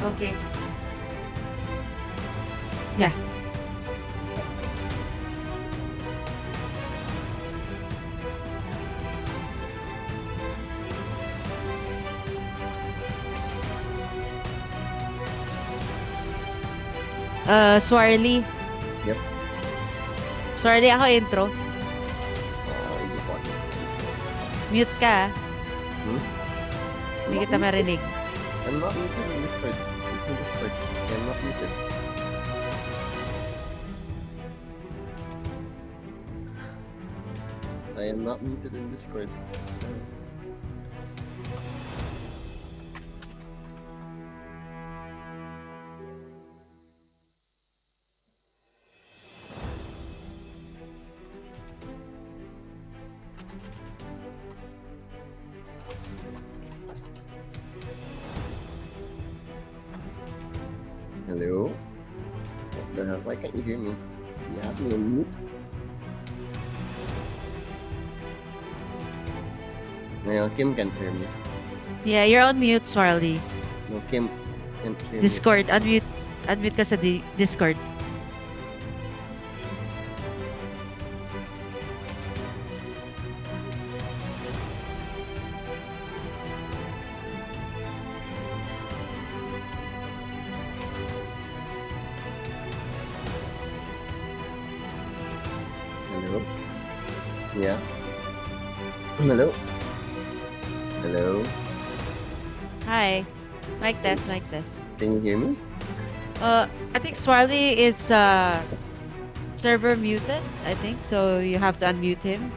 Okay. Yeah. Swarly. Yep. Swarly, ako intro. Hindi ko alam. Mute ka. Hmm? Hindi kita marinig. I'm not muted in Discord. It's in Discord. I'm not muted. I am not muted in Discord. Hello? What the hell? Why can't you hear me? You have me on mute? No, Kim can't hear me. Yeah, you're on mute, Swarly. No, Kim can't hear me. Discord, unmute. Unmute ka sa Discord. Hello? Yeah? Hello? Hello? Hi. Mic test, mic test. Can you hear me? I think Swarly is server muted, I think. So you have to unmute him.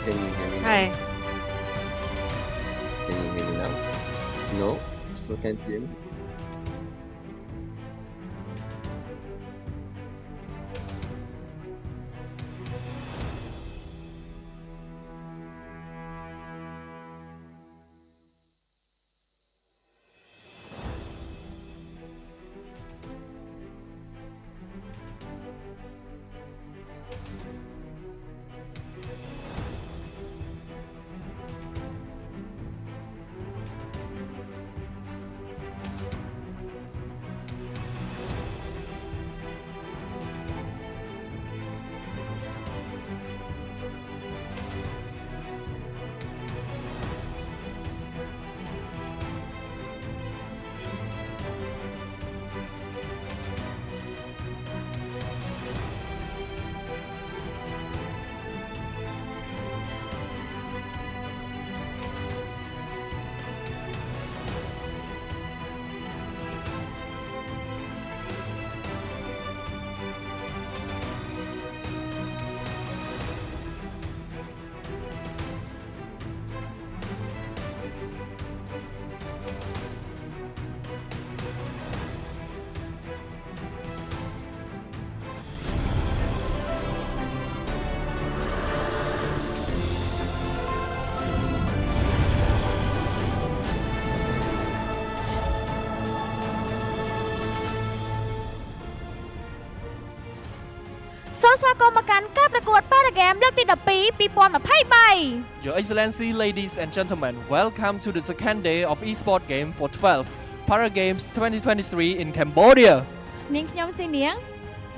Can you hear me now? Hi. Can you hear me now? No? Still can't hear me? សូមស្វាគមន៍មកកាន់ការប្រកួត Para Game លើកទី12 2023 Your Excellency, ladies and gentlemen, welcome to the second day of eSport game for 12 Para Games 2023 in Cambodia. នាងខ្ញុំស៊ីនាង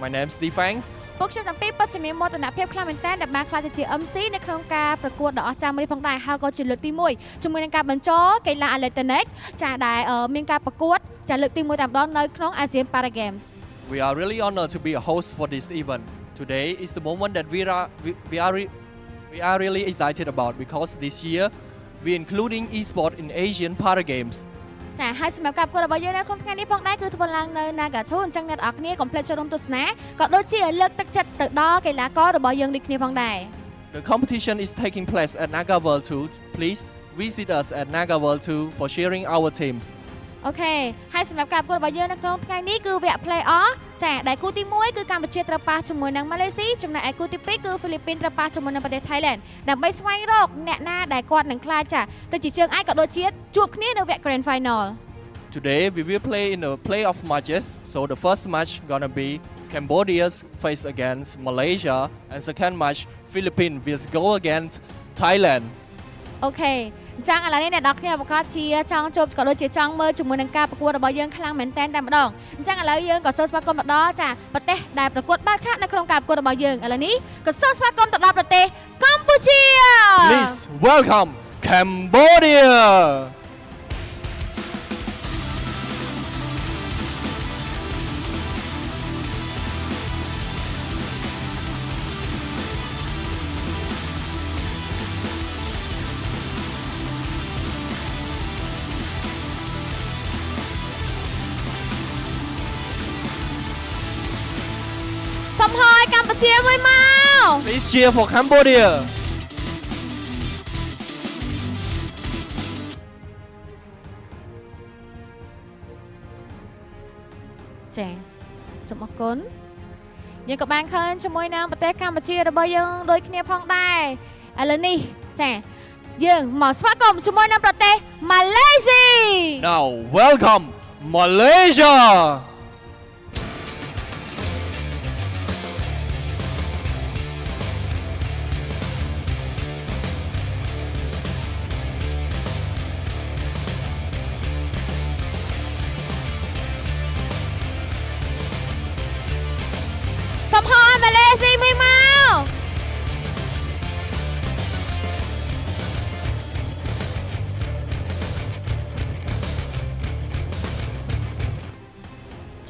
My name is Defangs. ពួកខ្ញុំទាំងពីរពិតជាមានមោទនភាពខ្លាំងមែនទែនដែលបានក្លាយទៅជា MC នៅក្នុងការប្រកួតដ៏អស្ចារ្យមួយនេះផងដែរហើយក៏ជាលើកទី1ជាមួយនឹងការបញ្ចរកីឡា Electronic ចាដែលមានការប្រកួតចាលើកទី1តែម្ដងនៅក្នុង ASEAN Para Games. We are really honored to be a host for this event. Today is the moment that we are really excited about because this year we including eSport in Asian Para Games. ចាហើយសម្រាប់ការប្រកួតរបស់យើងនៅក្នុងថ្ងៃនេះផងដែរគឺធ្វើឡើងនៅ Nagato អញ្ចឹងអ្នកនរគ្នាកុំភ្លេចចូលរួមទស្សនាក៏ដូចជាលើកទឹកចិត្តទៅដល់កីឡាកររបស់យើងដូចគ្នាផងដែរ The competition is taking place at Naga World 2. Please visit us at Naga World 2 for cheering our teams. អូខេហើយសម្រាប់ការប្រកួតរបស់យើងនៅក្នុងថ្ងៃនេះគឺវគ្គ Play Off ចាដែលគូទី1គឺកម្ពុជាត្រូវប៉ះជាមួយនឹងម៉ាឡេស៊ីចំណែកឯគូទី2គឺហ្វីលីពីនត្រូវប៉ះជាមួយនឹងប្រទេស Thailand ដើម្បីស្វែងរកអ្នកណាដែលគាត់នឹងក្លាយចាទៅជាជើងឯកក៏ដូចជាជួបគ្នានៅវគ្គ Grand Final. Today we will play in the playoff matches. So the first match gonna be Cambodia's face against Malaysia and second match Philippines will go against Thailand. អូខេអញ្ចឹងឥឡូវនេះអ្នកនរគ្នាប្រកាសជាចង់ជួបក៏ដូចជាចង់មើលជាមួយនឹងការប្រកួតរបស់យើងខ្លាំងមែនទែនតែម្ដងអញ្ចឹងឥឡូវយើងក៏សូមស្វាគមន៍មកដល់ចាប្រទេសដែលប្រកួតបាល់ឆាកនៅក្នុងការប្រកួតរបស់យើងឥឡូវនេះក៏សូមស្វាគមន៍ទៅដល់ប្រទេសកម្ពុជា Please welcome Cambodia. Xong rồi Campuchia mới mau. Please cheer for Cambodia. ចាសូមអរគុណយើងក៏បានឃើញជាមួយនឹងប្រទេសកម្ពុជារបស់យើងដូចគ្នាផងដែរឥឡូវនេះចាយើងមកស្វាគមន៍ជាមួយនឹងប្រទេសម៉ាឡេស៊ី Now welcome Malaysia. Xong rồi Malaysia mới mau.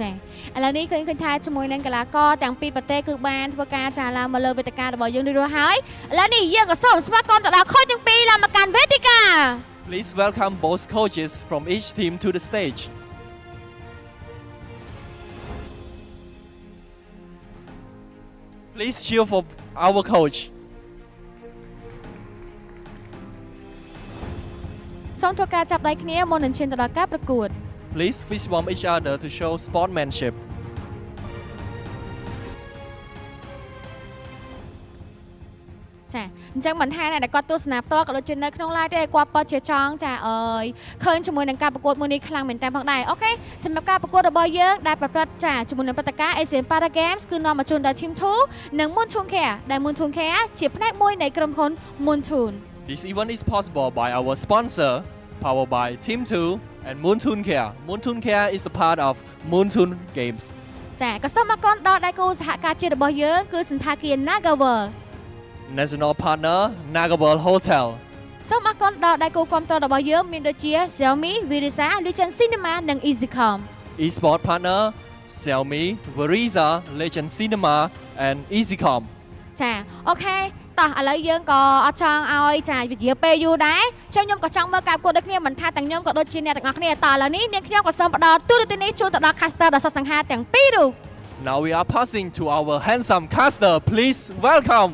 ចាឥឡូវនេះឃើញថាជាមួយនឹងកីឡាករទាំងពីរប្រទេសគឺបានធ្វើការចាឡើងមកលើវេទិការបស់យើងរួចរាល់ហើយឥឡូវនេះយើងក៏សូមស្វាគមន៍ទៅដល់ខូចទាំងពីរឡើងមកកាន់វេទិកា Please welcome both coaches from each team to the stage. Please cheer for our coach. សូមធ្វើការចាប់ដៃគ្នាមុននឹងឈានទៅដល់ការប្រកួត Please fist bump each other to show sportsmanship. ចាអញ្ចឹងមិនថាតែគាត់ទស្សនាផ្ទាល់ក៏ដូចជានៅក្នុង live ទេគាត់ពិតជាចង់ចាអើយឃើញជាមួយនឹងការប្រកួតមួយនេះខ្លាំងមែនតើផងដែរអូខេសម្រាប់ការប្រកួតរបស់យើងដែលប្រព្រឹត្តចាជាមួយនឹងព្រឹត្តិការណ៍ ASEAN Para Games គឺនាំមកជូនដល់ Team 2 និង Moonthun Care ដែល Moonthun Care ជាផ្នែកមួយនៃក្រុមហ៊ុន Moonthun. This event is possible by our sponsor, powered by Team 2 and Moonthun Care. Moonthun Care is a part of Moonthun Games. ចាក៏សូមអរគុណដល់ដៃគូសហការជាតិរបស់យើងគឺសន្តាគារ Nagawer National partner Naga World Hotel. សូមអរគុណដល់ដៃគូគាំទ្ររបស់យើងមានដូចជា Xiaomi, Virisa, Legend Cinema និង EasyCom. eSport partner Xiaomi, Veriza, Legend Cinema and EasyCom. ចាអូខេតោះឥឡូវយើងក៏អត់ចង់ឲ្យចាវិជាពេលយូរដែរចឹងខ្ញុំក៏ចង់មើលការប្រកួតដូចគ្នាមិនថាទាំងខ្ញុំក៏ដូចជាអ្នកទាំងអស់គ្នាតោះឥឡូវនេះនាងខ្ញុំក៏សូមផ្ដល់ទូរទស្សនីយ៍ជូនទៅដល់ caster ដ៏សស្សង្ហាទាំងពីររូប Now we are passing to our handsome caster. Please welcome.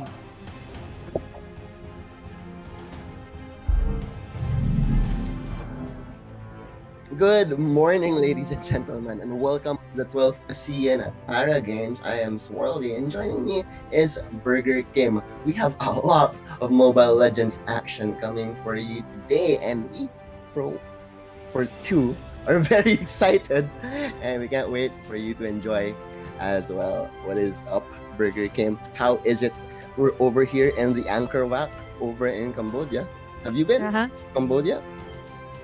Good morning, ladies and gentlemen, and welcome to the 12th ASEAN Para Games. I am Swirly, and joining me is Burger Kim. We have a lot of Mobile Legends action coming for you today, and we, for two, are very excited, and we can't wait for you to enjoy as well. What is up, Burger Kim? How is it? We're over here in the Angkor Wat over in Cambodia. Have you been? Uh-huh. Cambodia?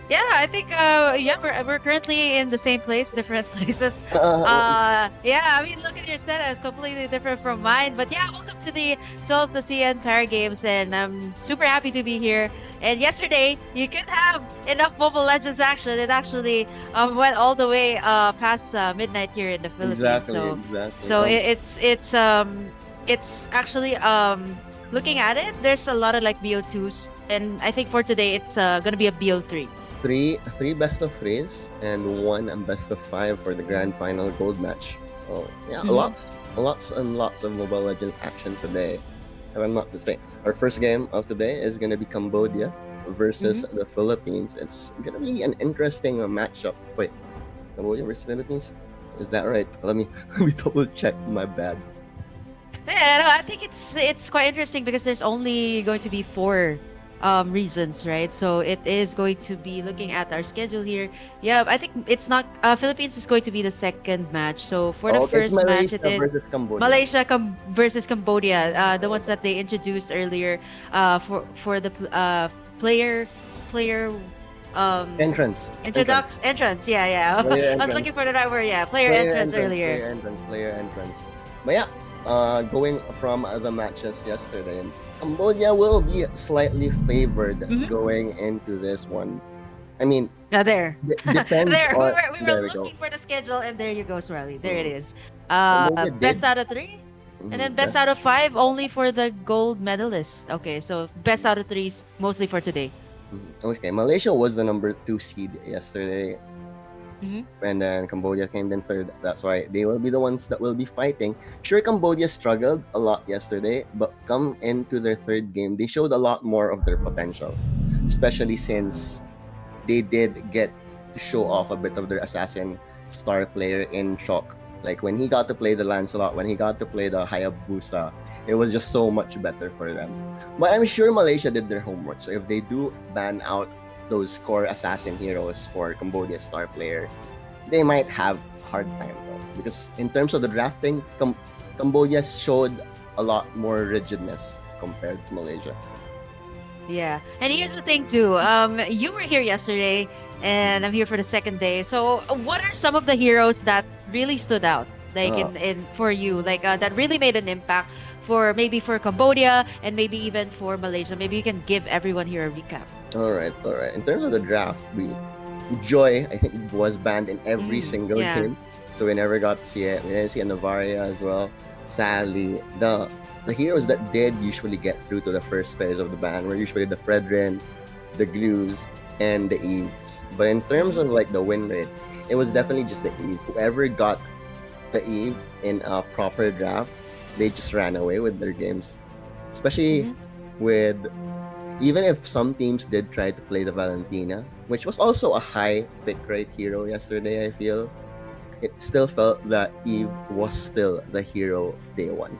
Yeah, I think yeah, we're currently in the same place, different places. Yeah, I mean, look at your setup; it's completely different from mine. But yeah, welcome to the 12th ASEAN Para Games, and I'm super happy to be here. And yesterday, you could have enough Mobile Legends action. It actually went all the way past midnight here in the Philippines. Exactly. So it's actually looking at it, there's a lot of like BO2s, and I think for today it's gonna be a BO3. Three best of threes and one best of five for the grand final gold match. So yeah, Mhm. lots and lots of Mobile Legends action today. If I'm not mistaken, our first game of today is gonna be Cambodia versus the Philippines. It's gonna be an interesting matchup. Wait, Cambodia versus Philippines? Is that right? Let me let me double check. My bad. Yeah, no, I think it's quite interesting because there's only going to be four regions, right? So it is going to be looking at our schedule here. Yeah, I think it's not Philippines is going to be the second match. So for the Oh, it's first match, it Malaysia is versus Cambodia. Malaysia versus Cambodia, the ones that they introduced earlier for the player Entrance. entrance. Yeah. Player I was entrance. looking for the right word. Yeah, player entrance earlier. Player entrance. But yeah, going from the matches yesterday, Cambodia will be slightly favored Mhm. going into this one. I mean, Now there. depends There, we on. were There we go. looking for the schedule, and there you go, Swirly. There it Mhm. is. Cambodia Best did. out of three, and then Mhm, best out of five only for the gold medalists. Okay, so best out of threes mostly for today. Okay, Malaysia was the number 2 seed yesterday, Mhm. and then Cambodia came in third. That's why they will be the ones that will be fighting. Sure, Cambodia struggled a lot yesterday, but come into their third game, they showed a lot more of their potential, especially since they did get to show off a bit of their assassin star player in Shock. Like when he got to play the Lancelot, when he got to play the Hayabusa, it was just so much better for them. But I'm sure Malaysia did their homework. So if they do ban out those core assassin heroes for Cambodia's star player, they might have a hard time though. Because in terms of the drafting, Cambodia showed a lot more rigidness compared to Malaysia. Yeah, and here's the thing too. You were here yesterday, and I'm here for the second day. So, what are some of the heroes that really stood out, like in for you, like that really made an impact for maybe for Cambodia and maybe even for Malaysia? Maybe you can give everyone here a recap. All right. In terms of the draft, Joy, I think, was banned in every single yeah. game, so we never got to see it. We didn't see Navaria as well. Sadly, the heroes that did usually get through to the first phase of the ban were usually the Fredrin, the Glues, and the Eves. But in terms of like the win rate, it was definitely just the Eve. Whoever got the Eve in a proper draft, they just ran away with their games. Especially with, even if some teams did try to play the Valentina, which was also a high pick rate hero yesterday, I feel, it still felt that Eve was still the hero of day one.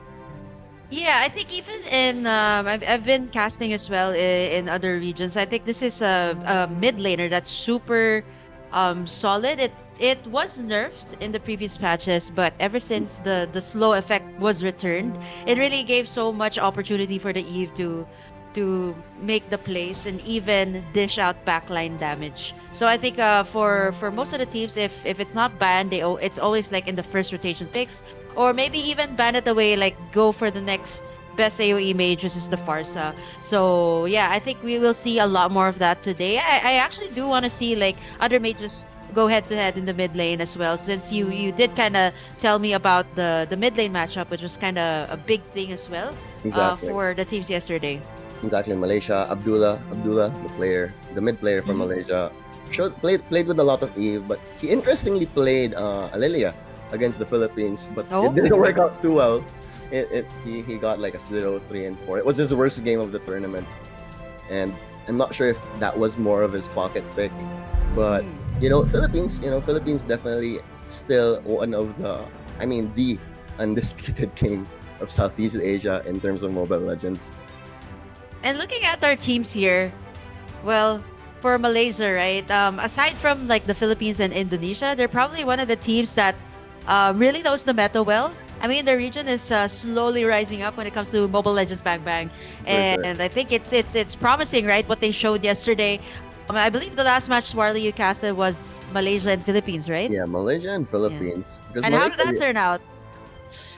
Yeah, I think even in I've been casting as well in other regions. I think this is a mid laner that's super solid. It was nerfed in the previous patches, but ever since the slow effect was returned, it really gave so much opportunity for the Eve to make the plays and even dish out backline damage. So I think for most of the teams, if it's not banned, it's always like in the first rotation picks, or maybe even ban it away, like go for the next best AoE mage, which is the Farsa. So yeah, I think we will see a lot more of that today. I actually do want to see like other mages go head to head in the mid lane as well, since you did kind of tell me about the mid lane matchup, which was kind of a big thing as well Exactly. for the teams yesterday. Exactly, Malaysia. Abdullah, the mid player from Mhm. Malaysia, played with a lot of Eve, but he interestingly played Alilia against the Philippines, but Oh. it didn't work out too well. He got like a 0-3 and 4. It was his worst game of the tournament, and I'm not sure if that was more of his pocket pick, but Philippines definitely still one of the undisputed king of Southeast Asia in terms of Mobile Legends. And looking at our teams here, well, for Malaysia, right? Aside from like the Philippines and Indonesia, they're probably one of the teams that really knows the meta well. I mean, the region is slowly rising up when it comes to Mobile Legends Bang Bang, For sure. and I think it's promising, right? What they showed yesterday. I believe the last match Warley you casted was Malaysia and Philippines, right? Yeah, Malaysia and Yeah. Philippines. Because And how did that Malaysia, turn out?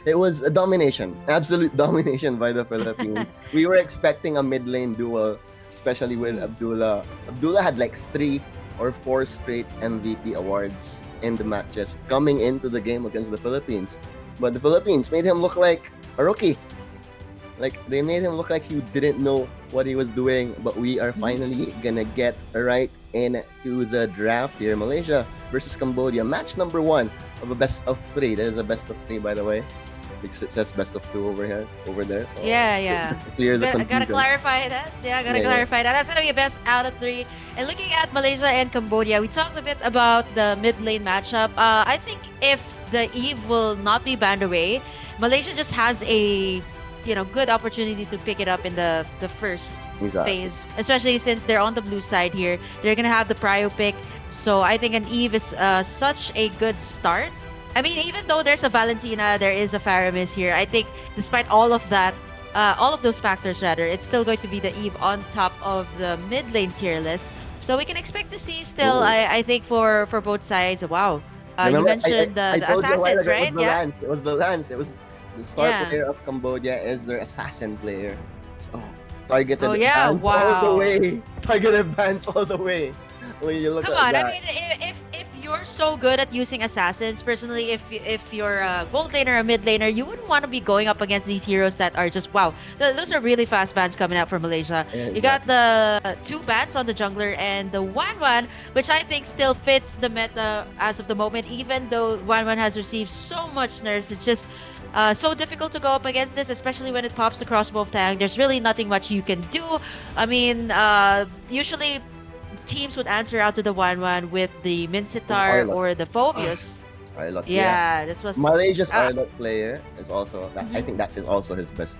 it was a domination, absolute domination by the Philippines. We were expecting a mid lane duel, especially with Abdullah. Abdullah had like 3 or 4 straight MVP awards in the matches coming into the game against the Philippines. But the Philippines made him look like a rookie. Like they made him look like he didn't know what he was doing. But we are finally gonna get right into the draft here. Malaysia versus Cambodia, match number 1 of a best of 3. That is a best of 3, by the way, because it says best of 2 over here, over there. So Yeah. clear the Gotta confusion. clarify that. Yeah, gotta Yeah, yeah. clarify that. That's gonna be a best out of 3. And looking at Malaysia and Cambodia, we talked a bit about the mid lane matchup. I think if the Eve will not be banned away, Malaysia just has a good opportunity to pick it up in the first Exactly. phase, especially since they're on the blue side here. They're gonna have the prio pick, so I think an Eve is such a good start. I mean, even though there's a Valentina, there is a Faramis here. I think despite all of that, all of those factors rather, it's still going to be the Eve on top of the mid lane tier list. So we can expect to see still, Ooh. I think for both sides. Wow. You Remember, mentioned I the told you a while assassins, ago, right? It was the Yeah. Lance. It was the Lance. It was the star Yeah. player of Cambodia is their assassin player. Oh, targeted Oh, yeah, bans all the wow. way. Targeted bans all the way. When you look Come at on, that. I mean, if you're so good at using assassins, personally, if you're a gold laner or a mid laner, you wouldn't want to be going up against these heroes that are just wow. Those are really fast bans coming out from Malaysia. You got the 2 bans on the jungler and the 1-1, which I think still fits the meta as of the moment, even though 1-1 has received so much nerfs. It's just so difficult to go up against this, especially when it pops across both tank. There's really nothing much you can do. I mean, usually teams would answer out to the 1-1 with the Mincitar Arlott. or the Phobius. Arlott, Yeah, this was Malaysia's uh, Arlott player is also. I Mhm. think that's also his best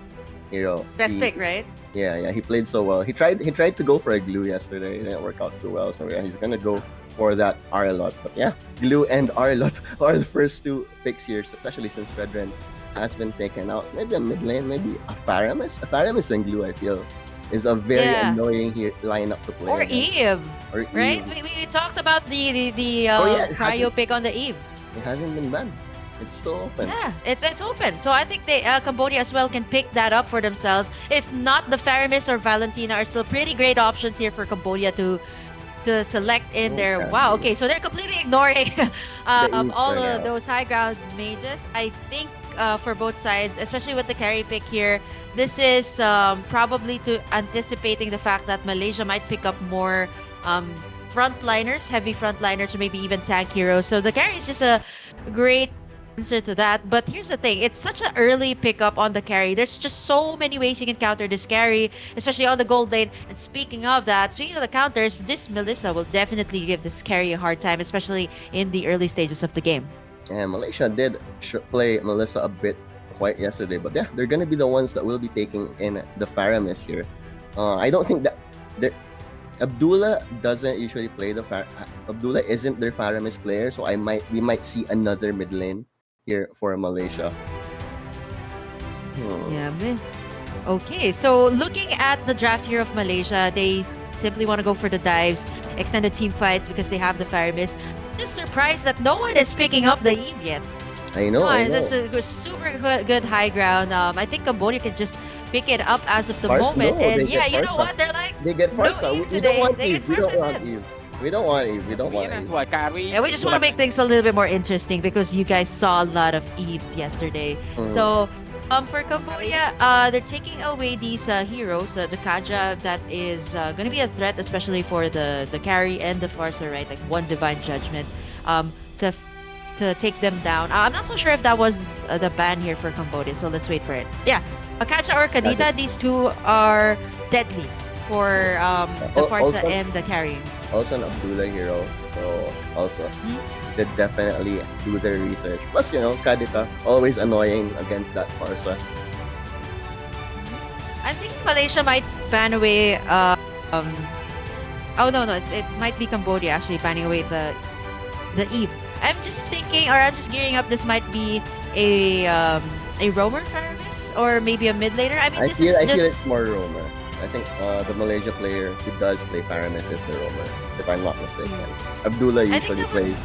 hero. best He- pick, right? Yeah, he played so well. He tried to go for a glue yesterday. It didn't work out too well. So yeah, he's gonna go for that Arlott. But yeah, glue and Arlott are the first 2 picks here, especially since Fredren has been taken out. Maybe a mid lane, maybe a Faramis. A Faramis and glue, I feel, is a very Yeah. annoying here lineup to play. Or against. Eve, Or right? Eve. We talked about the Oh, yeah, it Cryo hasn't- pick on the Eve. It hasn't been banned. It's still open. Yeah, it's open. So I think they Cambodia as well can pick that up for themselves. If not, the Faramis or Valentina are still pretty great options here for Cambodia to select in their. Okay. Wow, okay, so they're completely ignoring Eve all right of now. those high ground mages. I think for both sides, especially with the carry pick here, this is probably to anticipating the fact that Malaysia might pick up more frontliners, heavy frontliners, or maybe even tank heroes. So the carry is just a great answer to that. But here's the thing, it's such an early pickup on the carry. There's just so many ways you can counter this carry, especially on the gold lane. And speaking of the counters, this Melissa will definitely give this carry a hard time, especially in the early stages of the game. And Malaysia did play Melissa a bit quite yesterday, but yeah, they're gonna be the ones that will be taking in the Faramis here. I don't think that Abdullah doesn't usually play Abdullah isn't their Faramis player, so we might see another mid lane here for Malaysia. Yeah, man. Okay, so looking at the draft here of Malaysia, they simply want to go for the dives, extended team fights because they have the Faramis. Just surprised that no one is picking up the Eve yet. I know. This is a super good high ground. I think Cambodia can just pick it up as of the Farsa, moment. no, and they yeah, get you know Farsa. what? They're like, They get No Farsa. Eve We today. don't want They Eve. get We don't Farsa want in. Eve. We don't want Eve. We don't want Eve. yeah, we just want to make things a little bit more interesting because you guys saw a lot of Eves yesterday. Mhm. So, for Cambodia, they're taking away these heroes, the Kaja, that is going to be a threat, especially for the carry and the Farsa, right? Like one Divine Judgment, to take them down. I'm not so sure if that was the ban here for Cambodia, so let's wait for it. Yeah, Akacha or Kadita, these two are deadly for the Farsa Also- and the carrying. Also an Abdullah hero, so also Hmm? they definitely do their research. Plus, Kadita always annoying against that Farsa. I'm thinking Malaysia might ban away. Oh no, it might be Cambodia actually banning away the Eve. I'm just thinking, or I'm just gearing up. This might be a roamer Faramis, or maybe a mid laner. I mean, this is I feel just it's more roamer. I think the Malaysia player who does play Faramis is the roamer, if I'm not mistaken. Abdullah I think usually that would. plays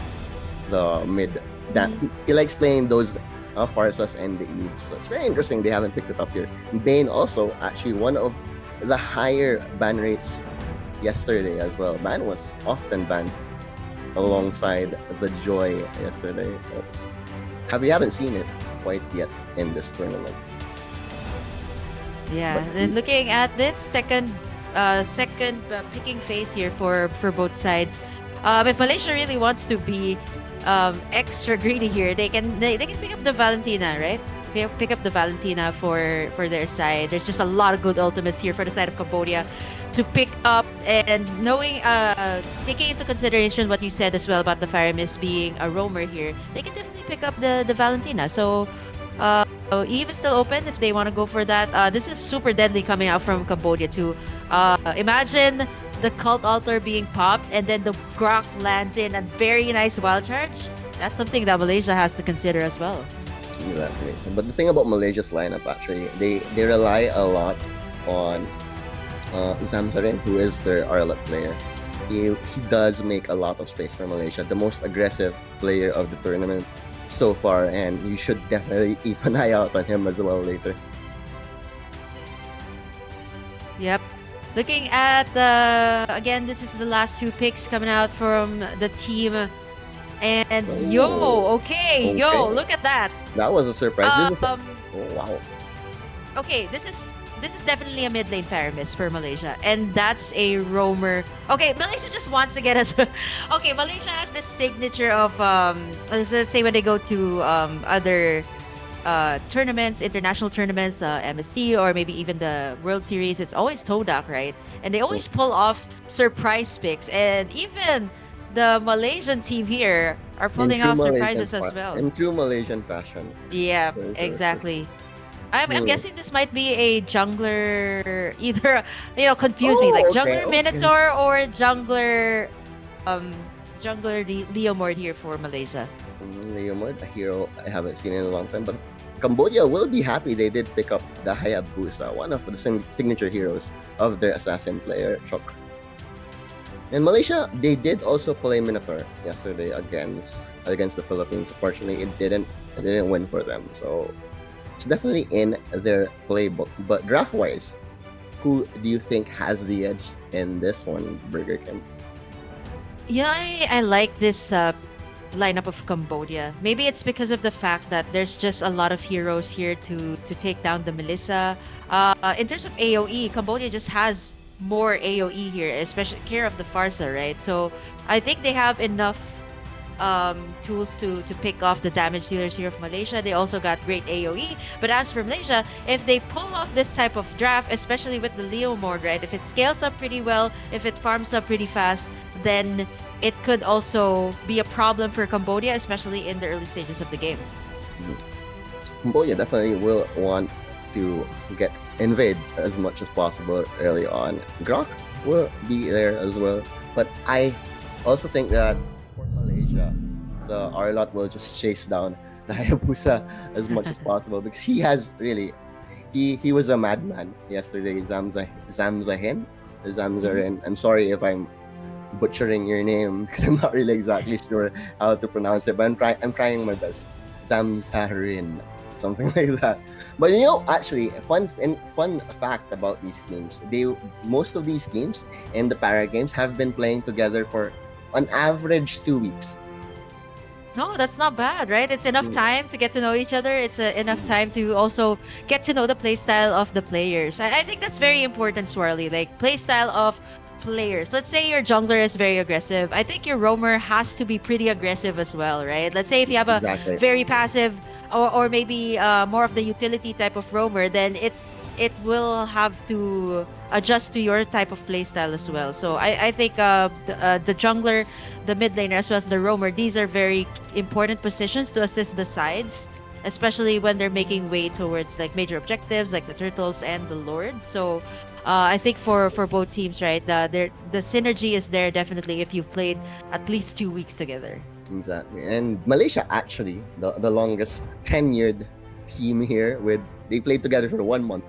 the mid. That Mhm. he likes playing those Farsas and the Eves. So it's very interesting they haven't picked it up here. Bane also actually one of the higher ban rates yesterday as well. Ban was often banned alongside the Joy yesterday. So we haven't seen it quite yet in this tournament. Yeah, But and looking at this second picking phase here for both sides. If Malaysia really wants to be extra greedy here, they can pick up the Valentina, right? Pick up the Valentina for their side. There's just a lot of good ultimates here for the side of Cambodia to pick up, and knowing taking into consideration what you said as well about the Faramis being a roamer here, they can definitely pick up the Valentina. So Eve is still open if they want to go for that. This is super deadly coming out from Cambodia too. Imagine the cult altar being popped and then the Grok lands in a very nice wild charge. That's something that Malaysia has to consider as well. exactly. But the thing about Malaysia's lineup actually, they rely a lot on Zamzarin, who is their Arlot player. He does make a lot of space for Malaysia, the most aggressive player of the tournament so far, and you should definitely keep an eye out on him as well later. Yep. Looking at the again, this is the last two picks coming out from the team. And Oh, yo, okay. look at that. That was a surprise. This is Um, oh wow. okay, this is definitely a mid lane Faramis for Malaysia, and that's a roamer. Okay, Malaysia just wants to get us. Okay, Malaysia has this signature of let's just say when they go to other tournaments, international tournaments, MSC, or maybe even the World Series, it's always Todak, right? And they always pull off surprise picks, and even the Malaysian team here are pulling off surprises as well. In true Malaysian fashion. Yeah, Sure, sure, sure. exactly. I'm Hmm. guessing this might be a jungler, either, confuse me, like Oh, okay, jungler okay. Minotaur or jungler Leomord here for Malaysia. Leomord, a hero I haven't seen in a long time, but Cambodia will be happy they did pick up the Hayabusa, one of the signature heroes of their assassin player, Chok. In Malaysia, they did also play Minotaur yesterday against the Philippines. Fortunately, it didn't win for them. So it's definitely in their playbook. But draft-wise, who do you think has the edge in this one, Burger King? Yeah, I like this lineup of Cambodia. Maybe it's because of the fact that there's just a lot of heroes here to take down the Melissa. In terms of AoE, Cambodia just has more AoE here, especially care of the Farsa, right? So I think they have enough tools to pick off the damage dealers here of Malaysia. They also got great AoE. But as for Malaysia, if they pull off this type of draft, especially with the Leo mode, right? If it scales up pretty well, if it farms up pretty fast, then it could also be a problem for Cambodia, especially in the early stages of the game. Cambodia definitely will want to invade as much as possible early on. Grok will be there as well, but I also think that for Malaysia, the Arlot will just chase down the Hayabusa as much as possible because he has really he was a madman yesterday. Zamzarin. I'm sorry if I'm butchering your name because I'm not really exactly sure how to pronounce it, but I'm trying my best. Zamzarin, something like that. But actually, fun fact about these teams, most of these teams in the para games have been playing together for on average 2 weeks. No, that's not bad, right? It's enough time to get to know each other. It's enough time to also get to know the playstyle of the players. I think that's very important, Swirly. Like, playstyle of players. Let's say your jungler is very aggressive. I think your roamer has to be pretty aggressive as well, right? Let's say if you have a Exactly. very passive or maybe more of the utility type of roamer, then it will have to adjust to your type of playstyle as well. So I think the jungler, the mid laner, as well as the roamer, these are very important positions to assist the sides, especially when they're making way towards like major objectives like the turtles and the lords. So I think for both teams, right, the synergy is there definitely if you've played at least 2 weeks together. Exactly. And Malaysia actually the longest tenured team here with they played together for 1 month.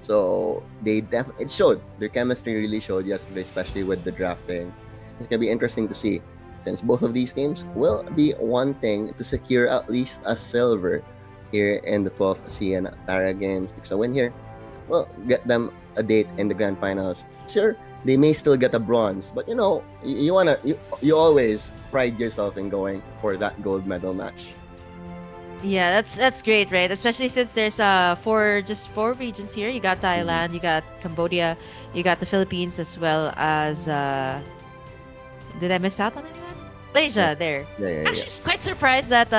So it showed their chemistry really showed yesterday, especially with the drafting. It's gonna be interesting to see since both of these teams will be wanting to secure at least a silver here in the 12th ASEAN Para Games. Because a win here will get them a date in the grand finals. Sure, they may still get a bronze, but you always pride yourself in going for that gold medal match. Yeah, that's great, right? Especially since there's four regions here. You got Thailand, you got Cambodia, you got the Philippines, as well as did I miss out on anyone? Malaysia there. Yeah. Actually, quite surprised that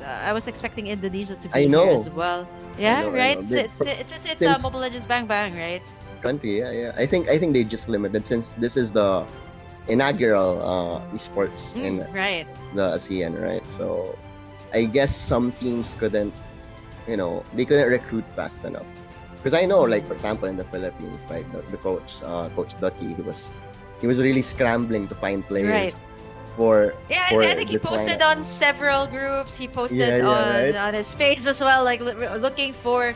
I was expecting Indonesia to I be know. here as well. Yeah, know, I right. know. Since it's Since- Mobile Legends Bang Bang, right? Country, yeah. I think they just limited since this is the inaugural esports in Right. the ASEAN, right? So I guess some teams couldn't, they couldn't recruit fast enough. Because I know, like for example, in the Philippines, right, the coach, Coach Ducky, he was really scrambling to find players Right. for. Yeah, for I think he the posted final. on several groups. He posted Yeah, right. on his page as well, like looking for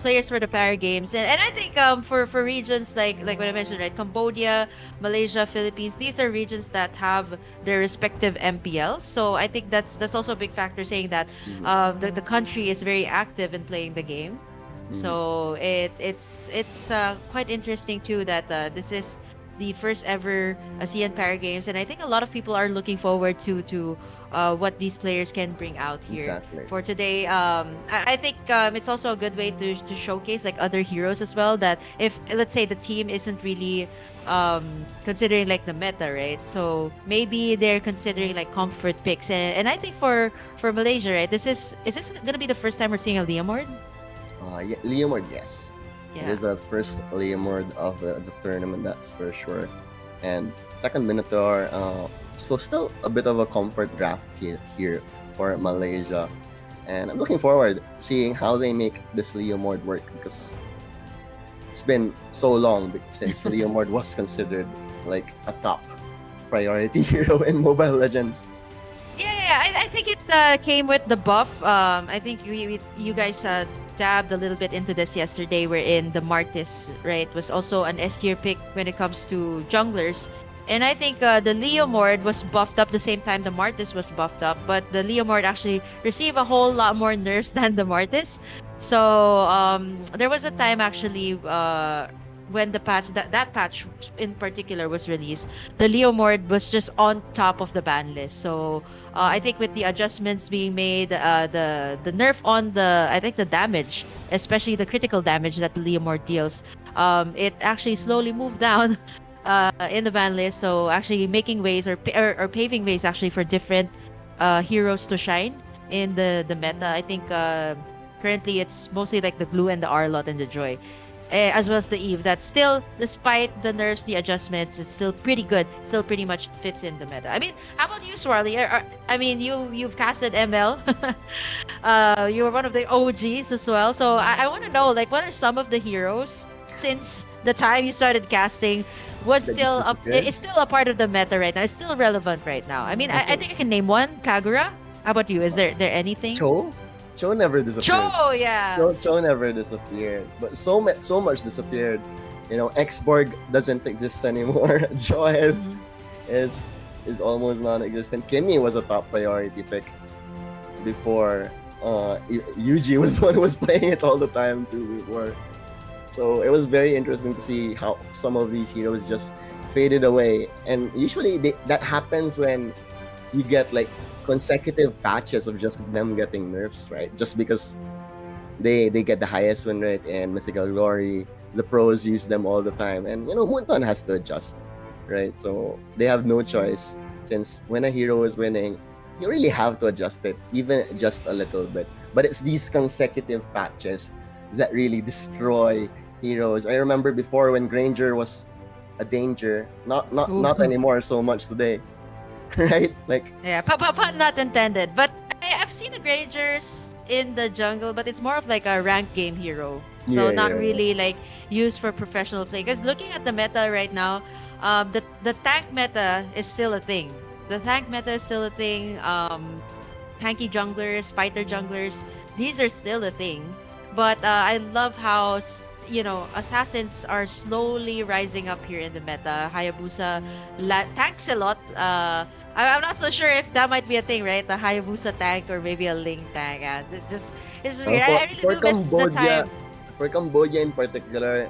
players for the Para Games. And I think for regions like what I mentioned, right, Cambodia, Malaysia, Philippines, these are regions that have their respective MPLs. So I think that's also a big factor, saying that the country is very active in playing the game. So it's quite interesting too that this is the first ever ASEAN Para Games, and I think a lot of people are looking forward to what these players can bring out here. Exactly. For today. I think it's also a good way to showcase like other heroes as well. That if let's say the team isn't really considering like the meta, right? So maybe they're considering like comfort picks, and I think for Malaysia, right? Is this gonna be the first time we're seeing a Leomord? Yeah, Leomord, yes. It Yeah. is the first Leomord of the tournament, that's for sure. And second Minotaur, so still a bit of a comfort draft here for Malaysia. And I'm looking forward to seeing how they make this Leomord work, because it's been so long since Leomord was considered like a top priority hero in Mobile Legends. Yeah, I think it came with the buff. I think you guys dabbed a little bit into this yesterday, wherein the Martis, right, was also an S tier pick when it comes to junglers. And I think the Leomord was buffed up the same time the Martis was buffed up, but the Leomord actually received a whole lot more nerfs than the Martis. So there was a time actually when the patch that patch in particular was released, the Leomord was just on top of the ban list. So I think with the adjustments being made, the nerf on I think the damage, especially the critical damage that the Leomord deals, it actually slowly moved down in the ban list. So actually making ways or paving ways actually for different heroes to shine in the meta. I think currently it's mostly like the Blue and the Arlot and the Joy, as well as the Eve. That still, despite the nerfs, the adjustments, it's still pretty good. Still pretty much fits in the meta. I mean, how about you, Swarly? I mean, you've casted ML. You were one of the OGs as well. So I want to know, like, what are some of the heroes since the time you started casting was That still disappeared? it's still a part of the meta right now. It's still relevant right now. I mean, I think I can name one, Kagura. How about you? Is there anything? Cho never disappeared. Cho, yeah. Cho never disappeared, but so much disappeared. Xborg doesn't exist anymore. Joel Mhm. is almost non-existent. Kimmy was a top priority pick before. Yuji was the one who was playing it all the time too before. So it was very interesting to see how some of these heroes just faded away. And usually that happens when you get like consecutive patches of just them getting nerfs, right? Just because they get the highest win rate in Mythical Glory, the pros use them all the time, and Munton has to adjust, right? So they have no choice, since when a hero is winning, you really have to adjust it, even just a little bit. But it's these consecutive patches that really destroy heroes. I remember before when Granger was a danger, not Ooh. anymore so much today. Right? Like, Yeah, pun not intended. But I've seen the Grangers in the jungle, but it's more of like a rank game hero. So Yeah, not yeah. really like used for professional play. Because looking at the meta right now, the tank meta is still a thing. the tank meta is still a thing. Tanky junglers, fighter junglers, these are still a thing. But I love how assassins are slowly rising up here in the meta. Hayabusa tanks a lot. I'm not so sure if that might be a thing, right? The Hayabusa tank or maybe a Ling tank. It's weird. I really For do miss the Cambodia, time. for Cambodia in particular,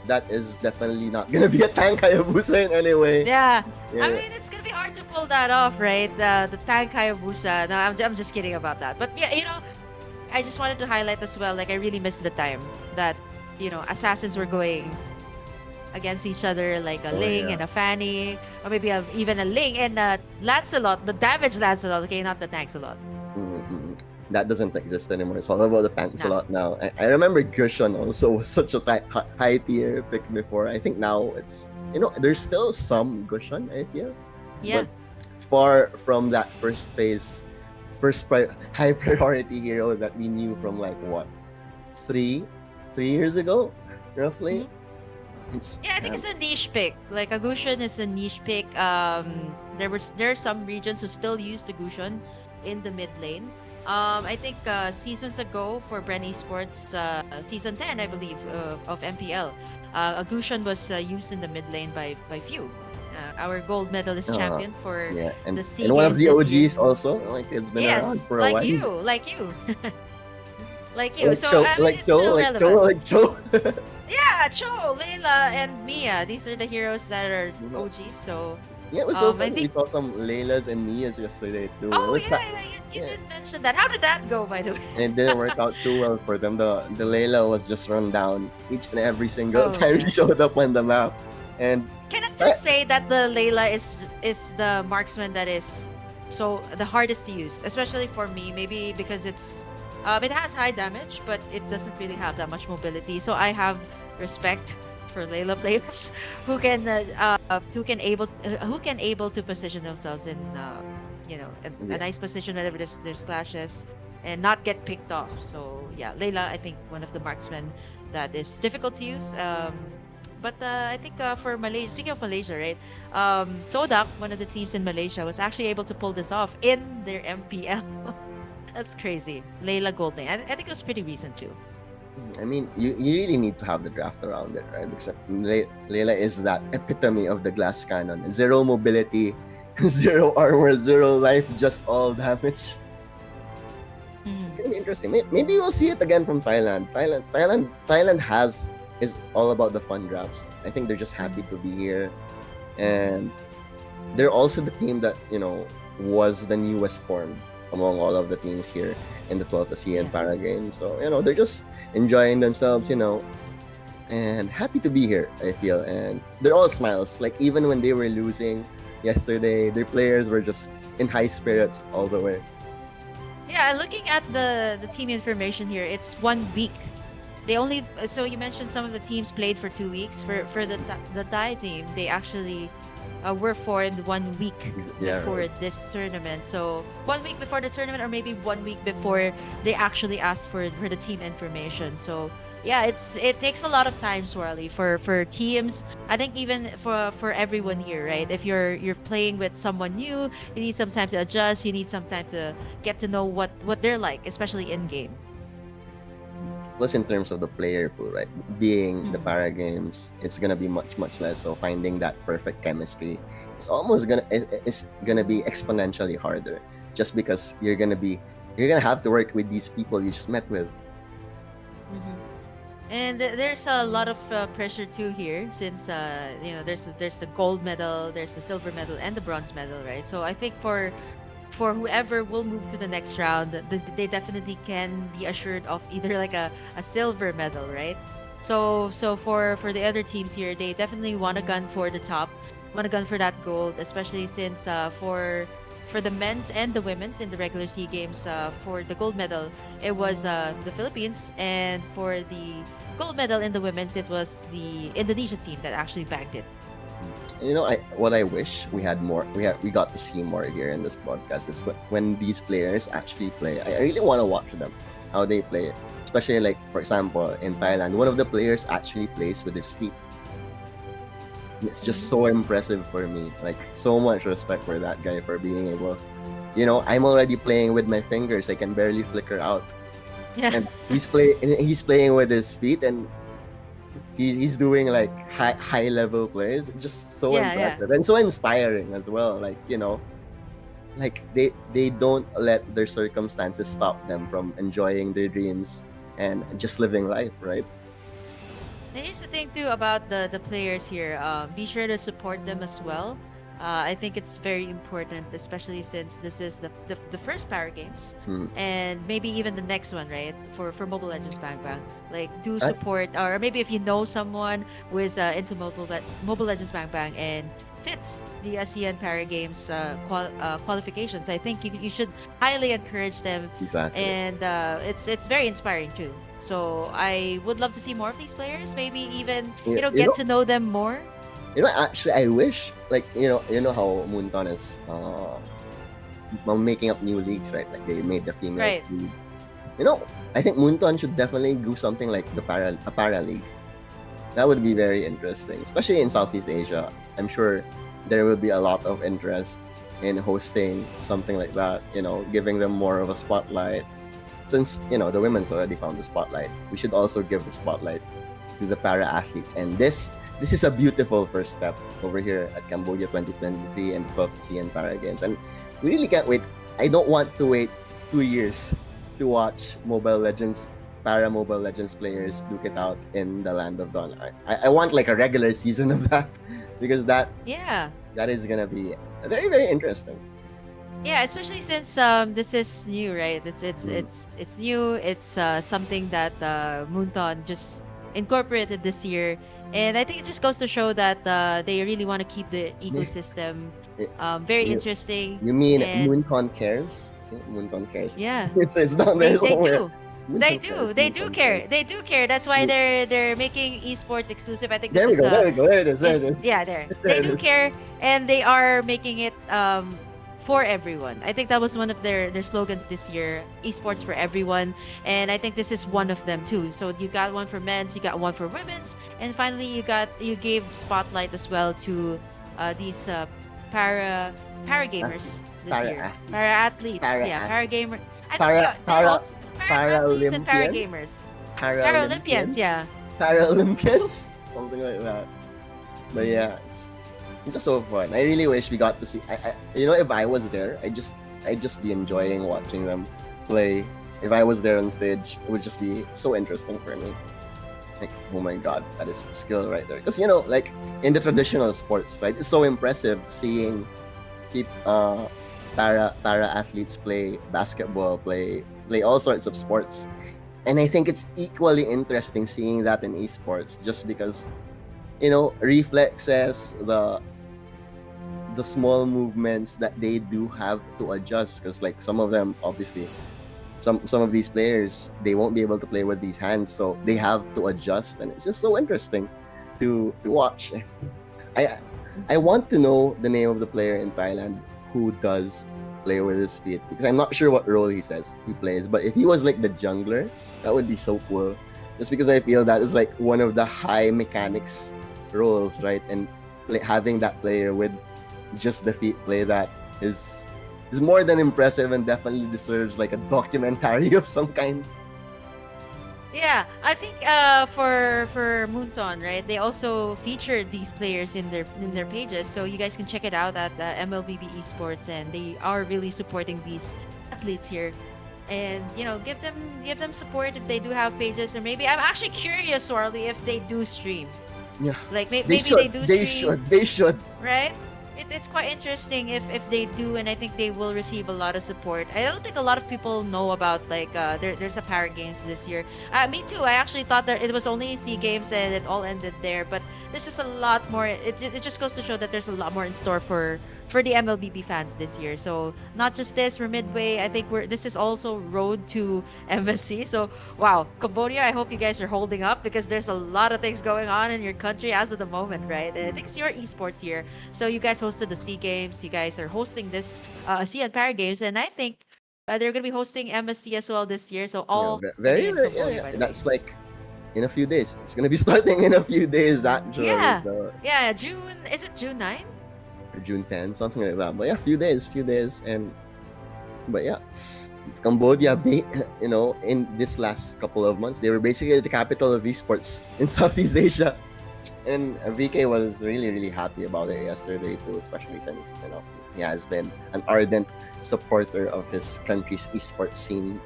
that is definitely not gonna be a tank Hayabusa in any way. Yeah. Yeah. I mean, it's gonna be hard to pull that off, right? The tank Hayabusa. No, I'm just kidding about that. But yeah, I just wanted to highlight as well. Like, I really miss the time that assassins were going against each other, like a Oh, Ling yeah. and a Fanny, or maybe even a Ling and Lancelot, the damage Lancelot. Okay, not the tanks a lot. Mm-mm. That doesn't exist anymore. It's all about the tanks a No. lot now. I remember Gushon also was such a high tier pick before. I think now it's there's still some Gushon, I feel. Yeah. But far from that first phase, high priority hero that we knew from like what 3 years ago, roughly. It's Yeah, I think it's a niche pick. Like, a Gushon is a niche pick. There are some regions who still use the Gushon in the mid lane. I think seasons ago for Bren Esports, season 10, I believe, of MPL, a Gushon was used in the mid lane by few. Our gold medalist champion for yeah, and the and one of Games the this year. OGs also. Like it's been around Yes, for a while. like you, like you. So I mean, Like it's Cho, still like Cho, relevant. like Cho. Yeah, Cho, Layla, and Mia. These are the heroes that are Mhm. OGs. So Yeah, it was so I funny. We think. saw some Laylas and Mias yesterday too. It Oh was yeah, you yeah. did mention that. How did that go, by the way? And it didn't work out too well for them. The Layla was just run down each and every single Oh, time yeah. she showed up on the map. And Can I just say that the Layla is the marksman that is so the hardest to use, especially for me. Maybe because it has high damage, but it doesn't really have that much mobility. So I have respect for Layla players who can able to position themselves in a nice position whenever there's clashes and not get picked off. So yeah, Layla, I think one of the marksmen that is difficult to use. But I think for Malaysia, speaking of Malaysia, right? Todak, one of the teams in Malaysia, was actually able to pull this off in their MPL. That's crazy. Layla Gold Lane. I think it was pretty recent too. I mean, you really need to have the draft around it, right? Except Layla is that epitome of the glass cannon. Zero mobility, zero armor, zero life, just all damage. Mhm. It's gonna be interesting. Maybe we'll see it again from Thailand. Thailand is all about the fun drafts. I think they're just happy to be here, and they're also the team that was the newest form among all of the teams here in the 12th ASEAN Yeah. Para Game. So they're just enjoying themselves, and happy to be here. I feel, and they're all smiles. Like even when they were losing yesterday, their players were just in high spirits all the way. Yeah, looking at the team information here, it's 1 week. They only so you mentioned some of the teams played for 2 weeks. For the Thai team, they actually were formed 1 week Yeah, before right. this tournament. So 1 week before the tournament, or maybe 1 week before they actually asked for the team information. So yeah, it takes a lot of time, Swirly, for teams. I think even for everyone here, right? If you're playing with someone new, you need some time to adjust. You need some time to get to know what they're like, especially in game. Plus, in terms of the player pool, right? Being the Mhm. para games, it's gonna be much less. So finding that perfect chemistry is almost gonna be exponentially harder, just because you're gonna have to work with these people you just met with. Mhm. And there's a lot of pressure too here, since there's the gold medal, there's the silver medal, and the bronze medal, right? So I think for whoever will move to the next round, they definitely can be assured of either like a silver medal, right? So for the other teams here, they definitely want a gun for the top, want a gun for that gold, especially since for the men's and the women's in the regular SEA Games, for the gold medal, it was the Philippines, and for the gold medal in the women's, it was the Indonesia team that actually bagged it. What I wish we had more, we got to see more here in this podcast is when these players actually play. I really want to watch them, how they play, especially like for example in Thailand, one of the players actually plays with his feet. It's just Mhm. so impressive for me. Like so much respect for that guy for being able. I'm already playing with my fingers. I can barely flicker out, Yeah. and he's playing with his feet, and he's doing like high level plays. It's just so Yeah, yeah. impressive and so inspiring as well. Like like they don't let their circumstances stop them from enjoying their dreams and just living life, right? And here's the thing too about the players here. Be sure to support them as well. I think it's very important, especially since this is the first Power Games, Hmm. and maybe even the next one, right? For Mobile Legends Bang Bang. Like, do I, support, or maybe if you know someone who is into Mobile Legends Bang Bang and fits the ASEAN Para Games qualifications, I think you should highly encourage them, exactly. and it's very inspiring too. So I would love to see more of these players. Maybe even you, you get know to know them more. actually I wish, like, how Moonton is making up new leagues, right? Like they made the female Right. league. you know I think Moonton should definitely do something like a para league. That would be very interesting, especially in Southeast Asia. I'm sure there will be a lot of interest in hosting something like that, giving them more of a spotlight. Since, the women's already found the spotlight, we should also give the spotlight to the para athletes. And this is a beautiful first step over here at Cambodia 2023 and 12th ASEAN Para Games. And we really can't wait. I don't want to wait 2 years to watch Mobile Legends players duke it out in the land of Dawn. I want like a regular season of that because Yeah. that is gonna be very, very interesting. Yeah, especially since this is new, right? Mm. It's new. It's something that Moonton just incorporated this year, and I think it just goes to show that they really want to keep the Yeah. ecosystem Eh, very You, interesting. you mean And Mooncon cares? See, Mooncon cares. yeah, It's down they there they somewhere. do. They Mooncon cares. do. They do Mooncon cares. care. They do care. That's why You- they're making esports exclusive. I think this There we is go. There we go. There it is. There it is. yeah, there. There They it do is. care, and they are making it for everyone. I think that was one of their slogans this year, esports for everyone, and I think this is one of them too. So you got one for men's, you got one for women's, and finally you gave spotlight as well to these para gamers this Para year. athletes. Para athletes. Para Yeah, ath- para gamer. I think Para they're para also para athletes and para Paralympian. gamers. Paralympian. Paralympians, yeah. Paralympians. Something like that. But yeah, it's just so fun. I really wish we got to see. If I was there, I'd just be enjoying watching them play. If I was there on stage, it would just be so interesting for me. Like, oh my god, that is skill right there. Because like in the traditional sports, right, it's so impressive seeing para athletes play basketball, play all sorts of sports. And I think it's equally interesting seeing that in esports, just because reflexes, the small movements that they do have to adjust, because like some of them, obviously, some of these players, they won't be able to play with these hands, so they have to adjust, and it's just so interesting to watch. I I want to know the name of the player in Thailand who does play with his feet, because I'm not sure what role he plays, but if he was like the jungler, that would be so cool. Just because I feel that is like one of the high mechanics roles, right? And having that player with just the feet play that is more than impressive and definitely deserves like a documentary of some kind. Yeah, I think for Moonton, right? They also featured these players in their pages, so you guys can check it out at MLBB Esports, and they are really supporting these athletes here. And give them support if they do have pages, or maybe I'm actually curious, Warley, if they do stream. Yeah, Like they maybe they should. do They stream, should. They should. right? It's quite interesting if they do, and I think they will receive a lot of support. I don't think a lot of people know about like there's a Para Games this year. Me too. I actually thought that it was only SEA Games and it all ended there, but there's just a lot more. It just goes to show that there's a lot more in store for the MLBB fans this year. So not just this, we're midway. I think this is also road to MSC. So wow, Cambodia, I hope you guys are holding up, because there's a lot of things going on in your country as of the moment, right? And I think it's your esports year. So you guys hosted the SEA Games. You guys are hosting this ASEAN Para Games, and I think they're gonna be hosting MSC as well this year. So all Very, starting in very, yeah, Cambodia, yeah. by the way. That's like in a few days. It's gonna be starting in a few days actually. Yeah. So, Yeah, June, is it June 9? or June 10, something like that. But yeah, few days, and but yeah, Cambodia, in this last couple of months, they were basically the capital of esports in Southeast Asia. And VK was really, really happy about it yesterday too, especially since he has been an ardent supporter of his country's esports scene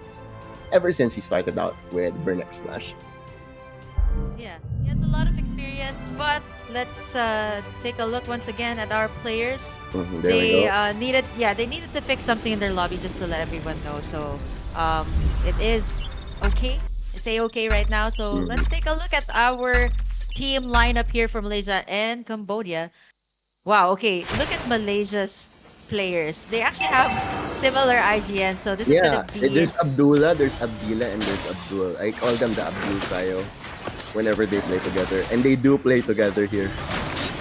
ever since he started out with Burnex Flash. Yeah, he has a lot of experience, but let's take a look once again at our players. There we go. They needed to fix something in their lobby just to let everyone know. So it is okay. It's okay right now. So let's take a look at our team lineup here for Malaysia and Cambodia. Wow, okay. Look at Malaysia's players. They actually have similar IGN, so this is gonna be there's Abdullah, there's Abdillah, and there's Abdul. I call them the Abdul trio whenever they play together, and they do play together here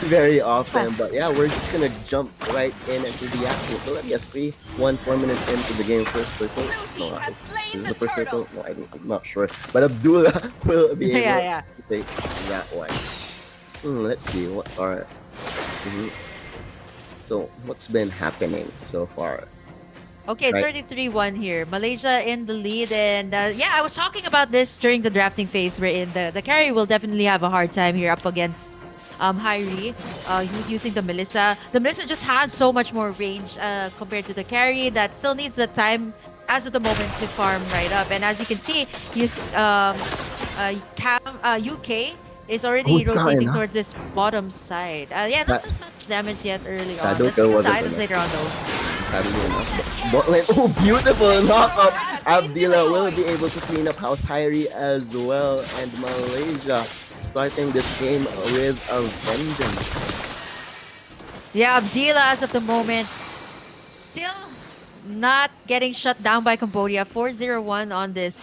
very often. But yeah, we're just gonna jump right into the action. So let me guess, 4 minutes into the game, first circle. No, is it the first circle? No, I'm not sure. But Abdullah will be able to take that one. Let's see what are. So what's been happening so far? Okay, it's already 3-1 here. Malaysia in the lead, and I was talking about this during the drafting phase. We're in the carry will definitely have a hard time here up against Hyrie. Who's using the Melissa. The Melissa just has so much more range compared to the carry that still needs the time as of the moment to farm right up. And as you can see, UK is already rotating towards this bottom side. Not as much damage yet early on. Let's see the items later on though. Bot lane. Oh, beautiful knock-up. Abdillah will be able to clean up House Hyrie as well. And Malaysia starting this game with a vengeance. Yeah, Abdillah as of the moment still not getting shut down by Cambodia. 4-0-1 on this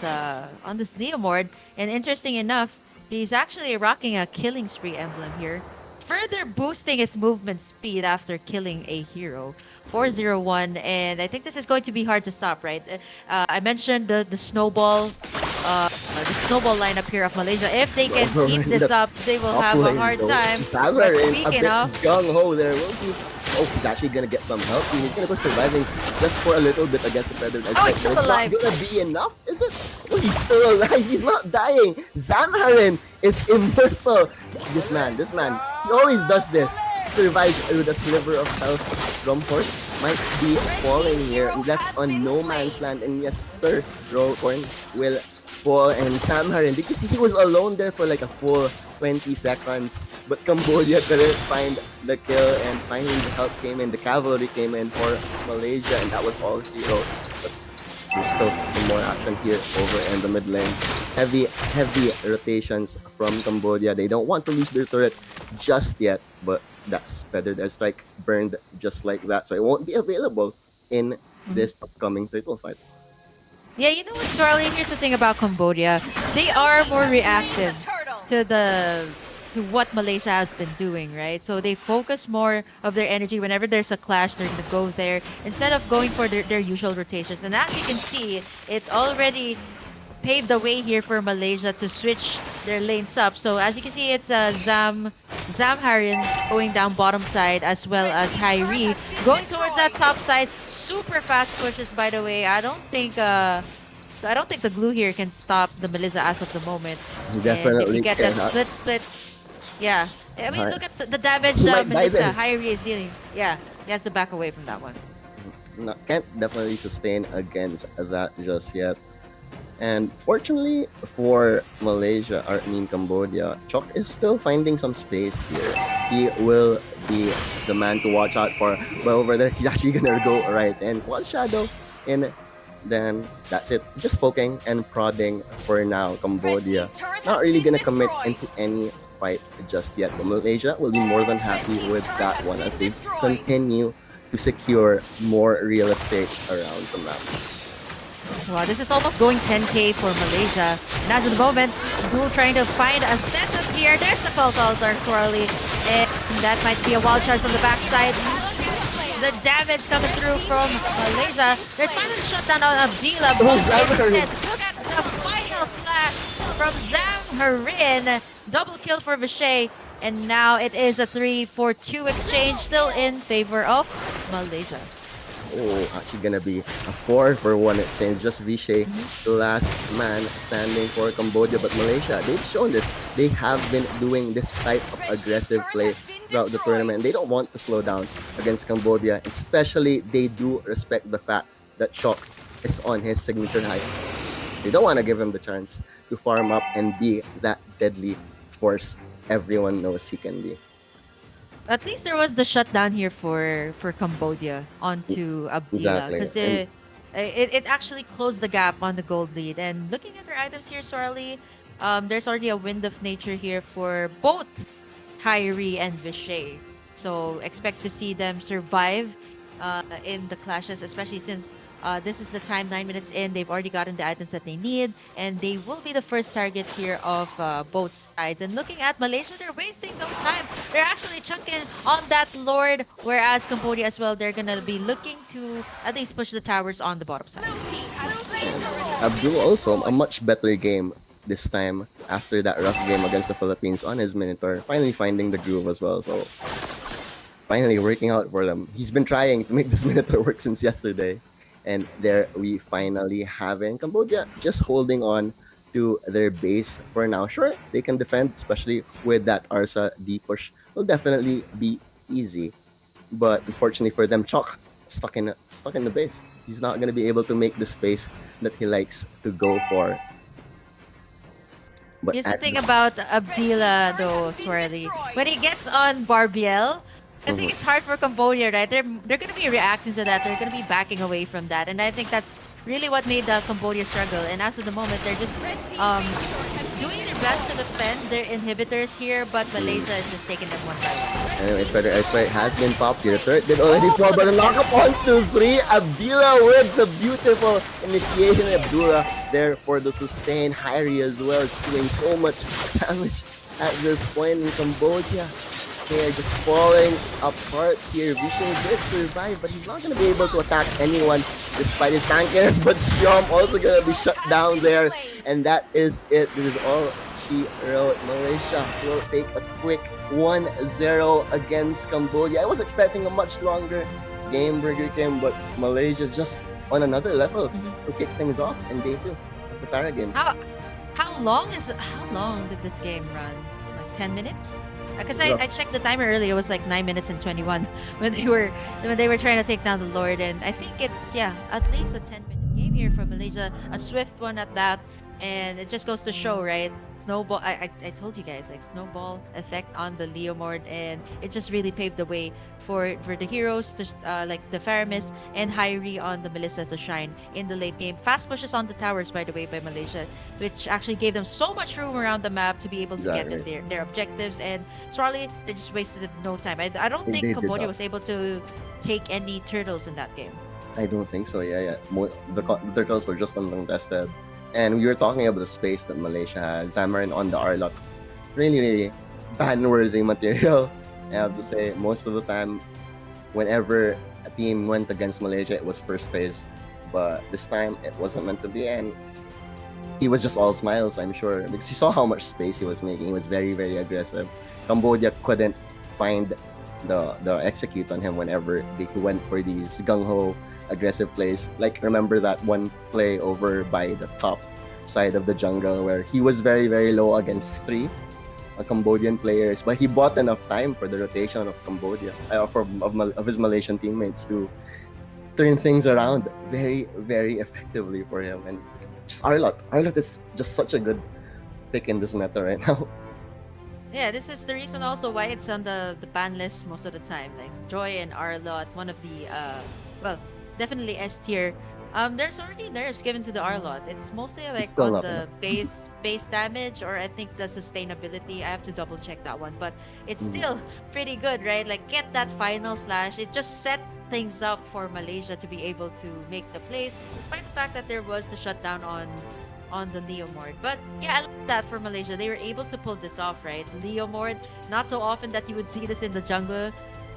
Neomord. And interesting enough, he's actually rocking a killing spree emblem here, further boosting his movement speed after killing a hero. 4-0-1, and I think this is going to be hard to stop, right? I mentioned the snowball lineup here of Malaysia. If they can keep this up, they will have a hard time. But speaking of, gung-ho there will be. Oh, he's actually gonna get some help. He's gonna go surviving just for a little bit against the Feathered Edge. Oh, he's still alive. It's not gonna be enough, is it? Oh, he's still alive. He's not dying. Zanharin is immortal. This man, he always does this. Survives with a sliver of health. Rumford might be falling here, left on no man's land, and yes, sir, Rollcorn will fall. And Samharin, did you see he was alone there for like a full 20 seconds? But Cambodia couldn't find the kill, and finally the help came in. The cavalry came in for Malaysia, and that was all zero. But there's still some more action here over in the mid lane. Heavy rotations from Cambodia. They don't want to lose their turret just yet, but that's Feathered Edge Strike burned just like that, so it won't be available in this upcoming turtle fight. Yeah, you know what, Swirly? Here's the thing about Cambodia. They are more reactive to what Malaysia has been doing, right? So they focus more of their energy whenever there's a clash. They're gonna go there instead of going for their usual rotations. And as you can see, it already paved the way here for Malaysia to switch their lanes up. So as you can see, it's Zamharin going down bottom side, as well as Hyrie going towards that top side. Super fast pushes, by the way. I don't think the glue here can stop the Melissa as of the moment. Definitely. And if you get that split, yeah. I mean, look at the damage Melissa Hyrie is dealing. Yeah, he has to back away from that one. Can't definitely sustain against that just yet. And fortunately for Malaysia, Cambodia, Chok is still finding some space here. He will be the man to watch out for. But over there, he's actually gonna go right in. One shadow in. Then that's it. Just poking and prodding for now. Cambodia not really gonna commit into any fight just yet. But Malaysia will be more than happy with that one as they continue to secure more real estate around the map. Wow, this is almost going 10k for Malaysia. And as of the moment, Blue trying to find a setup here. There's the false altar, Swirly. And that might be a wild charge from the backside. The damage coming through from Malaysia. There's finally a shutdown on Abdillah. But instead, look at the final slash from Zhang Harin. Double kill for Vishay. And now it is a 3-4-2 exchange, still in favor of Malaysia. Oh, actually gonna be a 4-for-1 exchange. Just Vishay, the last man standing for Cambodia, but Malaysia, they've shown this. They have been doing this type of aggressive play throughout the tournament. They don't want to slow down against Cambodia, especially they do respect the fact that Chok is on his signature height. They don't want to give him the chance to farm up and be that deadly force everyone knows he can be. At least there was the shutdown here for Cambodia onto Abdillah, Exactly. because it actually closed the gap on the gold lead. And looking at their items here, Sorley, there's already a wind of nature here for both Kyrie and Vishay. So expect to see them survive in the clashes, especially since this is the time, 9 minutes in. They've already gotten the items that they need, and they will be the first targets here of both sides. And looking at Malaysia, they're wasting no time. They're actually chunking on that Lord, whereas Cambodia as well, they're gonna be looking to at least push the towers on the bottom side. Abdul also a much better game this time after that rough game against the Philippines on his Minotaur, finally finding the groove as well. So finally working out for them. He's been trying to make this Minotaur work since yesterday. And there we finally have in Cambodia just holding on to their base for now. Sure, they can defend, especially with that Arsa D push. Will definitely be easy. But unfortunately for them, Chok stuck in the base. He's not gonna be able to make the space that he likes to go for. But Here's the at thing the- about Abdillah, though, Swirly. When he gets on Barbiel, I think it's hard for Cambodia, right? They're gonna be reacting to that. They're gonna be backing away from that, and I think that's really what made Cambodia struggle. And as of the moment, they're just doing their best to defend their inhibitors here, but Malaysia is just taking them one by one. Anyway, Spider Airstrike has been popped here. Third did already fall, but a knock up on 2-3. Abdillah with the beautiful initiation. Abdullah there for the sustain. Hyrie as well. It's doing so much damage at this point in Cambodia. They're just falling apart here. Vishay did survive, but he's not going to be able to attack anyone despite his tankiness. But Xiom also going to be shut down there. And that is it. This is all she wrote. Malaysia will take a quick 1-0 against Cambodia. I was expecting a much longer game, Burger King, but Malaysia just on another level to kick things off in day 2 of the Para game. How long did this game run? Like 10 minutes? Because I checked the timer earlier, it was like 9 minutes and 21 when they were trying to take down the Lord, and I think it's at least a 10-minute game here for Malaysia, a swift one at that, and it just goes to show, right? Snowball. I told you guys, like, snowball effect on the Leomord, and it just really paved the way for the heroes to like the Faramis and Hyrie on the Melissa to shine in the late game. Fast pushes on the towers, by the way, by Malaysia, which actually gave them so much room around the map to be able to get their objectives. And Sorley, they just wasted no time. I don't think Cambodia was able to take any turtles in that game. I don't think so. Yeah. The turtles were just uncontested. And we were talking about the space that Malaysia had. Zamarin on the Arlot. Really ban-worthy material. I have to say, most of the time, whenever a team went against Malaysia, it was first phase. But this time, it wasn't meant to be. And he was just all smiles, I'm sure. Because he saw how much space he was making. He was very, very aggressive. Cambodia couldn't find the execute on him whenever he went for these gung-ho aggressive plays. Like, remember that one play over by the top side of the jungle where he was very, very low against 3 Cambodian players, but he bought enough time for the rotation of Cambodia, of his Malaysian teammates to turn things around very, very effectively for him. And just Arlot is just such a good pick in this meta right now. Yeah, this is the reason also why it's on the ban list most of the time. Like Joy and Arlot, one of the definitely S tier. There's already nerfs given to the Arlot. It's mostly like still on not the base damage, or I think the sustainability. I have to double check that one, but it's still pretty good, right? Like, get that final slash. It just set things up for Malaysia to be able to make the plays, despite the fact that there was the shutdown on the Leomord. But yeah, I like that for Malaysia. They were able to pull this off, right? Leomord, not so often that you would see this in the jungle.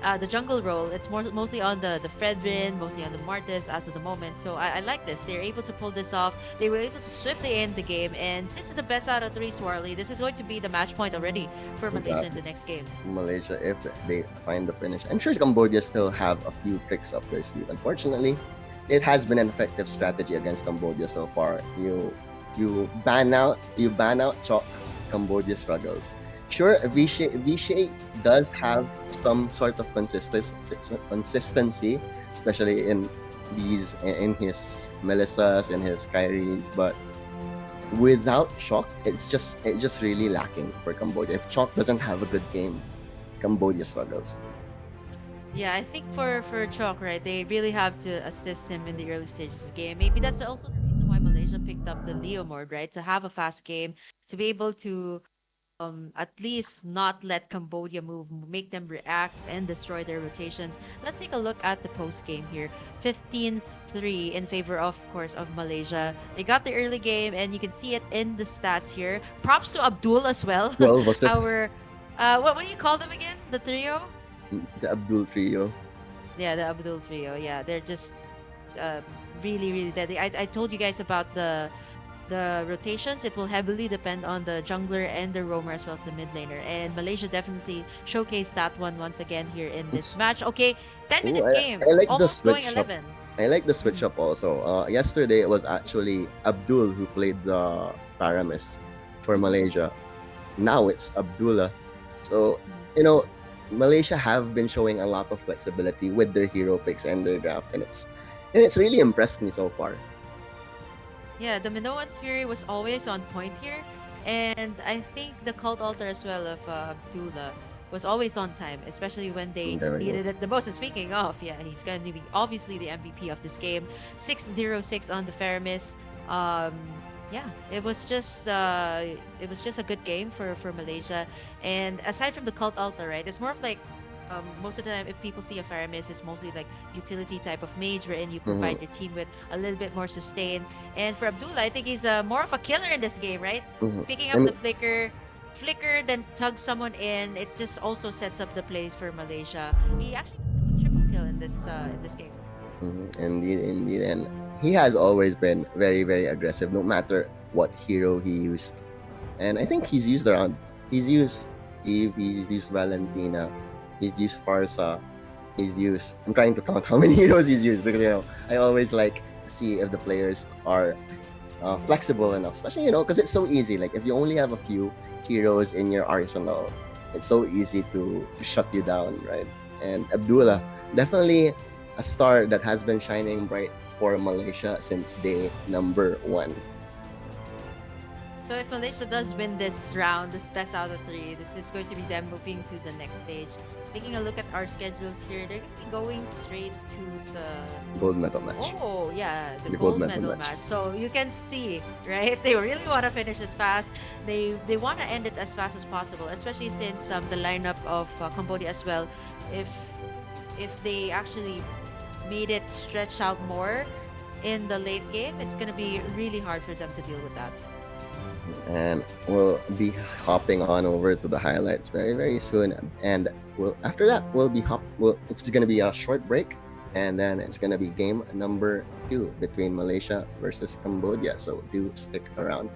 the jungle role. It's mostly on the Fredrin, mostly on the Martis as of the moment. So I like this. They're able to pull this off. They were able to swiftly end the game. And since it's the best out of three, Swarley, this is going to be the match point already for Malaysia in Exactly. the next game. Malaysia, if they find the finish. I'm sure Cambodia still have a few tricks up their sleeve. Unfortunately, it has been an effective strategy against Cambodia so far. You ban out Chok, Cambodia struggles. Sure, Vishay does have some sort of consistency, especially in his Melissas and his Kyries, but without Chok, it's just really lacking for Cambodia. If Chok doesn't have a good game, Cambodia struggles. Yeah, I think for Chok, right, they really have to assist him in the early stages of the game. Maybe that's also the reason why Malaysia picked up the Leo mode, right? To have a fast game, to be able to at least not let Cambodia move, make them react and destroy their rotations. Let's take a look at the post game here. 15-3 in favor of course of Malaysia. They got the early game and you can see it in the stats here. Props to Abdul as well. 12-6, Our what do you call them again? The trio? the Abdul trio. Yeah, the Abdul trio. Yeah, they're just uh, really, really deadly. I told you guys about the rotations. It will heavily depend on the jungler and the roamer as well as the mid laner. And Malaysia definitely showcased that one once again here in this It's, match. Okay, 10 ooh, minute game, I like the almost going switch up. 11. I like the switch Mhm. up also. Yesterday it was actually Abdul who played the Faramis for Malaysia. Now it's Abdullah. So, Mhm. you know, Malaysia have been showing a lot of flexibility with their hero picks and their draft, and it's really impressed me so far. Yeah, the Minoan's Fury was always on point here. And I think the Cult Altar as well of Abdullah was always on time, especially when they There we go. needed it the most. And speaking of, yeah, he's going to be obviously the MVP of this game. 606 on the Faramis. Yeah, it was just a good game for Malaysia. And aside from the Cult Altar, right, it's more of like most of the time if people see a Faramis, it's mostly like utility type of mage wherein you Mhm, provide your team with a little bit more sustain. And for Abdullah, I think he's more of a killer in this game, right? mhm. Picking I up the mean, flicker, then tug someone in. It just also sets up the plays for Malaysia. He actually got a triple kill in this game. indeed, and he has always been very, very aggressive, no matter what hero he used. And I think he's used Eve, he's used Valentina, he's used Farsa, he's used. I'm trying to count how many heroes he's used because I always like to see if the players are flexible enough, especially because it's so easy. Like if you only have a few heroes in your arsenal, it's so easy to shut you down, right? And Abdullah, definitely a star that has been shining bright for Malaysia since day number one. So if Malaysia does win this round, this best out of three, this is going to be them moving to the next stage. Taking a look at our schedules here, they're going to be going straight to the Gold medal match. Oh, yeah, the The gold gold medal medal match. match. So you can see, right? They really want to finish it fast. They want to end it as fast as possible, especially since the lineup of Cambodia as well. If if they actually made it stretch out more in the late game, it's gonna be really hard for them to deal with that. And we'll be hopping on over to the highlights very, very soon. And after that we'll be it's gonna be a short break, and then it's gonna be game number 2 between Malaysia versus Cambodia. So do stick around.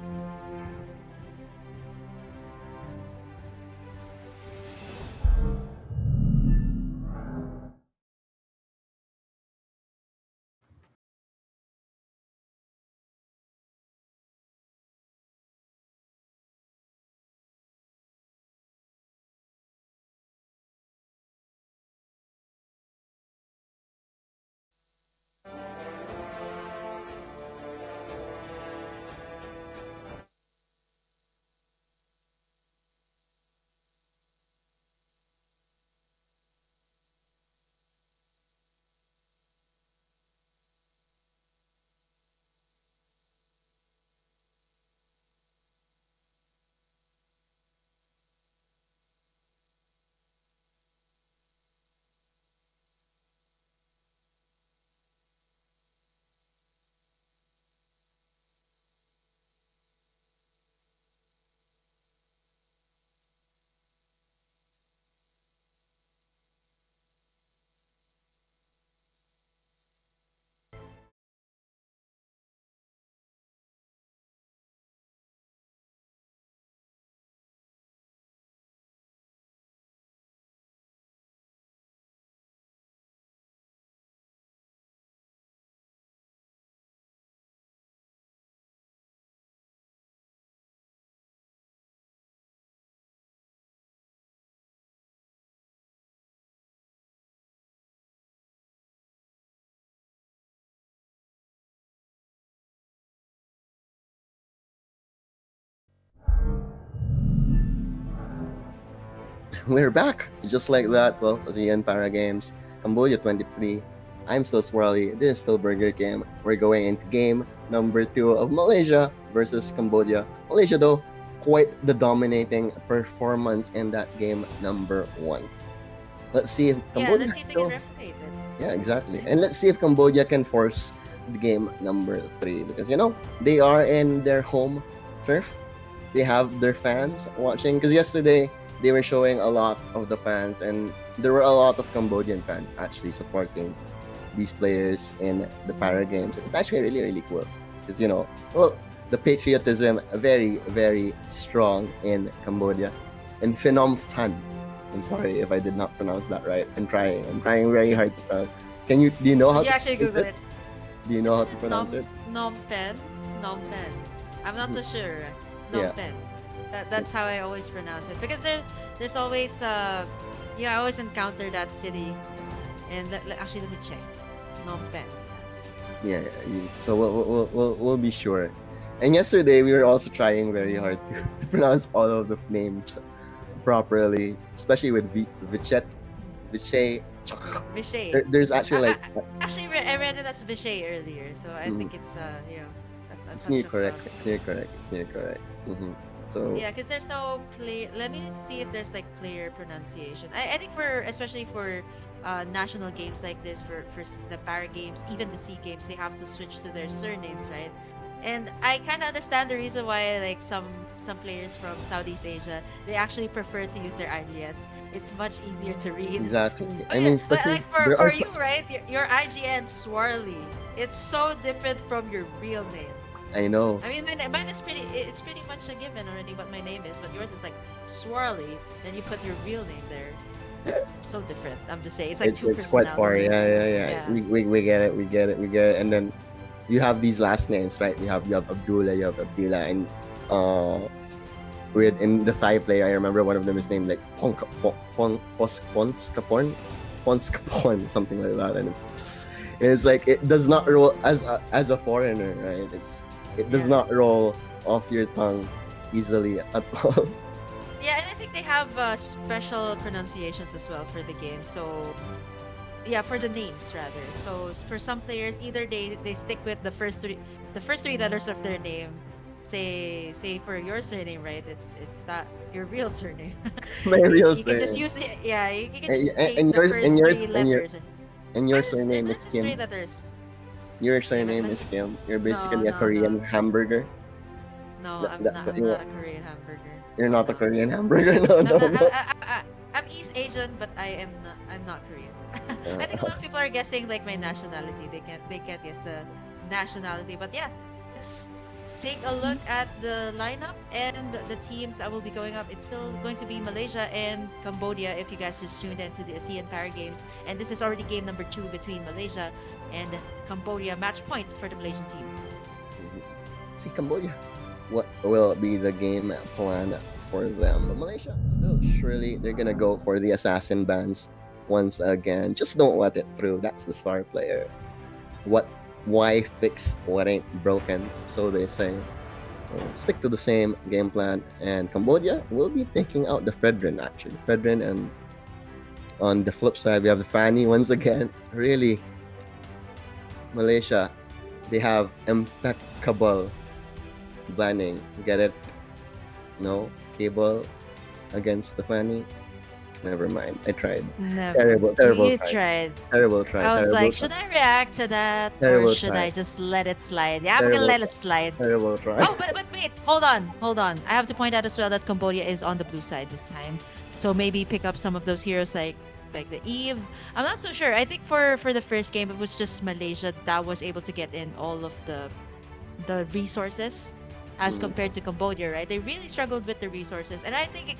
we're back. Just like that, 12th ASEAN Para Games, Cambodia 23. I'm still Swirly. This is still Burger Game. We're going into game number 2 of Malaysia versus Cambodia. Malaysia, though, quite the dominating performance in that game number 1. Let's see if Yeah, Cambodia let's see if they still- can replicate it. Yeah, exactly. And let's see if Cambodia can force the game number 3 because they are in their home turf. They have their fans watching because yesterday they were showing a lot of the fans and there were a lot of Cambodian fans actually supporting these players in the Para Games. It's actually really, really cool because the patriotism very, very strong in Cambodia. And Phnom Phan. I'm sorry if I did not pronounce that right. I'm trying very hard to pronounce. Do you know how You to actually pronounce Google it. Do you know how to pronounce it? Phnom Penh. Phnom Penh. I'm not so sure. Yeah. Phnom Penh. That's how I always pronounce it because there's always I always encounter that city, and actually let me check. Phnom Penh. Yeah. So we'll be sure. And yesterday we were also trying very hard to pronounce all of the names properly, especially with Vichet. Vishay. There's actually Actually, I read it as Vishay earlier, so I think it's it's how near to correct. pronounce It's near correct. So it. Yeah, because there's no play. Let me see if there's like clear pronunciation. I think especially for national games like this, for the Para Games, even the Sea Games, they have to switch to their surnames, right? And I kind of understand the reason why like some players from Southeast Asia, they actually prefer to use their IGNs. It's much easier to read. exactly. Oh, I yeah, mean, but especially like for there are you, right? Your IGN Swirly. It's so different from your real name. I know. I mean, mine is it's pretty much a given already what my name is, but yours is like Swirly. Then you put your real name there. So different. I'm just saying, it's like two It's quite far. Yeah. personalities. We get it. And then you have these last names, right? You have Abdullah, you have Abdullah, and in the Thai player, I remember one of them is named like Ponskapon, something like that, and it's like it does not roll as a foreigner, right? It does Yeah. not roll off your tongue easily at all. Yeah, and I think they have special pronunciations as well for the game. So, yeah, for the names rather. So for some players, either they stick with the first three letters of their name. Say for your surname, right? It's not your real surname. My real You can just surname. use it. Yeah, you can And- just and- take and the yours- first and yours- three and your- letters. And your surname Mine is just Kim. 3 letters. Your surname mine is is- Kim. You're basically No, a Korean no. hamburger. No, That- I'm that's not. what I'm you not want. a Korean hamburger. You're not a No. Korean hamburger. No, No, no, no. I'm East Asian, but I'm not Korean. I think a lot of people are guessing like my nationality. They can't guess the nationality. But yeah, let's take a look at the lineup and the teams that will be going up. It's still going to be Malaysia and Cambodia if you guys just tuned into the ASEAN Para Games. And this is already game number 2 between Malaysia and Cambodia. Match point for the Malaysian team. See, Cambodia. What will be the game plan for them? But Malaysia, still, surely they're gonna go for the assassin bans once again. Just don't let it through. That's the star player. Why fix what ain't broken? So they say. So stick to the same game plan. And Cambodia will be taking out the Fredrin actually. Fredrin, and on the flip side we have the Fanny once again. Really, Malaysia, they have impeccable planning. Get it? No cable against the Fanny. Never mind. I tried. Never. Terrible You try. tried. Terrible try. I was terrible like, try. should I react to that or Terrible should try. I just let it slide? Yeah, I'm gonna Terrible let it slide. Terrible try. Oh, but wait, hold on. I have to point out as well that Cambodia is on the blue side this time, so maybe pick up some of those heroes like the Eve. I'm not so sure. I think for the first game it was just Malaysia that was able to get in all of the resources as compared to Cambodia, right? They really struggled with the resources, and I think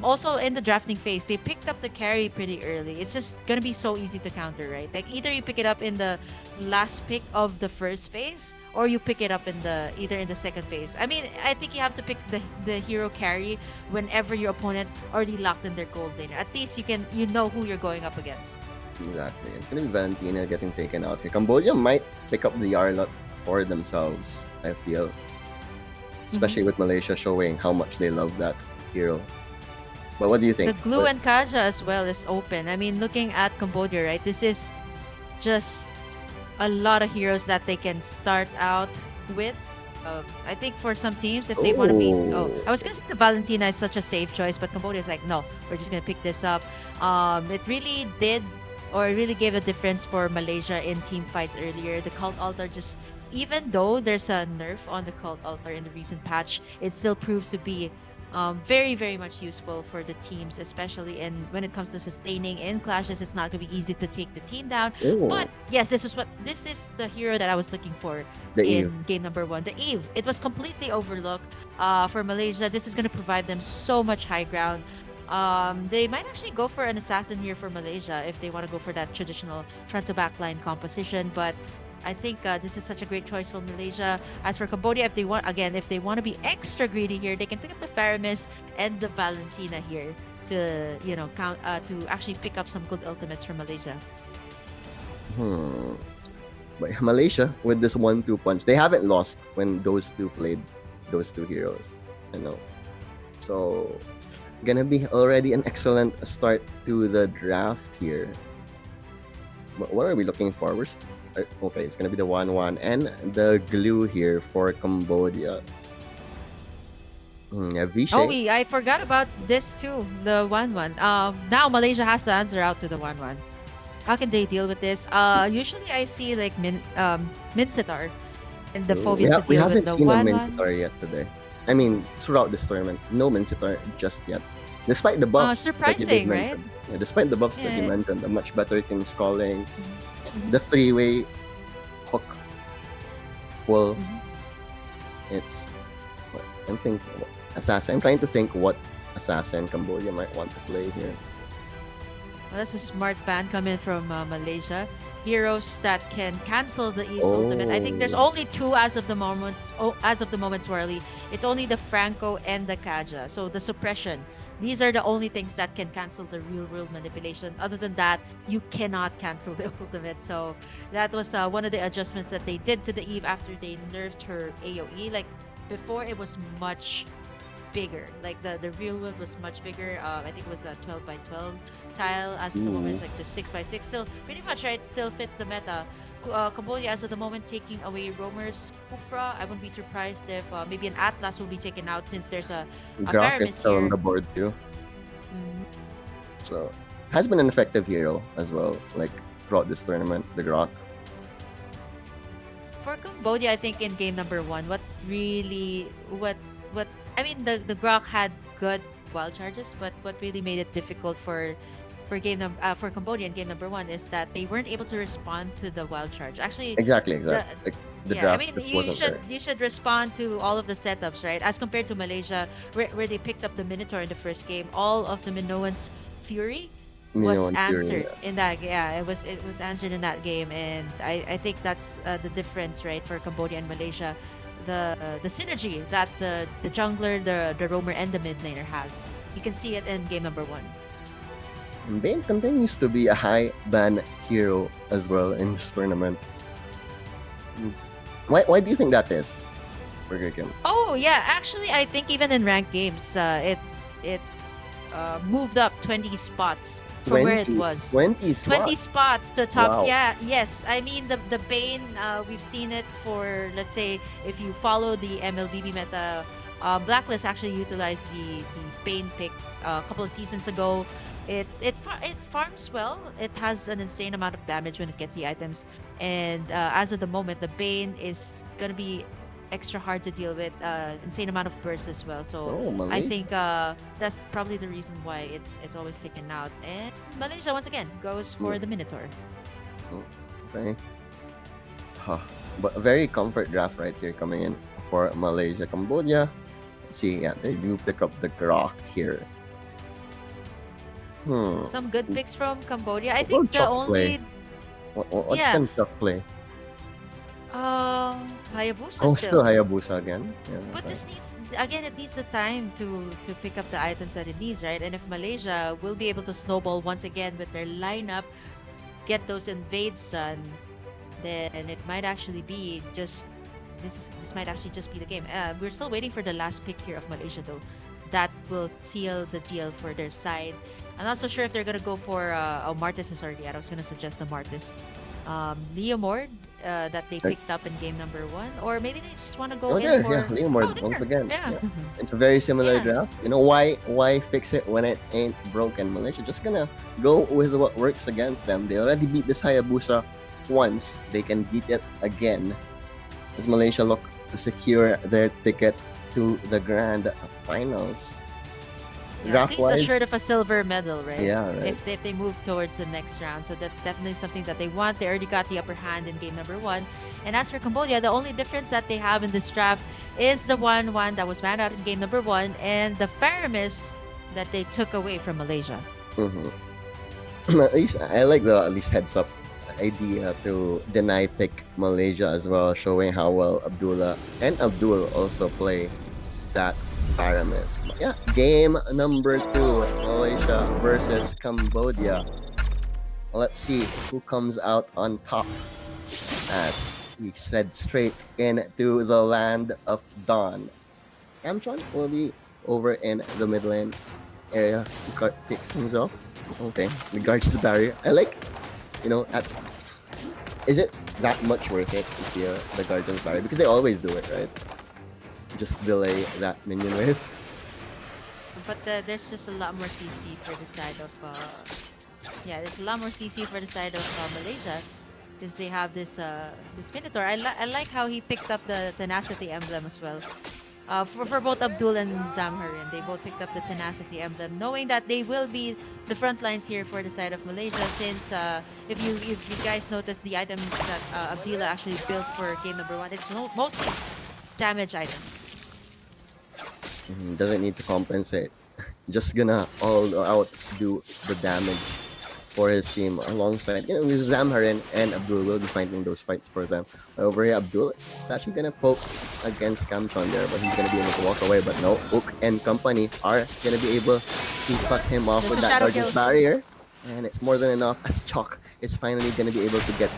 also in the drafting phase they picked up the carry pretty early. It's just gonna be so easy to counter, right? Like either you pick it up in the last pick of the first phase or you pick it up in either in the second phase. I mean, I think you have to pick the hero carry whenever your opponent already locked in their gold laner. At least you know who you're going up against. Exactly. It's gonna be Valentina getting taken out here. Cambodia might pick up the Yarlot for themselves, I feel. Especially with Malaysia showing how much they love that hero. But what do you The think? glue and Kaja as well is open. I mean, looking at Cambodia, right? This is just a lot of heroes that they can start out with. I think for some teams, if they want to be, Oh, I was gonna say the Valentina is such a safe choice, but Cambodia is like, no, we're just gonna pick this up. It really did, or it really gave a difference for Malaysia in team fights earlier. The cult altar just, even though there's a nerf on the cult altar in the recent patch, it still proves to be very, very much useful for the teams, especially in when it comes to sustaining in clashes. It's not going to be easy to take the team down. oh, But yes, this is the hero that I was looking for the Eve. in game number 1, the Eve. It was completely overlooked for Malaysia. This is going to provide them so much high ground. They might actually go for an assassin here for Malaysia if they want to go for that traditional front to back line composition. But I think this is such a great choice for Malaysia. As for Cambodia, if they want to be extra greedy here, they can pick up the Faramis and the Valentina here to count to actually pick up some good ultimates from Malaysia. But Malaysia with this 1-2 punch, they haven't lost when those two played those two heroes. So gonna be already an excellent start to the draft here. What are we looking for? Okay, it's gonna be the 1-1 and the glue here for Cambodia. Vishay. I forgot about this too, the 1-1. Now Malaysia has to answer out to the 1-1. How can they deal with this? Usually I see like Minsitar and the phobias to We deal with haven't the seen a 1-1. Minsitar yet today. I mean, throughout this tournament, no Minsitar just yet. Despite the buffs that you did Surprising, right? mention. Yeah, despite the buffs that you Yeah. mentioned, a much better King's Calling, Mhm. the 3-way hook. Well, Mhm. it's. Assassin. I'm trying to think what assassin Cambodia might want to play here. Well, that's a smart ban coming from Malaysia. Heroes that can cancel the Eve's ultimate. I think there's Oh. only two as of the moment. As of the moment, Swirly. It's only the Franco and the Kaja. So the suppression. These are the only things that can cancel the real world manipulation. Other than that, you cannot cancel the ultimate. So that was one of the adjustments that they did to the Eve after they nerfed her AoE. Like before, it was much bigger. Like the real world was much bigger. I think it was a 12 by 12 tile. As of the moment, it's like just 6 by 6. Still pretty much right. Still fits the meta. Cambodia as of the moment taking away Roamer's Kufra. I wouldn't be surprised if maybe an Atlas will be taken out since there's a Grok is Faramis still on here. the board too. Mhm. So has been an effective hero as well, like throughout this tournament, the Grok. For Cambodia, I think in game number 1, what I mean the Grok had good wild charges, but what really made it difficult for for Cambodia in game number 1 is that they weren't able to respond to the wild charge. Actually, Exactly. Like the yeah, I draft mean just you wasn't should there. you should respond to all of the setups, right? As compared to Malaysia, where they picked up the Minotaur in the first game, all of the Minoan's fury was Minoan Fury, answered yeah. in that. Yeah, it was answered in that game, and I think that's the difference, right, for Cambodia and Malaysia. The synergy that the jungler, the roamer, and the mid laner has. You can see it in game number 1. And Bane continues to be a high ban hero as well in this tournament. Why do you think that is, Burger King? Oh yeah, actually I think even in ranked games, it moved up 20 spots from where it 20 was. 20 20 spots. spots to top. Wow. Yeah, yes. I mean the Bane. We've seen it for, let's say, if you follow the MLBB meta. Blacklist actually utilized the Bane pick a couple of seasons ago. It farms well. It has an insane amount of damage when it gets the items, and as of the moment, the Bane is gonna be extra hard to deal with. Insane amount of burst as well. So Oh, I Malaysia. think that's probably the reason why it's always taken out. And Malaysia once again goes for the Minotaur. Okay. Huh. But a very comfort draft right here coming in for Malaysia. Cambodia. Let's see, yeah, they do pick up the Grok here. Some good picks from Cambodia. I What think the Chok play? only What Yeah. can Chuck play? Hayabusa Oh, still. still Hayabusa again. Yeah, But okay. this needs again, it needs the time to pick up the items that it needs, right? And if Malaysia will be able to snowball once again with their lineup, get those invades done, then it might actually be this might actually just be the game. We're still waiting for the last pick here of Malaysia though. That will seal the deal for their side. I'm not so sure if they're gonna go for Martis is already out. I was gonna suggest the Martis, Leomord that they Right. picked up in game number one, or maybe they just want to go Oh, in there, yeah, for. Oh, Leomord once there, again. yeah, Yeah, it's a very similar yeah. draft. You know why fix it when it ain't broken? Malaysia just gonna go with what works against them. They already beat this Hayabusa once. They can beat it again as Malaysia look to secure their ticket to the grand finals. Yeah, at Draft least wise, assured of a silver medal, right? yeah, right. If they move towards the next round, so that's definitely something that they want. They already got the upper hand in game number one. And as for Cambodia, the only difference that they have in this draft is the 1-1 that was banned out in game number one and the Faramis that they took away from Malaysia. Mm-hmm. At least I like the at least heads up idea to deny pick Malaysia as well, showing how well Abdullah and Abdul also play that Pyramis. Yeah, game number 2, Malaysia versus Cambodia. Let's see who comes out on top as we head straight into the land of dawn. Amtron will be over in the mid lane area to kick things off. Okay, the Guardian's barrier. I like, is it that much worth it to steal the Guardian's barrier? Because they always do it, right? Just delay that minion wave. But there's just a lot more CC for the side of there's a lot more CC for the side of Malaysia since they have this Minotaur. I like how he picked up the tenacity emblem as well. For both Abdul and Zamharin, they both picked up the tenacity emblem, knowing that they will be the front lines here for the side of Malaysia. Since if you guys notice the items that Abdullah actually built for game number one, it's mostly damage items. Doesn't need to compensate. Just gonna all out do the damage for his team alongside, with Zamharin and Abdul will be fighting those fights for them. Over here, Abdul is actually gonna poke against Kamchon there, but he's gonna be able to walk away. But no, Ook and company are gonna be able to cut him off There's with a that shadow Guardian's kill. barrier. And it's more than enough as Chalk is finally gonna be able to get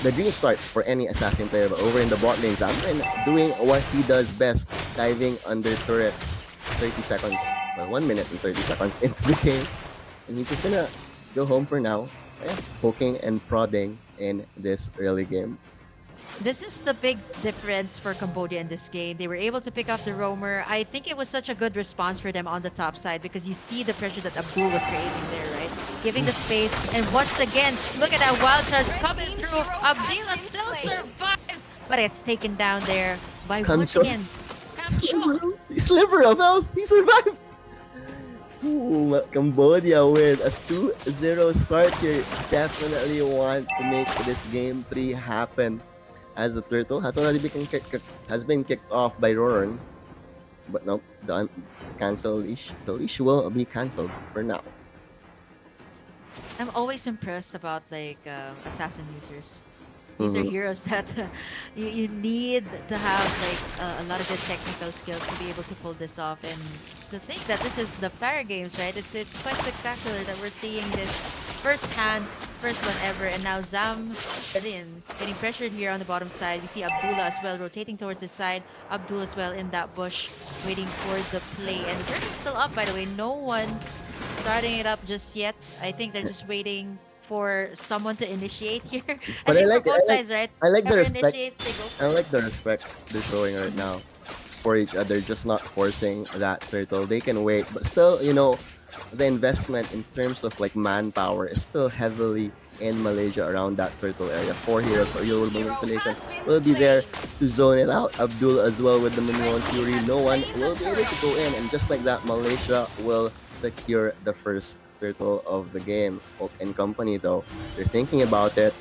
the green start for any assassin player. But over in the bot lane, Zamharin doing what he does best, diving under turrets. 30 seconds, well, 1 minute and 30 seconds into the game. And he's just gonna go home for now. Yeah, poking and prodding in this early game. This is the big difference for Cambodia in this game. They were able to pick off the roamer. I think it was such a good response for them on the top side because you see the pressure that Abdul was creating there, right? Giving the space. And once again, look at that wild charge coming through. Abdullah still survives, but it's taken down there by once Kamchon. again. Kamchon. Sliver of health. He survived. Ooh, Cambodia with a 2-0 start here. Definitely want to make this game 3 happen. As the turtle has already been kicked off by Roran. But nope, the leash will be cancelled for now. I'm always impressed about assassin users. These are heroes that you need to have a lot of good technical skills to be able to pull this off. And to think that this is the Para Games, right? It's quite spectacular that we're seeing this first one ever. And now Zam getting pressured here on the bottom side. You see Abdullah as well rotating towards his side. Abdul as well in that bush waiting for the play. And the turret is still up, by the way. No one starting it up just yet. I think they're just waiting for someone to initiate here. But I think for both sides, right? I like the Whoever respect. initiates, they go for I it. like the respect they're showing right now for each other, just not forcing that turtle. They can wait, but still, the investment in terms of manpower is still heavily in Malaysia around that turtle area. 4 heroes for your manipulation will be there to zone it out. Abdul as well with the Minion Fury. No one will be able to go in, and just like that, Malaysia will secure the first turtle of the game. Ook and company though, they're thinking about it.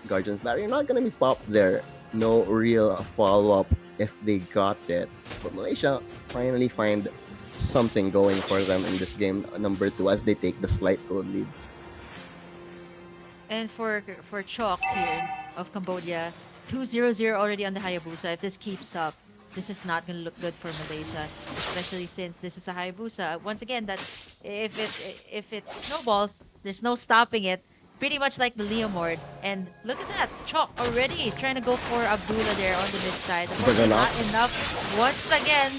Guardian's barrier not gonna be popped there. No real follow-up if they got it. But Malaysia finally find something going for them in this game number 2 as they take the slight gold lead. And for Chalk here of Cambodia, 2-0-0 already on the Hayabusa. If this keeps up, this is not going to look good for Malaysia, especially since this is a Hayabusa. Once again, that if it snowballs, there's no stopping it. pretty much like the Leomord. And look at that, Chalk already trying to go for Abdullah there on the mid side. Unfortunately, not enough. Once again,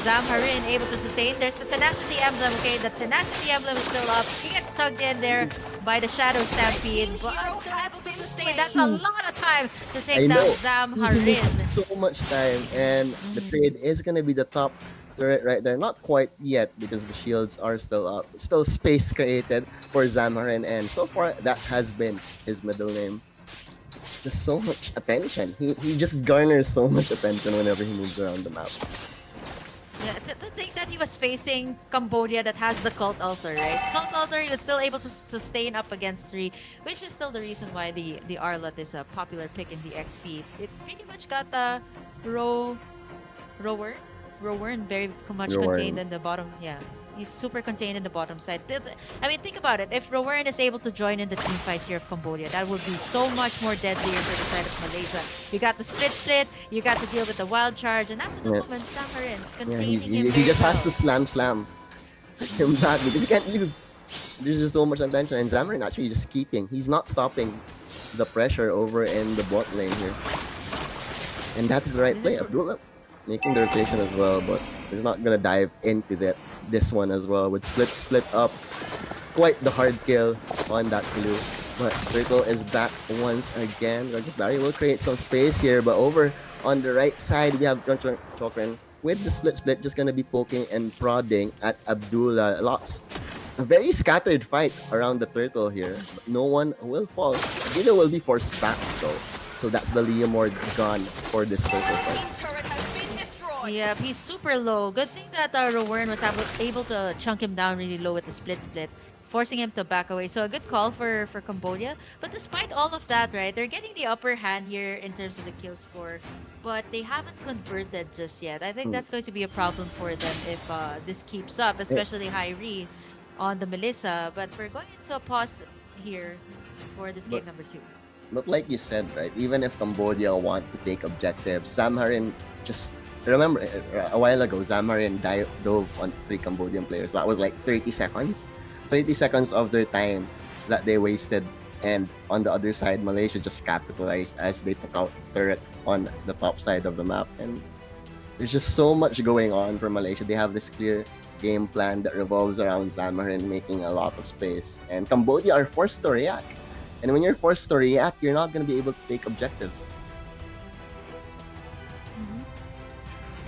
Zamharin able to sustain. There's the Tenacity Emblem, okay? The Tenacity Emblem is still up. He gets tugged in there by the Shadow Stampede, but still able to sustain. That's a lot of time to I take down know. He Zamharin. needs so much time, and the trade is gonna be the top turret right there. Not quite yet because the shields are still up. Still space created for Zamarin, and so far that has been his middle name. Just so much attention. He just garners so much attention whenever he moves around the map. Yeah, to think that he was facing Cambodia that has the cult altar, right? Cult altar, he was still able to sustain up against 3, which is still the reason why the Arlot is a popular pick in the XP. It pretty much got the rower, and very much contained in the bottom. Yeah, he's super contained in the bottom side. I mean, think about it. If Rowan is able to join in the team fights here of Cambodia, that would be so much more deadlier for the side of Malaysia. You got the split, you got to deal with the wild charge, and that's at the moment Zamarin containing him he just very has to slam him back because he can't leave. There's just so much attention, and Zamarin actually just keeping. He's not stopping the pressure over in the bot lane here, and that is the right play. Abdullah making the rotation as well, but he's not gonna dive into this one as well. With split up, quite the hard kill on that blue. But Turtle is back once again. Barry will create some space here, but over on the right side we have Chokran with the split, just gonna be poking and prodding at Abdullah. A very scattered fight around the Turtle here, but no one will fall. Abdullah will be forced back though. So that's the Leomord gone for this Turtle fight. Yeah, he's super low. Good thing that Rowan was able to chunk him down really low with the split, forcing him to back away. So a good call for Cambodia. But despite all of that, right, they're getting the upper hand here in terms of the kill score, but they haven't converted just yet. I think that's going to be a problem for them if this keeps up, especially high re on the Melissa. But we're going into a pause here for this game number 2. But like you said, right, even if Cambodia want to take objectives, Zamharin just remember a while ago, Zamarin dove on 3 Cambodian players. That was like 30 seconds. 30 seconds of their time that they wasted. And on the other side, Malaysia just capitalized as they took out the turret on the top side of the map. And there's just so much going on for Malaysia. They have this clear game plan that revolves around Zamarin making a lot of space. And Cambodia are forced to react. And when you're forced to react, you're not going to be able to take objectives.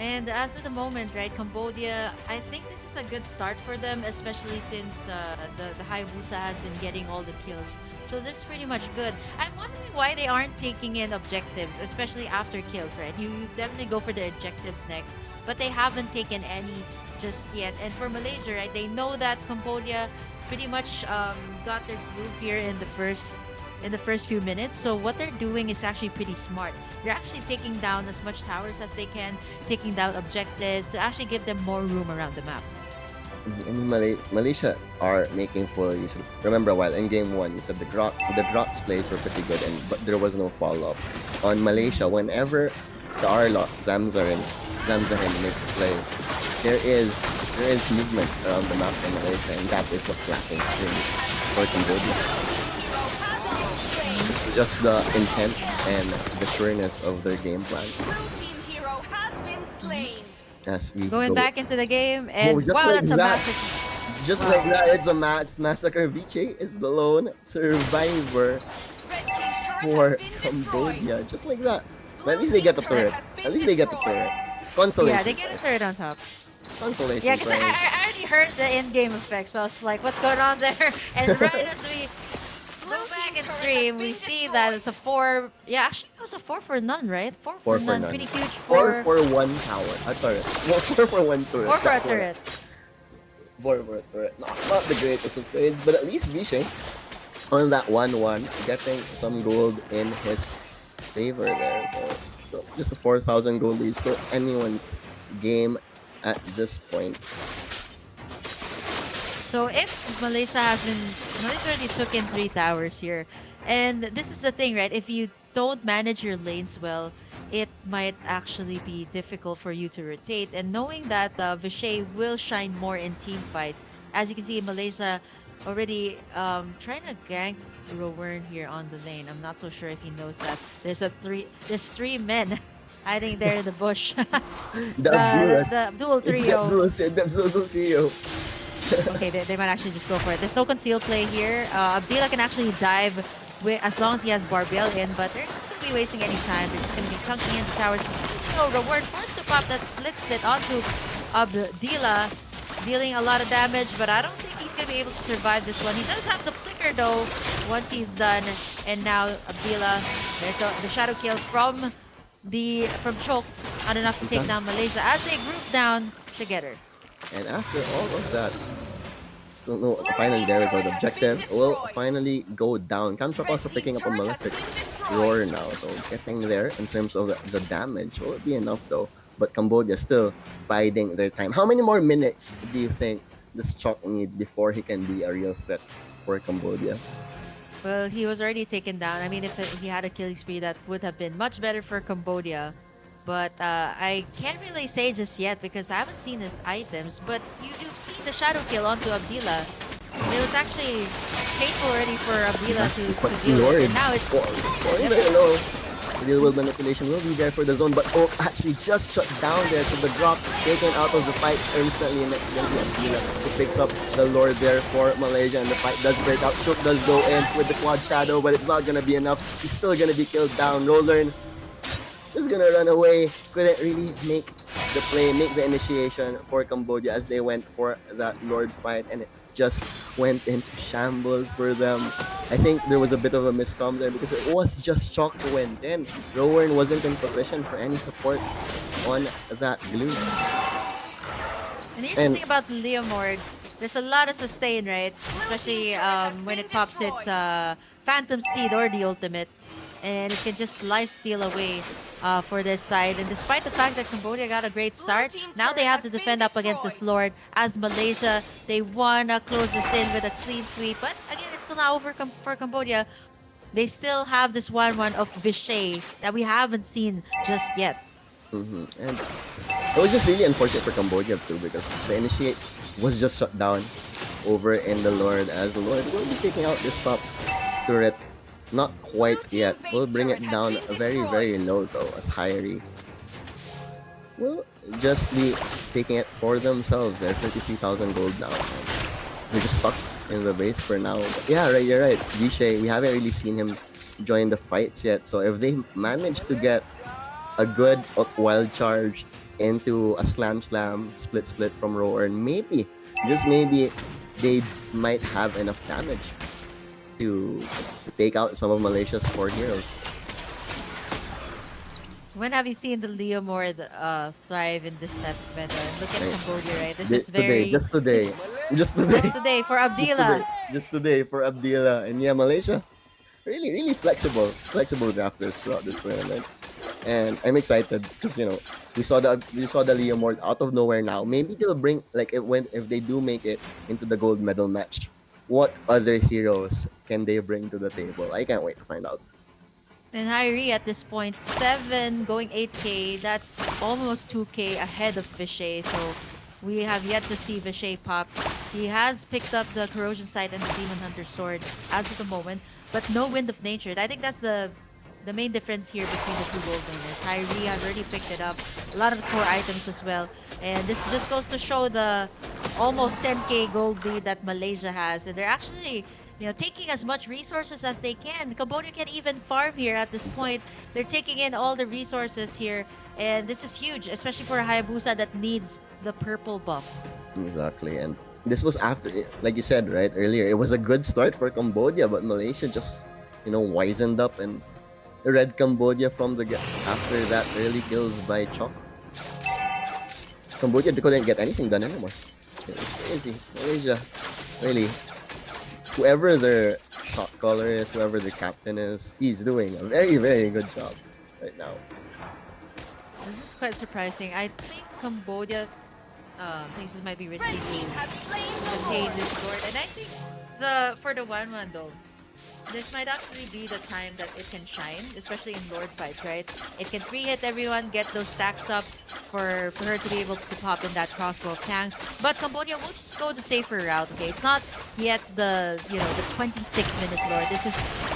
And as of the moment, right, Cambodia, I think this is a good start for them, especially since the Hayabusa has been getting all the kills. So this is pretty much good. I'm wondering why they aren't taking in objectives, especially after kills, right? You definitely go for the objectives next, but they haven't taken any just yet. And for Malaysia, right, they know that Cambodia pretty much got their groove here in the first few minutes. So what they're doing is actually pretty smart. They're actually taking down as much towers as they can, taking down objectives to actually give them more room around the map. I mean, Malaysia are making full use. Remember a while in game 1, you said the Grots plays were pretty good, but there was no follow-up. On Malaysia, whenever the Arlot, Zamzarin makes a play, there is movement around the map in Malaysia, and that is what's lacking for Cambodia. It's just the intent and the sureness of their game plan. As we going back into the game, and wow, like that's a massacre. Just like that, it's a massacre. Vici is the lone survivor for Cambodia. Just like that. At least they get the turret. Consolation. Yeah, they get a turret on top. Consolation. Yeah, because I already heard the in-game effects, so I was like, what's going on there? And right as we go back in stream, we see that it's a 4. Yeah, actually it was a 4 for none, right? 4 for none. Pretty huge. 4 for 1 tower. Turret. 4 for 1 turret. 4 for a turret. 4 for a turret. Not the greatest of trades, but at least Vishay on that 1-1 getting some gold in his favor there. So just a 4,000 gold lead. Still anyone's game at this point. So if Malaysia already took in 3 towers here, and this is the thing, right? If you don't manage your lanes well, it might actually be difficult for you to rotate. And knowing that Vishay will shine more in team fights, as you can see, Malaysia already trying to gank Rowan here on the lane. I'm not so sure if he knows that there's three men hiding there in the bush. The Abdullah. The dual It's the trio. Abdullah said the Abdullah trio. Okay, they might actually just go for it. There's no concealed play here. Abdillah can actually dive as long as he has Barbell in, but they're not going to be wasting any time. They're just going to be chunking in the towers. So Reward forced to pop that split onto Abdillah, dealing a lot of damage, but I don't think he's going to be able to survive this one. He does have the flicker though once he's done, and now Abdillah, there's the shadow kill from Choke, not enough to take down Malaysia as they group down together. And after all of that, still no final there for the objective will finally go down. Kamtrap also picking up a malefic roar now, so getting there in terms of the damage will be enough though. But Cambodia still biding their time. How many more minutes do you think this Chok need before he can be a real threat for Cambodia? Well, he was already taken down. I mean, if he had a killing spree, that would have been much better for Cambodia. But I can't really say just yet because I haven't seen his items. But you've seen the shadow kill onto Abdillah. It was actually painful already for Abdillah to deal with. And now it's very low. Real world manipulation will be there for the zone, but Oak actually just shut down there. So the drop taken out of the fight instantly. Next to Abdillah, who picks up the Lord there for Malaysia, and the fight does break out. Chook does go in with the quad shadow, but it's not gonna be enough. He's still gonna be killed down. Roller just gonna run away. Couldn't really make the play, make the initiation for Cambodia as they went for that Lord fight, and it just went into shambles for them. I think there was a bit of a miscom there because it was just Chok who went in. Rowan wasn't in position for any support on that glue. And here's the thing about Leomord. There's a lot of sustain, right? Especially when it pops its Phantom Seed or the ultimate. And it can just lifesteal away for this side. And despite the fact that Cambodia got a great start, now they have to defend up against this Lord. As Malaysia, they wanna close this in with a clean sweep. But again, it's still not over for Cambodia. They still have this 1-1 of Vishay that we haven't seen just yet. And it was just really unfortunate for Cambodia too because the initiate was just shut down over in the Lord, as the Lord will be taking out this top turret. Not quite yet. We'll bring it down very, very low though, as Hyrie will just be taking it for themselves. They're 33,000 gold now. They're just stuck in the base for now. But yeah, right, you're right. Vishay, we haven't really seen him join the fights yet. So if they manage to get a good wild charge into a slam split from Roar, and maybe, just maybe, they might have enough damage to take out some of Malaysia's core heroes. When have you seen the Leomord thrive in this type of meta? Look at Cambodia, right? This is Just today for Abdillah. Just today for Abdillah. And yeah, Malaysia, really flexible drafters throughout this tournament. And I'm excited because we saw the Leomord out of nowhere now. Maybe they'll bring, like, if they do make it into the gold medal match, what other heroes can they bring to the table? I can't wait to find out. And Hyrie at this point, 7 going 8k. That's almost 2k ahead of Vishay. So we have yet to see Vishay pop. He has picked up the Corrosion Sight and the Demon Hunter Sword as of the moment, but no Wind of Nature. I think that's the main difference here between the two gold laners. Hyrie has already picked it up. A lot of the core items as well. And this just goes to show the almost 10k gold lead that Malaysia has. And they're actually, taking as much resources as they can. Cambodia can't even farm here at this point. They're taking in all the resources here. And this is huge, especially for a Hayabusa that needs the purple buff. Exactly. And this was after, like you said, right, earlier, it was a good start for Cambodia, but Malaysia just, wisened up and read Cambodia from the get after that early kills by Chok. Cambodia, they couldn't get anything done anymore. It's crazy. Malaysia, really. Whoever their shot caller is, whoever their captain is, he's doing a very, very good job right now. This is quite surprising. I think Cambodia thinks this might be risky to contain this board. And I think for the 1-1 though, This might actually be the time that it can shine, especially in Lord fights, right? It can free-hit everyone, get those stacks up for her to be able to pop in that crossbow of Tang. But Cambodia will just go the safer route, okay? It's not yet the, the 26-minute Lord. This is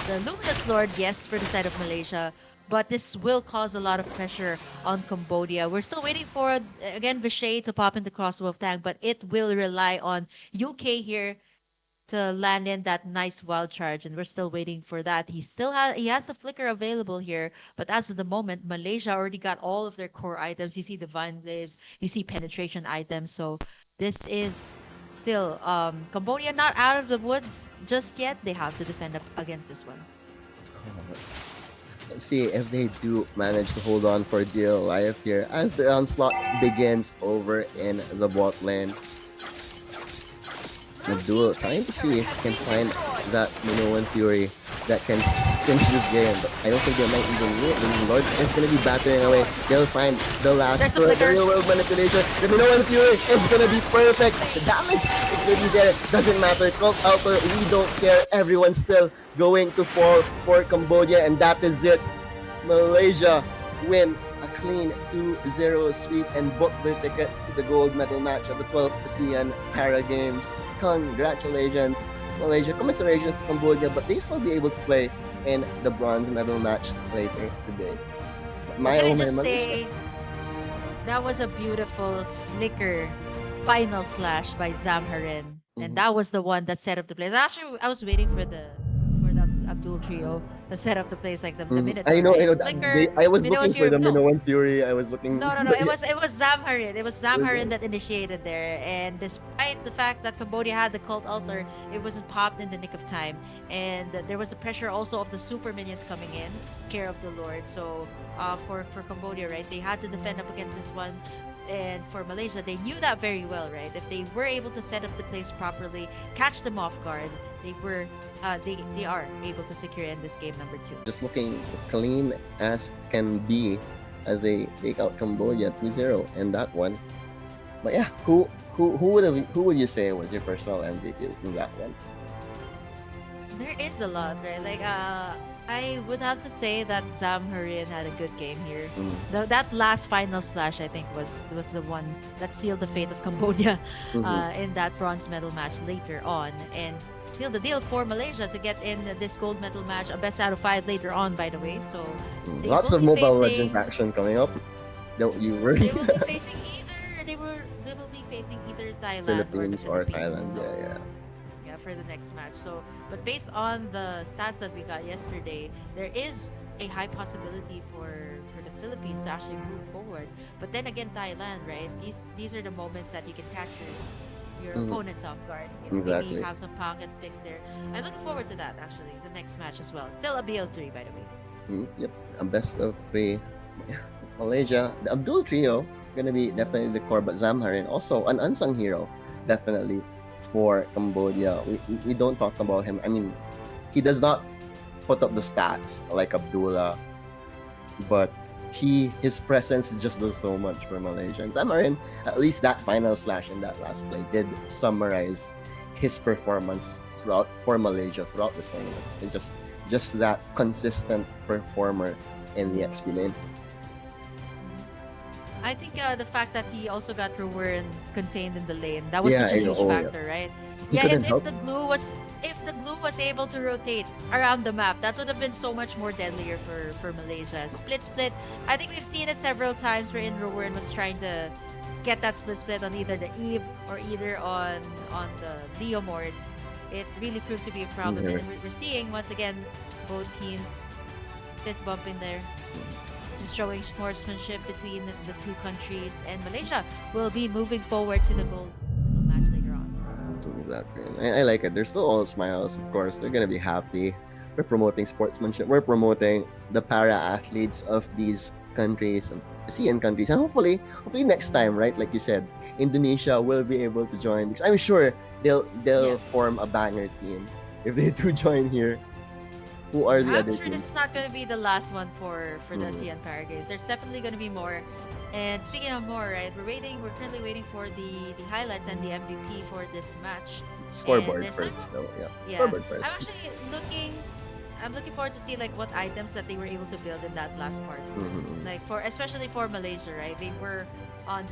the Luminous Lord, yes, for the side of Malaysia. But this will cause a lot of pressure on Cambodia. We're still waiting for, again, Vishay to pop in the crossbow of Tang, but it will rely on UK here to land in that nice wild charge, and we're still waiting for that. He has a flicker available here, but as of the moment, Malaysia already got all of their core items. You see divine glaives, you see penetration items. So this is still Cambodia not out of the woods just yet. They have to defend up against this one. Let's see if they do manage to hold on for dear life here as the onslaught begins over in the bot lane. Abdul trying to see if he can find that Minoan Fury that can finish this game, but I don't think they might even win. The Lord is going to be battering away. They'll find the last There's the real world manipulation. The Minoan Fury is going to be perfect. The damage is going to be there. Doesn't matter. Cult Alpha, we don't care. Everyone's still going to fall for Cambodia, and that is it. Malaysia win a clean 2-0 sweep and book their tickets to the gold medal match at the 12th ASEAN Para Games. Congratulations, Malaysia. Commiserations to Cambodia, but they still be able to play in the bronze medal match later today. Can I just say that was a beautiful flicker final slash by Zamharin, and that was the one that set up the place. Actually, I was waiting for the Abdul trio to set up the place like the minute. I know. Flicker, I was looking for the no. Minoan Fury. I was looking. No. It was Zamharin. It was Zamharin that initiated there, and despite the fact that Cambodia had the cult altar, it wasn't popped in the nick of time, and there was the pressure also of the super minions coming in, care of the Lord. So, for Cambodia, right, they had to defend up against this one. And for Malaysia, they knew that very well, right? If they were able to set up the place properly, catch them off guard, they are able to secure in this game number 2. Just looking clean as can be as they take out Cambodia 2-0 in that one. But yeah, who would you say was your personal MVP in that one? There is a lot, right? Like I would have to say that Zamharin had a good game here. That last final slash, I think, was the one that sealed the fate of Cambodia in that bronze medal match later on, and sealed the deal for Malaysia to get in this gold medal match, a best out of 5 later on, by the way. So lots of Mobile Legends action coming up. Don't you worry. They will be facing either Thailand Philippines or or Thailand. So, Yeah. for the next match. So, but based on the stats that we got yesterday, there is a high possibility for the Philippines to actually move forward. But then again, Thailand, right? These are the moments that you can catch your opponents off guard. Exactly. Maybe have some pocket picks there. I'm looking forward to that, actually, the next match as well. Still a BL3, by the way. Yep, a best of 3. Malaysia, the Abdul trio gonna be definitely the core, but Zamharin also an unsung hero, definitely for Cambodia. We don't talk about him. I mean, he does not put up the stats like Abdullah, but his presence just does so much for Malaysia. And Zamharin, at least that final slash in that last play did summarize his performance for Malaysia throughout this tournament. And just that consistent performer in the XP lane. I think the fact that he also got Ruwer contained in the lane, that was such a huge factor, right? If the glue was able to rotate around the map, that would have been so much more deadlier for Malaysia. Split. I think we've seen it several times wherein Ruwer was trying to get that split on either the Eve or either on the Leo Mord. It really proved to be a problem, and we're seeing once again both teams fist bumping there. Just showing sportsmanship between the two countries, and Malaysia will be moving forward to the gold match later on. Exactly. I like it. They're still all smiles, of course. They're gonna be happy. We're promoting sportsmanship. We're promoting the para athletes of these countries, ASEAN countries, and hopefully next time, right? Like you said, Indonesia will be able to join, because I'm sure they'll form a banger team if they do join here. Who are the I'm other sure this teams? is not going to be the last one for the Mhm. ASEAN Para Games. There's definitely going to be more. And speaking of more, right, we're currently waiting for the highlights and the MVP for this match. And Scoreboard there's first, several. though. Yeah, Yeah, scoreboard first. I'm actually looking forward to see like what items that they were able to build in that last part. Mm-hmm. Like for especially for Malaysia, right? They're on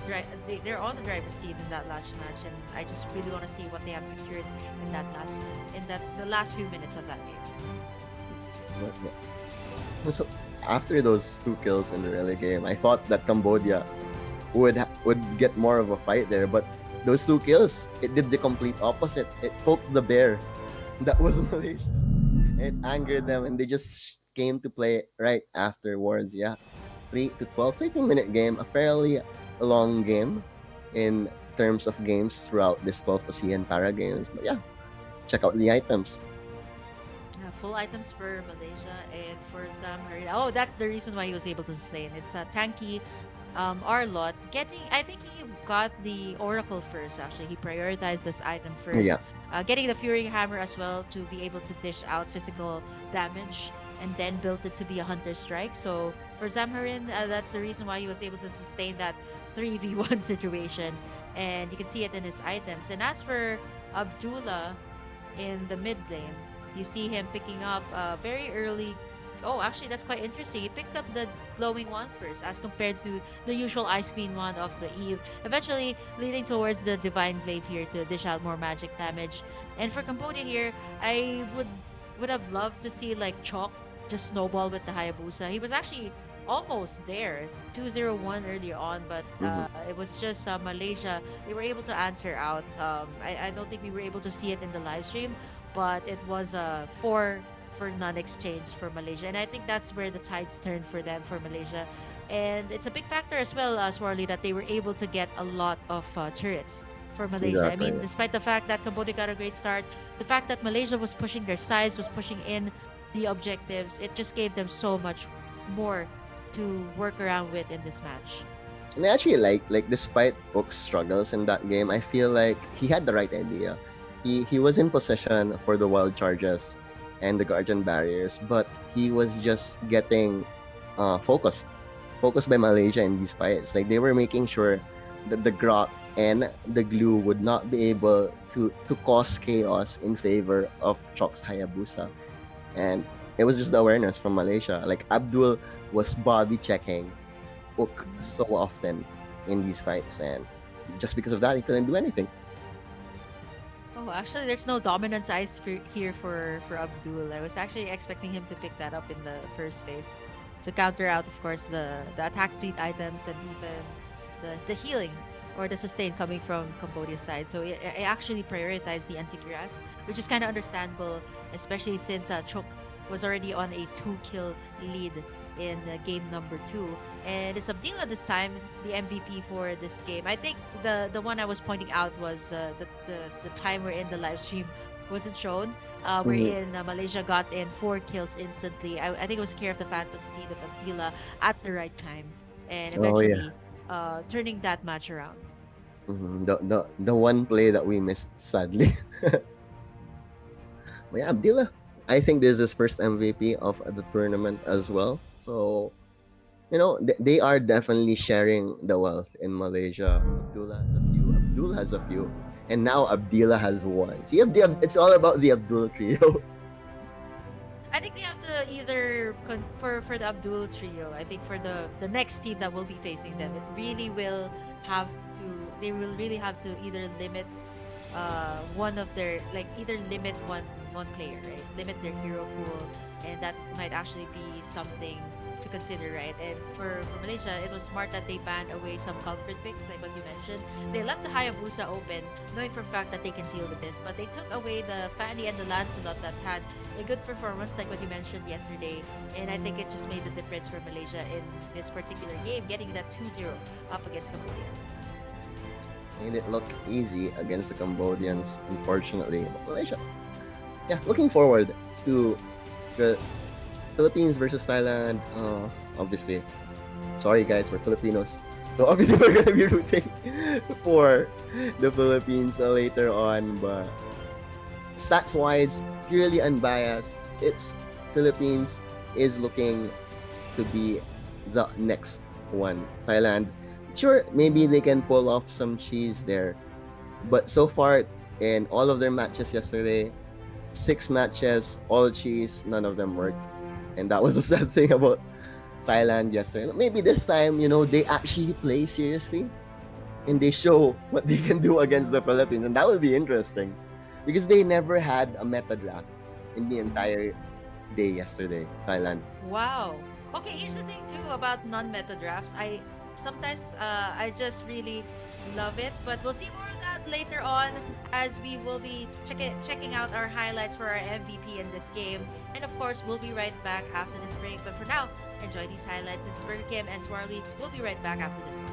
the driver's seat in that last match, and I just really want to see what they have secured in the last few minutes of that game. So after those 2 kills in the relay game, I thought that Cambodia would get more of a fight there, but those 2 kills, it did the complete opposite. It poked the bear. That was Malaysia. It angered them, and they just came to play right afterwards. Yeah, 3 to 12, 13-minute game, a fairly long game in terms of games throughout this 12th ASEAN Para Games. But yeah, check out the items. Full items for Malaysia and for Sam Harina. Oh, that's the reason why he was able to sustain. It's a tanky Arlot. I think he got the Oracle first, actually. He prioritized this item Yeah, first. Getting the Fury Hammer as well to be able to dish out physical damage and then built it to be a Hunter Strike. So for Zamharin, that's the reason why he was able to sustain that 3v1 situation. And you can see it in his items. And as for Abdullah in the mid lane, you see him picking up very early. Oh, actually, that's quite interesting. He picked up the glowing wand first, as compared to the usual Ice Queen wand of the Eve, eventually leading towards the Divine Glaive here to dish out more magic damage. And for Cambodia here, I would have loved to see like Chalk just snowball with the Hayabusa. He was actually almost there, 201 earlier on, but mm-hmm. it was just Malaysia. They were able to answer out. I don't think we were able to see it in the live stream, but it was a 4-for-none exchange for Malaysia, and I think that's where the tides turned for them, for Malaysia. And it's a big factor as well, Swarley, that they were able to get a lot of turrets for Malaysia. I Exactly. mean, despite the fact that Cambodia got a great start, the fact that Malaysia was pushing their sides, was pushing in the objectives, it just gave them so much more to work around with in this match. And I actually like despite Oak's struggles in that game, I feel like he had the right idea. He was in possession for the wild charges and the guardian barriers, but he was just getting focused by Malaysia in these fights. Like they were making sure that the grot and the glue would not be able to cause chaos in favor of Chok's Hayabusa. And it was just the awareness from Malaysia. Like Abdul was body checking Ook so often in these fights, and just because of that, he couldn't do anything. Oh, actually, there's no dominance ice here for Abdul. I was actually expecting him to pick that up in the first phase to counter out, of course, the attack speed items and even the healing or the sustain coming from Cambodia's side. So it actually prioritized the anti-grass, which is kind of understandable, especially since Chok was already on a 2-kill lead in game number 2. And it's Abdillah this time, the MVP for this game. I think the one I was pointing out was the time where in the live stream wasn't shown, wherein Malaysia got in 4 kills instantly. I think it was Care of the Phantom Steed of Abdillah at the right time, and Oh yeah. eventually turning that match around. The one play that we missed, sadly. But yeah, Abdillah, I think this is his first MVP of the tournament as well. So, they are definitely sharing the wealth in Malaysia. Abdul has a few, and now Abdillah has one. See, it's all about the Abdul trio. I think they have to either for the Abdul trio. I think for the next team that will be facing them, they will really have to either limit one of their, like, either limit one player, right? Limit their hero pool, and that might actually be something to consider, right? And for Malaysia, it was smart that they banned away some comfort picks, like what you mentioned. They left the Hayabusa open, knowing for a fact that they can deal with this, but they took away the Fanny and the Lancelot that had a good performance, like what you mentioned yesterday. And I think it just made the difference for Malaysia in this particular game, getting that 2-0 up against Cambodia. Made it look easy against the Cambodians, unfortunately. But Malaysia, yeah, looking forward to the Philippines versus Thailand. Obviously, sorry guys, we're Filipinos, so obviously we're gonna be rooting for the Philippines later on. But stats-wise, purely unbiased, it's Philippines is looking to be the next one. Thailand, sure, maybe they can pull off some cheese there, but so far in all of their matches yesterday, 6 matches, all cheese, none of them worked, and that was the sad thing about Thailand yesterday. But maybe this time, they actually play seriously and they show what they can do against the Philippines, and that would be interesting because they never had a meta draft in the entire day yesterday. Thailand. Wow. Okay, here's the thing too about non-meta drafts. I sometimes I just really love it, but we'll see more of that later on as we will be checking out our highlights for our MVP in this game. And of course, we'll be right back after this break. But for now, enjoy these highlights. This is Burger Kim and Swarley. We'll be right back after this one.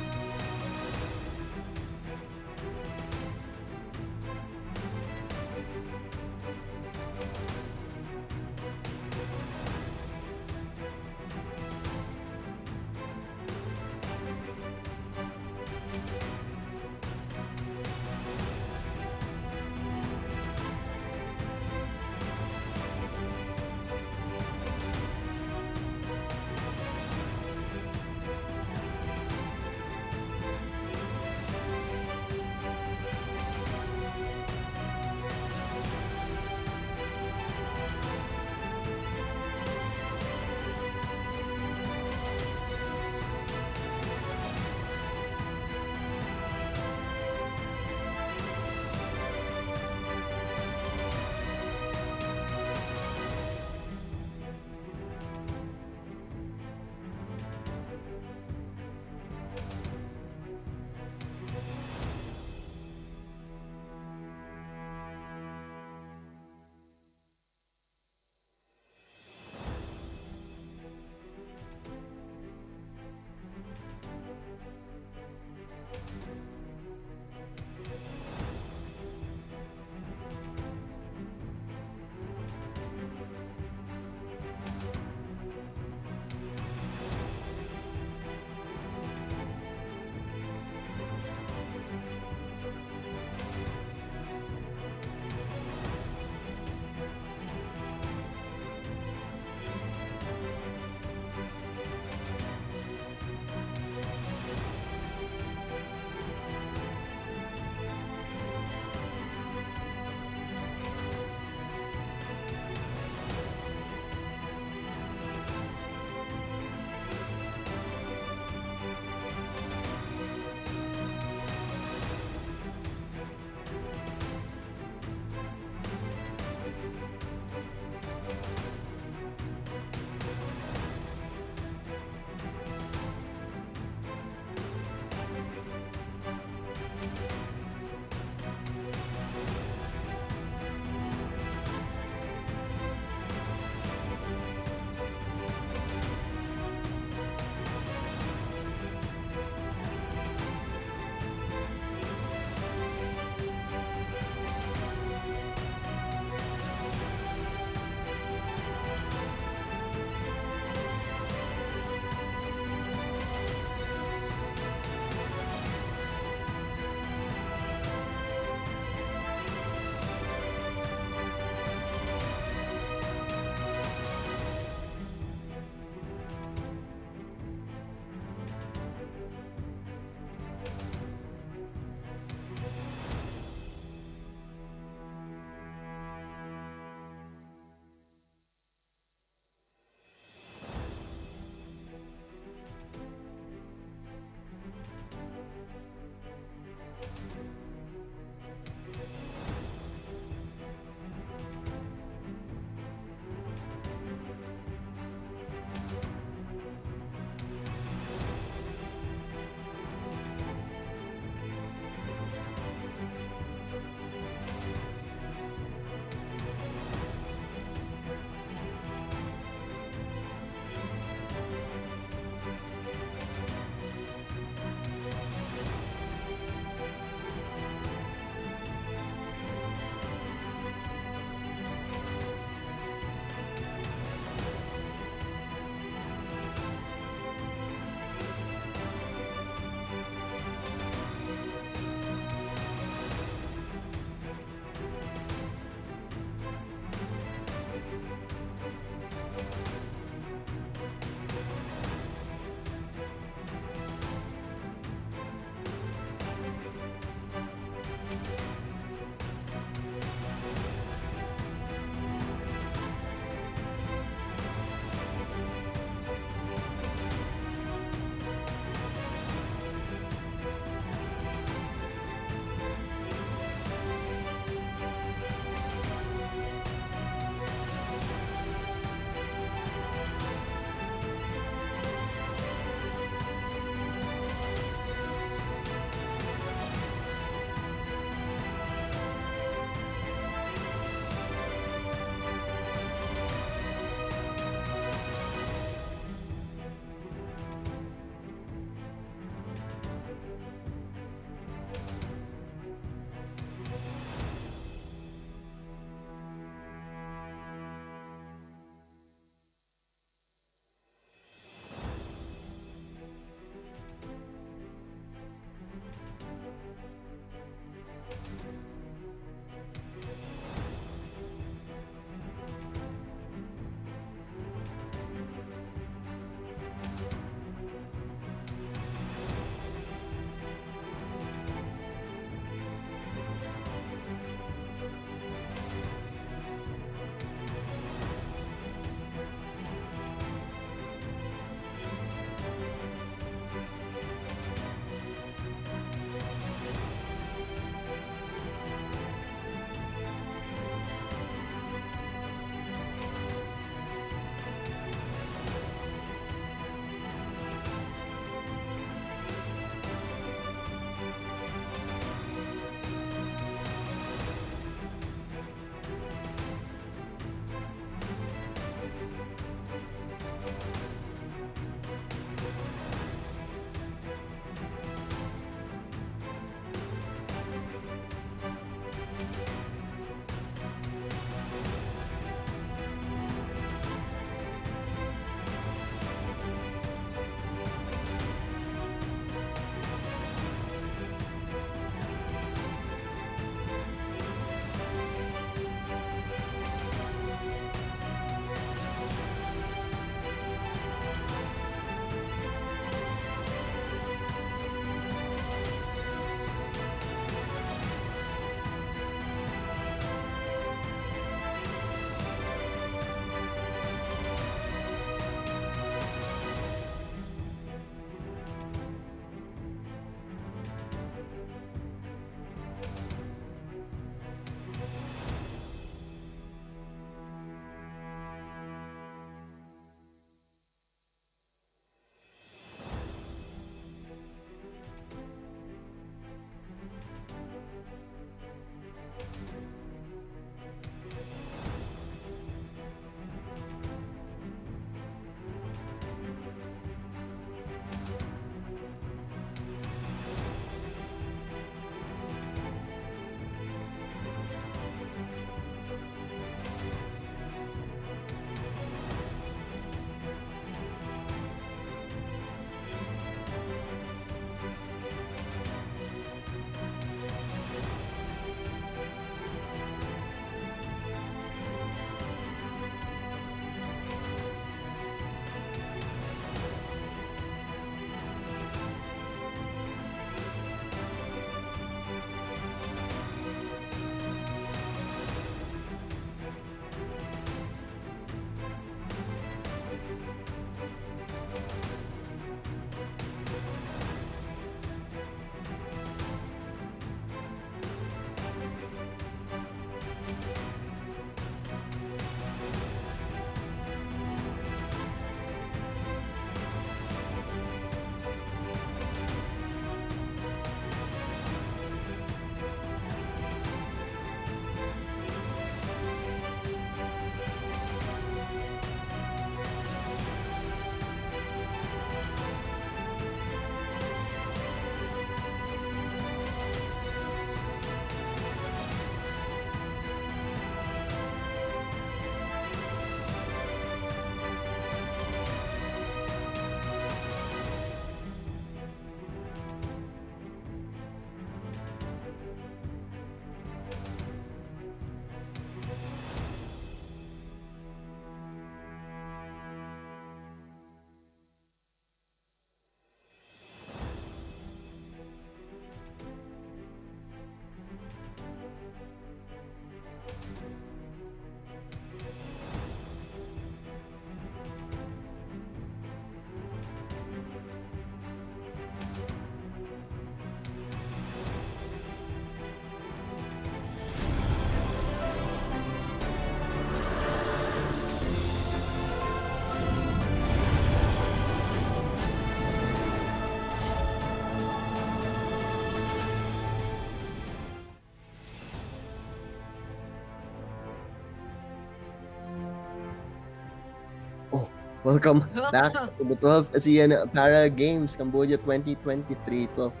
Welcome back Welcome. to the 12th ASEAN Para Games, Cambodia 2023. 12th.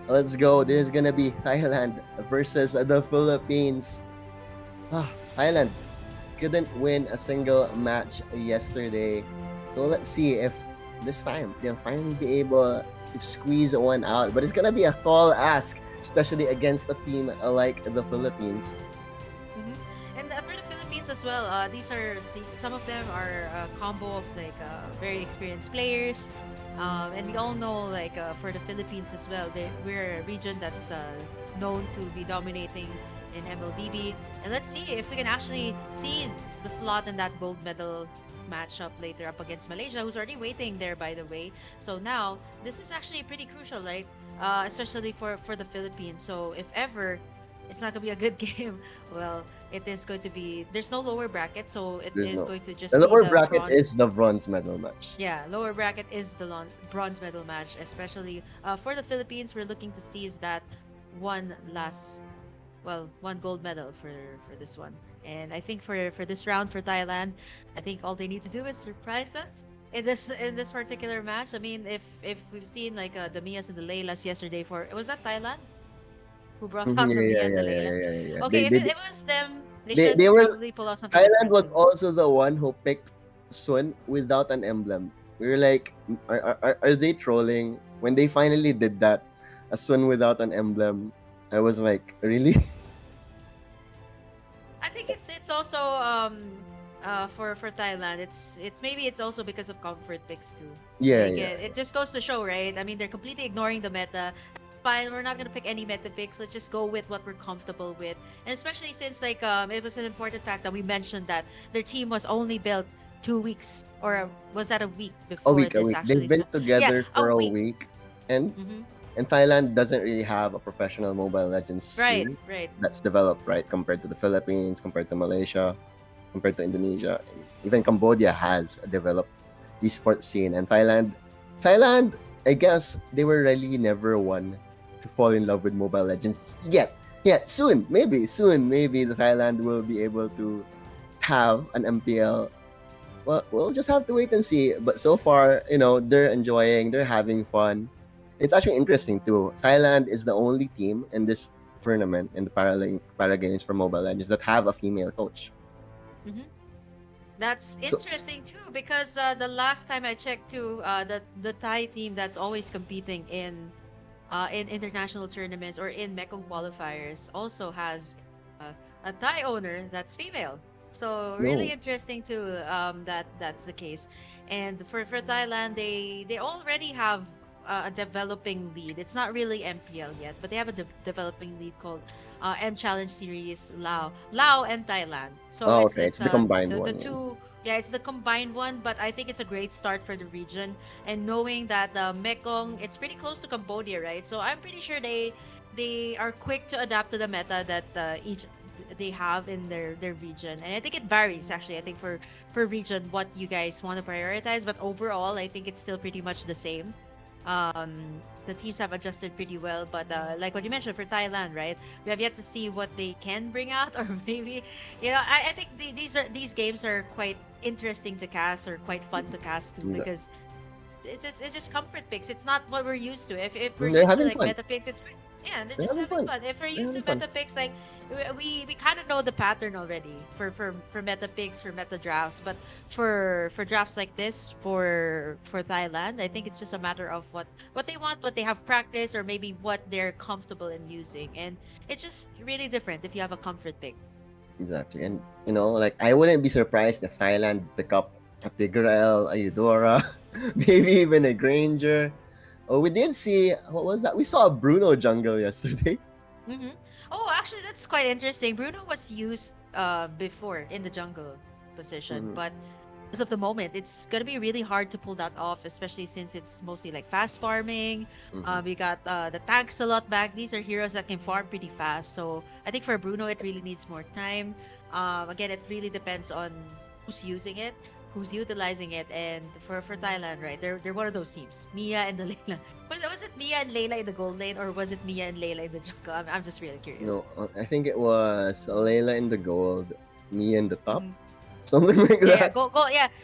Let's go. This is gonna be Thailand versus the Philippines. Thailand couldn't win a single match yesterday. So let's see if this time they'll finally be able to squeeze one out. But it's gonna be a tall ask, especially against a team like the Philippines. Mhm. And for the Philippines as well, some of them are a combo of like very experienced players. And we all know like for the Philippines as well, we're a region that's known to be dominating in MLBB. And let's see if we can actually see the slot in that gold medal matchup later up against Malaysia, who's already waiting there, by the way. So now this is actually pretty crucial, right? Especially for the Philippines. So if ever it's not gonna be a good game, well, it is going to be. There's no lower bracket, so it There's is no. going to just The be lower the bracket bronze. is the bronze medal match. Yeah, lower bracket is the bronze medal match, especially for the Philippines. We're looking to see is that one last, well, one gold medal for this one. And I think for this round for Thailand, I think all they need to do is surprise us in this particular match. I mean, if we've seen like the Mias and the Leilas yesterday for was that Thailand who brought Mhm, out the yeah, Mia yeah, and the yeah, yeah, Leila? yeah, yeah, yeah. Okay, if it was them, they They should were probably pull out something Thailand different was too. also the one who picked Sun without an emblem. We were like, are they trolling? When they finally did that, a Sun without an emblem, I was like, really? I think it's also for Thailand. It's maybe it's also because of comfort picks too. Yeah, Like yeah. it just goes to show, right? I mean, they're completely ignoring the meta. Fine, we're not gonna pick any meta picks. Let's just go with what we're comfortable with. And especially since like it was an important fact that we mentioned that their team was only built 2 weeks, or was that a week A before week, a this week. They've actually? been Yeah, together a for a week. week, and Mm-hmm. and Thailand doesn't really have a professional Mobile Legends Right, scene right. that's developed, right, compared to the Philippines, compared to Malaysia, compared to Indonesia. Even Cambodia has a developed esports scene, and Thailand, I guess they were really never one to fall in love with Mobile Legends yet. Yet soon, maybe the Thailand will be able to have an MPL. Well, we'll just have to wait and see. But so far, they're enjoying, they're having fun. It's actually interesting too. Thailand is the only team in this tournament in the Para Games for Mobile Legends that have a female coach. Mm-hmm. That's So interesting too, because the last time I checked too, the Thai team that's always competing in international tournaments or in Mekong qualifiers also has a Thai owner that's female. So really no, interesting too, that that's the case. And for Thailand, they already have a developing lead. It's not really MPL yet, but they have a developing lead called M Challenge Series Lao and Thailand. So oh, it's okay, it's it's the combined the one. Yeah. two. Yeah, it's the combined one, but I think it's a great start for the region. And knowing that Mekong, it's pretty close to Cambodia, right? So I'm pretty sure they are quick to adapt to the meta that each they have in their region. And I think it varies actually. I think for region what you guys want to prioritize, but overall I think it's still pretty much the same. The teams have adjusted pretty well, but like what you mentioned for Thailand, right? We have yet to see what they can bring out, or maybe, I think these games are quite interesting to cast, or quite fun to cast too, Yeah. because it's just comfort picks. It's not what we're used to. If we're They're used to having like fun. meta picks, yeah, they're They're just having having fun. fun. If we're They're used to having fun. meta picks, like we kind of know the pattern already for meta picks, for meta drafts. But for drafts like this for Thailand, I think it's just a matter of what they want, what they have practice, or maybe what they're comfortable in using. And it's just really different if you have a comfort pick. Exactly. And like I wouldn't be surprised if Thailand pick up a Tigrael, a Eudora, maybe even a Granger. Oh, we did see, what was that? We saw a Bruno jungle yesterday. Mm-hmm. Oh, actually, that's quite interesting. Bruno was used before in the jungle position, Mhm, but as of the moment, it's gonna be really hard to pull that off, especially since it's mostly like fast farming. mhm. We got the tanks a lot back. These are heroes that can farm pretty fast. So I think for Bruno, it really needs more time. Again, it really depends on who's using it, who's utilizing it, and for Thailand, right? They're one of those teams. Mia and the Layla. Was it Mia and Layla in the gold lane, or was it Mia and Layla in the jungle? I'm just really curious. No, I think it was Layla in the gold, me in the top. Mhm. something like Yeah, that. go.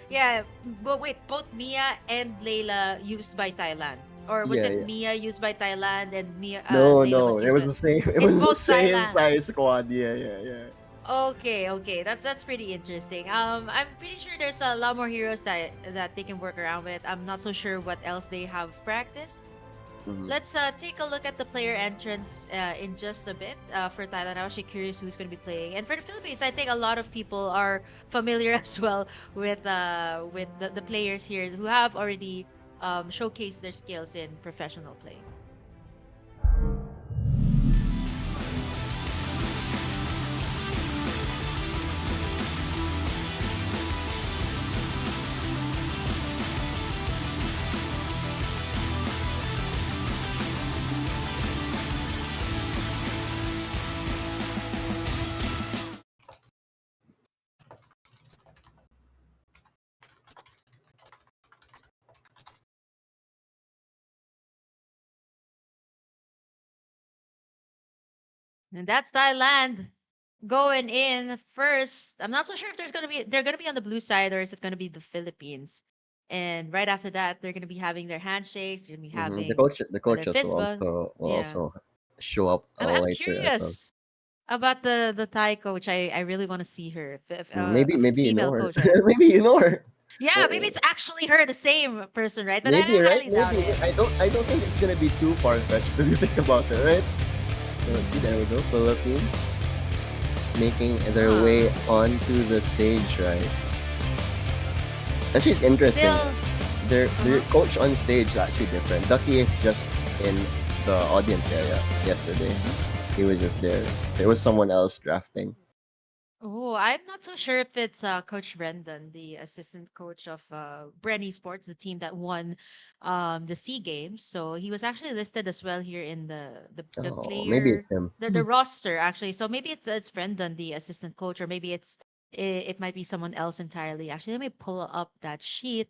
Yeah. But wait, both Mia and Layla used by Thailand, or was Yeah, it yeah. Mia used by Thailand and No, Layla no, was it used was by? the same. It It's was the both same Thailand. Thai squad. Yeah, yeah, yeah. Okay, that's pretty interesting. I'm pretty sure there's a lot more heroes that they can work around with. I'm not so sure what else they have practiced. Mhm. Let's take a look at the player entrance in just a bit for Thailand. I'm actually curious who's going to be playing. And for the Philippines, I think a lot of people are familiar as well with the players here who have already showcased their skills in professional play. And that's Thailand going in first. I'm not so sure if they're gonna be on the blue side or is it gonna be the Philippines. And right after that, they're gonna be having their handshakes. They're gonna be The having coach, the their coaches fist bumps. will Yeah, also show up I'm later as well. curious about the Thai coach. I really want to see her. If, Maybe a maybe you know female her. coach, right? Maybe you know her. Yeah, maybe Uh, it's actually her, the same person, right? But Maybe I right. highly doubt Maybe it. I don't think it's gonna be too far fetched if you think about it, right? So let's see. There we go. Philippines making their way Huh. onto the stage, right? Actually, it's interesting. Still, Their coach on stage is actually different. Ducky is just in the audience area yesterday. He was just there. So it was someone else drafting. oh, I'm not so sure if it's Coach Brendan, the assistant coach of Bren Sports, the team that won the Sea Games. So he was actually listed as well here in the Oh, maybe player it's him. the roster actually. So maybe it's Brendan, the assistant coach, or maybe it might be someone else entirely. Actually, let me pull up that sheet.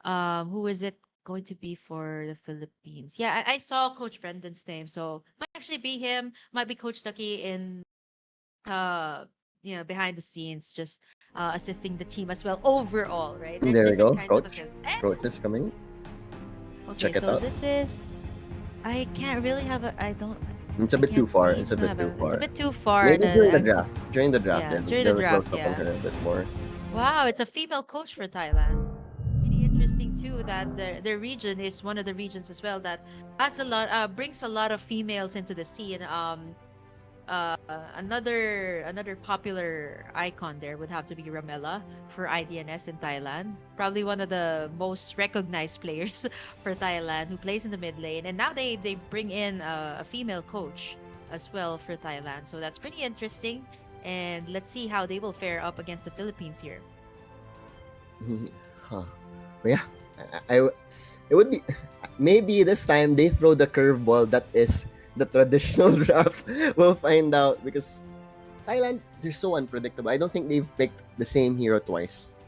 Who is it going to be for the Philippines? Yeah, I saw Coach Brendan's name, so might actually be him. Might be Coach Ducky in uh behind the scenes just assisting the team as well overall, right? There's There we different go. kinds of Coach. assists. Coach is coming. Okay, Check it so out. this is I can't really have a It's a I bit too can't far. seem It's a to bit have too it's a far. bit too far Maybe that during the I'm draft. During the draft, yeah, during the they'll close draft, up on yeah. her a bit more. Wow, it's a female coach for Thailand. Pretty interesting too that their region is one of the regions as well that has a lot brings a lot of females into the scene. Another popular icon there would have to be Ramela for IDNS in Thailand. Probably one of the most recognized players for Thailand who plays in the mid lane. And now they bring in a female coach as well for Thailand. So that's pretty interesting. And let's see how they will fare up against the Philippines here. Huh. But yeah, it would be maybe this time they throw the curveball that is the traditional draft. We'll find out because Thailand, they're so unpredictable. I don't think they've picked the same hero twice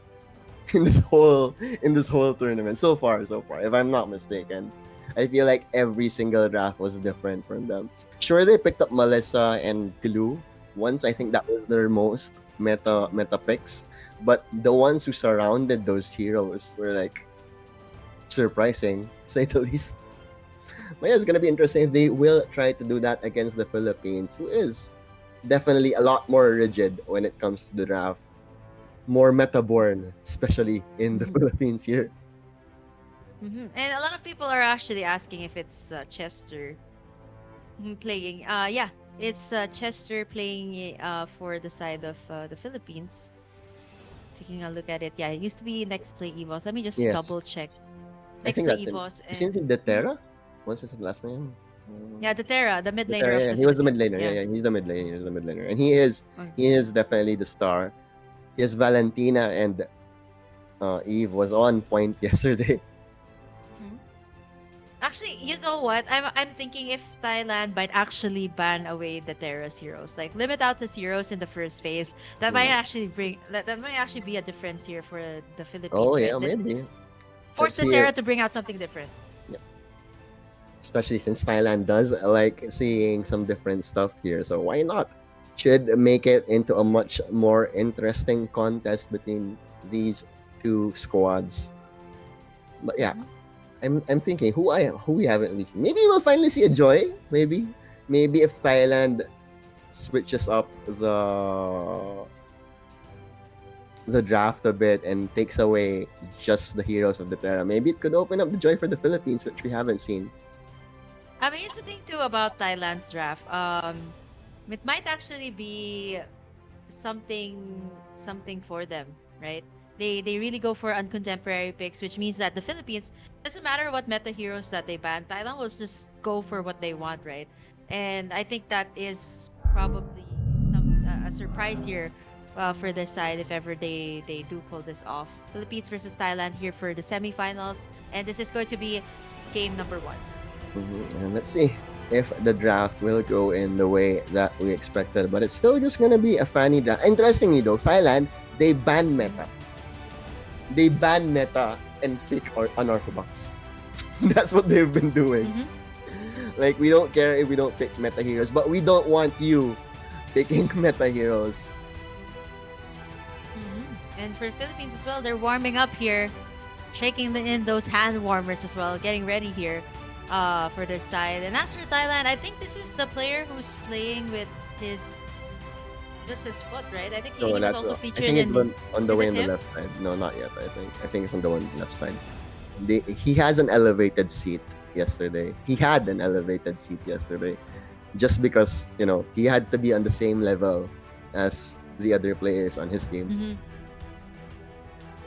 in this whole tournament so far. If I'm not mistaken, I feel like every single draft was different from them. Sure, they picked up Melissa and Glue once. I think that was their most meta picks, but the ones who surrounded those heroes were like surprising, to say the least. But yeah, it's gonna be interesting if they will try to do that against the Philippines, who is definitely a lot more rigid when it comes to the draft, more meta-born, especially in the Philippines here. And a lot of people are actually asking if it's Chester playing. Yeah, it's Chester playing for the side of the Philippines. Taking a look at it, yeah, it used to be Next Play Evos. Let me just Yes, double check. I Next think Play that's him. Evos Isn't and he Deterra? What's his last name? yeah, the Terra, the mid laner Deterra, of yeah, the he was the mid Philippines. laner. Yeah. Yeah, he's the mid laner. He's the mid laner, and he is definitely the star. Yes, Valentina and Eve was on point yesterday. Mhm. Actually, you know what? I'm thinking if Thailand might actually ban away the Terra's heroes, like limit out his heroes in the first phase, that might actually be a difference here for the Oh Philippines, right? yeah, That maybe. force Let's the see if, Terra to bring out something different. especially since Thailand does like seeing some different stuff here. So why not? should make it into a much more interesting contest between these two squads. But yeah, I'm thinking who we haven't really seen. Maybe we'll finally see a Joy. Maybe if Thailand switches up the draft a bit and takes away just the heroes of the Terra, maybe it could open up the Joy for the Philippines, which we haven't seen. I mean, here's the thing too about Thailand's draft. It might actually be something for them, right? They really go for uncontemporary picks, which means that the Philippines, doesn't matter what meta heroes that they ban, Thailand will just go for what they want, right? And I think that is probably a surprise here for their side if ever they do pull this off. Philippines versus Thailand here for the semifinals, and this is going to be game number 1. And let's see if the draft will go in the way that we expected, but it's still just gonna be a funny draft. Interestingly though, Thailand, they ban meta. They ban meta and pick unorthodox. That's what they've been doing. Like, we don't care if we don't pick meta heroes, but we don't want you picking meta heroes. And for Philippines as well, they're warming up here, shaking in those hand warmers as well, getting ready here for their side. And as for Thailand, I think this is the player who's playing with just his foot, right? I think he was also featured on the way on the left side. No, not yet. I think it's on the one left side. He has an elevated seat yesterday. He had an elevated seat yesterday, just because he had to be on the same level as the other players on his team.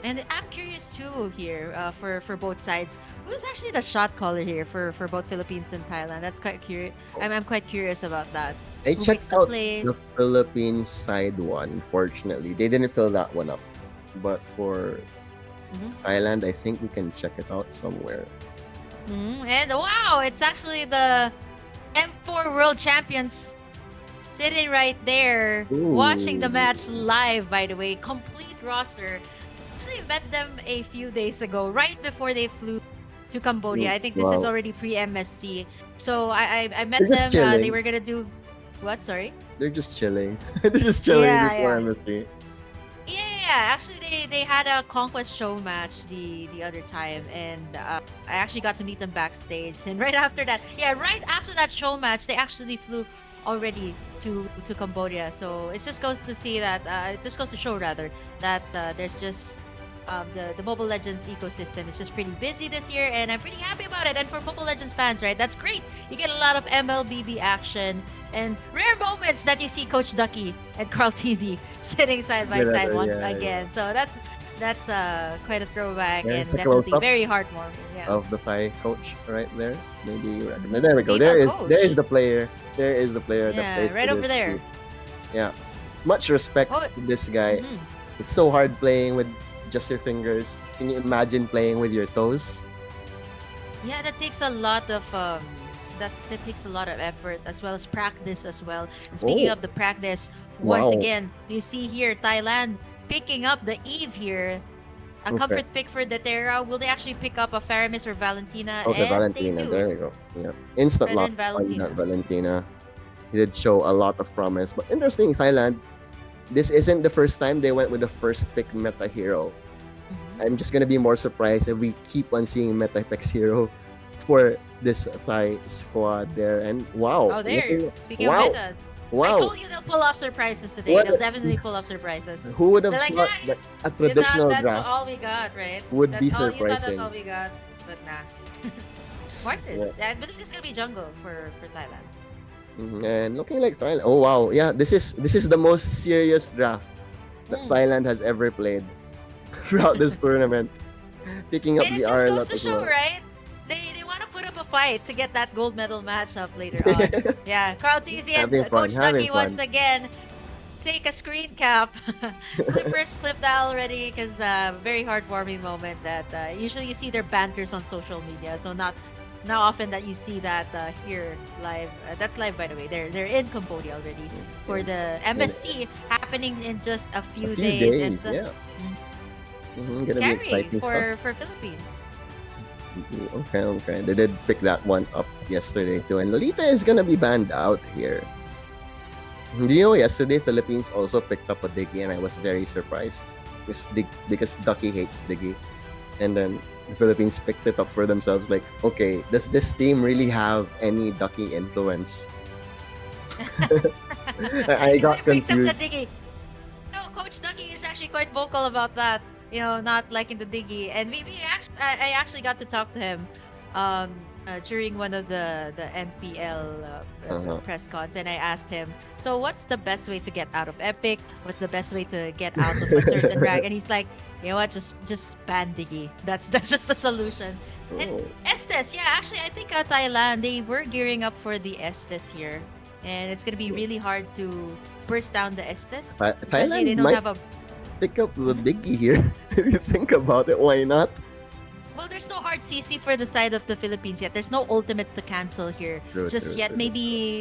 And I'm curious too here for both sides. Who's actually the shot caller here for both Philippines and Thailand? That's quite curious. I'm quite curious about that. I checked out the Philippines side one. Unfortunately, they didn't fill that one up. But for Thailand, I think we can check it out somewhere. And wow, it's actually the M4 World Champions sitting right there, watching the match live. By the way, complete roster. Actually met them a few days ago, right before they flew to Cambodia. I think this is already pre-MSC. So I met them. They were gonna do what? Sorry. They're just chilling. They're just chilling before MSC. Yeah. Actually, they had a Conquest show match the other time, and I actually got to meet them backstage. And right after that show match, they actually flew already to Cambodia. So it just goes to see that it just goes to show rather that there's just the Mobile Legends ecosystem is just pretty busy this year, and I'm pretty happy about it. And for Mobile Legends fans, right, that's great. You get a lot of MLBB action and rare moments that you see Coach Ducky and Carl Teasy sitting side by side once again. So that's quite a throwback and definitely very heartwarming. Of the Thai coach right there. Maybe you recognize. There we go. There is the player. There is the player that plays right over there. Team. Yeah. Much respect to this guy. It's so hard playing with just your fingers. Can you imagine playing with your toes? Yeah, that takes a lot of that takes a lot of effort as well as practice as well. And speaking of the practice, once again, you see here Thailand picking up the Eve here. A comfort pick for the Terra. Will they actually pick up a Faramis or Valentina? Okay, Valentina. There we go. Yeah. Instant lock on that Valentina. He did show a lot of promise. But interesting, Thailand, this isn't the first time they went with the first pick meta hero. I'm just gonna be more surprised if we keep on seeing meta picks hero for this Thai squad there. And speaking of meta, I told you they'll pull off surprises today. They'll definitely pull off surprises. Who would have thought that a traditional draft that's all we got, right? Would be surprising. That's all we got, but nah. Mortis. I believe this is gonna be jungle for Thailand. And looking like Thailand. Oh wow, yeah. This is the most serious draft that Thailand has ever played throughout this tournament. Picking up the RL. It just goes to show, right? They want to put up a fight to get that gold medal matchup later on. Yeah, Carl Teasy and Coach Ducky once again take a screen cap. Clippers clipped that already because very heartwarming moment that usually you see their banters on social media. So not often that you see that here live. That's live, by the way. They're in Cambodia already for the MSC happening in just a few days. Yeah. Gonna be exciting for Philippines. Okay. They did pick that one up yesterday too. And Lolita is gonna be banned out here. Do you know yesterday Philippines also picked up a Diggy and I was very surprised because Ducky hates Diggy, and then the Philippines picked it up for themselves. Like, okay, does this team really have any Ducky influence? I got They picked up the confused. diggy. No, Coach Ducky is actually quite vocal about that. You know, not liking the diggy, and I actually got to talk to him, during one of the MPL Uh-huh. press cons, and I asked him, "So, what's the best way to get out of Epic? What's the best way to get out of a certain rank?" And he's like, "You know what? Just ban diggy. That's just the solution." And Oh, Estes, yeah, actually, I think Thailand they were gearing up for the Estes here, and it's gonna be really hard to burst down the Estes, especially they Thailand don't might have a. pick up the Mhm. Diggy here. If you think about it, why not? Well, there's no hard CC for the side of the Philippines yet. There's no ultimates to cancel here True, just true, yet. true.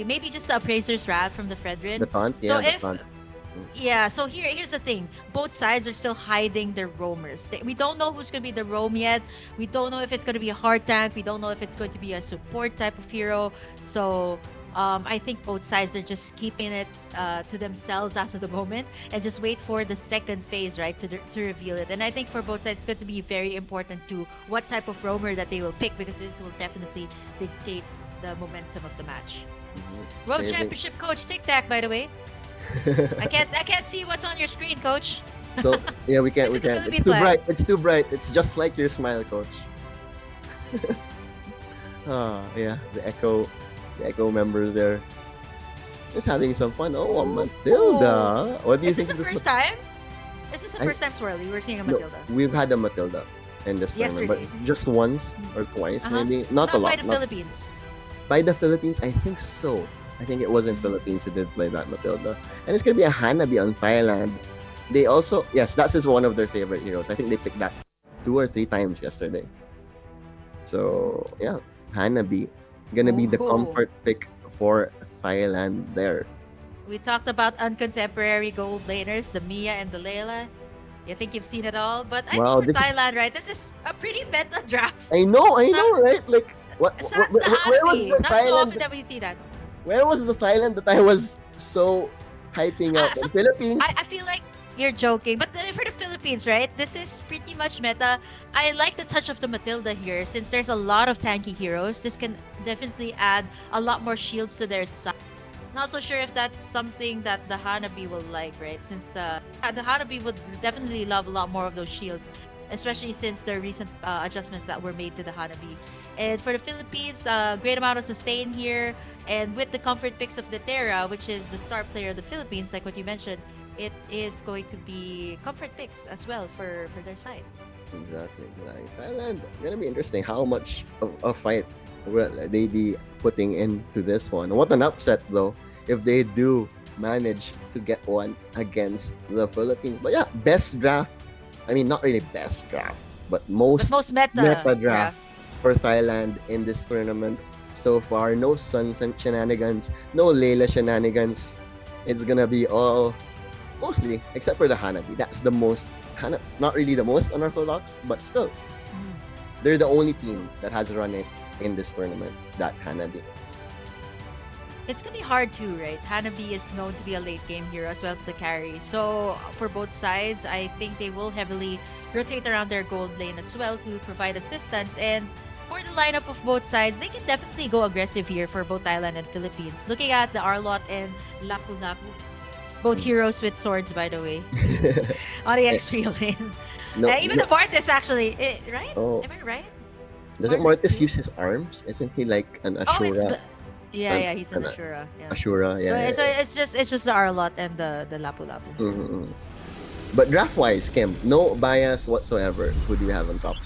Maybe just the appraiser's wrath from the The Fredrin. taunt, So yeah, the if taunt. Mm. yeah, so here's the thing. Both sides are still hiding their roamers. We don't know who's gonna be the roam yet. We don't know if it's gonna be a hard tank. We don't know if it's going to be a support type of hero. So I think both sides are just keeping it to themselves after the moment and just wait for the second phase, right, to reveal it. And I think for both sides, it's going to be very important to what type of roamer that they will pick because this will definitely dictate the momentum of the match. Mhm. World Same thing. Championship coach Tic Tac, by the way. I can't see what's on your screen, coach. So yeah, we can't. Is We it the can't. It's Philippine too flag? bright. It's too bright. It's just like your smile, coach. Yeah, the echo members there, just having some fun. Oh, a Matilda. What do you Is this think the of this? first time? Is this the I, first time, Swirly, we're seeing a no, Matilda? we've had a Matilda in this tournament, Yesterday. but just once or twice, Uh-huh. maybe. Not a Not by lot. the Not Philippines. by the Philippines. I think so. I think it was in Mhm. Philippines who did play that Matilda, and it's gonna be a Hanabi on Thailand. They also, yes, that is one of their favorite heroes. I think they picked that 2 or 3 times yesterday. So yeah, Hanabi gonna be the Oh. comfort pick for Thailand there. We talked about uncontemporary gold laners, the Mia and the Layla. You think you've seen it all, but I think Wow, for this is, Thailand, right? This is a pretty meta draft. I know, right? Like Sans the where was Hanabi. the Not so often Thailand? that we see that. Where was the Thailand that I was so hyping up? So In Philippines, I feel like you're joking, but for the Philippines, right? This is pretty much meta. I like the touch of the Matilda here since there's a lot of tanky heroes. This can definitely add a lot more shields to their side. Not so sure if that's something that the Hanabi will like, right? Since the Hanabi would definitely love a lot more of those shields, especially since the recent adjustments that were made to the Hanabi. And for the Philippines, great amount of sustain here. And with the comfort picks of the Terra, which is the star player of the Philippines, like what you mentioned, it is going to be comfort picks as well for their side. exactly. Like Thailand, gonna be interesting. How much of a fight will they be putting into this one? What an upset though, if they do manage to get one against the Philippines. But yeah, best draft. I mean, not really best draft, but But most most meta, meta draft for Thailand in this tournament so far. No Sun shenanigans, no Layla shenanigans. It's gonna be all mostly, except for the Hanabi. That's the most, not really the most unorthodox, but still, Mhm. they're the only team that has run it in this tournament, that Hanabi. It's gonna be hard too, right? Hanabi is known to be a late game hero as well as the carry. So for both sides, I think they will heavily rotate around their gold lane as well to provide assistance. And for the lineup of both sides, they can definitely go aggressive here for both Thailand and Philippines. Looking at the Arlot and Lapu Lapu, both heroes with swords, by the way, on the XP lane. No, Even no. the Mortis, actually, right? Oh, Am I right? doesn't Mortis Mortis too? use his arms? Isn't he like an Oh, Ashura? yeah, he's an An Ashura. Yeah. Ashura, So, yeah. so it's just the Arlot and the Lapu Lapu. Mm-hmm. But draft wise, Kim, no bias whatsoever. Who do you have on top?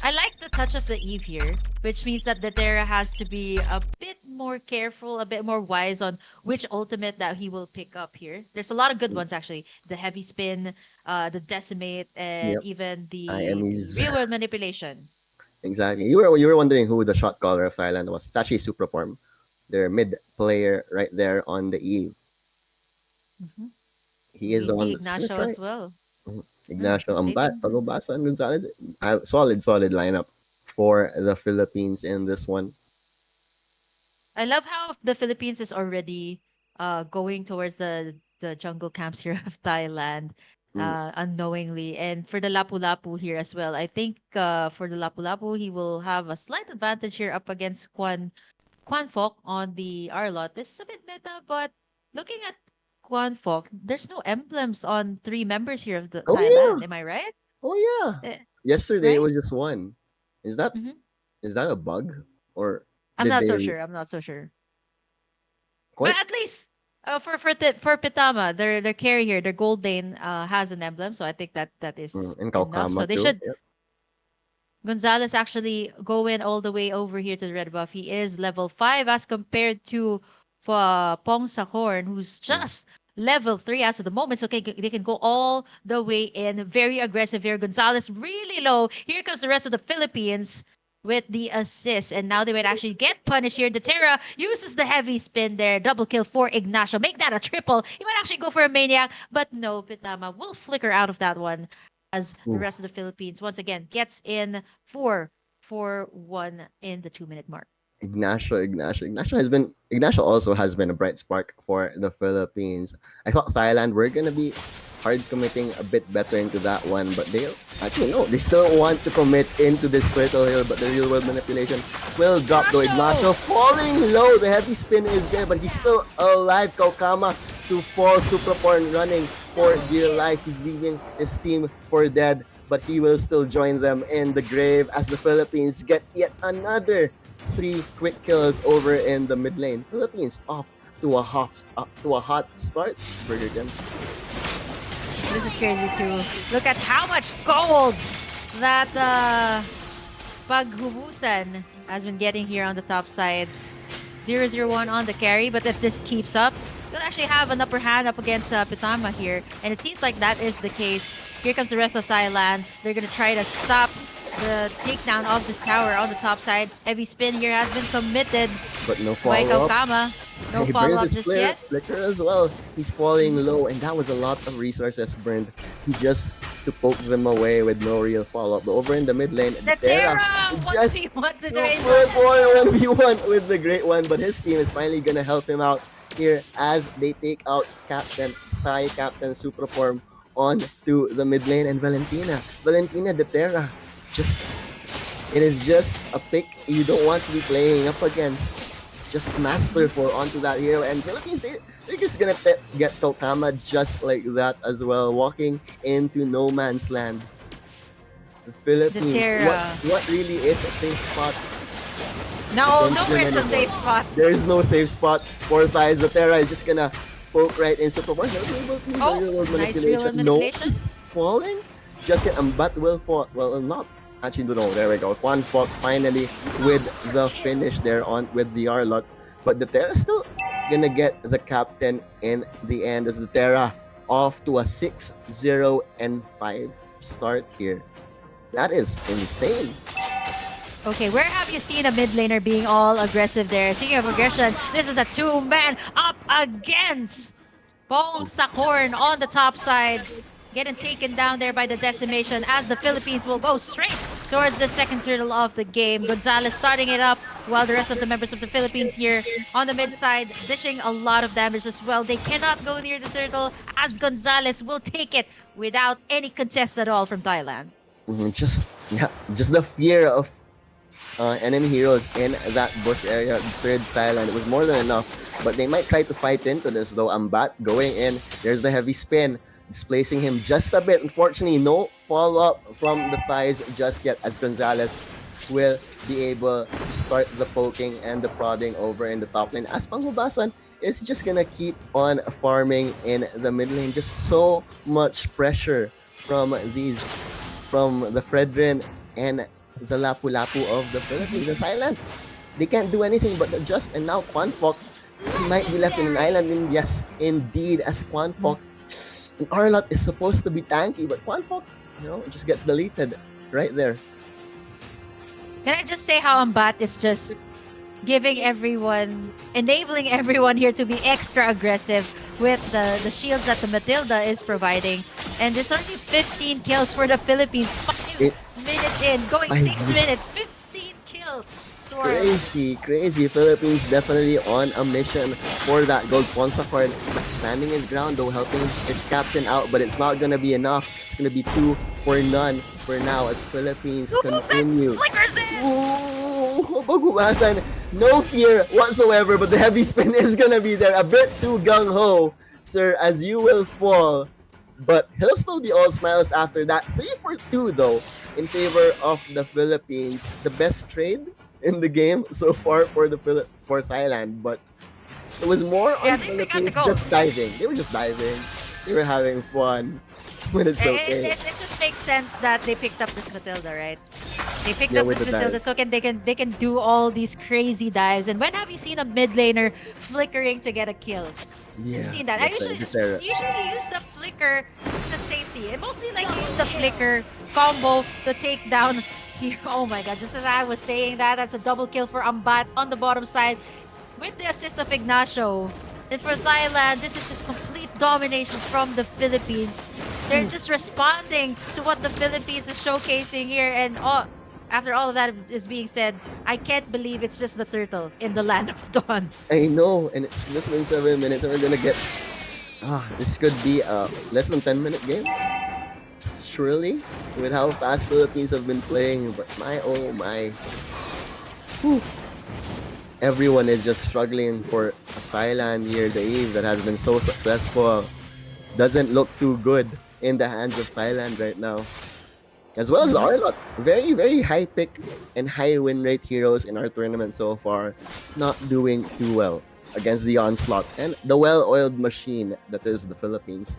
I like the touch of the Eve here, which means that the Terra has to be a bit more careful, a bit more wise on which ultimate that he will pick up here. There's a lot of good ones actually. The heavy spin, the decimate, and Yep, even the IMEs. real world manipulation. Exactly. You were wondering who the shot caller of Thailand was. It's actually Supraform, their mid player right there on the eve. Hmm. He is We the see one that's gonna Ignacio try. as well. Mhm. Mm, Ignacio they Ambat, did. Pagobasa, and Gonzalez. Solid lineup for the Philippines in this one. I love how the Philippines is already going towards the jungle camps here of Thailand, Mm. unknowingly. And for the Lapu Lapu here as well, I think for the Lapu Lapu, he will have a slight advantage here up against Quan Foc on the Arlot. This is a bit meta, but looking at Quan Foc, there's no emblems on three members here of the Oh yeah. Thailand. Am I right? Oh yeah. Eh, Yesterday it right? was just one. Is that hmm is that a bug or I'm did not they so sure. I'm not so sure. But quite? at least for Pitama, their carry here, their gold lane has an emblem, so I think that is And enough. So Kaukama they too. should Yep. Gonzalez actually go in all the way over here to the red buff. He is level 5 as compared to Pong Sakorn, who's Mm. just level 3 as of the moment. So they can go all the way in. Very aggressive here. Gonzalez really low. Here comes the rest of the Philippines with the assist. And now they might actually get punished here. The Terra uses the heavy spin there. Double kill for Ignacio. Make that a triple. He might actually go for a Maniac. But no, Pitama will flicker out of that one as the Ooh. rest of the Philippines once again gets in 4-1 in the 2-minute mark. Ignacio also has been a bright spark for the Philippines. I thought Thailand were gonna be hard committing a bit better into that one, but they actually no, they still want to commit into this turtle hill, but the real world manipulation will drop though. Ignacio falling low. The heavy spin is there, but he's still alive. Kaukama to fall. Supraporn running for dear life. He's leaving his team for dead, but he will still join them in the grave as the Philippines get yet another 3 quick kills over in the mid lane. Philippines off to a hot start. Burger Gems. This is crazy too. Look at how much gold that Paghubusan has been getting here on the top side. 0-0-1 on the carry, but if this keeps up, they'll actually have an upper hand up against Pitama here. And it seems like that is the case. Here comes the rest of Thailand. They're going to try to stop the takedown of this tower on the top side. Heavy spin here has been committed But no by follow-up. Kaukama. No He burns follow-up his just yet. flicker as well. He's falling low, and that was a lot of resources burned just to poke them away with no real follow-up. But over in the mid lane, The Terra! just 1v1 super situation. boy 1v1 with the Great One, but his team is finally gonna help him out here as they take out Thai Captain Supraform onto the mid lane, and Valentina the Terra. It is just a pick you don't want to be playing up against. Just masterful onto that hero, and Philippines they're just gonna get Tokama just like that as well, walking into no man's land. The Philippines, Terra. what really is a safe spot? No, Don't nowhere's a anymore. safe spot. There is no safe spot for Thais. The Terra is just gonna poke right in. Super Force. Oh, nice real world No, manipulation. it's falling. Just yet, but will fall. Well, not. Actually, no. There we go. Quan Foc finally with the finish there on with the Arlot. But the Terra still gonna get the captain in the end as the Terra off to a 6-0-5 start here. That is insane. Okay, where have you seen a mid laner being all aggressive there? Speaking of aggression, this is a 2-man up against Pong Sakorn on the top side. Getting taken down there by the decimation as the Philippines will go straight towards the second turtle of the game. Gonzalez starting it up while the rest of the members of the Philippines here on the mid side dishing a lot of damage as well. They cannot go near the turtle as Gonzalez will take it without any contest at all from Thailand. Just the fear of enemy heroes in that bush area, third Thailand. It was more than enough, but they might try to fight into this though. Ambat going in. There's the heavy spin, displacing him just a bit. Unfortunately, no follow-up from the thighs just yet as Gonzalez will be able to start the poking and the prodding over in the top lane. As Panghubasan is just gonna keep on farming in the mid lane. Just so much pressure from the Fredrin and the Lapu-Lapu of the Philippines and Thailand. They can't do anything but adjust, and now Quan Foc might be left in an island. And yes, indeed, as Quan Foc, Arlot is supposed to be tanky, but Quan Foc, it just gets deleted right there. Can I just say how Ambat is just enabling everyone here to be extra aggressive with the shields that the Matilda is providing. And there's only 15 kills for the Philippines. 5 minutes in, going 6 minutes, 15 kills. Crazy. Philippines definitely on a mission for that gold. Ponsacor standing his ground though, helping his captain out, but it's not gonna be enough. It's gonna be 2-0 for now as Philippines continue. Flickers in! Ooh, Bagubasan, no fear whatsoever, but the heavy spin is gonna be there. A bit too gung-ho, sir, as you will fall. But he'll still be all smiles after that. 3-2 though, in favor of the Philippines. The best trade in the game so far for for Thailand, but it was more on Philippines just diving. They were just diving. They were having fun. But it's okay. It just makes sense that they picked up this Matilda, right? They picked up with this the Matilda dive. so they can do all these crazy dives. And when have you seen a mid laner flickering to get a kill? Yeah, I've seen that. I that's usually right. usually use the flicker to safety. And mostly like use the flicker combo to take down here. Oh my god, just as I was saying that, that's a double kill for Ambat on the bottom side with the assist of Ignacio. And for Thailand, this is just complete domination from the Philippines. They're just responding to what the Philippines is showcasing here. And after all of that is being said, I can't believe it's just the turtle in the land of dawn. I know, and it's just been 7 minutes, and we're gonna get. This could be a less than 10-minute game. Surely, with how fast Philippines have been playing, but oh my. Whew. Everyone is just struggling for a Thailand here. The Eve that has been so successful doesn't look too good in the hands of Thailand right now. As well as the Arlot. Very, very high pick and high win rate heroes in our tournament so far. Not doing too well against the onslaught and the well-oiled machine that is the Philippines.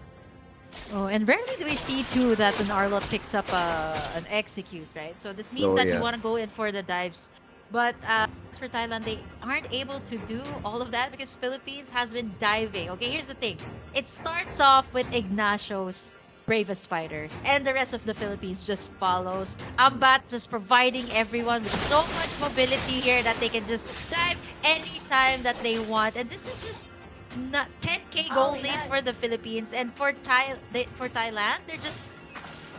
Oh, and rarely do we see too that an Arlot picks up an execute, right? So this means that you want to go in for the dives. But as for Thailand, they aren't able to do all of that because Philippines has been diving. Okay, here's the thing. It starts off with Ignacio's bravest fighter, and the rest of the Philippines just follows. Ambat just providing everyone with so much mobility here that they can just dive anytime that they want. And this is just not 10k goal lead for the Philippines, and for Thailand, they're just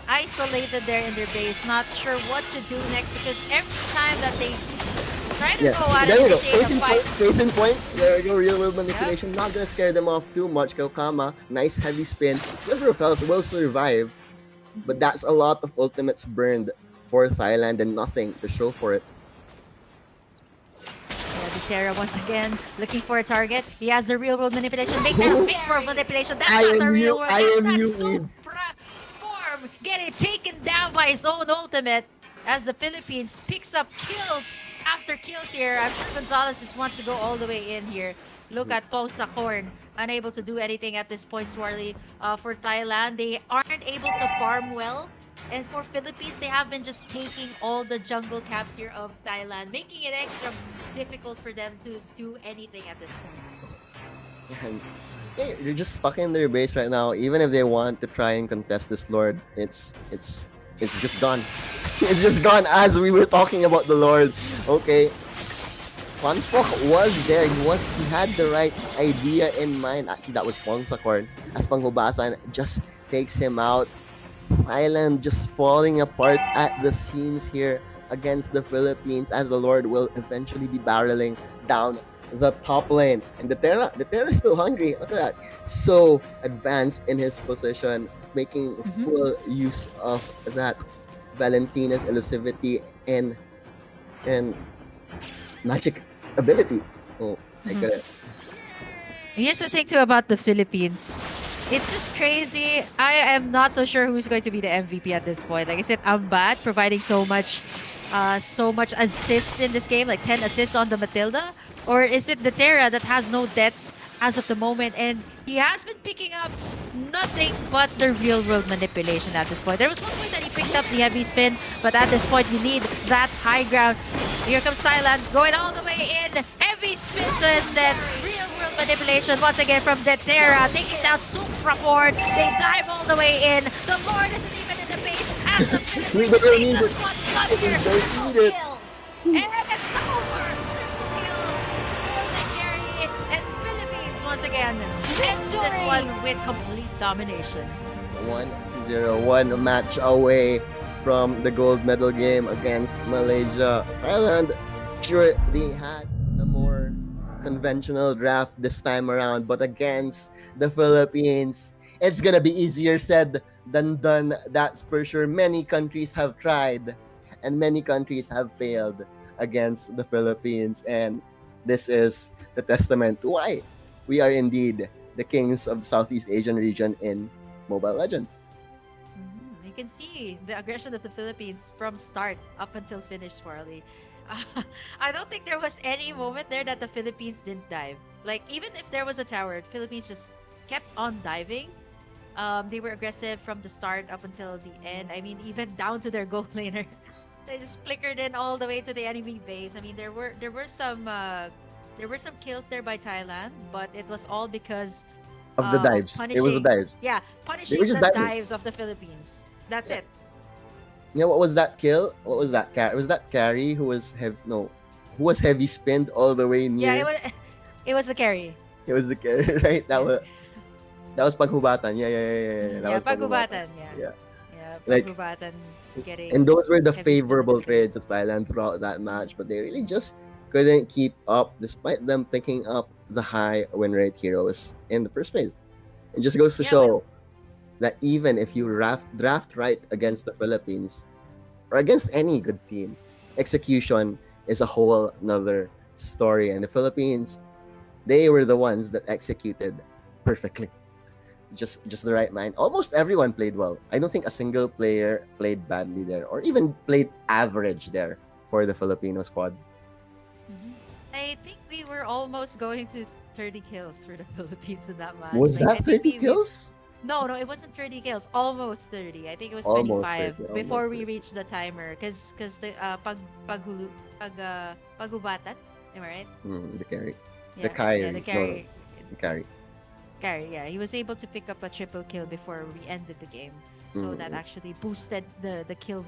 isolated there in their base, not sure what to do next because every time that they try to go out and initiate a fight. Case in point, there we go, real world manipulation. Not gonna scare them off too much. Kokama, nice heavy spin. Wilberfeld will survive, but that's a lot of ultimates burned for Thailand and nothing to show for it. Terra once again looking for a target. He has the real world manipulation. Makes that big world manipulation. That's not the real world. That's so form getting taken down by his own ultimate as the Philippines picks up kills after kills here. I'm sure Gonzalez just wants to go all the way in here. Look at Pongsacorn, unable to do anything at this point, Swarly. For Thailand, they aren't able to farm well. And for Philippines, they have been just taking all the jungle caps here of Thailand, making it extra difficult for them to do anything at this point. And they're just stuck in their base right now. Even if they want to try and contest this Lord, it's just gone. It's just gone as we were talking about the Lord. Okay. Fanfok was there. He had the right idea in mind. Actually, that was Pongsacorn. As Panghubasan just takes him out. Thailand just falling apart at the seams here against the Philippines as the Lord will eventually be barreling down the top lane. And the Terra is still hungry. Look at that. So advanced in his position, making full use of that Valentina's elusivity and magic ability. Oh, I got it. Here's the thing too about the Philippines. It's just crazy. I am not so sure who's going to be the MVP at this point. Like I said, Ambat providing so much assists in this game, like 10 assists on the Matilda, or is it the Terra that has no deaths as of the moment, and he has been picking up nothing but the real world manipulation at this point. There was one point that he picked up the heavy spin, but at this point you need that high ground. Here comes Thailand going all the way in. Heavy spin to instead. Real world manipulation once again from the Terra, taking down Supraport. They dive all the way in. The Lord isn't even in the base as the Philippines. They just want cut here. And it's over. And Philippines once again ends this one with complete domination. 1-0, match away from the gold medal game against Malaysia. Thailand Sure, they had the more conventional draft this time around, but against the Philippines, it's gonna be easier said than done. That's for sure. Many countries have tried, and many countries have failed against the Philippines, and this is the testament to why we are indeed the kings of the Southeast Asian region in Mobile Legends. You can see the aggression of the Philippines from start up until finish, Farley. I don't think there was any moment there that the Philippines didn't dive. Like, even if there was a tower, Philippines just kept on diving. They were aggressive from the start up until the end. I mean, even down to their goal laner. They just flickered in all the way to the enemy base. I mean, there were some kills there by Thailand, but it was all because Of the of dives, it was the punishing, dives. yeah, They were punishing just the diving. dives of the Philippines. That's Yeah. it. Yeah, what was that kill? What was that? Was that carry who was who was heavy spinned all the way Yeah, near? it was the carry. It was the carry, right? Yeah. That was paghubatan. Yeah. That Yeah, was paghubatan. pagubatan. Yeah. Yeah, Yeah, like, pagubatan getting and those were the heavy spin in the favorable face. trades of Thailand throughout that match, but they really just couldn't keep up, despite them picking up the high win rate heroes in the first phase. It just goes to Yeah, show that even if you draft right against the Philippines, or against any good team, execution is a whole nother story. And the Philippines, they were the ones that executed perfectly. Just the right mind. Almost everyone played well. I don't think a single player played badly there, or even played average there for the Filipino squad. I think we were almost going to 30 kills for the Philippines in that match. Was Like, I that think 30 kills? no, it wasn't 30 kills. Almost 30. I think it was Almost 25 30. before Almost we 30. reached the timer. Cause the pagubatan. Am I right? The carry. The Yeah, carry. the No, carry. the carry. Carry, yeah. He was able to pick up a triple kill before we ended the game. So that Mm. actually boosted the kill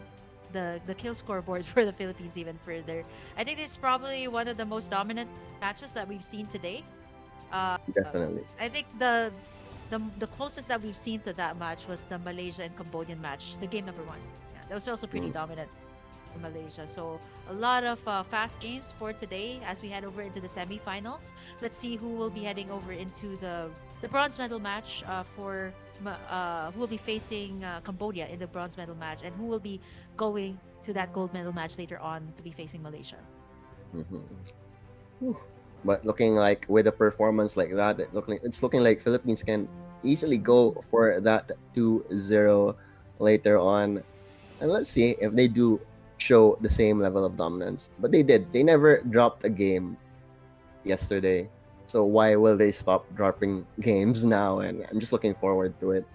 the kill scoreboard for the Philippines even further. I think this is probably one of the most dominant matches that we've seen today. Uh, Definitely. I think the closest that we've seen to that match was the Malaysia and Cambodian match, the game number one. Yeah, that was also pretty Mm. dominant for Malaysia. So a lot of fast games for today as we head over into the semifinals. Let's see who will be heading over into the bronze medal match who will be facing Cambodia in the bronze medal match, and who will be going to that gold medal match later on to be facing Malaysia. Mhm. Whew. But looking like with a performance like that, it's looking like Philippines can easily go for that 2-0 later on. And let's see if they do show the same level of dominance. But they did. They never dropped a game yesterday. So why will they stop dropping games now? And I'm just looking forward to it.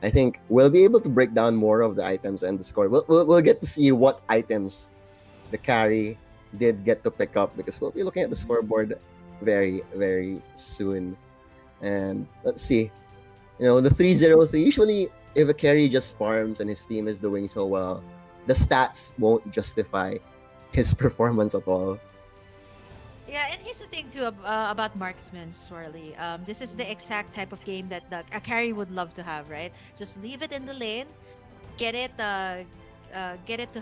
I think we'll be able to break down more of the items and the score. We'll get to see what items the carry did get to pick up, because we'll be looking at the scoreboard very, very soon. And let's see. The 303, usually if a carry just farms and his team is doing so well, the stats won't justify his performance at all. Yeah, and here's the thing too about marksman, Swirly. This is the exact type of game that a carry would love to have, right? Just leave it in the lane, get it to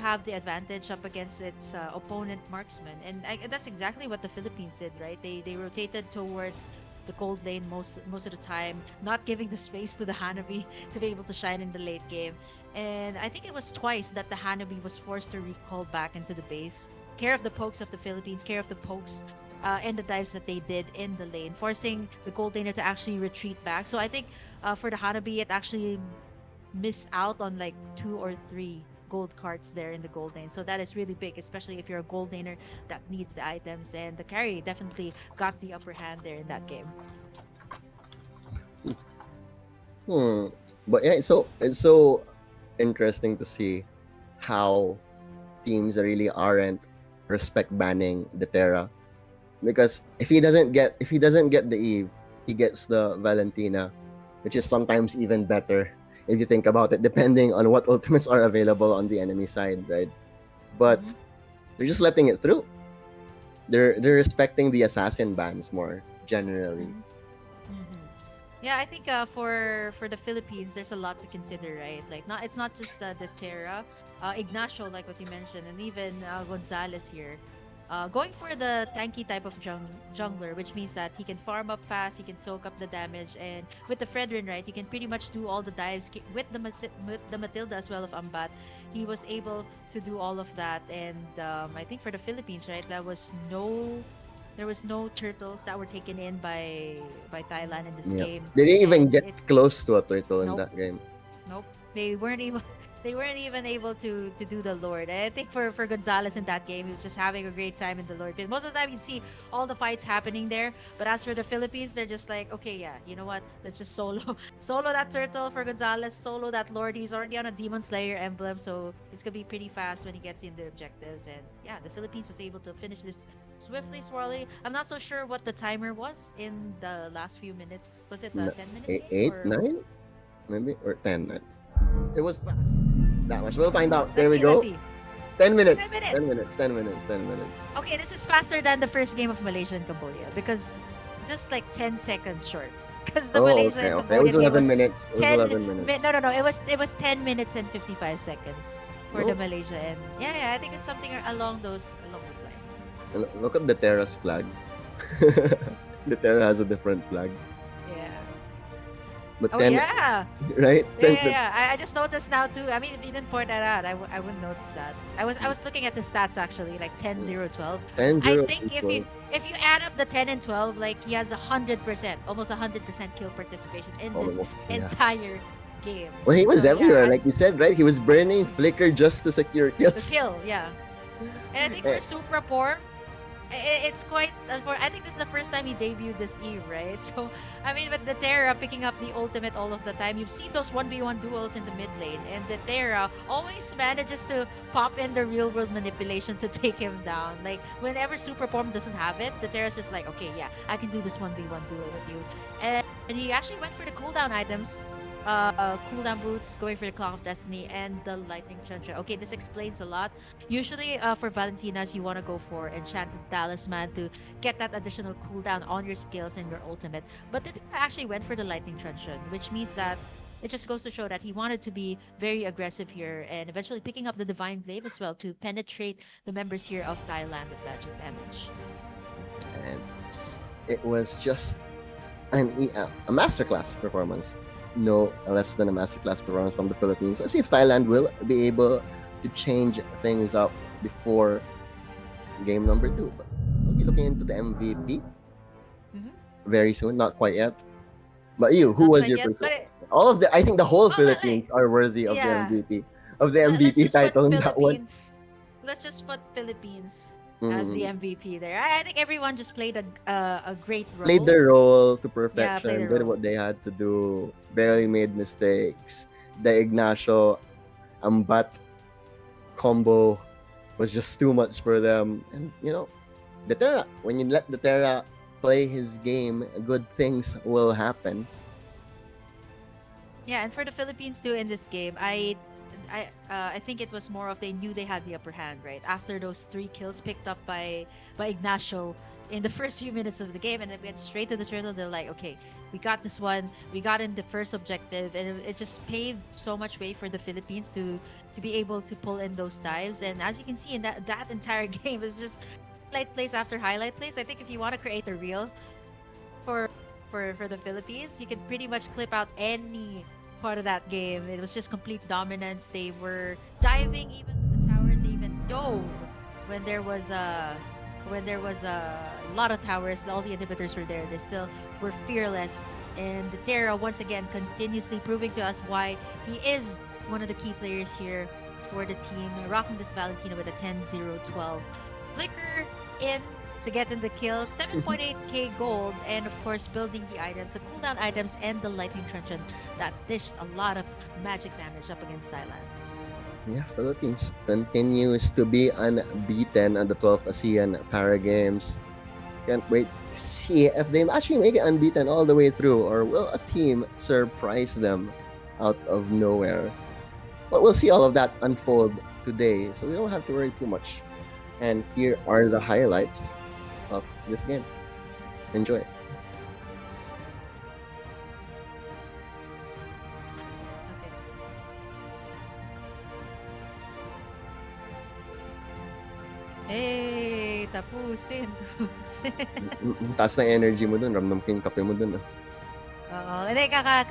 have the advantage up against its opponent marksman, and that's exactly what the Philippines did, right? They rotated towards the gold lane most of the time, not giving the space to the Hanabi to be able to shine in the late game. And I think it was twice that the Hanabi was forced to recall back into the base, care of the pokes of the Philippines, care of the pokes and the dives that they did in the lane, forcing the gold laner to actually retreat back. So I think for the Hanabi, it actually missed out on like 2 or 3 gold cards there in the gold lane. So that is really big, especially if you're a gold laner that needs the items. And the carry definitely got the upper hand there in that game. But yeah, it's so interesting to see how teams really aren't respect banning the Terra, because if he doesn't get the Eve, he gets the Valentina, which is sometimes even better if you think about it, depending on what ultimates are available on the enemy side, right? But they're just letting it through. They're respecting the assassin bans more generally. Yeah, I think for the Philippines, there's a lot to consider, right? Like, it's not just the Terra, Ignacio, like what you mentioned, and even Gonzalez here. going for the tanky type of jungler, which means that he can farm up fast, he can soak up the damage, and with the Fredrin, right, you can pretty much do all the dives with the with the Matilda as well of Ambat. He was able to do all of that, and I think for the Philippines, right, there was no turtles that were taken in by Thailand in this Yeah. game, They didn't even and get close to a turtle in nope, that game. nope. They weren't able they weren't even able to do the Lord. And I think for Gonzalez in that game, he was just having a great time in the Lord. Because most of the time you'd see all the fights happening there. But as for the Philippines, they're just like, okay, yeah, you know what? Let's just solo solo that turtle for Gonzalez, solo that Lord. He's already on a Demon Slayer emblem, so it's gonna be pretty fast when he gets in the objectives. And yeah, the Philippines was able to finish this swiftly, swirly. I'm not so sure what the timer was in the last few minutes. Was it a N- 10-minute eight, game eight, or 9, maybe, or 10. It was fast. That much. We'll find out. There let's we see, let's go. see. 10 It's minutes. 10 10 minutes. minutes. 10 minutes. 10 minutes. Okay, this is faster than the first game of Malaysia and Cambodia because just like 10 seconds short. Because the Oh, Malaysia okay, and okay. It was Cambodia game 11 was minutes. It was 10 11 minutes. no, it was 10 minutes and 55 seconds for the Oh, Malaysia, and yeah, I think it's something along those lines. look at the Terra's flag. The Terra has a different flag. Yeah. But Oh 10, yeah. right? Yeah, 10, yeah, yeah. I just noticed now too. I mean, if you didn't point that out, I wouldn't notice that. I was looking at the stats actually, like 10, 0, 12. 10, I 0, think if 12. you add up the 10 and 12, like he has 100%, almost 100% kill participation in this Almost, yeah. entire game. Well, he was So yeah, everywhere, like you said, right? He was burning Flicker just to secure the kills. kill, yeah. And I think Eh, for Super Poor, it's quite. I think this is the first time he debuted this Eve, right? So I mean, with the Terra picking up the ultimate all of the time, you've seen those 1v1 duels in the mid lane, and the Terra always manages to pop in the real world manipulation to take him down. Like whenever Super Form doesn't have it, the Terra's just like, okay, yeah, I can do this 1v1 duel with you, and he actually went for the cooldown items. Cooldown boots, going for the Clock of Destiny, and the Lightning Chuncha. Okay, this explains a lot. Usually, for Valentinas, you want to go for Enchanted Talisman to get that additional cooldown on your skills and your ultimate. But it actually went for the Lightning Truncheon, which means that it just goes to show that he wanted to be very aggressive here and eventually picking up the Divine Glaive as well to penetrate the members here of Thailand with magic damage. and it was just a masterclass performance. No less than a masterclass performance from the Philippines. Let's see if Thailand will be able to change things up before game number 2. But we'll be looking into the MVP Mhm. very soon. Not quite yet. But you, who Not was quite your yet, person? but I think the whole but Philippines are worthy of the yeah. MVP of the Let's MVP just put title in that one. Philippines. Let's just put Philippines as the Mm. MVP there. I think everyone just played a great Played role. their role to Yeah, played perfection. a Did role. what they had to do. Barely made mistakes. The Ignacio Ambat combo was just too much for them. And the Terra, when you let the Terra play his game, good things will happen. Yeah, and for the Philippines too in this game, I think it was more of they knew they had the upper hand, right? After those 3 kills picked up by Ignacio in the first few minutes of the game, and then we went straight to the turtle. They're like, okay, we got this one. We got in the first objective, and it just paved so much way for the Philippines to be able to pull in those dives. And as you can see in that entire game, it's just highlight plays after highlight plays. I think if you want to create a reel for for the Philippines, you can pretty much clip out any part of that game. It was just complete dominance. They were diving even to the towers. They even dove when there was a lot of towers. All the inhibitors were there. They still were fearless. And the Terra once again continuously proving to us why he is one of the key players here for the team, rocking this Valentina with a 10-0-12 flicker in to get in the kill, 7.8k gold, and of course building the items, the cooldown items, and the lightning truncheon that dished a lot of magic damage up against Thailand. Yeah, Philippines continues to be unbeaten at the 12th ASEAN Para Games. Can't wait to see if they actually make it unbeaten all the way through, or will a team surprise them out of nowhere? But we'll see all of that unfold today, so we don't have to worry too much. And here are the highlights of this game. Enjoy. Okay. Hey, tapusin, tapusin. Taas ng energy mo dun. Ramdam ko yung kape mo dun. Oo, hindi, kaka.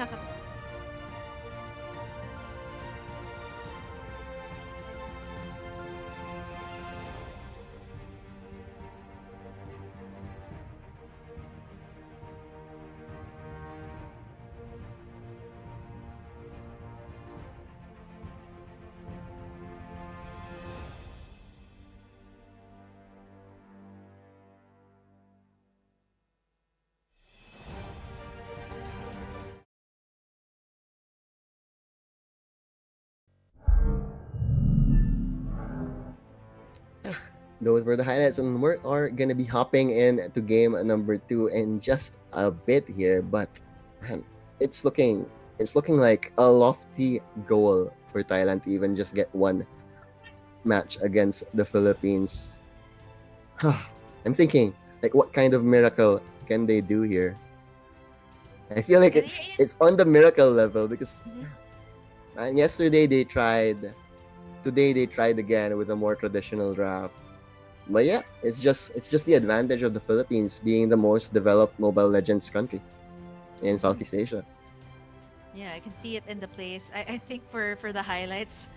Those were the highlights, and we are gonna be hopping in to game number 2 in just a bit here. But man, it's looking like a lofty goal for Thailand to even just get one match against the Philippines. I'm thinking, like, what kind of miracle can they do here? I feel like it's on the miracle level because and yesterday they tried, today they tried again with a more traditional draft. But yeah, it's just the advantage of the Philippines being the most developed Mobile Legends country in Southeast Asia. Yeah, I can see it in the place. I think for the highlights,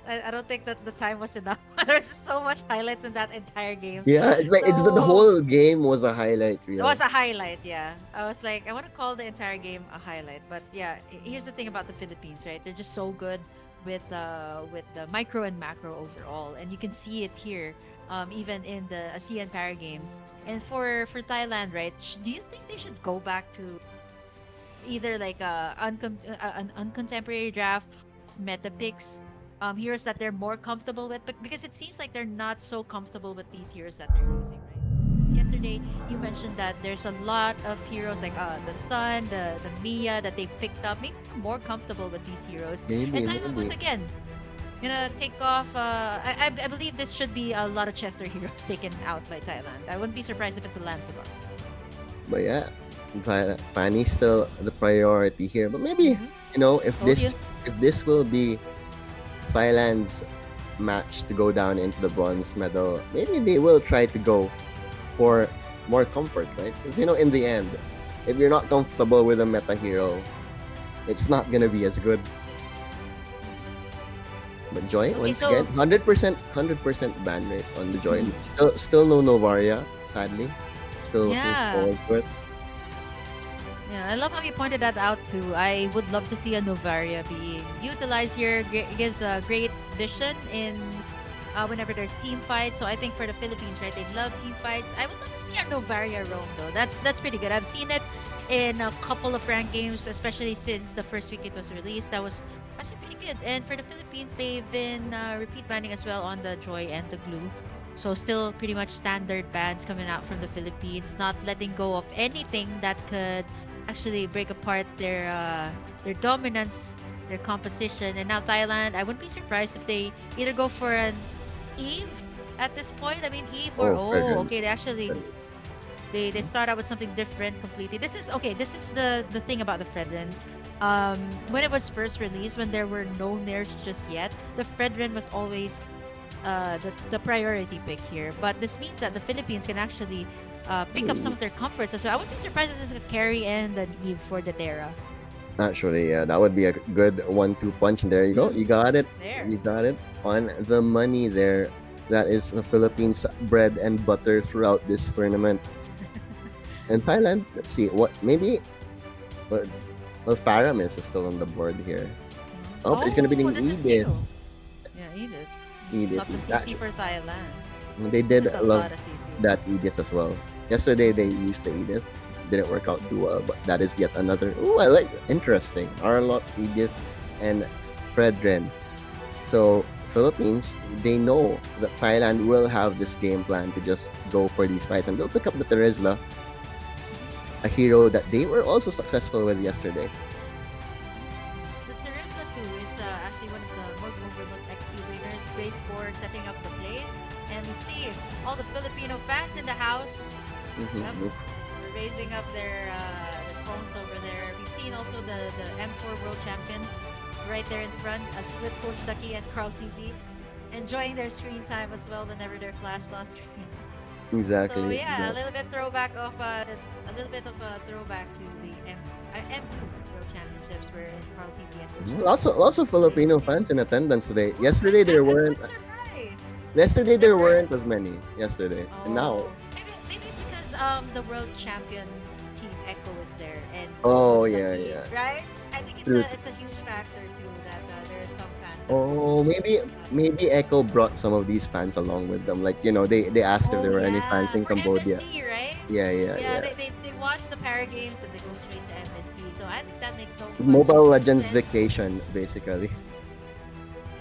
I don't think that the time was enough. There's so much highlights in that entire game. Yeah, it's like it's the So- whole game was a highlight, It really. was a highlight, yeah. I was like, I want to call the entire game a highlight, but yeah, here's the thing about the Philippines, right? They're just so good with the micro and macro overall, and you can see it here, even in the ASEAN Para Games. And for Thailand, right? Do you think they should go back to either like an uncontemporary draft, meta picks, heroes that they're more comfortable with, but because it seems like they're not so comfortable with these heroes that they're using, right? Since yesterday you mentioned that there's a lot of heroes like the Sun, the Mia that they picked up, maybe they're more comfortable with these heroes. Maybe, And Thailand once maybe. again gonna take off. I believe this should be a lot of Chester heroes taken out by Thailand. I wouldn't be surprised if it's a Lancelot. But yeah, Fanny's still the priority here. But maybe if Told this you. will be Thailand's match to go down into the bronze medal, maybe they will try to go for more comfort, right? Because in the end, if you're not comfortable with a meta hero, it's not gonna be as good. But Joy, Okay, once so- again, 100% ban rate on the Joy. Still no Novaria, sadly. Still looking Yeah. forward to it. Yeah, I love how you pointed that out too. I would love to see a Novaria being utilized here. It gives a great vision in whenever there's team fights. So I think for the Philippines, right, they love team fights. I would love to see a Novaria roam though. That's pretty good. I've seen it in a couple of ranked games, especially since the first week it was released. That was actually pretty good. And for the Philippines, they've been repeat banning as well on the Joy and the Glue. So still pretty much standard bans coming out from the Philippines, not letting go of anything that could actually break apart their dominance, their composition. And now Thailand, I wouldn't be surprised if they either go for an Eve at this point. I mean Eve or Fredrin. okay, they actually they start out with something different completely. This is the thing about the Fredrin. When it was first released, when there were no nerfs just yet, the Fredrin was always the priority pick here. But this means that the Philippines can actually pick up some of their comforts as well. I wouldn't be surprised if this is a carry and an Eve for the Terra. Actually, yeah, that would be a good 1-2 punch. And there you go. You got it. There. You got it on the money there. That is the Philippines' bread and butter throughout this tournament. And Thailand, let's see what maybe. Well, Faramis is still on the board here. Oh, it's gonna be this is Edith. new. Yeah, Edith. Edith. Lots of CC for Thailand. They did This is a love lot of CC. that Edith as well. Yesterday they used the Edith. Didn't work out too well, but that is yet another. Oh, I like interesting. Arlot, Edith, and Fredrin. So Philippines, they know that Thailand will have this game plan to just go for these fights, and they'll pick up the Terizla, a hero that they were also successful with yesterday. The Teresa too is actually one of the most overlooked XP winners. Great for setting up the place. And we see all the Filipino fans in the house. Mhm. Yep. We're raising up their phones over there. We've seen also the M4 World Champions right there in front, as with Coach Ducky and Carl TZ, enjoying their screen time as well whenever they're flashed on screen. Exactly. So yeah, a exactly. little bit of a throwback to the M2 World Championships where Carl TC and Coach Lee Lots of played Filipino the same. fans in attendance today. Oh, I'm quite surprised. There Remember? weren't as many yesterday, and now. Oh, maybe it's because the world champion team Echo was there and Oh was yeah, lucky, yeah. right? I think True. it's a huge factor too that there are some fans that Oh, maybe Echo brought some of these fans along with them. Like they asked if Oh there were any fans yeah, in for Cambodia. MSC, right? Yeah, yeah, Yeah, yeah. they watch the para games and they go straight to MSC. So I think that makes so much Mobile Legends sense. vacation, basically.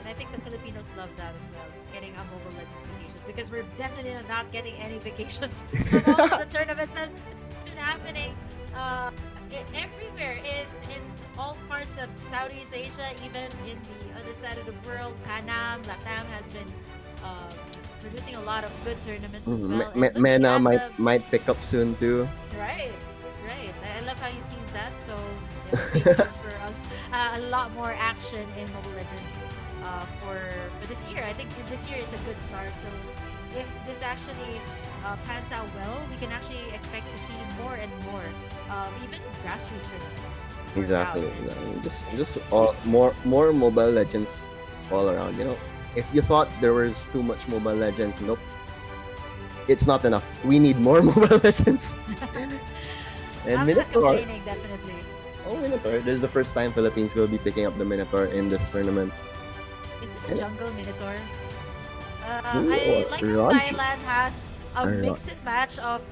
And I think the Filipinos love that as well, getting a Mobile Legends vacation because we're definitely not getting any vacations from all of the tournaments that have been happening everywhere in all parts of Southeast Asia, even in the other side of the world. Panam, Latam has been uh, producing a lot of good tournaments as well. And looking Mena at might pick up soon too. right, right. I love how you tease that. So yeah, stay tuned for a lot more action in Mobile Legends for this year. I think this year is a good start. So if this actually pans out well, we can actually expect to see more and more, even grassroots tournaments. Work out Exactly. and, Just all more Mobile Legends all around. If you thought there was too much Mobile Legends, nope. It's not enough. We need more Mobile Legends. And I'm not Minotaur. complaining, definitely. Oh, Minotaur. This is the first time Philippines will be picking up the Minotaur in this tournament. Is it the Yeah. jungle Minotaur? Ooh, I like how Ranchi. Thailand has a Or mix and match of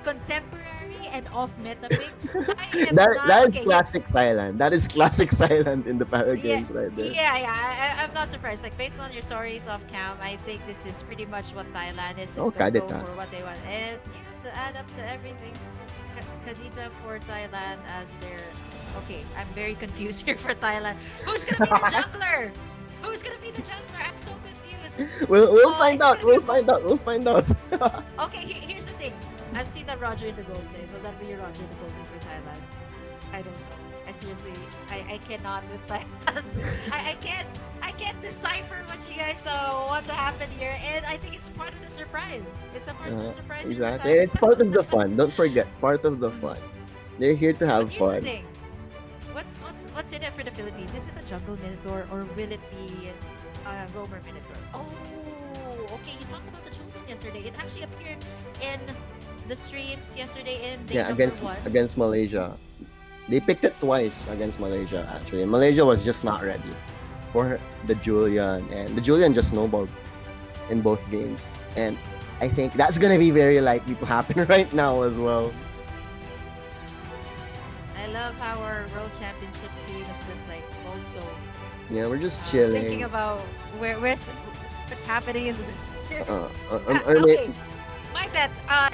contemporary and off-meta picks. I am That not that is okay. classic Thailand. That is classic Thailand in the para Yeah, games right there. I'm not surprised. Like based on your stories off cam, I think this is pretty much what Thailand is. Oh, Just gonna go Kadita. for what they want, and yeah, to add up to everything, Kadita for Thailand as their. Okay, I'm very confused here for Thailand. Who's gonna be the jungler? Who's gonna be the jungler? I'm so confused. We'll Oh, find is it out. gonna be We'll find out. We'll find out. Okay, here's the thing. I've seen that Roger in the gold lane. Will that be Roger in the gold lane for Thailand? I don't know. I seriously, I cannot with Thailand. I can't decipher what you guys want to happen here, and I think it's part of the surprise. It's a part of the surprise. here for Exactly. It's Thailand. part of the fun. Don't forget, part of the fun. They're here to But have here's the fun. thing. What's in it for the Philippines? Is it a jungle Minotaur or will it be a roamer Minotaur? Oh, okay. You talked about the children yesterday. It actually appeared in the streams yesterday in day Yeah, number one. against Malaysia. They picked it twice against Malaysia actually. And Malaysia was just not ready for the Julian, and the Julian just snowballed in both games. And I think that's gonna be very likely to happen right now as well. I love how our world championship team is just like also Yeah, we're just thinking chilling. about what's happening in the. Or Okay, my bet.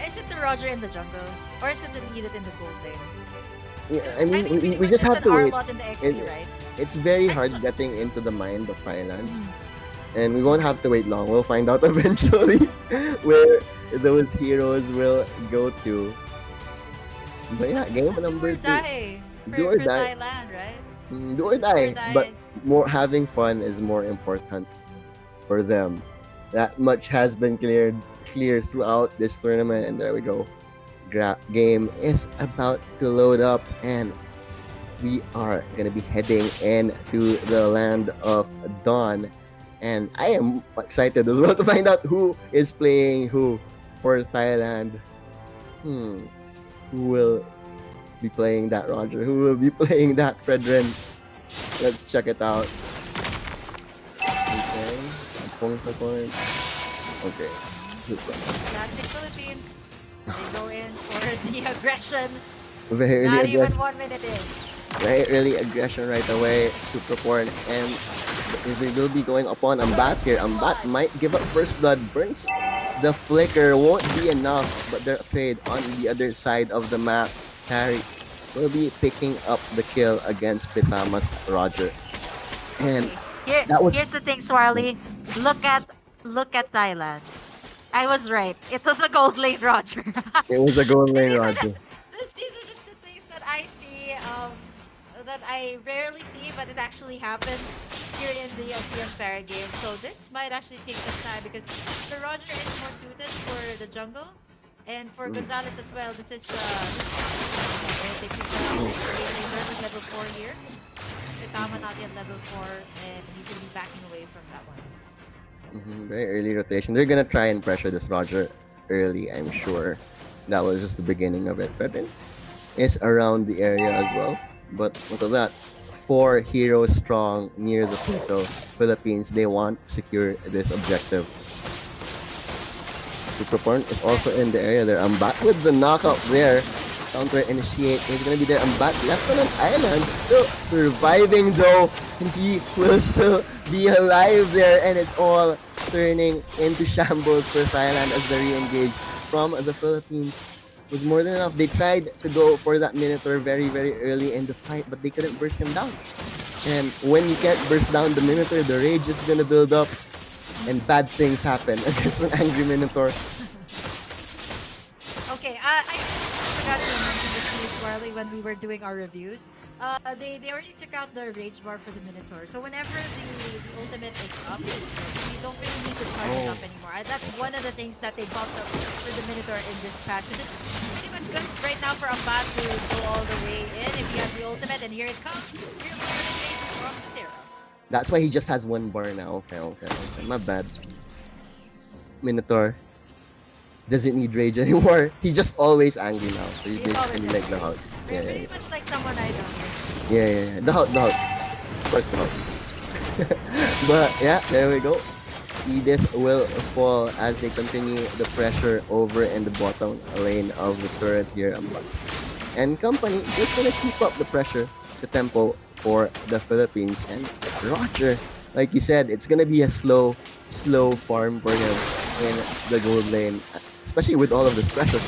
Is it the Roger in the jungle or is it the needed in the gold lane? yeah, 'Cause, I mean, pretty we much just it's have an to wait. R-bot in the XP, It- right? It's very I hard saw- getting into the mind of Thailand, Mm. and we won't have to wait long. We'll find out eventually where those heroes will go to. But yeah, game It's a number do or 2. die Do or for die. Thailand, right? Do or die. die. But more having fun is more important for them. That much has been clear throughout this tournament, and there we go. Game is about to load up, and we are gonna be heading into the land of dawn. And I am excited as well to find out who is playing who for Thailand. Who will be playing that Roger? Who will be playing that Fredrin? Let's check it out. Okay. Sapong. Okay. Classic Philippines. They go in for the aggression. Very Not early even aggression. 1 minute in. Very early aggression right away. Super porn. And we will be going upon Ambat here. Ambat might give up first blood. Burns the flicker. Won't be enough. But they're afraid on the other side of the map. Harry will be picking up the kill against Pitama's Roger. And that was- Here's the thing, Swarly. Look at Thailand. I was right. It was a gold lane Roger. it was a goal lane These are Roger. These are just the things that I see, that I rarely see, but it actually happens. here in the ASEAN Para game. So this might actually take some time because the Roger is more suited for the jungle. And for Gonzalez as well, this is and they pick up learning level 4 here. Kitama not yet level 4 and he's gonna be backing away from that one. Very early rotation. They're gonna try and pressure this Roger early, I'm sure. That was just the beginning of it. Fredrin is around the area as well. But look at that. 4 heroes strong near the Puerto Philippines. They want to secure this objective. Superporn is also in the area there. I'm back with the knockout there. Counter initiate is gonna be there. I'm back left on an island. Still surviving though. And he will still be alive there. And it's all turning into shambles for Thailand as they re-engage from the Philippines. Was more than enough. They tried to go for that Minotaur very, very early in the fight, but they couldn't burst him down. And when you can't burst down the Minotaur, the rage is gonna build up, and bad things happen against an angry Minotaur. Okay, I forgot to mention this to you, Swirly, when we were doing our reviews. They already took out the rage bar for the Minotaur. So whenever the ultimate is up, you don't really need to charge it up anymore. That's one of the things that they bumped up for the Minotaur in this patch. And it's pretty much good right now for Ambat to go all the way in. If he has the ultimate, and here it comes. Here we go, from Terra. That's why he just has 1 bar now. Okay. My bad. Minotaur doesn't need rage anymore. He's just always angry now. So he's basically like the Hulk. Yeah, pretty much like someone I know. Yeah. The Hulk. Of course the Hulk. But yeah, there we go. Edith will fall as they continue the pressure over in the bottom lane of the turret here. And company just gonna keep up the pressure, the tempo for the Philippines. And Roger, like you said, it's gonna be a slow farm for him in the gold lane, especially with all of this pressure.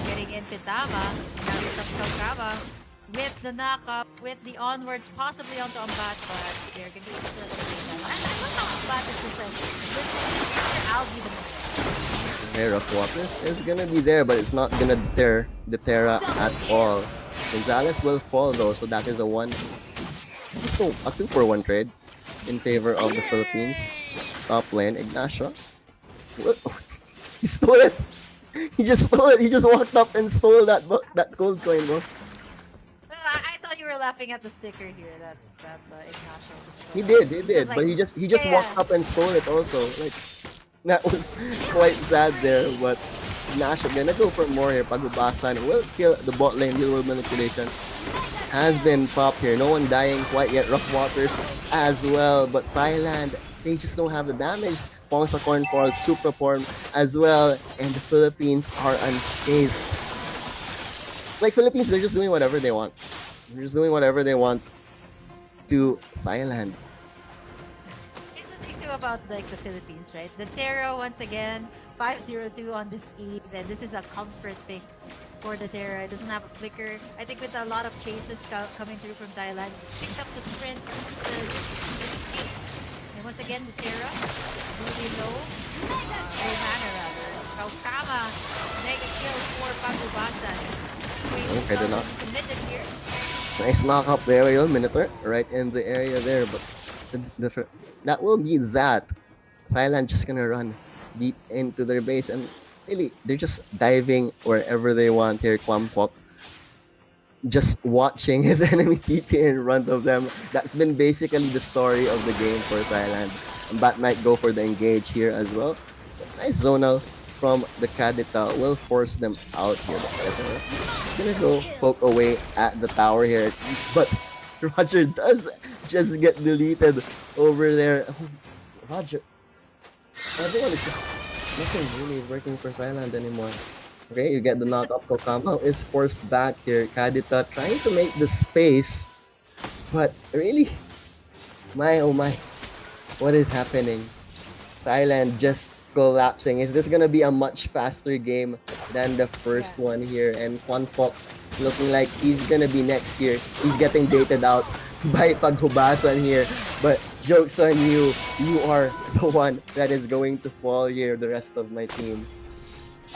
Getting in Pitama, now it's Kama with the knockup, with the onwards, possibly onto Ambat, but they're going to be able to take that. I love how Ambat is just I'll be the one. Okay, Rough Water is gonna be there, but it's not gonna deter the Terra at all. Gonzalez will fall though, so that is a 2-for-1 trade in favor of the Philippines. Top lane, Ignacio. He stole it! He just stole it! He just walked up and stole that gold coin, bro. I thought you were laughing at the sticker here that Ignacio just stole. He did, like, but he just walked up and stole it also. Like, that was quite sad there, but Ignacio gonna go for more here. Pagubasan will kill the bot lane. Deal with manipulation has been popped here. No one dying quite yet. Rough Waters as well, but Thailand, they just don't have the damage. Pongsa Corn Falls, Super Form as well, and the Philippines are unscathed. Like, Philippines, they're just doing whatever they want. They're just doing whatever they want to Thailand. Here's the thing too about like the Philippines, right? The Terra once again 502 on this Eve, and this is a comfort pick for the Terra. It doesn't have a flicker. I think with a lot of chases coming through from Thailand, picked up the sprint. And once again, the Terra really low. Mana rather. Kama mega kill for Pagubasan. Okay, they're not. Committed here. Nice knock up there, yo, Minotaur, right in the area there, but that will be that. Thailand just gonna run deep into their base, and really, they're just diving wherever they want here. Kwampok just watching his enemy TP in front of them. That's been basically the story of the game for Thailand. And Bat might go for the engage here as well. Nice zonal from the Kadita will force them out here. Gonna go poke away at the tower here, but Roger does just get deleted over there. Oh, Roger, everyone is just nothing really working for Thailand anymore. Okay, you get the knock up. Kokama is forced back here. Kadita trying to make the space, but really, my oh my, what is happening? Thailand just collapsing. Is this gonna be a much faster game than the first one here? And Kwanfok looking like he's gonna be next here. He's getting dated out by Paghubasan here. But joke's on you. You are the one that is going to fall here. The rest of my team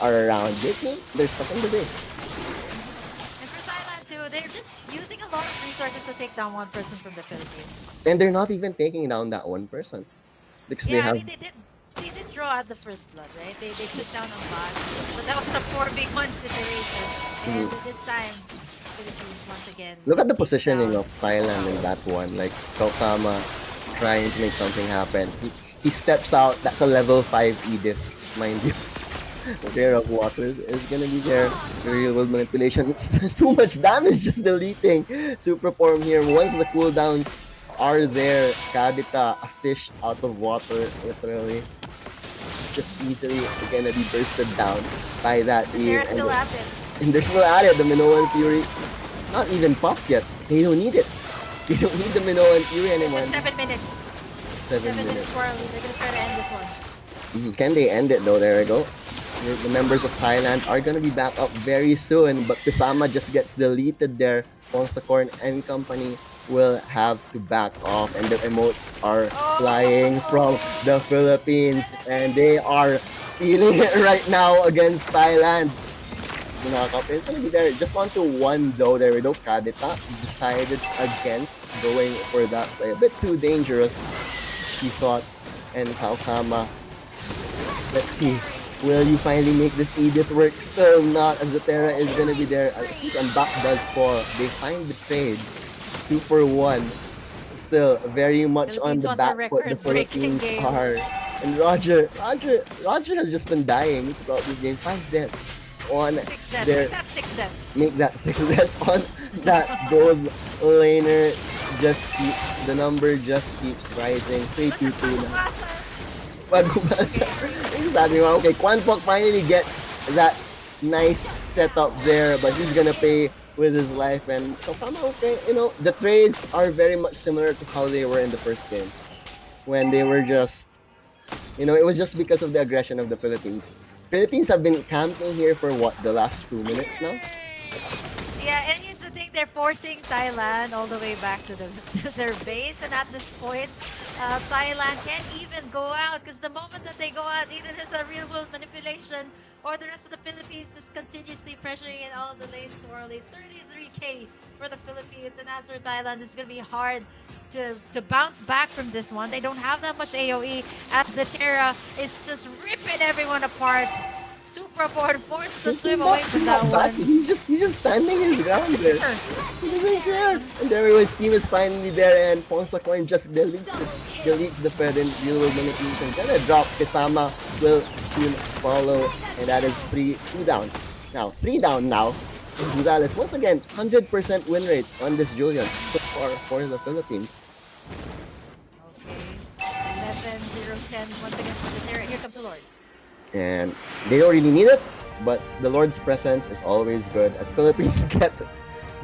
are around. They're stuck in the base. And for Thailand true. They're just using a lot of resources to take down one person from the Philippines. And they're not even taking down that one person because they Yeah, I have. mean they did draw at the first blood, right? They took down a lot, but that was a 4v1 situation. And Mhm. this time, Philippines once again Look at the take positioning down. of Thailand in that one. Like Kokama trying to make something happen. He steps out. That's a level 5 Edith, mind you. The Rare of Waters is gonna be there. The real world manipulation. It's too much damage just deleting. Super form here. Once the cooldowns are there, Kadita, a fish out of water, literally. Just easily gonna be bursted down by that The Eve. Terra still at it. And they're still at it. The Minoan Fury not even popped yet. They don't need it. They don't need the Minoan Fury It's anymore. just 7 minutes. 7 minutes. Too early. They're gonna try to end this one. Can they end it though? There we go. The members of Thailand are gonna be back up very soon, but Pifama just gets deleted there. Ponsacorn and company will have to back off, and the emotes are flying from the Philippines, and they are feeling it right now against Thailand. The knockup is gonna be there just onto one though. There we go. Kadita decided against going for that play. A bit too dangerous, she thought. And Kaukama, let's see. Will you finally make this Edith work? Still not, as the Terra is gonna be there. And back does fall. They find the trade. 2 for 1. Still very much on Philippines the wants a back foot. The record-breaking Philippines game. are. And Roger has just been dying throughout this game. 5 deaths on 6 deaths. their. Make that 6 deaths. Make that 6 deaths on that gold laner. Just the number just keeps rising. 3-2-2 now. Pagubasa. Exactly. Okay, Kwanpok finally gets that nice setup there, but he's gonna pay with his life. And so, okay, the trades are very much similar to how they were in the first game, when they were just, it was just because of the aggression of the Philippines. Philippines have been camping here for what, the last 2 minutes now? Yeah, and here's the thing, they're forcing Thailand all the way back to their base, and at this point, Thailand can't even go out, because the moment that they go out, either there's a real world manipulation, or the rest of the Philippines is continuously pressuring in all the lanes swirly. 33k for the Philippines, and as for Thailand, it's going to be hard to bounce back from this one. They don't have that much AoE, as the Terra is just ripping everyone apart. Super board forced to swim away from that one. He's just standing his ground there. He doesn't care. And there we go, his team is finally there, and Ponsacorn just deletes the Fed and real world manipulation. Gonna drop. Kitama will soon follow, and that is 2 down. Now 3 down now. Gonzalez once again 100% win rate on this Julian so far for the Philippines. Okay. 11-0-10 once again for the Terra. Here comes the Lord. And they don't really need it, but the Lord's presence is always good, as Philippines get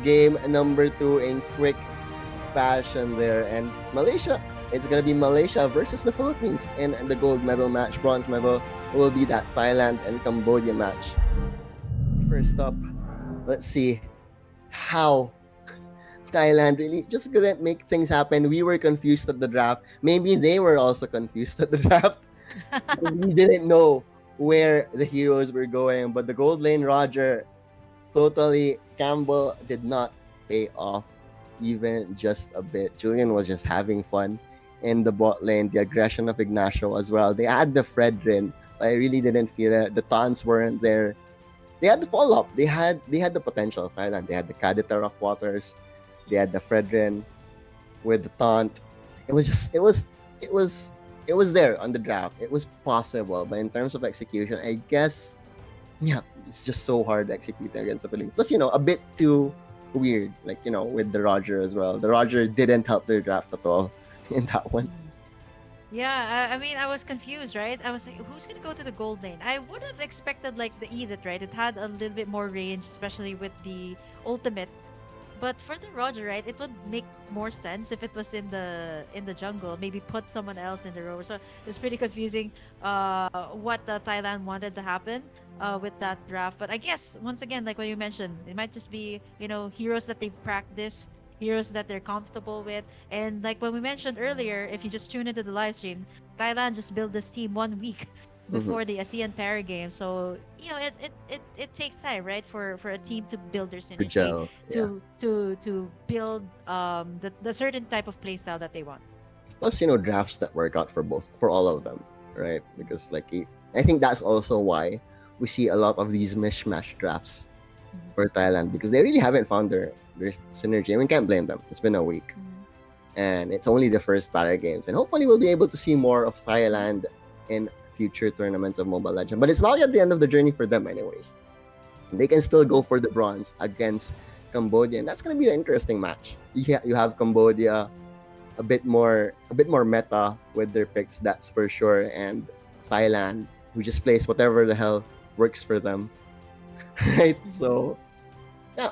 game number 2 in quick fashion there. And Malaysia, it's gonna be Malaysia versus the Philippines in the gold medal match. Bronze medal will be that Thailand and Cambodia match. First up, let's see how Thailand really just couldn't make things happen. We were confused at the draft. Maybe they were also confused at the draft. We didn't know where the heroes were going, but the gold lane Roger totally, Campbell did not pay off even just a bit. Julian was just having fun in the bot lane. The aggression of Ignacio as well. They had the Fredrin. I really didn't feel it. The taunts weren't there. They had the follow up. They had the potential silent. They had the Kadita of Waters. They had the Fredrin with the taunt. It was there on the draft. It was possible, but in terms of execution, I guess, yeah, it's just so hard to execute against the Philippines. Plus, a bit too weird, like, with the Roger as well. The Roger didn't help their draft at all in that one. Yeah, I mean, I was confused, right? I was like, who's gonna go to the gold lane? I would have expected like the Edith, right? It had a little bit more range, especially with the ultimate. But for the Roger, right, it would make more sense if it was in the jungle. Maybe put someone else in the rover. So it's pretty confusing. What the Thailand wanted to happen with that draft. But I guess once again, like what you mentioned, it might just be heroes that they've practiced, heroes that they're comfortable with, and like when we mentioned earlier, if you just tune into the live stream, Thailand just built this team 1 week Mm-hmm. before the ASEAN Para Games. So it takes time, right, for a team to build their To synergy, gel. Yeah. to build the certain type of play style that they want. Plus, drafts that work out for all of them, right? Because I think that's also why we see a lot of these mishmash drafts Mhm. for Thailand because they really haven't found their synergy. I mean, can't blame them. It's been a week, Mhm. and it's only the first Para Games, and hopefully we'll be able to see more of Thailand in future tournaments of Mobile Legends. But it's not yet the end of the journey for them, anyways. They can still go for the bronze against Cambodia, and that's going to be an interesting match. You have Cambodia a bit more meta with their picks, that's for sure, and Thailand who just plays whatever the hell works for them, right? So yeah,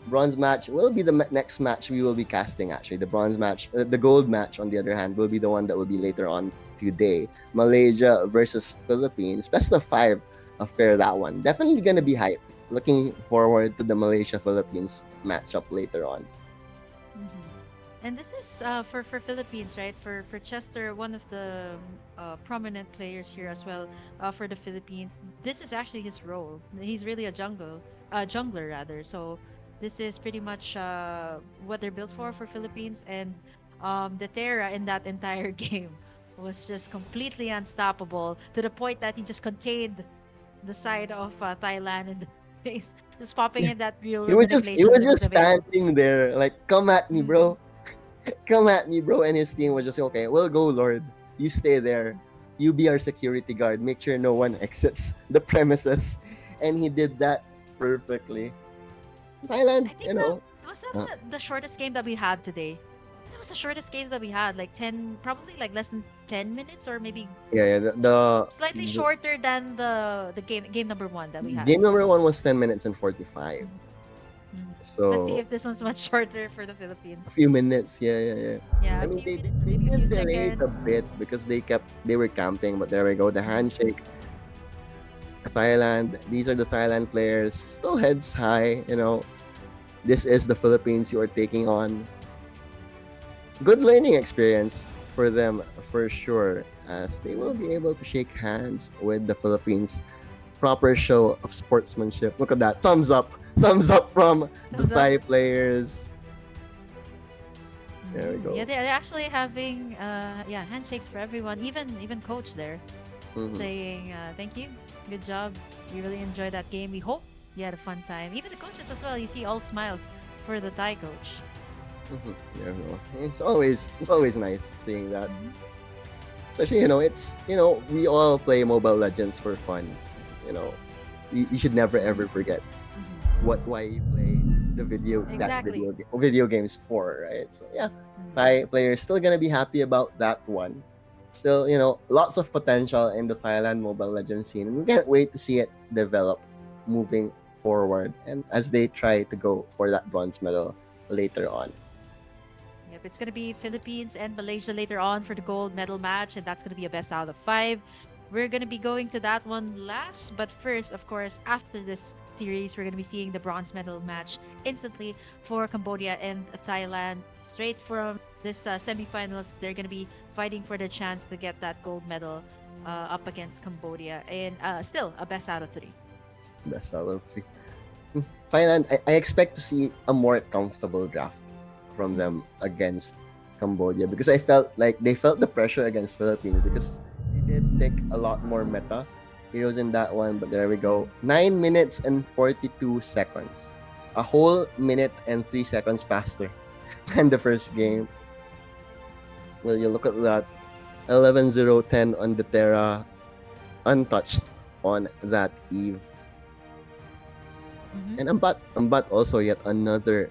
bronze match will be the next match we will be casting. Actually, the bronze match, the gold match, on the other hand, will be the one that will be later on today. Malaysia versus Philippines, best of 5 affair. That one definitely gonna be hype. Looking forward to the Malaysia Philippines matchup later on. Mhm. And this is for Philippines, right? For Chester, one of the prominent players here as well for the Philippines. This is actually his role. He's really a jungler rather. So this is pretty much what they're built for Philippines. And the Terra in that entire game was just completely unstoppable to the point that he just contained the side of Thailand in the face, just popping in that real He manipulation was with just motivation. standing there like, come at me, Mhm. bro. Come at me, bro. And his team was just okay. We'll go, Lord. You stay there. You be our security guard. Make sure no one exits the premises. And he did that perfectly. Thailand, I think that was uh, that the shortest game that we had today. That was the shortest game that we had, like 10, probably like less than 10 minutes, or maybe yeah, slightly the shorter than the game number one that we had. game number one was 10 minutes and 45. Mhm. Mhm. Let's see So if this one's much shorter for the a Philippines. few minutes. Yeah, yeah, yeah. Yeah, I a mean, few they did, minutes or they maybe a few did delay it a seconds. bit because they were camping, but there we go. The Mhm. handshake. Thailand. These are the Thailand players. Still heads high. This is the Philippines you are taking on. Good learning experience for them for sure, as they will be able to shake hands with the Philippines. Proper show of sportsmanship. Look at that. Thumbs up. Thumbs up from the Thumbs up. Thai players. There we Yeah, go. they're actually having yeah, handshakes for everyone, even coach there, Mm-hmm. saying thank you, good job. We really enjoyed that game. We hope you had a fun time. Even the coaches as well. You see all smiles for the Thai coach. Mm-hmm. There we go. It's always nice seeing that. Mhm. Especially, we all play Mobile Legends for fun. You know, you should never ever forget Mhm. why you play that Exactly. video games for, right? So yeah, Mhm. Thai players still gonna be happy about that one. Still, lots of potential in the Thailand Mobile Legends scene, and we can't wait to see it develop moving forward, and as they try to go for that bronze medal later on. Yep, it's going to be Philippines and Malaysia later on for the gold medal match, and that's going to be a best out of 5. We're going to be going to that one last, but first, of course, after this series, we're going to be seeing the bronze medal match instantly for Cambodia and Thailand. Straight from this semifinals, they're going to be fighting for the chance to get that gold medal up against Cambodia, and still a best out of 3. Best out of 3. Thailand, I expect to see a more comfortable draft from them against Cambodia, because I felt like they felt the pressure against Philippines because they did pick a lot more meta heroes in that one. But there we go. 9 minutes and 42 seconds. A whole minute and 3 seconds faster than the first game. Well, you look at that. 11-0-10 on the Terra, untouched on that eve. Mhm. And Ambat also yet another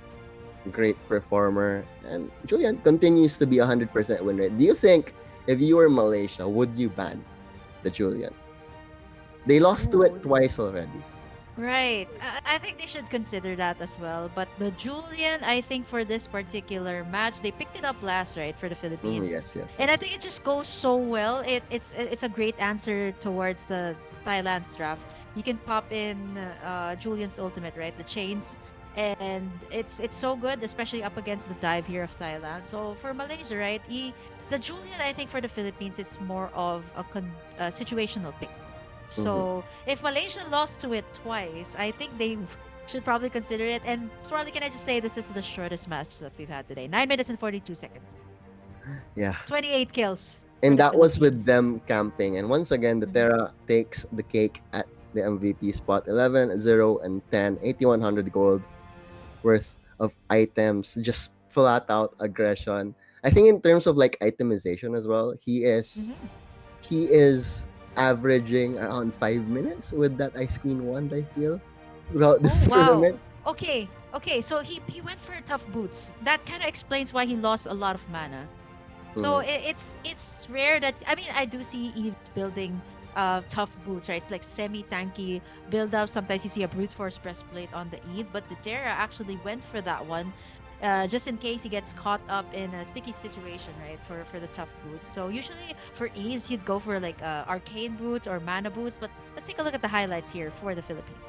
great performer, and Julian continues to be 100% win rate. Do you think if you were Malaysia, would you ban the Julian? They lost to Ooh, it twice already. right. I think they should consider that as well. But the Julian, I think for this particular match, they picked it up last, right, for the Philippines. Yes, yes, And I yes. think it just goes so well. It's a great answer towards the Thailand's draft. You can pop in Julian's ultimate, right? The chains. And it's so good, especially up against the dive here of Thailand. So for Malaysia, right? The Julian, I think for the Philippines, it's more of a situational pick. Mhm. So if Malaysia lost to it twice, I think they should probably consider it. And Swarley, can I just say this is the shortest match that we've had today? 9 minutes and 42 seconds. Yeah. 28 kills for And the that was with Philippines. them camping. And once again, the Mhm. Terra takes the cake at the MVP spot 11, 0, and 10, 8100 gold worth of items. Just flat out aggression. I think in terms of like itemization as well, Mhm. he is averaging around 5 minutes with that ice queen wand, I feel, throughout Oh this wow. tournament. Okay. Okay. So he went for tough boots. That kind of explains why he lost a lot of mana. So Mhm. it's rare that I mean I do see Eve building tough boots, right? It's like semi tanky build up. Sometimes you see a brute force breastplate on the Eve, but the Terra actually went for that one. Just in case he gets caught up in a sticky situation, right? For the tough boots. So usually for Eves, you'd go for like arcane boots or mana boots. But let's take a look at the highlights here for the Philippines.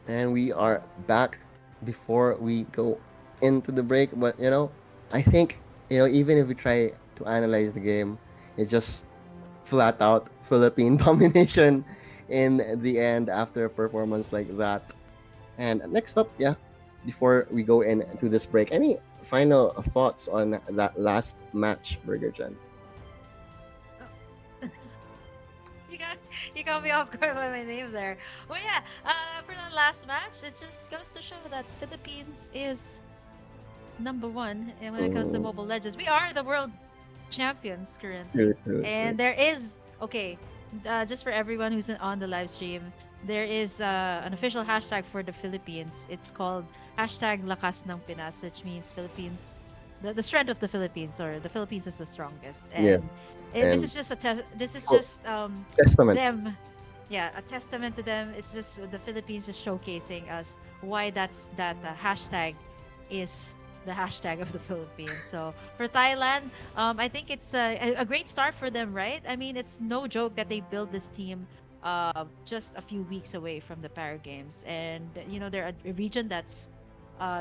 And we are back before we go into the break. But I think even if we try to analyze the game, it just flat out Philippine domination in the end after a performance like that. And next up, yeah, before we go into this break, any final thoughts on that last match, Burger Jen? You got you got me off guard by my name there. Well, yeah. For the last match, it just goes to show that Philippines is number one. And when it comes to Mm, Mobile Legends, we are the world champions currently. true, true, true. And there is okay, just for everyone who's on the live stream, there is an official hashtag for the Philippines. It's called hashtag Lakas ng Pinas, which means Philippines. The strength of the Philippines, or the Philippines is the strongest, Yeah, and this and is just this is oh, just testament. them, yeah, a testament to them. It's just the Philippines is showcasing us why that hashtag is the hashtag of the Philippines. So for Thailand, I think it's a great start for them, right? I mean, it's no joke that they built this team just a few weeks away from the Para Games, and they're a region that's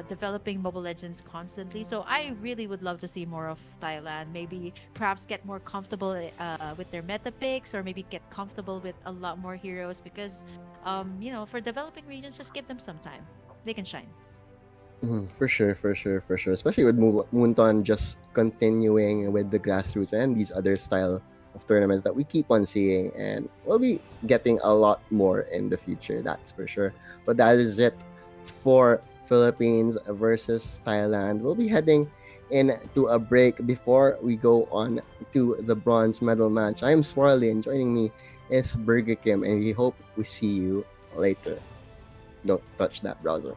developing Mobile Legends constantly. So I really would love to see more of Thailand. Maybe perhaps get more comfortable with their meta picks, or maybe get comfortable with a lot more heroes because, for developing regions, just give them some time. They can shine. For sure, for sure, for sure. Especially with Moonton just continuing with the grassroots and these other style of tournaments that we keep on seeing, and we'll be getting a lot more in the future. That's for sure. But that is it for Philippines versus Thailand. We'll be heading into a break before we go on to the bronze medal match. I'm Swarley, and joining me is Burger Kim, and we hope we see you later. Don't touch that browser.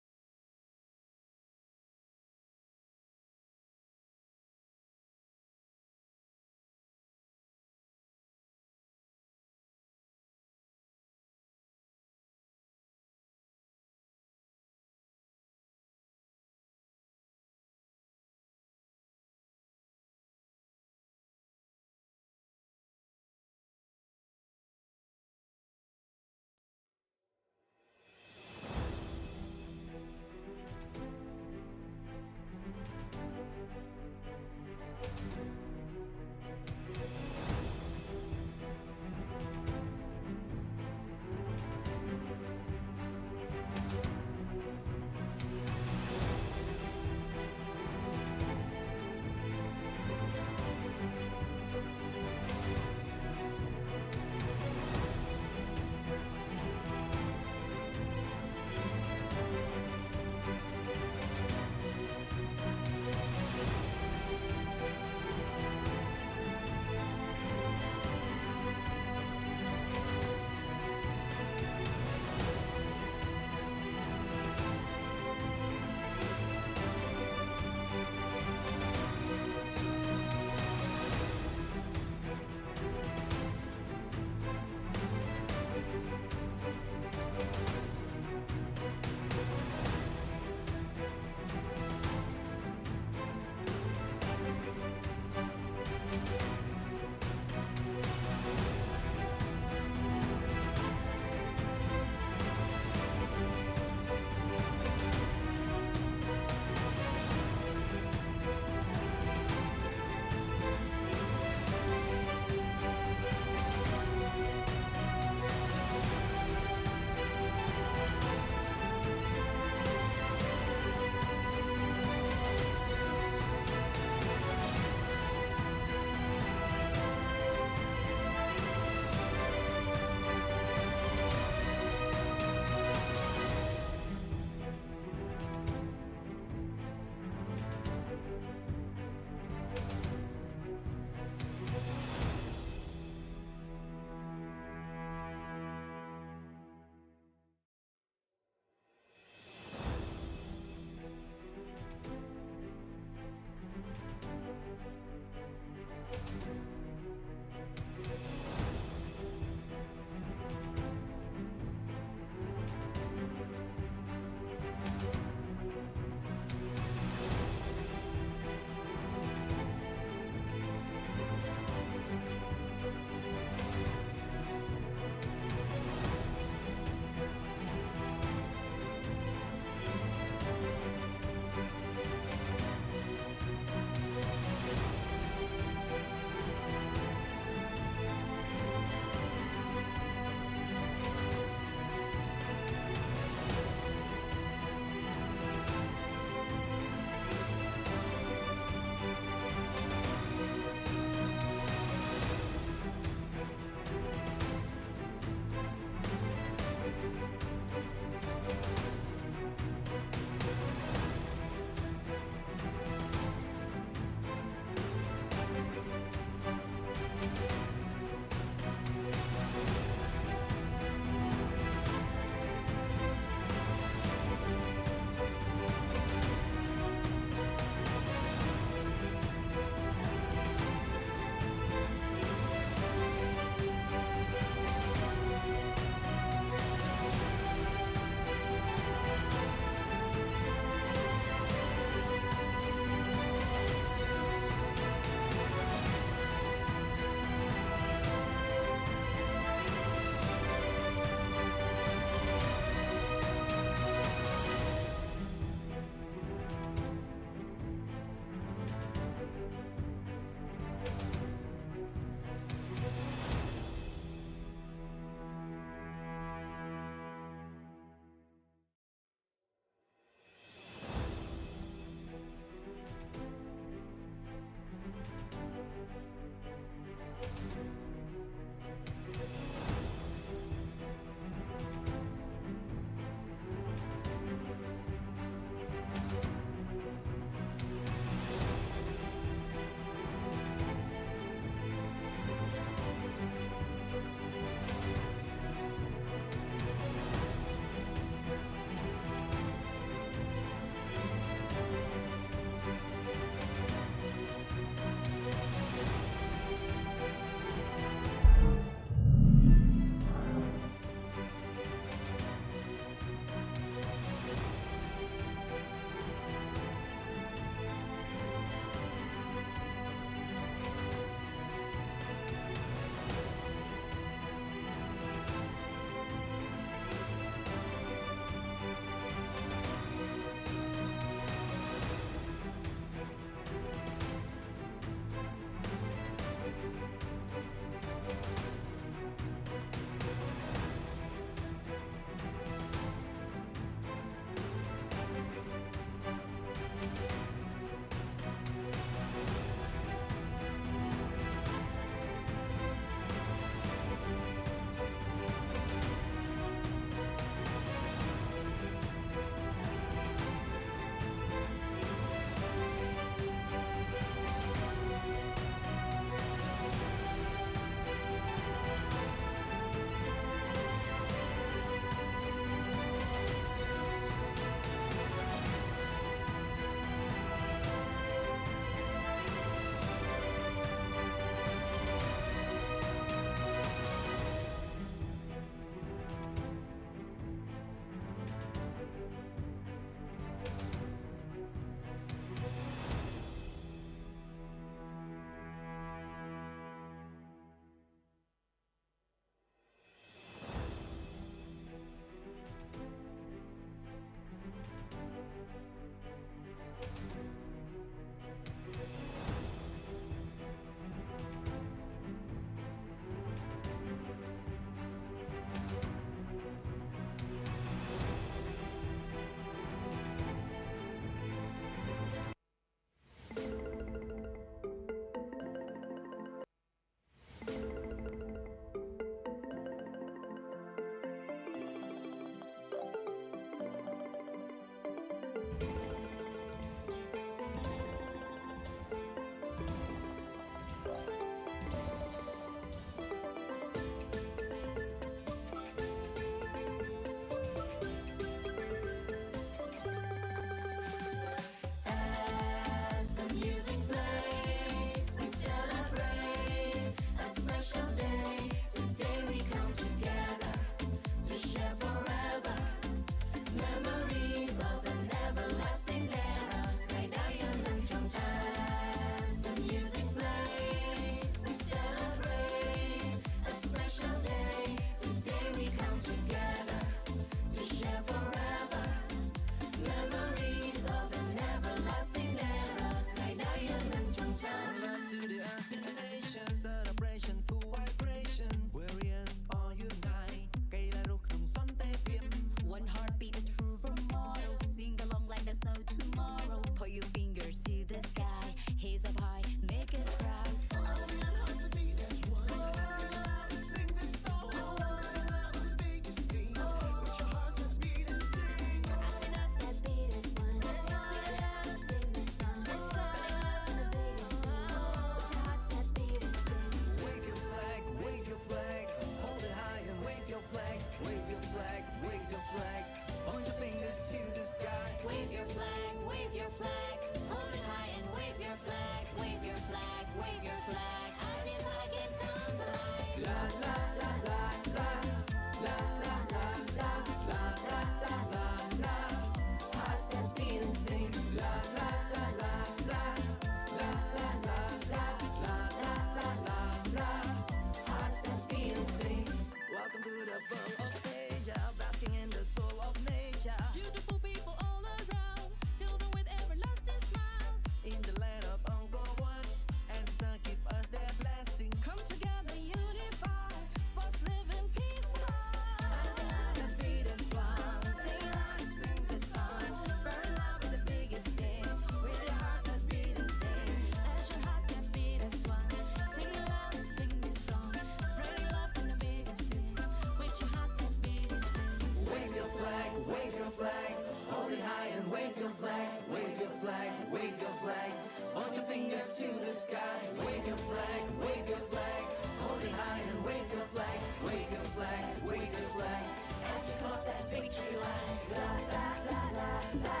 flag, wave your flag, wave your flag. Point your fingers to the sky, wave your flag, wave your flag. Hold it high and wave your flag, wave your flag, wave your flag. As you cross that victory line. La la la la la,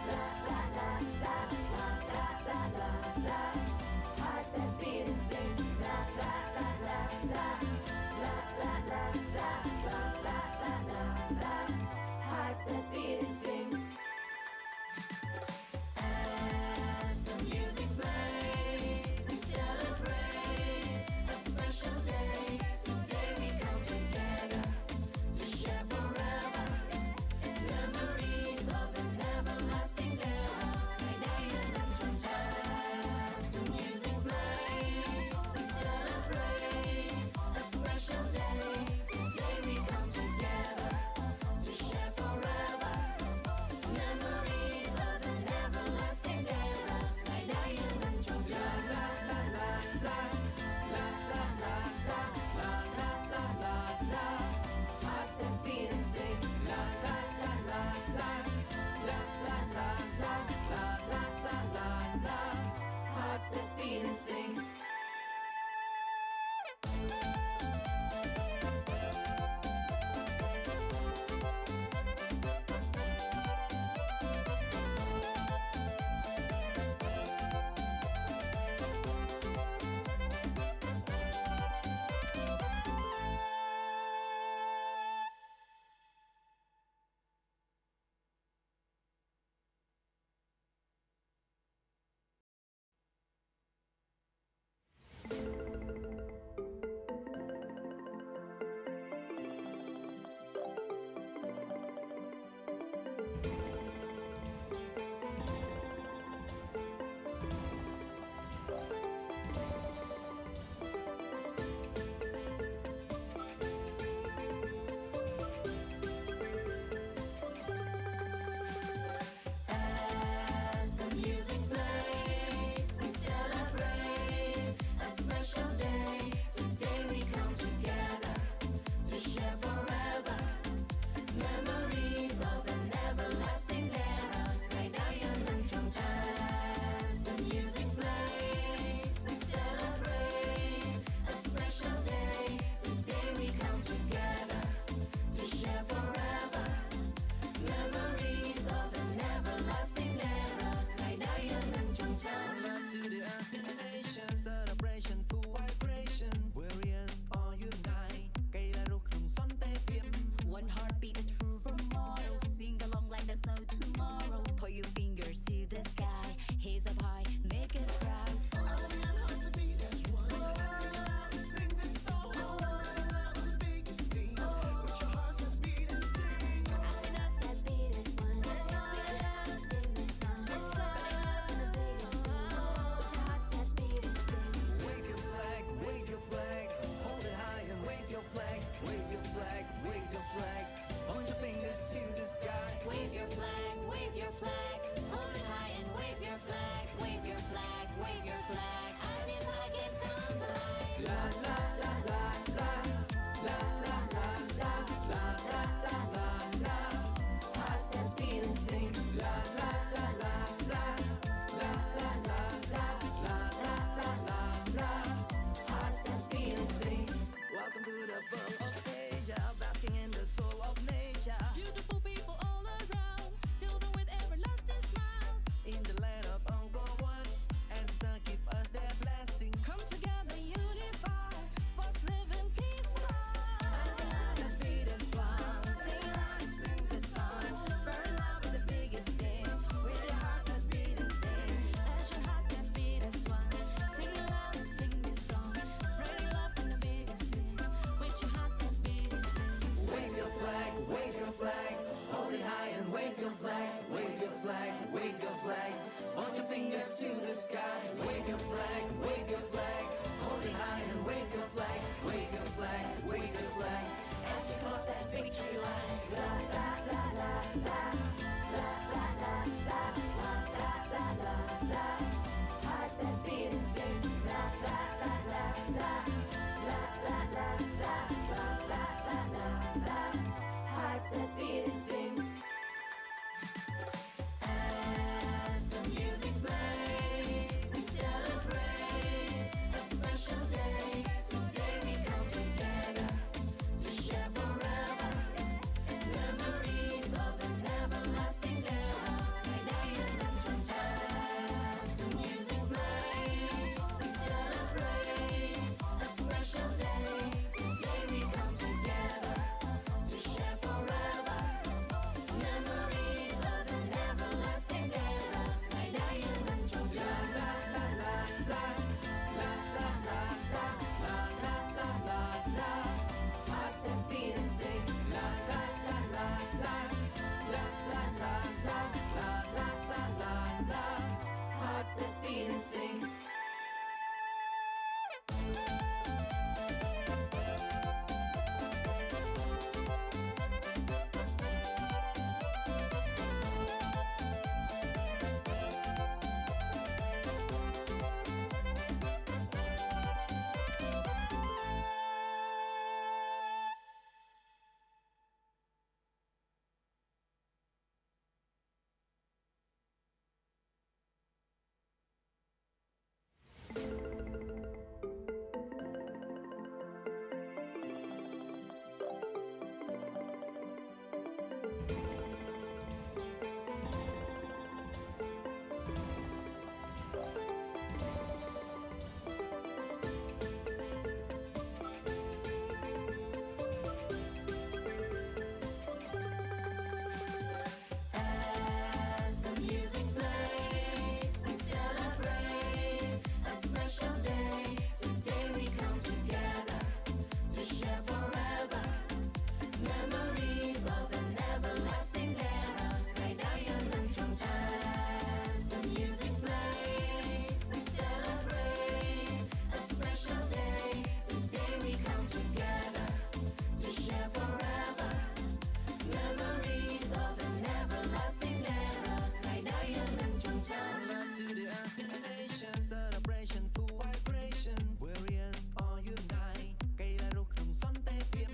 la la la la, la la la la la. Hearts that beat and sing. La la la la la, la la la la, la la la la la. Hearts that beat and sing. As the music plays, we celebrate a special day. Today we come together to share forever memories of an everlasting era. As the music plays, we celebrate a special day. Today we come together to share forever memories of an everlasting era. La la la la, la la la la, la la la la la. Hearts that beat and sing. La la la la la, la la la la, la la la la la. Hearts that beat and sing. As the music plays, we celebrate a special day. Today we come together to share forever memories of an everlasting era. As the music plays, we celebrate a special day. Today we come together to share forever memories of an everlasting era. Love to the ASEAN nation, celebration full vibration. Warriors all unite. កីឡារស់ក្នុងសន្តិភាព One heartbeat, a true role model. Sing along like there's no tomorrow. Put your fingers to the sky. Heads up high, make us proud. ASEAN hearts to beat as one. Sing aloud and sing this song. Spread love on the biggest scene. Put your hearts to beat and sing. ASEAN hearts that beat as one. Sing aloud and sing this song. Spread love on the biggest scene. Put your hearts that beat and sing. Wave your flag, wave your flag. Hold it high and wave your flag. Wave your flag, wave your flag. Point your fingers to the sky. Wave your flag, wave your flag. Hold it high and wave your flag. Wave your flag, wave your flag. ASEAN wanna get some to life. La la la la la, la la la la, la la la la la. Hearts that beat and sing. La la la la la, la la la la, la la la la la. Hearts that beat and sing. Welcome to the world of Asia, basking in the soul of nature. Beautiful people all around, children with everlasting smiles. In the land of Angkor Wat, ancestors give us their blessing. Come together, unify, sports live in peace fly. ASEAN that beat as one. Sing aloud and sing this song. Spread love with the biggest scene. With your hearts that beat and sing. ASEAN heart that beat as one. Sing aloud and sing this song. Spreading love from the biggest scene. With your heart that beat and sing. Wave your flag, wave your flag. Hold it high and wave your flag. Wave your flag, wave your flag. Point your fingers to the sky. Wave your flag, wave your flag. Hold it high and wave your flag. Wave your flag, wave your flag. As you cross that victory line. La la la la la, la la la la, la la la la la. Hearts that beat and sing. La la la la la, la la la la, la la la la la. Hearts that beat and sing. Love to the ASEAN nation celebration full vibration warriors all unite កីឡារស់ក្នុងសន្តិភាព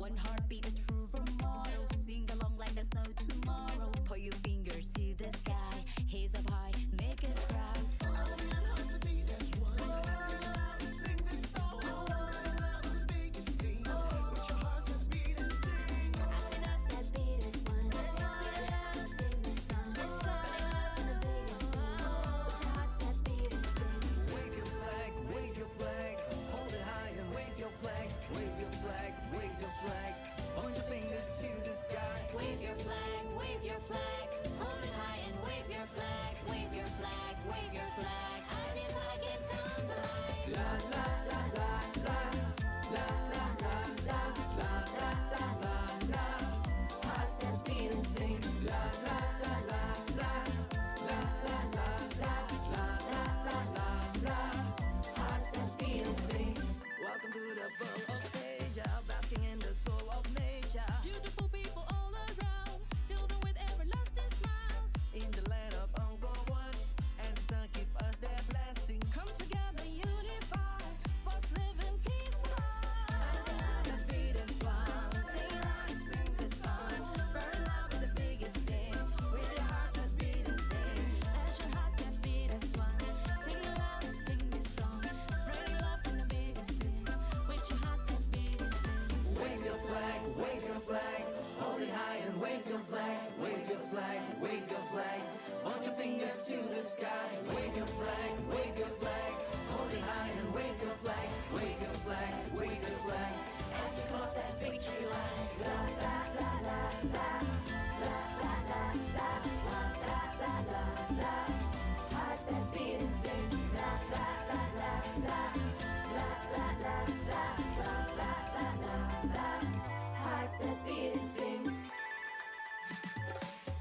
One heartbeat, a true role model. Sing along like there's no tomorrow. Point your fingers to the sky. Hands up high, make us proud. ASEAN hearts beat as one. Sing loud and sing this song. Spread love on the biggest scene. With your hearts that beat and sing. ASEAN hearts that beat as one. Sing loud and sing this song. Spreading love in the biggest scene. With your hearts that beat and sing. Wave your flag, wave your flag. Hold it high and wave your flag. Wave your flag, wave your flag. Point your fingers to the sky. Wave your flag, wave your flag. Hold it high and wave your flag. Wave your flag, wave your flag. ASEAN flag gets on to life. La la la la la. La la la la. La la la la la. Hearts that beat and sing. La la la la la. La la la la. La la la la la. Hearts that beat and sing. Welcome to the world of Asia, basking in the soul of nature. Beautiful people all around, children with everlasting smiles. In the land of Uncle One, and the sun give us their blessing. Come together, unify. Sports living peaceful. ASEAN that beat us one. Sing loud and sing this song. Spread love with the biggest sing. With your hearts that beat and sing. Let your heart that beat as one. Sing loud and sing this song. Spreading love in the biggest sing. With your heart that beat and sing. Wave your flag, wave your flag. Hold it high and wave your flag. Wave your flag, wave your flag. Point your fingers to the sky. Wave your flag, wave your flag. Hold it high and wave your flag. Wave your flag, wave your flag. As you cross that victory line. La la la la la. La la la la. La la la la la. Hearts that beat and sing. La la la la la. La la la la. La la la la la. Hearts that beat and sing.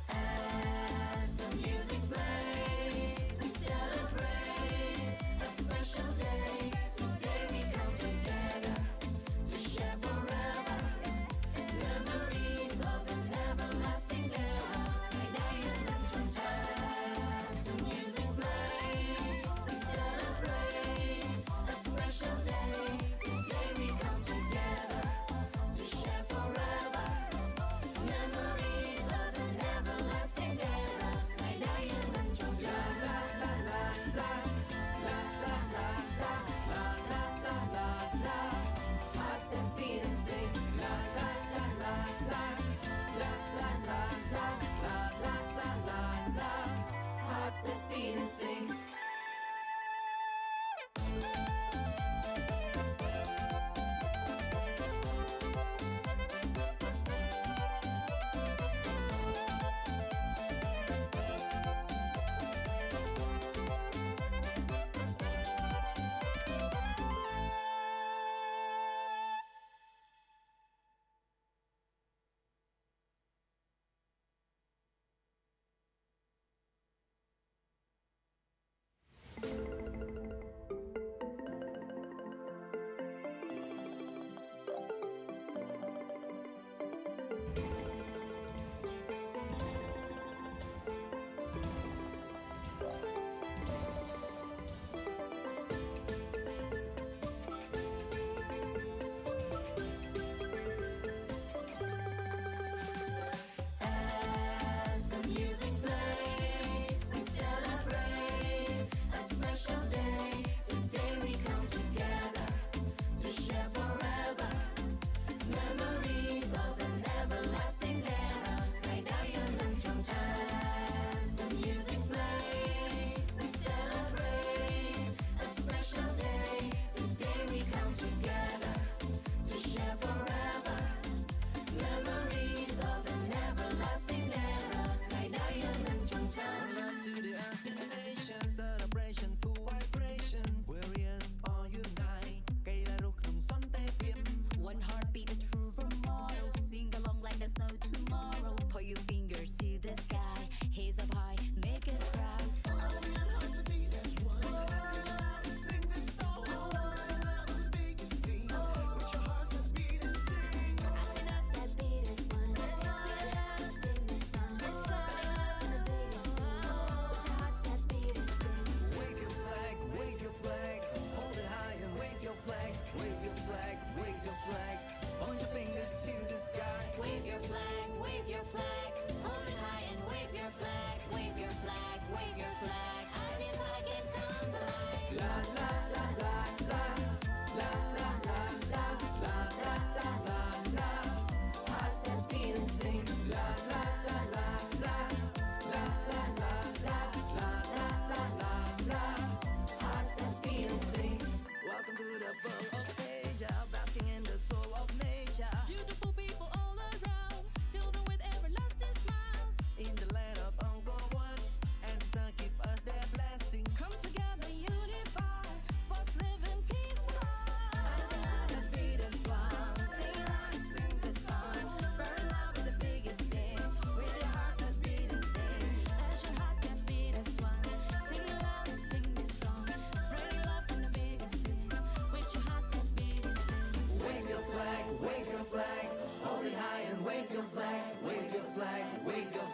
As the music plays, we celebrate a special day. Today we come together to share forever memories of an everlasting era. United and just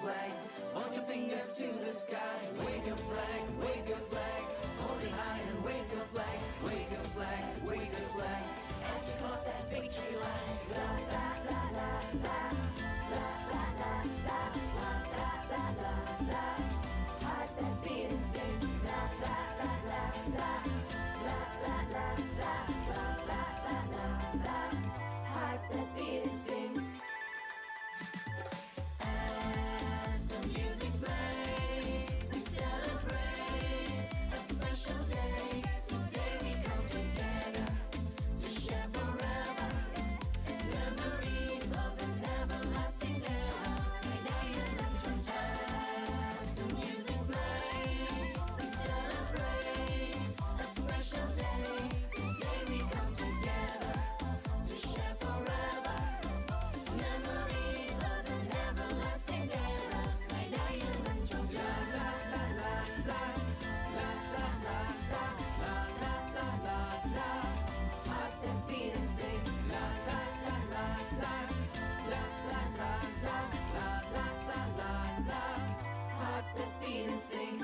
flag. Point your fingers to the sky. Wave your flag, wave your flag. Hold it high and wave your flag. Wave your flag, wave your flag. As you cross that victory line. La la la la la. La la la la la la la la la. Hearts that beat and sing. La la la la la. La la la la la la la la la. Hearts that beat and sing. As the music plays, we celebrate a special day. Today we come together to share forever memories of an everlasting era. As the music plays, we celebrate a special day. Today we come together to share forever memories of an everlasting era. La la la la la la la la la la la la la. Hearts that beat and sing. La la la la la la la la la la la la la la. Hearts that beat and sing.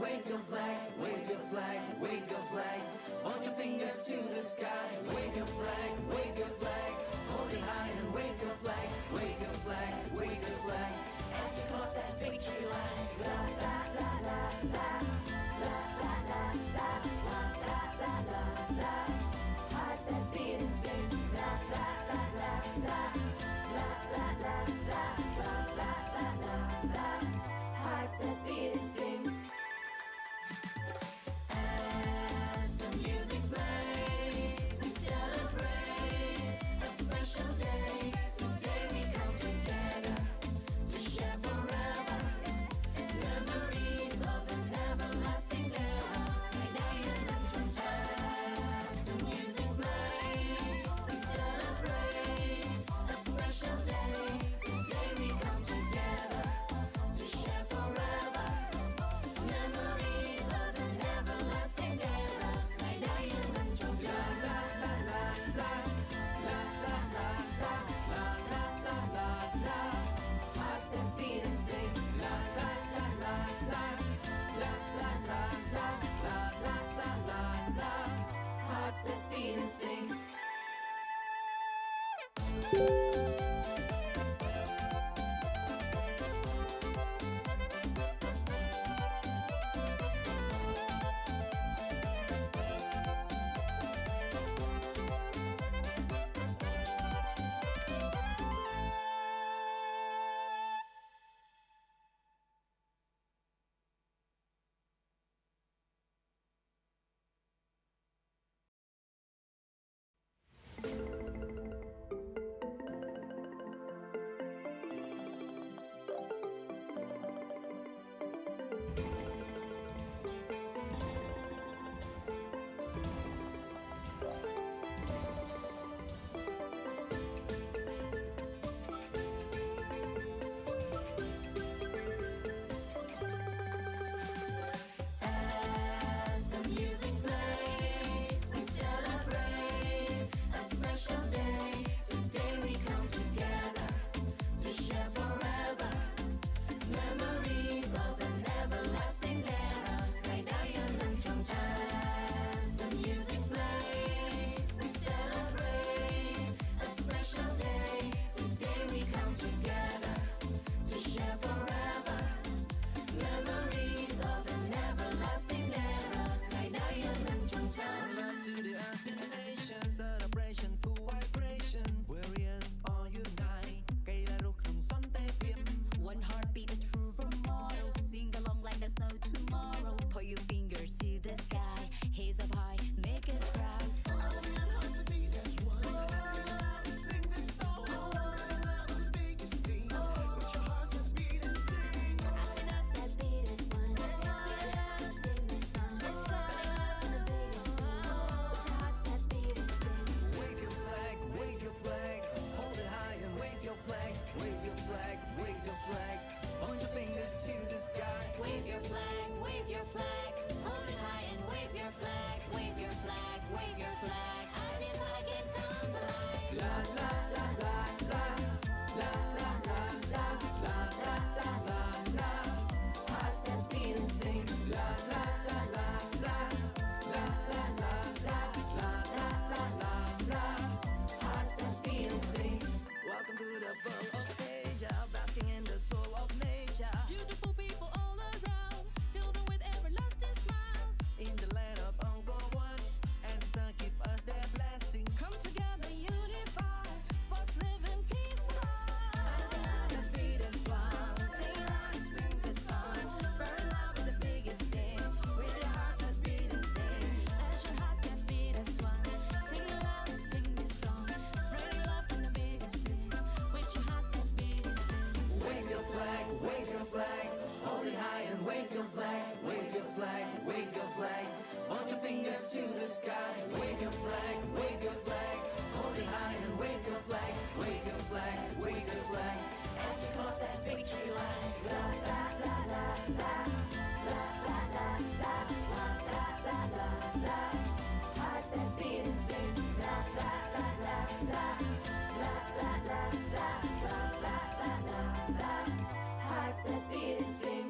wave your flag, wave your flag, wave your flag. Point your fingers to the sky, wave your flag, wave your flag. Hold it high and wave your flag, wave your flag, wave your flag. As you cross that victory line. La la la la la, la la la la, la la la la la. Hearts that beat and sing. La la la la la, la la la la, la la la la la. Hearts that beat and sing. As the music plays, we celebrate a special day. Today we come together to share forever memories of an everlasting era. As the music plays, we celebrate a special day. Today we come together to share forever memories of an everlasting era. La la la la, la la la la, la la la la la. Hearts that beat and sing. La la la la la, la la la la, la la la la la. Hearts that beat and sing. As the music plays, we celebrate a special day. Today we come together to share forever memories of an everlasting era. As the music plays, we celebrate a special day. Today we come together to share forever memories of an everlasting era. To the ASEAN nation celebration full vibration warriors all unite កៃឡារស់ក្នុងសន្តិភាព One heartbeat, a true role model. Sing along like there's no tomorrow. Put your fingers to the sky. Hands up high, make us proud. ASEAN hearts to beat as one. Sing this song. Big and sing. Put your hearts to beat and sing. ASEAN hearts that beat as one. Sing this song. The biggest sing. Put your hearts that beat and sing. Wave your flag, wave your flag. Hold it high and wave your flag, wave your flag, wave your flag. Point your fingers to the sky. Wave your flag, wave your flag. Hold it high and wave your flag. Wave your flag, wave your flag. ASEAN wanna get some to life. La la la la la, la la la la, la la la la la. Hearts that beat and sing. La la la la la, la la la la, la la la la la. Hearts that beat and sing. Welcome to the world of Asia, basking in the soul of nature. Beautiful people all around, children with everlasting smiles. In the land of Angkor Wat, and sun give us their blessing. Come together, unify, sports live in peace fly. The beat is wild. Sing along, sing this song. Spread love with the biggest sing. With your hearts that beat and sing. As your heart that beat as one. Sing along, sing this song. Spread love with the biggest sing. With your heart that beat and sing. Wave your flag, wave your flag. Hold it high and wave your flag, wave your flag, wave your flag. Point your fingers to the sky. Wave your flag, wave your flag. Hold it high and wave your flag, wave your flag, wave your flag. As you cross that victory line. La la la la la, la la la la, la la la la la. Hearts that beat and sing. La la la la la, la la la la, la la la la la. Hearts that beat and sing.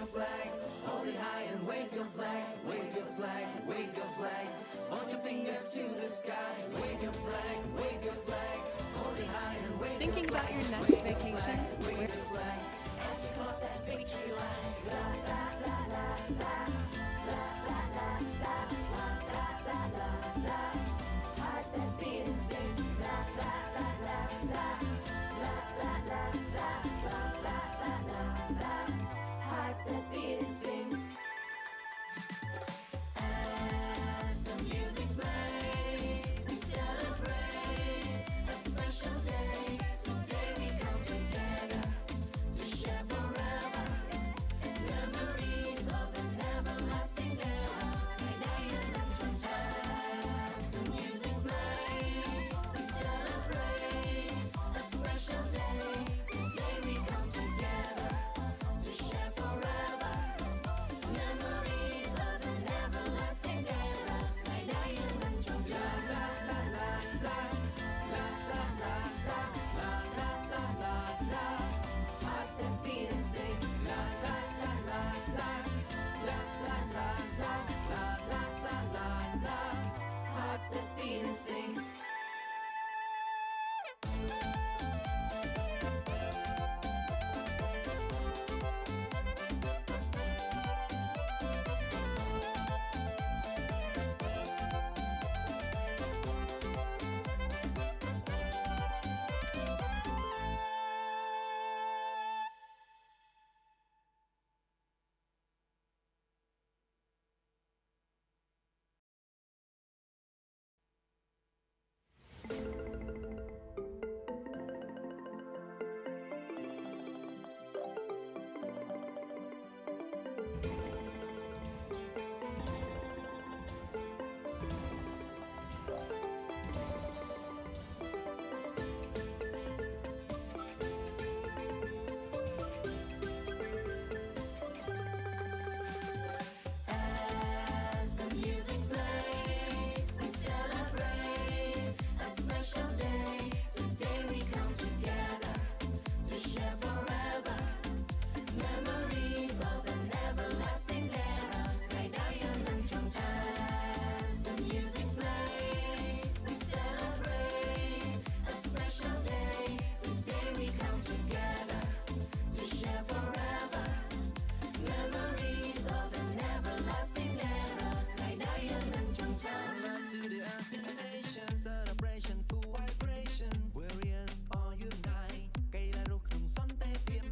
your flag, hold it high and wave your flag, wave your flag, wave your flag. Point your fingers to the sky, wave your flag, wave your flag, hold it high and wave Thinking your about flag. your next Wave your vacation? flag, wave your flag, as you cross that victory line. Hearts that beat and sing. Hearts that beat and sing. As the music plays, we celebrate a special day. Today we come together to share forever memories of an everlasting era. As the music plays, we celebrate a special day. Today we come together to share forever memories of an everlasting era. Hearts that beat and sing. La la la la la. La la la la la la la la la. Hearts that beat and sing. As the music plays, we celebrate a special day. Today we come together to share forever memories of an everlasting era. As the music plays, we celebrate a special day. Today we come together to share forever memories of an everlasting era. Love to the ASEAN nation celebration full vibration warriors all unite កីឡារស់ក្នុងសន្តិភាព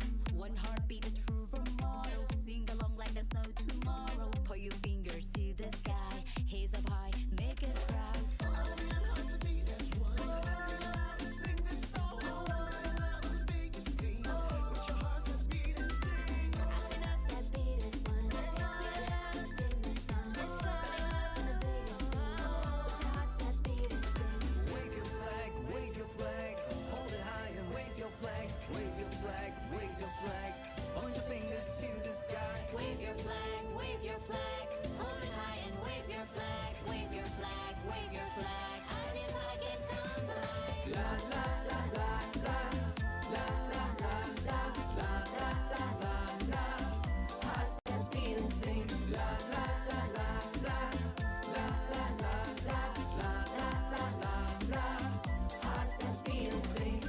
One heartbeat, a true role model. Sing along like there's no tomorrow. Point your fingers to the sky. Heads up high, make us proud. ASEAN hearts that beat as one. Sing this song. Make it sing. With your hearts that beat and sing. ASEAN hearts that beat as one. Sing this song. Spreading love in the biggest scene. With your hearts that beat and sing. Wave your flag, wave your flag, hold it high and wave your flag, wave your flag, wave your flag, point your fingers to the sky. Wave your flag, wave your flag. Hold it high and wave your flag. Wave your flag, wave your flag. ASEAN Para Games comes alive. La la la la la, la la la la, la la la la la. Hearts that beat and sing. La la la la la, la la la la, la la la la la. Hearts that beat and sing.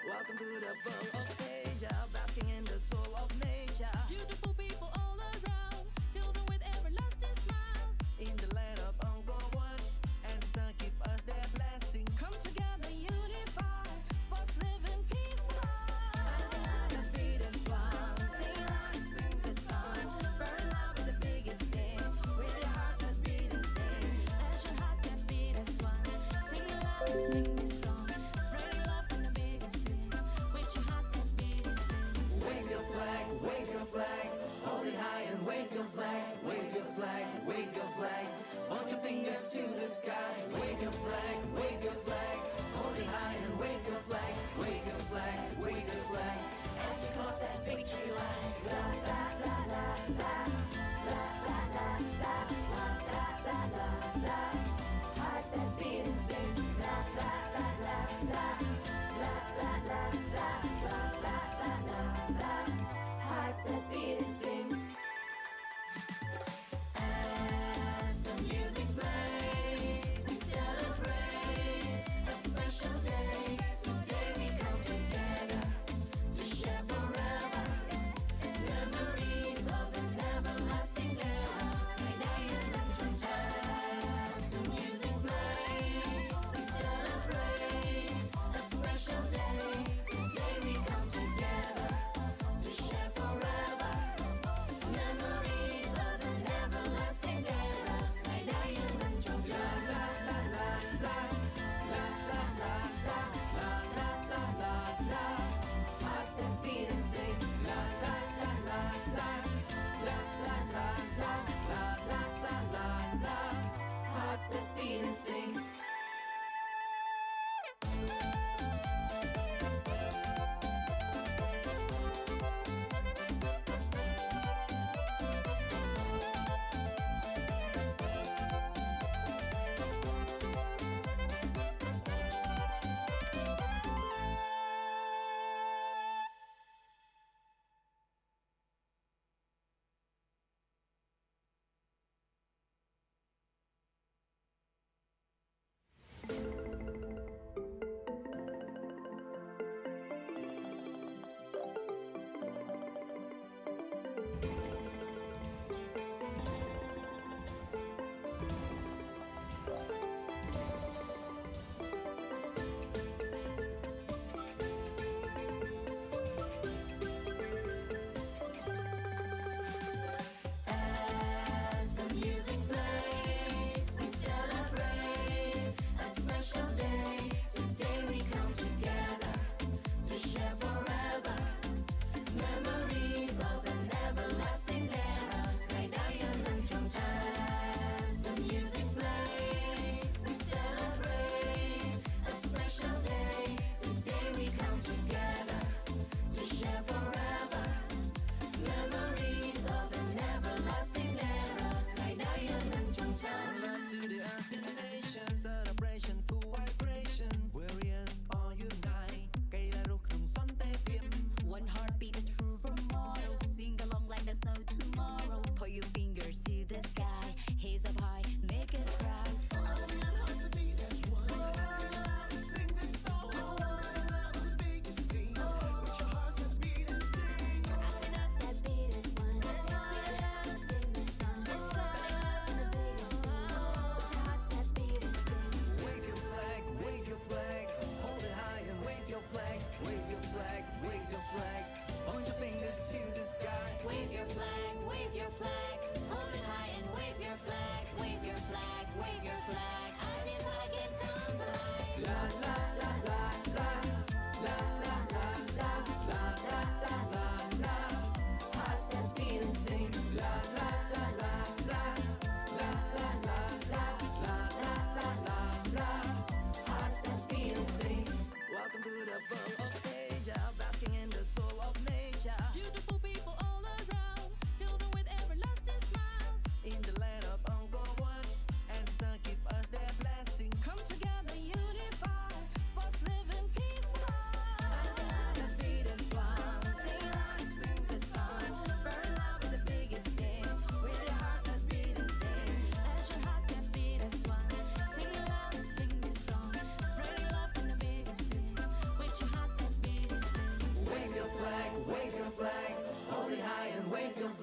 Welcome to the world of Asia, basking in the soul of nature. Beautiful people all around, children with everlasting smiles. In the land of Angkor Wat, and the sun give us their blessing. Come together, unify, sports living peaceful. ASEAN that beat as one. Sing along, sing this song. Spread love with the biggest sing. With your hearts that beat and sing. ASEAN heart that beat as one. Sing along, sing this song. Spreading love with the biggest sing. With your heart that beat and sing. Wave your flag, wave your flag, hold it high and wave your flag, wave your flag, wave your flag, point your fingers to the sky, wave your flag, wave your flag, hold it high and wave your flag, wave your flag, wave your flag, as you cross that victory line. La la la la la, la la la la, la la la la la, hearts that beat and sing. La la la la la, la la la la, la la la la la, hearts that beat and sing.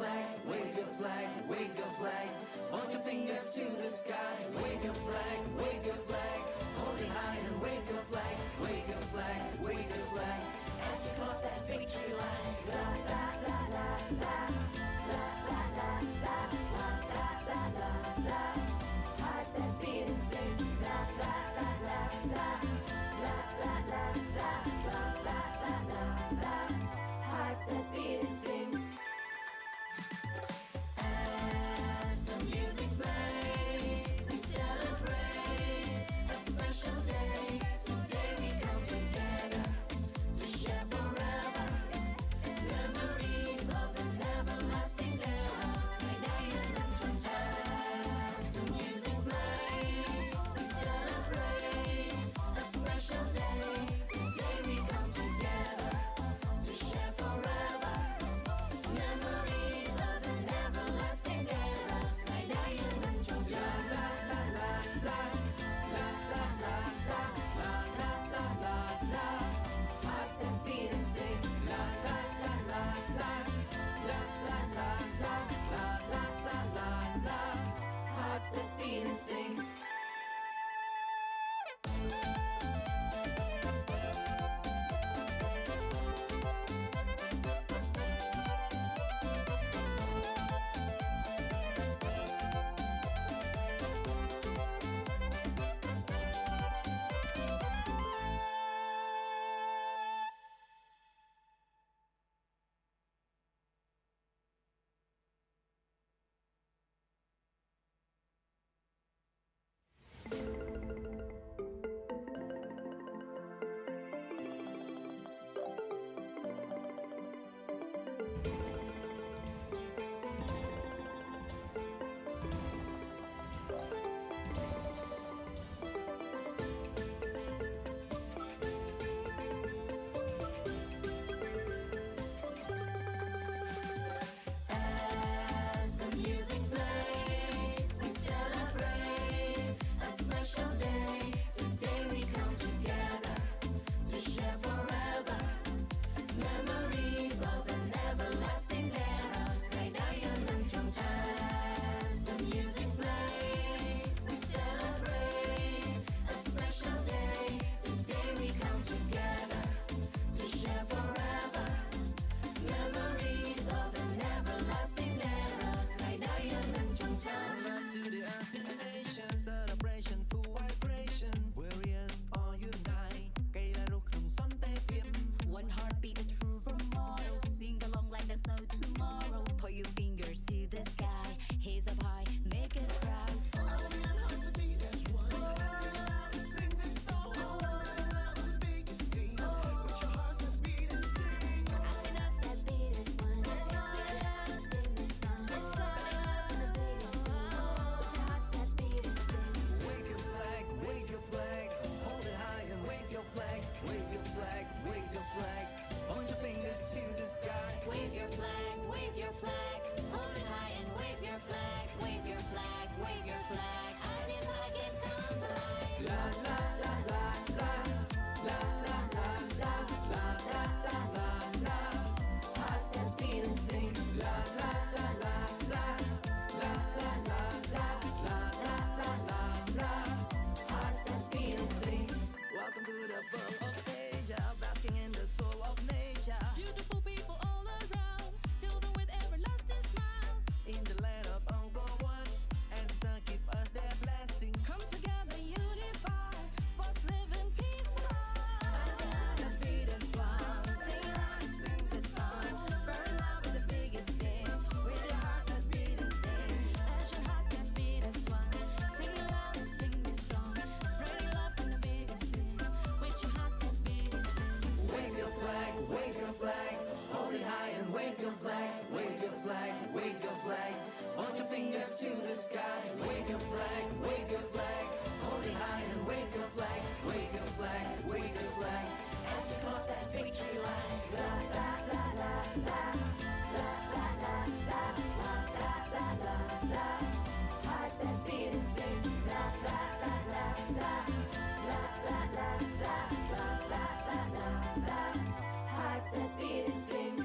flag, wave your flag, wave your flag. Point your fingers to the sky, wave your flag, wave your flag. Hold it high and wave your flag, wave your flag, wave your flag. As you cross that victory line. La la la la la, la la la la, la la la la la. Hearts that beat and sing. La la la la la, la la la la, la la la la la. Hearts that beat and sing. As the music plays, we celebrate a special day. Today we come together to share forever memories of an everlasting era. As the music plays, we celebrate a special day. Today we come together to share forever memories of an everlasting era. La la la la, la la la la, la la la la la. Hearts that beat and sing. La la la la la, la la la la, la la la la la. Hearts that beat and sing. As the music plays, we celebrate a special day. Today we come together to share forever memories of an everlasting era. As the music plays, we celebrate a special day. Today we come together to share forever memories of an everlasting era. Love to the ASEAN nation celebration full vibration warriors all unite កីឡារស់ក្នុងសន្តិភាព One heartbeat, a true role model. Sing along like there's no tomorrow. Put your fingers to the sky. Heads up high, make us proud. ASEAN hearts to beat as one. Sing loud and sing this song. Spread love on the biggest scene. Put your hearts to beat and sing. ASEAN hearts that beat as one. Sing loud and sing this song. Spread love on the biggest scene. Put your hearts that beat and sing. Wave your flag, wave your flag. Hold it high and wave your flag. Wave your flag, wave your flag. Point your fingers to the sky. Wave your flag, wave your flag. Hold it high and wave your flag. Wave your flag, wave your flag. ASEAN para get come to life. La la la la la, la la la la, la la la la la. Hearts that beat and sing. La la la la la, la la la la, la la la la la. Hearts that beat and sing. Welcome to the world of Asia, basking in the soul of nature. Beautiful people all around, children with everlasting smiles. In the land of Angkor Wat, and sun give us their blessing. Come together, unify, sports live in peace. ASEAN that beat as one. Sing loud and sing this song. Spread love with the biggest sing. With your hearts that beat and sing. As your heart that beat as one. Sing loud and sing this song. Spreading love from the biggest sing. With your heart that beat and sing. Wave your flag, wave your flag. Hold it high and wave your flag. Wave your flag, wave your flag. Point your fingers to the sky. Wave your flag, wave your flag. Hold it high and wave your flag. Wave your flag, wave your flag. As you cross that victory line. La la la la la, la la la la, la la la la la. Hearts that beat and sing. La la la la la, la la la la, la la la la la. Hearts that beat and sing.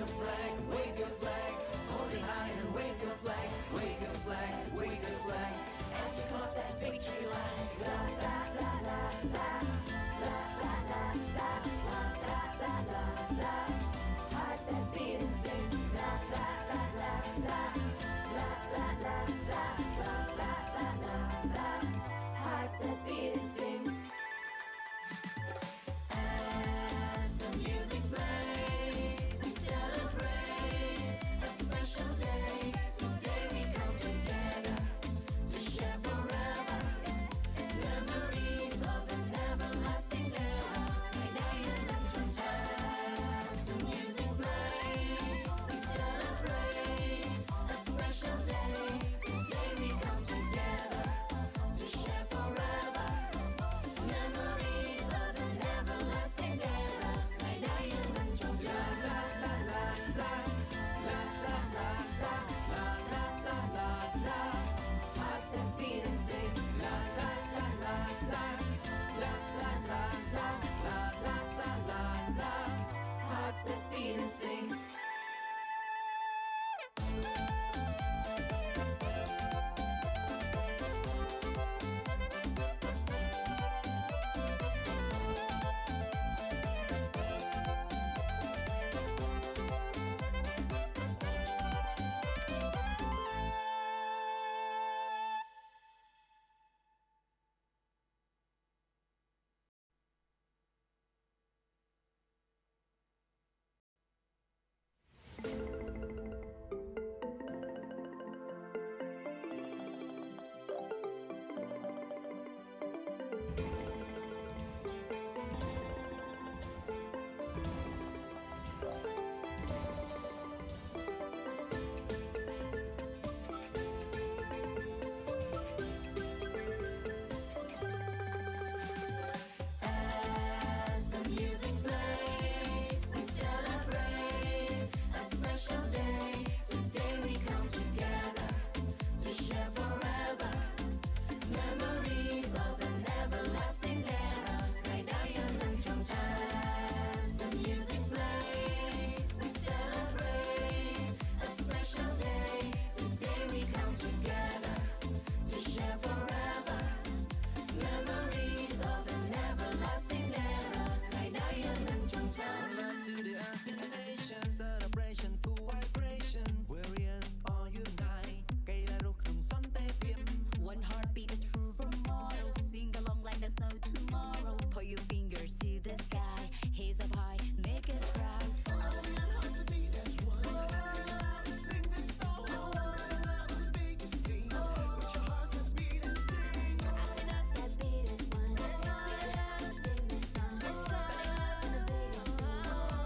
your flag, wave your flag. Hold it high and wave your flag, wave your flag, wave your flag. As you cross that victory line. La la la la la, la la la la, la la la la la. Hearts that beat and sing. La la la la la, la la la la, la la la la la. Hearts that beat and sing. As the music plays, we celebrate a special day. Today we come together to share forever memories of an everlasting era. As the music plays, we celebrate a special day. Today we come together to share forever memories of an everlasting era. La la la la, la la la la, la la la la la. Hearts that beat and sing. La la la la la, la la la la, la la la la la. Hearts that beat and sing. As the music plays, we celebrate a special day. Today we come together to share forever memories of an everlasting era. As the music plays, we celebrate a special day. Today we come together to share forever memories of an everlasting era. Love to the ASEAN nation, celebration full vibration. Warriors all unite. កីឡារស់ក្នុងសន្តិភាព One heartbeat, a true role model. Sing along like there's no tomorrow. Put your fingers to the sky, hands up high, make us proud. ASEAN hearts to beat as one. Sing this song. Spread love on the biggest scene. Put your hearts to beat and sing. ASEAN hearts that beat as one. Sing this song. Spreading love in the biggest scene.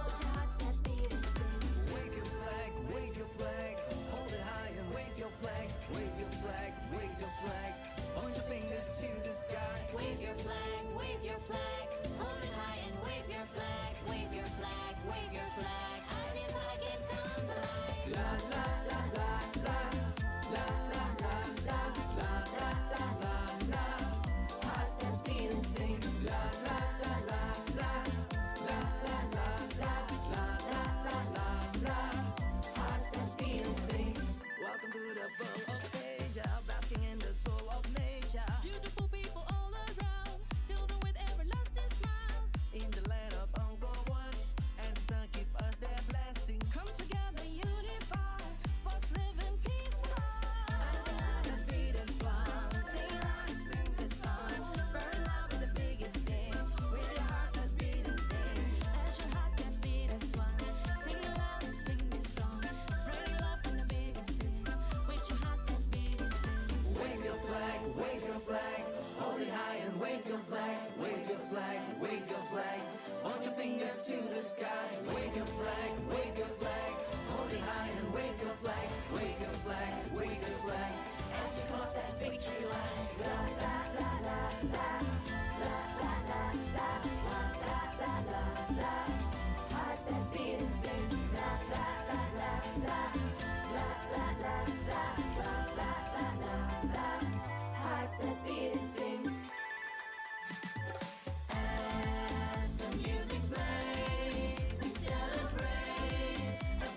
Put your hearts that beat and sing. Wave your flag, wave your flag. Hold it high and wave your flag, wave your flag, wave your flag. Point your fingers to the sky. Wave your flag, wave your flag. Hold it high and wave your flag. Wave your flag, wave your flag. ASEAN para games come to life. La la la la la, la la la la, la la la la la. Hearts that beat and sing. La la la la la, la la la la, la la la la la. Hearts that beat and sing. Welcome to the world of Asia, basking in the soul of nature. Beautiful people all around, children with everlasting smiles. In the land of Angkor, and give us their blessing. Come together, unify, sports living peaceful. ASEAN that beat as one. Sing along, sing this song. Spread love with the biggest sing. With your hearts that beat and sing. As your heart that beat as one. Sing along, sing this song. Spreading love from the biggest sing. With your heart that beat and sing. Wave your flag, wave your flag. Hold it high and wave your flag, wave your flag, wave your flag. Point your fingers to the sky. Wave your flag, wave your flag. Hold it high and wave your flag, wave your flag, wave your flag. As you cross that victory line. La la la la la, la la la la, la la la la la. Hearts that beat and sing. La la la la la, la la la la, la la la la la. Hearts that beat and sing. As the music plays, we celebrate a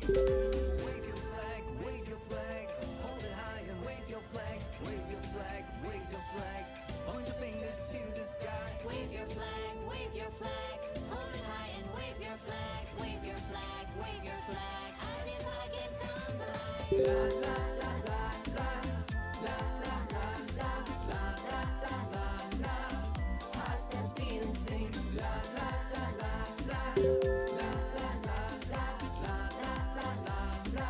Wave your flag, wave your flag, hold it high and wave your flag, wave your flag, wave your flag, point your fingers to the sky. Wave your flag, wave your flag. Hold it high and wave your flag. Wave your flag, wave your flag. ASEAN Para Games come to life. Hearts that beat and sing, la la la la la, la la la la, la la la la la.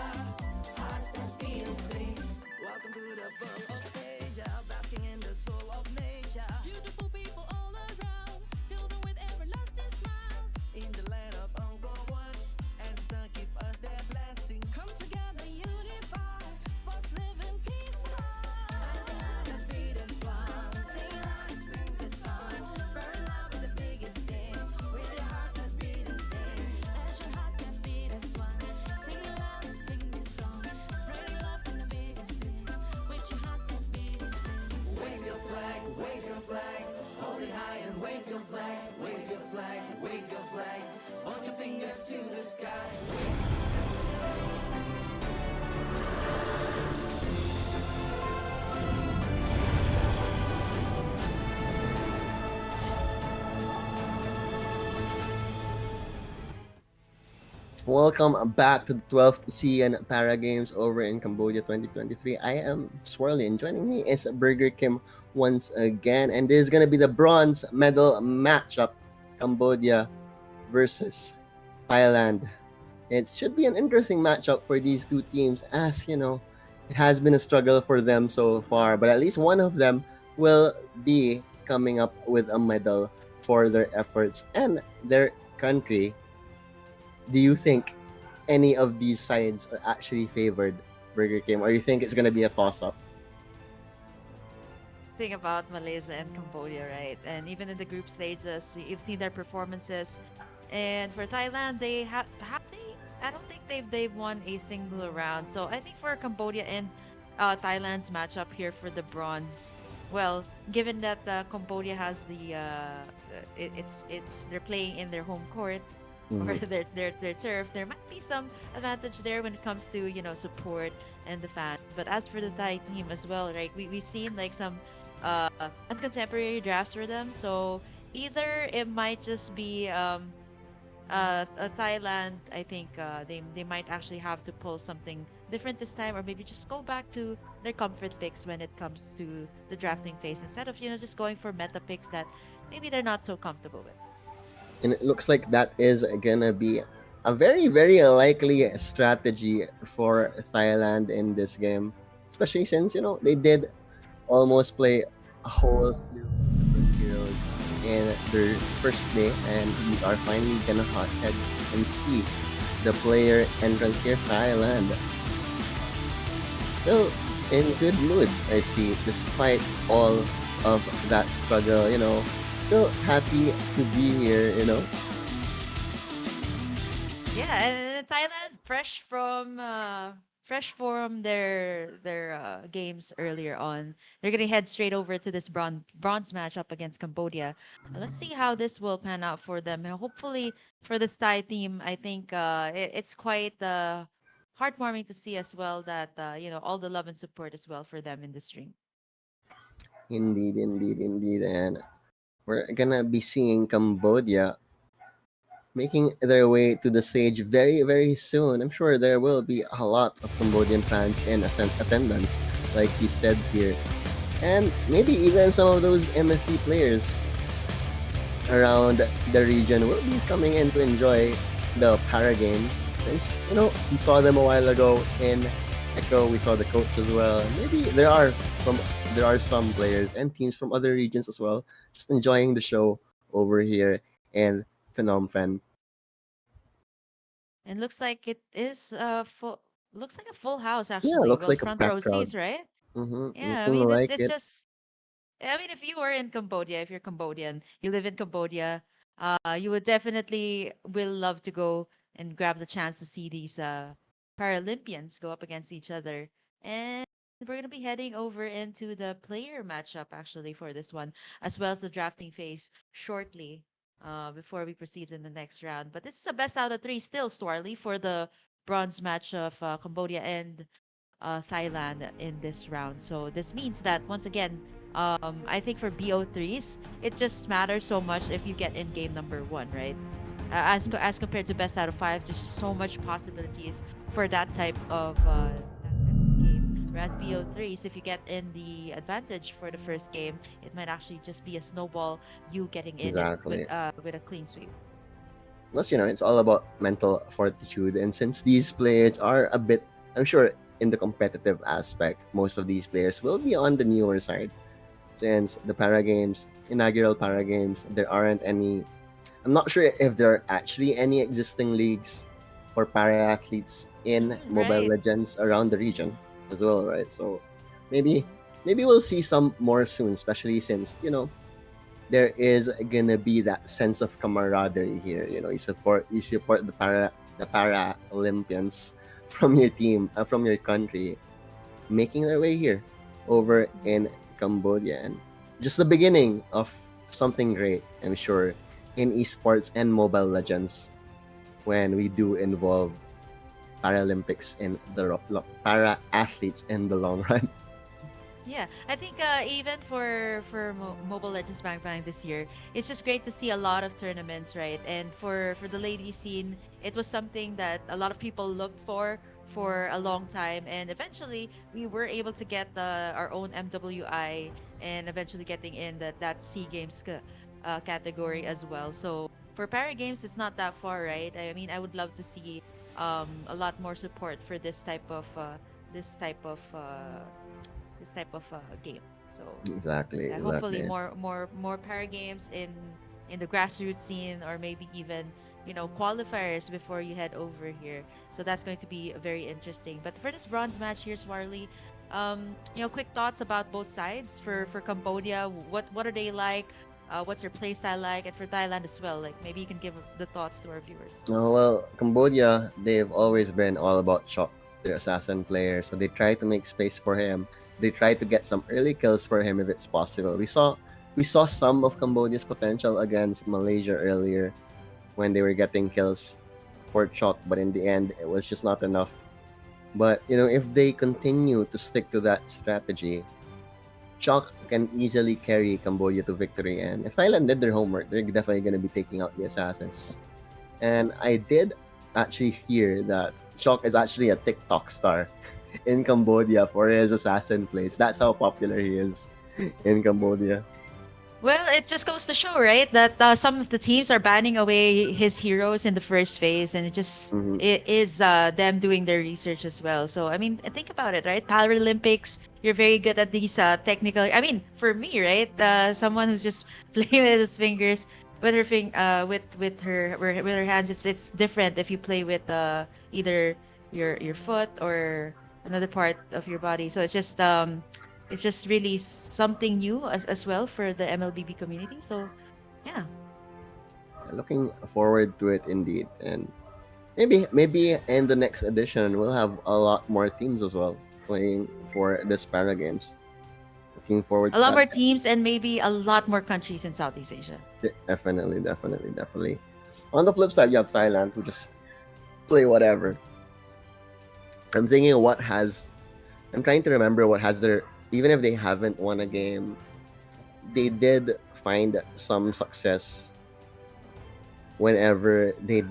Hearts that beat and sing. Welcome to the world of Asia, basking in the soul of nature. Beautiful people all around, children with everlasting smiles. In the land of Uncle One, and the sun give us their blessing. Come together, unify. Sports live in peace. ASEAN beat us strong. Sing loud and sing this song. Spread love with the biggest sing. With your hearts that beat and sing. As your heart can beat as one. Sing loud and sing this song. Spreading love with the biggest sing. With your heart that beat and sing. Wave your flag, wave your flag, hold it high and wave your flag, wave your flag, wave your flag, point your fingers to the sky. Welcome back to the 12th ASEAN Para Games over in Cambodia 2023. I am Swirly, and joining me is Burger Kim once again. And this is going to be the bronze medal matchup, Cambodia versus Thailand. It should be an interesting matchup for these two teams, as you know, it has been a struggle for them so far, but at least one of them will be coming up with a medal for their efforts and their country. Do you think any of these sides are actually favored, Burger King, or you think it's going to be a toss up? Thing about Malaysia and Cambodia, right? And even in the group stages, you've seen their performances. And for Thailand, have they? I don't think they've won a single round. So I think for Cambodia and Thailand's matchup here for the bronze, well, given that Cambodia has it's they're playing in their home court or Mhm. their turf, there might be some advantage there when it comes to support and the fans. But as for the Thai team as well, right? We've seen like some uh contemporary drafts for them. So either it might just be Thailand. I think they might actually have to pull something different this time, or maybe just go back to their comfort picks when it comes to the drafting phase instead of just going for meta picks that maybe they're not so comfortable with. And it looks like that is going to be a very, very likely strategy for Thailand in this game, especially since, they did almost play a whole slew of different heroes in their first day, and we are finally gonna hot head and see the player entrance here. Thailand still in good mood, I see, despite all of that struggle. Still happy to be here. Yeah, and Thailand, fresh from their games earlier on, they're gonna head straight over to this bronze match up against Cambodia. Let's see how this will pan out for them. And hopefully, for this Thai team, I think it's quite heartwarming to see as well that all the love and support as well for them in the stream. Indeed, indeed, indeed. And we're gonna be seeing Cambodia making their way to the stage very, very soon. I'm sure there will be a lot of Cambodian fans in attendance, like you said here. And maybe even some of those MSC players around the region will be coming in to enjoy the para games. Since, we saw them a while ago in Echo, we saw the coach as well. Maybe there are some players and teams from other regions as well, just enjoying the show over here in Phnom Penh. And looks like it is full. Looks like a full house Yeah, actually. looks Well, like a front row packed crowd. seats, right? Yeah, I Looking mean like it's it. just I mean, if you were in Cambodia, if you're Cambodian, you live in Cambodia, you would definitely will love to go and grab the chance to see these Paralympians go up against each other. And we're gonna be heading over into the player matchup actually for this one, as well as the drafting phase shortly, before we proceed in the next round. But this is a best out of three still, Swarley, for the bronze match of Cambodia and Thailand in this round. So this means that once again, I think for BO3s, it just matters so much if you get in game number one, right? As compared to best out of five, there's just so much possibilities for that type of game. Whereas BO3s, if you get in the advantage for the first game, it might actually just be a snowball, you getting in it Exactly. with a clean sweep. Plus, it's all about mental fortitude. And since these players are a bit, I'm sure, in the competitive aspect, most of these players will be on the newer side. Since the para games, inaugural para games, there aren't any. I'm not sure if there are actually any existing leagues for para athletes in Mobile Right. Legends around the region as well, right? So maybe maybe we'll see some more soon, especially since there is gonna be that sense of camaraderie here. You support the para Olympians from your team, from your country, making their way here over in Cambodia. And just the beginning of something great, I'm sure, in esports and Mobile Legends when we do involve Paralympics and the para athletes in the long run. Yeah, I think even for Mobile Legends Bang Bang this year, it's just great to see a lot of tournaments, right? And for the lady scene, it was something that a lot of people looked for a long time, and eventually we were able to get our own MWI, and eventually getting in that Sea Games category as well. So for Para Games, it's not that far, right? I mean, I would love to see a lot more support for this type of uh, this type of game. So Exactly, yeah, hopefully exactly. more para games in the grassroots scene, or maybe even qualifiers before you head over here. So that's going to be very interesting. But for this bronze match here, Swarley, quick thoughts about both sides. For Cambodia, what are they like? What's their play style like? And for Thailand as well, like maybe you can give the thoughts to our viewers. Oh, well, Cambodia, they've always been all about Chok, their assassin player. So they try to make space for him. They try to get some early kills for him if it's possible. We saw some of Cambodia's potential against Malaysia earlier when they were getting kills for Chok, but in the end, it was just not enough. But if they continue to stick to that strategy, Chok can easily carry Cambodia to victory. And if Thailand did their homework, they're definitely going to be taking out the assassins. And I did actually hear that Chok is actually a TikTok star in Cambodia for his assassin plays. That's how popular he is in Cambodia. Well, it just goes to show, right, that some of the teams are banning away his heroes in the first phase, and Hmm. it is them doing their research as well. So, I mean, think about it, right? Paralympics, you're very good at these technical. I mean, for me, right, someone who's just playing with his fingers, with her hands, it's different if you play with either your foot or another part of your body. So it's just really something new as well for the MLBB community. So yeah. Looking forward to it indeed. And maybe in the next edition we'll have a lot more teams as well playing for the Spara games. Looking forward A to lot that. more teams and maybe a lot more countries in Southeast Asia. Definitely, definitely, definitely. On the flip side, you have Thailand who just play whatever. I'm thinking I'm trying to remember what has their, even if they haven't won a game, they did find some success whenever the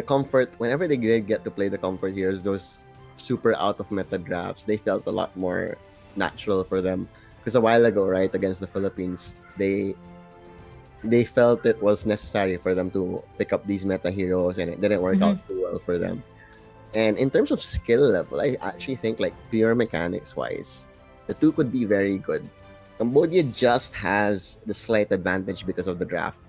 comfort, whenever they did get to play the comfort heroes, those super out of meta drafts, they felt a lot more natural for them. Because a while ago, right, against the Philippines, they felt it was necessary for them to pick up these meta heroes, and it didn't work out Mhm. too well for them. And in terms of skill level, I actually think like pure mechanics wise, the two could be very good. Cambodia just has the slight advantage because of the draft.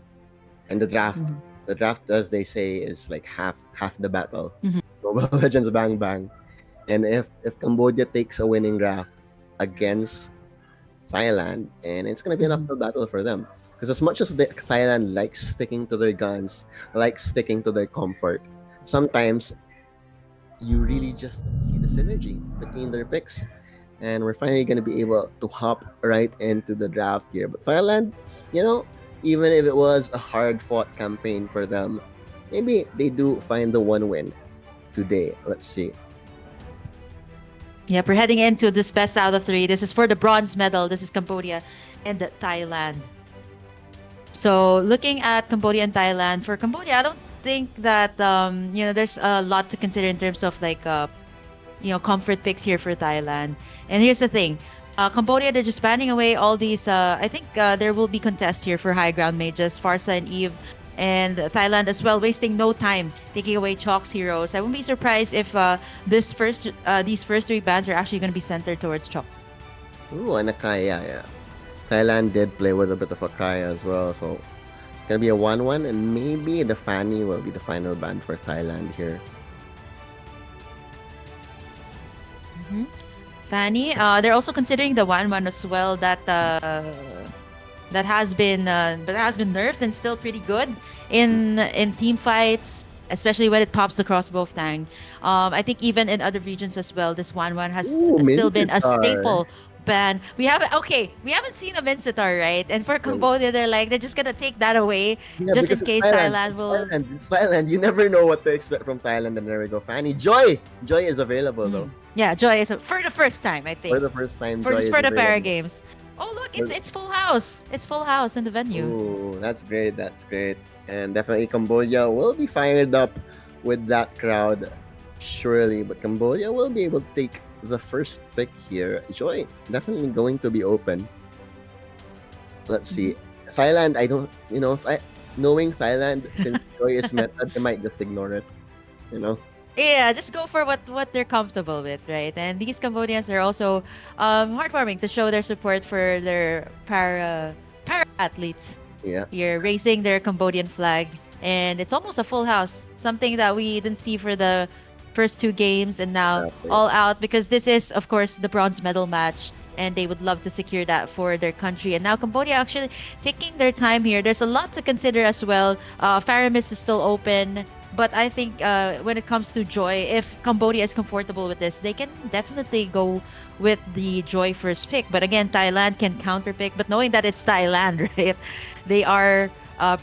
And Mhm. the draft, as they say, is like half the battle. Mhm. Mobile Legends bang bang. And if Cambodia takes a winning draft against Thailand, and it's gonna be an Mhm. uphill battle for them. Because as much as Thailand likes sticking to their guns, likes sticking to their comfort, sometimes you really just don't see the synergy between their picks. And we're finally going to be able to hop right into the draft here. But Thailand, you know, even if it was a hard fought campaign for them, maybe they do find the one win today. Let's see. Yep, we're heading into this best out of three. This is for the bronze medal. This is Cambodia and Thailand. So looking at Cambodia and Thailand, for Cambodia, I don't think that there's a lot to consider in terms of like comfort picks here for Thailand. And here's the thing. Cambodia, they're just banning away all these. I think there will be contests here for high ground mages, Farsa and Eve, and Thailand as well, wasting no time taking away Chalk's heroes. I wouldn't be surprised if these first three bans are actually going to be centered towards Chalk. Ooh, and Akaya, yeah. Thailand did play with a bit of Akaya as well, so gonna be a 1-1, and maybe the Fanny will be the final ban for Thailand here. Fanny, they're also considering the 1-1 as well that has been nerfed and still pretty good in team fights, especially when it pops the crossbow of Tang. I think even in other regions as well, this 1-1 has Ooh, still been a Mincetar. staple ban. We haven't seen a Mincetar, right? And for Cambodia, they're just gonna take that away Yeah, just in because it's case Thailand will. It's Thailand. You never know what to expect from Thailand, and there we go. Fanny, Joy is available though. Yeah, Joy is for the first time, I think. For the first time, For Joy just is for the para available. games. Oh look, it's full house. It's full house in the venue. Ooh, that's great. That's great. And definitely Cambodia will be fired up with that crowd, surely. But Cambodia will be able to take the first pick here. Joy definitely going to be open. Let's see. Thailand, I don't, knowing Thailand, since Joy is meta, they might just ignore it. Yeah, just go for what they're comfortable with, right? And these Cambodians are also heartwarming to show their support for their para athletes. Yeah. Here, raising their Cambodian flag, and it's almost a full house. Something that we didn't see for the first two games, and now Exactly. all out because this is, of course, the bronze medal match, and they would love to secure that for their country. And now Cambodia actually taking their time here. There's a lot to consider as well. Faramis is still open. But I think when it comes to Joy, if Cambodia is comfortable with this, they can definitely go with the Joy first pick. But again, Thailand can counter pick. But knowing that it's Thailand, right? They are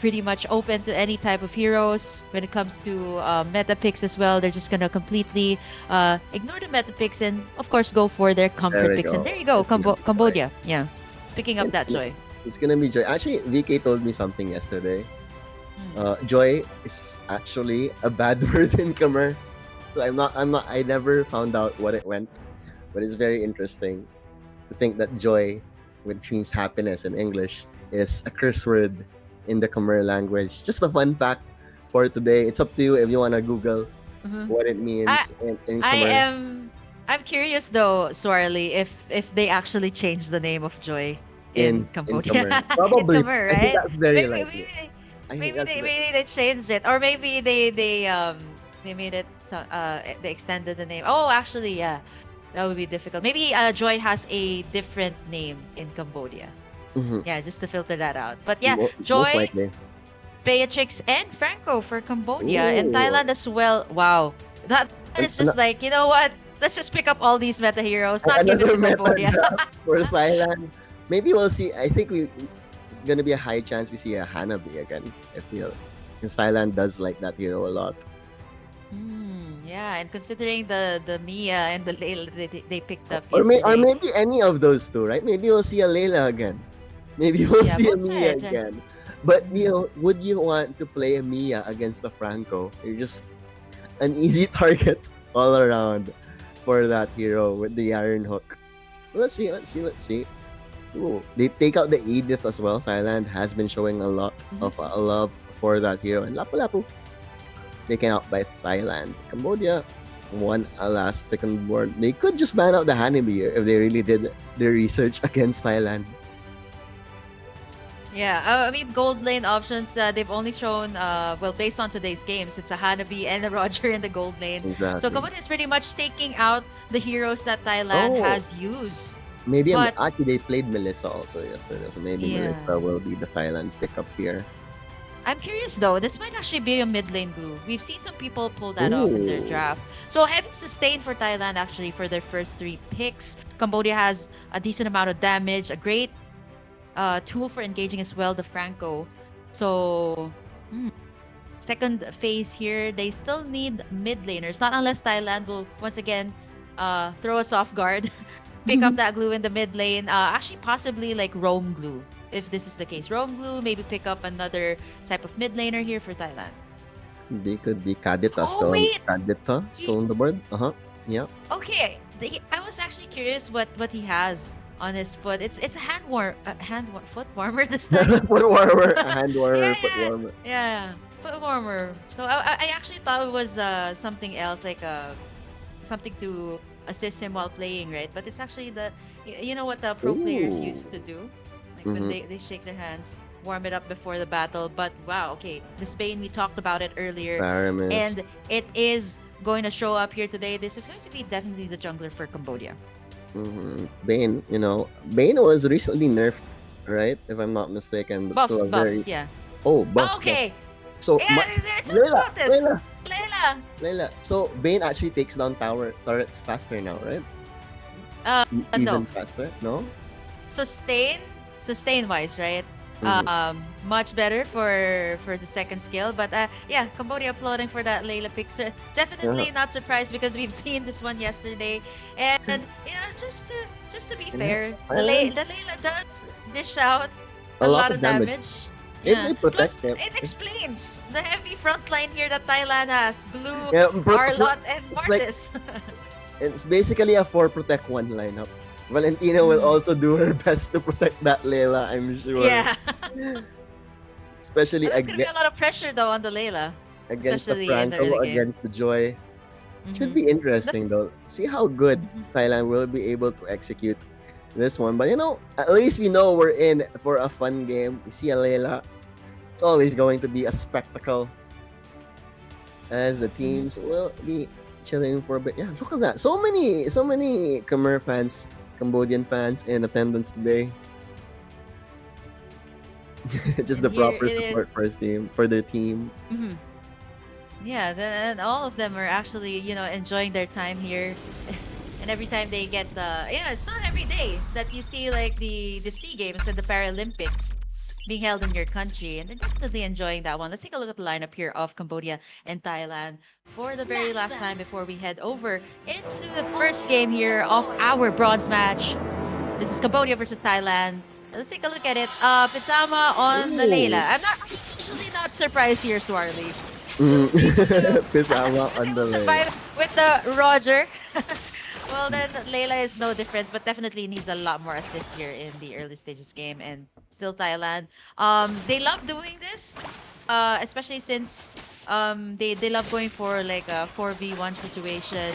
pretty much open to any type of heroes. When it comes to meta picks as well, they're just going to completely ignore the meta picks and, of course, go for their comfort we picks. go. And there you go, That's beautiful, Cambodia. Yeah, picking up that Joy. It's gonna be Joy. Actually, VK told me something yesterday. Joy is actually a bad word in Khmer. So I never found out what it meant, but it's very interesting to think that joy, which means happiness in English, is a curse word in the Khmer language. Just a fun fact for today. It's up to you if you wanna Google what it means in Khmer. I'm curious though, Swarly, if they actually changed the name of Joy in Cambodia. Khmer. Probably. In Khmer, I think right? that's very Maybe, likely. maybe they changed it, or maybe they made it they extended the name. Oh, actually, yeah, that would be difficult. Maybe Joy has a different name in Cambodia. Yeah, just to filter that out. But yeah, Most Joy, likely. Beatrix, and Franco for Cambodia, and Ooh. Thailand as well. Wow, that is just like, you know what? Let's just pick up all these meta heroes, not give it to Another Cambodia. meta draft for Thailand. Maybe we'll see. I think it's gonna be a high chance we see a Hanabi again. I feel because Thailand does like that hero a lot. Yeah, and considering the Mia and the Layla they picked up Or yesterday. maybe any of those two, right? Maybe we'll see a Layla again. Maybe we'll Yeah, see a both Mia sides, right? again. But would you want to play a Mia against a Franco? You're just an easy target all around for that hero with the Iron Hook. Let's see. Ooh, they take out the Edith as well. Thailand has been showing a lot of love for that hero. And Lapu Lapu taken out by Thailand. Cambodia won a last pick on board. They could just ban out the Hanabi here if they really did their research against Thailand. Yeah, I mean, gold lane options, they've only shown, well, based on today's games, it's a Hanabi and a Roger in the gold lane. So Exactly. Cambodia is pretty much taking out the heroes that Thailand Oh. has used. Maybe But- actually they played Melissa also yesterday. So maybe Yeah. Melissa will be the Thailand pickup here. I'm curious though, this might actually be a mid lane blue. We've seen some people pull that off in their Ooh. draft. So heavy sustain for Thailand actually for their first three picks. Cambodia has a decent amount of damage, a great tool for engaging as well, the Franco. So second phase here, they still need mid laners. Not unless Thailand will once again throw us off guard, pick up that glue in the mid lane. Actually, possibly like roam glue. If this is the case, roam glue, maybe pick up another type of mid laner here for Thailand. They could be Kadita Oh wait, still on the board. Yeah. okay. I was actually curious what he has on his foot. It's a foot warmer this time. Foot warmer, a hand warmer, Yeah, foot yeah, warmer. yeah. Foot warmer. So I actually thought it was something else, like something to assist him while playing, right? But it's actually you know what the pro players Ooh. used to do, like when Mm-hmm. they shake their hands, warm it up before the battle. But wow, okay, the Spain, we talked about it earlier, Paramis. and it is going to show up here today. This is going to be definitely the jungler for Cambodia. Bane, Bane was recently nerfed, right? If I'm not mistaken, but Buff, still a buff, very yeah. buff. Okay, So yeah, let's talk Layla, about this. Layla, Layla. Layla. So Bane actually takes down turrets faster now, right? No. Even faster, no? Sustain wise, right? Mhm. Much better for the second skill, but yeah, Cambodia applauding for that Layla pick. So definitely not surprised because we've seen this one yesterday, and just to be Yeah, fair, Thailand- the Layla does dish out A a lot lot of of damage. damage. If Yeah. they Plus, protect them, it explains the heavy front line here that Thailand has. Blue, yeah, Arlot, and like- Mortis. it's basically a 4 protect 1 lineup. Valentina will Mm. also do her best to protect that Layla, I'm sure. Yeah. Especially There's gonna be against a lot of pressure though on the Layla. the especially in the Franco, early game. against the Joy. Should Mhm. be interesting though. See how good Mhm. Thailand will be able to execute this one. But at least we know we're in for a fun game. We see a Layla. It's always going to be a spectacle. As the teams will be chilling for a bit. Yeah, look at that. So many Khmer fans, Cambodian fans in attendance today. Just the And here proper it is. support for their team. Mhm. Yeah, then all of them are actually, enjoying their time here. And every time they get it's not every day that you see like the SEA Games and the Paralympics being held in your country, and they're definitely enjoying that one. Let's take a look at the lineup here of Cambodia and Thailand for the very Smash last them. time before we head over into the first game here of our bronze match. This is Cambodia versus Thailand. Let's take a look at it. Pitama on the Ooh. Layla. I'm actually not surprised here, Swarly. Pisama on the lane. Survive with the Roger. Well, then Layla is no difference, but definitely needs a lot more assist here in the early stages game. And still Thailand. They love doing this, especially since they love going for like a 4v1 situation.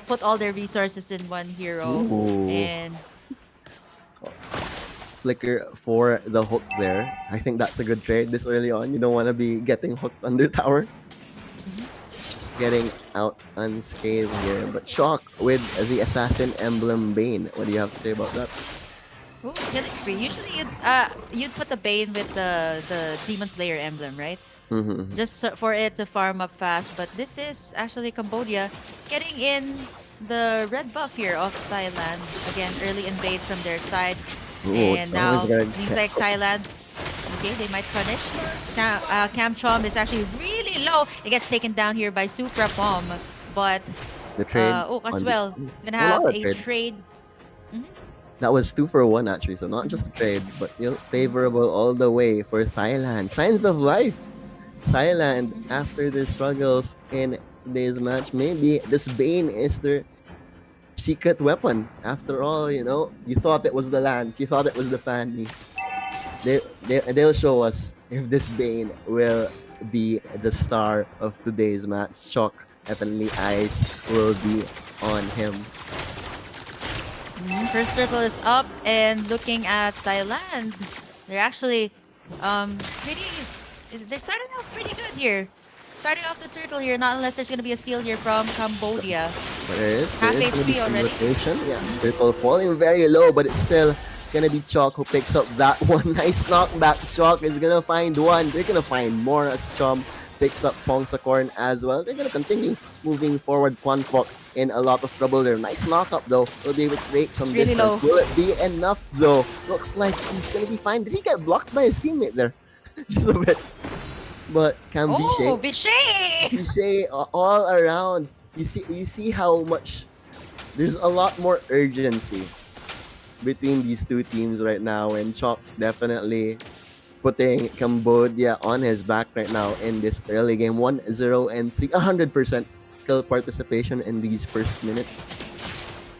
Put all their resources in one hero, Ooh. and Flicker for the hook there. I think that's a good trade this early on. You don't want to be getting hooked under tower. Just getting out unscathed here. But Shock with the Assassin Emblem Bane. What do you have to say about that? ooh, killing spree. Usually you'd put the Bane with the Demon Slayer emblem, right? Mm-hmm. Just for it to farm up fast. But this is actually Cambodia getting in the red buff here of Thailand. Again, early invades from their side. And now seems like Thailand, okay, they might punish. Now, Cam Chom is actually really low. It gets taken down here by Supra Bomb. But, the trade. as on well, the- gonna a lot have of a trade. That was 2 for 1 actually, so not just a trade, but favorable all the way for Thailand. Signs of life. Thailand, after their struggles in today's match, maybe this Bane is their secret weapon. After all, you thought it was the lance, you thought it was the Fanny. They'll show us if this Bane will be the star of today's match. Shock, definitely eyes will be on him. First circle is up, and looking at Thailand, they're actually they're starting off pretty good here. Starting off the turtle here, not unless there's gonna be a steal here from Cambodia. But there Half is gonna be HP some already. rotation. Yeah, Circle falling very low, but it's still gonna be Chalk who picks up that one. Nice knockback. Chalk is gonna find one. They're gonna find more as Chom picks up Pongsakorn as well. They're gonna continue moving forward. Quanfok in a lot of trouble there. Nice knockup though. Will be able to create some It's really distance. low. Will it be enough though? Looks like he's gonna be fine. Did he get blocked by his teammate there? Just a bit. but Oh, Cambiche, Vichy! Vichy all around. You see how much there's a lot more urgency between these two teams right now, and Chok definitely putting Cambodia on his back right now in this early game. 1-0 and 3 100% kill participation in these first minutes.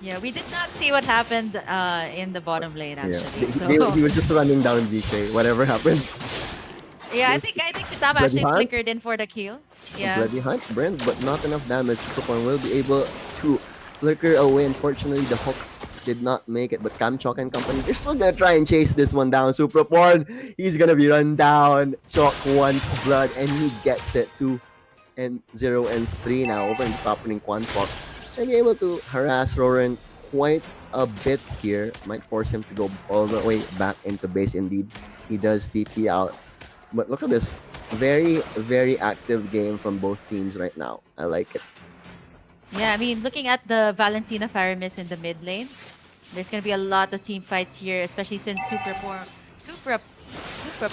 Yeah, we did not see what happened in the bottom lane Yeah, actually. he was just running down VK. Whatever happened, Yeah, I think Pitama Bloody actually Hunt, flickered in for the kill. a Yeah. bloody hunt burns, but not enough damage. Superporn will be able to flicker away. Unfortunately, the hook did not make it, but Kamchok and company, they're still gonna try and chase this one down. Superporn, he's gonna be run down. Chok wants blood, and he gets it. 2-0 and 3 now over in the top lane. Quanfok and be able to harass Roran quite a bit here. Might force him to go all the way back into base. Indeed, he does TP out. But look at this. Very, very active game from both teams right now. I like it. Yeah, I mean, looking at the Valentina Faramis in the mid lane, there's going to be a lot of team fights here, especially since Super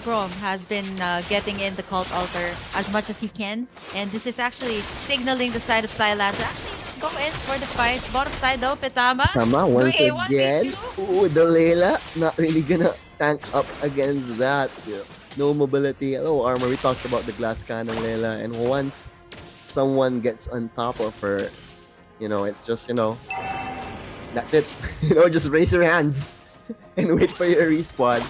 Prom has been getting in the cult altar as much as he can. And this is actually signaling the side of Thailand to actually go in for the fight. Bottom side though, Pitama. Sama once Doing a again. 1v2. Ooh, the Layla not really gonna tank up against that. Yeah. No mobility, low armor. We talked about the glass cannon Layla, and once someone gets on top of her, it's just that's it. Just raise your hands and wait for your respawn.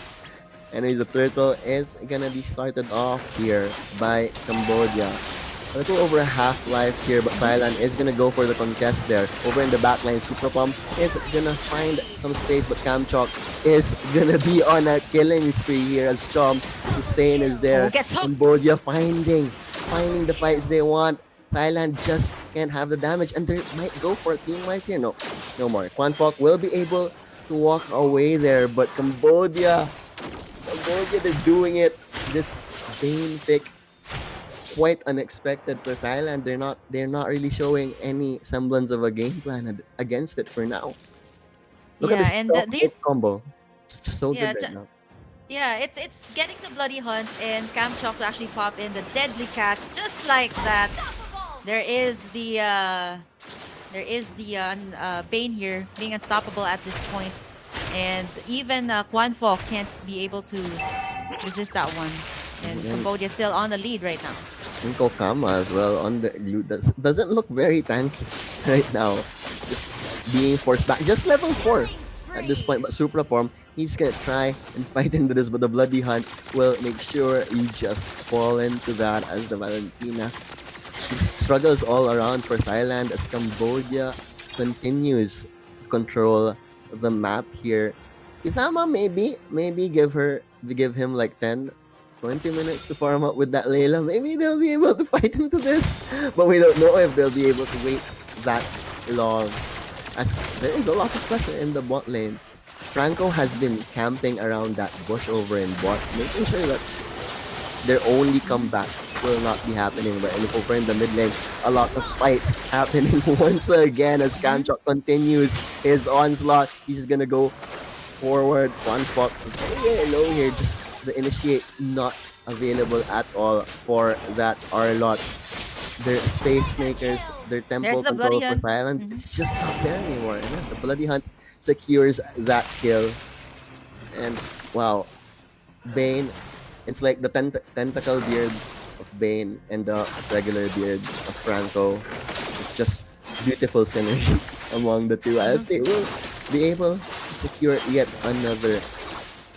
Anyways, the turtle is gonna be started off here by Cambodia. A little over half lives here, but Thailand is gonna go for the contest there. Over in the back line, Super Pump is gonna find some space, but Kamchok is gonna be on a killing spree here as Chom. Sustain is there. Oh, gets hooked. Cambodia finding the fights they want. Thailand just can't have the damage, and they might go for a team wipe here. No more. Quanfok will be able to walk away there, but Cambodia, they're doing it. This Bane pick, quite unexpected for Thailand. They're not really showing any semblance of a game plan against it for now. Look at Yeah, this and top there's combo. It's just so yeah, good right now. yeah, it's getting the bloody hunt, and Kamchok actually popped in the deadly catch just like that. There is the Bane here being unstoppable at this point, and even Quanfok can't be able to resist that one. And Yes. Cambodia still on the lead right now. And Kokama as well on the loot doesn't look very tanky right now. Just being forced back. Just level 4 at this point, but Supra form, he's gonna try and fight into this, but the bloody hunt will make sure you just fall into that as the Valentina struggles all around for Thailand as Cambodia continues to control the map here. Isama maybe give him like 10-20 minutes to farm up with that Layla. Maybe they'll be able to fight into this, but we don't know if they'll be able to wait that long, as there is a lot of pressure in the bot lane. Franco has been camping around that bush over in bot, making sure that their only comeback will not be happening. But over in the mid lane, a lot of fights happening once again as Kamchok continues his onslaught. He's gonna go forward. One spot very low here. Just the initiate not available at all for that Arlot. Their space makers, their tempo There's the control bloody for hunt. Thailand, Mhm. it's just not there anymore. And then the bloody hunt secures that kill. And wow, Bane, it's like the tentacle beard of Bane and the regular beard of Franco. It's just beautiful synergy among the two, as they will be able to secure yet another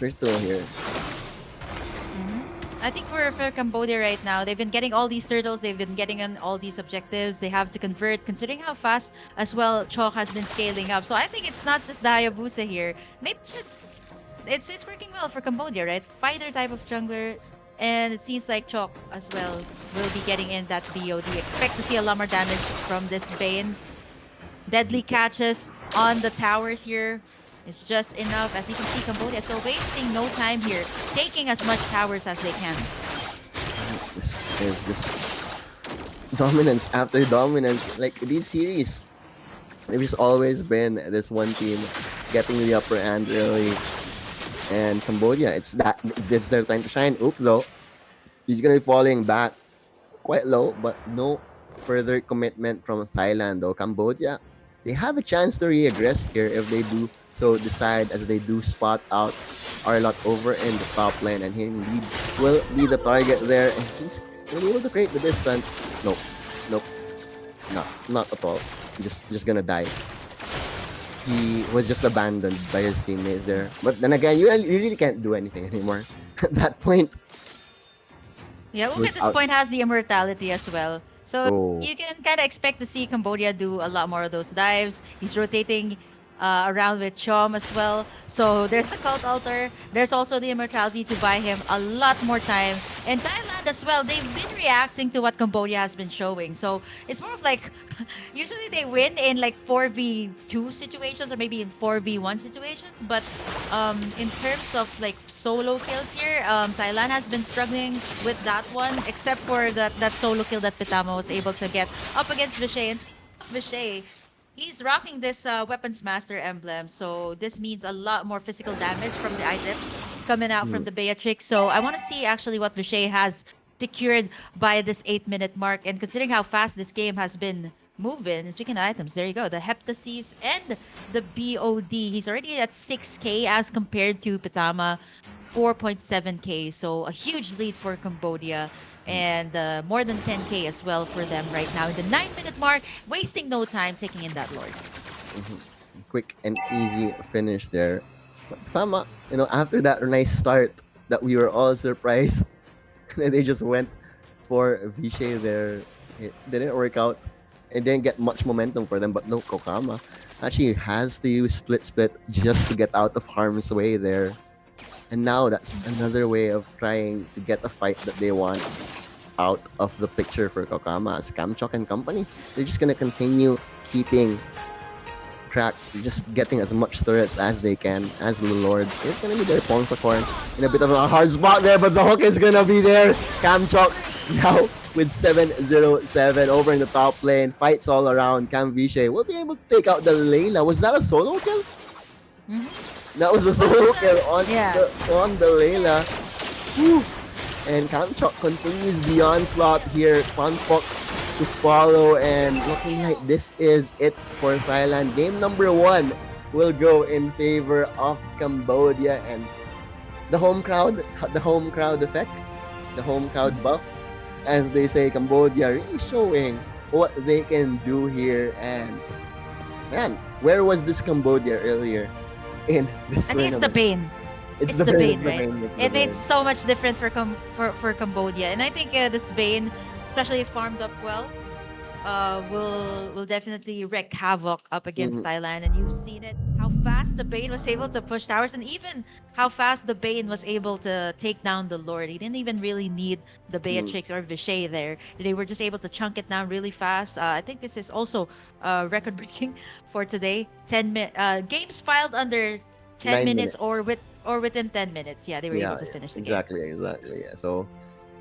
turtle here. I think for Cambodia right now, they've been getting all these turtles, they've been getting on all these objectives, they have to convert, considering how fast as well Chok has been scaling up. So I think it's not just the Hayabusa here. Maybe it's working well for Cambodia, right? Fighter type of jungler, and it seems like Chok as well will be getting in that BOD. Expect to see a lot more damage from this Bane. Deadly catches on the towers here. It's just enough. As you can see, Cambodia is still wasting no time here, taking as much towers as they can. This is just dominance after dominance. Like these series, there's always been this one team getting the upper hand early. And Cambodia, it's their time to shine. Oop though. He's gonna be falling back quite low, but no further commitment from Thailand or Cambodia. They have a chance to reaggress here if they do so decide as they do spot out Arlot over in the top lane, and he indeed will be the target there, and he's gonna be able to create the distance. Nope, nope, not at all. Just gonna die. He was just abandoned by his teammates there. But then again, you really can't do anything anymore at that point. Yeah, Ook at this Without- point has the immortality as well. So Oh. you can kind of expect to see Cambodia do a lot more of those dives. He's rotating around with Chom as well. So there's the cult altar. There's also the immortality to buy him a lot more time. And Thailand as well, they've been reacting to what Cambodia has been showing. So it's more of like, usually they win in like 4v2 situations or maybe in 4v1 situations. But in terms of like solo kills here, Thailand has been struggling with that one, except for that solo kill that Pitama was able to get up against Vishay. And speaking of Vishay, he's rocking this Weapons Master emblem, so this means a lot more physical damage from the items coming out from the Beatrix. So I want to see actually what Vishay has secured by this 8-minute mark. And considering how fast this game has been moving, speaking of items, there you go, the Heptases and the BOD. He's already at 6k as compared to Pitama, 4.7k. So a huge lead for Cambodia. And more than 10k as well for them right now in the 9-minute mark, wasting no time taking in that Lord. Quick and easy finish there. But Sama, after that nice start that we were all surprised, and they just went for Vishay there. It didn't work out. It didn't get much momentum for them, but no, Kokama actually has to use split just to get out of harm's way there. And now that's another way of trying to get a fight that they want out of the picture for Kokama as Kamchok and company. They're just gonna continue keeping track, just getting as much turrets as they can as the Lord. It's gonna be their Ponsacorn in a bit of a hard spot there, but the hook is gonna be there. Kamchok now with 707 over in the top lane. Fights all around. Cam Vishay will be able to take out the Layla. Was that a solo kill? That was a solo kill on the Layla. Whew. And Kamchok continues the onslaught here. Kwanpok to follow, and looking like this is it for Thailand. Game number 1 will go in favor of Cambodia, and the home crowd effect, the home crowd buff, as they say, Cambodia really showing what they can do here. And man, where was this Cambodia earlier in this I think it's the tournament? Bane. It's the Bane, right? it's the It made Bane. so much different for Cambodia, and I think this Bane, especially if farmed up well, will definitely wreak havoc up against Thailand. And you've seen it, how fast the Bane was able to push towers, and even how fast the Bane was able to take down the Lord. He didn't even really need the Beatrix or Vishay there. They were just able to chunk it down really fast. I think this is also record breaking for today. Games filed under 10 9 minutes minutes. or within 10 minutes. Yeah, they were able to finish the game. exactly. Yeah. So,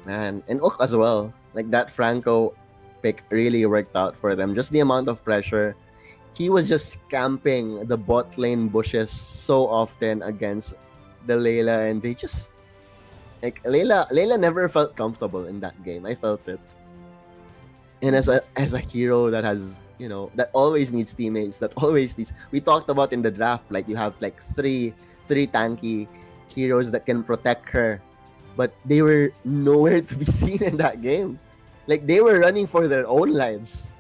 man, and Ook as well. Like that Franco pick really worked out for them. Just the amount of pressure. He was just camping the bot lane bushes so often against the Layla, and they just like Layla never felt comfortable in that game. I felt it. And as a hero that has that always needs teammates, that always needs, we talked about in the draft, like you have like three tanky heroes that can protect her, but they were nowhere to be seen in that game. Like they were running for their own lives.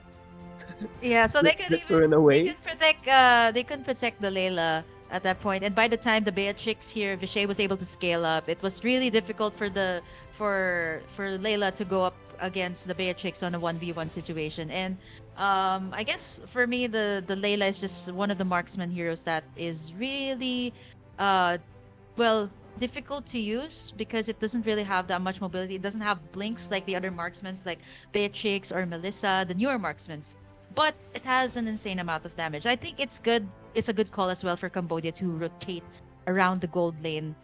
Yeah, so they could Run even away. they couldn't protect the Layla at that point. And by the time the Beatrix here, Vishay was able to scale up, it was really difficult for Layla to go up against the Beatrix on a 1v1 situation. And I guess for me the Layla is just one of the marksman heroes that is really well, difficult to use because it doesn't really have that much mobility. It doesn't have blinks like the other marksmans like Beatrix or Melissa, the newer marksmans. But it has an insane amount of damage. I think it's good. It's a good call as well for Cambodia to rotate around the gold lane,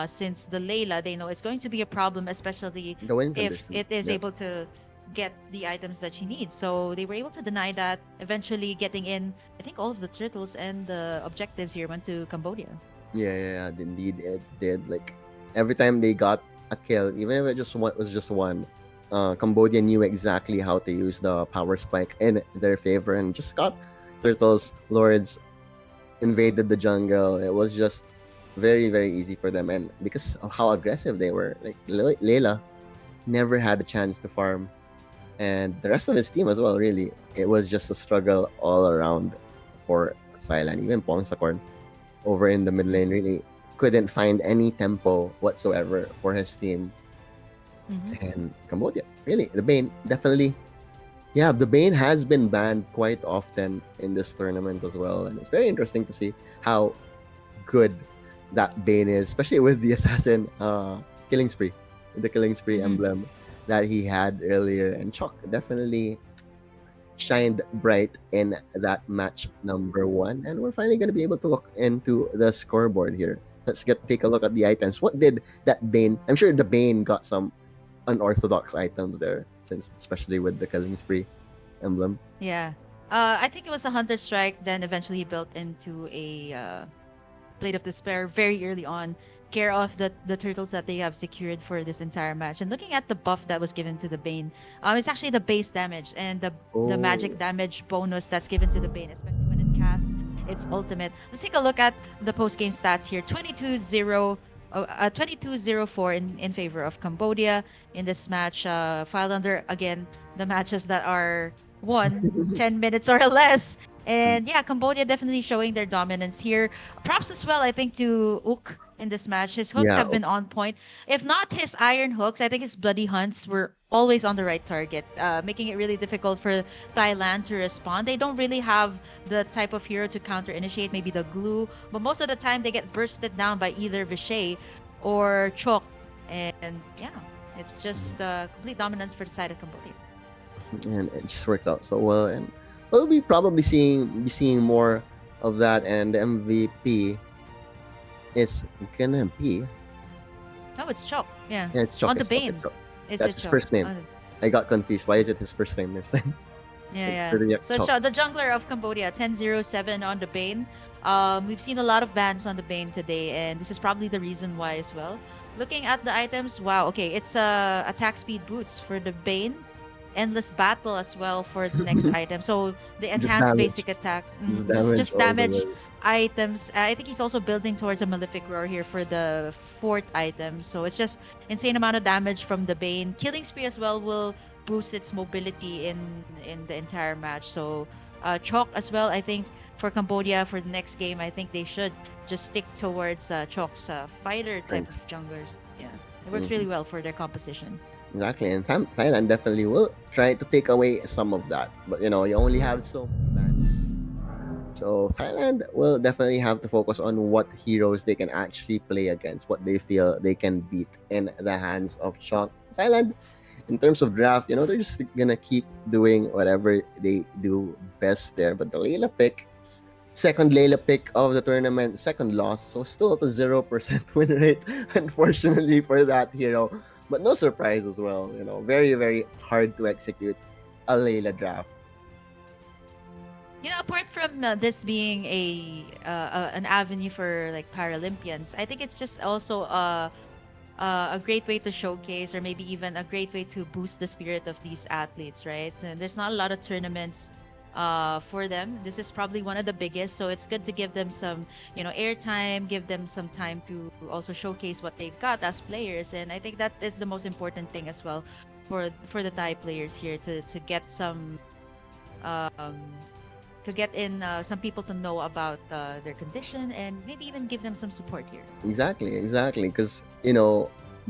since the Layla they know is going to be a problem, especially The win if condition. it is Yeah. able to get the items that she needs. So they were able to deny that, eventually getting in. I think all of the turtles and the objectives here went to Cambodia. Yeah, indeed it did. Like every time they got a kill, even if it just was just one. Cambodia knew exactly how to use the power spike in their favor and just got turtles, lords, invaded the jungle. It was just very, very easy for them. And because of how aggressive they were, like Layla never had a chance to farm. And the rest of his team as well, really. It was just a struggle all around for Thailand. Even Pongsakorn over in the mid lane really couldn't find any tempo whatsoever for his team. And Cambodia, really, the Bane definitely. Yeah, the Bane has been banned quite often in this tournament as well, and it's very interesting to see how good that Bane is, especially with the assassin killing spree, the killing spree emblem that he had earlier. And Chalk definitely shined bright in that match number 1, and we're finally going to be able to look into the scoreboard here. Let's take a look at the items. What did that Bane? I'm sure the Bane got some unorthodox items there, since especially with the killing spree emblem. Yeah. I think it was a Hunter Strike, then eventually built into a Blade of Despair very early on, care of the turtles that they have secured for this entire match. And looking at the buff that was given to the Bane, it's actually the base damage and the magic damage bonus that's given to the Bane, especially when it casts its ultimate. Let's take a look at the post-game stats here. 22-0-4 in favor of Cambodia in this match. Filed under, again, the matches that are won 10 minutes or less. And yeah, Cambodia definitely showing their dominance here. Props as well, I think, to Ook in this match. His hooks Yeah, have been on point. If not his iron hooks, I think his bloody hunts were always on the right target, making it really difficult for Thailand to respond. They don't really have the type of hero to counter initiate, maybe the glue, but most of the time they get bursted down by either Vishay or Chok. And yeah, it's just complete dominance for the side of Cambodia. and it just worked out so well. And we'll be probably seeing more of that. And the MVP is gonna be Oh, it's Chok. Yeah. it's Chok. On the It's Chok, Bane. it's Chok. It's That's a his Chok. first name. On- I got confused. Why is it his first name this time? Yeah, It's yeah. pretty So Chok. the jungler of Cambodia, 10-0-7 on the Bane. We've seen a lot of bans on the Bane today, and this is probably the reason why as well. Looking at the items, wow, okay, it's attack speed boots for the Bane. Endless battle as well for the next item. So the Just enhanced damage. basic attacks, Just damage just all the damage way. items. I think he's also building towards a Malefic Roar here for the 4th item. So it's just insane amount of damage from the Bane. Killing Spree as well will boost its mobility in the entire match. So Chalk as well, I think for Cambodia for the next game, I think they should just stick towards Chalk's fighter type of junglers. Yeah, it works really well for their composition. Exactly, and Thailand definitely will try to take away some of that. But you only have so many bans. So Thailand will definitely have to focus on what heroes they can actually play against, what they feel they can beat in the hands of Shock. Thailand, in terms of draft, they're just gonna keep doing whatever they do best there. But the Layla pick, second Layla pick of the tournament, second loss, so still at a 0% win rate, unfortunately for that hero. But no surprise as well, very, very hard to execute a Layla draft. Apart from this being an avenue for like Paralympians, I think it's just also a great way to showcase, or maybe even a great way to boost the spirit of these athletes, right? And there's not a lot of tournaments for them. This is probably one of the biggest, so it's good to give them some, airtime, give them some time to also showcase what they've got as players. And I think that is the most important thing as well for the Thai players here to get some um, to get in some people to know about their condition, and maybe even give them some support here. Exactly, because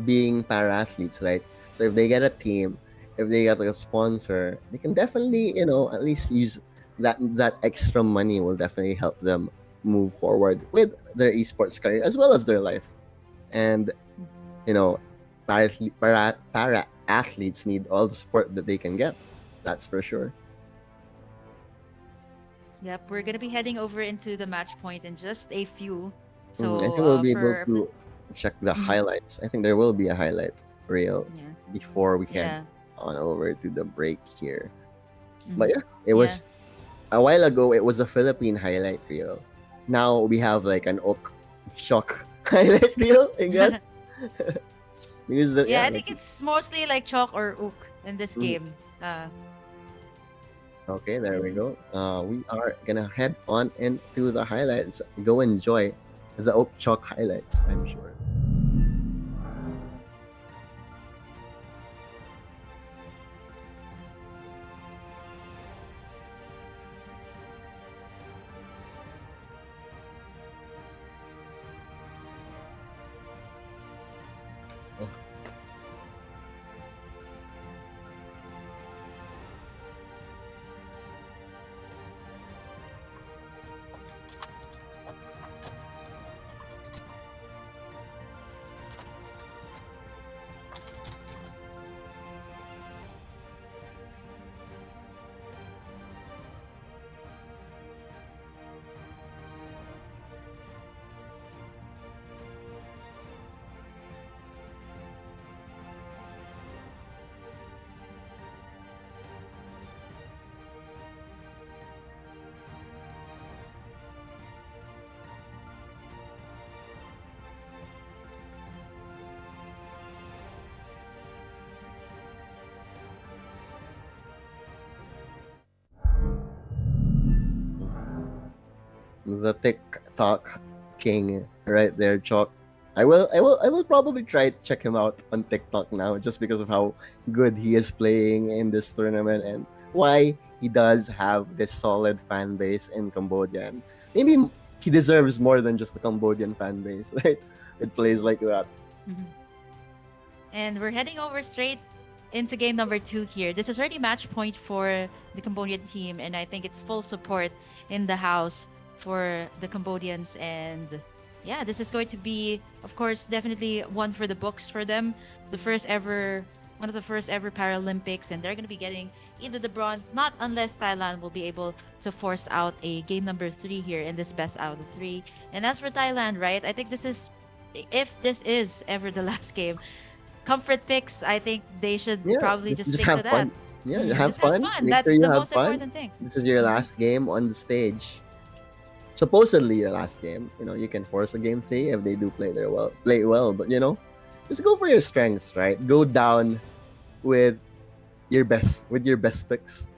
being para athletes, right? So if they get a team, if they get like a sponsor, they can definitely at least use that extra money will definitely help them move forward with their esports career as well as their life. And para athletes need all the support that they can get. That's for sure. Yep, we're gonna be heading over into the match point in just a few. I think So we'll be able for to check the Mhm. highlights. I think there will be a highlight reel yeah, before we yeah. head on over to the break here. Mhm. But yeah, it was a while ago. It was a Philippine highlight reel. Now we have like an Oak Shock highlight reel, I guess. Because Yeah, I like, think it's mostly like chalk or ook in this mm, game. okay, there we And go. We are gonna head on into the highlights. Go enjoy the Oak Chalk highlights, I'm sure. The TikTok king right there, Chalk. I will probably try to check him out on TikTok now just because of how good he is playing in this tournament and why he does have this solid fan base in Cambodia. And maybe he deserves more than just the Cambodian fan base, right? It plays like that. Mhm. And we're heading over straight into game number 2 here. This is already match point for the Cambodian team, and I think it's full support in the house for the Cambodians. And yeah, this is going to be, of course, definitely one for the books for them. The first ever, one of the first ever Paralympics, and they're going to be getting either the bronze, not unless Thailand will be able to force out a game number 3 here in this best out of 3. And as for Thailand, right, I think this is, if this is ever the last game, comfort picks, I think they should Yeah, probably just just stick to have that. fun. Yeah, have Just have fun. fun. Make sure That's you the have most fun. important thing. This is your last game on the stage. Supposedly your last game. You can force a game 3 if they do play well, but just go for your strengths, right? Go down with your best picks.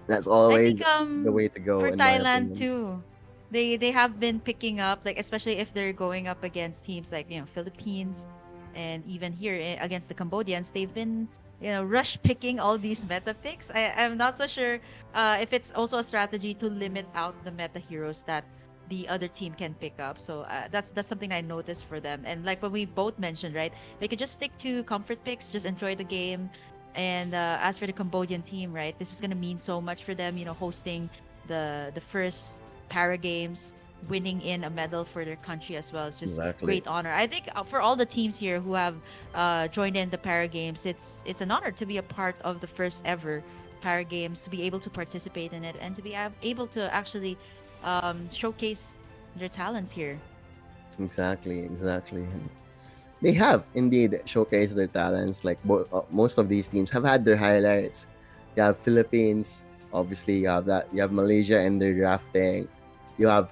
That's I always think the way to go, for in my Thailand opinion. too, they have been picking up, like, especially if they're going up against teams like Philippines, and even here against the Cambodians, they've been rush picking all these meta picks. I'm not so sure if it's also a strategy to limit out the meta heroes that the other team can pick up. So that's something I noticed for them. And like what we both mentioned, right? They could just stick to comfort picks, just enjoy the game. And as for the Cambodian team, right, this is gonna mean so much for them. Hosting the first Para Games, winning in a medal for their country as well. It's just Exactly. great honor. I think for all the teams here who have joined in the Para Games, it's an honor to be a part of the first ever Para Games, to be able to participate in it, and to be able to actually showcase their talents here. Exactly. They have indeed showcased their talents. Like most of these teams have had their highlights. You have Philippines, obviously. You have that. You have Malaysia and their drafting. You have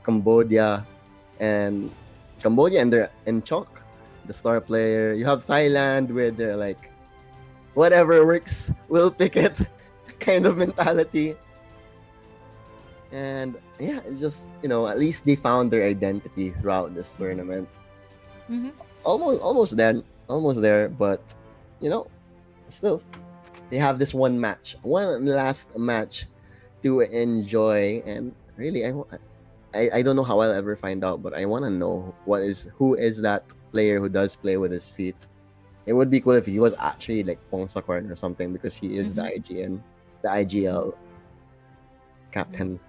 and Cambodia and their and Chok, the star player. You have Thailand with their like whatever works, we'll pick it kind of mentality. And yeah, it's just at least they found their identity throughout this tournament. Mm-hmm. Almost there, but you know, still they have this one last match to enjoy, and really, I don't know how I'll ever find out, but I want to know who is that player who does play with his feet. It would be cool if he was actually like Pongsakorn or something, because he is the IGL captain.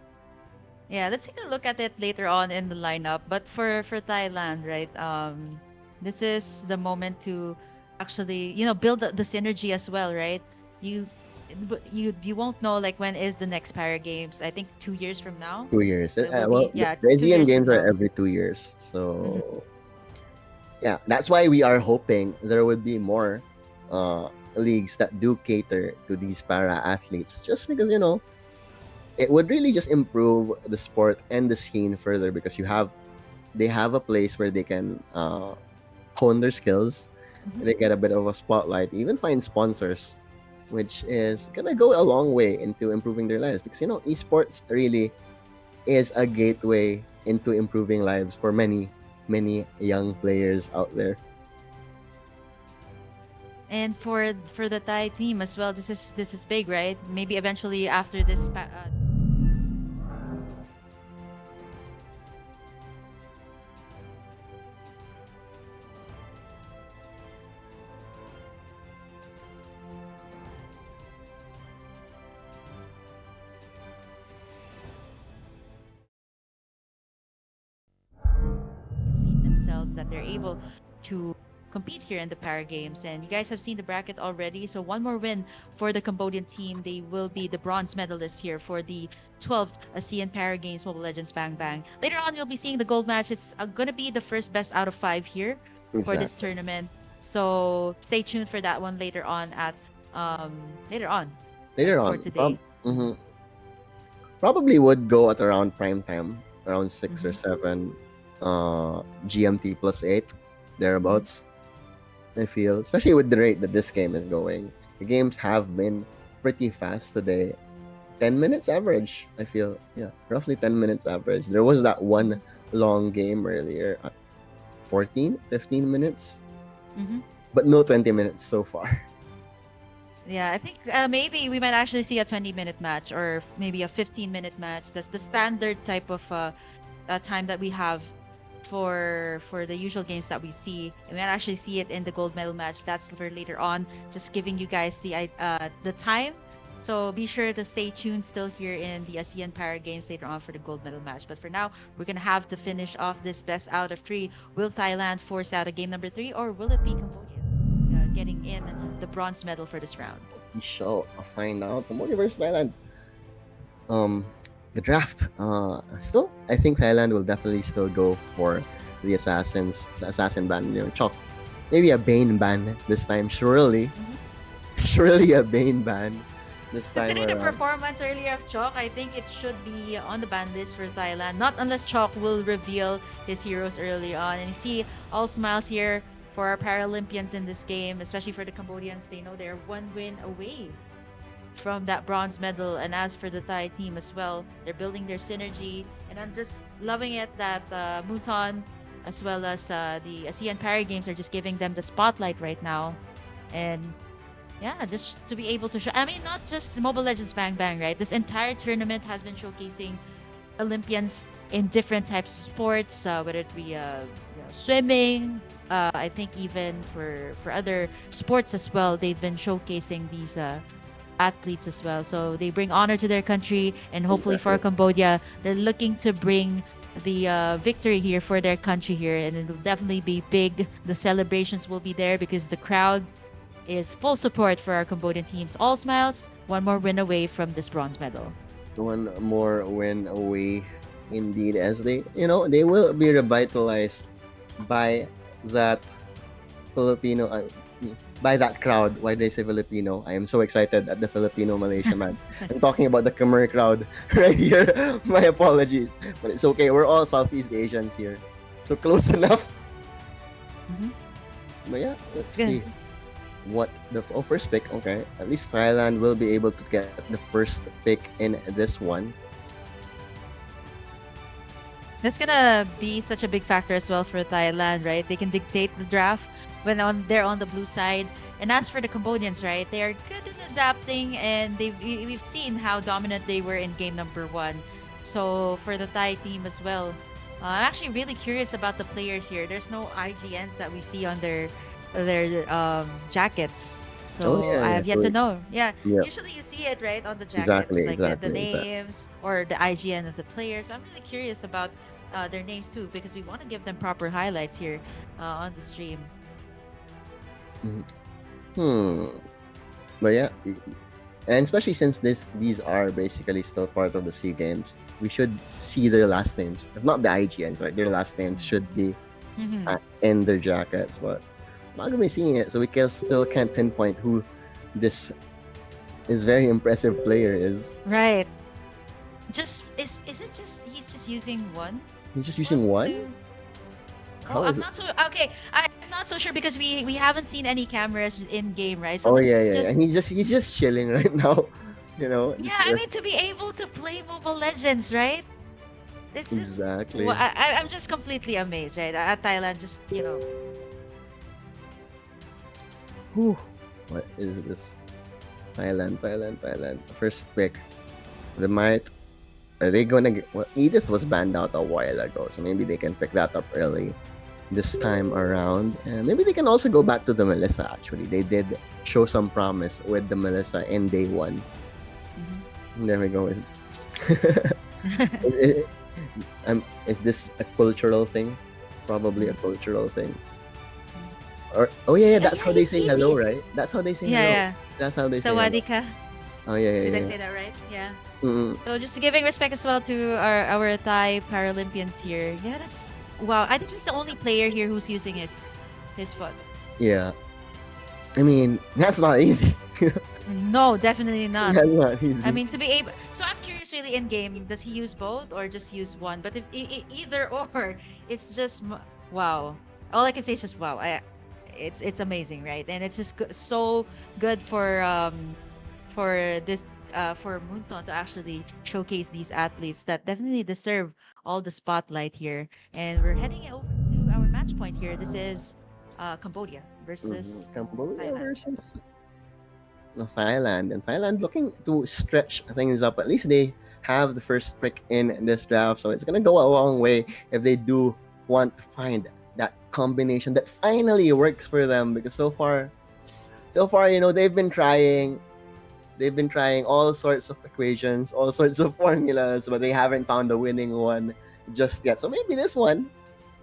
Yeah, let's take a look at it later on in the lineup. But for Thailand, right? This is the moment to actually, build the synergy as well, right? You you won't know like when is the next Para Games. I think 2 years from now. 2 years. So it will Well, be, yeah, the it's two ASEAN years from games are now. every 2 years, so yeah, that's why we are hoping there would be more leagues that do cater to these para athletes, just because it would really just improve the sport and the scene further, because they have a place where they can hone their skills, they get a bit of a spotlight, even find sponsors, which is gonna go a long way into improving their lives, because esports really is a gateway into improving lives for many young players out there. And for the Thai team as well, this is big, right? Maybe eventually after this feed themselves, that they're able to compete here in the Para Games. And you guys have seen the bracket already. So one more win for the Cambodian team. They will be the bronze medalists here for the 12th ASEAN Para Games Mobile Legends Bang Bang. Later on, you'll be seeing the gold match. It's going to be the first best out of 5 here for this Exactly. tournament. So stay tuned for that one later on later on Later for on, today. mhm. Probably would go at around prime time, around 6 or Mhm. 7 GMT plus 8, thereabouts. I feel, especially with the rate that this game is going. The games have been pretty fast today. 10 minutes average, I feel. Yeah, roughly 10 minutes average. There was that one long game earlier at 14, 15 minutes, Mm-hmm. but no 20 minutes so far. Yeah, I think maybe we might actually see a 20-minute match or maybe a 15-minute match. That's the standard type of time that we have for the usual games that we see. And we might actually see it in the gold medal match. That's for later on. Just giving you guys the time. So be sure to stay tuned still here in the ASEAN Para Games later on for the gold medal match. But for now, we're gonna have to finish off this best out of 3. Will Thailand force out a game number 3, or will it be Cambodia getting in the bronze medal for this round? We shall find out. Cambodia versus Thailand. Um, the draft. Still, I think Thailand will definitely still go for the assassin ban. Chalk. Maybe a Bane ban this time. Surely, surely a Bane ban this time Considering the around. performance earlier of Chalk, I think it should be on the ban list for Thailand. Not unless Chalk will reveal his heroes early on. And you see all smiles here for our Paralympians in this game, especially for the Cambodians. They know they're one win away from that bronze medal. And as for the Thai team as well, they're building their synergy. And I'm just loving it that Muton as well as the ASEAN Para Games are just giving them the spotlight right now. And yeah, just to be able to show. I mean, not just Mobile Legends Bang Bang, right? This entire tournament has been showcasing Olympians in different types of sports, whether it be swimming. I think even for other sports as well, they've been showcasing these athletes as well. So they bring honor to their country, and hopefully for Exactly. Cambodia, they're looking to bring the victory here for their country here, and it'll definitely be big. The celebrations will be there because the crowd is full support for our Cambodian teams. All smiles, one more win away from this bronze medal. One more win away, indeed, as they will be revitalized by that Filipino, by that crowd. Why did I say Filipino? I am so excited at the Filipino Malaysia match. I'm talking about the Khmer crowd right here. My apologies, but it's okay. We're all Southeast Asians here, so close enough. Mhm. But yeah, let's Good. see what the first pick. Okay, at least Thailand will be able to get the first pick in this one. That's gonna be such a big factor as well for Thailand, right? They can dictate the draft when they're on the blue side. And as for the Cambodians, right, they are good in adapting, and we've seen how dominant they were in game number 1. So for the Thai team as well, I'm actually really curious about the players here. There's no IGNs that we see on their jackets. Oh So yeah, I yeah. have yet to know. Yeah, Yeah, usually you see it right on the jackets, exactly, like the exactly, exactly. names or the IGN of the players. I'm really curious about their names too, because we want to give them proper highlights here on the stream. Mhm. Hmm. But yeah, and especially since these are basically still part of the SEA Games, we should see their last names. If not the IGNs, right? Their last names should be Hmm. in their jackets, but I'm not gonna be seeing it, so we still can't pinpoint who this very impressive player is. Right. Just is it just he's just using one? He's just using one. Two. Oh, How I'm is it? not so okay. I'm not so sure because we haven't seen any cameras in game, right? So Oh this yeah, is yeah, yeah. just And he's just chilling right now. yeah. Just I mean, to be able to play Mobile Legends, right? It's just exactly. I'm just completely amazed, right? At Thailand, just Whew. What is this? Thailand, Thailand, Thailand. First pick. They might. Are they gonna get? Well, Edith was banned out a while ago, so maybe they can pick that up early this time around. And maybe they can also go back to the Melissa. Actually, they did show some promise with the Melissa in day one. There we go. Is, is this a cultural thing? Probably a cultural thing. Or oh yeah, yeah, that's yeah, how they say hello, right? That's how they say hello. yeah. That's how they say hello. Sawadika. Oh yeah, yeah, Did I yeah. say that right? Yeah. Mm, So just giving respect as well to our Thai Paralympians here. Yeah, that's wow. I think he's the only player here who's using his foot. yeah. I mean, that's not easy. No, definitely not. That's not easy. I mean, to be able. So I'm curious, really, in game, does he use both or just use one? But if either or, it's just wow. All I can say is just wow. It's amazing, right? And it's just so good for this for Moonton to actually showcase these athletes that definitely deserve all the spotlight here. And we're heading over to our match point here. This is Cambodia versus Cambodia Thailand. versus Thailand, and Thailand looking to stretch things up. At least they have the first pick in this draft, so it's gonna go a long way if they do want to find that combination that finally works for them. Because so far, they've been trying all sorts of equations, all sorts of formulas, but they haven't found the winning one just yet. So maybe this one,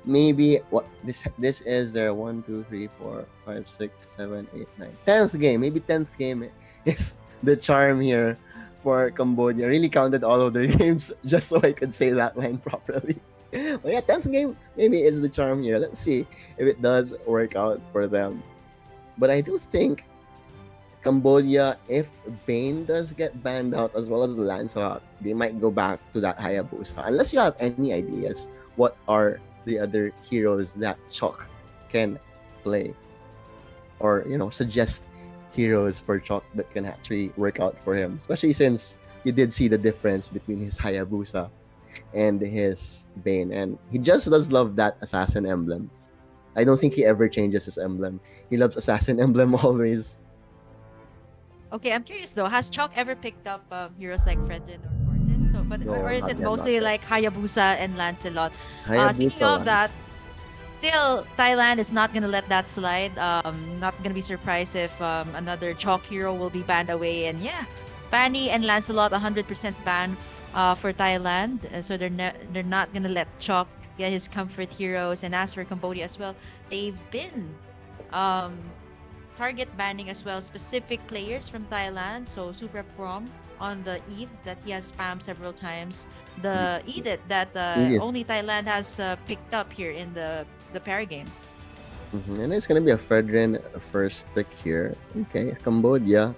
maybe what this is their 1, 2, 3, 4, 5, 6, 7, 8, 9, 10th game. Maybe 10th game is the charm here for Cambodia. Really counted all of their games just so I could say that line properly. But yeah, 10th game maybe is the charm here. Let's see if it does work out for them. But I do think Cambodia, if Bane does get banned out as well as the Lancelot, they might go back to that Hayabusa. Unless you have any ideas, what are the other heroes that Chalk can play? Or, suggest heroes for Chalk that can actually work out for him. Especially since you did see the difference between his Hayabusa and his Bane. And he just does love that assassin emblem. I don't think he ever changes his emblem. He loves assassin emblem always. Okay, I'm curious though. Has Chalk ever picked up heroes like Fredrin or Mortis? So, No, or is not it yet, not mostly yet. like Hayabusa and Lancelot? Hayabusa Speaking of lang. that, still Thailand is not gonna let that slide. Not gonna be surprised if another Chalk hero will be banned away. And yeah, Fanny and Lancelot 100% ban for Thailand. So they're not gonna let Chalk get his comfort heroes. And as for Cambodia as well, they've been um target banning as well specific players from Thailand. So Super Prom on the Eve that he has spammed several times. The Edith that Edith. only Thailand has picked up here in the Para Games. And it's gonna be a Fredrin first pick here. Okay, Cambodia.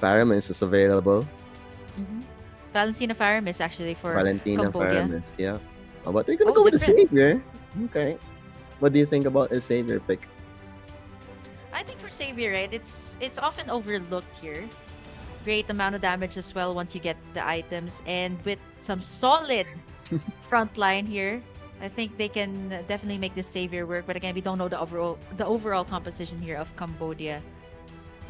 Faramis is available. Valentina Faramis actually for Valentina Cambodia. Faramis, yeah. Oh, but they're gonna Oh, go with a different. savior. Okay. What do you think about a savior pick? I think for Savior, right, it's often overlooked here. Great amount of damage as well once you get the items, and with some solid front line here, I think they can definitely make this Savior work. But again, we don't know the overall composition here of Cambodia.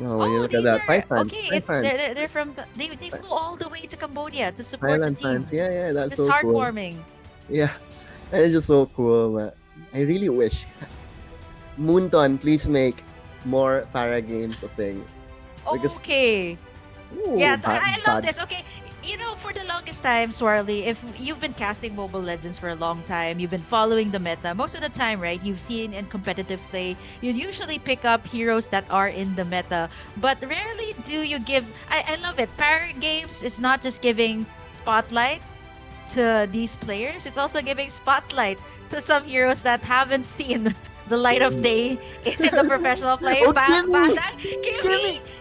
Oh, when you look at these that, are Thai fans. okay. Thai It's fans. they're from they flew all the way to Cambodia to support Thailand the team. fans. Yeah, that's It's so cool. heartwarming. Yeah, it's just so cool. But I really wish Moonton, please make more para games a thing. Because- Okay. Ooh, Yeah, I love bad. this. Okay, for the longest time, Swarly, if you've been casting Mobile Legends for a long time, you've been following the meta. Most of the time, right, you've seen in competitive play, you usually pick up heroes that are in the meta. But rarely do you give. I love it. Parent Games is not just giving spotlight to these players; it's also giving spotlight to some heroes that haven't seen the light of day in the professional play. Oh, Kimmy!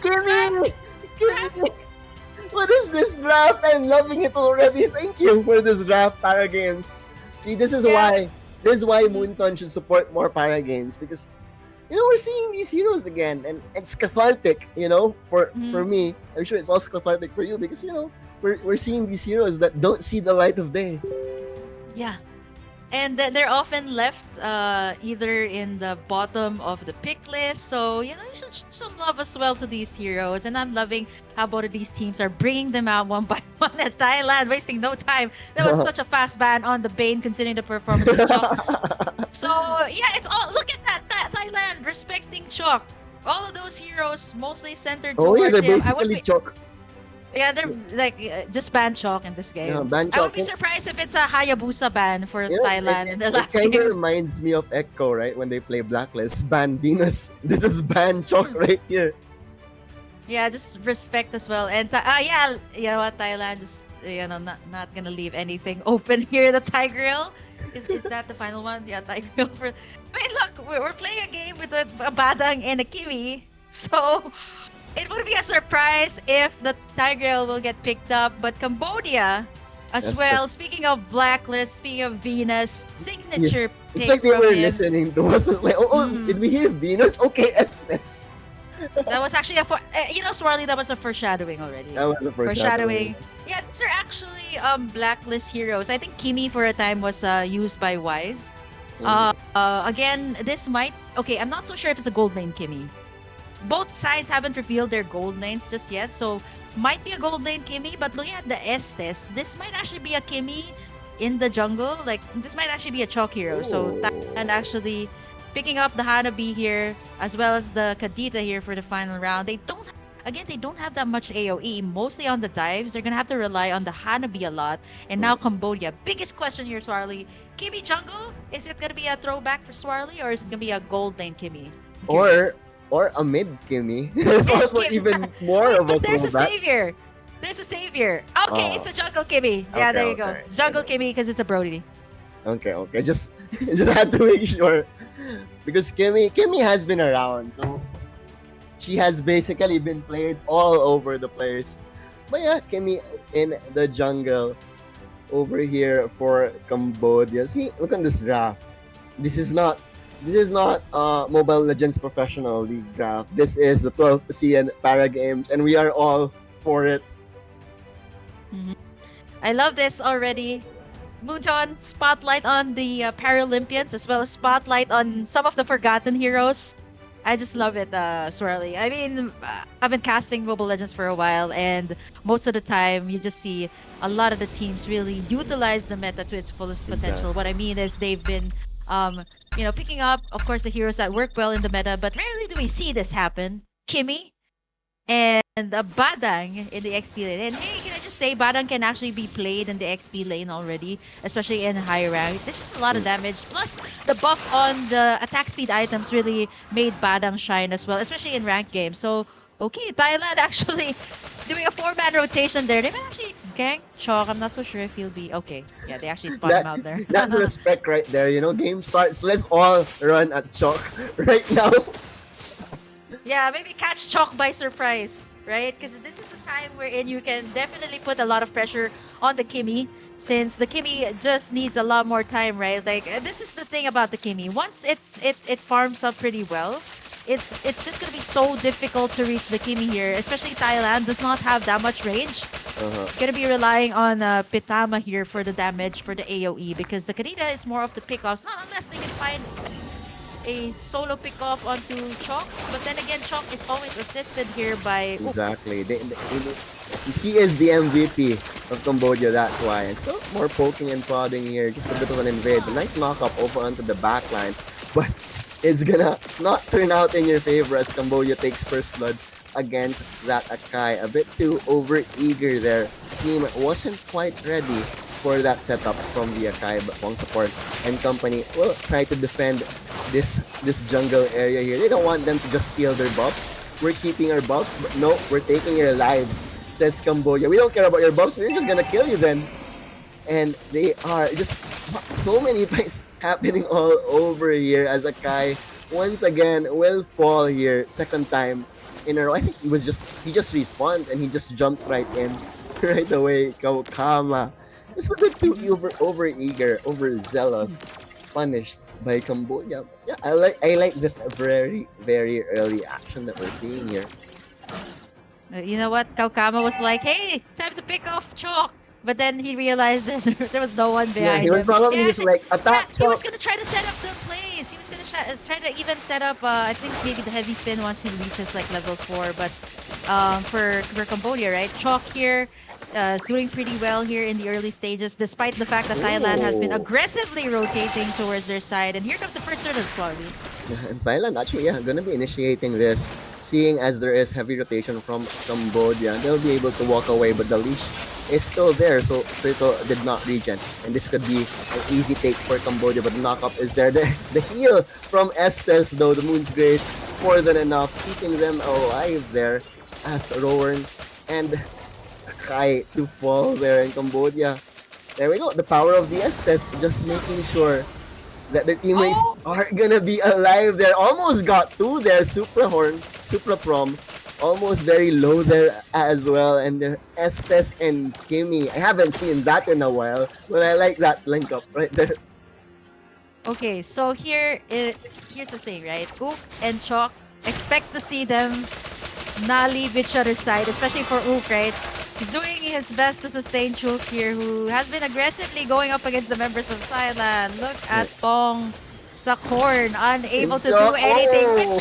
Kimmy! Kimmy! What is this draft? I'm loving it already. Thank you for this draft, Para Games. See, this is Yeah. why This is why Moonton should support more para games because we're seeing these heroes again, and it's cathartic. For me, I'm sure it's also cathartic for you because we're seeing these heroes that don't see the light of day. Yeah. And they're often left either in the bottom of the pick list. So, you should show some love as well to these heroes. And I'm loving how both of these teams are bringing them out one by one at Thailand, wasting no time. That was such a fast ban on the Bane considering the performance of Chalk. So, yeah, it's all. Look at that Thailand respecting Chalk. All of those heroes mostly centered Oh towards yeah, they're him. I would basically be, choke. yeah, they're like just ban Chalk in this game. Yeah, ban I would Chalk. be surprised if it's a Hayabusa ban for You know, Thailand in the it last kind of game. reminds me of Echo, right? When they play Blacklist, ban Venus. This is ban Chalk right here. Yeah, just respect as well. And yeah, you know what, Thailand just not gonna leave anything open here. The Thai Grill is that the final one? Yeah, Thai Grill for. I mean, look, we're playing a game with a Badang and a Kimi, so it would be a surprise if the Thai Grill will get picked up. But Cambodia, as That's well. Speaking of Blacklist, speaking of Venus, signature It's pick like they from were him. listening to us. It's like, Mhm. did we hear Venus? Okay, SNES. That was actually Swirly, that was a foreshadowing already. That was the Foreshadowing. Yeah, these are actually blacklist heroes. I think Kimi for a time was used by Wise. Again, this might I'm not so sure if it's a gold lane Kimi. Both sides haven't revealed their gold lanes just yet, so might be a gold lane Kimi, but looking at the Estes, this might actually be a Kimi in the jungle. Like this might actually be a chalk hero. So and actually picking up the Hanabi here as well as the Kadita here for the final round. They don't have that much AoE, mostly on the dives. They're gonna have to rely on the Hanabi a lot. And now Cambodia. Biggest question here, Swarly. Kimi jungle? Is it gonna be a throwback for Swarly or is it gonna be a gold lane Kimi? I'm curious. Or a mid Kimmy. It's also Kimmy. even more of a But there's a throwback. savior. There's a savior. Okay, Oh. it's a jungle Kimi. Yeah, Okay, there you go. okay. It's jungle Kimi because it's a Brody. Okay. Just had to make sure because Kimmy has been around, so she has basically been played all over the place. But yeah, Kimmy in the jungle over here for Cambodia. See, look at this draft. This is not Mobile Legends Professional League draft. This is the 12th ASEAN Para Games, and we are all for it. I love this already. Mujon, spotlight on the Paralympians as well as spotlight on some of the forgotten heroes. I just love it, Swirly. I mean, I've been casting Mobile Legends for a while, and most of the time, you just see a lot of the teams really utilize the meta to its fullest potential. Exactly. What I mean is they've been, picking up, of course, the heroes that work well in the meta, but rarely do we see this happen. Kimi and Badang in the XP lane. And hey, can I just say, Badang can actually be played in the XP lane already, especially in high rank. There's just a lot of damage. Plus, the buff on the attack speed items really made Badang shine as well, especially in ranked games. So, okay, Thailand actually doing a 4-man rotation there. They might actually gank Chalk. I'm not so sure if he'll be... Okay, yeah, they actually spot him out there. That's respect right there. Game starts. Let's all run at Chalk right now. Yeah, maybe catch Chalk by surprise, right? Because this is the time wherein you can definitely put a lot of pressure on the Kimi, since the Kimi just needs a lot more time, right? Like this is the thing about the Kimi. Once it farms up pretty well, it's just gonna be so difficult to reach the Kimi here. Especially Thailand does not have that much range. Gonna be relying on Pitama here for the damage for the AoE because the Kadita is more of the pickoffs. Not unless they can find a solo pick-off onto Chalk, but then again, Chalk is always assisted here by... Exactly. He is the MVP of Cambodia, that's why. And so more poking and prodding here, just a bit of an invade. A nice knock-up over onto the backline, but it's gonna not turn out in your favor as Cambodia takes first blood against that Akai. A bit too over-eager there. Team wasn't quite ready for that setup from the Akai, but Wong Support and company will try to defend this jungle area here. They don't want them to just steal their buffs. We're keeping our buffs, but no, we're taking your lives, says Cambodia. We don't care about your buffs, we're just gonna kill you then. And they are just so many fights happening all over here as Akai once again will fall here, second time in a row. I think he just respawned and he just jumped right in right away. Kama. Just a bit too over eager, overzealous. punished by Cambodia. Yeah, I like this very early action that we're seeing here. You know what? Kaukama was like, "Hey, time to pick off Chalk." But then he realized that there was no one Yeah, he behind was him. probably Yeah, just like yeah, attack he was Chalk. gonna try to set up the plays. He was gonna try to even set up. I think maybe the heavy spin once he reaches like level 4. But for Cambodia, right? Chalk here is doing pretty well here in the early stages, despite the fact that Thailand has been Oh. aggressively rotating towards their side. And here comes the first turn of Squally. And Thailand actually, yeah, gonna be initiating this. Seeing as there is heavy rotation from Cambodia, they'll be able to walk away, but the leash is still there, so Turtle did not regen. And this could be an easy take for Cambodia, but the knockup is there. The heal from Estes, though, the Moon's Grace, more than enough, keeping them alive there as Rowan and Kai to fall there in Cambodia. There we go, the power of the Estes, just making sure that the teammates are gonna be alive there. Almost got two there. Supra Prom, almost very low there as well. And there Estes and Kimmy. I haven't seen that in a while, but I like that link up right there. Okay, so here's the thing, right? Ook and Chalk, expect to see them not leave each other's side, especially for Ook, right? He's doing his best to sustain Chuk here, who has been aggressively going up against the members of Thailand. Look at Bong Sakorn, unable to do Chok, anything. oh.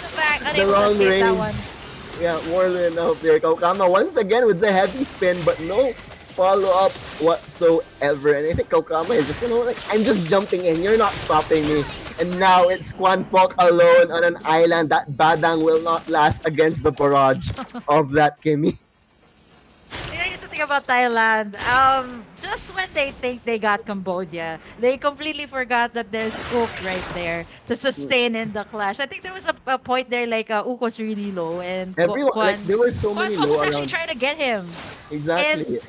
The back, The unable to long escape that range. one. Yeah, more than enough there. Kaukama once again with the heavy spin, but no follow-up whatsoever. And I think Kaukama is just, like, I'm just jumping in. You're not stopping me. And now it's Quan Foc alone on an island. That Badang will not last against the barrage of that Kimmy. You know, here's the thing about Thailand. Just when they think they got Cambodia, they completely forgot that there's Ook right there to sustain in the clash. I think there was a point there like Ook was really low and Everyone, like, there were so Quan many Foc low was actually around. trying to get him. Exactly.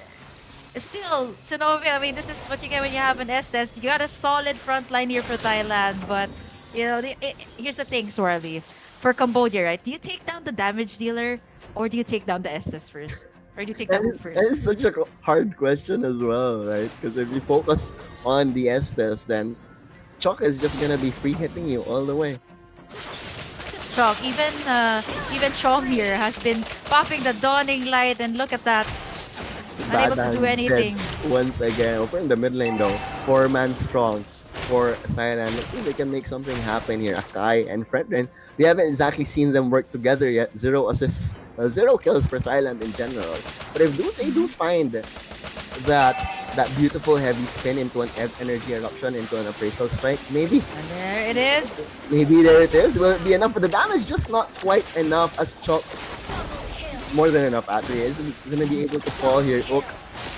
Still, Sonovia, I mean, this is what you get when you have an Estes. You got a solid front line here for Thailand, but, you know, here's the thing, Swirly. For Cambodia, right? Do you take down the damage dealer or do you take down the Estes first? Or do you take down Ook That first? is such a hard question as well, right? Because if you focus on the Estes, then Chok is just gonna be free hitting you all the way. Just Chalk. Even Chom here has been popping the dawning light, and look at that. Unable to Badang do dead anything. once again. Over in the mid lane though, 4-man strong for Thailand. Let's see if they can make something happen here. Akai and Fredrin, we haven't exactly seen them work together yet. 0 assists, 0 kills for Thailand in general. But if they do find that beautiful heavy spin into an energy eruption, into an appraisal strike, maybe And there it is. there it is. Will it be enough? But the damage just not quite enough as Chok. More than enough actually. Is gonna be able to fall here. Ook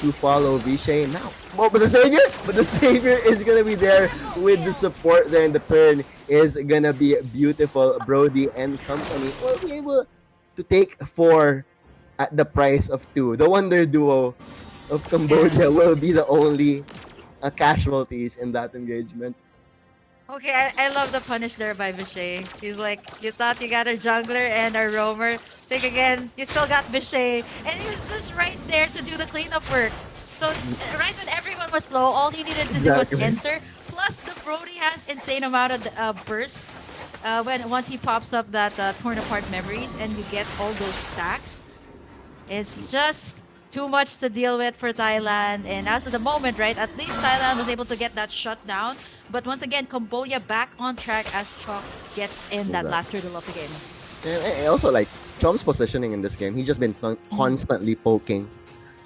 to follow Vishay now. Oh, but the savior is gonna be there with the support there, and the turn is gonna be beautiful. Brody and company will be able to take 4 at the price of 2. The wonder duo of Cambodia will be the only casualties in that engagement. Okay, I love the punish there by Vishay. He's like, you thought you got a jungler and a roamer. Think again, you still got Vishay. And he was just right there to do the cleanup work. So right when everyone was low, all he needed to do was Exactly. enter. Plus the Brody has insane amount of burst. Once he pops up that torn apart memories and you get all those stacks. It's just too much to deal with for Thailand. And as of the moment, right, at least Thailand was able to get that shut down. But once again, Cambodia back on track as Chalk gets in that last hurdle up again. And I also like Chom's positioning in this game. He's just been constantly poking,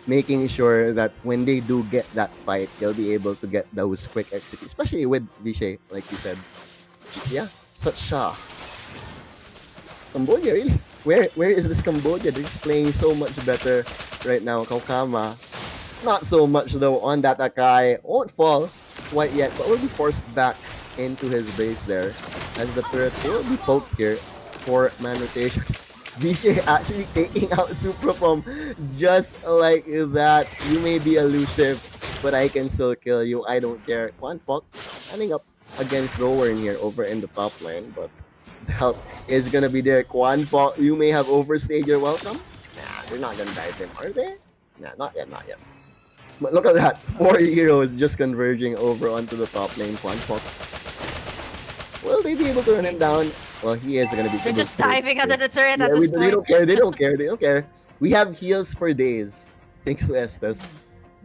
making sure that when they do get that fight, they'll be able to get those quick executes, especially with Vishay, like you said. Yeah, such a Cambodia, really? Where is this Cambodia? They're just playing so much better right now. Kaukama, not so much though on that Akai. Won't fall quite yet, but will be forced back into his base there as the turret will be poked here for man rotation. Vishay actually taking out Supra from just like that. You may be elusive, but I can still kill you. I don't care. Quan Foc standing up against Rowan here over in the top lane, but the help is gonna be there. Quan Foc, you may have overstayed your welcome. Nah, they're not gonna dive him, are they? Nah, not yet, not yet. But look at that. 4 heroes just converging over onto the top lane. Quanfox. Will they be able to run him down? Well, he is going to be They're just killed. diving under the turret Yeah, at this they point. don't care. They don't care. They don't care. We have heals for days. Thanks to Estes.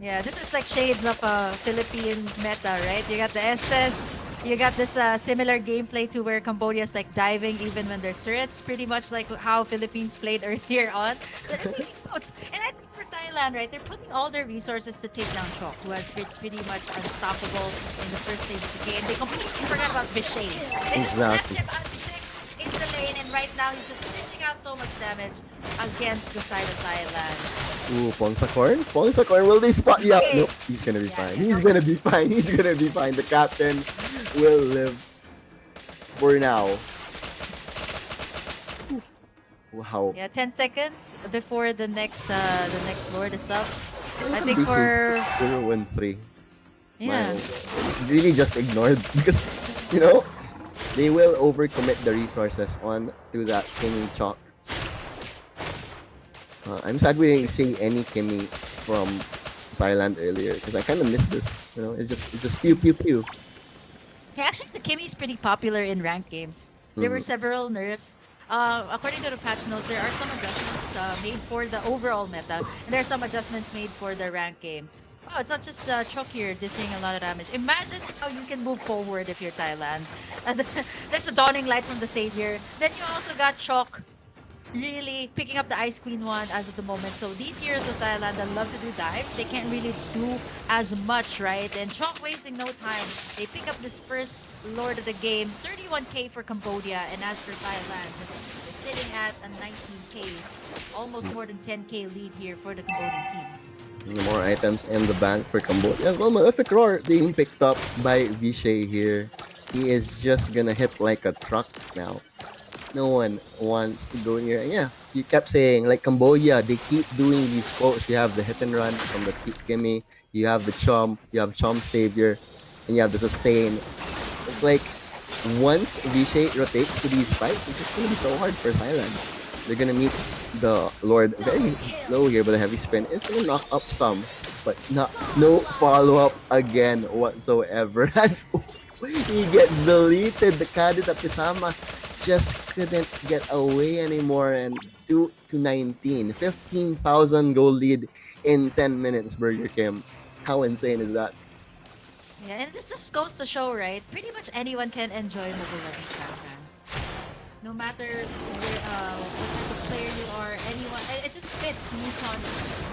Yeah, this is like shades of Philippine meta, right? You got the Estes, you got this similar gameplay to where Cambodia's like diving even when there's turrets, pretty much like how Philippines played earlier on. So they're taking notes. And I think for Thailand, right, they're putting all their resources to take down Chok, who has been pretty much unstoppable in the first stage of the game. They completely forgot about Vishay. They just left Exactly. him unchecked in the lane, and right now he's just dishing out so much damage against the side of Thailand. Ooh, Pongsakorn? Pongsakorn, will they spot? Yeah, Okay. nope. He's gonna be Yeah, fine. yeah, He's no. gonna be fine. He's gonna be fine. The captain will live for now. Wow. Yeah, 10 seconds before the next Lord is up. I think for 0-1-3. yeah. Really just ignored because you know they will overcommit the resources on to that Kimmy Chalk. I'm sad we didn't see any Kimmy from Thailand earlier because I kind of missed this. You know, it's just pew pew pew. Yeah, actually, the Kimmy is pretty popular in ranked games. There were several nerfs. According to the patch notes, there are some adjustments made for the overall meta, and there are some adjustments made for the rank game. Oh, it's not just Chok here dishing a lot of damage. Imagine how you can move forward if you're Thailand. And there's a dawning light from the Savior. Then you also got Chok really picking up the Ice Queen one as of the moment. So these heroes of Thailand that love to do dives, they can't really do as much, right? And Chok wasting no time. They pick up this first Lord of the game, 31k for Cambodia, and as for Thailand, they're sitting at a 19k, almost more than 10k lead here for the Cambodian team. More items in the bank for Cambodia. Well, Malefic Roar being picked up by Vishay here. He is just gonna hit like a truck now. No one wants to go near. Yeah, you kept saying like Cambodia, they keep doing these quotes. You have the hit and run from the Gimme, you have the Chom, you have Chom Savior, and you have the sustain. It's like once Vishay rotates to these fights, it's just gonna be so hard for Thailand. They're gonna meet the Lord very low here, but the heavy spin is gonna knock up some, but no follow up again whatsoever. As he gets deleted, the Kadita Pisama just couldn't get away anymore, and 2-19, 15,000 goal lead in 10 minutes. Burger Kim, how insane is that? Yeah, and this just goes to show, right? Pretty much anyone can enjoy Mobile Legends Valorant. No matter what type of player you are, anyone, it just fits Nikon's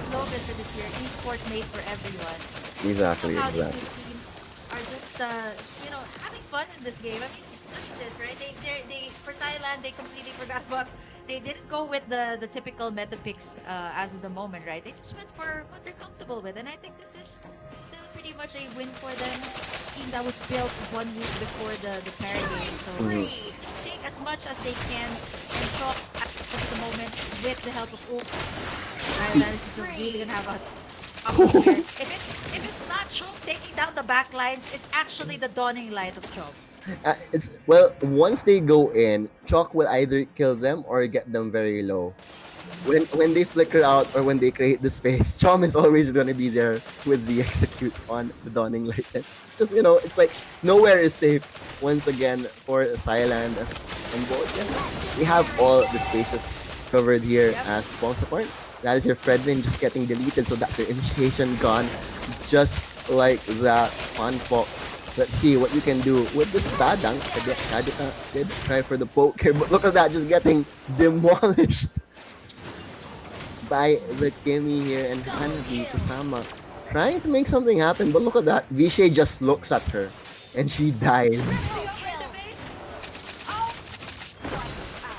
slogan for this year, esports made for everyone. Exactly, Somehow these exactly. two teams are just, having fun in this game. I mean, look at this, right? They for Thailand, they completely forgot about. They didn't go with the typical meta picks as of the moment, right? They just went for what they're comfortable with, and I think this is still pretty much a win for them. Team that was built 1 week before the parity game, so take as much as they can and Chok at the moment with the help of Ult. Thailand is really gonna have a here. If it's not Chok taking down the back lines, it's actually the dawning light of Chok. It's well, once they go in, Chalk will either kill them or get them very low. When they flicker out or when they create the space, Chom is always gonna be there with the execute on the dawning light. It's just it's like nowhere is safe once again for Thailand as Cambodia. We have all the spaces covered here as small support. That is your Fredwin just getting deleted, so that's your initiation gone. Just like that. Fun Fox. Let's see what you can do with this Badang. Kadita did try for the poke here, but look at that, just getting demolished by the Kimmy here, and Hanabi Kusama trying to make something happen, but look at that. Vishay just looks at her and she dies. And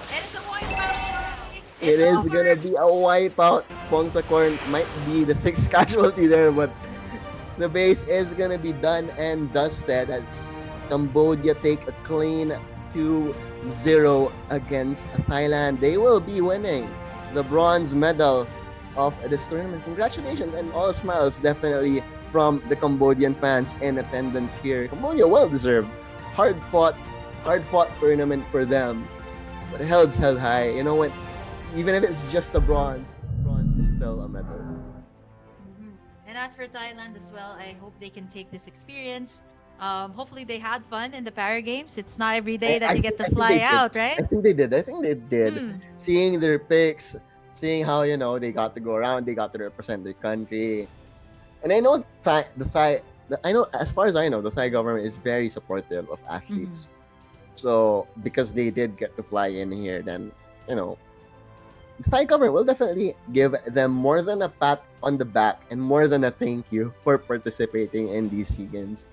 it's a wipeout. It is gonna be a wipeout. Pongsakorn might be the 6th casualty there, but the base is gonna be done and dusted as Cambodia take a clean 2-0 against Thailand. They will be winning the bronze medal of this tournament. Congratulations and all smiles definitely from the Cambodian fans in attendance here. Cambodia well deserved. Hard fought tournament for them. But held's held high. You know what? Even if it's just a bronze is still a medal. And as for Thailand as well, I hope they can take this experience. Hopefully they had fun in the Para Games. It's not every day that you get to I think they fly did. out, right? I think they did. I think they did. Mm. Seeing their pics, seeing how they got to go around, they got to represent their country, and I know I know, as far as I know, the Thai government is very supportive of athletes. So because they did get to fly in here, then the Thai government will definitely give them more than a pat on the back and more than a thank you for participating in these SEA Games.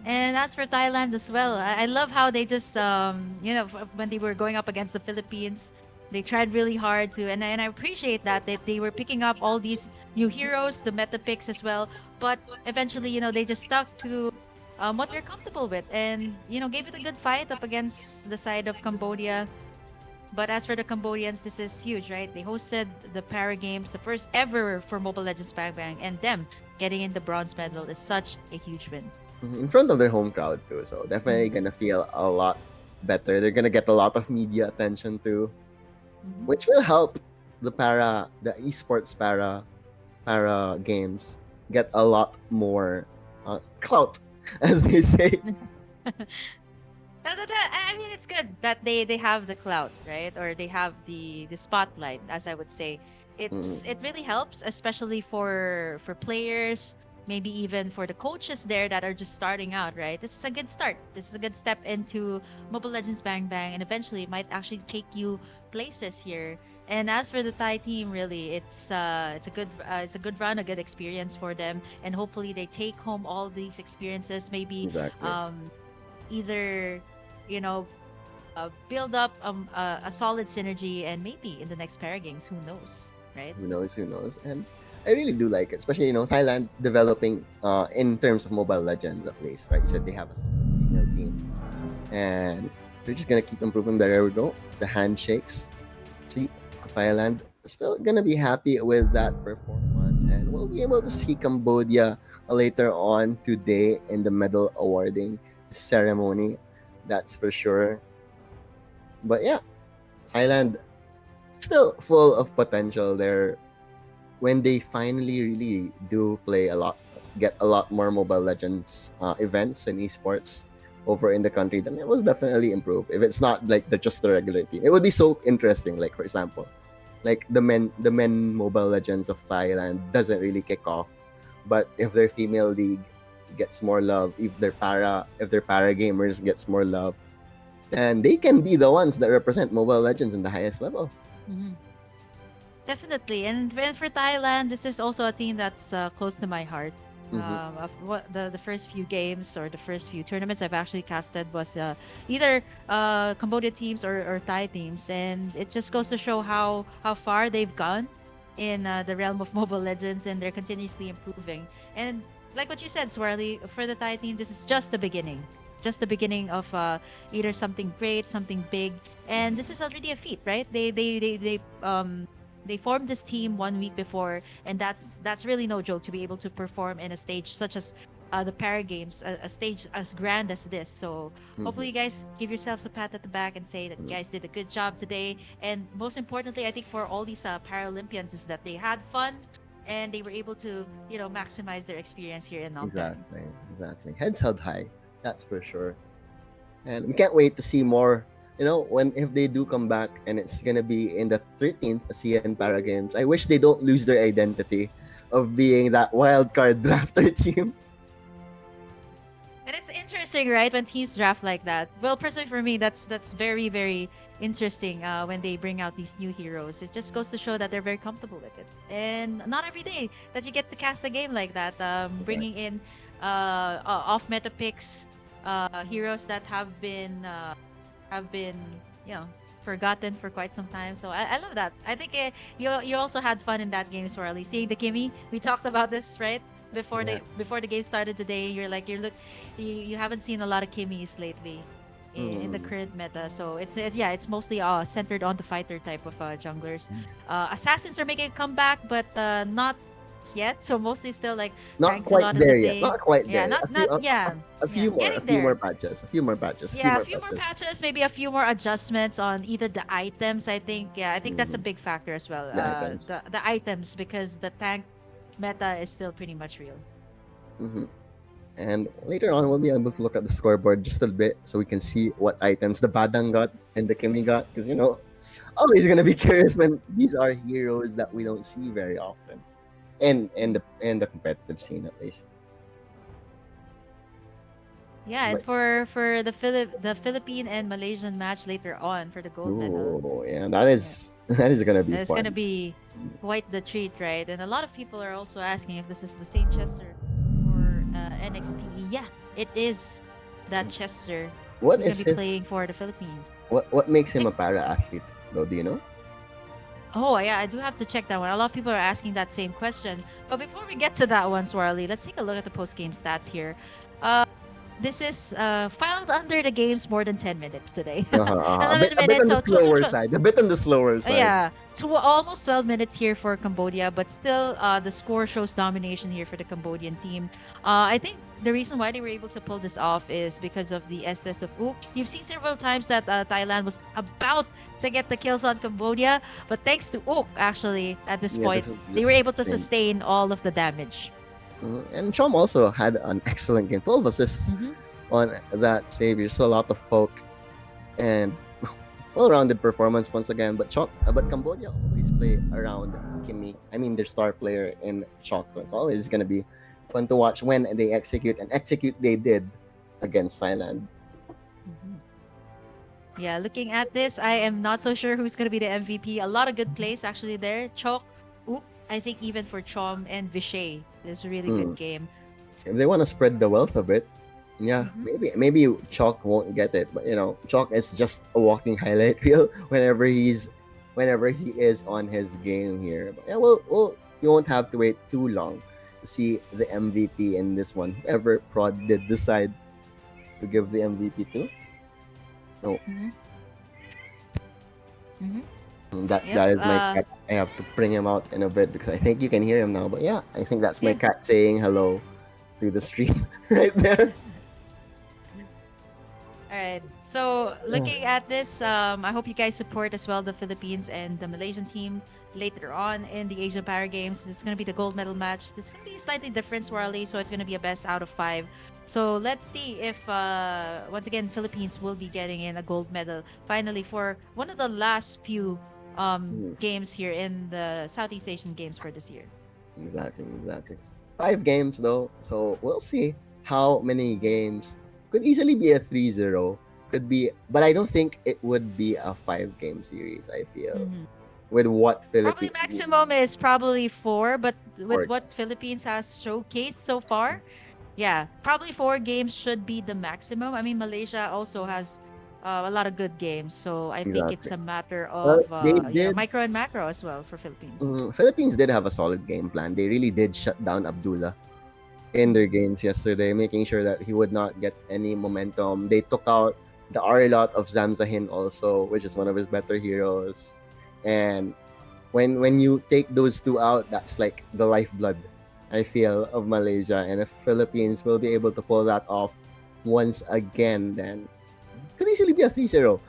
And as for Thailand as well, I love how they just, when they were going up against the Philippines, they tried really hard to, and I appreciate that they were picking up all these new heroes, the meta picks as well. But eventually, they just stuck to what they're comfortable with, and gave it a good fight up against the side of Cambodia. But as for the Cambodians, this is huge, right? They hosted the Para Games, the first ever for Mobile Legends Bang Bang, and them getting in the bronze medal is such a huge win. In front of their home crowd too, so definitely gonna feel a lot better. They're gonna get a lot of media attention too, which will help the esports para games get a lot more clout, as they say. I mean, it's good that they have the clout, right? Or they have the spotlight, as I would say. It really helps, especially for players, maybe even for the coaches there that are just starting out, right? This is a good start. This is a good step into Mobile Legends Bang Bang, and eventually it might actually take you places here. And as for the Thai team, really, it's a good run, a good experience for them, and hopefully they take home all these experiences. Maybe Exactly. either build up a solid synergy, and maybe in the next Para Games, who knows, right? Who knows? Who knows? And I really do like it, especially Thailand developing in terms of Mobile Legends at least, right? You said they have a solid female team, and they're just gonna keep improving. There we go. The handshakes. See, Thailand still gonna be happy with that performance, and we'll be able to see Cambodia later on today in the medal awarding ceremony. That's for sure. But yeah, Thailand still full of potential there. When they finally really do play a lot, get a lot more Mobile Legends events and esports over in the country, then it will definitely improve. If it's not like just the regular team, it would be so interesting. Like for example, like the men Mobile Legends of Thailand doesn't really kick off, but if their female league gets more love, if their para gamers gets more love, then they can be the ones that represent Mobile Legends in the highest level. Definitely, and for Thailand, this is also a team that's close to my heart. Of what the first few games or the first few tournaments I've actually casted was either Cambodia teams or Thai teams, and it just goes to show how far they've gone in the realm of Mobile Legends, and they're continuously improving. And like what you said, Swirly, for the Thai team, this is just the beginning. Just the beginning of either something great, something big, and this is already a feat, right? They formed this team 1 week before, and that's really no joke to be able to perform in a stage such as the Para Games, a stage as grand as this. So hopefully you guys give yourselves a pat at the back and say that you guys did a good job today. And most importantly, I think for all these Paralympians is that they had fun and they were able to maximize their experience here in Phnom Penh. Exactly. Heads held high, that's for sure. And we can't wait to see more. If they do come back, and it's gonna be in the 13th ASEAN Para Games. I wish they don't lose their identity of being that wild card drafter team. And it's interesting, right, when teams draft like that. Well, personally for me, that's very, very interesting when they bring out these new heroes. It just goes to show that they're very comfortable with it. And not every day that you get to cast a game like that, bringing in off-meta picks, heroes that have been forgotten for quite some time. So I love that. I think you also had fun in that game, Swirly. Seeing the Kimmy, we talked about this, right? Before the game started today, you haven't seen a lot of Kimmys lately in the current meta. So it's mostly centered on the fighter type of junglers. Assassins are making a comeback, but not yet. So mostly still like Not quite there yet. Not quite yeah, there. A few more patches. A few more patches. Maybe a few more adjustments on either the items. I think that's a big factor as well. The items. The items, because the tank meta is still pretty much real. Hmm. And later on, we'll be able to look at the scoreboard just a bit so we can see what items the Badang got and the Kimi got. Because, always going to be curious when these are heroes that we don't see very often. And the competitive scene, at least. Yeah, and But, for the Philippine and Malaysian match later on for the gold medal, ooh, yeah, that is that is going to be it's gonna fun. be quite the treat, right? And a lot of people are also asking if this is the same Chester for NXPE. Yeah, it is that Chester What who's gonna is be his playing for the Philippines. what makes him Six. a para athlete though? Do you know? Oh yeah, I do have to check that one. A lot of people are asking that same question. But before we get to that one, Swarley, let's take a look at the post game stats here. Uh, this is filed under the games more than 10 minutes today. Uh-huh, uh-huh. A bit 11 a bit minutes. on the So slower side. A bit on the slower side. yeah, almost 12 minutes here for Cambodia, but still, the score shows domination here for the Cambodian team. I think the reason why they were able to pull this off is because of the SS of Ook. You've seen several times that Thailand was about to get the kills on Cambodia, but thanks to Ook, actually, at this Yeah, point, this is they were this able to thing. sustain all of the damage. And Chom also had an excellent game. 12 assists Mhm. on that save. Just a lot of poke and well-rounded performance once again. But Cambodia always play around Kimi. I mean, their star player in Chok. So it's always gonna be fun to watch when they execute, and execute they did against Thailand. Mhm. Yeah, looking at this, I am not so sure who's going to be the MVP. A lot of good plays actually there. Chok, Ook, I think even for Chom and Vishay, this is a really Hmm. good game. If they want to spread the wealth a bit, yeah, Mhm. maybe Chalk won't get it, but Chalk is just a walking highlight reel whenever he is on his game here. But yeah, well, you won't have to wait too long to see the MVP in this one. Whoever Prod did decide to give the MVP to. No, Mhm. Mhm. that Yep. that is my cat. I have to bring him out in a bit because I think you can hear him now. But yeah, I think that's my Yeah. cat saying hello to the stream right there. All right. So looking at this, I hope you guys support as well the Philippines and the Malaysian team later on in the Asian Para Games. This is going to be the gold medal match. This is going to be slightly different, Warley, so it's going to be a best out of 5. So let's see if, once again, Philippines will be getting in a gold medal finally for one of the last few Hmm. games here in the Southeast Asian Games for this year. Exactly. 5 games though, so we'll see how many games. Could easily be a 3-0. Could be, but I don't think it would be a 5 game series. I feel Mhm. with what Probably Philippines maximum is probably 4, but with or what Philippines has showcased so far, yeah, probably 4 games should be the maximum. I mean, Malaysia also has a lot of good games, so I think it's exactly. a matter Well, of they did. micro and macro as well for Philippines. Philippines did have a solid game plan. They really did shut down Abdullah in their games yesterday, making sure that he would not get any momentum. They took out the R-lot of Zamzahin also, which is one of his better heroes. And when you take those two out, that's like the lifeblood, I feel, of Malaysia. And if Philippines will be able to pull that off once again, then it could easily be a 3-0.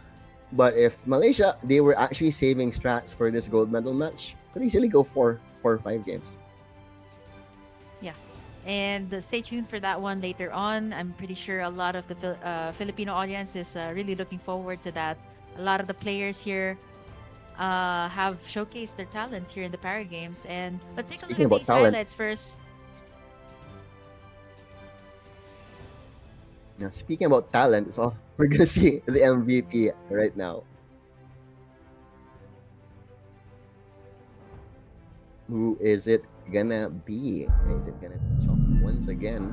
But if Malaysia, they were actually saving strats for this gold medal match, could easily go 4 or 5 games. And stay tuned for that one later on. I'm pretty sure a lot of the Filipino audience is really looking forward to that. A lot of the players here have showcased their talents here in the Para Games. And let's take a look Speaking at about these talent, highlights first. speaking about talent, it's all we're gonna see the MVP right now. Who is it gonna be? Is it gonna be Chalk once again?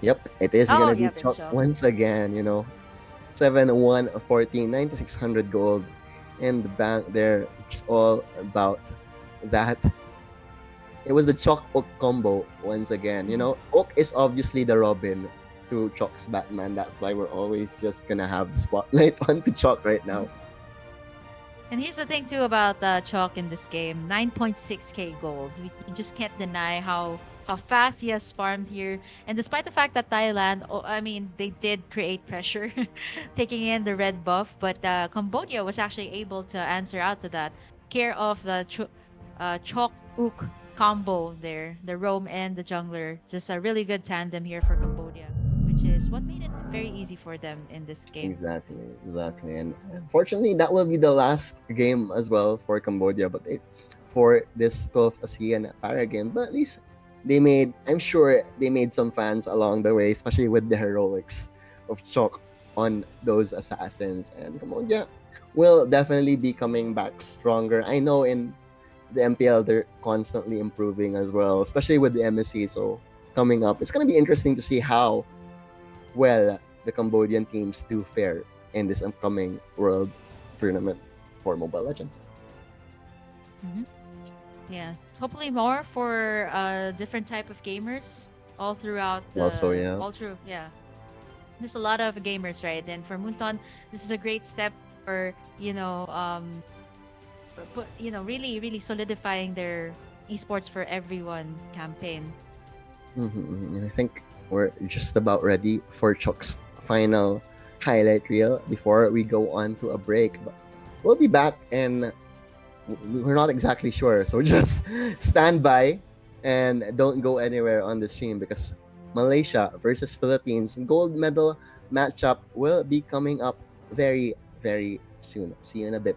Yep, it is Oh, gonna be yep, it's Chalk Chalk. once again. 7 1 14 9600 gold in the bank there. It's all about that. It was the Chalk Oak combo once again. Oak is obviously the Robin to Chalk's Batman. That's why we're always just gonna have the spotlight onto Chalk right now. And here's the thing too about Chalk in this game: 9.6k gold. We just can't deny how fast he has farmed here. And despite the fact that Thailand, I mean, they did create pressure, taking in the red buff, but Cambodia was actually able to answer out to that. Care of the Chalk Ook combo there, the roam and the jungler. Just a really good tandem here for Cambodia, which is what made it very easy for them in this game. Exactly, exactly. And unfortunately, that will be the last game as well for Cambodia, but for this 12th ASEAN Para game. But at least I'm sure they made some fans along the way, especially with the heroics of Chok on those assassins. And Cambodia will definitely be coming back stronger. I know in the MPL they're constantly improving as well, especially with the MSC. So coming up, it's going to be interesting to see how well the Cambodian teams do fare in this upcoming World Tournament for Mobile Legends. Hmm. Yeah, hopefully more for different type of gamers all throughout Also, the yeah. all through. Yeah, there's a lot of gamers, right? And for Moonton, this is a great step for really solidifying their esports for everyone campaign. And I think we're just about ready for Chuck's final highlight reel before we go on to a break. But we'll be back, and we're not exactly sure. So just stand by and don't go anywhere on the stream because Malaysia versus Philippines gold medal matchup will be coming up very, very soon. See you in a bit.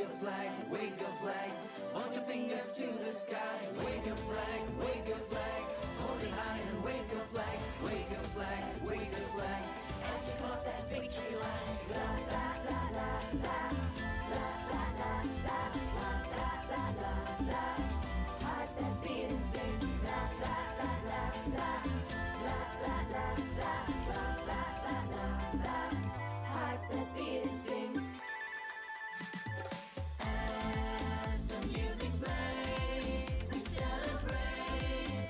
your flag, wave your flag. Point your fingers to the sky, wave your flag, wave your flag. Hold it high and wave your flag, wave your flag, wave your flag. As you cross that victory line. La la la la la, la la la la, la la la la la. Hearts that beat and sing. La la la la la, la la la la, la la la la la. Hearts that beat and sing. As the music plays, we celebrate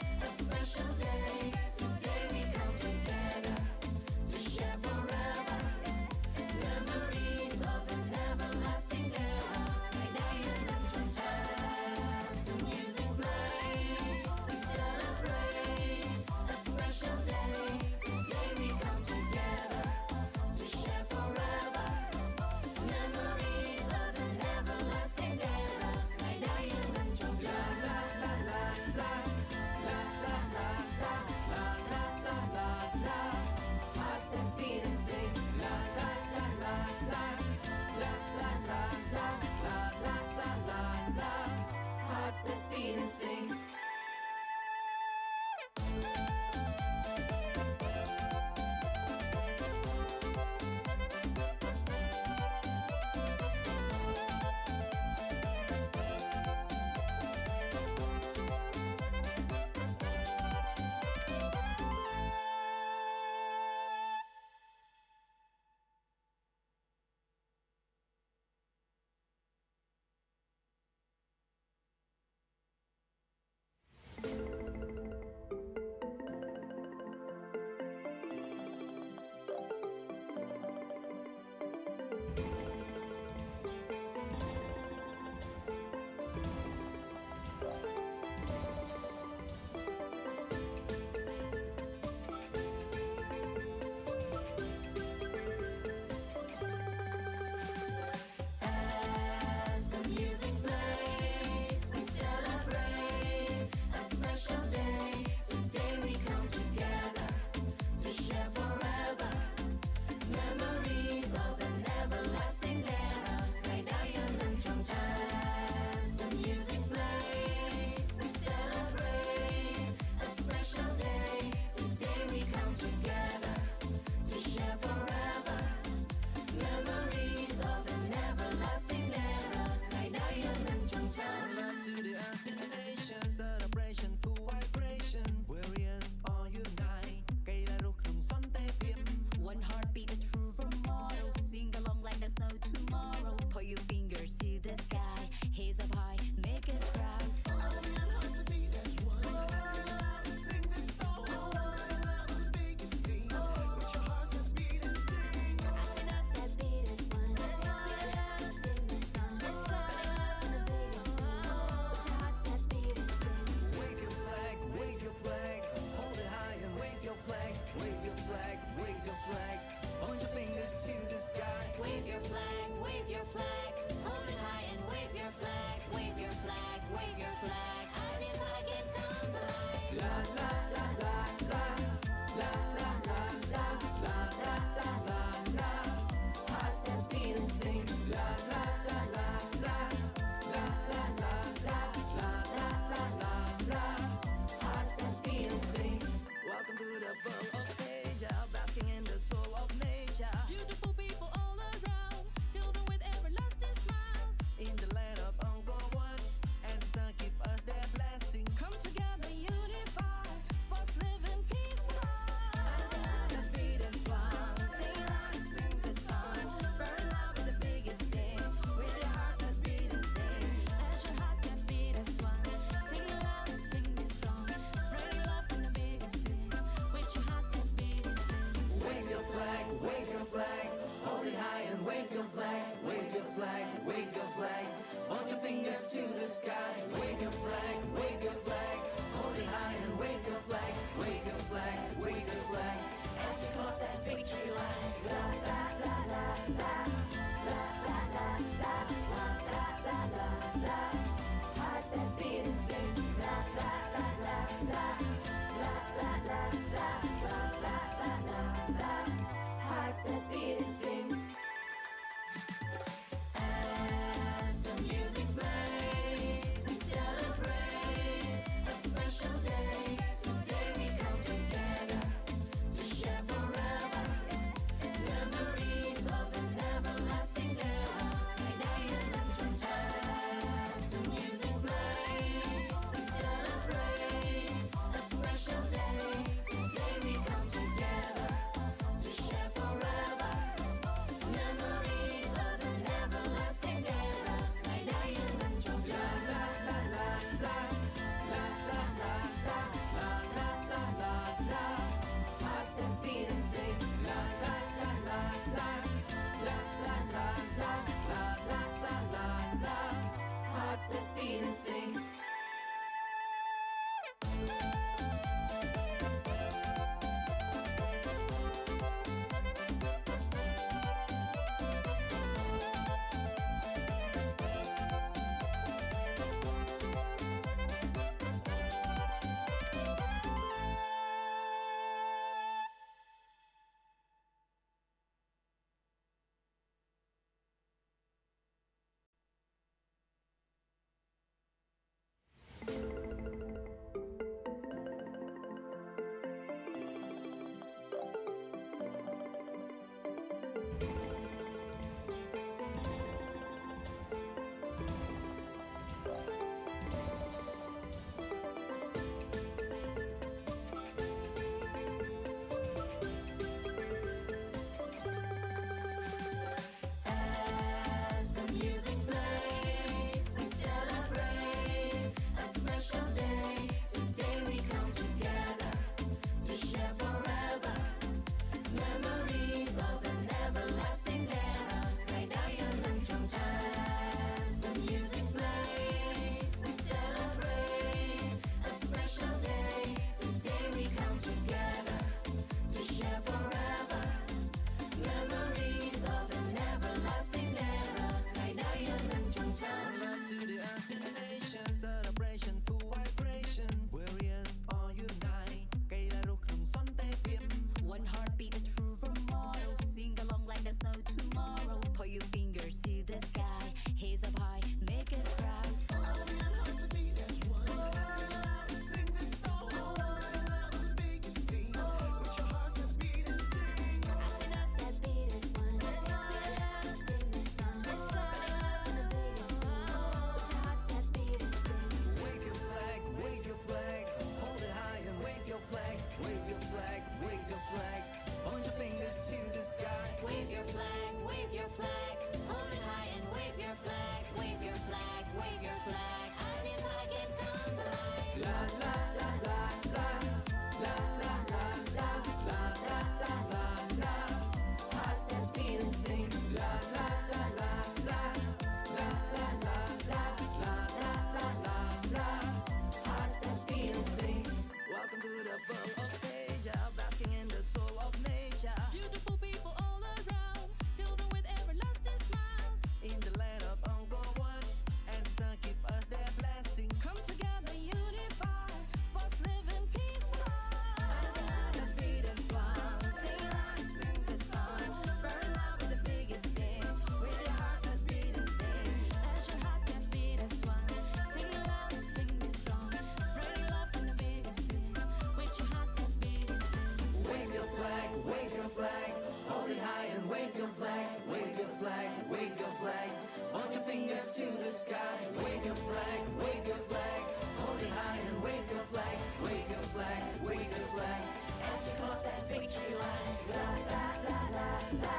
your flag, wave your flag, wave your flag. Point your fingers to the sky, wave your flag, wave your flag. Hold it high and wave your flag, wave your flag, wave your flag. As you cross that victory line. La la la la la,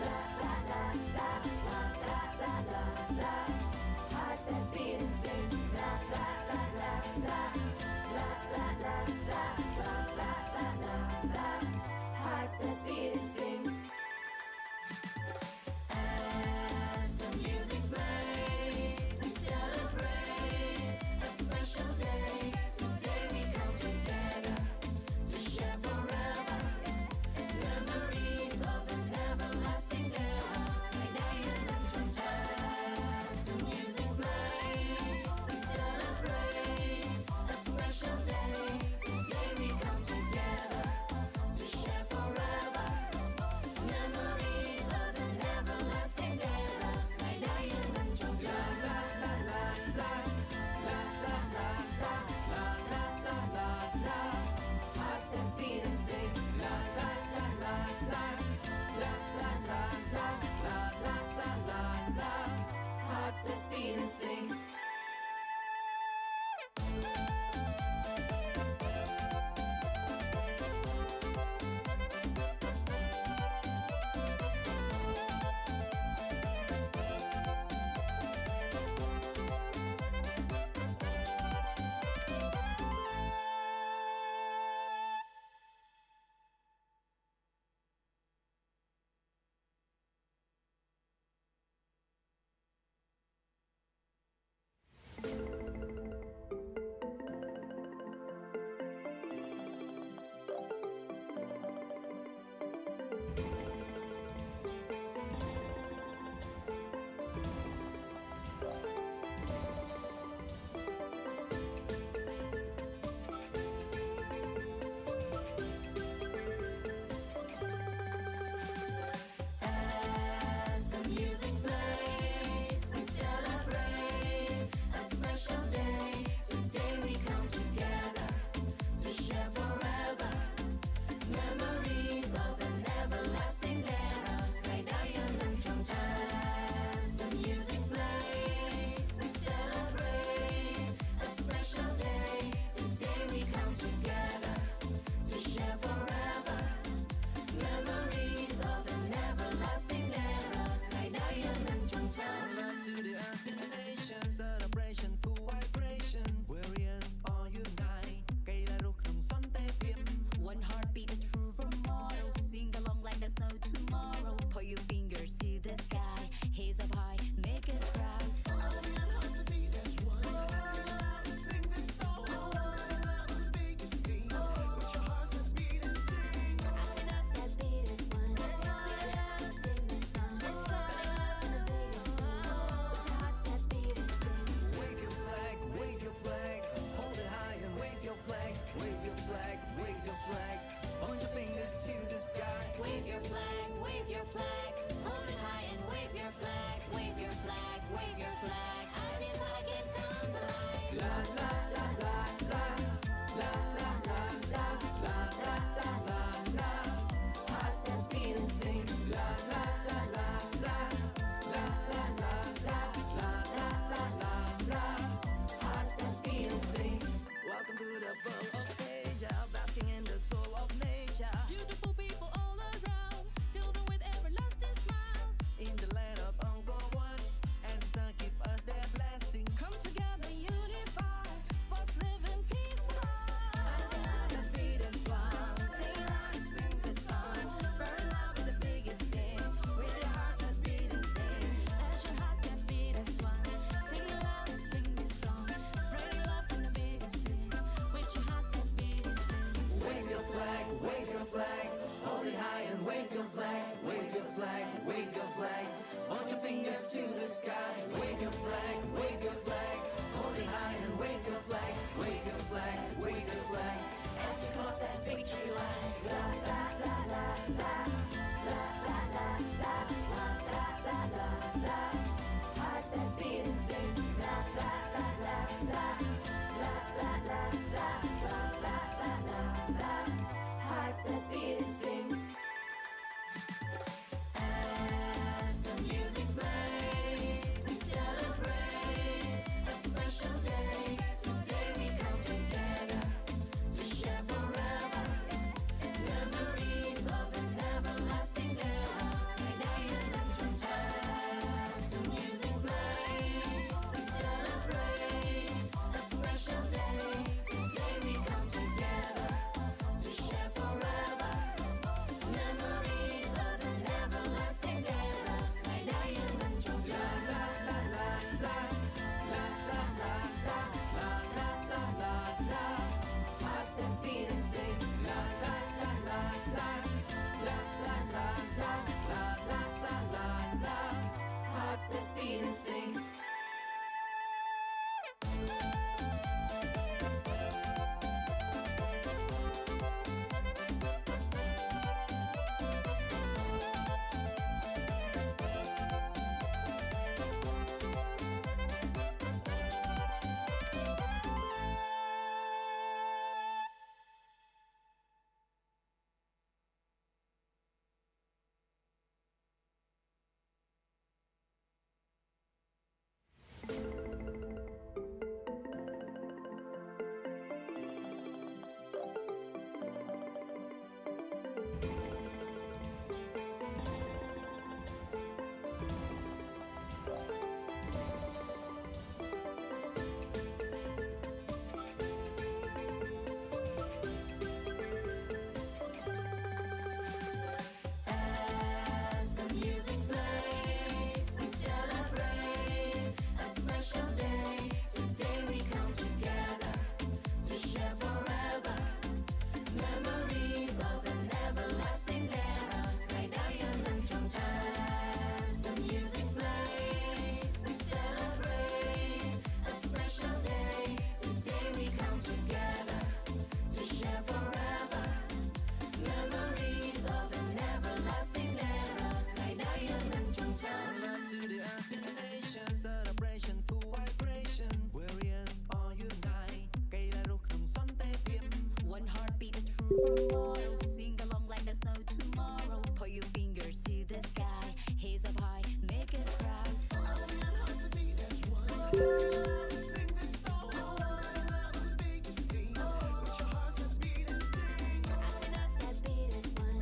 la la la la, la la la la la. Hearts that beat and sing. La la la la la, la la la la, la la la la la. Hearts that beat and sing. As the music plays, we celebrate a special day. Today we come together to share forever memories of an everlasting era. As the music plays, we celebrate a special day. Today we come together to share forever memories of an everlasting era. La la la la, la la la la, la la la la la. Hearts that beat and sing. La la la la la, la la la la, la la la la la. Hearts that beat and sing. As the music plays, we celebrate a special day. Today we come together to share forever memories of an everlasting era. As the music plays, we celebrate a special day. Today we come together to share forever memories of an everlasting era. To the ASEAN nation celebration full vibration warriors all unite កីឡារស់ក្នុងសន្តិភាព One heartbeat, a true role model. Sing along like there's no tomorrow. Put your fingers to the sky. Heads up high, make us proud. ASEAN hearts to beat as one. Sing this song. Make it sing. With your hearts that beat and sing. ASEAN hearts that beat as one. Sing this song. Spreading love in the biggest scene. With your hearts that beat and sing. Wave your flag, wave your flag. Hold it high and wave your flag, wave your flag, wave your flag. Point your fingers to the sky. Wave your flag, wave your flag. Hold it high and wave your flag. Wave your flag, wave your flag. ASEAN Para Games on tonight. La la la la la, la la la la, la la la la la. Hearts that beat and sing. La la la la la, la la la la, la la la la la. Hearts that beat and sing. Welcome to the world of Asia, basking in the soul of nature. Beautiful people all around, children with everlasting smiles. In the land of Angkor Wat, and the sun give us their blessing. Come together, unify, sports live in peace fly. ASEAN that beat as one. Sing loud and sing this song. Spread love with the biggest sing. With your hearts that beat and sing. As your heart that beat as one. Sing loud and sing this song. Spreading love in the biggest sing. With your heart that beat and sing. Wave your flag, wave your flag. Hold it high and wave your flag, wave your flag, wave your flag. Point your fingers to the sky. Wave your flag, wave your flag. Hold it high and wave your flag, wave your flag, wave your flag. As you cross that victory line. La la la la la, la la la la, la la la la la. Hearts that beat and sing. La la la la la, la la la la, la la la la la. Hearts that beat and sing. that beat and sing. La la la la la, la la la la, la la la la la. Hearts that beat and sing. As the music plays, we celebrate a special day. Today we come together to share forever memories of an everlasting era. Kaidayan ng Chongchan. As the music plays, we celebrate a special day. Today we come together to share forever memories of an everlasting era. Kaidayan ng Chongchan. Love to the ASEAN nation celebration full vibration warriors all unite កីឡារស់ក្នុងសន្តិភាព One heartbeat, a true immortal. Sing along like there's no tomorrow. Put your fingers to the sky. Hands up high, make us proud. ASEAN hearts that beat as one. Sing this song. Love is big to see. Put your hearts that beat and sing. ASEAN hearts that beat as one.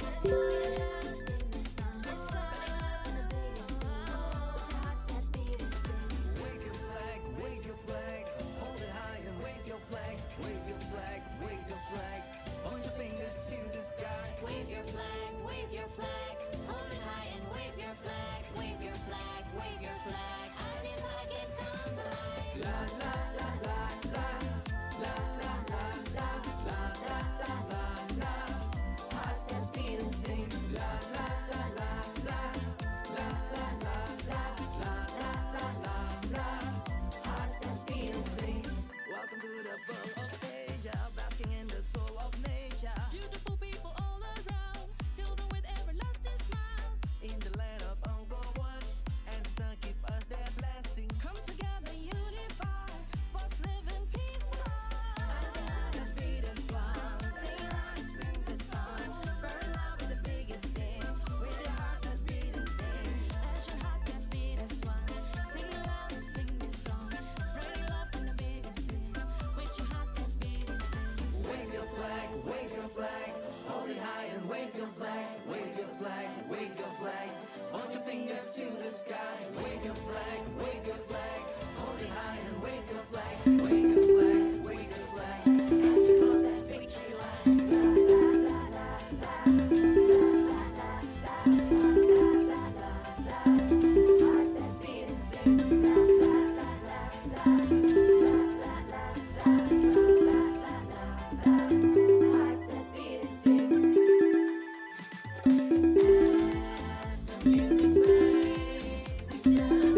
Sing this song. Spreading love in the biggest scene. Put your hearts that beat and sing. Wave your flag, wave your flag. Hold it high and wave your flag. Wave your flag, wave your flag. Point your fingers to the sky. Wave your flag, wave your flag. Hold it high and wave your flag. Wave your flag, wave your flag. ASEAN para games come to life. La la la la la, la la la la, la la la la la. Hearts that beat and sing. La la la la la, la la la la, la la la la la. Hearts that beat and sing. Welcome to the world of Asia, basking in the soul of nature. Beautiful people all around, children with everlasting smiles. In the land of Angkor Wat, and sun give us their blessing. Come together, unify, sports live in peace. ASEAN that beat as one. Sing along, sing the song. Spread love with the biggest sing. With your hearts that beat and sing. ASEAN heart that beat as one. Sing aloud, sing this song. Spreading love in the biggest scene. With your heart that beat and sing. Wave your flag, wave your flag. Hold it high and wave your flag. Wave your flag, wave your flag. Point your fingers to the sky. Wave your flag, wave your flag. Hold it high and wave your flag. Wave your flag, wave your flag. As you cross that victory line. Hearts that beat and sing. Hearts that beat and sing. As the music plays, we celebrate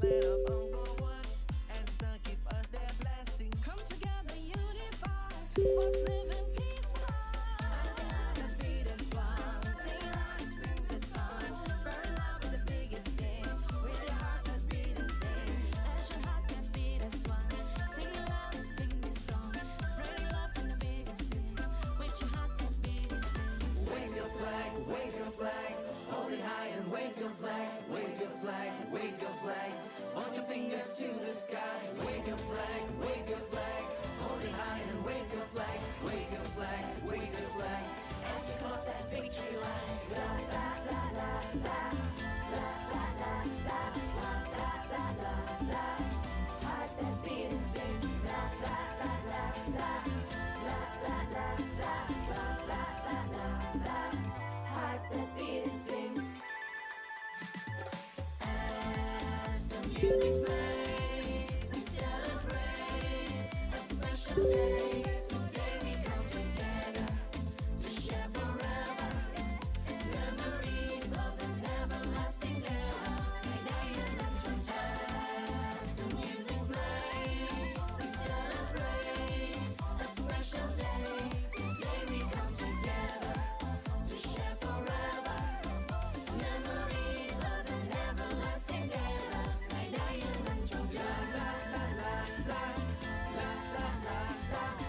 let up number one, and sun give us their blessing. Come together, unify. Sports living peaceful. The beat is one. Sing along, sing the song. Spread love with the biggest sing. With your hearts that beat and sing. As your heart can beat as one. Sing along, sing this song. Spread love with the biggest sing. With your heart that beat and sing. Wave your flag, wave your flag. Hold it high and wave your flag. Wave your flag, wave your flag. Point your fingers to the sky. Wave your flag, wave your flag. Hold it high and wave your flag. Wave your flag, wave your flag. As you cross that victory line. La la la la la. La la la la la la la la la. Hearts that beat and sing. La la la la la. La la la la la la la la la. Hearts that beat and sing. As the music plays, we celebrate a special day. Today we come together to share forever memories of an everlasting era. As the music plays, we celebrate a special day. Today we come together to share forever memories of an everlasting era. La la la la la la la la la.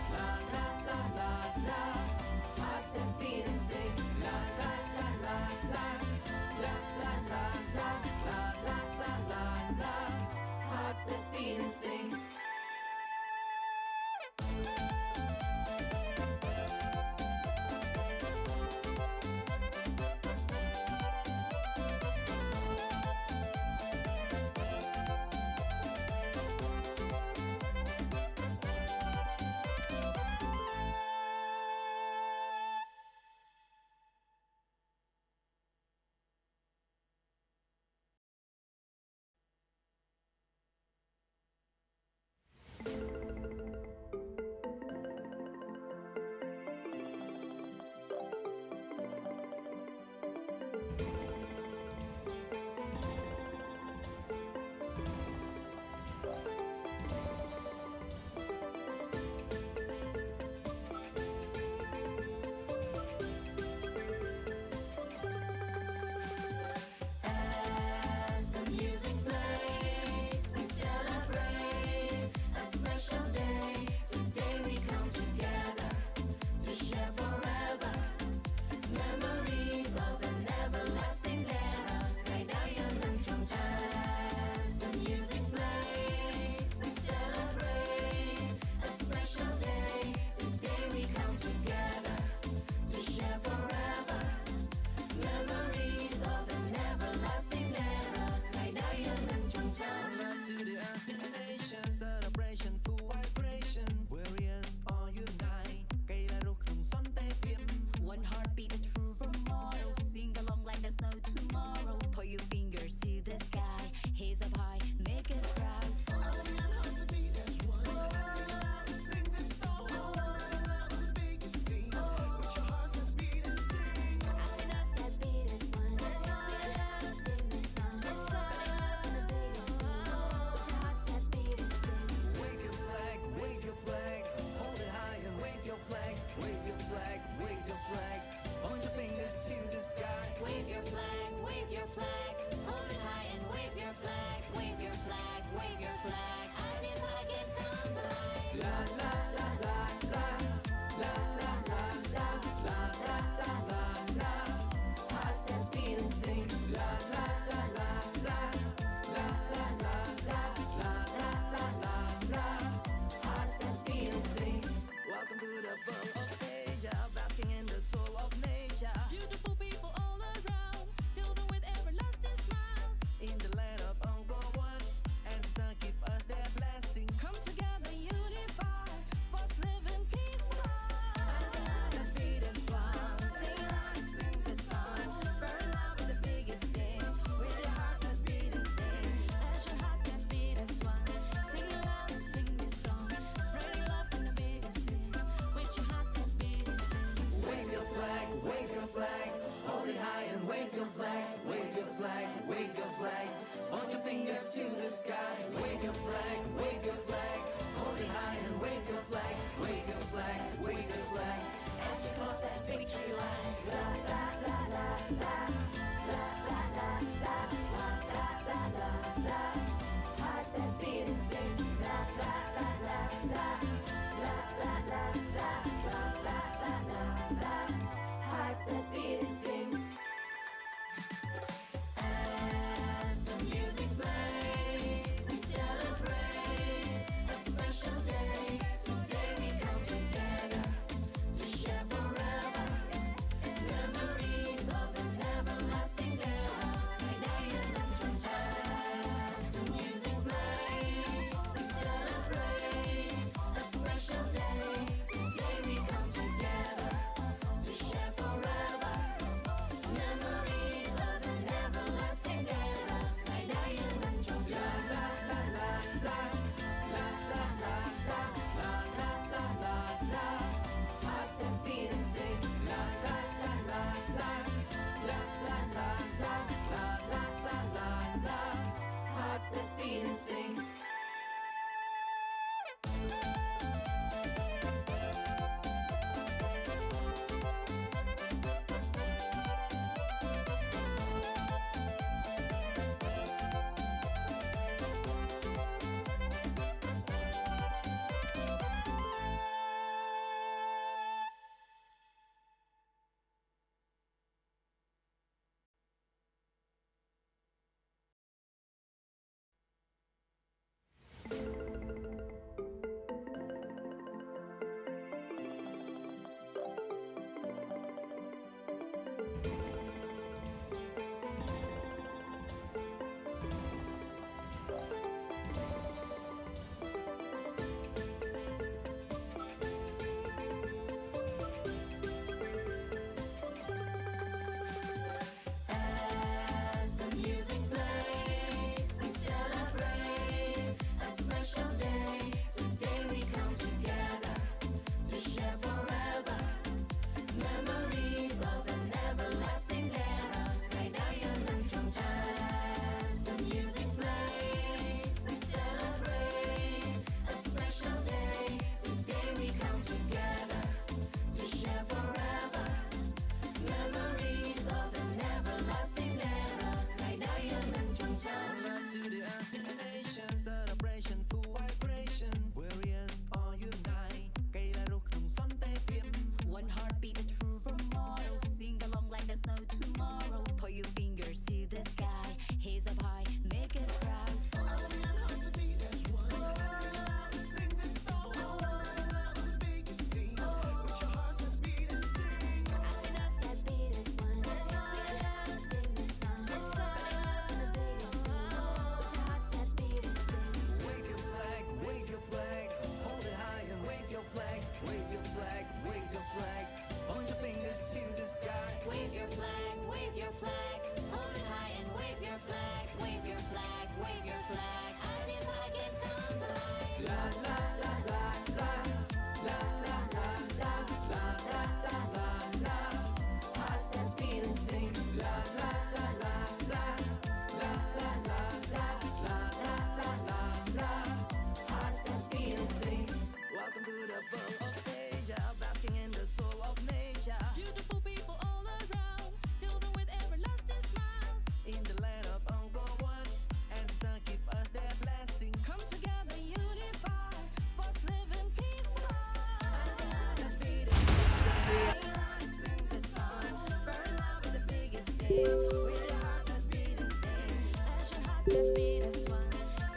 heart that beat as one.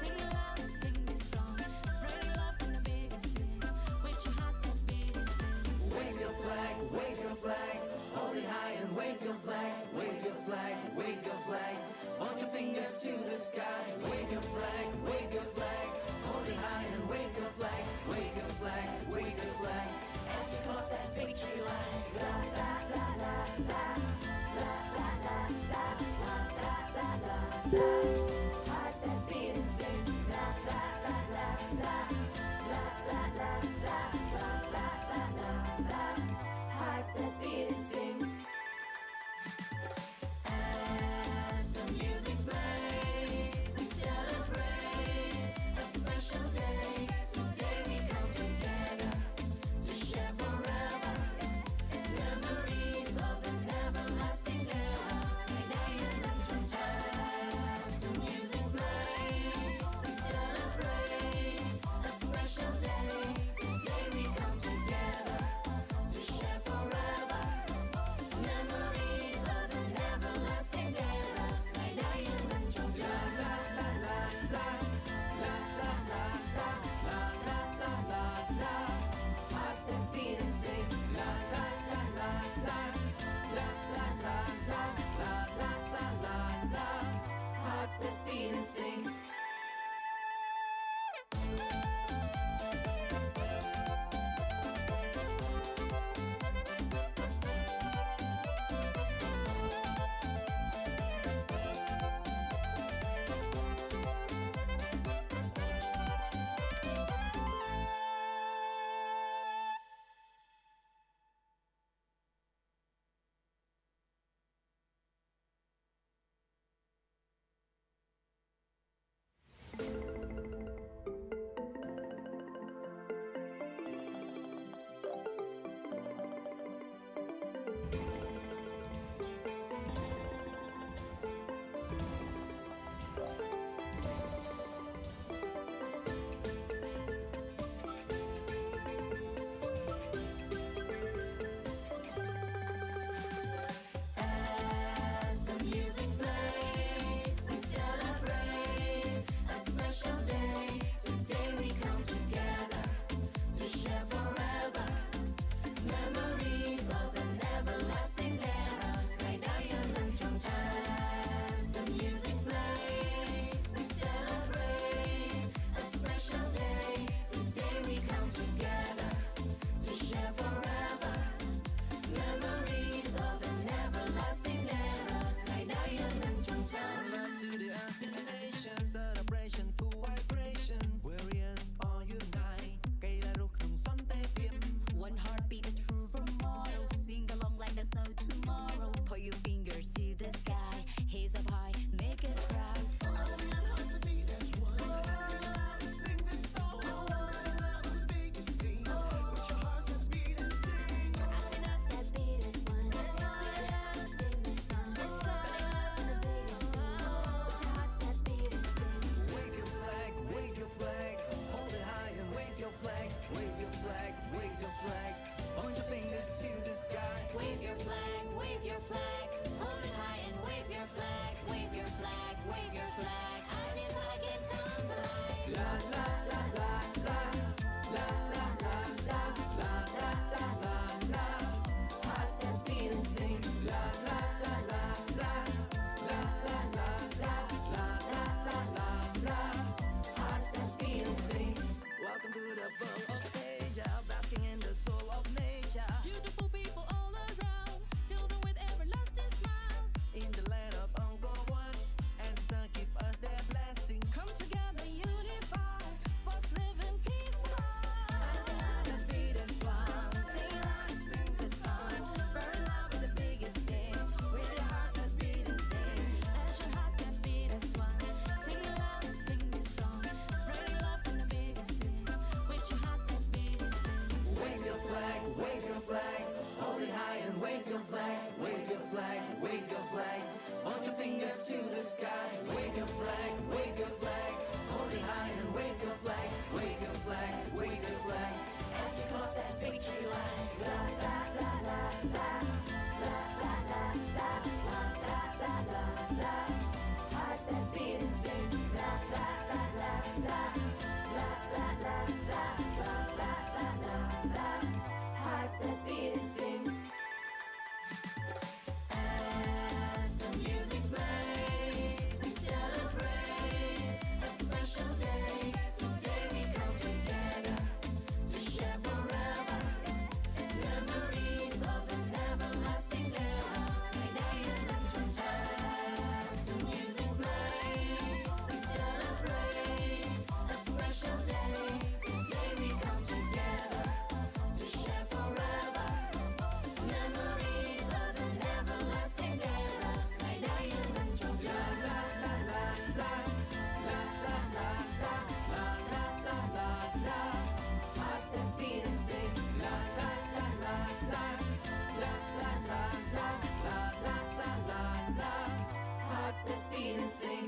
Sing aloud, sing this song. Spread love from the biggest city. With your heart that beat and sing. Wave your flag, wave your flag. Hold it high and wave your flag. Wave your flag, wave your flag. Point your fingers to the sky. Wave your flag, wave your flag. Hold it high and wave your flag. Wave your flag, wave your flag. As you cross that victory line. La la la la la. La la la la la la la la la. Hearts that beat and sing. La la la la la. La la la la la la la la la. Hearts that beat and sing. As the music plays, we celebrate a special day. Today we come together to share forever memories of an everlasting era. As the music plays, we celebrate a special day. Today we come together to share forever memories of an everlasting era. La la la la, la la la la, la la la la. Hearts that beat and sing. La la la la la, la la la la, la la la la la. Hearts that beat and sing. As the music plays, we celebrate a special day. Today we come together to share forever memories of an everlasting era. As the music plays, we celebrate a special day. Today we come together to share forever memories of an everlasting era. Love to the ASEAN nation celebration full vibration warriors all unite កីឡារស់ក្នុងសន្តិភាព One heartbeat, a true role model. Sing along like there's no tomorrow. Put your fingers to the sky. Heads up high, make us proud. ASEAN hearts that beat as one. Sing aloud and sing this song. Spread love on the biggest scene. With your hearts that beat and sing. ASEAN hearts that beat as one. Sing aloud, sing this song. Spread love from the biggest city. With your hearts that beat and sing. Wave your flag, wave your flag. Hold it high and wave your flag. Wave your flag, wave your flag. Point your fingers to the sky. Wave your flag, wave your flag. Hold it high and wave your flag. Wave your flag, wave your flag. ASEAN flag, it comes alive. La la la la la. La la la la. La la la la la. Hearts that beat and sing. La la la la la. La la la la. La la la la la. Hearts that beat and sing. Welcome to the world of Asia, basking in the soul of nature. Beautiful people all around, children with everlasting smiles. In the land of Angkor Wat, and the sun give us their blessing. Come together, unify, sports live in peace fly. ASEAN hearts that beat as one. Sing aloud and sing this song. Spread love with the biggest sing. With your hearts that beat and sing. ASEAN hearts that beat as one. Sing aloud and sing this song. Spread love from the biggest sing. With your heart that beat and sing. Wave your flag, wave your flag. Hold it high and wave your flag. Wave your flag, wave your flag. Point your fingers to the sky. Wave your flag, wave your flag. Hold it high and wave your flag. Wave your flag, wave your flag. As you cross that victory line. La la la la la. La la la la. La la la la la. Hearts that beat and sing. Hearts that beat in sync. As the music plays, we celebrate a special day. Today we come together to share forever memories of an everlasting era. As the music plays, we celebrate a special day. Today we come together to share forever memories of an everlasting era. Hearts that beat and sing. La la la la la. La la la la la la la la la. Hearts that beat and sing.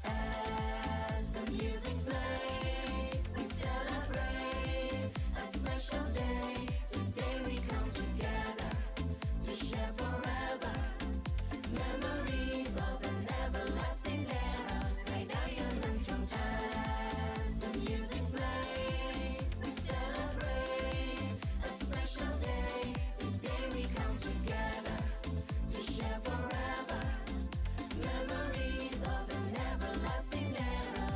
As the music plays, we celebrate a special day. Today we come together to share forever memories of an everlasting era. As the music plays, we celebrate a special day. Today we come together to share forever memories of an everlasting era.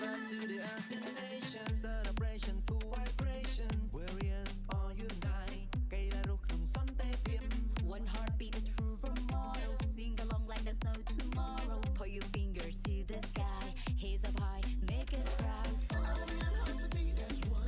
Love to the ASEAN nation celebration full vibration warriors all unite កៃដែលរស់ក្នុងសន្តិភាព One heartbeat, a true role model. Sing along like there's no tomorrow. Point your fingers to the sky. Hands up high, make us proud. ASEAN hearts that beat as one.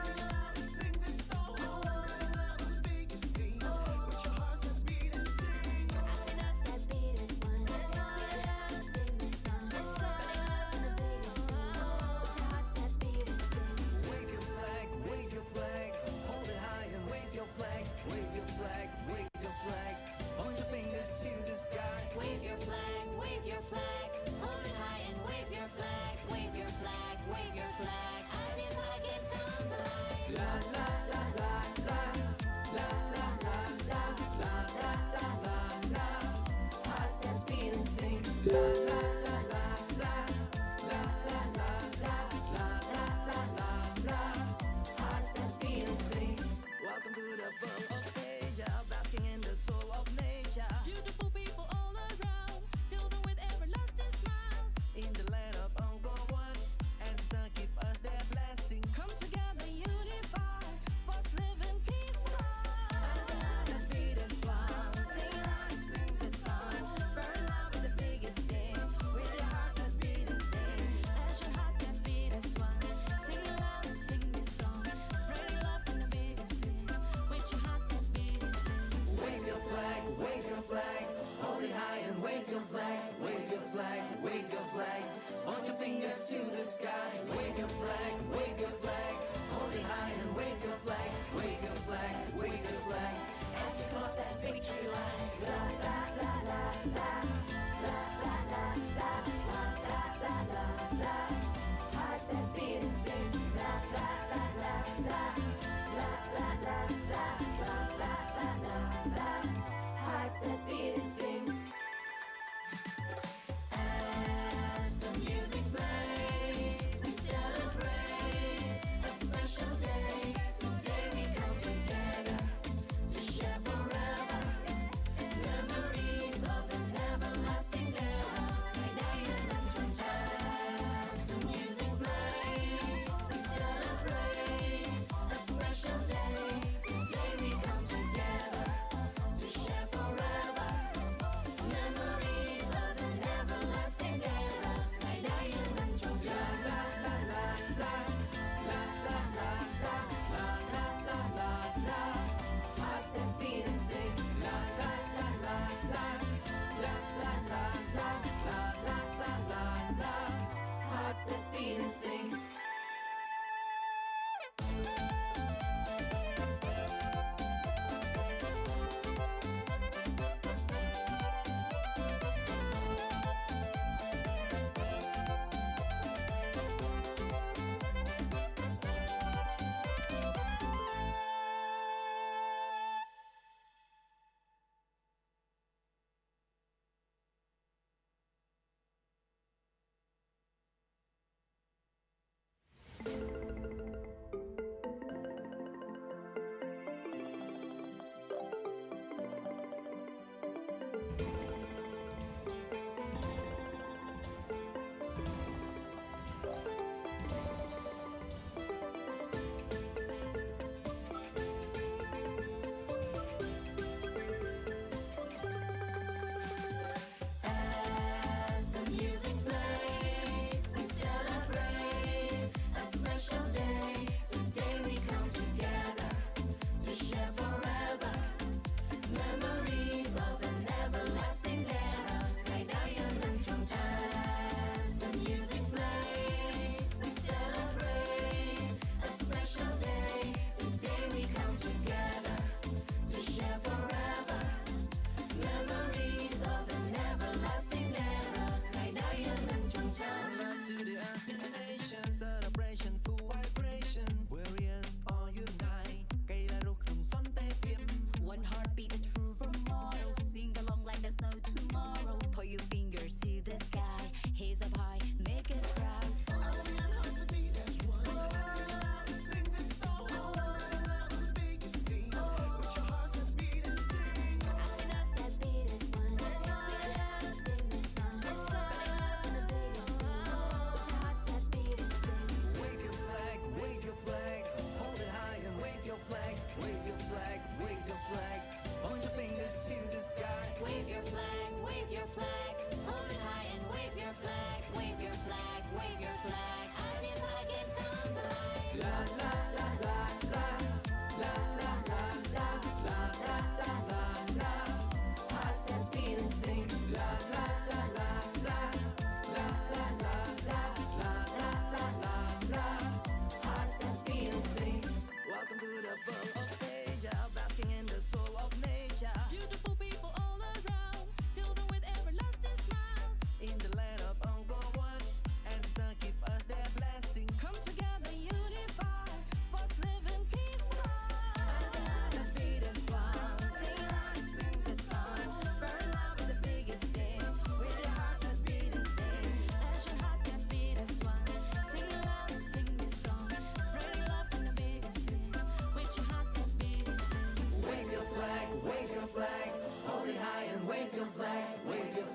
Sing aloud and sing this song. Spread love on the biggest scene. With your hearts that beat and sing. ASEAN hearts that beat as one. Sing aloud and sing this song. Spreading love in the biggest scene. With your hearts that beat and sing. Wave your flag, wave your flag. Hold it high and wave your flag. Wave your flag, wave your flag. Point your fingers to the sky. Wave your flag, wave your flag. Hold it high and wave your flag. Wave your flag, wave your flag. ASEAN Para Games sounds alive. La la la la la. La la la la. La la la la la. Hearts that beat and sing. La la la la la. La la la la. La la la la la. Hearts that beat and sing. Welcome to the world of Asia, basking in the soul of nature. Beautiful people all around, children with everlasting smiles. In the land of Angkor Wat, and the sun give us their blessing. Come together, unify. Sports living peaceful. ASEAN that beat as one. Sing aloud and sing this song. Spread love with the biggest sing. With your hearts that beat and sing. As your heart that beat as one. Sing aloud and sing this song. Spreading love in the biggest sing. With your heart that beat and sing. Wave your flag, wave your flag. Hold it high and wave your flag. Wave your flag, wave your flag. Point your fingers to the sky. Wave your flag, wave your flag. Hold it high and wave your flag. Wave your flag, wave your flag. As you cross that victory line. La la la la la. La la la la. La la la la la. Hearts that beat and sing. La la la la la. La la la la. La la la la la. Hearts that beat and sing. As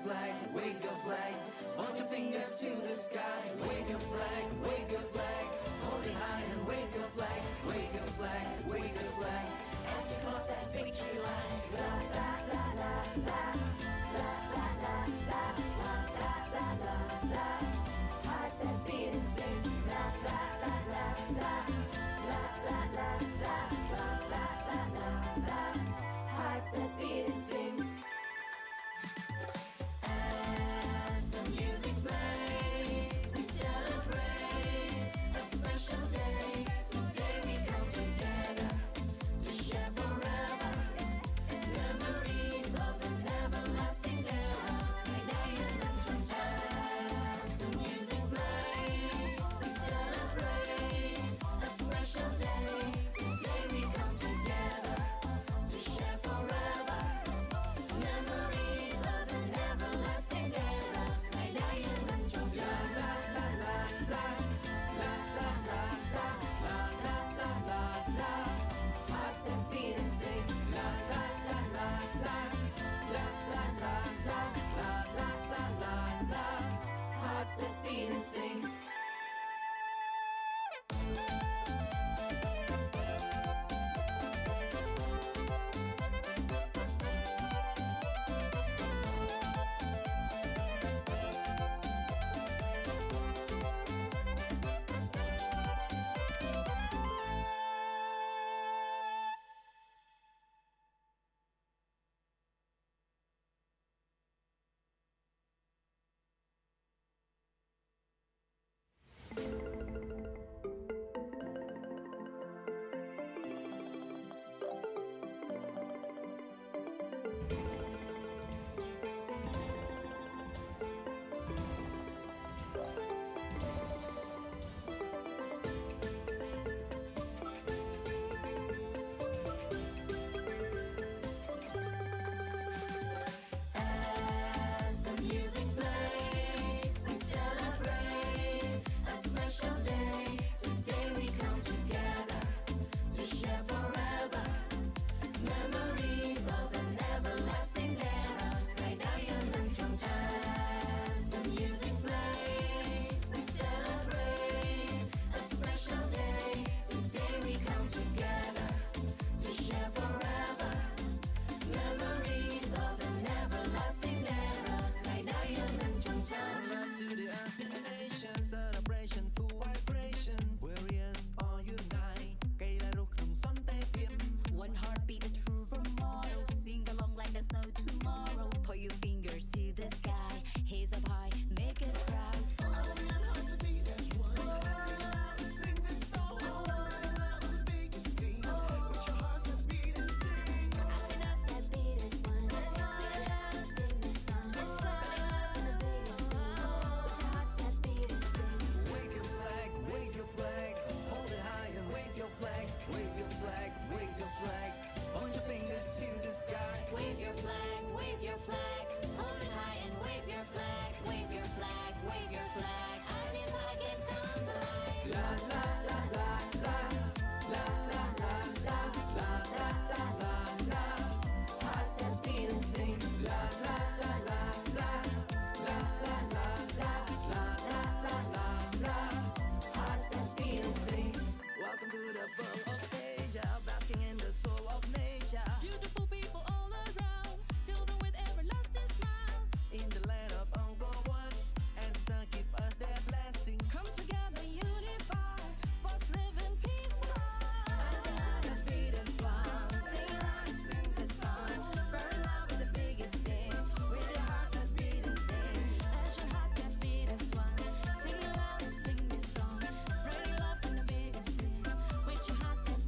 flag, wave your flag. Point your fingers to the sky. Wave your flag, wave your flag. Hold it high and wave your flag, wave your flag, wave your flag. As you cross that victory line. La la la la la. La la la la la la la la la. Hearts that beat and sing. La la la la la. La la la la la la la la la. Hearts that beat and sing. As the music plays, we celebrate a special day. Today we come together to share forever memories of an everlasting era. As the music plays, we celebrate a special day. Today we come together to share forever memories of an everlasting era. La la la la, la la la la, la la la la la. Hearts that beat and sing. La la la la la, la la la la, la la la la la. Hearts that beat and sing. As the music plays, we celebrate a special day. Today we come together to share forever memories of an everlasting era. As the music plays, we celebrate a special day. Today we come together to share forever memories of an everlasting era. Love to the ASEAN nation celebration full vibration warriors all unite កីឡារស់ក្នុងសន្តិភាព One heartbeat, a true role model. Sing along like there's no tomorrow. Put your fingers to the sky. Heads up high, make us proud. ASEAN has to be as one. Sing loud and sing this song. Spread love on the biggest scene. With your hearts that beat and sing. ASEAN has that beat as one. Sing loud and sing this song. Spread love in the biggest scene. With your hearts that beat and sing. Wave your flag, wave your flag. Hold it high and wave your flag. Wave your flag, wave your flag. Point your fingers to the sky. Wave your flag, wave your flag. Hold it high and wave your flag. Wave your flag, wave your flag. ASEAN Para Games comes alive. La la la la la. La la la la. La la la la la. Hearts that beat and sing. La la la la la. La la la la. La la la la la. Hearts that beat and sing. Welcome to the world of Asia, basking in the soul of nature. Beautiful people all around, children with everlasting smiles. In the land of Angkor Wat, and the sun give us their blessing. Come together, unify, sports living peaceful. ASEAN has beat as one. Sing loud and sing this song. Spread love with the biggest sing. With your hearts that beat and sing. ASEAN heart that beat as one. Sing loud and sing this song. Spread love in the biggest sing. With your heart that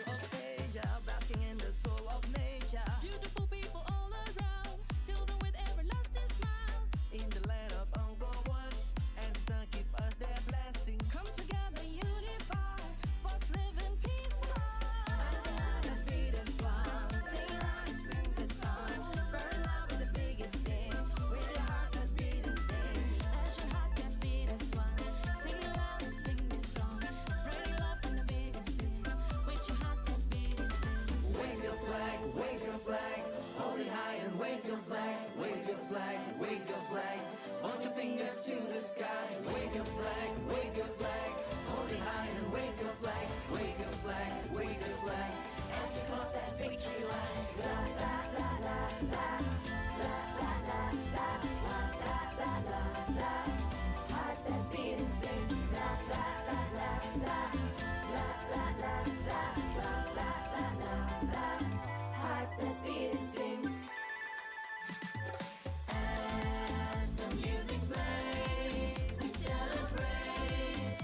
world of Asia, basking in the soul of nature. Beautiful people all around, children with everlasting smiles. In the land of Angkor and sun give us their blessing. Come together, unify, sports live in peace. ASEAN has beat us one. Sing loud and sing the song. Spread love with the biggest sing. With your hearts that beat and sing. ASEAN heart that beat as one. Sing loud and sing this song. Spreading love from the biggest sing. With your heart that beat and sing. Wave your flag, wave your flag. Hold it high and wave your flag. Wave your flag, wave your flag. Point your fingers to the sky. Wave your flag, wave your flag. Hold it high and wave your flag. Wave your flag, wave your flag. As you cross that victory line. La la la la la. La la la la. La la la la la. Hearts that beat and sing. La la la la la. La la la la. La la la la la. Hearts that beat and sing. As the music plays, we celebrate.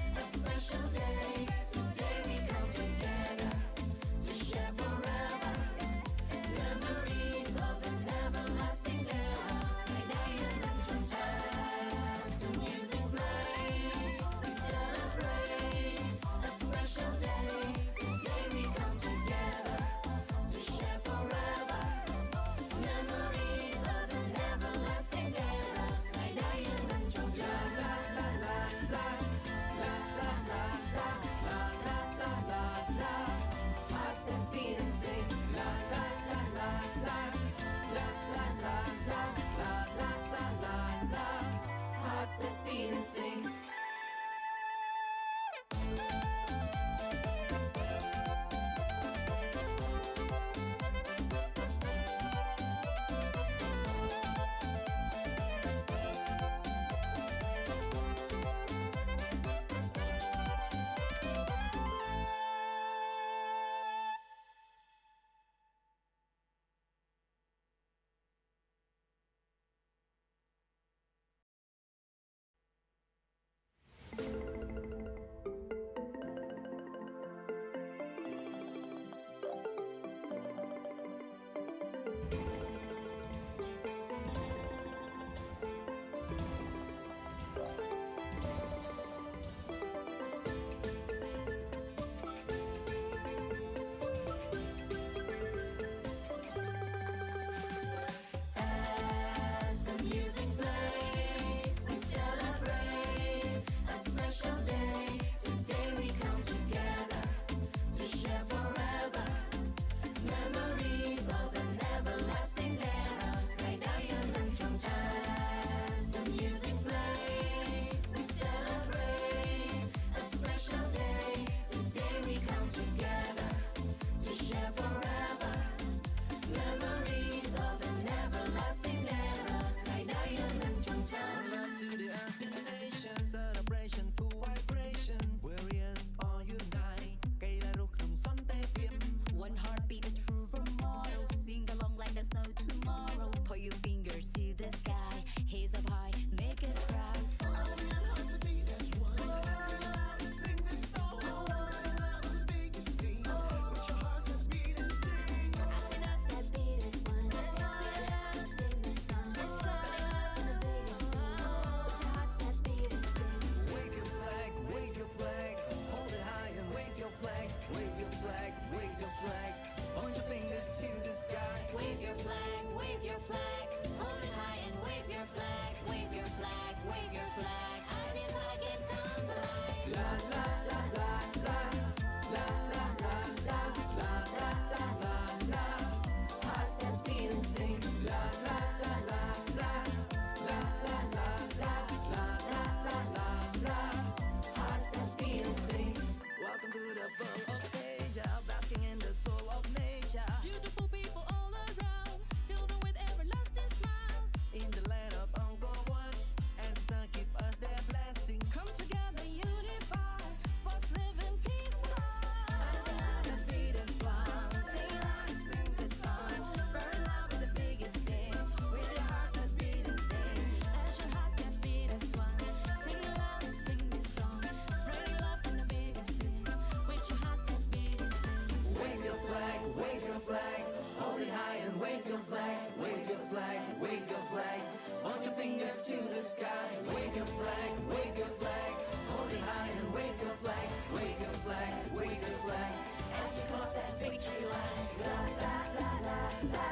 wave your flag, wave your flag, wave your flag. Point your fingers to the sky, wave your flag, wave your flag. Hold it high and wave your flag, wave your flag, wave your flag. As you cross that victory line. La la la la la,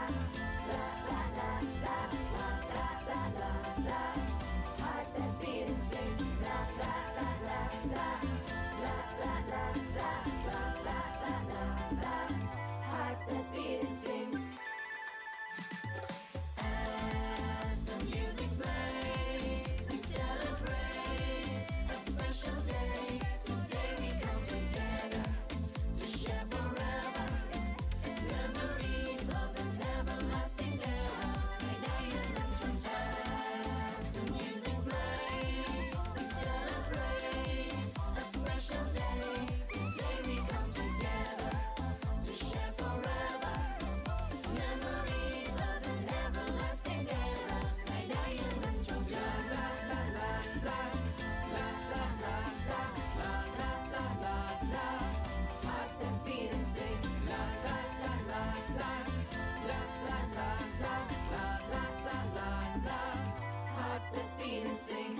la la la la, la la la la la. Hearts that beat and sing. La la la la la, la la la la, la la la la la. Hearts that beat and sing. As the music plays, we celebrate a special day. Today we come together to share forever memories of an everlasting era. As the music plays, we celebrate a special day. Today we come together to share forever memories of an everlasting era. La la la la, la la la la, la la la la la. Hearts that beat and sing. La la la la la, la la la la, la la la la la. Hearts that beat and sing.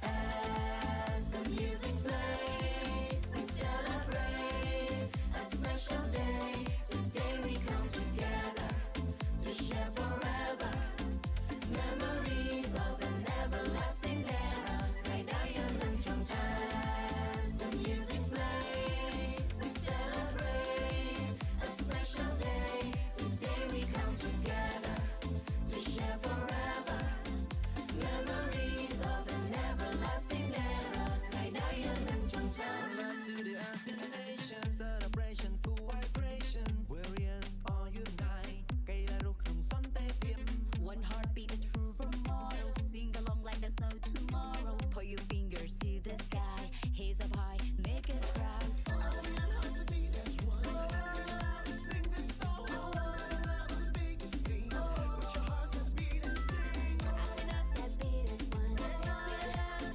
As the music plays, we celebrate a special day. Today we come together to share forever memories of an everlasting era. As the music plays, we celebrate a special day. Today we come together to share forever memories of an everlasting era. Love to the ASEAN nation, celebration full vibration. Warriors all unite. កៃឡារុះក្នុងសន្តិភាព One heartbeat, a true role model. Sing along like there's no tomorrow. Put your fingers to the sky. Hands up high, make us proud. ASEAN hearts to beat as one. Sing this song. MLBB scene. With your hearts that beat and sing. ASEAN hearts that beat as one.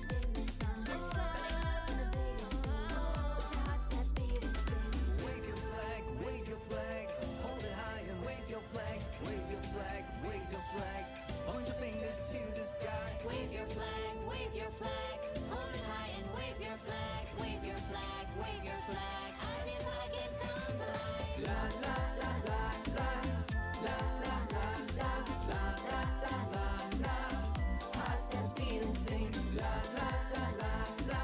Sing this song. Spreading love in the biggest scene. With your hearts that beat and sing. Wave your flag, wave your flag. Hold it high and wave your flag, wave your flag, wave your flag. Point your fingers to the sky. Wave your flag, wave your flag. Hold it high and wave your flag. Wave your flag, wave your flag. ASEAN para games come to life. La la la la la, la la la la, la la la la la. Hearts that beat and sing. La la la la la,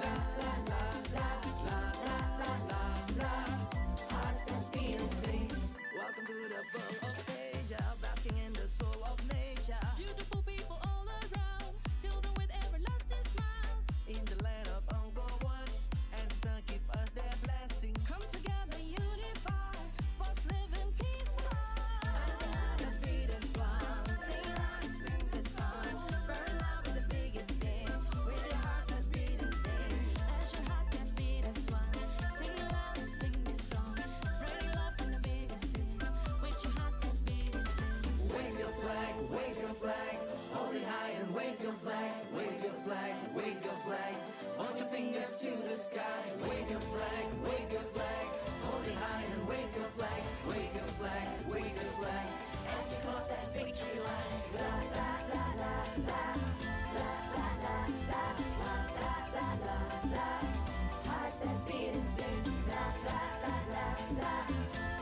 la la la la, la la la la la. Hearts that beat and sing. Welcome to the world of Asia, basking in the soul of nature. Beautiful people all around, children with everlasting smiles. In the land of Angkor Wat, ancestors give us their blessing. Come together, unify, sports living peaceful. ASEAN that beat as one. Sing along, sing this song. Spread love with the biggest sing. With your hearts that beat and sing. ASEAN heart that beat as one. Sing along, sing this song. Spreading love from the biggest sing. With your heart that beat and sing. Wave your flag, wave your flag. Hold it high and wave your flag, wave your flag, wave your flag. Point your fingers to the sky. Wave your flag, wave your flag. Hold it high and wave your flag, wave your flag, wave your flag. As you cross that victory line. La la la la la, la la la la, la la la la la. Hearts that beat and sing. La la la la la,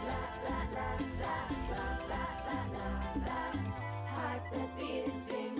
la la la la, la la la la la. Hearts that beat and sing.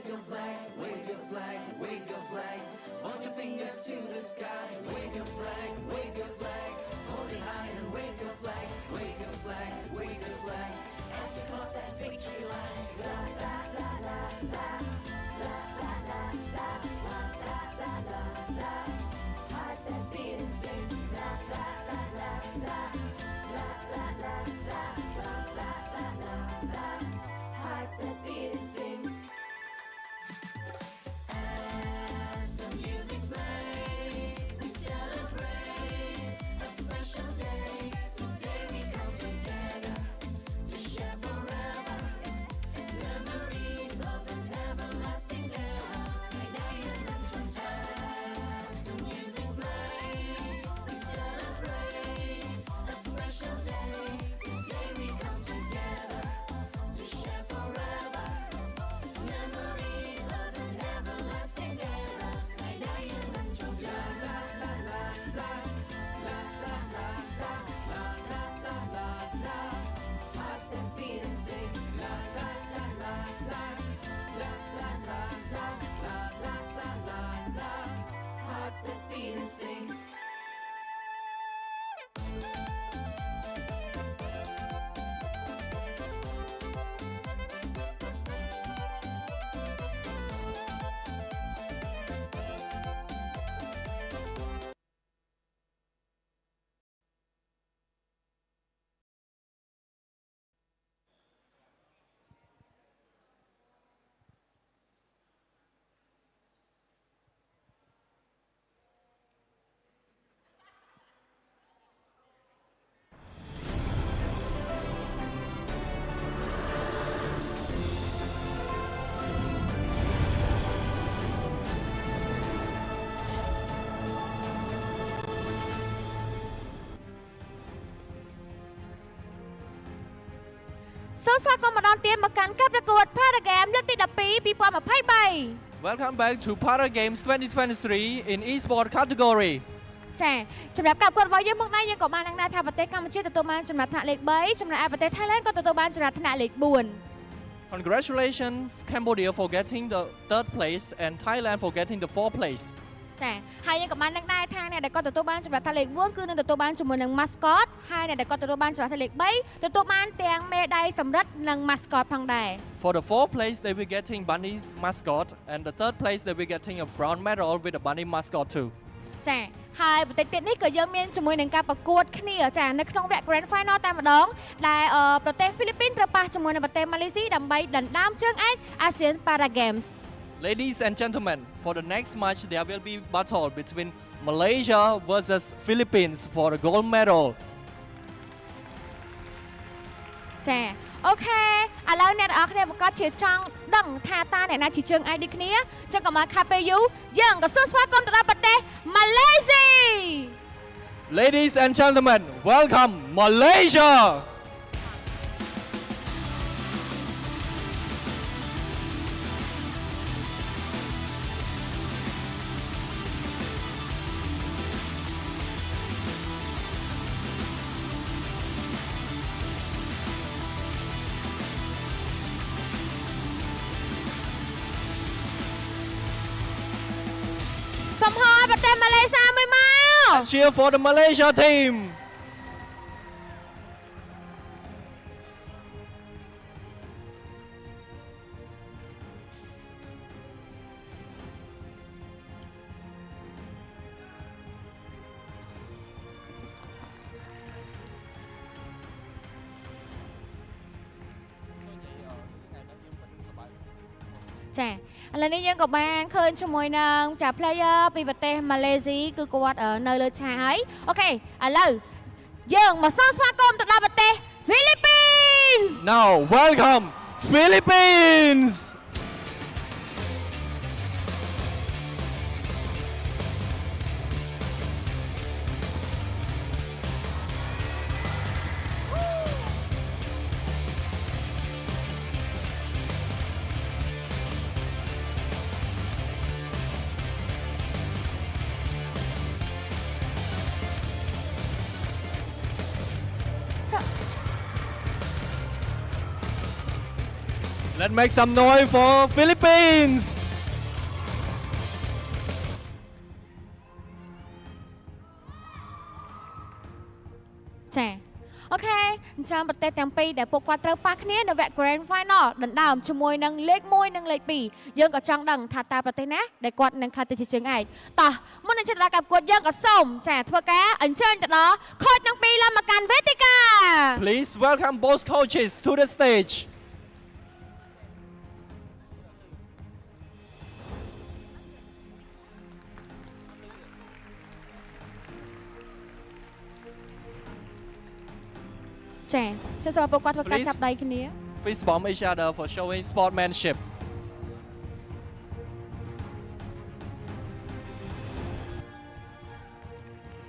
wave your flag, wave your flag, wave your flag. Point your fingers to the sky, wave your flag, wave your flag. Hold it high and wave your flag, wave your flag, wave your flag. As you cross that victory line. La la la la la, la la la la, la la la la la. Hearts that beat and sing. La la la la la, la la la la, la la la la la. Hearts that beat and sing. As the music plays, we celebrate a special day. Today we come together to share forever memories of an everlasting era. As the music plays, we celebrate a special day. Today we come together to share forever memories of an everlasting era. La la la la, la la la la, la la la la la. Hearts that beat and sing. La la la la la, la la la la, la la la la la. Hearts that beat and sing. Số xóa con một đòn tiền mà cắn cácประกวด Para Game លើកទី12 2023 Welcome back to Para Games 2023 in eSport category. ចាសម្រាប់ការប្រកួតរបស់យើងមកនេះយើងក៏បានដឹងដែរថាប្រទេសកម្ពុជាទទួលបានចំណាត់ថ្នាក់លេខ3ចំណែកឯប្រទេស Thailand ក៏ទទួលបានចំណាត់ថ្នាក់លេខ4 Congratulations Cambodia for getting the 3rd place and Thailand for getting the 4th place. ចាហើយយើងក៏បានដឹងដែរថាអ្នកដែលគាត់ទទួលបានចំណាត់ថ្នាក់លេខ4គឺនឹងទទួលបានជាមួយនឹង mascot ហើយអ្នកដែលគាត់ទទួលបានចំណាត់ថ្នាក់លេខ3ទទួលបានទាំងមេដាយសម្រិតនិង mascot ផងដែរ For the 4th place they will getting bunny's mascot and the 3rd place they will getting a brown medal with a bunny mascot too. ចាហើយបន្តិចទៀតនេះក៏យើងមានជាមួយនឹងការប្រកួតគ្នាចានៅក្នុងវគ្គ Grand Final តែម្ដងដែលប្រទេសហ្វីលីពីនត្រូវប៉ះជាមួយនឹងប្រទេសម៉ាឡេស៊ីដើម្បីដណ្ដើមជើងឯក ASEAN Para Games. Ladies and gentlemen, for the next match there will be battle between Malaysia versus Philippines for the gold medal. ចាអូខេឥឡូវអ្នកទាំងអស់គ្នាប្រកាសជាចង់ដឹងថាតើអ្នកណាជាជើងឯកដូចគ្នាចឹងក៏មកខាប់ពេលយូរយើងក៏សួរស្វាគមន៍ទៅដល់ប្រទេសម៉ាឡេស៊ី Ladies and gentlemen, welcome Malaysia! Sông hơi bật tên Malaysia mới mau. Cheer for the Malaysia team! Chà, ឥឡូវនេះយើងក៏បានឃើញជាមួយនឹងចា player ពីប្រទេសម៉ាឡេស៊ីគឺគាត់នៅលើឆាកហើយអូខេឥឡូវយើងមកសូមស្វាគមន៍ទៅដល់ប្រទេស Philippines Now welcome Philippines! Let's make some noise for Philippines. ចាអូខេអញ្ចឹងប្រទេសទាំងពីរដែលពួកគាត់ត្រូវប៉ះគ្នានៅវគ្គ Grand Final ដណ្ដើមជាមួយនឹងលេខ1និងលេខ2យើងក៏ចង់ដឹងថាតើប្រទេសណាដែលគាត់នឹងក្លាយទៅជាជើងឯកតោះមុននឹងជិតដល់ការប្រកួតយើងក៏សូមចាធ្វើការអញ្ជើញទៅដល់ខូចទាំងពីរឡើងមកកាន់វេទិកា Please welcome both coaches to the stage. ចាចឹងសូមពួកគាត់ធ្វើការ Please. ចាប់ដៃគ្នា Fist bump each other for showing sportsmanship.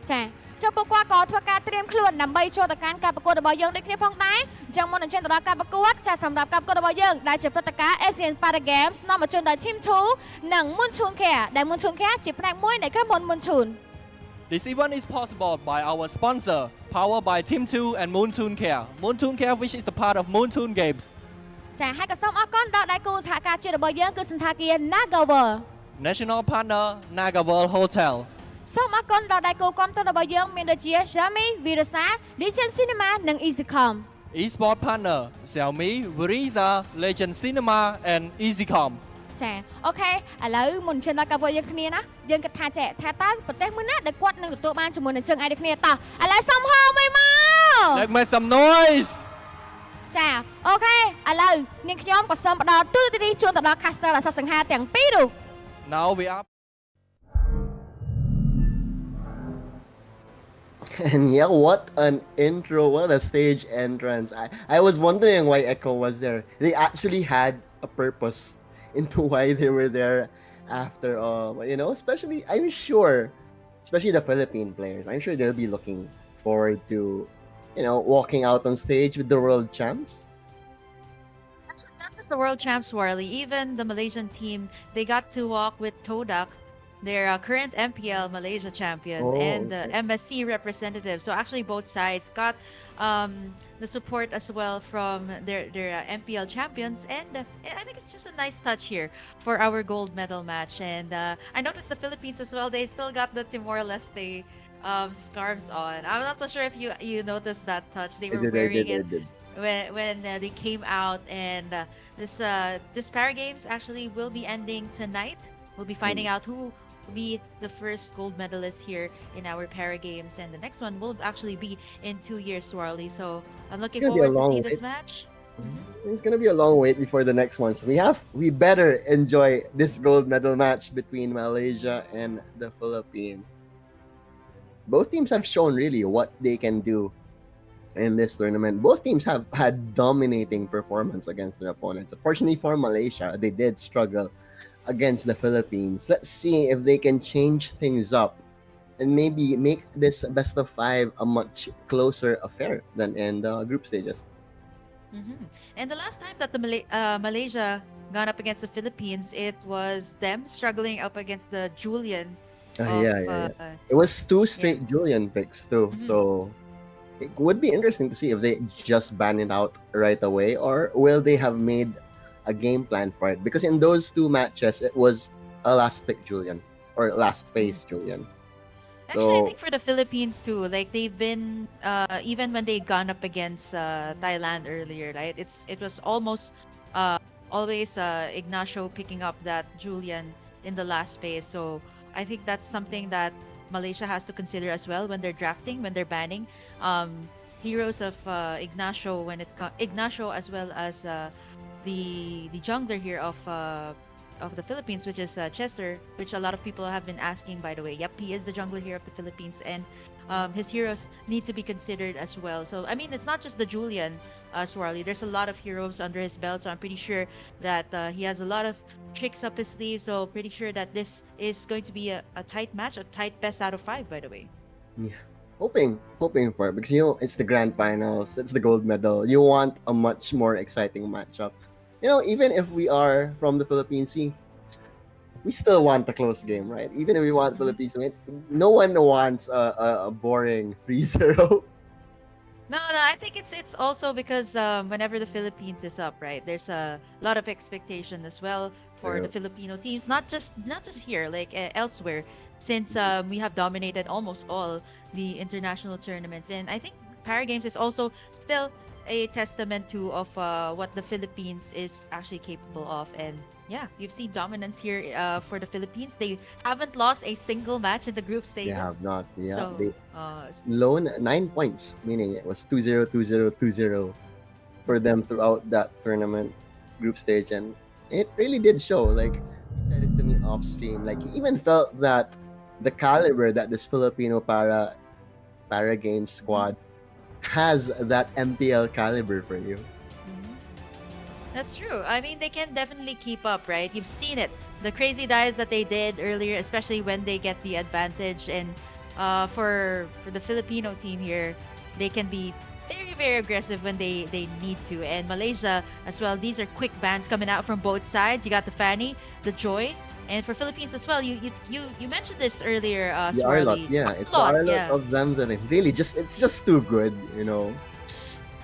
ចាចុះពួកគាត់ក៏ធ្វើការត្រៀមខ្លួនដើម្បីចូលទៅកាន់ការប្រកួតរបស់យើងដូចគ្នាផងដែរអញ្ចឹងមុននឹងឈានទៅដល់ការប្រកួតចាសម្រាប់ការប្រកួតរបស់យើងដែលជាព្រឹត្តិការណ៍ ASEAN Para Games នាំមកជូនដោយ Team 2 និង Moonchun Care ដែល Moonchun Care ជាផ្នែកមួយនៃក្រុមហ៊ុន Moonchun This event is possible by our sponsor, powered by Team 2 and Moontoon Care. Moontoon Care, which is the part of Moontoon Games. ចាហើយក៏សូមអរគុណដល់ដៃគូសហការជាតិរបស់យើងគឺសន្តាគារ Nagawer National partner, Naga World Hotel. សូមអរគុណដល់ដៃគូគាំទ្ររបស់យើងមានដូចជា Xiaomi, Virasa, Legend Cinema និង EasyCom. Esport partner, Xiaomi, Veriza, Legend Cinema, and EasyCom. ចាអូខេឥឡូវមុនឈានដល់ការប្រកួតយើងគ្នាណាយើងគិតថាចាថាតើប្រទេសមួយណាដែលគាត់នឹងទទួលបានជាមួយនឹងជើងឯកដូចគ្នាតោះឥឡូវសុំហៅមួយមក Let's make some noise. ចាអូខេឥឡូវនាងខ្ញុំក៏សូមផ្ដល់ទូរទស្សន៍ជូនទៅដល់ caster អសសង្ហាទាំងពីររូប Now we are. And yeah, what an intro, what a stage entrance. I was wondering why Echo was there. They actually had a purpose into why they were there after all. You know, especially, I'm sure, especially the Philippine players, I'm sure they'll be looking forward to, you know, walking out on stage with the world champs. Actually, not just the world champs, Warley. Even the Malaysian team, they got to walk with Todak, their current MPL Malaysia champion, Oh, and the okay. MSC representative. So actually, both sides got the support as well from their MPL champions, and I think it's just a nice touch here for our gold medal match. And I noticed the Philippines as well. They still got the Timor-Leste scarves on. I'm not so sure if you noticed that touch. They were wearing it when they came out, and this Para Games actually will be ending tonight. We'll be finding out who will be the first gold medalist here in our Para Games, and the next one will actually be in 2 years, Warley. So I'm looking gonna be a forward to see long this wait. match. It's gonna be a long wait before the next one. So we better enjoy this gold medal match between Malaysia and the Philippines. Both teams have shown really what they can do in this tournament. Both teams have had dominating performance against their opponents. Unfortunately for Malaysia, they did struggle against the Philippines. Let's see if they can change things up and maybe make this best of 5 a much closer affair than in the group stages. And the last time that the Malaysia gone up against the Philippines, it was them struggling up against the Julian. Yeah. It was 2 straight Julian picks too. Mhm. So it would be interesting to see if they just ban it out right away or will they have made a game plan for it, because in those 2 matches it was a last pick Julian or last phase Julian. Actually, I So- think for the Philippines too, like they've been even when they gone up against Thailand earlier, right? It was almost always Ignacio picking up that Julian in the last phase. So I think that's something that Malaysia has to consider as well when they're drafting, when they're banning heroes of Ignacio Ignacio as well as the jungler here of the Philippines, which is Chester, which a lot of people have been asking, by the way. Yep, he is the jungler here of the Philippines, and his heroes need to be considered as well. So, I mean, it's not just the Julian Swarley. There's a lot of heroes under his belt, so I'm pretty sure that he has a lot of tricks up his sleeve. So, pretty sure that this is going to be a tight match, a tight best out of 5, by the way. Hoping for it, because you know it's the grand finals, it's the gold medal. You want a much more exciting matchup. You know, even if we are from the Philippines, we still want a close game, right? Even if we want Philippines to win, no one wants a boring 3-0. No, I think it's also because whenever the Philippines is up, right, there's a lot of expectation as well for the True. Filipino teams, not just here, like elsewhere, since we have dominated almost all the international tournaments, and I think Para Games is also still a testament to of what the Philippines is actually capable of, and yeah, we've seen dominance here for the Philippines. They haven't lost a single match in the group They have stages, not. Yeah, so they uh, loan 9 points, meaning it was 2-0, 2-0, 2-0 for them throughout that tournament group stage, and it really did show. Like you said it to me off stream, like you even felt that the caliber that this Filipino para game squad has that MPL caliber for you. Mhm. That's true. I mean, they can definitely keep up, right? You've seen it. The crazy dives that they did earlier, especially when they get the advantage. And for the Filipino team here, they can be very, very aggressive when they need to. And Malaysia as well, these are quick bans coming out from both sides. You got the Fanny, the Joy. And for Philippines as well, you mentioned this earlier, The Arlot, Swirly. yeah, it's the Arlot, Arlot yeah. of Zamzam. Really, it's just too good, you know.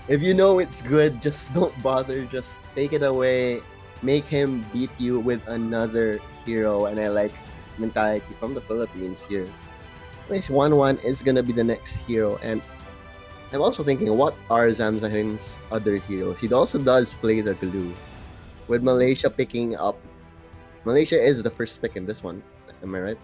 If you know it's good, just don't bother. Just take it away. Make him beat you with another hero. And I like mentality from the Philippines here. Anyways, 1-1 is gonna be the next hero. And I'm also thinking, what are Zamzahin's other heroes? He also does play the glue. With Malaysia picking up, Malaysia is the first pick in this one. Am I right?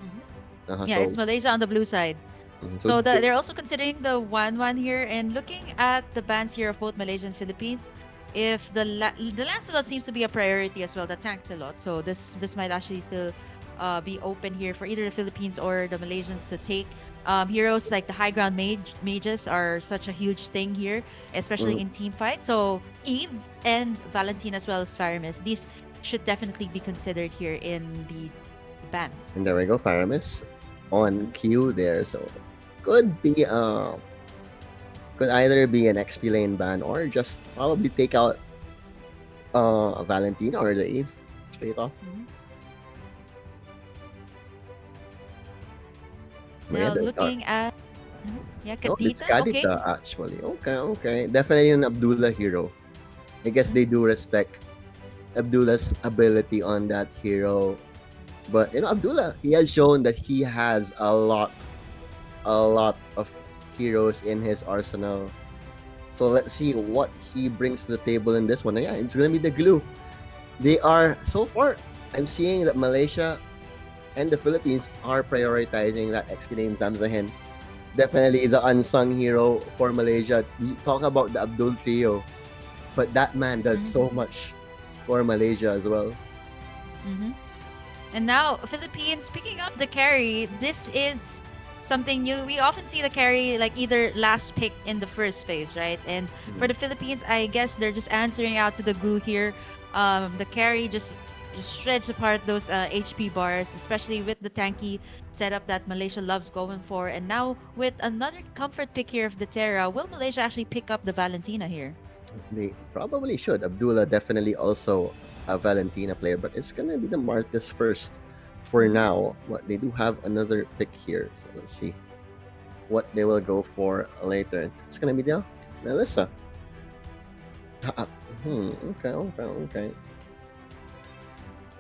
Yeah, it's Malaysia on the blue side. Mhm. So they're also considering the 1-1 here and looking at the bans here of both Malaysia and Philippines. If the Lancelot seems to be a priority as well, the tanks a lot. So this might actually still be open here for either the Philippines or the Malaysians to take. Heroes like the high ground mages are such a huge thing here, especially in team fight. So Eve and Valentina as well as Faramis, these should definitely be considered here in the bans. And there we go, Faramis on cue there. So could be could either be an XP lane ban or just probably take out Valentina or the Eve straight off. Now there- looking at yeah, oh, it's Kadita. Okay. Kadita actually. Okay. Definitely an Abdullah hero. I guess they do respect Abdullah's ability on that hero. But you know, Abdullah, he has shown that he has a lot of heroes in his arsenal. So let's see what he brings to the table in this one. Yeah, it's gonna be the glue. They are so far. I'm seeing that Malaysia and the Philippines are prioritizing that XP lane Zamzahin. Definitely the unsung hero for Malaysia. You talk about the Abdul trio, but that man does so much for Malaysia as well. And now Philippines picking up the carry. This is something new. We often see the carry like either last pick in the first phase, right? And for the Philippines, I guess they're just answering out to the glue here. The carry just shreds apart those HP bars, especially with the tanky setup that Malaysia loves going for. And now with another comfort pick here of the Terra, will Malaysia actually pick up the Valentina here? They probably should. Abdullah definitely also a Valentina player, but it's gonna be the Martis first for now. But they do have another pick here, so let's see what they will go for later. It's gonna be the Melissa. Okay.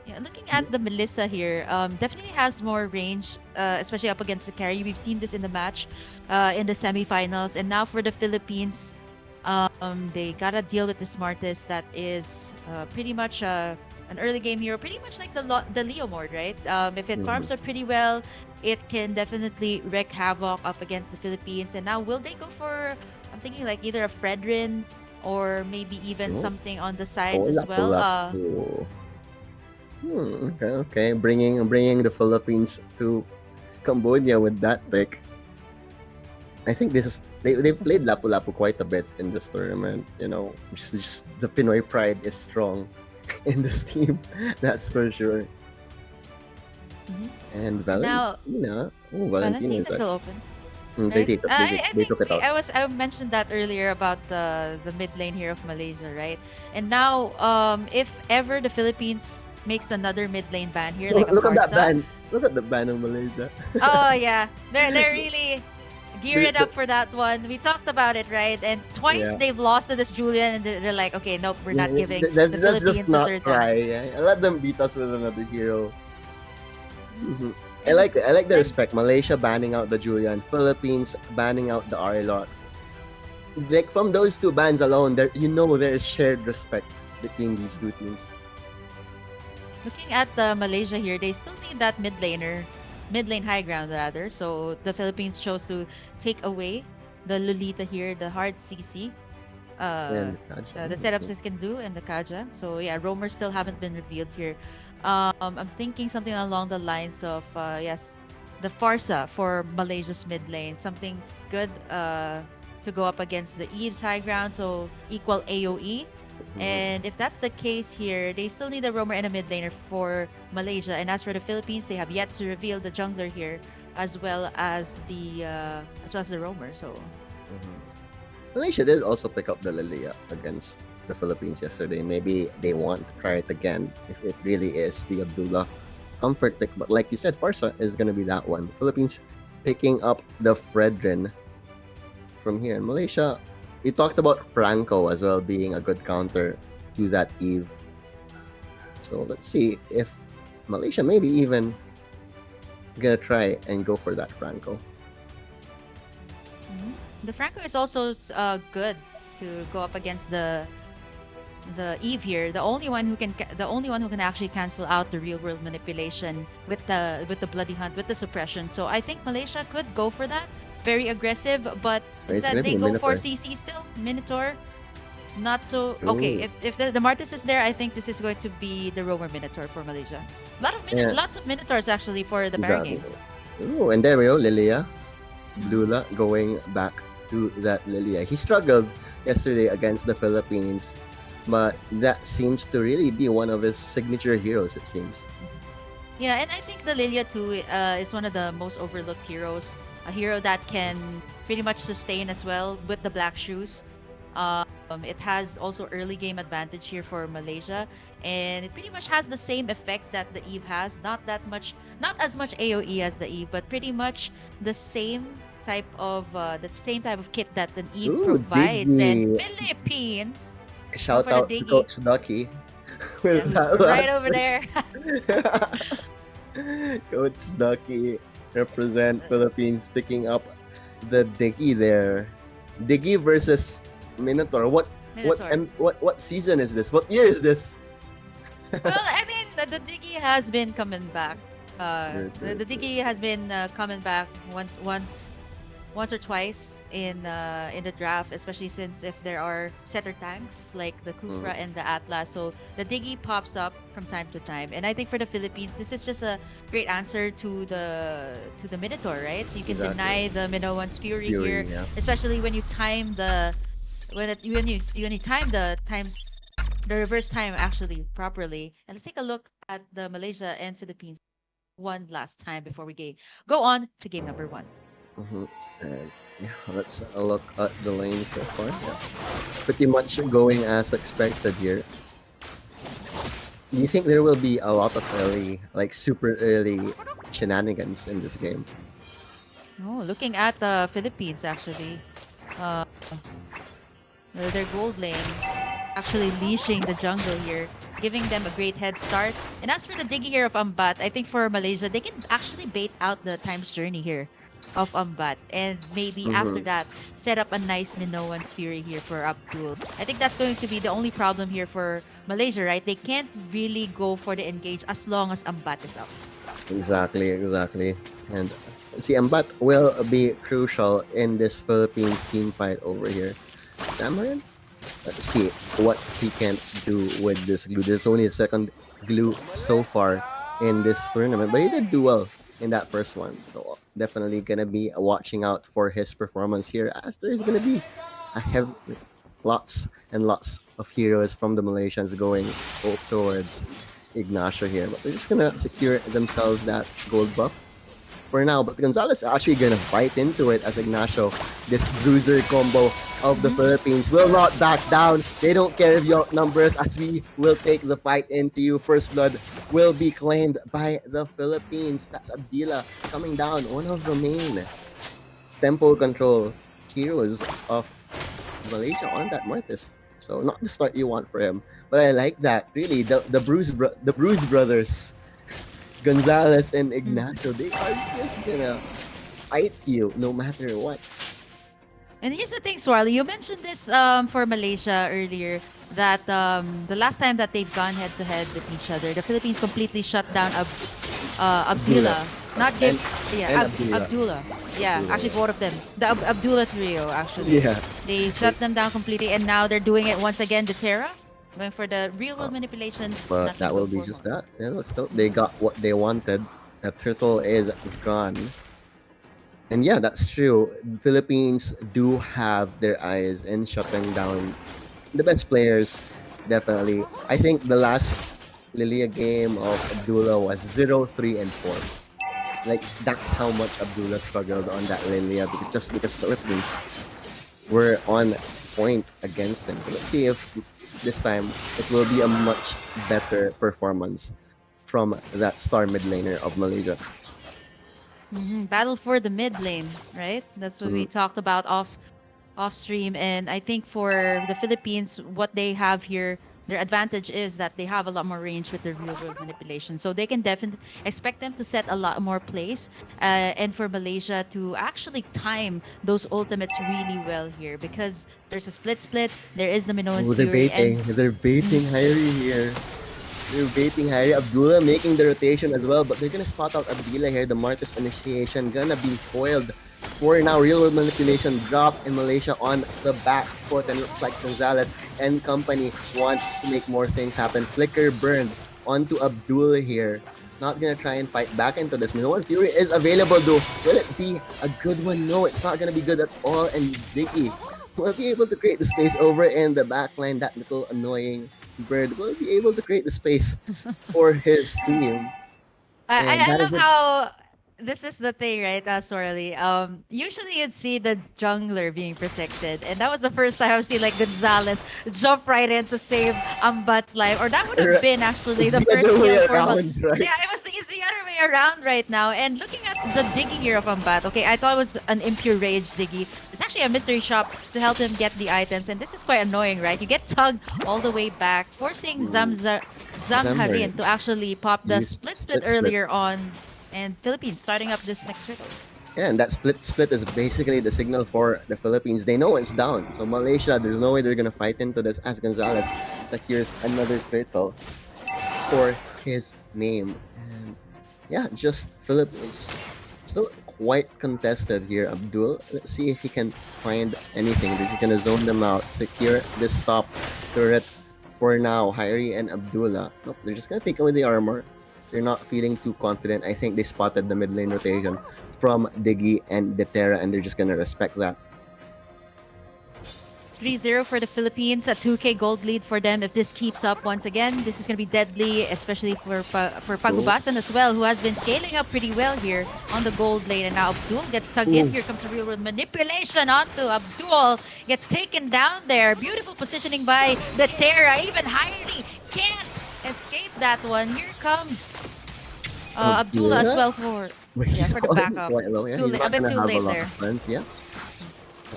Yeah, looking at the Melissa here, definitely has more range, especially up against the carry. We've seen this in the match, in the semifinals, and now for the Philippines, they gotta deal with this Martis that is pretty much an early game hero, pretty much like the Leo Mord, right? If it farms her pretty well, it can definitely wreak havoc up against the Philippines. And now will they go for? I'm thinking like either a Fredrin or maybe even something on the sides as well. Okay. Bringing the Philippines to Cambodia with that pick. I think this is they've played Lapu-Lapu quite a bit in this tournament. You know, just the Pinoy pride is strong in this team. That's for sure. And Valentina. Valentina Valentina's still open. They Right? took it out. I mentioned that earlier about the mid lane here of Malaysia, right? And now, if ever the Philippines makes another mid lane ban here, like a Look at that Farsa. ban. Look at the ban of Malaysia. Oh yeah, they're really gear it up for that one. We talked about it, right? And twice Yeah. they've lost to this Julian, and they're like, okay, nope, we're not Yeah, giving let's the just Philippines a not third time. try. Yeah. Let them beat us with another hero. Mhm. I And like it. I like the then- respect. Malaysia banning out the Julian, Philippines banning out the Arilot. Like from those two bans alone, there there is shared respect between these two teams. Looking at Malaysia here, they still need that mid lane high ground rather. So the Philippines chose to take away the Lolita here, the hard CC. And The setups it can do and the Kaja. So yeah, roamers still haven't been revealed here. I'm thinking something along the lines of yes, the Farsa for Malaysia's mid lane, something good to go up against the Eve's high ground, so equal AOE. And if that's the case here, they still need a roamer and a mid laner for Malaysia. And as for the Philippines, they have yet to reveal the jungler here, as well as the roamer. So Malaysia did also pick up the Lilia against the Philippines yesterday. Maybe they want to try it again if it really is the Abdullah comfort pick. But like you said, Farsa is going to be that one. Philippines picking up the Fredrin from here. In Malaysia, you talked about Franco as well being a good counter to that Eve. So let's see if Malaysia maybe even gonna try and go for that Franco. the Franco is also good to go up against the Eve here. The only one who can actually cancel out the real world manipulation with the bloody hunt, with the suppression. So I think Malaysia could go for that. Very aggressive, but It's instead gonna be they a go for Minotaur. CC still. Minotaur, not so okay. Ooh. If the Martis is there, I think this is going to be the roamer Minotaur for Malaysia. Yeah. Lots of Minotaurs actually for the Para Exactly. games. Ooh, and there we go, Lilia. Lula going back to that Lilia. He struggled yesterday against the Philippines, but that seems to really be one of his signature heroes, it seems. Yeah, and I think the Lilia too is one of the most overlooked heroes. A hero that can pretty much sustain as well with the black shoes. It has also early game advantage here for Malaysia, and it pretty much has the same effect that the Eve has. Not as much AOE as the Eve, but pretty much the same type of kit that the Eve Ooh, provides. And Diggy. Philippines, Shout for the out to Diggy. Coach Ducky with who's that right last over there. Coach Ducky represent Philippines picking up the Diggy there. Diggy versus Minotaur. Minotaur. What season is this? What year is this? Well, I mean, the Diggy has been coming back. True, The Diggy has been coming back once or twice in the draft, especially since if there are setter tanks like the Kufra and the Atlas, so the Diggy pops up from time to time. And I think for the Philippines, this is just a great answer to the Minotaur, right? You can Exactly. deny the Minowan's Fury, Fury, here, yeah. especially when you time when you time the reverse time actually properly. And let's take a look at the Malaysia and Philippines one last time before we go on to game number 1. And yeah, let's look at the lane so far. Yeah. Pretty much going as expected here. Do you think there will be a lot of super early shenanigans in this game? Oh, looking at the Philippines actually, uh, their gold lane actually leashing the jungle here, giving them a great head start. And as for the Diggy here of Ambat, I think for Malaysia, they can actually bait out the Time's Journey here of Ambat, and maybe after that set up a nice Minoan's Fury here for Abdul. I think that's going to be the only problem here for Malaysia, right? They can't really go for the engage as long as Ambat is up. Exactly. And see, Ambat will be crucial in this Philippines team fight over here. Tamarin? Let's see what he can do with this glue. This is only his second glue so far in this tournament, but he did do well in that first one. So definitely gonna be watching out for his performance here, as there's gonna be a heavy lots and lots of heroes from the Malaysians going towards Ignacio here, but they're just gonna secure themselves that gold buff for now. But Gonzalez actually gonna fight into it as Ignacio, this bruiser combo of the Philippines, will not back down. They don't care if you outnumber us, as we will take the fight into you. First blood will be claimed by the Philippines. That's Abdila coming down, one of the main tempo control heroes of Malaysia on that Martis. So not the start you want for him. But I like that. Really, the Bruise brothers, Gonzalez and Ignacio, they are just gonna fight you no matter what. And here's the thing, Swarley, you mentioned this for Malaysia earlier, that the last time that they've gone head to head with each other, the Philippines completely shut down Abdullah. Not give, And Abdullah. Abdullah. Yeah, Abdullah. actually both of them. The Abdullah trio, actually. Yeah. They shut them down completely, and now they're doing it once again. The Terra, going for the real world manipulation. But not that to will go be just forward. that. Still, they got what they wanted. The turtle is gone. And yeah, that's true. Philippines do have their eyes in shutting down the best players. Definitely. I think the last Lilia game of Abdullah was 0-3 and 4. Like that's how much Abdullah struggled on that Lilia because Philippines were on point against them. So let's see if this time it will be a much better performance from that star mid laner of Malaysia. Battle for the mid lane, right? That's what we Mhm. talked about off stream. And I think for the Philippines, what they have here, their advantage is that they have a lot more range with their real world manipulation. So they can definitely expect them to set a lot more plays. And for Malaysia to actually time those ultimates really well here, because there's a split, there is the Minoan's Oh, they're Fury, and baiting. They're baiting Hyrie here. They're baiting Hyrie. Abdullah making the rotation as well, but they're gonna spot out Abdullah here. The Martis initiation gonna be foiled. For now, real world manipulation dropped in Malaysia on the back foot, and looks like Gonzalez and company want to make more things happen. Flicker burned onto Abdullah here. Not gonna try and fight back into this. Minoan Fury is available though. Will it be a good one? No, it's not gonna be good at all. And Ziggy will be able to create the space over in the backline. That little annoying bird will be able to create the space for his team. And I that is love it. how this is the thing, right, Sorely? Usually you'd see the jungler being protected, and that was the first time I've seen like Gonzalez jump right in to save Ambat's life, or that would have been actually It's the the first other way kill for around, right? Yeah, it's the other way around right now. And looking at the digging here of Ambat, okay, I thought it was an impure rage diggy. It's actually a mystery shop to help him get the items, and this is quite annoying, right? You get tugged all the way back, forcing Zamharin to actually pop the Use split earlier on, and Philippines starting up this next turtle. Yeah, and that split is basically the signal for the Philippines. They know it's down. So Malaysia, there's no way they're gonna fight into this as Gonzalez secures another turtle for his name. And yeah, just Philippines. Still quite contested here. Abdul, let's see if he can find anything. They're just gonna zone them out, secure this top turret for now. Hyrie and Abdullah. Nope, they're just gonna take away the armor. They're not feeling too confident. I think they spotted the mid lane rotation from Diggy and Deterra, and they're just gonna respect that. 3-0 for the Philippines, a 2k gold lead for them. If this keeps up once again, this is going to be deadly, especially for Pagubasan as well, who has been scaling up pretty well here on the gold lane. And now Abdul gets tugged in. Here comes the real world manipulation onto Abdul. Gets taken down there. Beautiful positioning by the Terra. Even Hyrie can't escape that one. Here comes Abdullah as well for But he's for the falling backup. quite low. Yeah, Too he's late- not a bit gonna too have late a lot there. of friends. Yeah.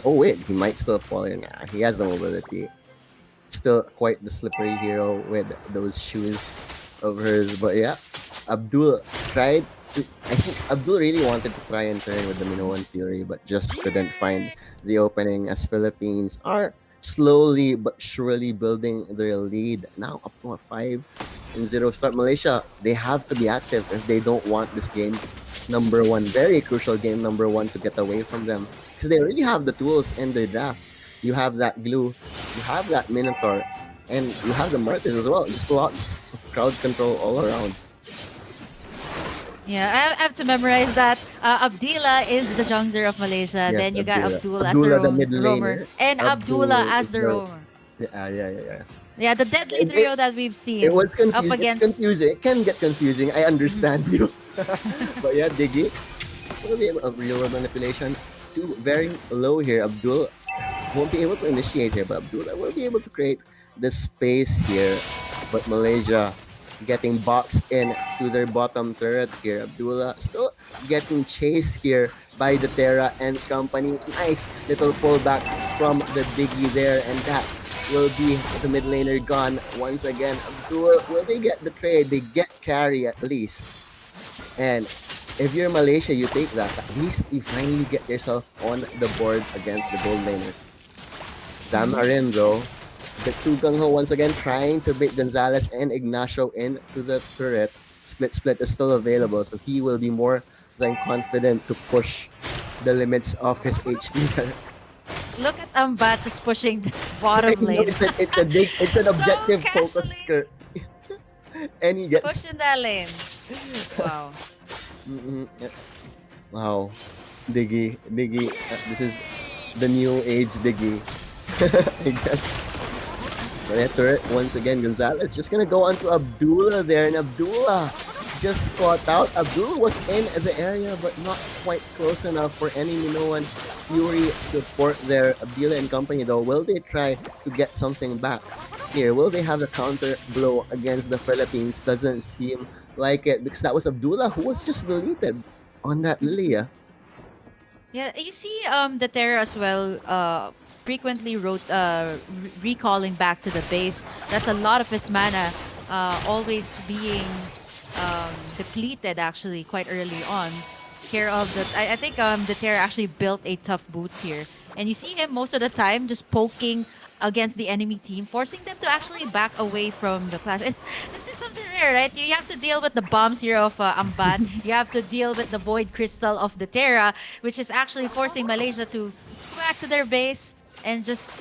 Oh wait, he might still fall in. Nah, he has the mobility. Still quite the slippery hero with those shoes of hers. But yeah, Abdul tried. I think Abdul really wanted to try and turn with the Minoan Fury, but just couldn't find the opening. As Philippines are slowly but surely building their lead. Now up to a 5-0 start. Malaysia, they have to be active if they don't want this game number one, very crucial game number one, to get away from them, because they already have the tools in their draft. You have that glue, you have that Minotaur, and you have the Martyrs as well. Just lots of crowd control all around. Yeah, I have to memorize that. Abdillah is the jungler of Malaysia. Yes, then you got Abdullah. Abdullah as the Abdullah, the mid roamer. laner. And Abdullah as is the roamer. Yeah. Yeah, the deadly It- trio that we've seen It was up confusing. against. It's confusing. It can get confusing. I understand you. But yeah, Diggy will be able of real world manipulation. Too very low here. Abdul won't be able to initiate here, but Abdullah will be able to create the space here. But Malaysia getting boxed in to their bottom turret here. Abdullah still getting chased here by the Terra and company. Nice little pullback from the Diggy there, and that will be the mid laner gone once again. Abdul, will they get the trade? They get carry at least. And if you're Malaysia, you take that. At least you finally get yourself on the board against the gold laner. Zamarin though, the two gung-ho once again trying to bait Gonzalez and Ignacio into the turret. Split is still available, so he will be more than confident to push the limits of his HP there. Look at Ambat just pushing this I bottom know lane. it's an So objective focus, casually. and he gets Push in that lane. Wow. Yeah. Wow, Diggy. This is the new age Diggy. I guess. But turret once again. Gonzalez just gonna go onto Abdullah there, and Abdullah just caught out. Abdullah was in the area, but not quite close enough for any Minoan Fury support there. Abdullah and company though, will they try to get something back here? Will they have a counter blow against the Philippines? Doesn't seem like it, because that was Abdullah who was just deleted on that Lilia. Yeah, you see the Terra as well frequently recalling back to the base. That's a lot of his mana always being depleted actually quite early on. Care of the I think the Terra actually built a tough boots here. And you see him most of the time just poking against the enemy team, forcing them to actually back away from the class. This is something rare, right? You have to deal with the bombs here of Ambat. You have to deal with the Void Crystal of the Terra, which is actually forcing Malaysia to go back to their base and just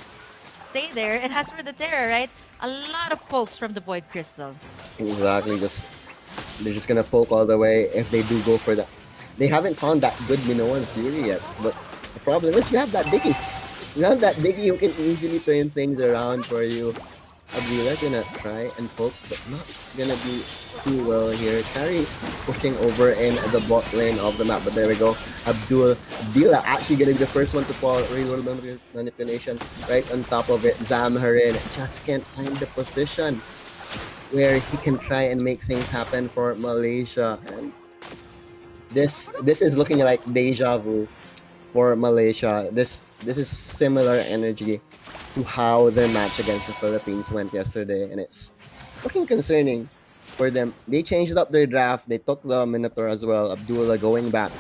stay there. And as for the Terra, right? A lot of pokes from the Void Crystal. Exactly, they're just gonna poke all the way if they do go for that. They haven't found that good Minoan Fury yet, but the problem is you have that Diggy. You have that Diggy who can easily turn things around for you. Abdullah gonna try and poke, but not gonna be too well here. Carry pushing over in the bot lane of the map, but there we go. Abdullah actually gonna be the first one to fall. Real world manipulation right on top of it. Zamharin just can't find the position where he can try and make things happen for Malaysia, and this is looking like deja vu for Malaysia. This is similar energy to how the match against the Philippines went yesterday, and it's looking concerning for them. They changed up their draft. They took the Minotaur as well. Abdullah going back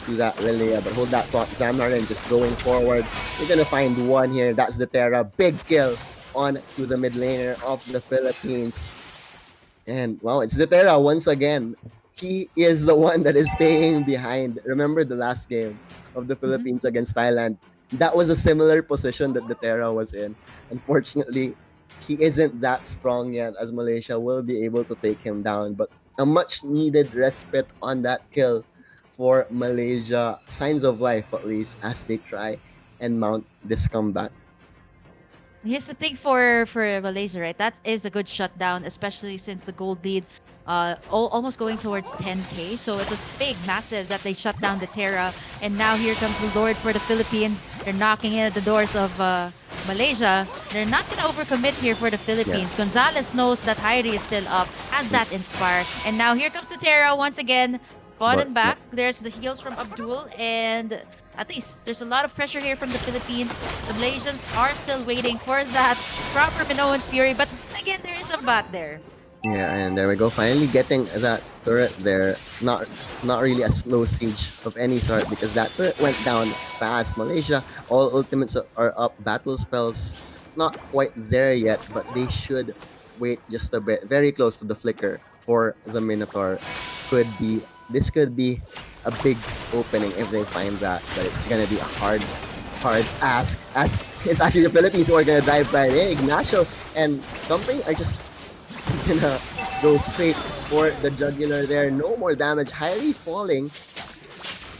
to that Lilia, but hold that thought. Zamarin just going forward. They're gonna find one here. That's the Terra. Big kill on to the mid laner of the Philippines. And wow, it's the Terra once again. He is the one that is staying behind. Remember the last game of the Philippines against Thailand? That was a similar position that the Terra was in. Unfortunately, he isn't that strong yet, as Malaysia will be able to take him down. But a much needed respite on that kill for Malaysia. Signs of life, at least, as they try and mount this comeback. Here's the thing for Malaysia, right? That is a good shutdown, especially since the gold lead almost going towards 10k. So it was big, massive that they shut down the Terra, and now here comes the Lord for the Philippines. They're knocking in at the doors of Malaysia. They're not gonna overcommit here for the Philippines. Yeah. Gonzalez knows that Heidi is still up, has that Inspire, and now here comes the Terra once again. Bottom But- back. There's the heals from Abdul, and at least there's a lot of pressure here from the Philippines. The Malaysians are still waiting for that proper Minoan's Fury, but again, there is a bot there. Yeah, and there we go. Finally getting that turret there. Not really a slow siege of any sort, because that turret went down fast. Malaysia, all ultimates are up. Battle spells not quite there yet, but they should wait just a bit. Very close to the flicker for the Minotaur. This could be a big opening if they find that, but it's gonna be a hard ask. As it's actually the Philippines who are gonna dive right in. Ignacio and company are just gonna go straight for the jugular there. No more damage. Highly falling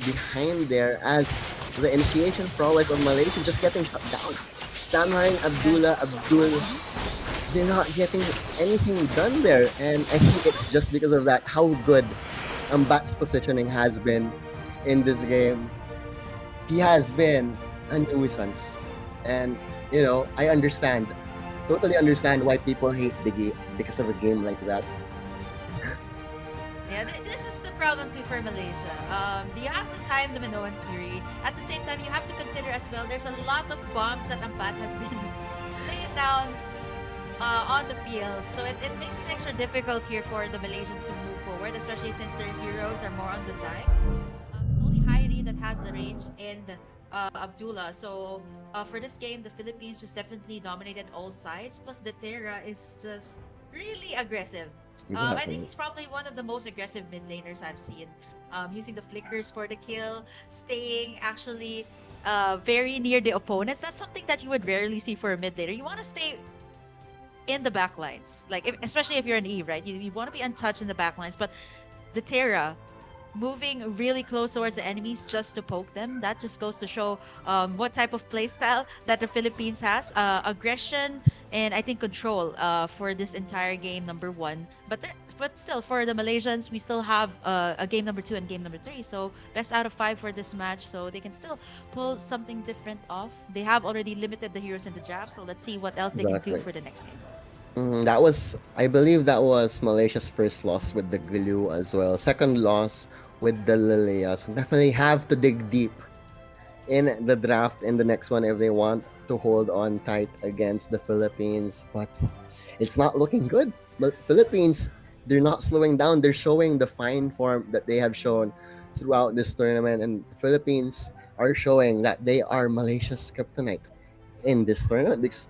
behind there as the initiation prowess of Malaysia just getting shut down. Samhain, Abdul, they're not getting anything done there, and I think it's just because of that how good Ambat's positioning has been in this game. He has been a nuisance, and I totally understand why people hate the game because of a game like that. proud one too for Malaysia. You have to time the Minoan's Fury. At the same time, you have to consider as well, there's a lot of bombs that Ampat has been laying down on the field. So it makes it extra difficult here for the Malaysians to move forward, especially since their heroes are more on the dive. It's only Hairi that has the range and Abdullah. So for this game, the Philippines just definitely dominated all sides. Plus, the Terra is just really aggressive. I think Exactly. he's probably one of the most aggressive mid laners I've seen. Using the flickers for the kill, staying actually very near the opponents. That's something that you would rarely see for a mid laner. You want to stay in the backlines, like especially if you're an E, right? You want to be untouched in the backlines, but the Terra moving really close towards the enemies just to poke them. That just goes to show what type of playstyle that the Philippines has. Aggression and I think control for this entire game number one. But still, for the Malaysians, we still have a game number two and game number three. So best out of five for this match. So they can still pull something different off. They have already limited the heroes in the draft. So let's see what else they can do Exactly. for the next game. That was, I believe, that was Malaysia's first loss with the Glue as well. Second loss with the Lilia. So definitely have to dig deep in the draft in the next one if they want to hold on tight against the Philippines. But it's not looking good. But Philippines, they're not slowing down. They're showing the fine form that they have shown throughout this tournament. And Philippines are showing that they are Malaysia's kryptonite in this tournament. Because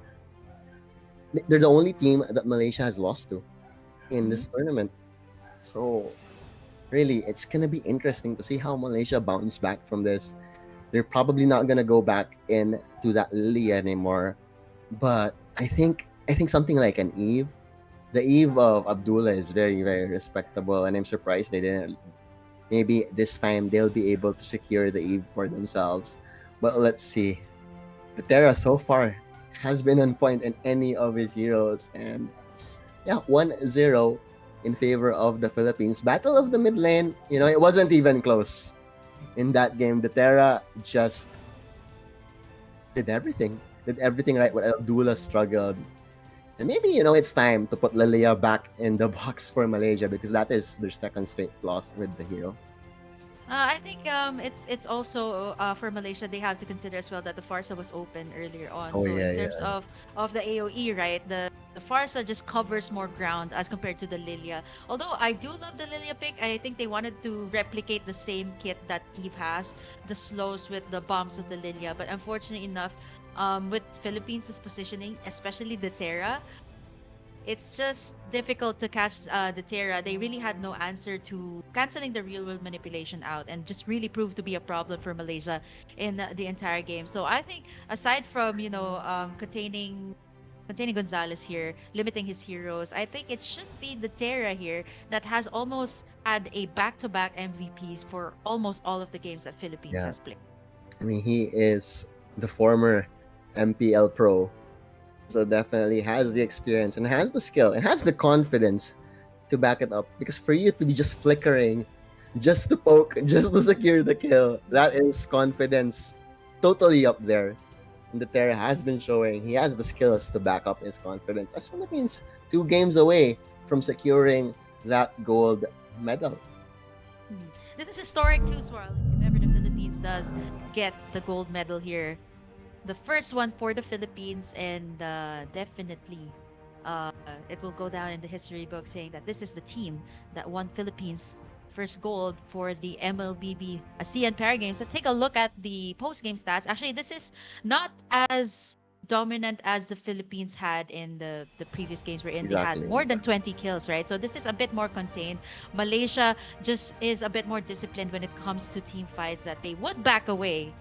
they're the only team that Malaysia has lost to in this tournament. So really, it's gonna be interesting to see how Malaysia bounce back from this. They're probably not gonna go back into that Lily anymore. But I think something like an Eve, the Eve of Abdullah is very, very respectable, and I'm surprised they didn't. Maybe this time they'll be able to secure the Eve for themselves. But let's see. The Terra so far has been on point in any of his heroes, and yeah, 1-0 in favor of the Philippines. Battle of the mid lane, it wasn't even close in that game. The Terra just did everything right, but Abdullah struggled. And maybe, it's time to put Lilia back in the box for Malaysia, because that is their second straight loss with the hero. I think it's also for Malaysia, they have to consider as well that the Farsa was open earlier on. Oh, So yeah, in terms yeah. of the AOE, right, the Farsa just covers more ground as compared to the Lilia. Although I do love the Lilia pick, I think they wanted to replicate the same kit that Eve has, the slows with the bombs of the Lilia. But unfortunately enough, with Philippines' positioning, especially the Terra, it's just difficult to catch the Terra. They really had no answer to canceling the real world manipulation out, and just really proved to be a problem for Malaysia in the entire game. So I think aside from containing Gonzalez here, limiting his heroes, I think it should be the Terra here that has almost had a back-to-back MVPs for almost all of the games that Philippines Yeah. has played. I mean, he is the former MPL pro, so definitely has the experience and has the skill and has the confidence to back it up. Because for you to be just flickering, just to poke, just to secure the kill, that is confidence totally up there. And the Terra has been showing he has the skills to back up his confidence. As Philippines, 2 games away from securing that gold medal. This is historic too, Swirling. If ever the Philippines does get the gold medal here, the first one for the Philippines, and definitely uh, it will go down in the history book saying that this is the team that won Philippines first gold for the MLBB ASEAN Para Games. Let's take a look at the post-game stats. Actually, this is not as dominant as the Philippines had in the previous games wherein they had Exactly. more than 20 kills, right? So this is a bit more contained. Malaysia just is a bit more disciplined when it comes to team fights, that they would back away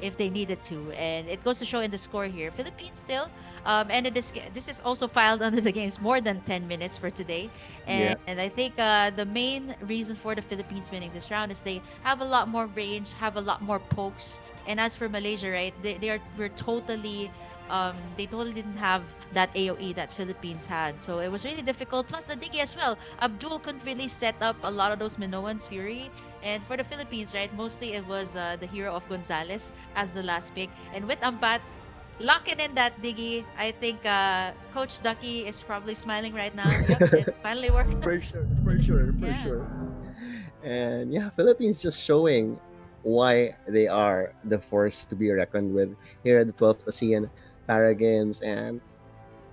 if they needed to, and it goes to show in the score here. Philippines still ended this is also filed under the game's more than 10 minutes for today, Yeah. and I think the main reason for the Philippines winning this round is they have a lot more range, have a lot more pokes. And as for Malaysia, right, we're totally they totally didn't have that AOE that Philippines had, so it was really difficult. Plus the Diggy as well. Abdul couldn't really set up a lot of those Minoan's Fury. And for the Philippines, right, mostly it was the hero of Gonzalez as the last pick. And with Ampat locking in that Diggy, I think Coach Ducky is probably smiling right now. Yep, it finally worked. For sure, for sure, for Yeah. sure. And yeah, Philippines just showing why they are the force to be reckoned with here at the 12th ASEAN Para Games. And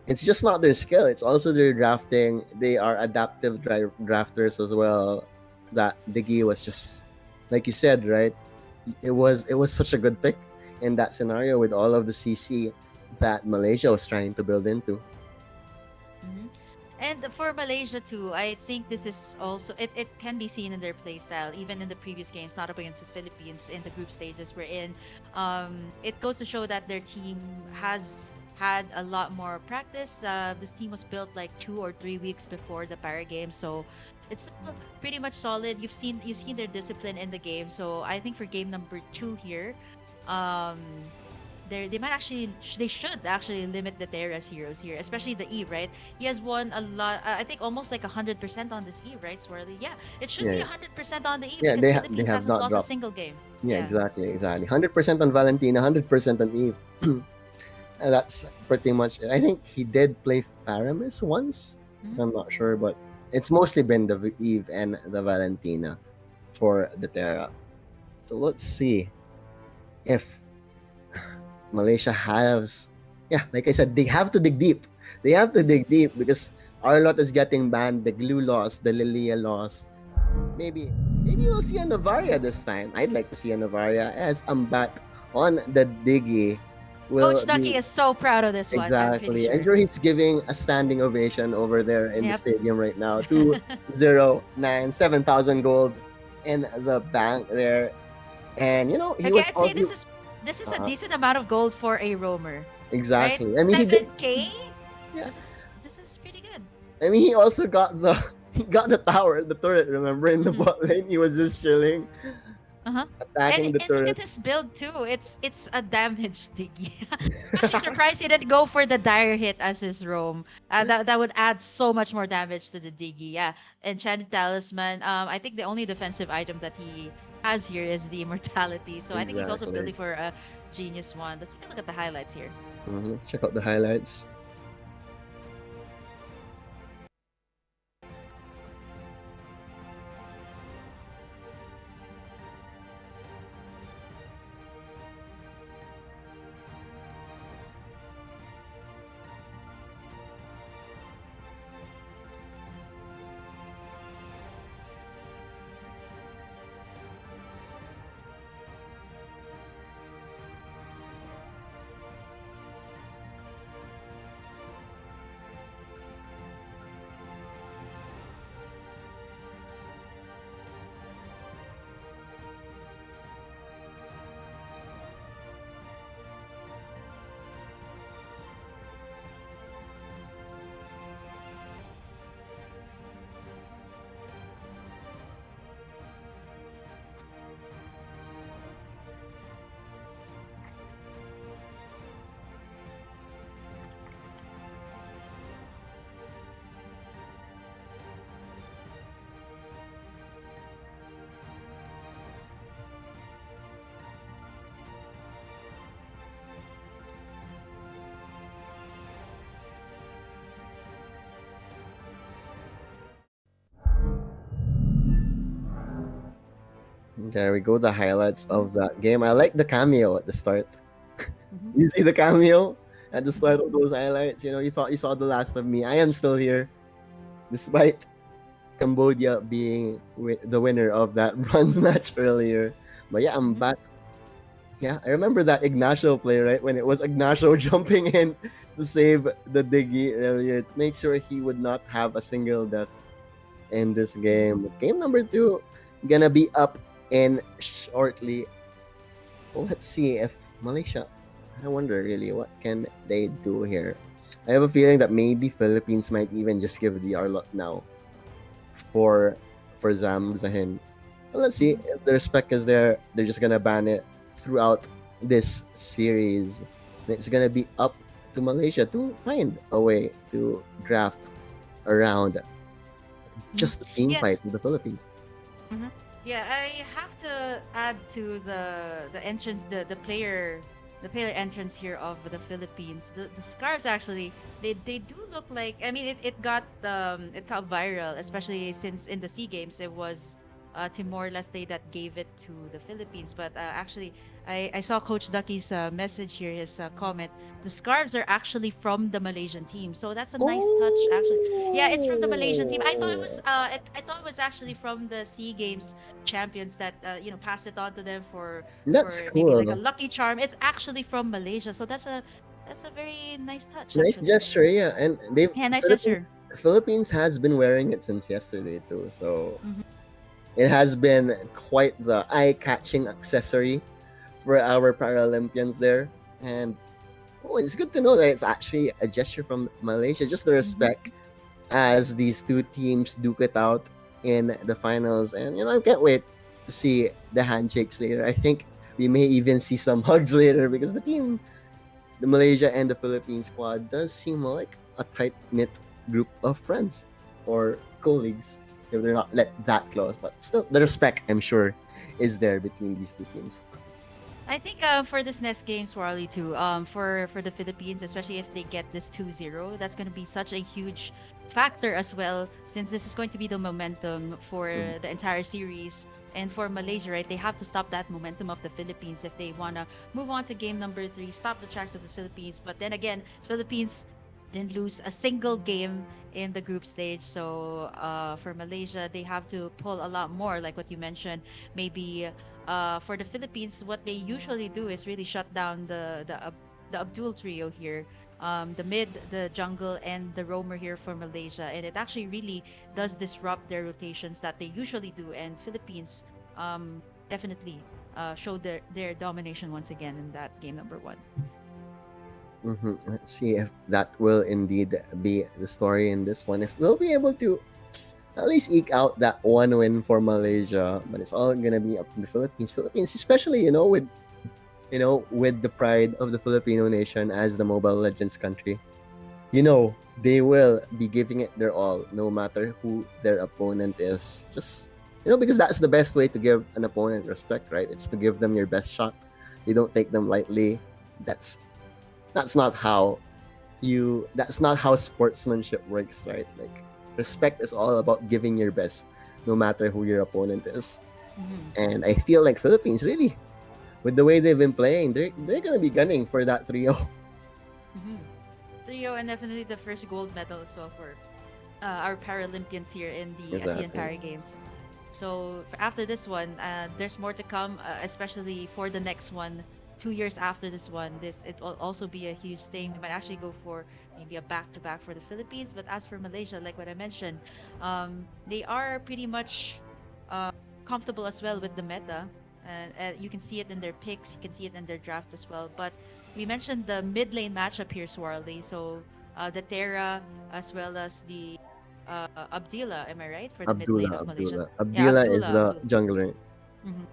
it's just not their skill, it's also their drafting. They are adaptive drafters as well. That Diggy was just, like you said, right? It was such a good pick in that scenario with all of the CC that Malaysia was trying to build into. Mhm. And for Malaysia too, I think this is also it can be seen in their play style, even in the previous games, not up against the Philippines in the group stages we're in. It goes to show that their team has had a lot more practice. This team was built like 2 or 3 weeks before the Para game, so it's still pretty much solid. You've seen their discipline in the game. So I think for game number two here, um, they might actually they should actually limit the Terra's heroes here, especially the Eve, right? He has won a lot. I think almost like 100% on this Eve, right, Swirly? Yeah, it should be Yeah, 100% on the Eve yeah, because they Philippines have hasn't not lost a dropped. single game. Yeah, Yeah. exactly. 100% on Valentina, 100% on Eve. That's pretty much it. I think he did play Faramis once. Mhm. I'm not sure, but it's mostly been the Eve and the Valentina for the Terra. So let's see if Malaysia has. Yeah, like I said, they have to dig deep. They have to dig deep because Arlot is getting banned. The Glue lost. The Lilia lost. Maybe we'll see a Navaria this time. I'd like to see a Navaria as Ambat on the Diggy. Will Coach Ducky be is so proud of this one. I'm pretty exactly. I'm sure. sure he's giving a standing ovation over there in the Yep. stadium right now. 209 7,000 gold in the bank there. And he Okay, was I'd say also this is a uh, decent amount of gold for a roamer, right? exactly. I mean, he did. 7K. Yeah. This is pretty good. I mean, he also got the he got the tower, the turret. Remember in the Mhm. bot lane, he was just chilling, Uh-huh. attacking the And look turret. at his build too. It's a damage diggy. Actually surprised he didn't go for the dire hit as his roam. That would add so much more damage to the diggy. Yeah. Enchanted talisman. I think the only defensive item that he has here is the immortality. So I think he's also Exactly. building for a genius one. Let's take a look at the highlights here. Let's check out the highlights. There we go, the highlights of that game. I like the cameo at the start. Mhm. You see the cameo at the start of those highlights. You thought you saw the last of me. I am still here, despite Cambodia being the winner of that bronze match earlier. But yeah, I'm Mhm. back. Yeah, I remember that Ignacio play, right? When it was Ignacio jumping in to save the Diggy earlier to make sure he would not have a single death in this game. But game number two gonna be up in shortly. So let's see if Malaysia. I wonder really what can they do here. I have a feeling that maybe Philippines might even just give the Arlot now for Zam Zahin. But let's see if the respect is there. They're just gonna ban it throughout this series. It's gonna be up to Malaysia to find a way to draft around just the team Yeah. fight with the Philippines. Yeah, I have to add to the entrance, the player entrance here of the Philippines. The scarves actually, they do look like, I mean, it got viral, especially since in the Sea Games it was Timor Leste that gave it to the Philippines. But actually, I saw Coach Ducky's message here, his comment. The scarves are actually from the Malaysian team, so that's a nice touch. Actually, yeah, it's from the Malaysian team. I thought it was I thought it was actually from the Sea Games champions that passed it on to them That's for maybe like a cool. lucky charm. It's actually from Malaysia, so that's a very nice touch Nice actually. gesture, yeah. And Yeah, nice Philippines gesture. Philippines has been wearing it since yesterday too. So Mhm. it has been quite the eye-catching accessory for our Paralympians there. And it's good to know that it's actually a gesture from Malaysia, just the respect as these two teams duke it out in the finals. And I can't wait to see the handshakes later. I think we may even see some hugs later because the Malaysia and the Philippines squad does seem like a tight knit group of friends or colleagues. If they're not that close, but still the respect, I'm sure, is there between these two teams. I think for this next game, Swirly too, for the Philippines, especially if they get this 2-0, that's going to be such a huge factor as well, since this is going to be the momentum for the entire series. And for Malaysia, right, they have to stop that momentum of the Philippines if they want to move on to game number 3, stop the tracks of the Philippines. But then again, Philippines didn't lose a single game in the group stage. So for Malaysia, they have to pull a lot more, like what you mentioned. Maybe for the Philippines, what they usually do is really shut down the Abdul trio here. The mid, the jungle, and the roamer here for Malaysia, and it actually really does disrupt their rotations that they usually do. And Philippines definitely showed their domination once again in that game number 1. Let's see if that will indeed be the story in this one. If we'll be able to at least eke out that one win for Malaysia, but it's all gonna be up to the Philippines. Philippines, especially with the pride of the Filipino nation as the Mobile Legends country, they will be giving it their all, no matter who their opponent is. Just because that's the best way to give an opponent respect, right? It's to give them your best shot. You don't take them lightly. That's not how sportsmanship works, right? Like, respect is all about giving your best no matter who your opponent is. And I feel like Philippines, really, with the way they've been playing, they're gonna be gunning for that 3-0. Trio, and definitely the first gold medal as well for our Paralympians here in the Exactly. ASEAN Para Games. So after this one, there's more to come, especially for the next one. 2 years after this one, it will also be a huge thing. We might actually go for maybe a back-to-back for the Philippines. But as for Malaysia, like what I mentioned, they are pretty much comfortable as well with the meta. And you can see it in their picks, you can see it in their draft as well. But we mentioned the mid lane matchup here, Swarley. So the Terra as well as the Abdillah, am I right? For the mid lane of Malaysia. Yeah, Abdillah is the Abdullah. jungler. Mhm.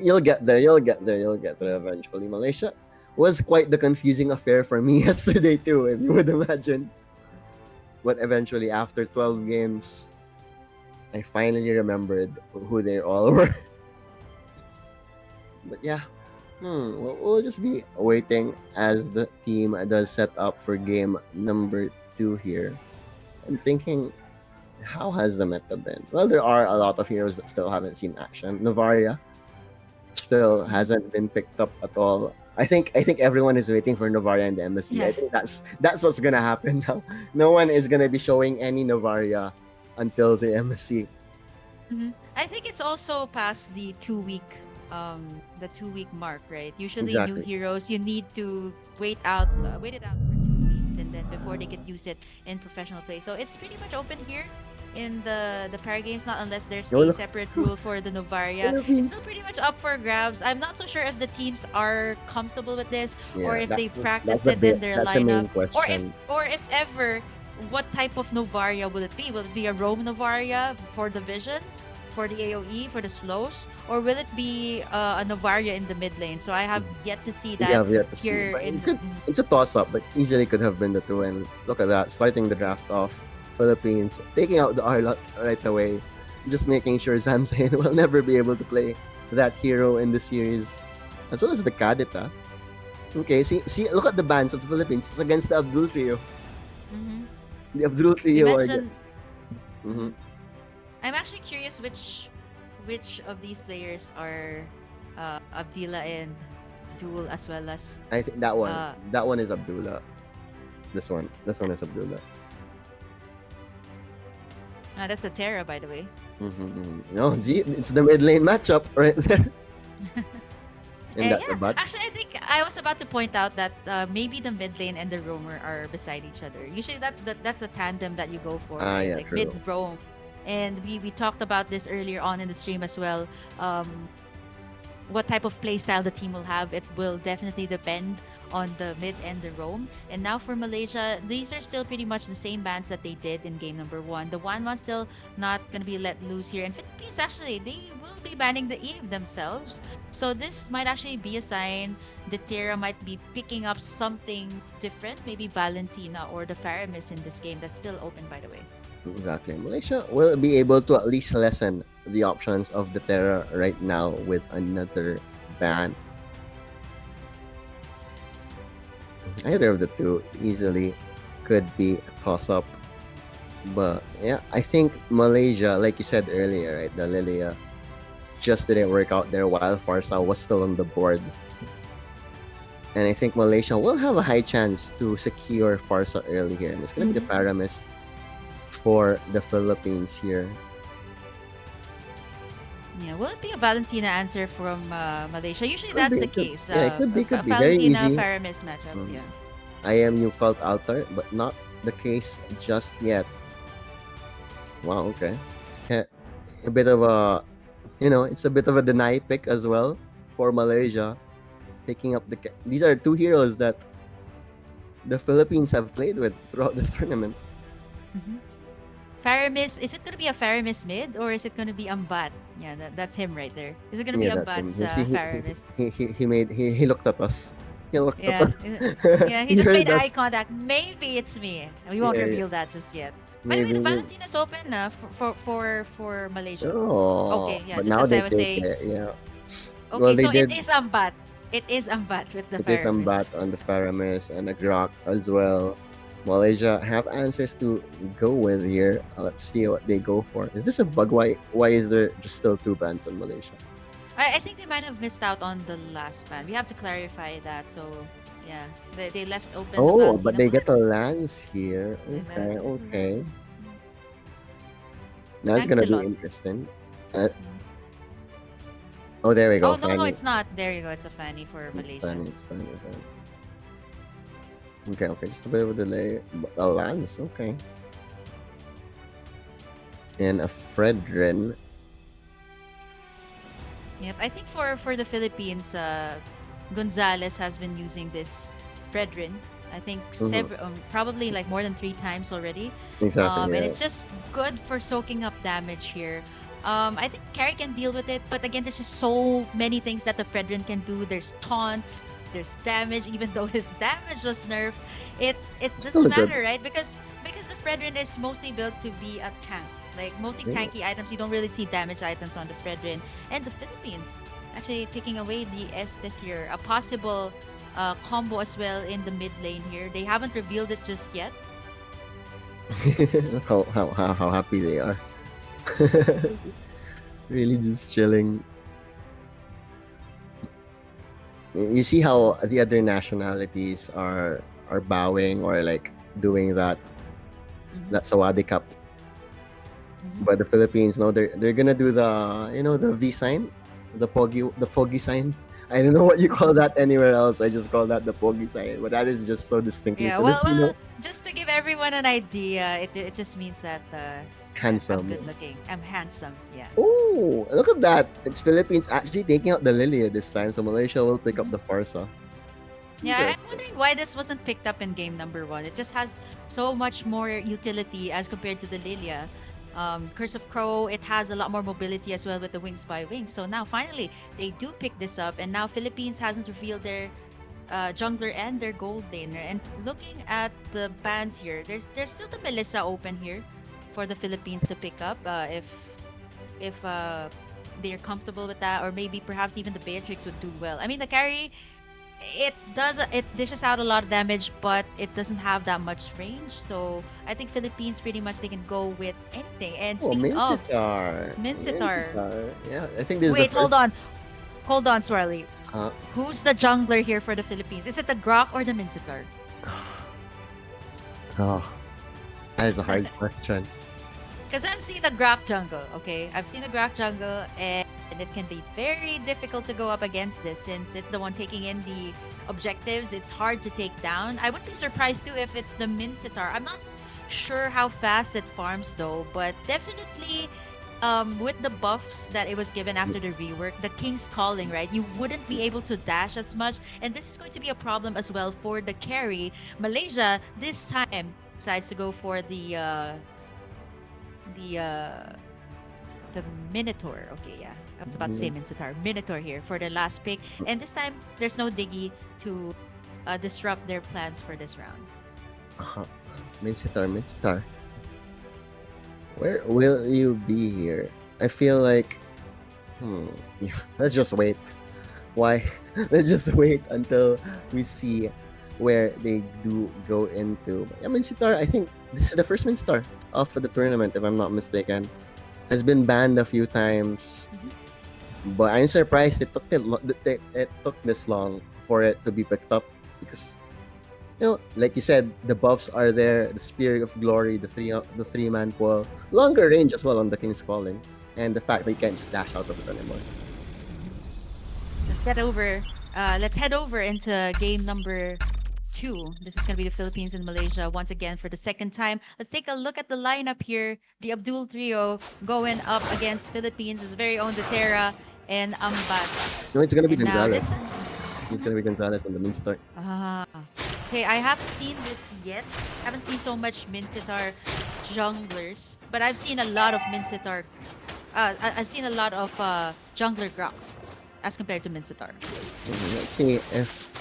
You'll get there. You'll get there eventually. Malaysia was quite the confusing affair for me yesterday too, if you would imagine. But eventually, after 12 games, I finally remembered who they all were. But yeah, we'll just be waiting as the team does set up for game number 2 here. I'm thinking, how has the meta been? Well, there are a lot of heroes that still haven't seen action. Novaria still hasn't been picked up at all. I think everyone is waiting for Novaria and the MSC. I Yeah. think that's what's gonna happen now. No one is gonna be showing any Novaria until the MSC. I think it's also past the 2-week mark, right? Usually new Exactly. heroes, you need to wait it out for 2 weeks, and then before they can use it in professional play. So it's pretty much open here in the para games, not unless there's No, a no. separate rule for the Novaria. It's still pretty much up for grabs. I'm not so sure if the teams are comfortable with this, or Yeah, if they've that's practiced the it in their that's the main lineup, question. or if ever, what type of Novaria will it be? Will it be a roam Novaria for the vision, for the AoE, for the slows, or will it be a Novaria in the mid lane? So I have yet to see We that have yet to see. here But in. it's a toss up, but easily could have been the two. And look at that, starting the draft off, Philippines taking out the Arlot right away, just making sure Zamzain will never be able to play that hero in the series, as well as the Kadita. Okay, see, look at the bans of the Philippines. It's against the Abdul trio. Mhm. The Abdul We trio. mentioned. Mhm. I'm actually curious which of these players are Abdillah and Duel as well as I think that one. uh That one is Abdullah. This one. This one is Abdullah. that's the Terra, by the way. No, gee, it's the mid lane matchup right there. And that Yeah, the bot. actually, I think I was about to point out that maybe the mid lane and the roamer are beside each other. Usually, that's the tandem that you go for, Ah, right? yeah, Like true. mid roam, and we talked about this earlier on in the stream as well. What type of play style the team will have, it will definitely depend on the mid and the roam. And now for Malaysia, these are still pretty much the same bans that they did in game number 1. The 1-1 still not going to be let loose here. And Philippines, actually, they will be banning the Eve themselves. So this might actually be a sign that Terra might be picking up something different, maybe Valentina or the Faramis in this game. That's still open, by the way. Exactly. Malaysia will be able to at least lessen the options of the Terra right now with another ban. Either of the two easily could be a toss-up. But yeah, I think Malaysia, like you said earlier, right, the Lilia just didn't work out there while Farsa was still on the board. And I think Malaysia will have a high chance to secure Farsa early here. And it's going to be the Paramis for the Philippines here. Yeah, will it be a Valentina answer from Malaysia? Usually Could that's be, the could- case. yeah, it could be very Valentina easy. Faramis matchup. Mm. Yeah. I am new cult altar, but not the case just yet. Wow, okay. Yeah, a bit of a, it's a bit of a deny pick as well for Malaysia. Picking up these are two heroes that the Philippines have played with throughout this tournament. Faramis, is it going to be a Faramis mid or is it going to be Ambat? Yeah, that's him right there. Is it going to be Yeah, that's him. Ambat's You see, Faramis? he looked at us. He looked Yeah, at us. yeah, he just heard made us. eye contact. Maybe it's me. We won't Yeah, reveal that just yet. By the way, Maybe. the Valentina's open for Malaysia. Oh, Okay, yeah, but just now as they I was take saying. it. Yeah. Okay, Well, they so did. it is Ambat. It is Ambat with the It is some Faramis. bat on the Faramis and a Grok as well. Malaysia have answers to go with here. Let's see what they go for. Is this a bug? Why is there just still two bans in Malaysia? I think they might have missed out on the last ban. We have to clarify that. So yeah, they left open. the Oh, Valentina but they get ban. a lance here. They Okay, left okay. lance. That's gonna be Lancelot. interesting. Oh, there we go. Oh no, Fanny. it's not. There you go. It's a Fanny for It's Malaysia. Fanny, it's Fanny. Okay, just a bit of a delay. But a lance, okay. And a Fredrin. Yep, I think for the Philippines, Gonzalez has been using this Fredrin. I think several, probably like more than 3 times already. Exactly. And Yeah. it's just good for soaking up damage here. I think Carry can deal with it, but again, there's just so many things that the Fredrin can do. There's taunts, there's damage. Even though his damage was nerfed, it Still doesn't good. matter, right? Because the Fredrin is mostly built to be a tank. Like mostly Yeah. tanky items, you don't really see damage items on the Fredrin. And the Philippines actually taking away the Estes here, a possible combo as well in the mid lane here. They haven't revealed it just yet. Look how happy they are. Really just chilling. You see how the other nationalities are bowing or like doing that Sawadee Cup. But the Philippines, no, they're gonna do the V sign, the pogi sign. I don't know what you call that anywhere else. I just call that the pogi sign, but that is just so distinctly Yeah, Filipino. well, just to give everyone an idea, it just means that I'm Handsome. good looking. I'm handsome. Yeah. Oh, look at that! It's Philippines actually taking out the Lilia this time, so Malaysia will pick up the Farsa. Yeah, I'm wondering why this wasn't picked up in game number 1. It just has so much more utility as compared to the Lilia. Curse of Crow, it has a lot more mobility as well with the Wings by Wings. So now finally they do pick this up, and now Philippines hasn't revealed their jungler and their gold laner. And looking at the bans here, there's still the Melissa open here for the Philippines to pick up if they're comfortable with that, or maybe perhaps even the Beatrix would do well. I mean, the carry it dishes out a lot of damage, but it doesn't have that much range. So I think Philippines pretty much they can go with anything. And Oh, speaking of Mincitar. Mincitar, Yeah, I think this is the wait, first. hold on, Swirly. Uh, Who's the jungler here for the Philippines? Is it the Grok or the Mincitar? oh, that is a hard question. Because I've seen a Grok jungle, okay? I've seen a Grok jungle, and it can be very difficult to go up against this since it's the one taking in the objectives. It's hard to take down. I wouldn't be surprised too if it's the Mincitar. I'm not sure how fast it farms though, but definitely with the buffs that it was given after the rework, the King's Calling, right? You wouldn't be able to dash as much, and this is going to be a problem as well for the carry. Malaysia this time decides to go for the uh the Minotaur. Okay, yeah. I was about to say Mincitar. Minotaur here for the last pick. And this time there's no Diggy to disrupt their plans for this round. Mincitar. Where will you be here? I feel like, yeah, let's just wait. Why? Let's just wait until we see where they do go into. Yeah, Mincitar, I think this is the first Mincitar of the tournament, if I'm not mistaken. Has been banned a few times, but I'm surprised it took this long for it to be picked up because, like you said, the buffs are there, the Spear of Glory, the three-man pull, longer range as well on the King's Calling, and the fact that you can't just dash out of it anymore. Let's head over into game number 2. This is going to be the Philippines and Malaysia once again for the second time. Let's take a look at the lineup here. The Abdul trio going up against Philippines' very own Dotera and Ambat. No, it's gonna be And now Gonzalez. this. It's gonna be Gonzalez on the Mincitar. Okay, I haven't seen this yet. Haven't seen so much Mincitar junglers, but I've seen a lot of Mincitar. I've seen a lot of jungler Grox as compared to Mincitar. Let's see if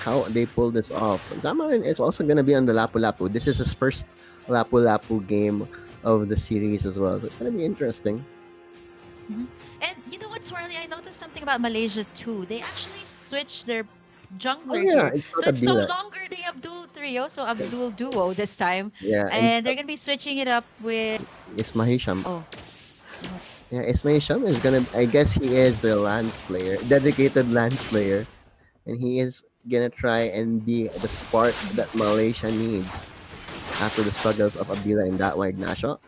how they pull this off. Zamarin is also gonna be on the Lapu Lapu. This is his first Lapu Lapu game of the series as well, so it's gonna be interesting. And you know what, Swirly? I noticed something about Malaysia too. They actually switched their jungler Yeah, here. it's not So it's no Abdullah. longer the Abdul trio, so Abdul duo this time. Yeah, And they're gonna be switching it up with Ismahisham. oh Yeah, Ismahisham is gonna. I guess he is the Lance player, dedicated Lance player, and he is gonna try and be the spark that Malaysia needs after the struggles of Abdullah and that one Ignacio.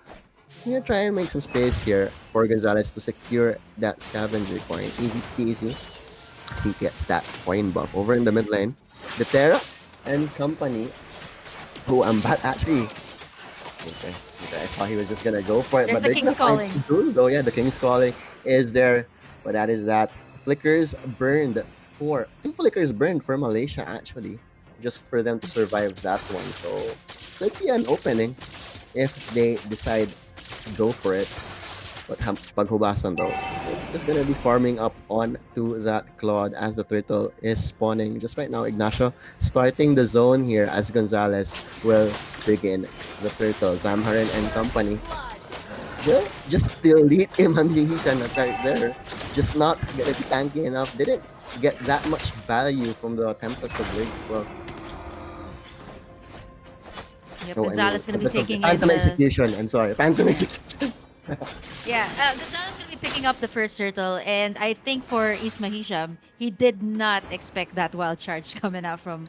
He's gonna try and make some space here for Gonzalez to secure that scavenger coin. Easy peasy. He gets that coin buff over in the mid lane. The Terra and company, who Ambat actually. Okay. I thought he was just gonna go for it, There's but the King's Calling. So yeah, the King's Calling is there, but that is that. Flickers burned for 2 flickers burned for Malaysia actually, just for them to survive that one. So could be an opening if they decide to go for it. But paghubasan though, just gonna be farming up on to that Claude as the turtle is spawning just right now. Ignacio starting the zone here as Gonzalez will begin the turtle. Zamharin and company will just delete him and Lihishan right there. Just not gonna be tanky enough. Didn't get that much value from the Tempest of Blades as well. Yep, No, I mean, Gonzalez gonna be Tempest of- taking Phantom in Execution. I'm sorry, Phantom Execution. yeah, Gonzalez gonna be picking up the first turtle, and I think for Ismahisham, he did not expect that wild charge coming out from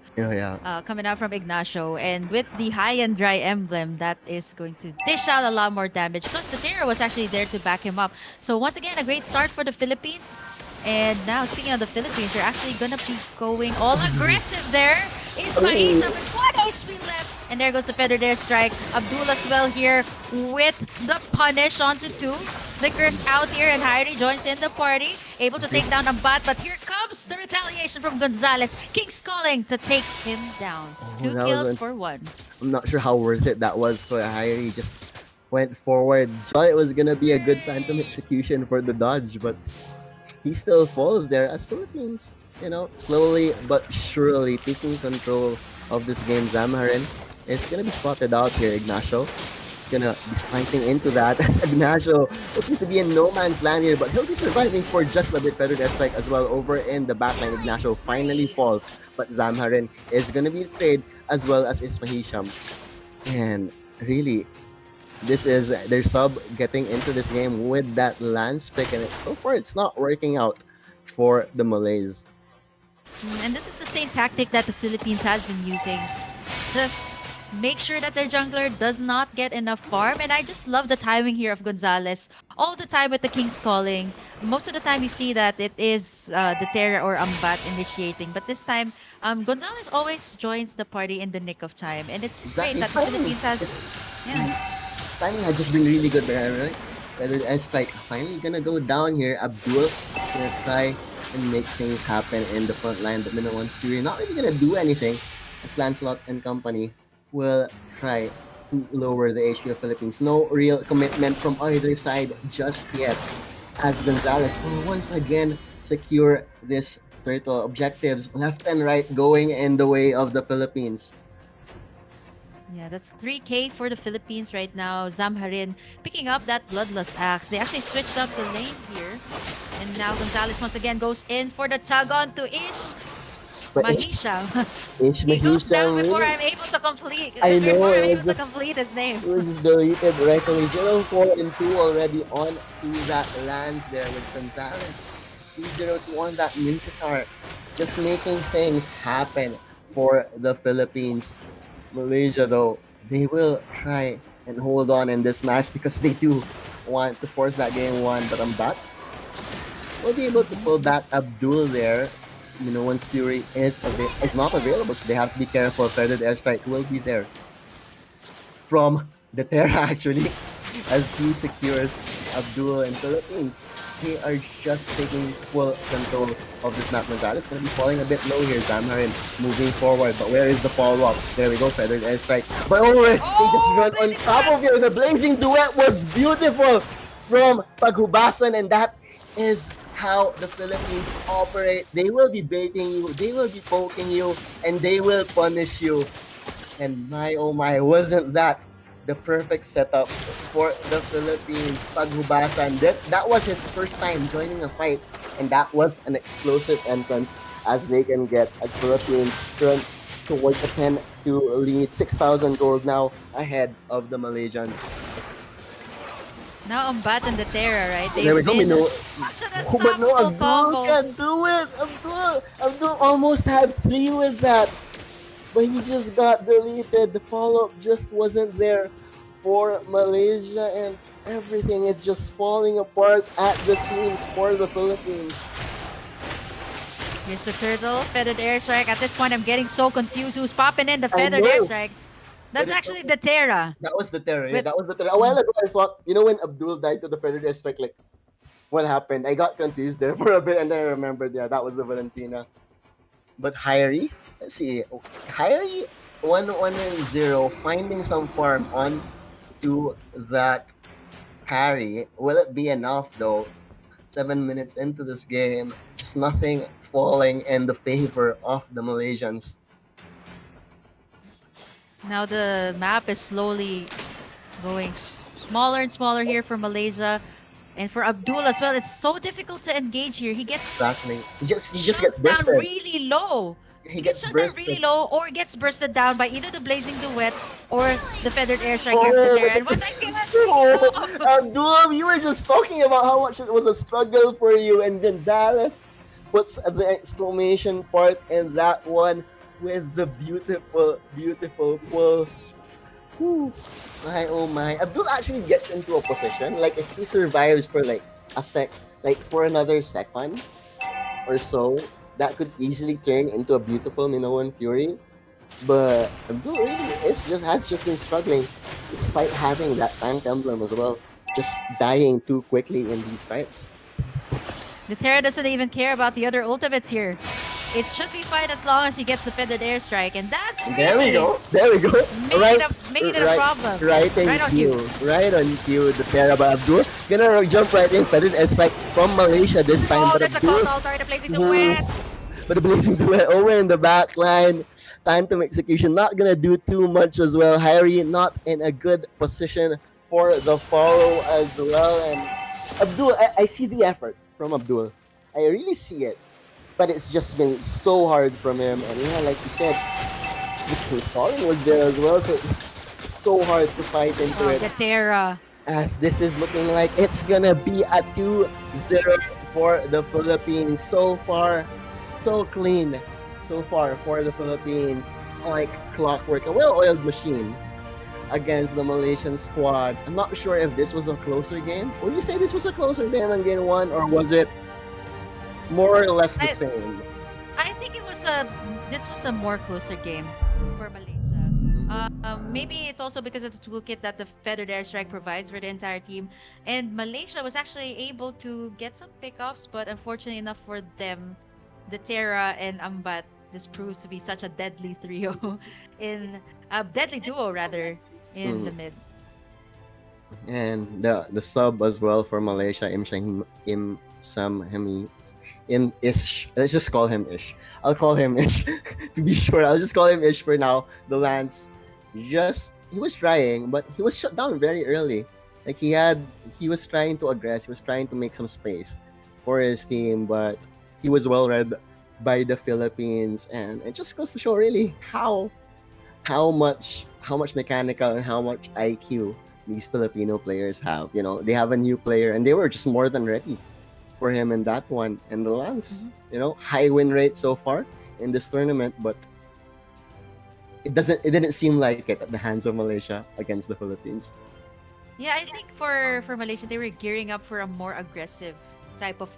Ignacio, and with the high and dry emblem, that is going to dish out a lot more damage. Plus, the Terra was actually there to back him up. So once again, a great start for the Philippines. And now, speaking of the Philippines, they're actually gonna be going all aggressive there. Ismahisham with 1 HP left. And there goes the Feather Dare Strike. Abdul as well here with the punish onto 2. Flickers out here and Hyrie joins in the party. Able to take down Ambat, but here comes the retaliation from Gonzalez. King's Calling to take him down. 2 that kills was for 1. I'm not sure how worth it that was for Hyrie. Just went forward. Thought it was gonna be a good Phantom Execution for the dodge, but he still falls there as Philippines, slowly but surely taking control of this game. Zamharin is gonna be spotted out here. Ignacio gonna be fighting into that as Ignacio looking to be in no man's land here, but he'll be surviving for just a bit. Feathered airstrike as well over in the backline. Ignacio finally falls, but Zamharin is gonna be trade as well as Ismahisham. And really, this is their sub getting into this game with that lance pick, and so far it's not working out for the Malays. And this is the same tactic that the Philippines has been using. Just make sure that their jungler does not get enough farm. And I just love the timing here of Gonzalez. All the time with the King's Calling. Most of the time you see that it is the Terra or Ambat initiating. But this time, Gonzalez always joins the party in the nick of time. And it's just great that the Philippines has... Yeah. Timing has just been really good there, right? Feathered airstrike finally gonna go down here. Abdul gonna try and make things happen in the front line, but Minowan's Fury not really gonna do anything as Lancelot and company will try to lower the HP of Philippines. No real commitment from either side just yet, as Gonzalez will once again secure this turtle. Objectives left and right going in the way of the Philippines. Yeah, that's 3K for the Philippines right now. Zamharin picking up that Bloodlust Axe. They actually switched up the lane here. And now Gonzalez once again goes in for the tug on to Ish. But Mahisham. Ish He goes down Mahisham, before really? I'm able to complete. I know, Before I'm it able to was complete his name. It was just deleted right away. 0-4 and 2 already on to that lands there with Gonzalez. 3-0-2 on that Mincetar. Just making things happen for the Philippines. Malaysia, though, they will try and hold on in this match because they do want to force that game one. But Ambat will be able to pull back Abdul there. You know, once Fury is not available, so they have to be careful. Feathered airstrike will be there from the Terra actually, as he secures Abdul and Philippines. They are just taking full control of this map. Gonzalez going to be falling a bit low here. Zamharin moving forward, but where is the follow-up? There we go, Feathered airstrike. But over, they just run on top of you. The blazing duet was beautiful from Paghubasan, and that is how the Philippines operate. They will be baiting you, they will be poking you, and they will punish you. And my oh my, wasn't that the perfect setup for the Philippines? Paghubasan, that was his first time joining a fight, and that was an explosive entrance as they can get, as Philippines turn towards a 10 to lead. 6,000 gold now ahead of the Malaysians. Now Ambat and the Terra, right? There we go, we know. Such an Oh, but no, unstoppable Abdul combo. can do it. Abdul almost had 3 with that, but he just got deleted. The follow-up just wasn't there for Malaysia, and everything is just falling apart at the seams for the Philippines. Here's the turtle, feathered airstrike. At this point, I'm getting so confused. Who's popping in the feathered know. airstrike? That's actually the Terra. That was the Terra. Yeah, With- that was the Terra. A while ago, I thought, you know, when Abdul died to the feathered airstrike, like, what happened? I got confused there for a bit, and then I remembered, yeah, that was the Valentina. But Hyrie, let's see, Hyrie 1-1-0, finding some farm on to that carry. Will it be enough though? 7 minutes into this game, just nothing falling in the favor of the Malaysians. Now the map is slowly going smaller and smaller here for Malaysia. And for Abdul as well, it's so difficult to engage here. He gets Exactly. He just shot gets down bursted. really low. He Gets gets shot down bursted. really low or gets bursted down by either the Blazing Duet or the Feathered Airstrike here of the Terra. And once again, Abdul, you were just talking about how much it was a struggle for you, and Gonzalez puts the exclamation part in that one with the beautiful, beautiful pull. Whew. My oh my. Abdul actually gets into a position, like if he survives for like for another second or so, that could easily turn into a beautiful Minoan Fury. But Abdul really has just been struggling, despite having that tank emblem as well. Just dying too quickly in these fights. the Terra doesn't even care about the other ultimates here. It should be fine as long as he gets the Feathered Airstrike. And that's There we really go. There we go. made it a problem. Right in Right on cue. cue. Right on cue. The Terra by Abdul. Gonna jump right in. Feathered Airstrike from Malaysia this time. Oh, but there's a Abdul call altar, the Blazing Duet. But the blazing duet over in the back line. Phantom execution not gonna do too much as well. Harry not in a good position for the follow as well. And Abdul, I see the effort from Abdul. I really see it. But it's just been so hard from him. And yeah, like you said, the stalling was there as well. So it's so hard to fight into Oh, it. the Terra. As this is looking like it's gonna be a 2-0 for the Philippines. So far, so clean. So far for the Philippines. Like clockwork. A well-oiled machine against the Malaysian squad. I'm not sure if this was a closer game. Would you say this was a closer game in game one, or was it more or less the I- same? I think this was a more closer game for Malaysia. Maybe it's also because of the toolkit that the Feathered Airstrike provides for the entire team. And Malaysia was actually able to get some pickoffs, but unfortunately enough for them, the Terra and Ambat just proves to be such a deadly trio in a deadly duo rather in the mid. And the sub as well for Malaysia, Ish. Let's just call him Ish. I'll call him Ish to be sure. I'll just call him Ish for now. The Lance, he was trying, but he was shut down very early. Like he was trying to aggress. He was trying to make some space for his team, but he was well read by the Philippines, and it just goes to show really how much mechanical and how much IQ these Filipino players have. You know, they have a new player, and they were just more than ready for him in that one. And the Lance, high win rate so far in this tournament, but it didn't seem like it at the hands of Malaysia against the Philippines. Yeah, I think for Malaysia they were gearing up for a more aggressive type of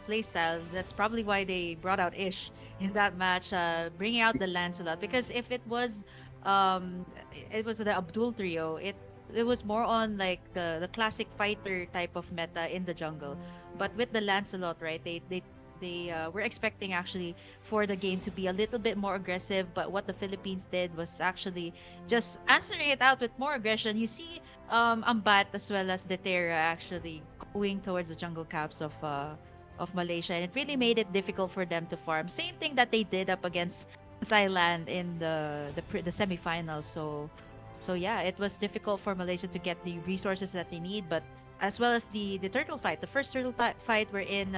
play style. That's probably why they brought out Ish in that match, bringing out the Lancelot. Because if it was the Abdul trio, it was more on like the classic fighter type of meta in the jungle. But with the Lancelot, right, they were expecting actually for the game to be a little bit more aggressive, but what the Philippines did was actually just answering it out with more aggression. You see Ambat as well as the Terra actually going towards the jungle caps of Malaysia, and it really made it difficult for them to farm. Same thing that they did up against Thailand in the semifinals. So yeah, it was difficult for Malaysia to get the resources that they need, but as well as the turtle fight, the first turtle fight wherein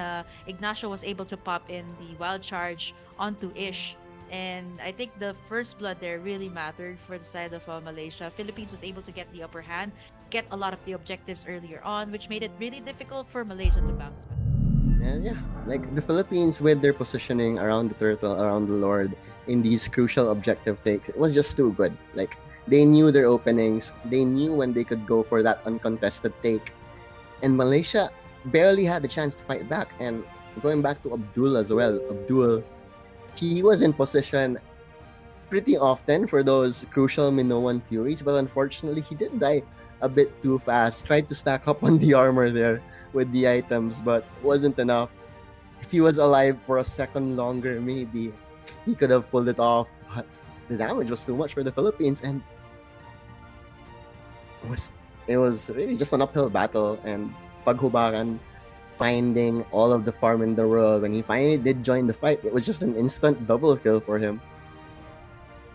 Ignacio was able to pop in the wild charge onto Ish. And I think the first blood there really mattered for the side of Malaysia. Philippines was able to get the upper hand, get a lot of the objectives earlier on, which made it really difficult for Malaysia to bounce back. And yeah, like the Philippines with their positioning around the turtle, around the Lord in these crucial objective takes, it was just too good. Like they knew their openings, they knew when they could go for that uncontested take. And Malaysia barely had the chance to fight back. And going back to Abdul as well, Abdul, he was in position pretty often for those crucial Minoan Furies, but unfortunately he did die a bit too fast. Tried to stack up on the armor there with the items, but wasn't enough. If he was alive for a second longer, maybe he could have pulled it off, but the damage was too much for the Philippines, and it was really just an uphill battle. And paghubakan, finding all of the farm in the world, when he finally did join the fight, it was just an instant double kill for him.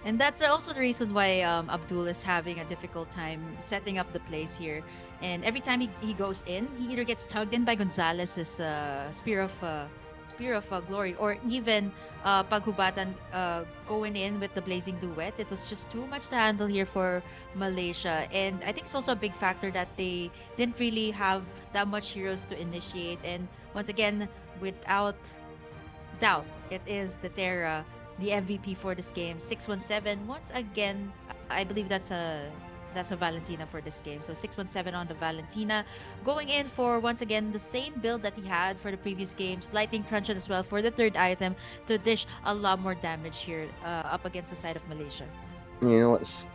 And that's also the reason why Abdul is having a difficult time setting up the plays here. And every time he goes in, he either gets tugged in by Gonzalez's Spear of Glory, or even Paghubatan going in with the Blazing Duet. It was just too much to handle here for Malaysia. And I think it's also a big factor that they didn't really have that much heroes to initiate. And once again, without doubt, it is the Terra, the MVP for this game. 617. Once again, I believe that's a Valentina for this game. So 617 on the Valentina, going in for once again the same build that he had for the previous games. Lightning Truncheon as well for the third item to dish a lot more damage here up against the side of Malaysia. You know what's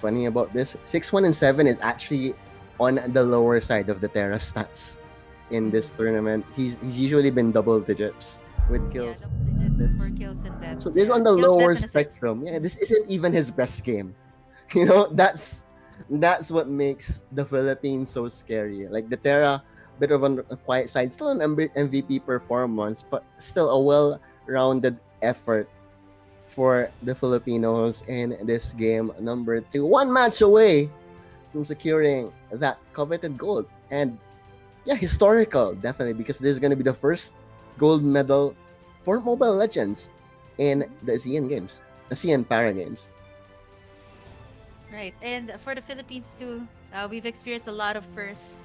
funny about this? 6-1 and 7 is actually on the lower side of the Terra stats in this tournament. He's usually been double digits with kills. Yeah, double digits for kills and deaths. So this is on the Kills, lower deaths, and assists. spectrum. Yeah, this isn't even his best game. You know, that's what makes the Philippines so scary. Like the Terra, bit of on a quiet side, still an MVP performance, but still a rounded effort for the Filipinos in this game number 2. One match away from securing that coveted gold. And yeah, historical, definitely, because this is going to be the first gold medal for Mobile Legends in the ASEAN Games, ASEAN Para Games. Right. And for the Philippines too, we've experienced a lot of firsts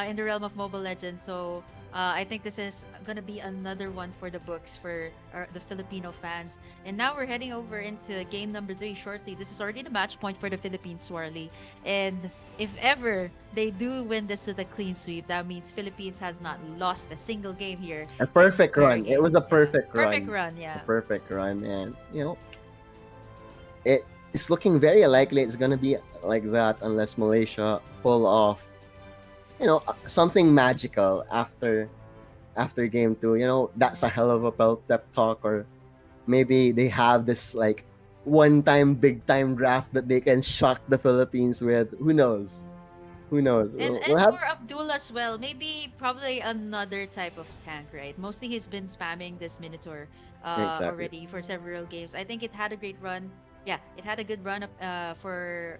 in the realm of Mobile Legends. So I think this is going to be another one for the books for the Filipino fans. And now we're heading over into game number 3 shortly. This is already the match point for the Philippines, Swarley. And if ever they do win this with a clean sweep, that means Philippines has not lost a single game here. A perfect in the para run. It was game. a perfect Yeah. run. Perfect run, A yeah. perfect run. And, it's looking very likely it's going to be like that unless Malaysia pull off, something magical after game 2. That's a hell of a pep talk, or maybe they have this like one-time big-time draft that they can shock the Philippines with. Who knows? Who knows? And We'll have for Abdul as well, maybe probably another type of tank, right? Mostly he's been spamming this Minotaur exactly. already for several games. I think it had a great run. Yeah, it had a good run up for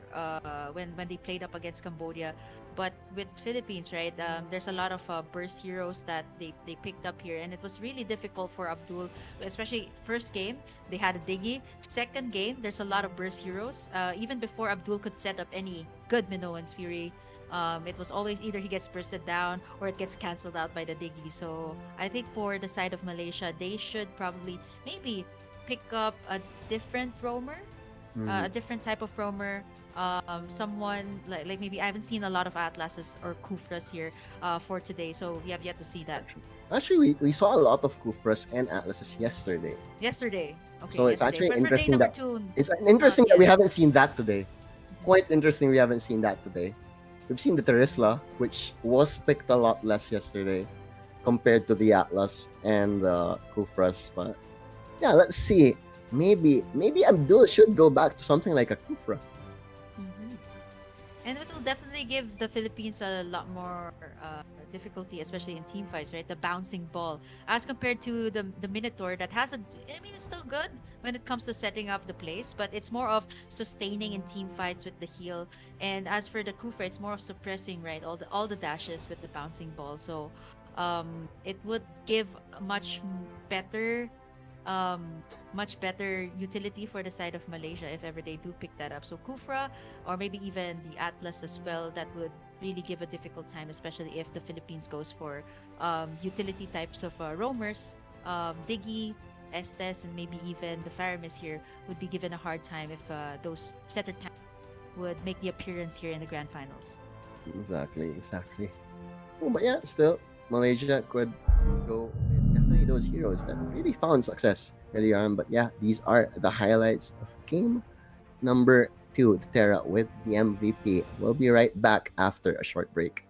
when they played up against Cambodia. But with Philippines, right? There's a lot of burst heroes that they picked up here, and it was really difficult for Abdul, especially first game they had a Diggy. Second game, there's a lot of burst heroes. Even before Abdul could set up any good Minoan's Fury, it was always either he gets bursted down or it gets cancelled out by the Diggy. So I think for the side of Malaysia, they should probably maybe pick up a different roamer, a different type of roamer. Someone like maybe I haven't seen a lot of Atlases or Kufras here for today, so we have yet to see that. Actually, we saw a lot of Kufras and Atlases yesterday. Yesterday. Okay, So it's yesterday. actually But for day interesting number that 2, it's interesting that we yes. haven't seen that today. Quite interesting we haven't seen that today. We've seen the Terisla, which was picked a lot less yesterday compared to the Atlas and the Kufras. But yeah, let's see. Maybe Abdul should go back to something like a Kufra. And it will definitely give the Philippines a lot more difficulty, especially in team fights, right? The bouncing ball, as compared to the Minotaur that has I mean, it's still good when it comes to setting up the place, but it's more of sustaining in team fights with the heal. And as for the Kufra, it's more of suppressing, right? All the dashes with the bouncing ball. So, it would give a better much better utility for the side of Malaysia if ever they do pick that up. So Kufra or maybe even the Atlas as well, that would really give a difficult time, especially if the Philippines goes for utility types of roamers. Diggy, Estes, and maybe even the Faramis here would be given a hard time if those setter tanks would make the appearance here in the grand finals. Exactly. Oh, but yeah, still, Malaysia could go with definitely those heroes that really found success early on. But yeah, these are the highlights of game number 2, the Terra with the MVP. We'll be right back after a short break.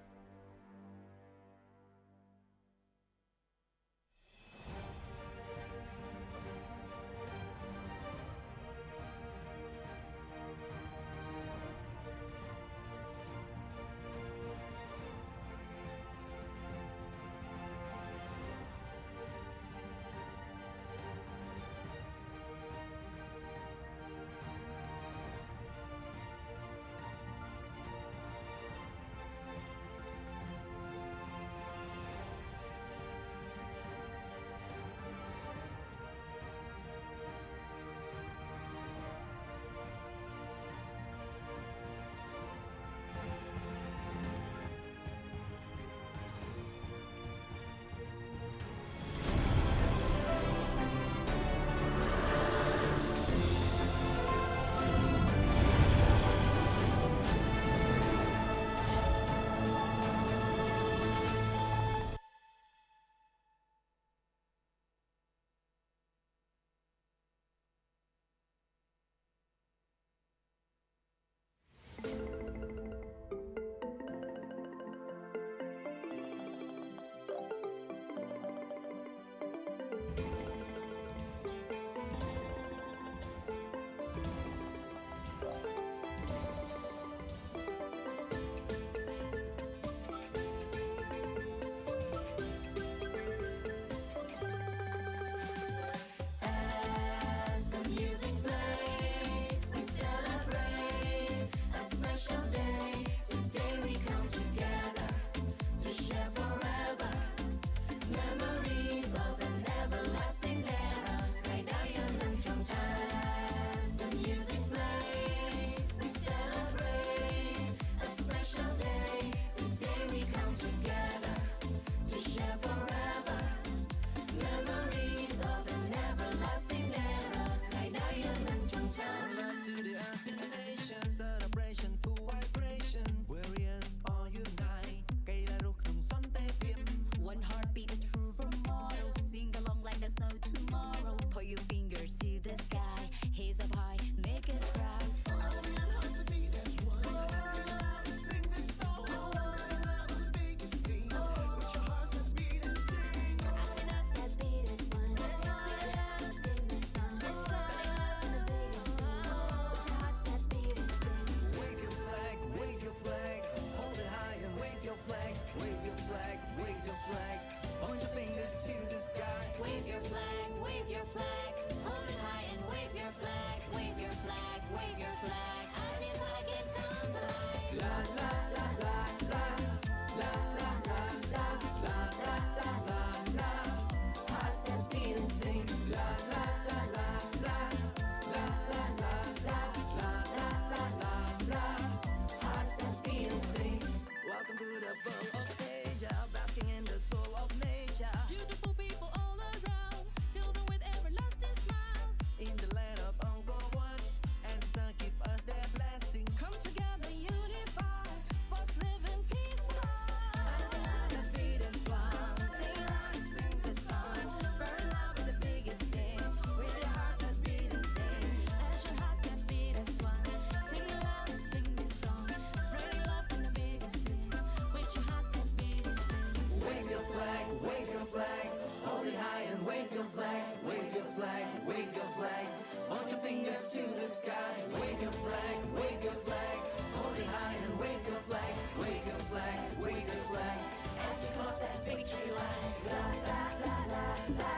wave your flag, wave your flag, wave your flag. Point your fingers to the sky, wave your flag, wave your flag. Hold it high and wave your flag, wave your flag, wave your flag. As you cross that victory line. La la la la la,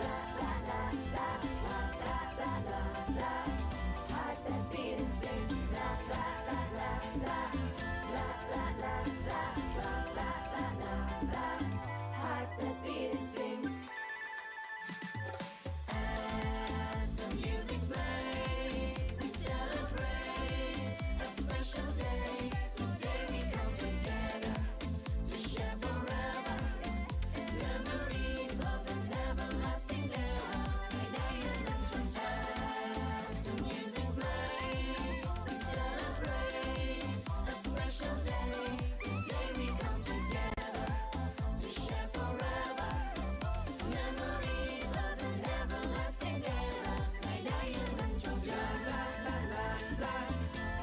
la la la la, la la la la la. Hearts that beat and sing. La la la la la, la la la la, la la la la la. Hearts that beat and sing. As the music plays, we celebrate a special day. Today we come together to share forever memories of an everlasting era. As the music plays, we celebrate a special day. Today we come together to share forever memories of an everlasting era. La la la la,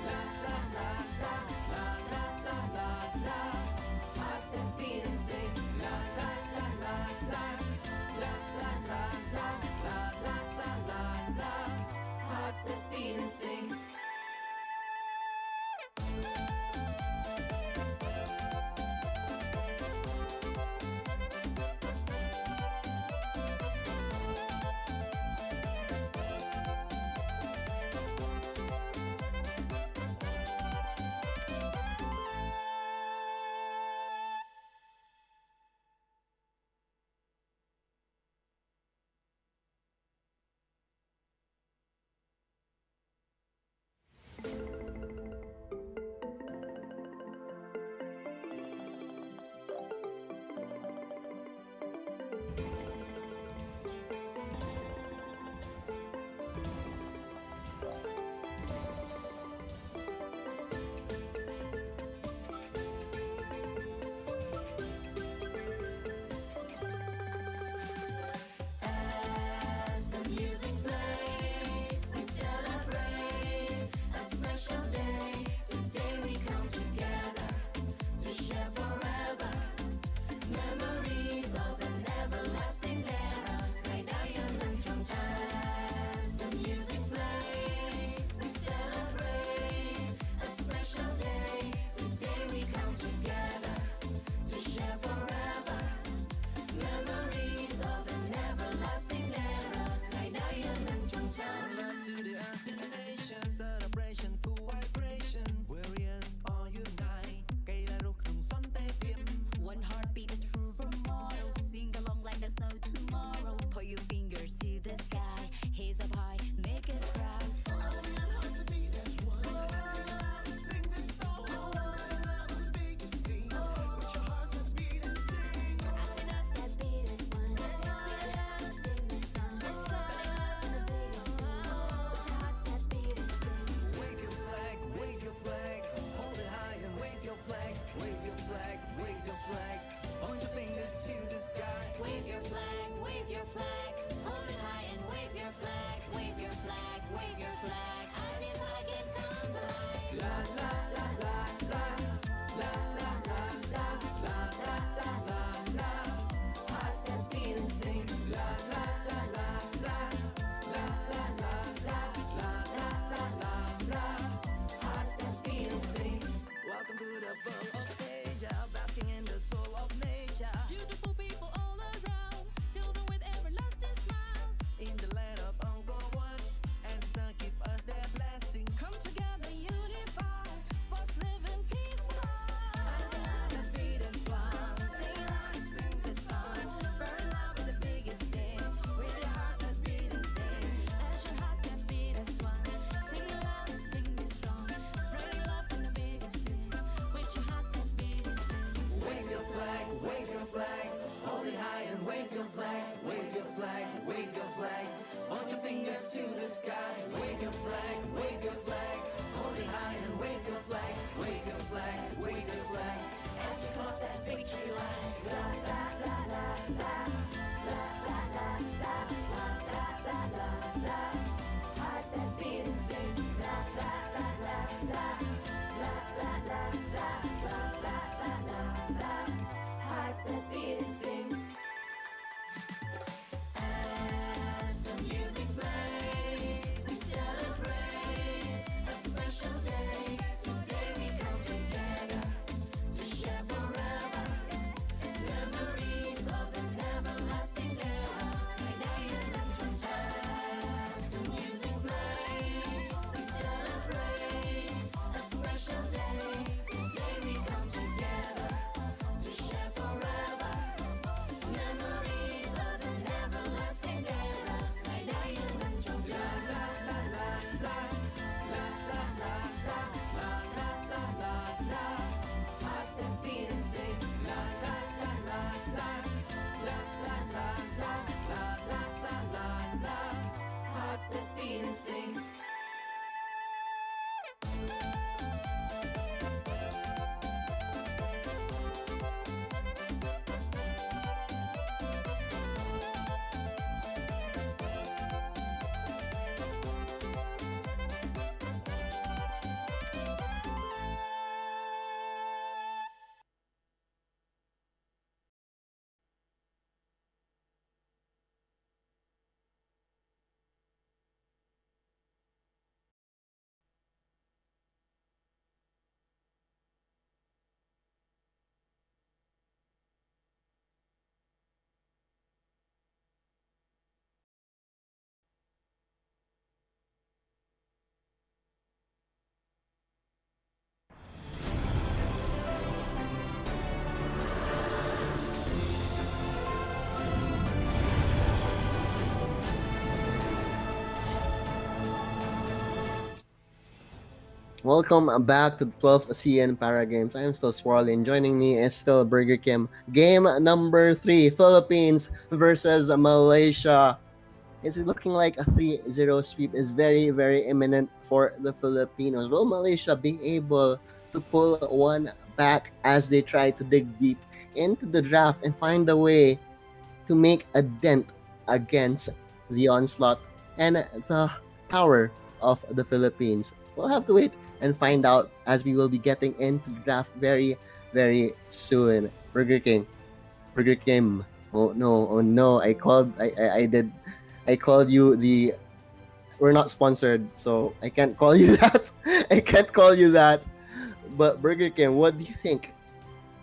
la la la la, la la la la la. Hearts that beat and sing. La la la la la, la la la la, la la la la la. Hearts that beat and sing. As the music plays, we celebrate a special day. Today we come together to share forever memories of an everlasting era. As the music plays, we celebrate a special day. Today we come together to share forever memories of an everlasting era. Love to the ASEAN nation, celebration full vibration. Warriors all unite. cây là ruột rừng son tê tiêm. One heartbeat, a true role model. Sing along like there's no tomorrow. Point your fingers to the sky. Hands up high, make us proud. ASEAN hearts beat as one. Sing this song. Make you sing. With your hearts that beat and sing. ASEAN hearts that beat as one. Sing this song. Spreading love in the biggest scene. With your hearts that beat and sing. Wave your flag, wave your flag. Hold it high and wave your flag. Wave your flag, wave your flag. Point your fingers to the sky. Wave your flag, wave your flag. Hold it high and wave your flag. Wave your flag, wave your flag. ASEAN flag and come to life. La la la la la, la la la la, la la la la la. Hearts that beat and sing. La la la la la, la la la la, la la la la la. Hearts that beat and sing. Welcome to the world of Asia, basking in the soul of nature. Beautiful people all around, children with everlasting smiles. In the land of Angkor and sun give us their blessing. Come together, unify, sports living peaceful. ASEAN that beat as one. Sing along, sing this song. Spread love with the biggest sing. With your hearts that beat and sing. As your heart that beat as one. Sing along, sing this song. Spreading love from the biggest sing. With your heart that beat and sing. Wave your flag, wave your flag. Hold it high and wave your flag. Wave your flag, wave your flag. Point your fingers to the sky. Wave your flag, wave your flag. Hold it high and wave your flag. Wave your flag, wave your flag. As you cross that victory line. La la la la la, la la la la, la la la la la. Hearts that beat and sing. La la la la la, la la la la, la la la la la. Hearts that beat and sing. Welcome back to the 12th ASEAN Para Games. I am still Swirling. Joining me is still Burger Kim. Game number 3, Philippines versus Malaysia. It's looking like a 3-0 sweep is very, very imminent for the Filipinos. Will Malaysia be able to pull one back as they try to dig deep into the draft and find a way to make a dent against the onslaught and the power of the Philippines? We'll have to wait and find out as we will be getting into the draft very, very soon. Burger King. Burger Kim. Oh no, I called you the we're not sponsored, so I can't call you that. I can't call you that. But Burger King, what do you think?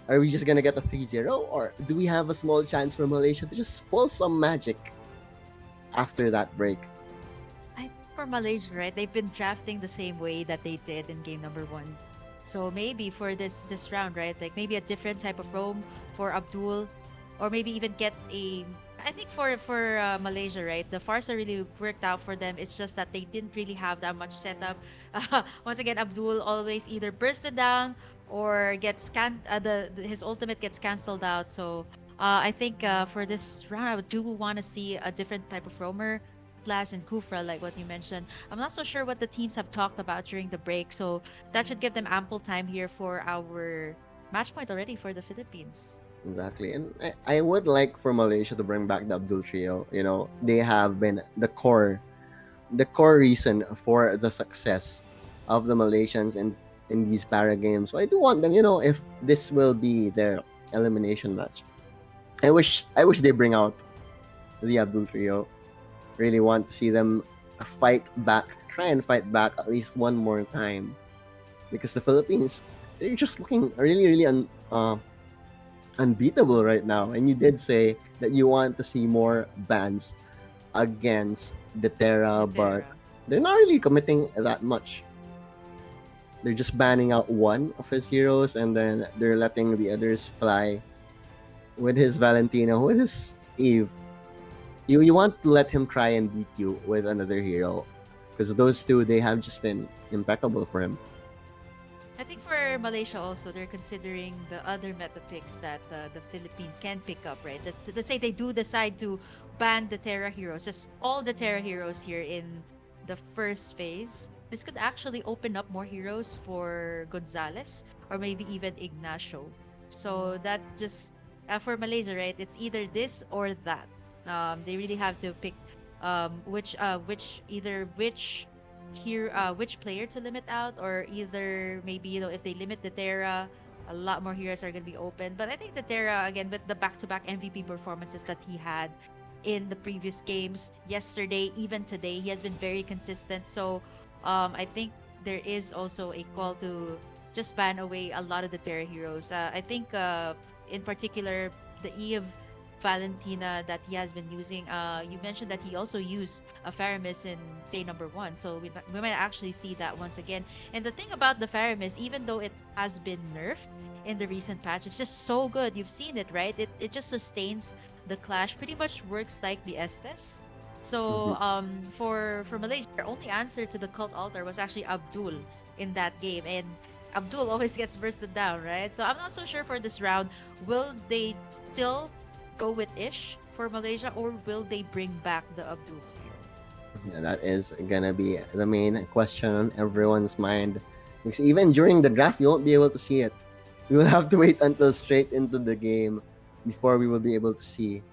Are we just gonna get a 3-0, or do we have a small chance for Malaysia to just pull some magic after that break? For Malaysia, right? They've been drafting the same way that they did in game number 1. So maybe for this round, right? Like maybe a different type of roam for Abdul, or maybe even get a. I think for Malaysia, right? The Farsa really worked out for them. It's just that they didn't really have that much setup. Once again, Abdul always either bursted down or gets his ultimate gets cancelled out. So I think for this round, I do want to see a different type of roamer class and Kufra, like what you mentioned. I'm not so sure what the teams have talked about during the break, so that should give them ample time here for our match point already for the Philippines. Exactly, and I would like for Malaysia to bring back the Abdul trio. You know, they have been the core reason for the success of the Malaysians in these para games. So I do want them, you know, if this will be their elimination match. I wish they bring out the Abdul trio. Really want to see them try and fight back at least one more time, because the Philippines, they're just looking really, really unbeatable right now. And you did say that you want to see more bans against the Terra, but they're not really committing that much. They're just banning out one of his heroes, and then they're letting the others fly with his Valentino, with his Eve. You want to let him try and beat you with another hero, because those two, they have just been impeccable for him. I think for Malaysia also, they're considering the other meta picks that the Philippines can pick up, right? Let's say they do decide to ban the Terra heroes, just all the Terra heroes here in the first phase. This could actually open up more heroes for Gonzalez or maybe even Ignacio. So that's just for Malaysia, right? It's either this or that. They really have to pick which player to limit out, or either maybe, you know, if they limit the Terra, a lot more heroes are going to be open. But I think the Terra, again, with the back-to-back MVP performances that he had in the previous games, yesterday, even today, he has been very consistent. So I think there is also a call to just ban away a lot of the Terra heroes. I think in particular the Eve Valentina that he has been using. You mentioned that he also used a Faramis in day number 1, so we might actually see that once again. And the thing about the Faramis, even though it has been nerfed in the recent patch, it's just so good. You've seen it, right? It just sustains the clash, pretty much works like the Estes. So for Malaysia, their only answer to the cult altar was actually Abdul in that game, and Abdul always gets bursted down, right? So I'm not so sure for this round. Will they still go with Ish for Malaysia, or will they bring back the Abdul trio? Yeah, that is gonna be the main question on everyone's mind. Because even during the draft, you won't be able to see it. We will have to wait until straight into the game before we will be able to see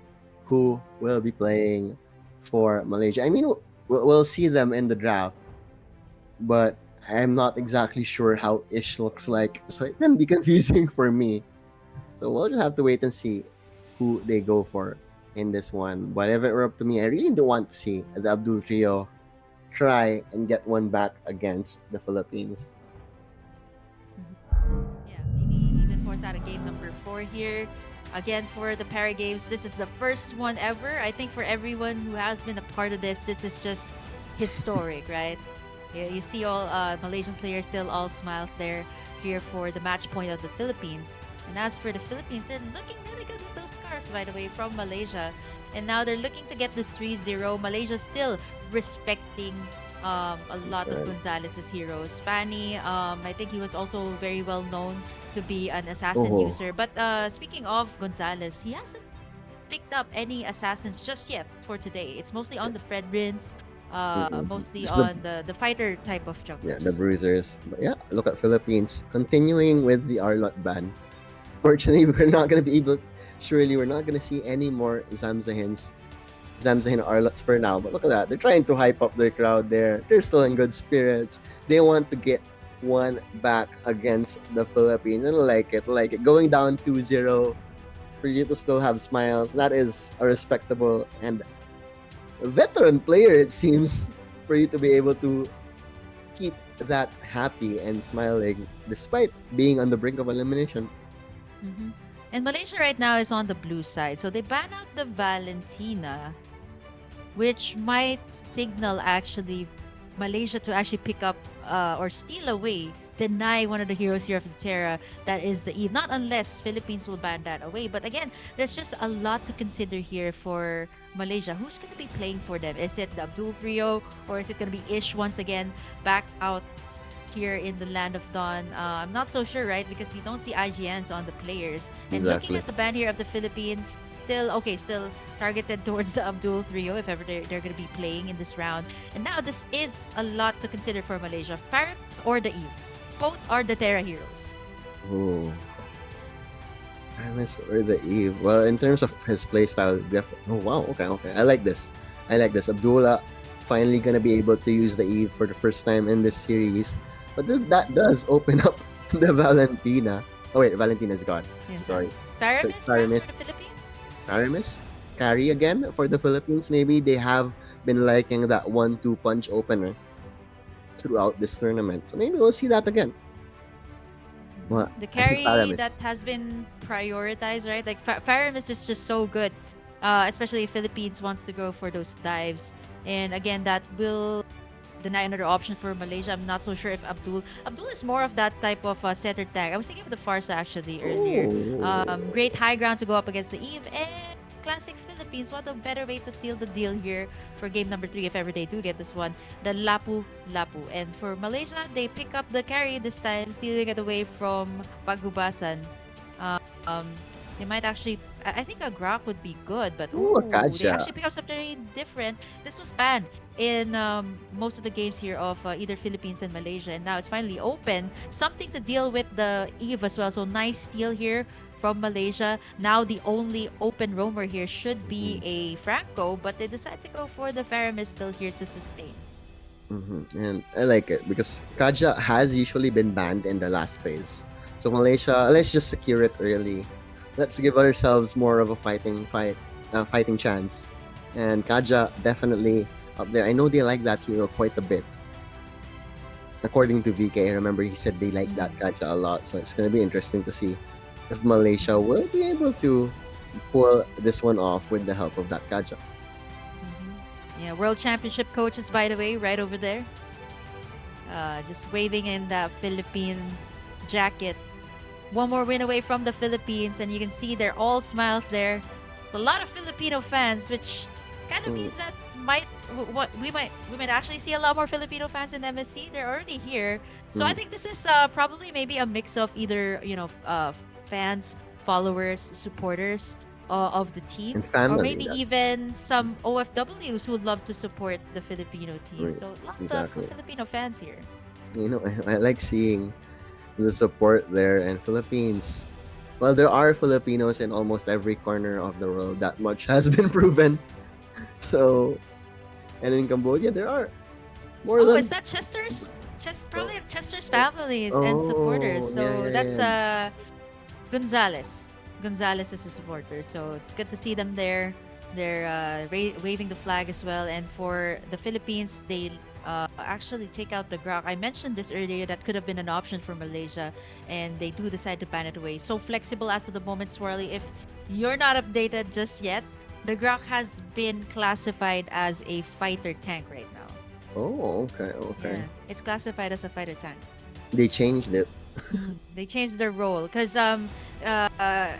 who will be playing for Malaysia. I mean, we'll see them in the draft, but I'm not exactly sure how Ish looks like, so it can be confusing for me. So we'll just have to wait and see who they go for in this one. But if it were up to me, I really do want to see the Abdul trio try and get one back against the Philippines. Yeah, maybe even force out a game number 4 here. Again, for the Para Games, this is the first one ever. I think for everyone who has been a part of this is just historic, right? Yeah, you see all Malaysian players still all smiles there here for the match point of the Philippines. And as for the Philippines, they're looking really good with those scars, by the way, from Malaysia. And now they're looking to get this 3-0. Malaysia still respecting A lot of Right. Gonzalez's heroes. Fanny, I think he was also very well known to be an assassin Oh. user. But speaking of Gonzalez, he hasn't picked up any assassins just yet for today. It's mostly on the Fredrins, mostly Just the on the fighter type of the junglers. bruisers. But yeah, look at Philippines continuing with the Arlot ban. Fortunately, we're not gonna be able. Surely, we're not gonna see any more Zamzahin Arlots for now. But look at that. They're trying to hype up their crowd there. They're still in good spirits. They want to get one back against the Philippines. And I like it. Like it. Going down 2-0 for you to still have smiles. That is a respectable and veteran player, it seems, for you to be able to keep that happy and smiling despite being on the brink of elimination. Hmm. And Malaysia right now is on the blue side. So they ban out the Valentina, which might signal actually Malaysia to actually pick up or steal away, deny one of the heroes here of the Terra, that is the Eve. Not unless Philippines will ban that away. But again, there's just a lot to consider here for Malaysia. Who's going to be playing for them? Is it the Abdul trio or is it going to be Ish once again back out here in the Land of Dawn? I'm not so sure, right? Because we don't see IGNs on the players. And looking Exactly. at the ban here of the Philippines, still targeted towards the Abdul trio if ever they're going to be playing in this round. And now this is a lot to consider for Malaysia. Pharaohs or the Eve. Both are the Terra heroes. Oh. Aramis or the Eve. Well, in terms of his playstyle, oh wow, okay. I like this. Abdullah finally gonna be able to use the Eve for the first time in this series. But that does open up the Valentina. Oh wait, Valentina's gone. Yeah. Sorry. Pharaohs Pharaohs. for the Philippines? Aramis? Carry again for the Philippines. Maybe they have been liking that 1-2 punch opener throughout this tournament. So maybe we'll see that again. Well, The I think carry Aramis. that has been prioritized, right? Like Faramis is just so good, especially if Philippines wants to go for those dives. And again, that will deny another option for Malaysia. I'm not so sure if Abdul is more of that type of center tag. I was thinking of the Farsa actually earlier. Oh. Great high ground to go up against the Eve and classic Philippines. What a better way to seal the deal here for game number 3 if ever they do get this one. The Lapu Lapu. And for Malaysia, they pick up the carry this time, sealing it away from Paghubasan. Um, they might actually. I think a Grok would be good, but Ooh, a they Kaja. actually pick up something different. This was banned in most of the games here of either Philippines and Malaysia, and now it's finally open. Something to deal with the Eve as well. So nice steal here from Malaysia. Now the only open roamer here should be a Franco, but they decide to go for the Faramis still here to sustain. And I like it because Kaja has usually been banned in the last phase. So Malaysia, let's just secure it early. Let's give ourselves more of a fighting chance. And Kaja definitely up there. I know they like that hero quite a bit. According to VK, I remember he said they like that Kaja a lot. So it's gonna be interesting to see if Malaysia will be able to pull this one off with the help of that Kaja. Yeah, World Championship coaches, by the way, right over there. Just waving in the Philippine jacket. One more win away from the Philippines, and you can see they're all smiles there. It's a lot of Filipino fans, which kind of means that we might actually see a lot more Filipino fans in MSC. They're already here, so I think this is probably maybe a mix of either fans, followers, supporters of the team, And family, or maybe that's- even some OFWs who would love to support the Filipino team. Right, So lots exactly. of Filipino fans here. I like seeing the support there in Philippines. Well, there are Filipinos in almost every corner of the world. That much has been proven. So, and in Cambodia, there are more Oh, than. is that probably Chester's families and supporters. Oh, So yeah, that's yeah. Gonzalez. Gonzalez is a supporter. So it's good to see them there. They're waving the flag as well. And for the Philippines, they actually take out the Grok. I mentioned this earlier. That could have been an option for Malaysia, and they do decide to ban it away. So flexible as to the moment, Swirly. If you're not updated just yet, the Grok has been classified as a fighter tank right now. Oh, okay. Yeah, it's classified as a fighter tank. They changed it. They changed their role because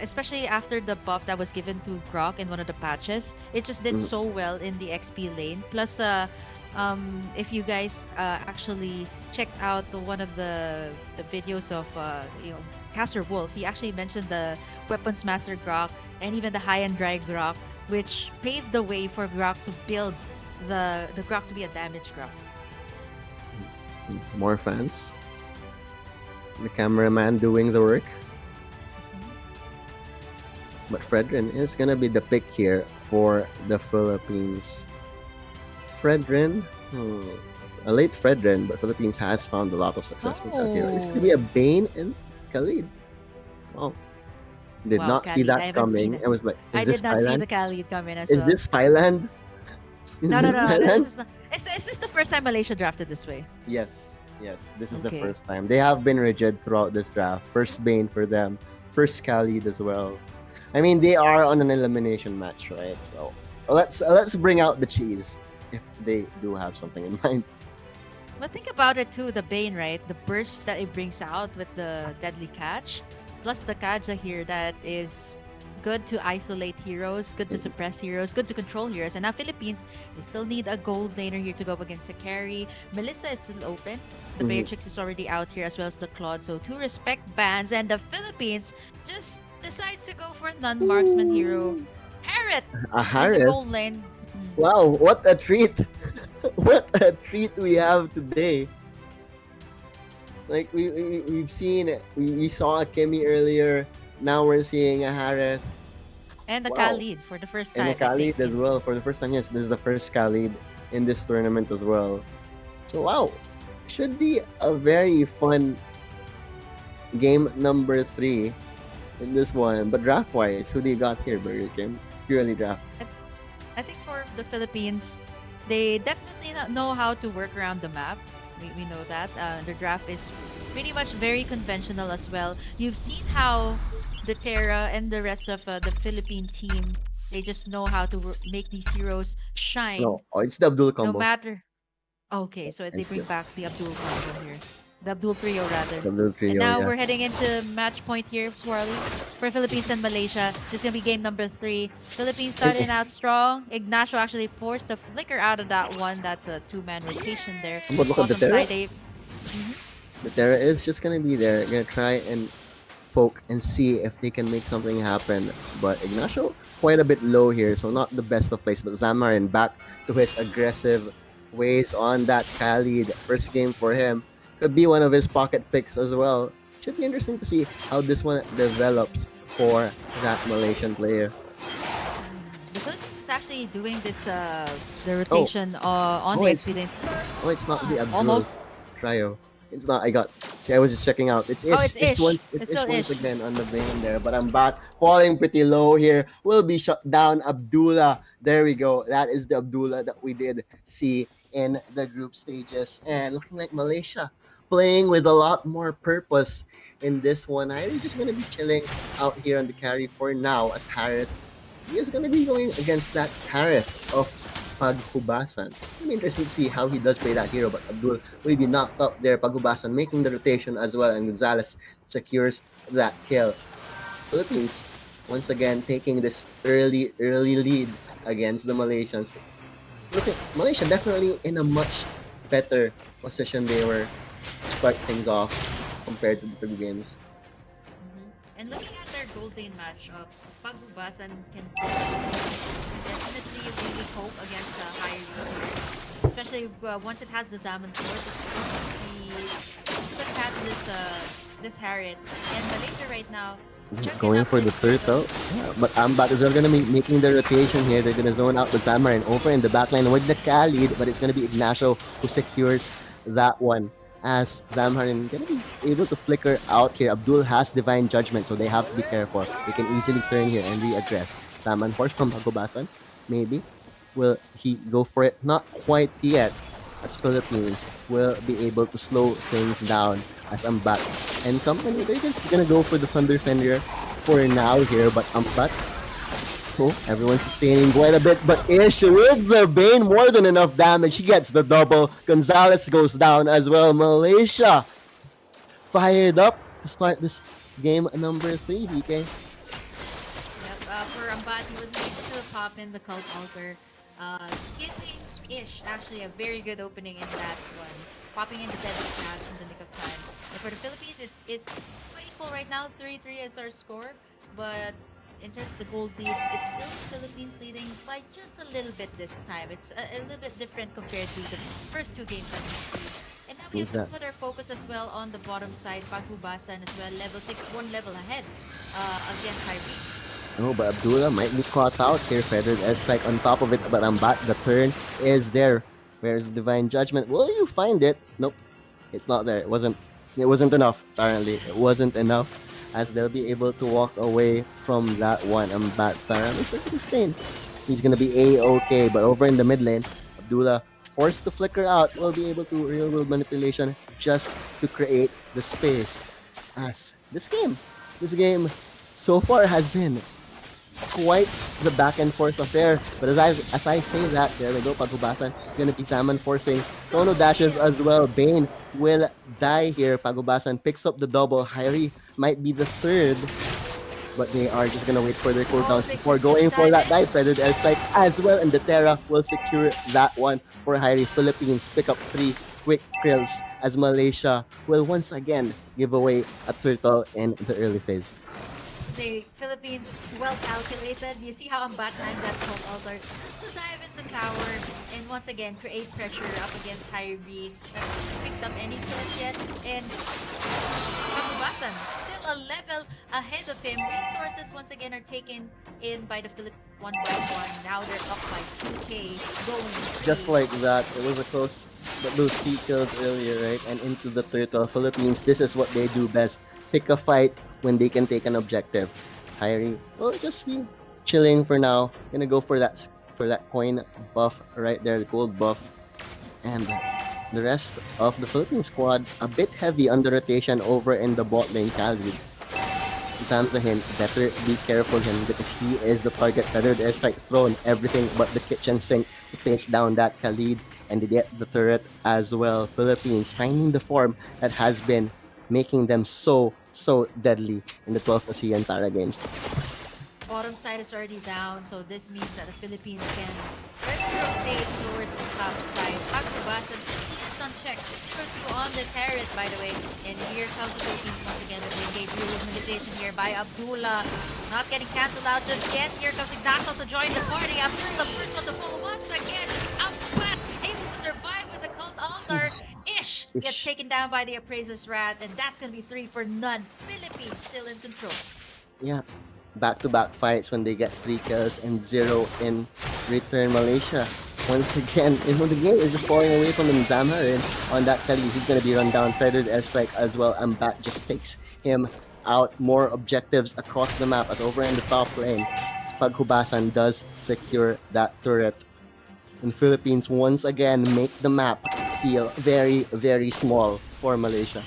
especially after the buff that was given to Grok in one of the patches, it just did so well in the XP lane. Plus If you guys actually checked out one of the videos of Caster Wolf, he actually mentioned the Weapons Master Grok and even the High and Dry Grok, which paved the way for Grok to build the Grok to be a damage Grok. More fans. The cameraman doing the work. But Fredrin is gonna be the pick here for the Philippines. Fredrin, a late Fredrin, but Philippines has found a lot of success with that hero. It's gonna be a Bane and Khalid. Wow. Did Wow, not see Khalid, I that haven't seen coming. it. I was like, I is this did not see Thailand? the Khalid coming as Is well. this Thailand? Is No, no, this no. This Thailand? is not. Is this the first time Malaysia drafted this way? Yes, yes. This is the Okay. first time. They have been rigid throughout this draft. First Bane for them. First Khalid as well. I mean, they are on an elimination match, right? So let's bring out the cheese if they do have something in mind. But think about it too, the Bane, right? The burst that it brings out with the deadly catch, plus the Kaja here that is good to isolate heroes, good to suppress heroes, good to control heroes. And now Philippines, they still need a gold laner here to go up against the carry. Melissa is still open. The Mhm. Beatrix is already out here as well as the Claude. So two respect bans, and the Philippines just decides to go for a non-marksman hero. Harriet A in the Harris. gold lane. Wow, what a treat! What a treat we have today. Like we've seen it. We saw a Kimmy earlier. Now we're seeing a Harris. And the Wow. Khalid for the first And time. a Khalid as well for the first time. Yes, this is the first Khalid in this tournament as well. So wow, should be a very fun game number 3 in this one. But draft wise, who do you got here, Burger Kim? Purely draft. I think for the Philippines, they definitely know how to work around the map. We know that. The draft is pretty much very conventional as well. You've seen how the Terra and the rest of the Philippine team, they just know how to make these heroes shine No, oh, it's the Abdul no combo. matter. Okay, so they It's bring the back the Abdul combo here. The Abdul trio rather. Abdul And trio. now Yeah. we're heading into match point here, Swirly, for Philippines and Malaysia. This is gonna be game number 3. Philippines starting out strong. Ignacio actually forced a flicker out of that one. That's a 2-man rotation there. But look at the Bottom Terra. side, they The Terra is just gonna be there. Gonna try and poke and see if they can make something happen. But Ignacio quite a bit low here, so not the best of plays. But Zamarin back to his aggressive ways on that Khalid. First game for him. Could be one of his pocket picks as well. Should be interesting to see how this one develops for that Malaysian player. the Philippines is actually doing this the rotation on Oh, the it's- Expedient. Oh, it's not the Abdul Almost. trio. It's not. I was just checking out. It's Ish. Oh, it's Ish. It's It's Ish still once Ish. again on the vein there. But I'm back. Falling pretty low here. Will be shut down. Abdullah. There we go. That is the Abdullah that we did see in the group stages. And looking like Malaysia playing with a lot more purpose in this one. I'm just gonna be chilling out here on the carry for now as Harith. He is gonna be going against that Harith of Paghubasan. It'll be interesting to see how he does play that hero, but Abdul will be knocked up there. Paghubasan making the rotation as well, and Gonzalez secures that kill. Philippines once again taking this early lead against the Malaysians. Look at Malaysia definitely in a much better position they were to start things off compared to the previous games. And looking at their gold lane match, Pagbubasan can definitely really cope against a higher lead, especially once it has the Zaman force. He could catch this Harriet. And Malaysia right now chunking Going up for the this turtle. Yeah, but Ambat is going to be making the rotation here. They're going to zone out the Zamarin over in the backline with the Khalid, but it's going to be Ignacio who secures that one. As Zamarin going to be able to flicker out here. Abdul has Divine Judgment, so they have to be careful. They can easily turn here and re-aggress. Saman Horse from Paghubasan, maybe. Will he go for it? Not quite yet. As Philippines will be able to slow things down as Ambat and company. They're just gonna go for the Thunder Fender for now here, but Ambat. So everyone's sustaining quite a bit, but Ish with the Bane, more than enough damage. He gets the double. Gonzalez goes down as well. Malaysia fired up to start this game number 3, DK. Yep, for Ambat, he was able to pop in the Cult Altar. Giving Ish actually a very good opening in that one, popping in the deadly catch in the nick of time. And for the Philippines, it's quite equal right now. 3-3 is our score, but in terms of the goal lead, it's still the Philippines leading by just a little bit this time. It's a little bit different compared to the first two games that we played. And now we have to put our focus as well on the bottom side. Paghubasan as well, level 6, one level ahead against Tyree. No, but Abdullah might be caught out here. Feathered airstrike on top of it, but Ambat, the turn is there. Where's the divine judgment? Will you find it? Nope, it's not there. It wasn't enough. Apparently, it wasn't enough, as they'll be able to walk away from that one. Ambat thoroughly sustained. He's gonna be a-okay, but over in the mid lane, Abdullah forced to flicker out will be able to real world manipulation just to create the space. As this game so far has been quite the back and forth affair. But as I say that, there we go, Paghubasan gonna be salmon forcing. Chrono dashes as well. Bane will die here. Paghubasan picks up the double. Hyrie might be the third, but they are just gonna wait for their cooldowns before going for that dive. Feathered airstrike as well, and the Terra will secure that one for Hyrie. Philippines pick up 3 quick kills as Malaysia will once again give away a turtle in the early phase. The Philippines well calculated. You see how Ambat timed that cult altar just to dive in the tower and once again create pressure up against Hyrie. Hasn't picked up any kills yet, and Paghubasan still a level ahead of him. Resources once again are taken in by the Philippines one by one. Now they're up by 2k going. Just like that, it was a close, but those 3 kills earlier, right? And into the turtle. Philippines, this is what they do best. Pick a fight when they can take an objective. Hyrie will just be chilling for now. Gonna go for that coin buff right there, the gold buff. And the rest of the Philippine squad a bit heavy on the rotation over in the bot lane. Khalid. Sam's the hint, better be careful him because he is the target. Feathered airstrike thrown, everything but the kitchen sink to take down that Khalid and to get the turret as well. Philippines finding the form that has been making them so deadly in the 12th ASEAN Para Games. Bottom side is already down, so this means that the Philippines can rotate towards the top side. Paghubasan is unchecked. First to on the turret, by the way. And here comes the Philippines once again. The engage real manipulation here by Abdullah. Not getting cancelled out just yet. Here comes Ignacio to join the party. Abdullah first one to fall once again. Ambat able to survive with the cult altar. Ish gets taken down by the Appraiser's Wrath, and that's gonna be 3 for none. Philippines still in control. Yeah, back-to-back fights when they get 3 kills and 0 in return. Malaysia once again, the game is just falling away from him. Zamharin on that Kelly, he's gonna be run down. Feathered airstrike as well, and Bat just takes him out. More objectives across the map as over in the top lane, Paghubasan does secure that turret. And Philippines once again make the map feel very, very small for Malaysia.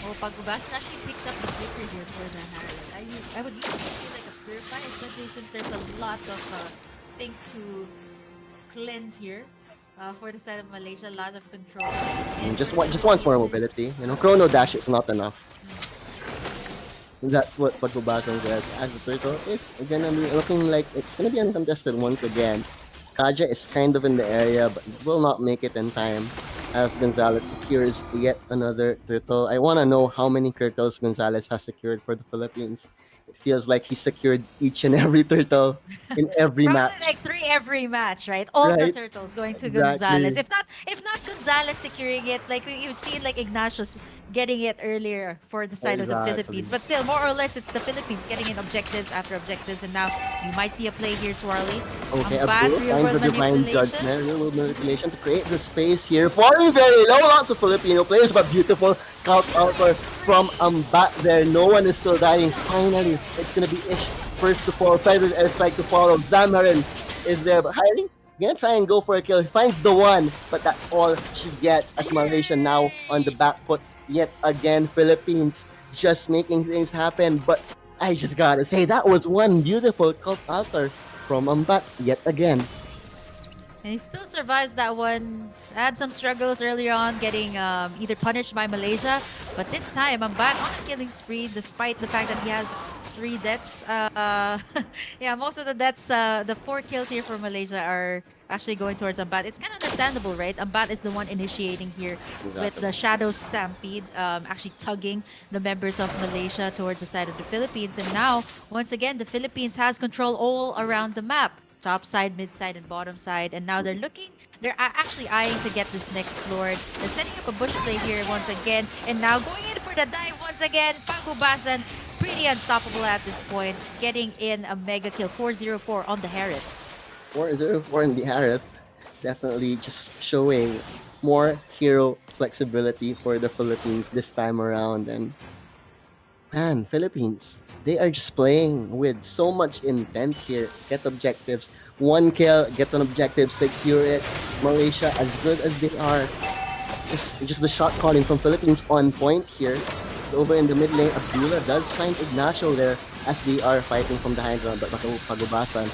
Oh, Paghubasan actually picked up the flicker here for the Harriet. I would usually feel like a purify, especially since there's a lot of things to cleanse here for the side of Malaysia. A lot of control. And just wants more mobility. Chrono dash is not enough. That's what Paghubasan says. As the turtle is gonna be looking like it's gonna be uncontested once again. Kaja is kind of in the area, but will not make it in time as Gonzalez secures yet another turtle. I want to know how many turtles Gonzalez has secured for the Philippines. It feels like he secured each and every turtle in every Probably match. like 3 every match, right? All the Right. turtles going to Exactly. Gonzalez. If not Gonzalez securing it, like you've seen like Ignatius getting it earlier for the side of the Exactly. Philippines. But still, more or less, it's the Philippines getting in objectives after objectives, and now you might see a play here, Swarly. Okay, Ambat, Abdul real finds world the divine manipulation. judgment, real world manipulation to create the space here. Falling very low, lots of Filipino players, but beautiful count outward from Ambat there. No one is still dying. Finally, it's gonna be Ish first to fall. Feathered airstrike to follow. Zamharin is there, but Hyrie gonna try and go for a kill. He finds the one, but that's all she gets as Malaysia now on the back foot yet again. Philippines just making things happen, but I just gotta say that was one beautiful cult altar from Ambat yet again. And he still survives that one. Had some struggles earlier on, getting either punished by Malaysia, but this time Ambat on a killing spree, despite the fact that he has 3 deaths. Yeah, most of the deaths, the 4 kills here for Malaysia are actually going towards Ambat. It's kind of understandable, right? Ambat is the one initiating here with Exactly. the Shadow Stampede, actually tugging the members of Malaysia towards the side of the Philippines. And now, once again, the Philippines has control all around the map. Top side, mid side, and bottom side. And now they're actually eyeing to get this next Lord. They're setting up a bush play here once again. And now going in for the dive once again. Pagubasan, pretty unstoppable at this point. Getting in a mega kill, 404 on the Harris. 404 in the Harris. Definitely just showing more hero flexibility for the Philippines this time around. And man, Philippines, they are just playing with so much intent here. Get objectives. One kill, get an objective, secure it. Malaysia, as good as they are, just the shot calling from Philippines on point here. Over in the mid lane, Abdullah does find Ignacio there as they are fighting from the high ground, but Pagubasan,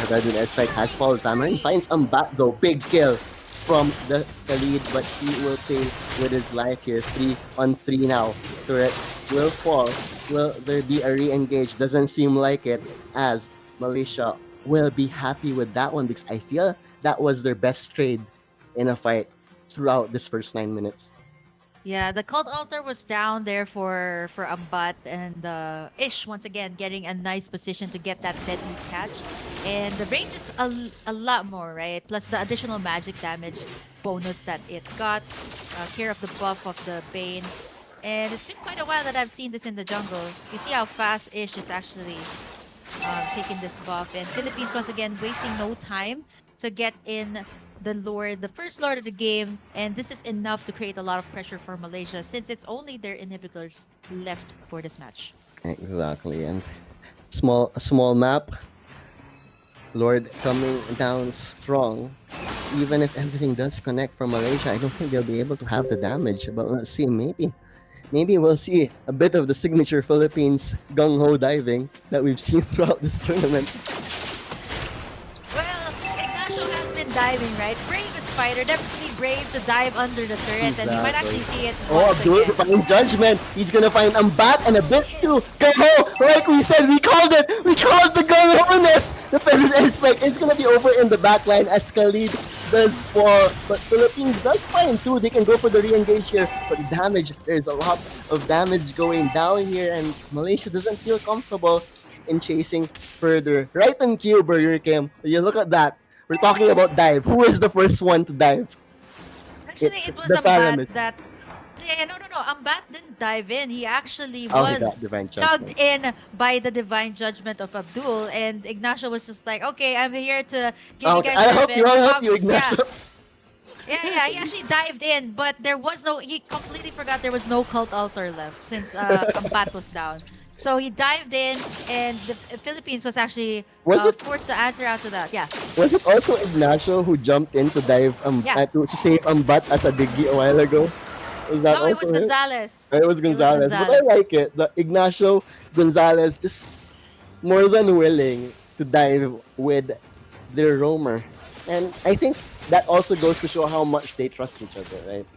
Guardian Airstrike has followed Tamarin, finds Ambat though, big kill from the lead, but he will pay with his life here. 3 on 3 now. Turret will fall. Will there be a re-engage? Doesn't seem like it, as Malaysia will be happy with that one because I feel that was their best trade in a fight throughout this first 9 minutes. Yeah, the cult altar was down there for Ambat, and Ish once again getting a nice position to get that deadly catch, and the range is a lot more, right? Plus the additional magic damage bonus that it got, care of the buff of the Bane, and it's been quite a while that I've seen this in the jungle. You see how fast Ish is actually taking this buff, and Philippines once again wasting no time to get in the first Lord of the game, and this is enough to create a lot of pressure for Malaysia since it's only their inhibitors left for this match. Exactly, and a small map. Lord coming down strong. Even if everything does connect from Malaysia, I don't think they'll be able to have the damage. But let's see, maybe we'll see a bit of the signature Philippines gung-ho diving that we've seen throughout this tournament. Well, Ignacio has been diving, right? Brave as fighter, definitely brave to dive under the turret, and you might actually see it Oh, once Abdul again. find judgment. He's gonna find Ambat and a bit too. Gung-ho! Like we said, we called it! We called the gung-ho-ness! The Federal Airstrike is gonna be over in the backline as Khalid does fall. But Philippines does fine too. They can go for the re-engage here. But damage, there's a lot of damage going down here, and Malaysia doesn't feel comfortable in chasing further. Right on cue, Burger Kim. You look at that. We're talking about dive. Who is the first one to dive? Actually, It's it was the Ambat Faramid. that. Yeah, no. Ambat didn't dive in. He actually Oh, he was got divine judgment. tugged in by the divine judgment of Abdul, and Ignacio was just like, "Okay, I'm here to give you Okay, guys I'll help you, Yeah, Ignacio. yeah. He actually dived in, but there was no. He completely forgot there was no cult altar left since Ambat was down. So he dived in, and the Philippines was actually Was it forced to answer after that. Yeah. was it also Ignacio who jumped in to dive Yeah. to save Ambat as a diggy a while ago? Was that No, it also was him? Gonzalez. Or it was Gonzalez. But I like it. The Ignacio Gonzalez just more than willing to dive with their roamer. And I think that also goes to show how much they trust each other, right?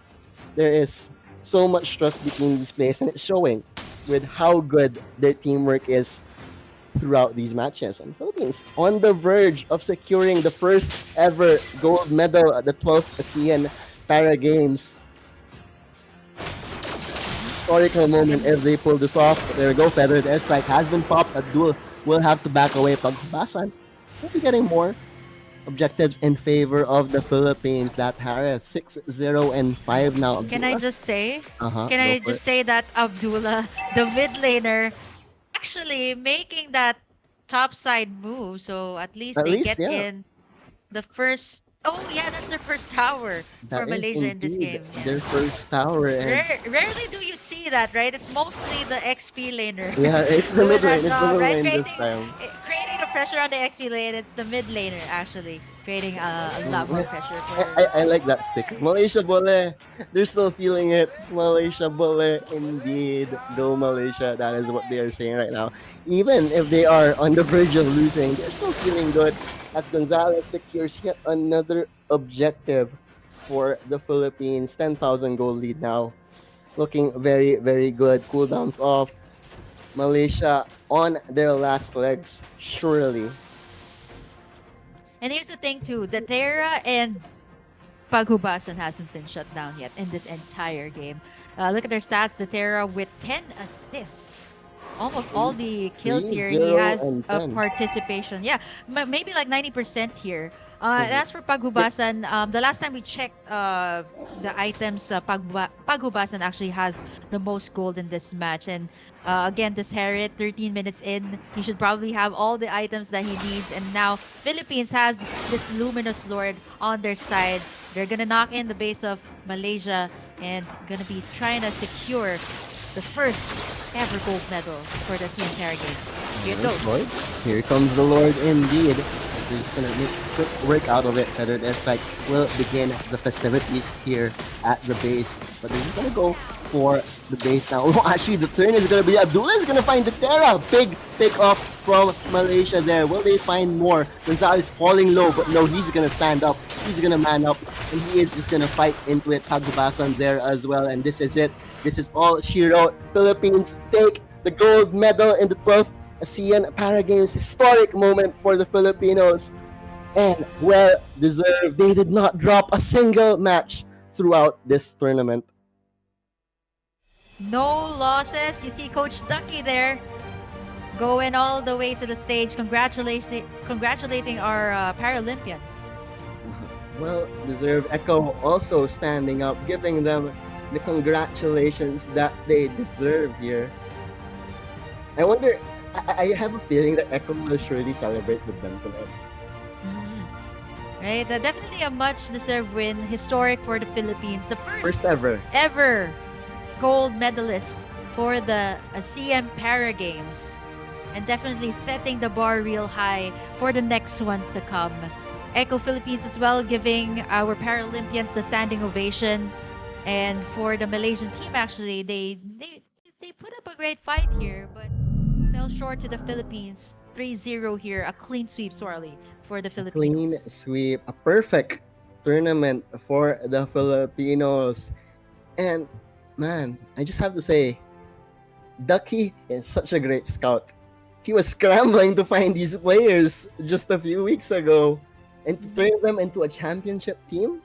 There is so much trust between these players, and it's showing with how good their teamwork is throughout these matches. And Philippines on the verge of securing the first ever gold medal at the 12th ASEAN Para Games. Historical moment if they pull this off. There we go, Feathered Airstrike has been popped. Abdul will have to back away. Pagbasan will be getting more objectives in favor of the Philippines. That Harris 6-0 and 5 now. Can I just say? Uh-huh, Can go I for just say that Abdullah, the mid laner, actually making that top side move, so at least At they least, get yeah. in the first. Oh yeah, that's their first tower That for is Malaysia in this indeed game. Yeah. their first tower. And Rarely do you see that, right? It's mostly the XP laner. yeah, it's the mid doing that lane. It's the job, mid right? lane this time. Creating the pressure on the XP lane. It's the mid laner actually creating a lot more pressure for. I like that stick. Malaysia bole. They're still feeling it. Malaysia bole. Indeed. Go Malaysia. That is what they are saying right now. Even if they are on the verge of losing, they're still feeling good as Gonzalez secures yet another objective for the Philippines. 10,000 goal lead now. Looking very, very good. Cooldowns off. Malaysia on their last legs, surely. And here's the thing too, the Terra and Paghubasan hasn't been shut down yet in this entire game. Look at their stats, the Terra with 10 assists. Almost all the kills 3, here, he 0, has and a 10. participation. Yeah, maybe like 90% here. And Mhm. as for Paghubasan, the last time we checked the items, Paghubasan actually has the most gold in this match. And again, this Harriet, 13 minutes in, he should probably have all the items that he needs. And now Philippines has this Luminous Lord on their side. They're gonna knock in the base of Malaysia and gonna be trying to secure the first ever gold medal for the ASEAN Para Games. Here it goes. Lord. Here comes the Lord indeed. They're just gonna make quick work out of it. Feathered Airstrike will begin the festivities here at the base. But they're just gonna go for the base now. Oh, actually, the turn is gonna be Abdullah is gonna find the Terra. Big pick off from Malaysia there. Will they find more? Gonzalez falling low, but no, he's gonna stand up. He's gonna man up, and he is just gonna fight into it. Paghubasan there as well, and this is it. This is all she wrote. Philippines take the gold medal in the 12th ASEAN Para Games. Historic moment for the Filipinos. And well deserved. They did not drop a single match throughout this tournament. No losses. You see Coach Ducky there going all the way to the stage. Congratulating our Paralympians. Well deserved. Echo also standing up, giving them the congratulations that they deserve here. I wonder, I have a feeling that Echo will surely celebrate with them tonight. Right? Definitely a much deserved win. Historic for the Philippines. The First ever. ever gold medalist for the ASEAN Para Games. And definitely setting the bar real high for the next ones to come. Echo Philippines as well, giving our Paralympians the standing ovation. And for the Malaysian team, actually, they put up a great fight here, but fell short to the Philippines. 3-0 here, a clean sweep, Swarley, for the Clean Filipinos. sweep. A perfect tournament for the Filipinos. And man, I just have to say, Ducky is such a great scout. He was scrambling to find these players just a few weeks ago, and to turn them into a championship team.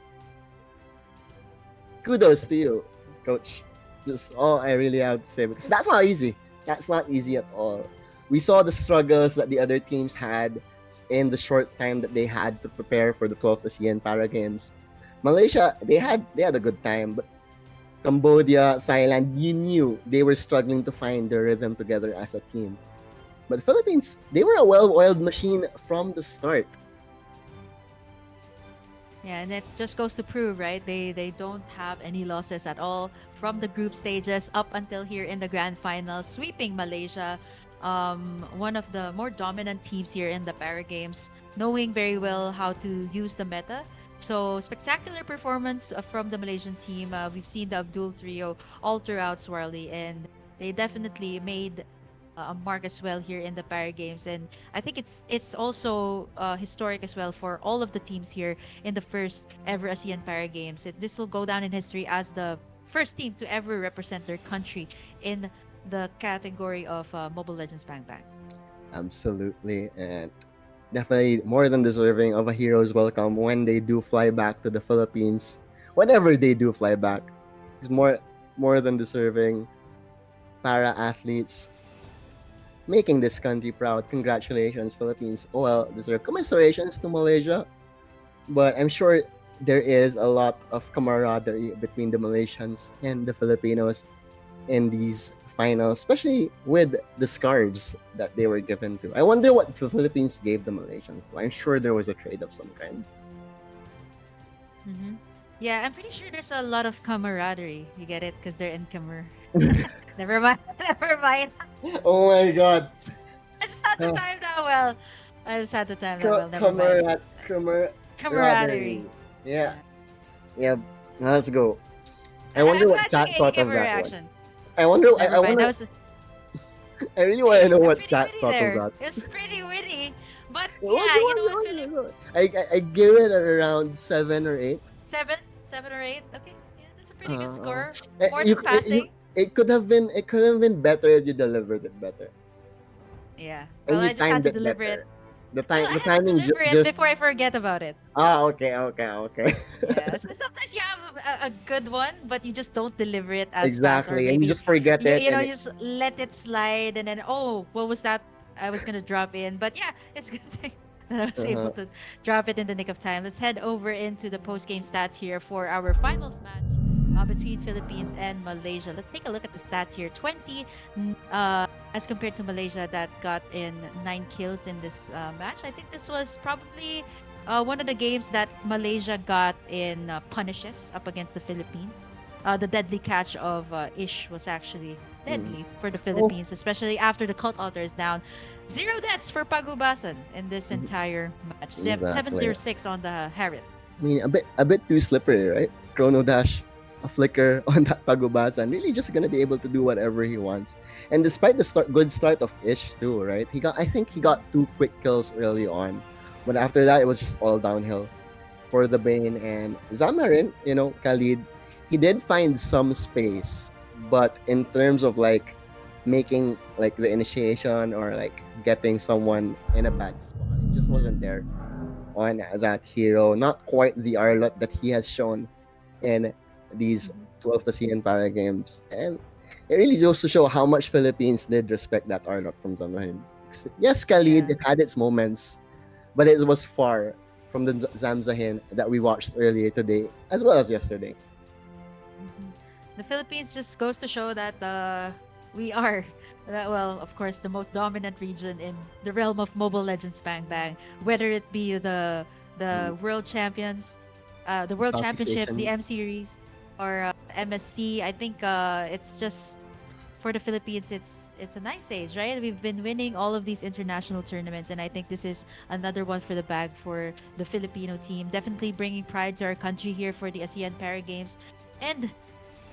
Kudos to you, coach. Just all I really have to say, because that's not easy. That's not easy at all. We saw the struggles that the other teams had in the short time that they had to prepare for the 12th ASEAN Para Games. Malaysia, they had a good time, but Cambodia, Thailand, you knew they were struggling to find their rhythm together as a team. But the Philippines, they were a well-oiled machine from the start. Yeah, and it just goes to prove, right? They don't have any losses at all from the group stages up until here in the grand finals, sweeping Malaysia. One of the more dominant teams here in the Para Games, knowing very well how to use the meta. So spectacular performance from the Malaysian team. We've seen the Abdul trio all throughout Swarley, and they definitely made a mark as well here in the Para Games. And I think it's also historic as well for all of the teams here in the first ever ASEAN Para Games. This will go down in history as the first team to ever represent their country in the category of Mobile Legends Bang Bang. Absolutely, and definitely more than deserving of a hero's welcome when they do fly back to the Philippines. Whenever they do fly back, it's more than deserving. Para athletes making this country proud. Congratulations, Philippines. Well deserved. Commiserations to Malaysia, but I'm sure there is a lot of camaraderie between the Malaysians and the Filipinos in these finals, especially with the scarves that they were given to. I wonder what the Philippines gave the Malaysians. I'm sure there was a trade of some kind. Yeah, I'm pretty sure there's a lot of camaraderie. You get it? Because they're in Camar. Never mind. Never mind. Oh my god. I just had to time that well. I just had to time that well. Never mind. Camaraderie. Yeah. Yeah. Now let's go. I I'm wonder what glad chat you thought gave of a that reaction. one. I wonder. Never I mind. That wonder. was I really want to know what pretty chat witty thought there. of that. It's pretty witty. But What, yeah, you what, know what, what, Philip? what? I give it around 7 or 8. Seven or eight. Okay, yeah, that's a pretty good Uh, score. Eh, More you, than passing. it could have been better if you delivered it better. Yeah. And Well, you I just had timed to it deliver better. it. Well, I The had to timing deliver it just before I forget about it. okay. Yeah. So sometimes you have a good one, but you just don't deliver it as fast, or Exactly. And you maybe just forget it and you just let it slide, and then, oh, what was that? I was gonna drop in, but yeah, it's good thing that I was able uh to drop it in the nick of time. Let's head over into the post game stats here for our finals match between Philippines and Malaysia. Let's take a look at the stats here. 20 as compared to Malaysia that got in 9 kills in this match. I think this was probably one of the games that Malaysia got in punishes up against the Philippines. The deadly catch of Ish was actually mm. deadly for the Oh, Philippines, especially after the cult altar is down. 0 deaths for Pagubasan in this mhm, entire match. exactly. 706 on the Harriet. I mean, a bit too slippery, right? Chrono dash, a flicker on that Pagubasan, really just gonna be able to do whatever he wants. And despite the good start of Ish too, right? I think he got 2 quick kills early on, but after that it was just all downhill for the Bane and Zamarin. Khalid, he did find some space, but in terms of like making like the initiation or like getting someone in a bad spot, it just wasn't there on that hero. Not quite the Arlot that he has shown in these Mhm. 12th ASEAN Para Games. And it really goes to show how much Philippines did respect that Arlot from Zamarin. Yes, Khalid, Yeah. it had its moments, but it was far from the Zamzahin that we watched earlier today, as well as yesterday. Mhm. The Philippines just goes to show that we are, well, of course, the most dominant region in the realm of Mobile Legends Bang Bang. Whether it be the World Champions, the World Southeast Championships, the Asian. M Series, or MSC. I think it's just for the Philippines. It's a nice age, right? We've been winning all of these international tournaments, and I think this is another one for the bag for the Filipino team. Definitely bringing pride to our country here for the ASEAN Para Games. And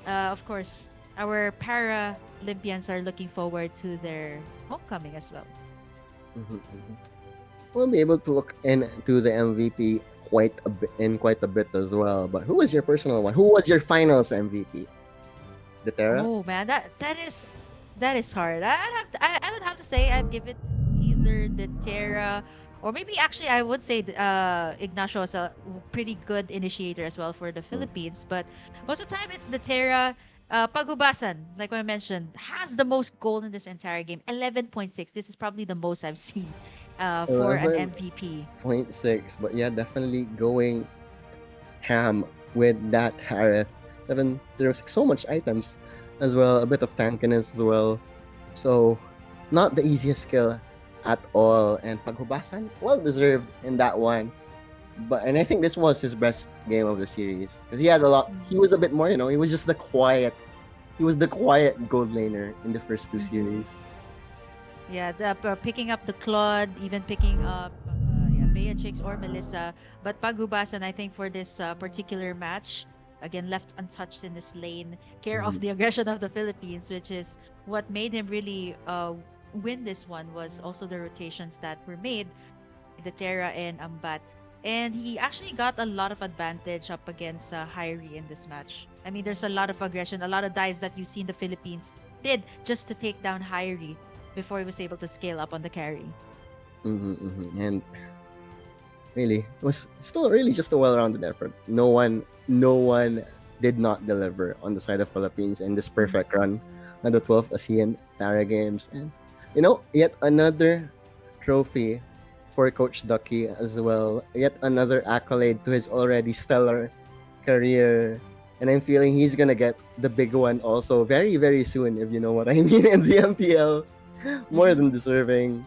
of course, our Paralympians are looking forward to their homecoming as well. Mhm, mhm. We'll be able to look into the MVP quite a bit as well. But who was your personal one? Who was your finals MVP? The Terra? Oh man, that is hard. I would have to say I'd give it to either the Terra, or maybe actually I would say Ignacio is a pretty good initiator as well for the Mm. Philippines. But most of the time it's the Terra. Pagubasan, like I mentioned, has the most goal in this entire game. 11.6. This is probably the most I've seen for an MVP. 11.6. But yeah, definitely going ham with that Harith. 706. So much items as well. A bit of tankiness as well. So, not the easiest skill at all. And Paghubasan, well deserved in that one. And I think this was his best game of the series because he had a lot. He was a bit more, he was just the quiet. He was the quiet gold laner in the first 2 Mhm. series. Yeah, picking up the Claude, even picking up yeah, Beatrix or Melissa. But Pagubasan, I think for this particular match, again left untouched in this lane, care of Mhm. the aggression of the Philippines, which is what made him really win this one. Was also the rotations that were made, the Terra and Ambat. And he actually got a lot of advantage up against Hyrie in this match. I mean, there's a lot of aggression, a lot of dives that you see in the Philippines did just to take down Hyrie before he was able to scale up on the carry. And really, it was still really just a well-rounded effort. No one did not deliver on the side of Philippines in this perfect run at the 12th ASEAN Para Games. And yet another trophy for Coach Ducky as well. Yet another accolade to his already stellar career. And I'm feeling he's gonna get the big one also very, very soon, if you know what I mean, in the MPL. More than deserving.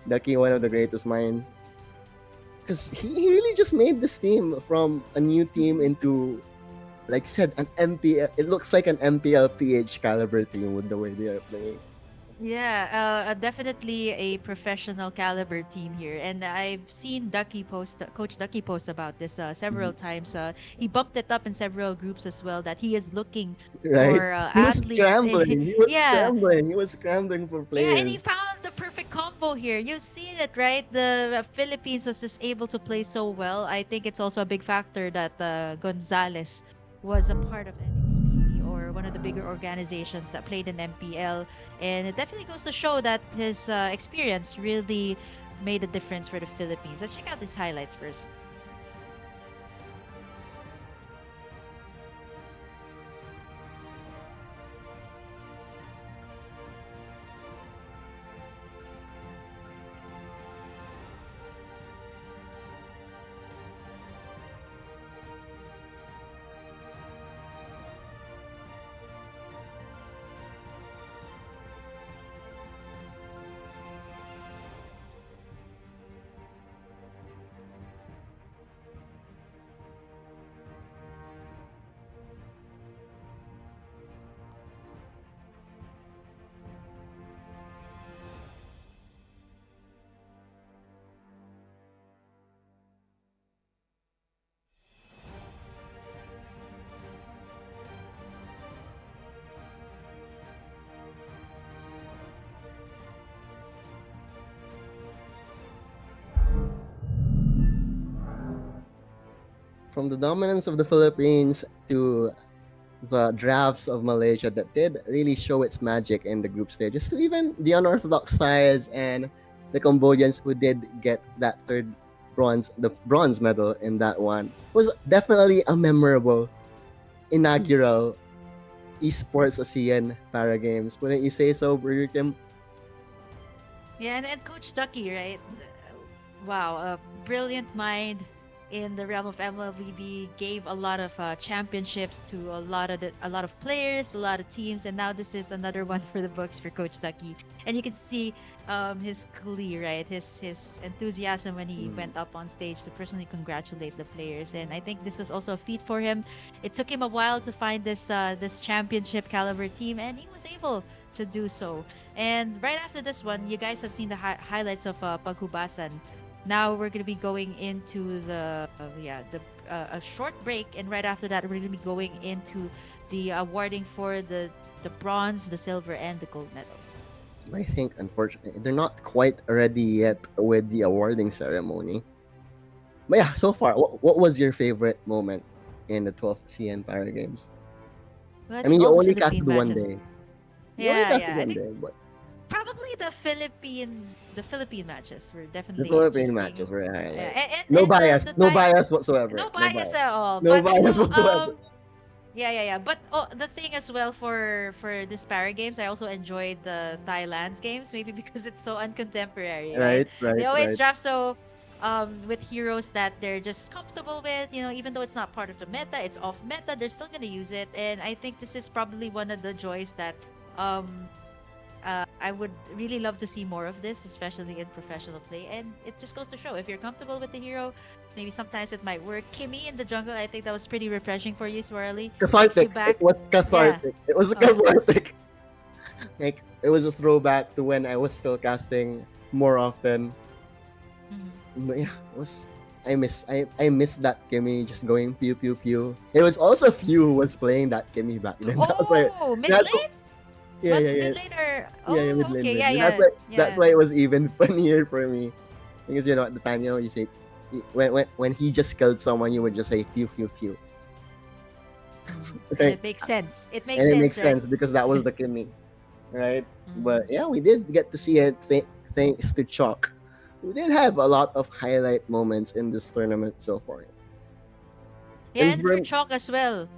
Ducky, one of the greatest minds. Because he really just made this team from a new team into, like you said, an MPL. It looks like an MPL PH caliber team with the way they are playing. Yeah, definitely a professional caliber team here, and I've seen Coach Ducky post about this several Mhm. times. He bumped it up in several groups as well that he is looking Right? for He was athletes. scrambling. He was Yeah, scrambling. He was scrambling for yeah, and players. he found the perfect combo here. You've seen it, right? The Philippines was just able to play so well. I think it's also a big factor that Gonzalez was a part of NXP or one of the bigger organizations that played in MPL, and it definitely goes to show that his experience really made a difference for the Philippines. Let's check out his highlights first. From the dominance of the Philippines to the drafts of Malaysia that did really show its magic in the group stages, to even the unorthodox sides and the Cambodians who did get that the bronze medal in that one, was definitely a memorable inaugural esports ASEAN Para Games. Wouldn't you say so, Burger Kim? Yeah, and Coach Ducky, right? Wow, a brilliant mind in the realm of MLBB, gave a lot of championships to a lot of players, a lot of teams, and now this is another one for the books for Coach Ducky. And you can see his glee, right? His enthusiasm when he went up on stage to personally congratulate the players. And I think this was also a feat for him. It took him a while to find this championship caliber team, and he was able to do so. And right after this one, you guys have seen the highlights of Paghubasan. Now we're gonna be going into a short break, and right after that, we're gonna be going into the awarding for the bronze, the silver, and the gold medal. I think, unfortunately, they're not quite ready yet with the awarding ceremony. But yeah, so far, what was your favorite moment in the 12th CN Para Games? Well, I mean, you all the only Philippine casted one matches. day. You only Yeah, casted yeah. I one think day, but probably the Philippine matches were the definitely Philippine interesting. matches were Yeah, highlight. and the No Thai, bias whatsoever. no bias at all. No But bias whatsoever. yeah. But the thing as well for this para games, I also enjoyed the Thailand's games, maybe because it's so uncontemporary, right? Right, right, They always right. draft so with heroes that they're just comfortable with, even though it's not part of the meta, it's off meta, they're still gonna use it. And I think this is probably one of the joys that um I would really love to see more of this, especially in professional play. And it just goes to show, if you're comfortable with the hero, maybe sometimes it might work. Kimmy in the jungle, I think that was pretty refreshing for you, Swirly. Takes you Cathartic. back. It was cathartic. It was Oh. cathartic. Like, it was a throwback to when I was still casting more often. Mhm. But yeah, it was. I miss that Kimmy just going pew pew pew. It was also Few who was playing that Kimmy back then. That was why. Oh, mid that's lane? Yeah, But yeah, yeah. mid laner. Oh, Yeah, mid lane. okay. Mid Yeah, lane. yeah. That's why it was even funnier for me. Because at the time, you say when he just killed someone, you would just say few few few. And Right? it makes sense. It makes And it sense, makes right? sense because that was the Kimmy, right? Mhm. But yeah, we did get to see it thanks to Chalk. We did have a lot of highlight moments in this tournament so far. Yeah, And and for from- Chalk as well.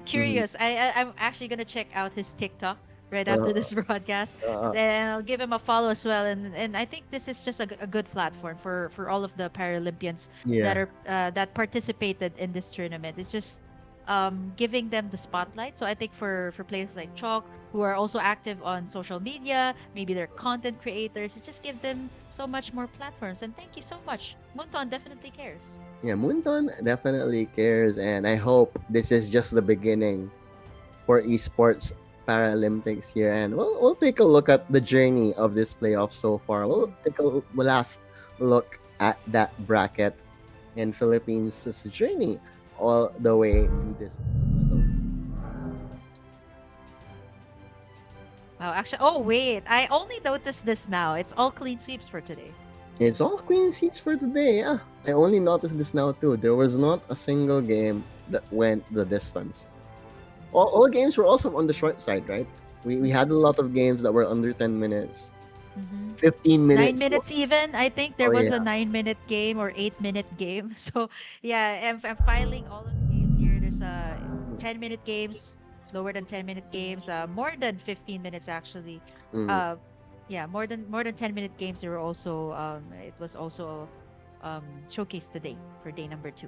Curious. I'm actually gonna check out his TikTok right after Uh, this broadcast, uh, and I'll give him a follow as well. And I think this is just a good platform for all of the Paralympians that yeah, are that participated in this tournament. It's just giving them the spotlight. So I think for players like Chalk, who are also active on social media, maybe they're content creators, it just give them so much more platforms. And thank you so much. Munton definitely cares. yeah. Munton definitely cares, and I hope this is just the beginning for esports Paralympics here. And we'll take a look at the journey of this playoff so far. We'll take a last look at that bracket in Philippines' journey all the way to this medal. Wow, actually, oh wait, I only noticed this now. It's all clean sweeps for today. It's all clean seats for today. Yeah, I only noticed this now too. There was not a single game that went the distance. all games were also on the short side, right? We had a lot of games that were under 10 minutes, Mhm. 15 9 minutes. minutes even. I think there Oh was yeah. a 9-minute game or 8-minute game. So yeah, I'm filing all of the games here. There's 10-minute games, lower than 10-minute games, more than 15 minutes actually. Mm, Uh, yeah, more than 10-minute games. There were also it was also showcased today for day number 2.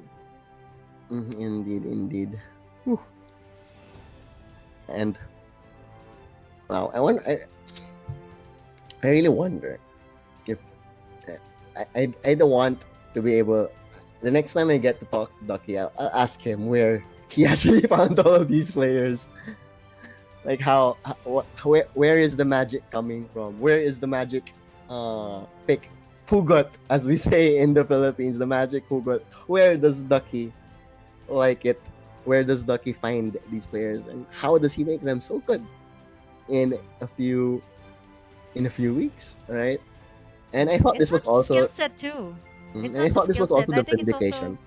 indeed, indeed. Whew. And wow, I really wonder if I don't want to be able. The next time I get to talk to Ducky, I'll ask him where he actually found all of these players. Like where is the magic coming from? Where is the magic pick? Hugot, as we say in the Philippines, the magic hugot. Where does Ducky like it? Where does Ducky find these players, and how does he make them so good in a few weeks, right? And I thought It's this was not just skill also, set too. It's and I not thought just this skill was also set. the I think it's also vindication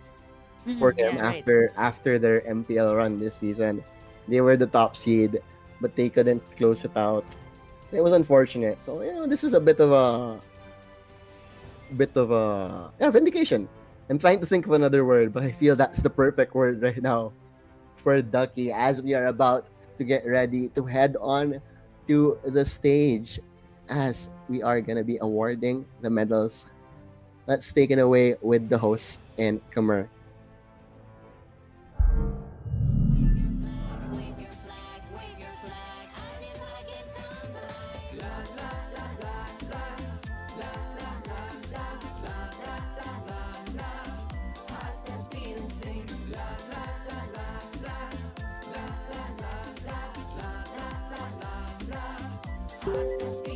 for him yeah, right. after their MPL run this season. They were the top seed, but they couldn't close it out. It was unfortunate. So this is a bit of a yeah, vindication. I'm trying to think of another word, but I feel that's the perfect word right now for Ducky as we are about to get ready to head on to the stage as we are gonna be awarding the medals. Let's take it away with the host and Kamer. Wave your flag, wave your flag. ASEAN Para Games come alive.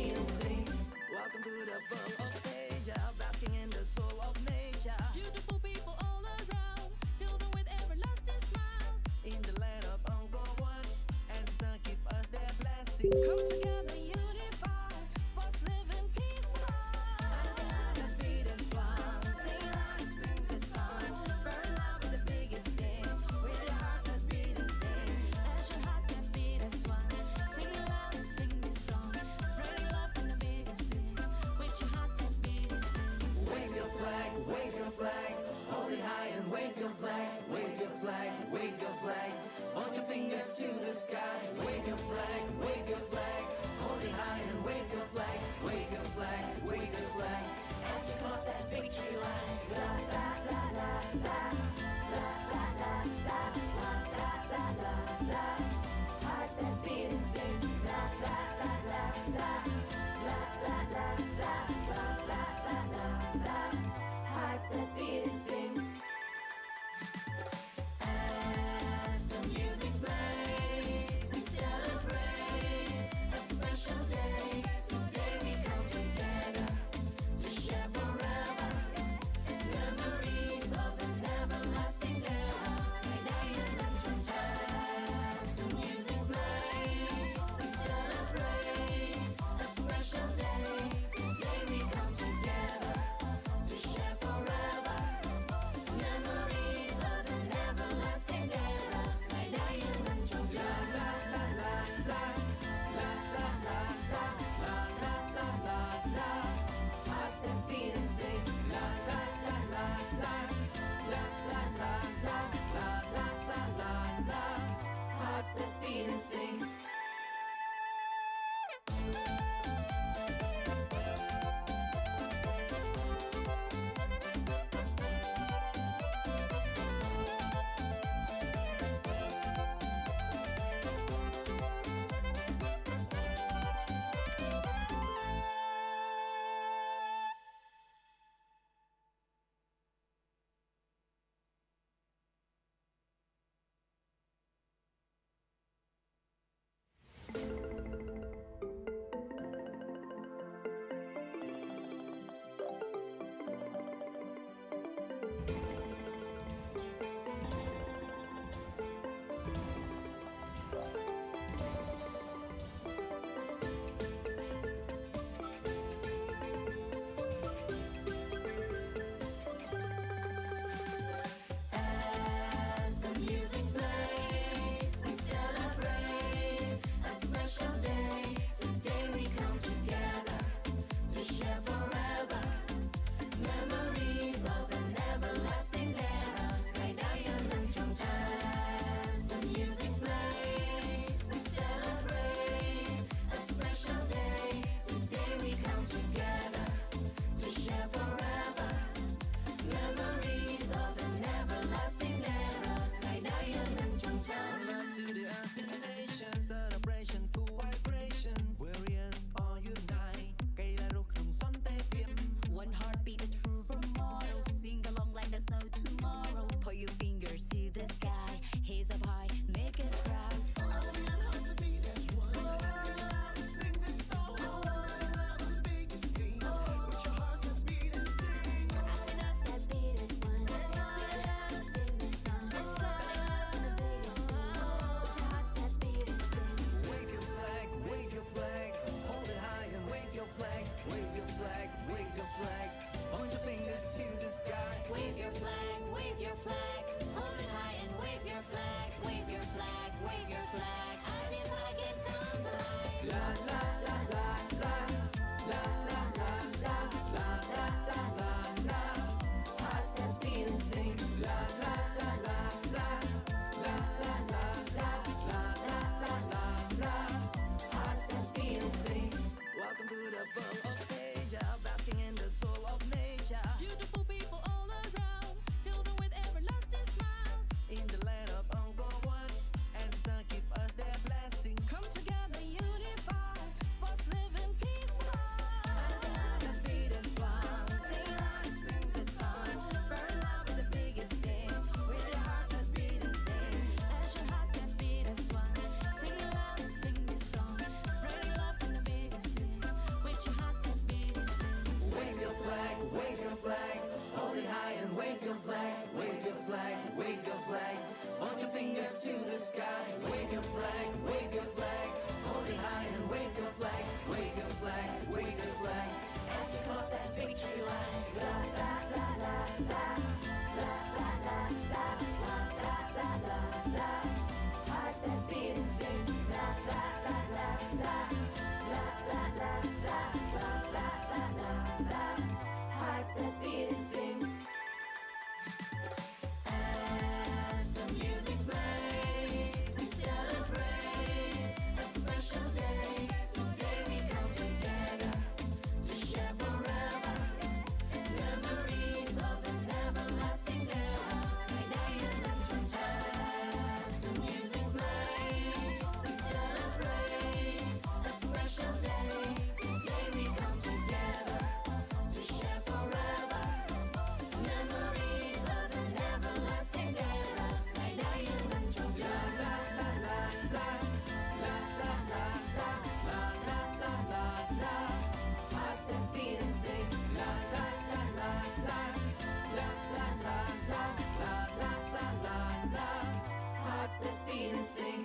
Welcome to the pearl of Asia, basking in the soul of nature. Beautiful people all around, children with everlasting smiles. In the land of Angkor Wat, and the sun give us their blessing. Come together, unify. Sports live in peace fly. Be the swan, sing loud, sing the song. Burn love with the biggest sing, with your hearts that beat and sing. As your heart can beat as one, sing loud, sing this song. Spreading love from the biggest sing, with your heart that beat and sing. Wave your flag, wave your flag. Hold it high and wave your flag. Wave your flag, wave your flag. Point your fingers to the sky. Wave your flag, wave your flag. Hold it high and wave your flag. Wave your flag, wave your flag. As you cross that victory line. Hearts that beat and sing, la la la la la, la la la la, la la la la la. Hearts that beat and sing. As the music flag, wave your flag. Hold it high and wave your flag, wave your flag, wave your flag. As you cross that victory line. La la la la la, la la la la, la la la la la. Hearts that beat and sing. La la la la la, la la la la, la la la la la. Hearts that beat and sing. As the music plays, we celebrate a special day. Today we come together to share forever memories of an everlasting era. As the music plays, we celebrate a special day. Today we come together to share forever memories of an everlasting era. La la la la, la la la la, la la la la la. Hearts that beat and sing. La la la la la, la la la la, la la la la la. Hearts that beat and sing.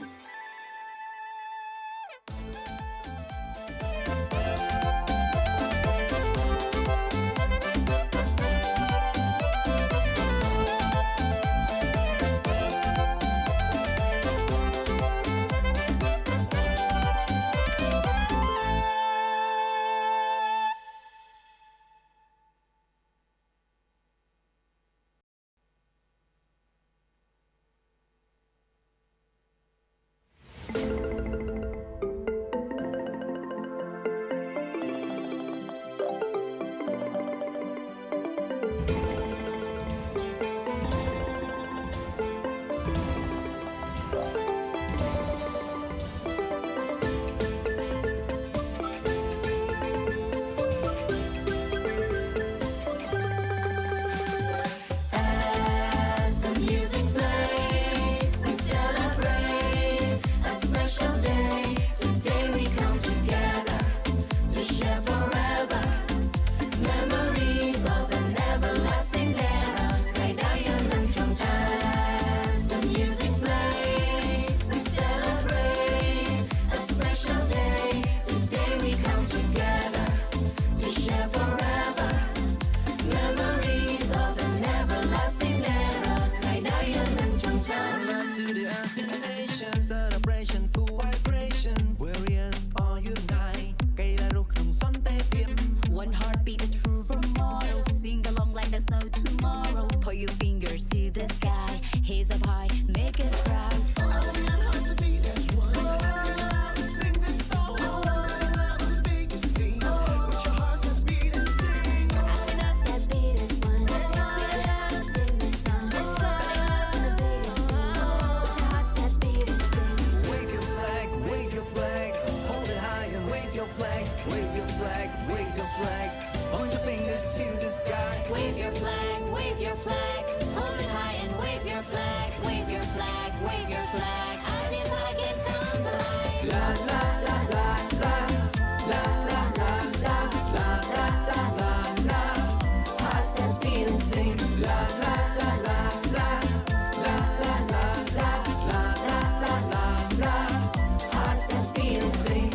As the music plays, we celebrate a special day. Today we come together to share forever memories of an everlasting era. As the music plays, we celebrate a special day. Today we come together to share forever memories of an everlasting era. Love to the ASEAN nation celebration full vibration warriors all unite កៃឡារស់ក្នុងសន្តិភាព One heartbeat, a true role model. Sing along like there's no tomorrow. Put your fingers to the sky. Heads up high, make us proud. ASEAN hearts to beat as one. Sing this song. The biggest scene. With your hearts that beat and sing. ASEAN hearts that beat as one. Sing this song. Spreading love in the biggest scene. With your hearts that beat and sing. Wave your flag, wave your flag. Hold it high and wave your flag. Wave your flag, wave your flag. Point your fingers to the sky. Wave your flag, wave your flag. Hold it high and wave your flag. Wave your flag, wave your flag. ASEAN para games come to life. La la la la la, la la la la, la la la la la. Hearts that beat and sing. La la la la la, la la la la, la la la la la. Hearts that beat and sing.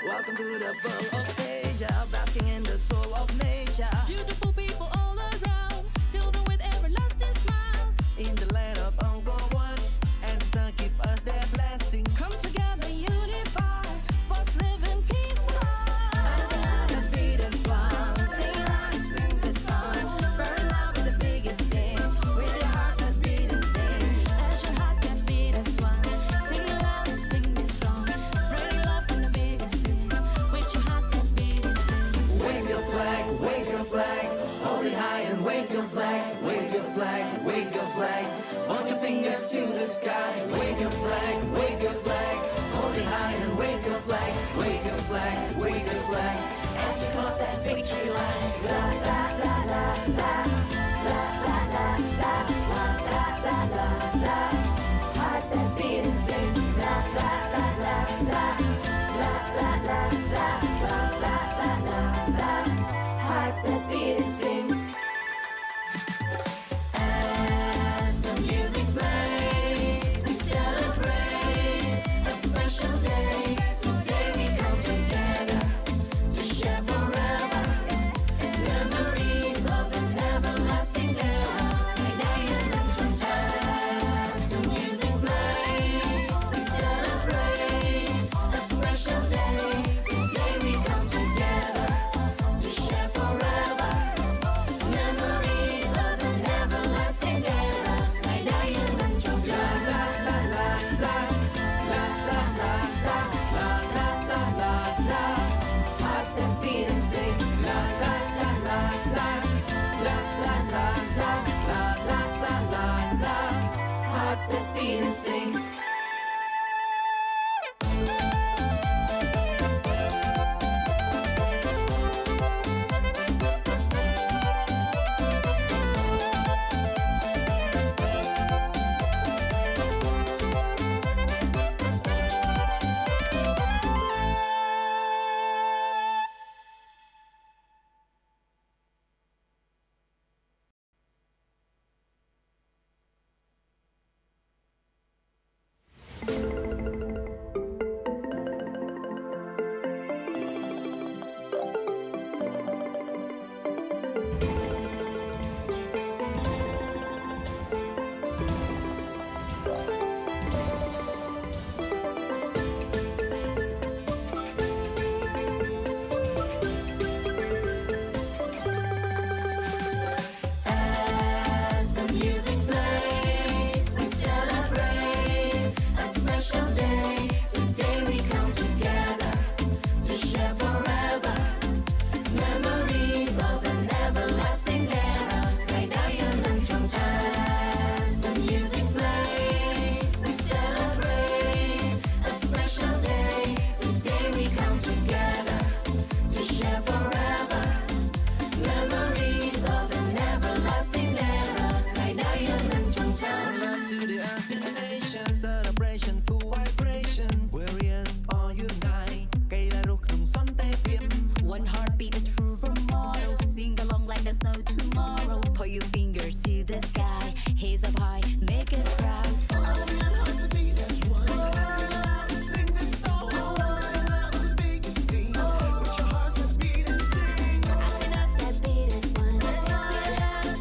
Welcome to the world of Asia, basking in the soul of nature. Beautiful people all around, children with everlasting smiles. In the land of Angkor Wat, and the sun give us their blessing. Come together, unify, sports living peaceful. ASEAN that beat as one. Sing loud and sing this song. Spread love with the biggest sing. With your hearts that beat and sing. ASEAN heart that beat as one. Sing loud and sing this song. Spreading love from the biggest sing. With your heart that beat and sing. Wave your flag, wave your flag. Hold it high and wave your flag. Wave your flag, wave your flag. Point your fingers to the sky. Wave your flag, wave your flag. Hold it high and wave your flag. Wave your flag, wave your flag. As you cross that victory line. La la la la la, la la la la, la la la la la. Hearts that beat and sing. La la la la la, la la la la, la la la la la. Hearts that beat and sing. As the music plays, we celebrate a special that beat and sing. As the music plays, we celebrate a special day. Today we come together to share forever memories of an everlasting era. As the music plays, we celebrate a special day. Today we come together to share forever memories of an everlasting era. Love to the ASEAN nation celebration full vibration warriors all unite កីឡារស់ក្នុងសន្តិភាព One heartbeat, a true role model. Sing along like there's no tomorrow. Put your fingers to the sky. Heads up high, make us proud. ASEAN has to be as one. Sing this song. Make it sing. With your hearts that beat and sing. ASEAN us that beat is one.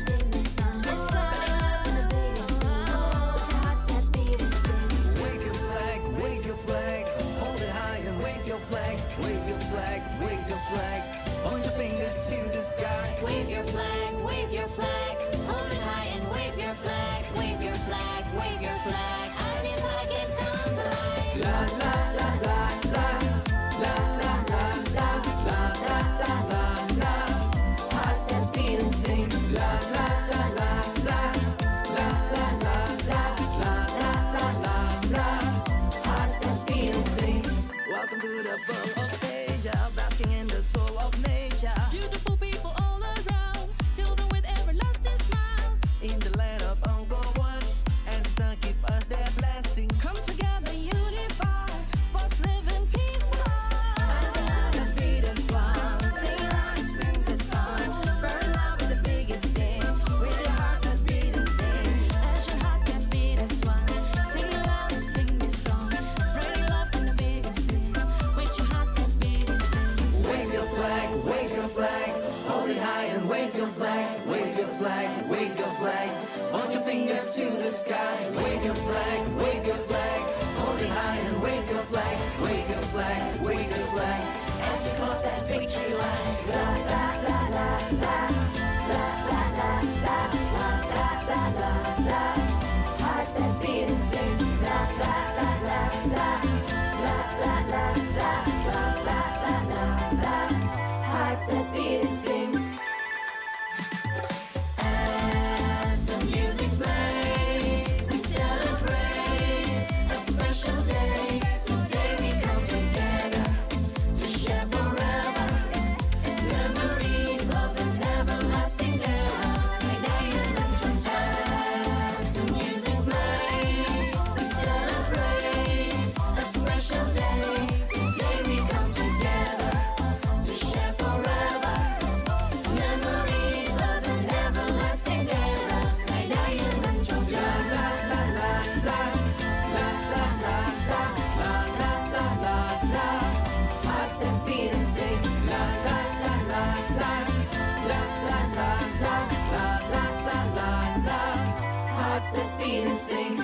Sing this song. Spreading love in the biggest scene. With your hearts that beat and sing. Wave your flag, wave your flag. Hold it high and wave your flag. Wave your flag, wave your flag. Point your fingers to the sky. Wave your flag, wave your flag. Hold it high and wave your flag. Wave your flag, wave your flag. ASEAN Para Games on tonight. La la la la la. La la la la. La la la la la. Hearts that beat and sing. La la la la la. La la la la. La la la la la. Hearts that beat and sing. Welcome to the world of Asia, basking in the soul of nature. Beautiful people all around, children with everlasting smiles. In the land of Uncle One, and the sun give us their blessing. Come together, unify. Sports living peaceful. The beat is one. Sing loud and sing the song. Spread love with the biggest sing. With your hearts that beat and sing. As your heart that beat as one. Sing loud and sing this song. Spreading love with the biggest sing. With your heart that beat and sing. Wave your flag, wave your flag. Hold it high and wave your flag. Wave your flag, wave your flag. Point your fingers to the sky. Wave your flag, wave your flag. Hold it high and wave your flag. Wave your flag, wave your flag. As you cross that victory line. La la la la la. La la la la. La la la la la. Hearts that beat and sing. La la la la la. La la la la. La la la la la. Hearts that beat and sing. As the music plays, we celebrate a special day. Today we come together to share forever memories of an everlasting era. As the music plays, we celebrate a special day. Today we come together to share forever memories of an everlasting era. La la la la. La la la la. La la la la la. Hearts that beat and sing. La la la la la. La la la la. La la la la la. Hearts that beat and sing.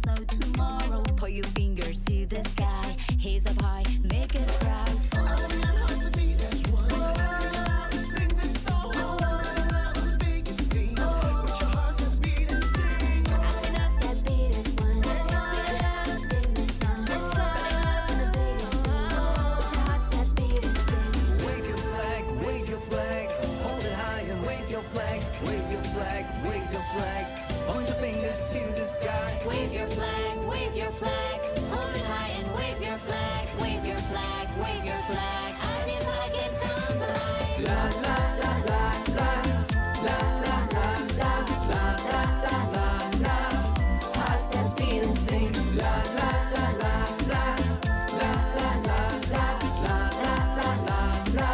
there's no tomorrow. Point your fingers to the sky. Heads up high, make us proud. ASEAN hearts to beat as one. Sing loud and sing this song. Spread love on the biggest scene. With your hearts that beat and sing. ASEAN hearts that beat as one. Sing loud and sing this song. Spread love on the biggest scene. With your hearts that beat and sing. Wave your flag, wave your flag. Hold it high and wave your flag. Wave your flag, wave your flag. Point your fingers to the sky. Wave your flag, wave your flag. Hold it high and wave your flag. Wave your flag, wave your flag. ASEAN para games come to life. La la la la la. La la la la. La la la la la. Hearts that beat and sing. La la la la la. La la la la. La la la la la.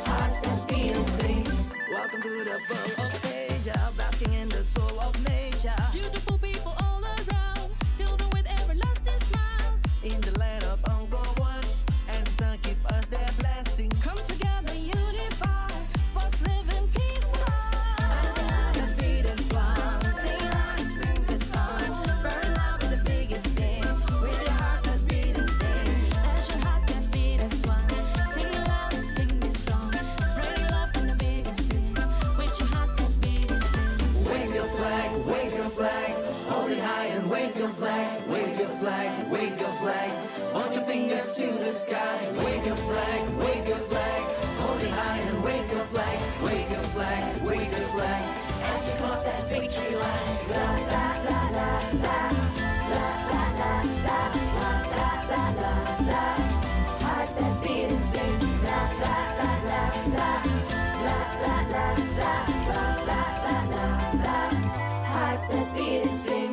Hearts that beat and sing. Welcome to the bowl of Asia, basking in the soul of nature. Beautiful people all around, children with everlasting smiles. In the land of Angkor and sun give us their blessing. Come together, unify. Sports living peaceful. ASEAN that beat as one. Sing loud and sing this song. Spread love with the biggest sing. With your hearts that beat and sing. ASEAN heart that beat as one. Sing loud and sing this song. Spread love with the biggest sing. With your heart that beat and sing. Wave your flag, wave your flag. Hold it high and wave your flag. Wave your flag, wave your flag. Point your fingers to the sky. Wave your flag, wave your flag. Hold it high and wave your flag. Wave your flag, wave your flag. As you cross that victory line. La la la la la. La la la la. La la la la la. Hearts that beat and sing. La la la la la. La la la la. La la la la la. Hearts that beat and sing.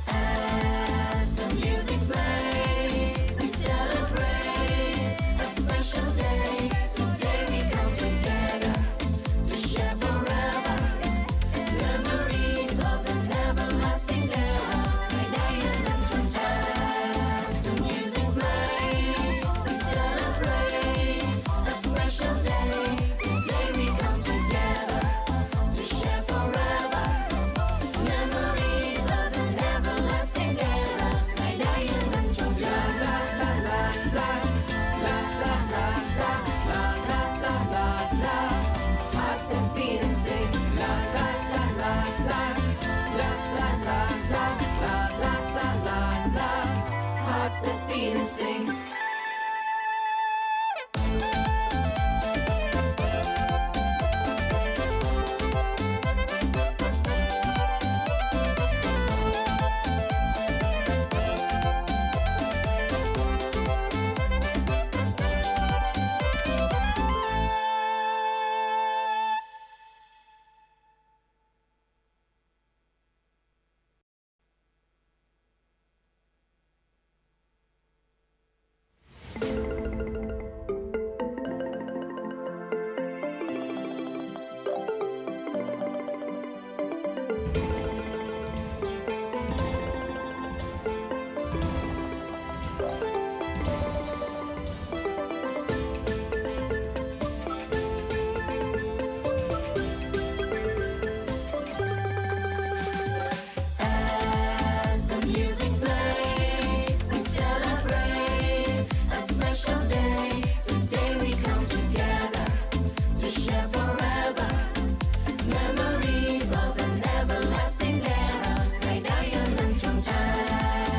As the music plays, we celebrate a special day. Today we come together to share forever memories of an everlasting era. As the music plays, we celebrate a special day. Today we come together to share forever memories of an everlasting era. La la la la. La la la la. La la la la la. Hearts that beat and sing. La la la la la. La la la la. La la la la la. Hearts that beat and sing. As the music plays, we celebrate a special day. Today we come together to share forever memories of an everlasting era.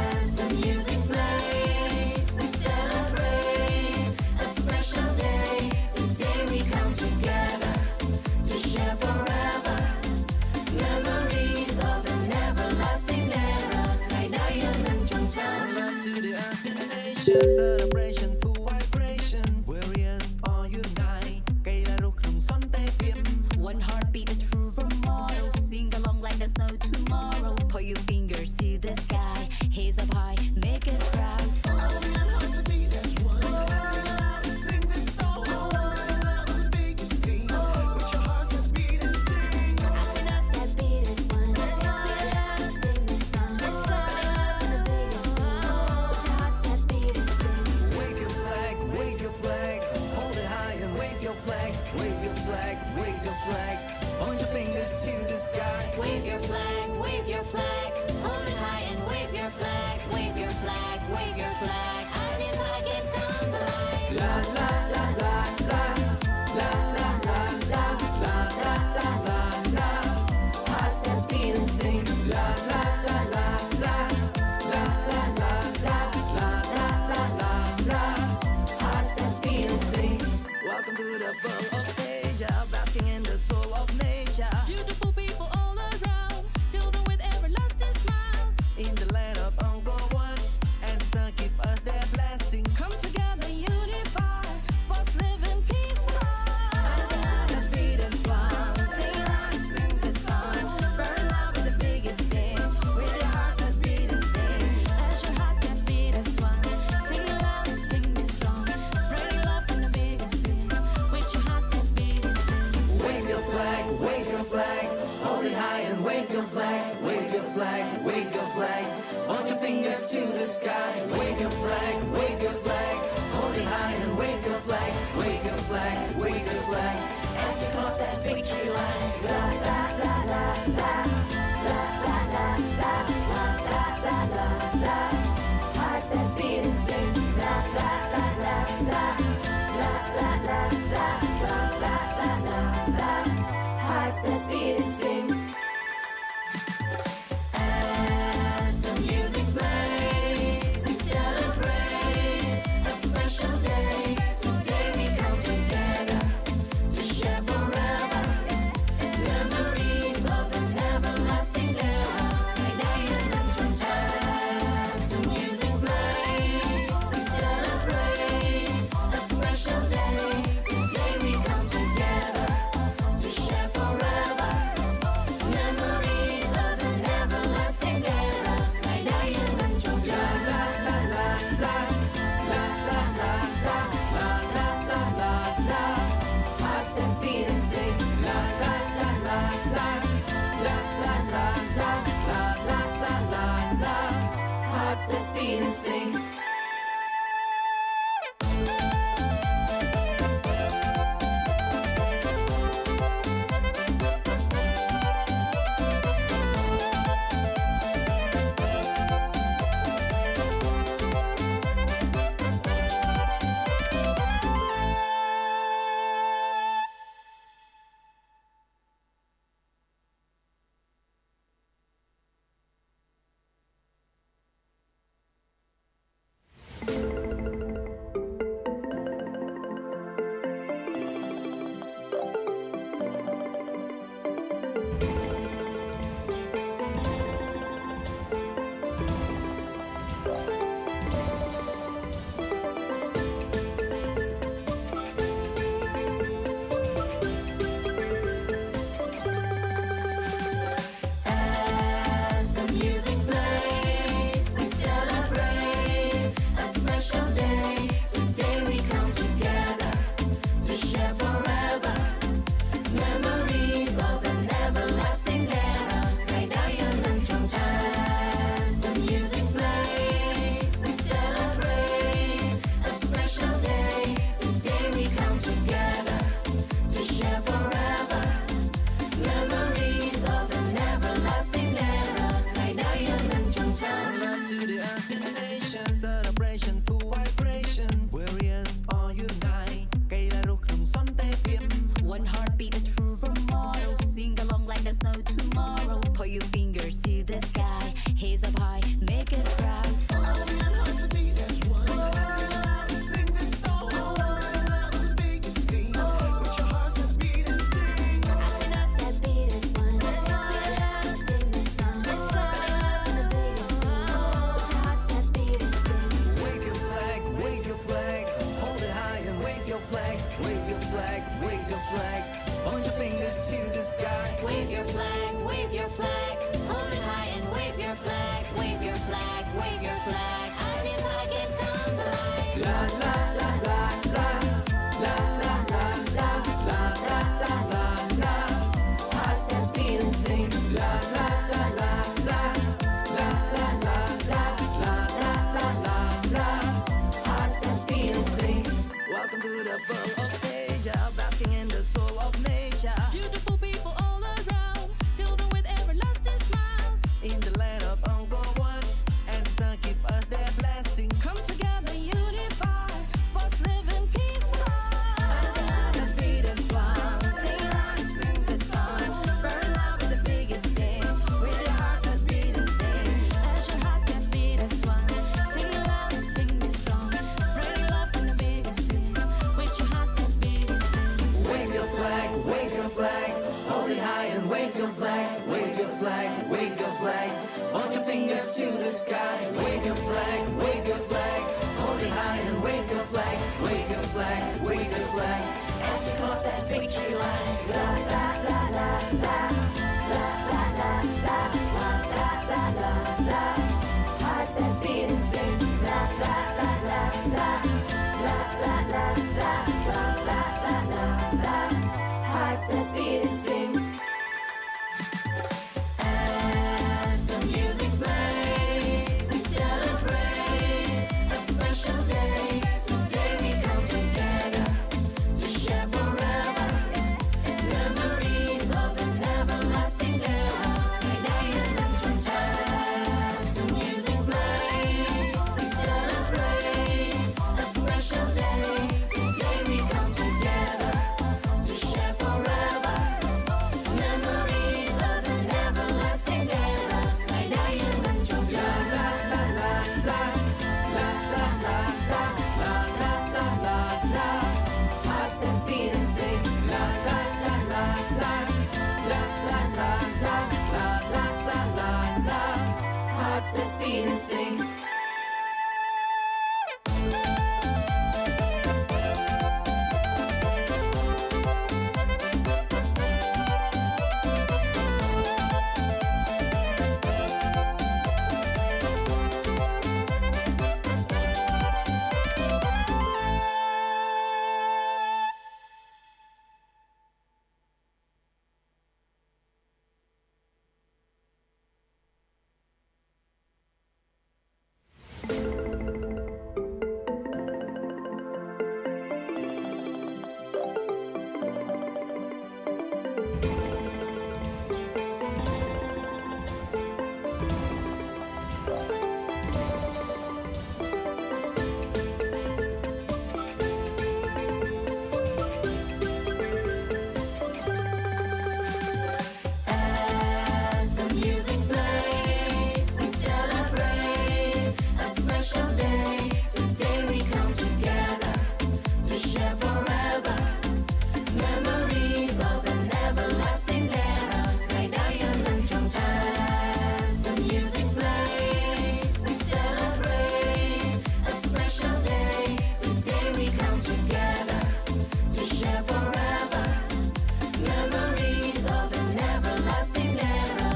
As the music plays, we celebrate a special day. Today we come together to share forever memories of an everlasting era. Love to the ASEAN nation, celebration full vibration. Warriors all unite. cây là ruột rừng son tê tiêm. One heartbeat, a true role model. Sing along like there's no tomorrow. Point your fingers to the sky. Heads up high, make us proud. ASEAN hearts to beat as one. Sing loud and sing this song. Spread love on the biggest scene. With your hearts that beat and sing. ASEAN hearts that beat as one. Sing loud and sing this song. Spread love on the biggest scene. With your hearts that beat and sing. Wave your flag, wave your flag. Hold it high and wave your flag. Wave your flag, wave your flag. Point your fingers to the sky. Wave your flag, wave your flag. flag, wave your flag. Point your fingers to the sky, wave your flag, wave your flag. Hold it high and wave your flag, wave your flag, wave your flag. As you cross that victory line. La la la la la, la la la la, la la la la la. Hearts that beat and sing. La la la la la, la la la la, la la la la la. Hearts that beat and sing. As the music plays, we celebrate a special day. Today we come together to share forever memories of an everlasting era. As the music plays, we celebrate a special day. Today we come together to share forever memories of an everlasting era. La la la la, la la la la, la la la la la. Hearts that beat and sing. La la la la la, la la la la, la la la la la. Hearts that beat and sing. As the music plays, we celebrate a special day. Today we come together to share forever memories of an everlasting era. As the music plays, we celebrate a special day. Today we come together to share forever memories of an everlasting era. Love to the ASEAN nation, celebration full vibration. Warriors all unite, កីឡារស់ក្នុងសន្តិភាព One heartbeat, a true role model. Sing along like there's no tomorrow. Point your fingers to the sky. Heads up high, make us proud. ASEAN hearts to beat as one. Sing this song. Big to see. Put your hearts to beat and sing. ASEAN hearts that beat as one. Sing this song. The biggest sing. Put your hearts that beat and sing. Wave your flag, wave your flag. Hold it high and wave your flag. Wave your flag, wave your flag. Point your fingers to the sky. Wave your flag, wave your flag. Hold it high and wave your flag. Wave your flag, wave your flag. ASEAN para games on tonight. La la la la la, la la la la, la la la la la. Hearts that beat and sing. La la la la la, la la la la, la la la la la. Hearts that beat and sing. Welcome to the world of Asia, basking in the soul of nature. Beautiful people all around, children with everlasting smiles. In the land of Angkor Wat, and the sun give us their blessing. Come together, unify. Sports living peaceful. ASEAN that beat as one. Sing along and sing this song. Spread love with the biggest sing. With your hearts that beat and sing. ASEAN heart that beat as one. Sing along and sing this song. Spread love with the biggest sing. With your heart that beat and sing. Wave your flag, wave your flag. Hold it high and wave your flag. Wave your flag, wave your flag. Point your fingers to the sky. Wave your flag, wave your flag. Hold it high and wave your flag. Wave your flag, wave your flag. As you cross that victory line. La la la la la, la la la la, la la la la la. Hearts that beat and sing. La la la la la, la la la la, la la la la la. Hearts that beat and sing. As the music Hearts that beat and sing. La la la la la. La la la la. La la la la la. Hearts that beat and sing. As the music plays, we celebrate a special day. Today we come together to share forever memories of an everlasting era. As the music plays, we celebrate a special day. Today we come together to share forever memories of an everlasting era.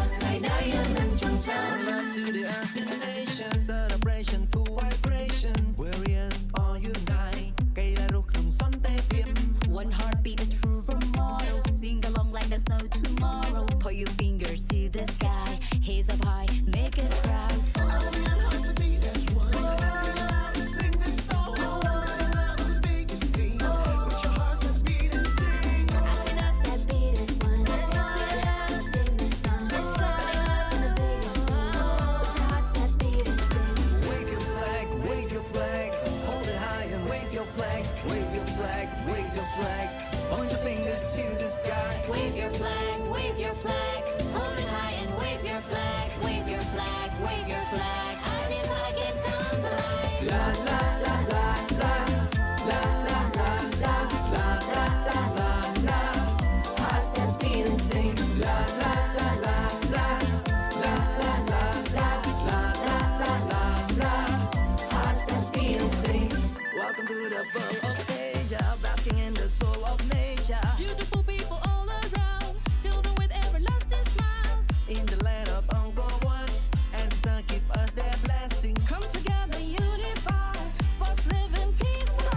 To the ASEAN nation celebration full vibration warriors all unite កីឡារស់ក្នុងសន្តិភាព One heartbeat, a true role model. Sing along like there's no tomorrow. Put your fingers to the sky. Heads up high, make us proud. ASEAN hearts beat as one. Sing this song. The biggest scene. Put your hearts that beat and sing. ASEAN hearts that beat as one. Sing this song. Spreading love in the biggest scene. Put your hearts that beat and sing. Wave your flag, wave your flag. Hold it high and wave your flag. Wave your flag, wave your flag. Point your fingers to the sky. Wave your flag, wave your flag. Hold it high and wave your flag. Wave your flag, wave your flag. ASEAN para games come to life. La la la la la. La la la la. La la la la la. Hearts that beat and sing. La la la la la. La la la la. La la la la la. Hearts that beat and sing. Welcome to the world of Asia, basking in the soul of nature. Beautiful people all around, children with everlasting smiles. In the land of Angkor Wat, and the sun give us their blessing. Come together, unify, sports living peaceful.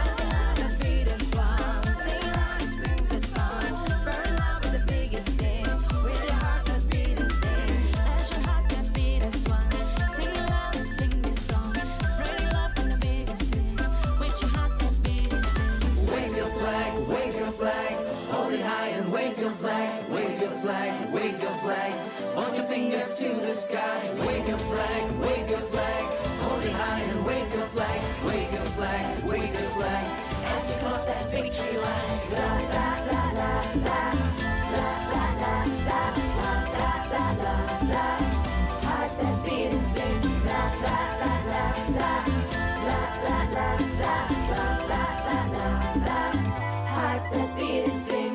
ASEAN that beat as one. Sing along and sing this song. Spread love with the biggest sing. With your hearts that beat and sing. As your heart that beat as one. Sing aloud, sing this song. Spreading love from the biggest scene. With your heart that beat and sing. Wave your flag, wave your flag. Hold it high and wave your flag. Wave your flag, wave your flag. Point your fingers to the sky. Wave your flag, wave your flag. Hold it high and wave your flag. Wave your flag, wave your flag. As you cross that victory line. La la la la la. La la la la. La la la la la. Hearts that beat and sing. La la la la la. La la la la. La la la la la. Hearts that beat and sing.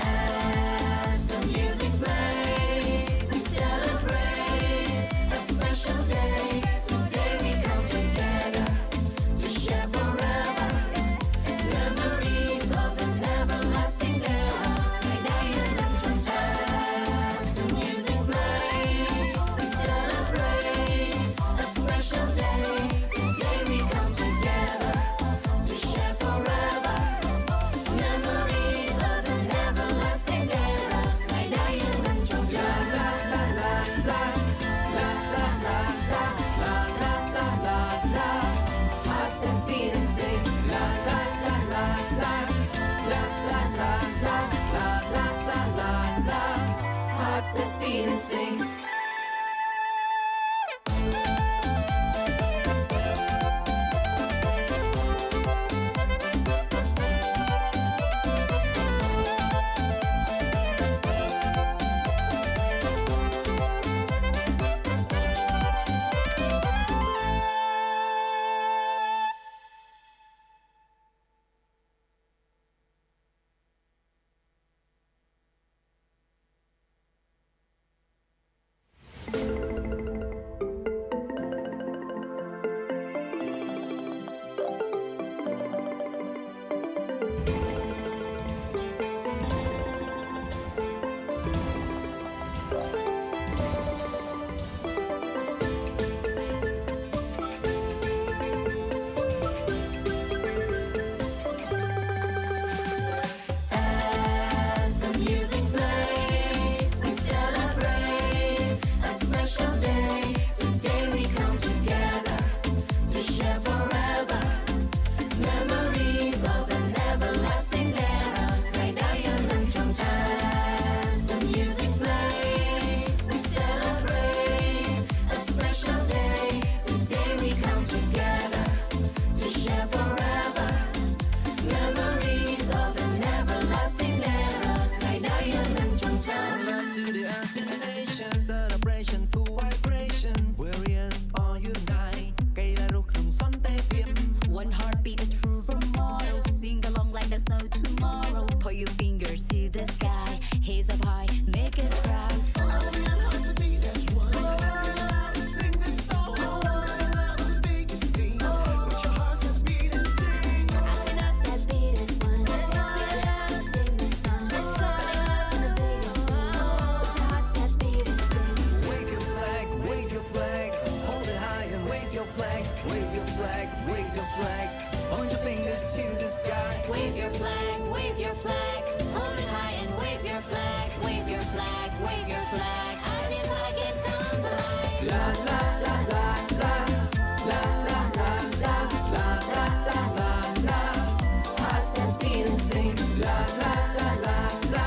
As the music plays, we celebrate a special day. Today we come together to share forever memories of an everlasting era. As the music plays, we celebrate a special day. Today we come together to share forever cool vibration Warriors all unite កីឡារស់ក្នុងសន្តិភាព One heartbeat, a true role model. Sing along like there's no tomorrow. Put your fingers to the sky. Hands up high, make us proud. ASEAN hearts to beat as one. Sing loud and sing this song. Spread love on the biggest scene. With your hearts that beat and sing. ASEAN hearts that beat as one. Sing loud and sing this song. Spreading love on the biggest scene. With your hearts that beat and sing. Wave your flag, wave your flag. Hold it high and wave your flag. Wave your flag, wave your flag. Point your fingers to the sky. Wave your flag, wave your flag. Hold it high and wave your flag. Wave your flag, wave your flag. ASEAN Para Games comes alive. La la la la la. La la la la. La la la la la. Hearts that beat and sing. La la la la la.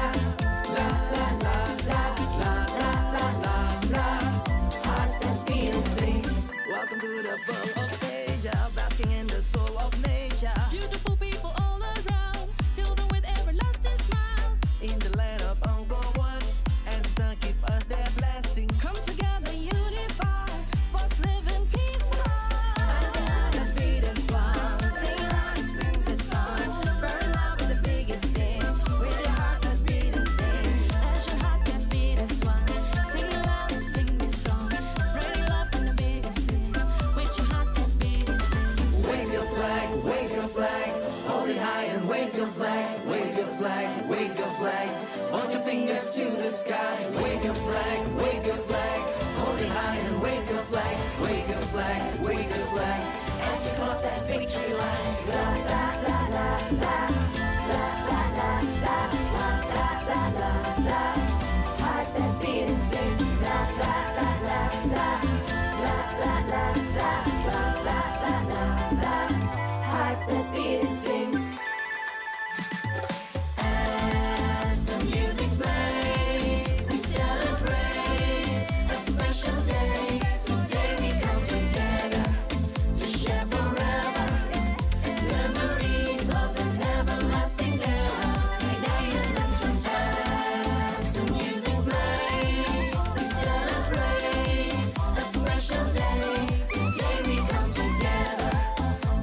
La la la la. La la la la la. Hearts that beat and sing. Welcome to the bowl of Asia, basking in the soul of nature. Beautiful people all around, children with everlasting smiles. In the land of Angkor and sun give us their blessing. Come together, unify, sports living peaceful. ASEAN that beat as one. Sing loud and sing this song. Spread love with the biggest sing. With your hearts that beat and sing. ASEAN heart that beat as one. Sing loud and sing this song. Spreading love from the biggest sing. With your heart that beat and sing. Wave your flag, wave your flag. Hold it high and wave your flag. Wave your flag, wave your flag. Point your fingers to the sky. Wave your flag, wave your flag. Hold it high and wave your flag. Wave your flag, wave your flag. As you cross that victory line. La la la la la. La la la la. La la la la la. Hearts that beat and sing. La la la la la. La la la la. La la la la la. Hearts that beat and sing. As the music plays, we celebrate a special day. Today we come together to share forever memories of an everlasting era. As the music plays, we celebrate a special day. Today we come together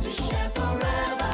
to share forever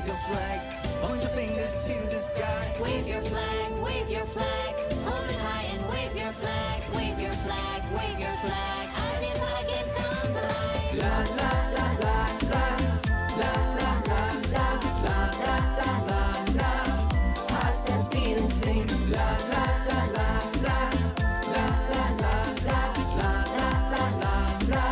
your flag. Point your fingers to the sky. Wave your flag, wave your flag. Hold it high and wave your flag. Wave your flag, wave your flag. ASEAN Para Games come to life. La la la la la. La la la la la la la la la. Hearts that beat and sing. La la la la la. La la la la la la la la la.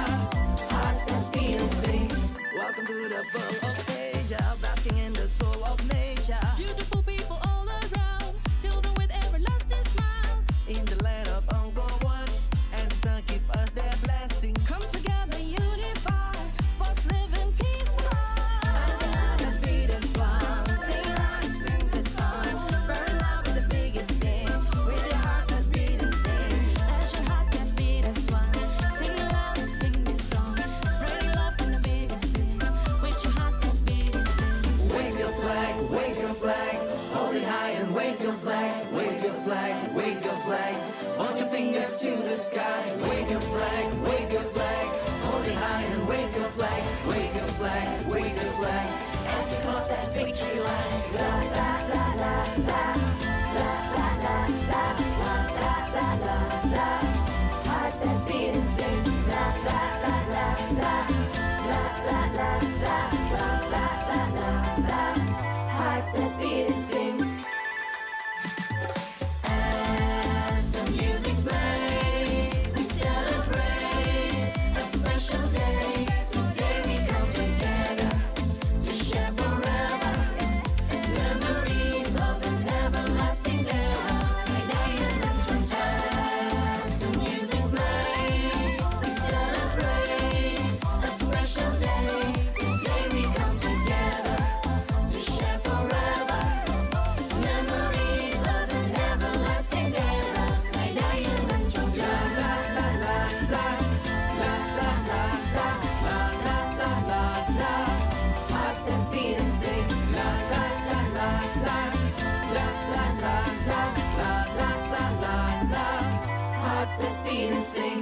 Hearts that beat and sing. Welcome to the world of Asia, basking in the soul of nature. Beautiful people all around, children with everlasting smiles. In the land of Angkor Wat, and the sun give us their blessing. Come together, unify, sports living peaceful. ASEAN, the beat is one. Sing loud and sing this song. Spread love with the biggest sing. With your hearts that beat and sing. Let your heart that beat as one. Sing loud and sing this song. Spreading love with the biggest sing. With your heart that beat and sing. Wave your flag, wave your flag. Hold it high and wave your flag. Wave your flag, wave your flag. Point your fingers to the sky. Wave your flag, wave your flag. Hold it high and wave your flag. Wave your flag, wave your flag. As you cross that victory line. La la la la la. La la la la la la la la la. Hearts that beat and sing. La la la la la. La la la la la la la la la. Hearts that beat and sing. As the music plays, we celebrate a special day. Today we come together to share forever memories of an everlasting era. As the music plays, we celebrate a special day. Today we come together to share forever memories of an everlasting era. La la la la, la la la la, la la la la la. Hearts that beat and sing. La la la la la, la la la la, la la la la la. Hearts that beat and sing.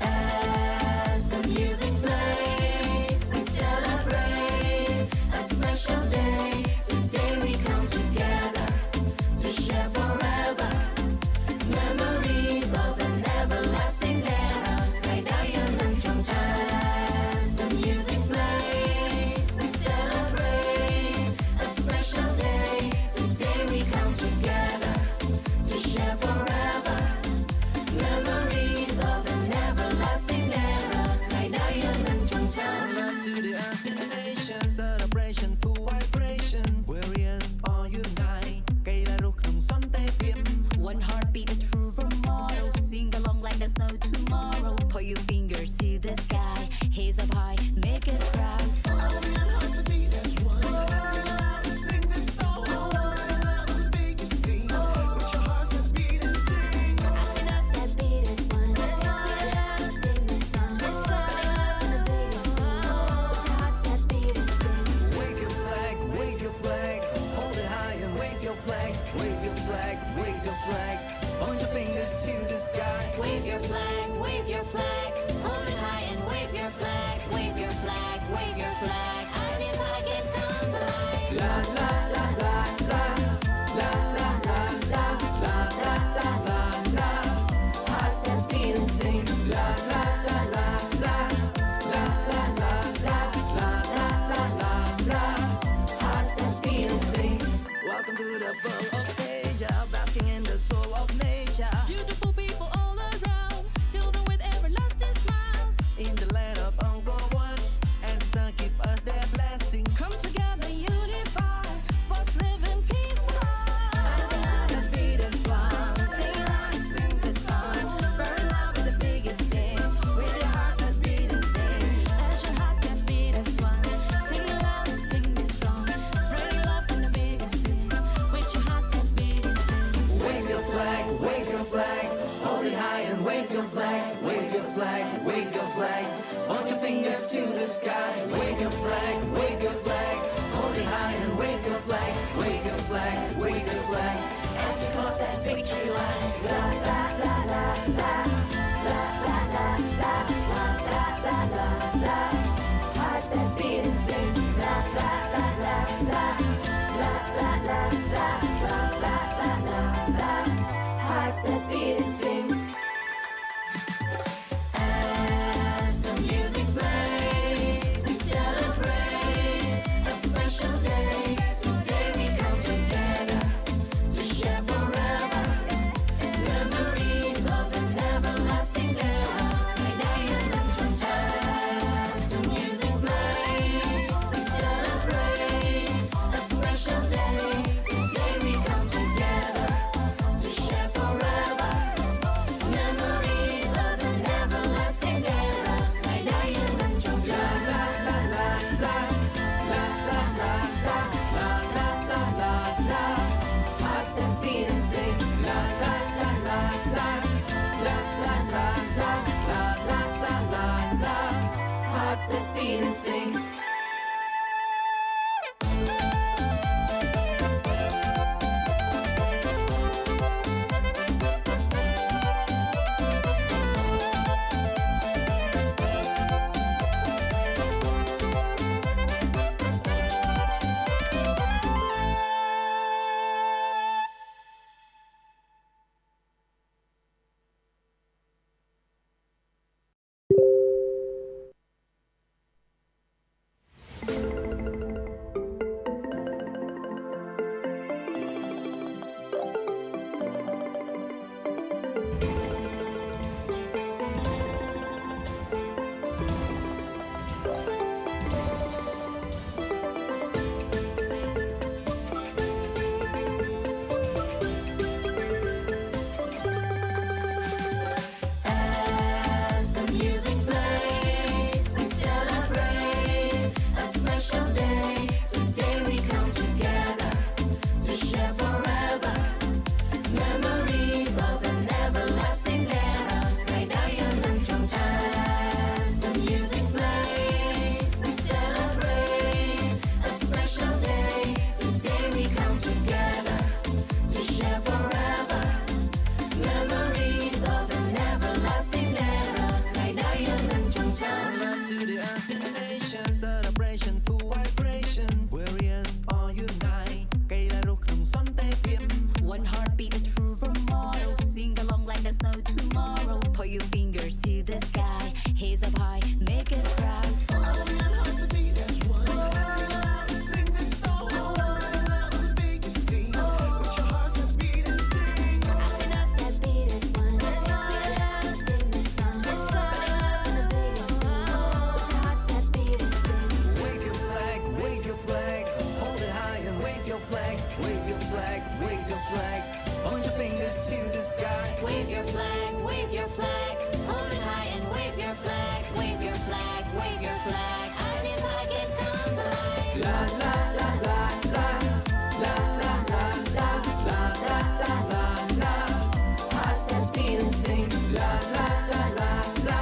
As the music plays, we celebrate a special day. Today we come together to share forever memories of an everlasting era. As the music plays, we celebrate a special day. Today we come together to share forever memories of an everlasting era. Love to the ASEAN nation, celebration full vibration. Warriors all unite. កីឡារស់ក្នុងសន្តិភាព One heartbeat, a true role model. Sing along like there's no tomorrow. Put your fingers to the sky. Hands up high, make us proud. ASEAN hearts to beat as one. Sing loud and sing this song. Spread love with the biggest sing. With your hearts that beat and sing. ASEAN hearts that beat as one. Sing loud and sing this song. Spreading love with the biggest sing. With your hearts that beat and sing. Wave your flag, wave your flag. Hold it high and wave your flag. Wave your flag, wave your flag. Point your fingers to the sky. Wave your flag, wave your flag. Hold it high and wave your flag. Wave your flag, wave your flag. ASEAN Para Games come to life. La la la la la. La la la la la la la la la. Hearts that beat and sing. La la la la la. La la la la la la la la la. Hearts that beat and sing. Welcome to the world of Asia, basking in the soul of nature. wave your flag. Point your fingers to the sky, wave your flag, wave your flag. Hold it high and wave your flag, wave your flag, wave your flag. As you cross that victory line. La la la la la, la la la la, la la la la la. Hearts that beat and sing. La la la la la, la la la la, la la la la la. Hearts that beat and sing. As the music plays, we celebrate a special day. Today we come together to share forever memories of an everlasting era. As the music plays, we celebrate a special day. Today we come together to share forever memories of an everlasting era. La la la la, la la la la, la la la la la. Hearts that beat and sing. La la la la la, la la la la, la la la la la. Hearts that beat and sing. As the music plays, we celebrate a special day. Today we come together to share forever memories of an everlasting era. As the music plays, we celebrate a special day. Today we come together to share forever memories of an everlasting era. To the ASEAN nation celebration full vibration warriors all unite កីឡារស់ក្នុងសន្តិភាព One heartbeat, a true role model. Sing along like there's no tomorrow. Put your fingers to the sky. Heads up high, make us proud. ASEAN has to be as one. Sing loud and sing this song. Spread love on the biggest scene. With your hearts that beat and sing. ASEAN has that beat as one. Sing loud and sing this song. Spreading love in the biggest scene. With your hearts that beat and sing. Wave your flag, wave your flag. Hold it high and wave your flag. Wave your flag, wave your flag. Point your fingers to the sky. Wave your flag, wave your flag. Hold it high and wave your flag. Wave your flag, wave your flag. ASEAN Paragames come to life. La la la la la, la la la la, la la la la la. Hearts that beat and sing. La la la la la,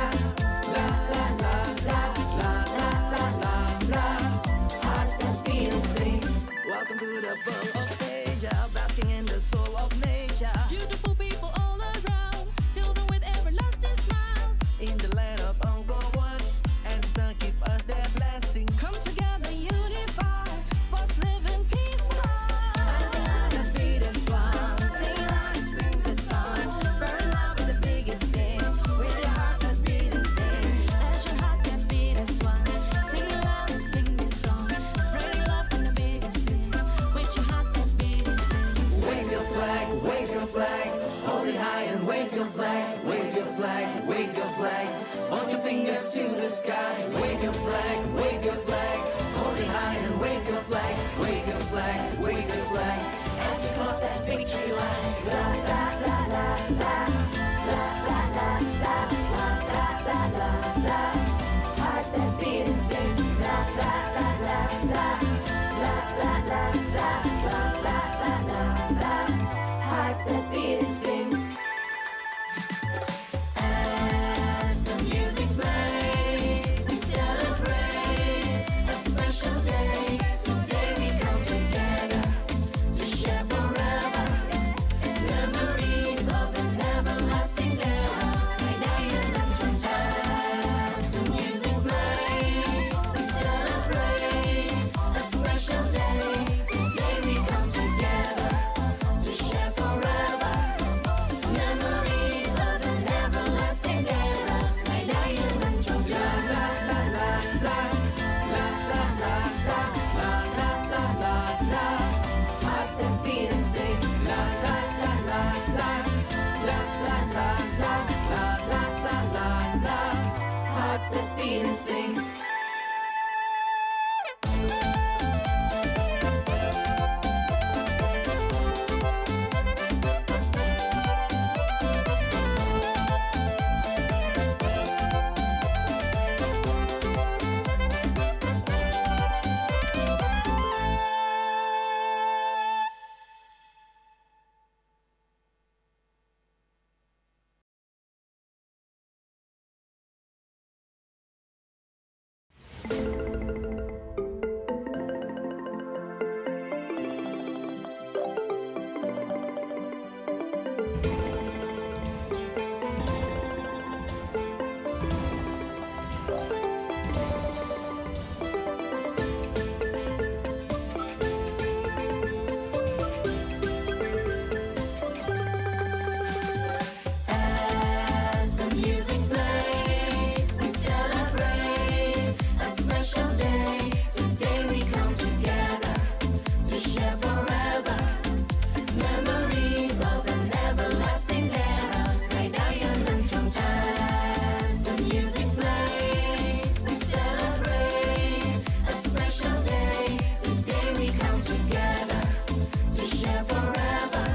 la la la la, la la la la la. Hearts that beat and sing. Welcome to the world of Asia, basking in the soul of nature. Beautiful people all around, children with everlasting smiles. In the land of Angkor Wat, and the sun give us their blessing. Come together, unify, sports living peaceful. ASEAN that beat as one. Sing loud and sing the song. Spread love with the biggest sing. With your hearts that beat and sing. As your heart that beat as one. Sing loud and sing this song. Spreading love from the biggest sing. With your heart that beat and sing. Wave your flag, wave your flag. Hold it high and wave your flag. Wave your flag, wave your flag. Point your fingers to the sky. Wave your flag, wave your flag. Hold it high and wave your flag. Wave your flag, wave your flag. As you cross that victory line. La la la la la, la la la la, la la la la la. Hearts that beat and sing. La la la la la, la la la la, la la la la la. Hearts that beat and sing. As the music that beat and sing. As the music plays, we celebrate a special day. Today we come together to share forever memories of an everlasting era. As the music plays, we celebrate a special day. Today we come together to share forever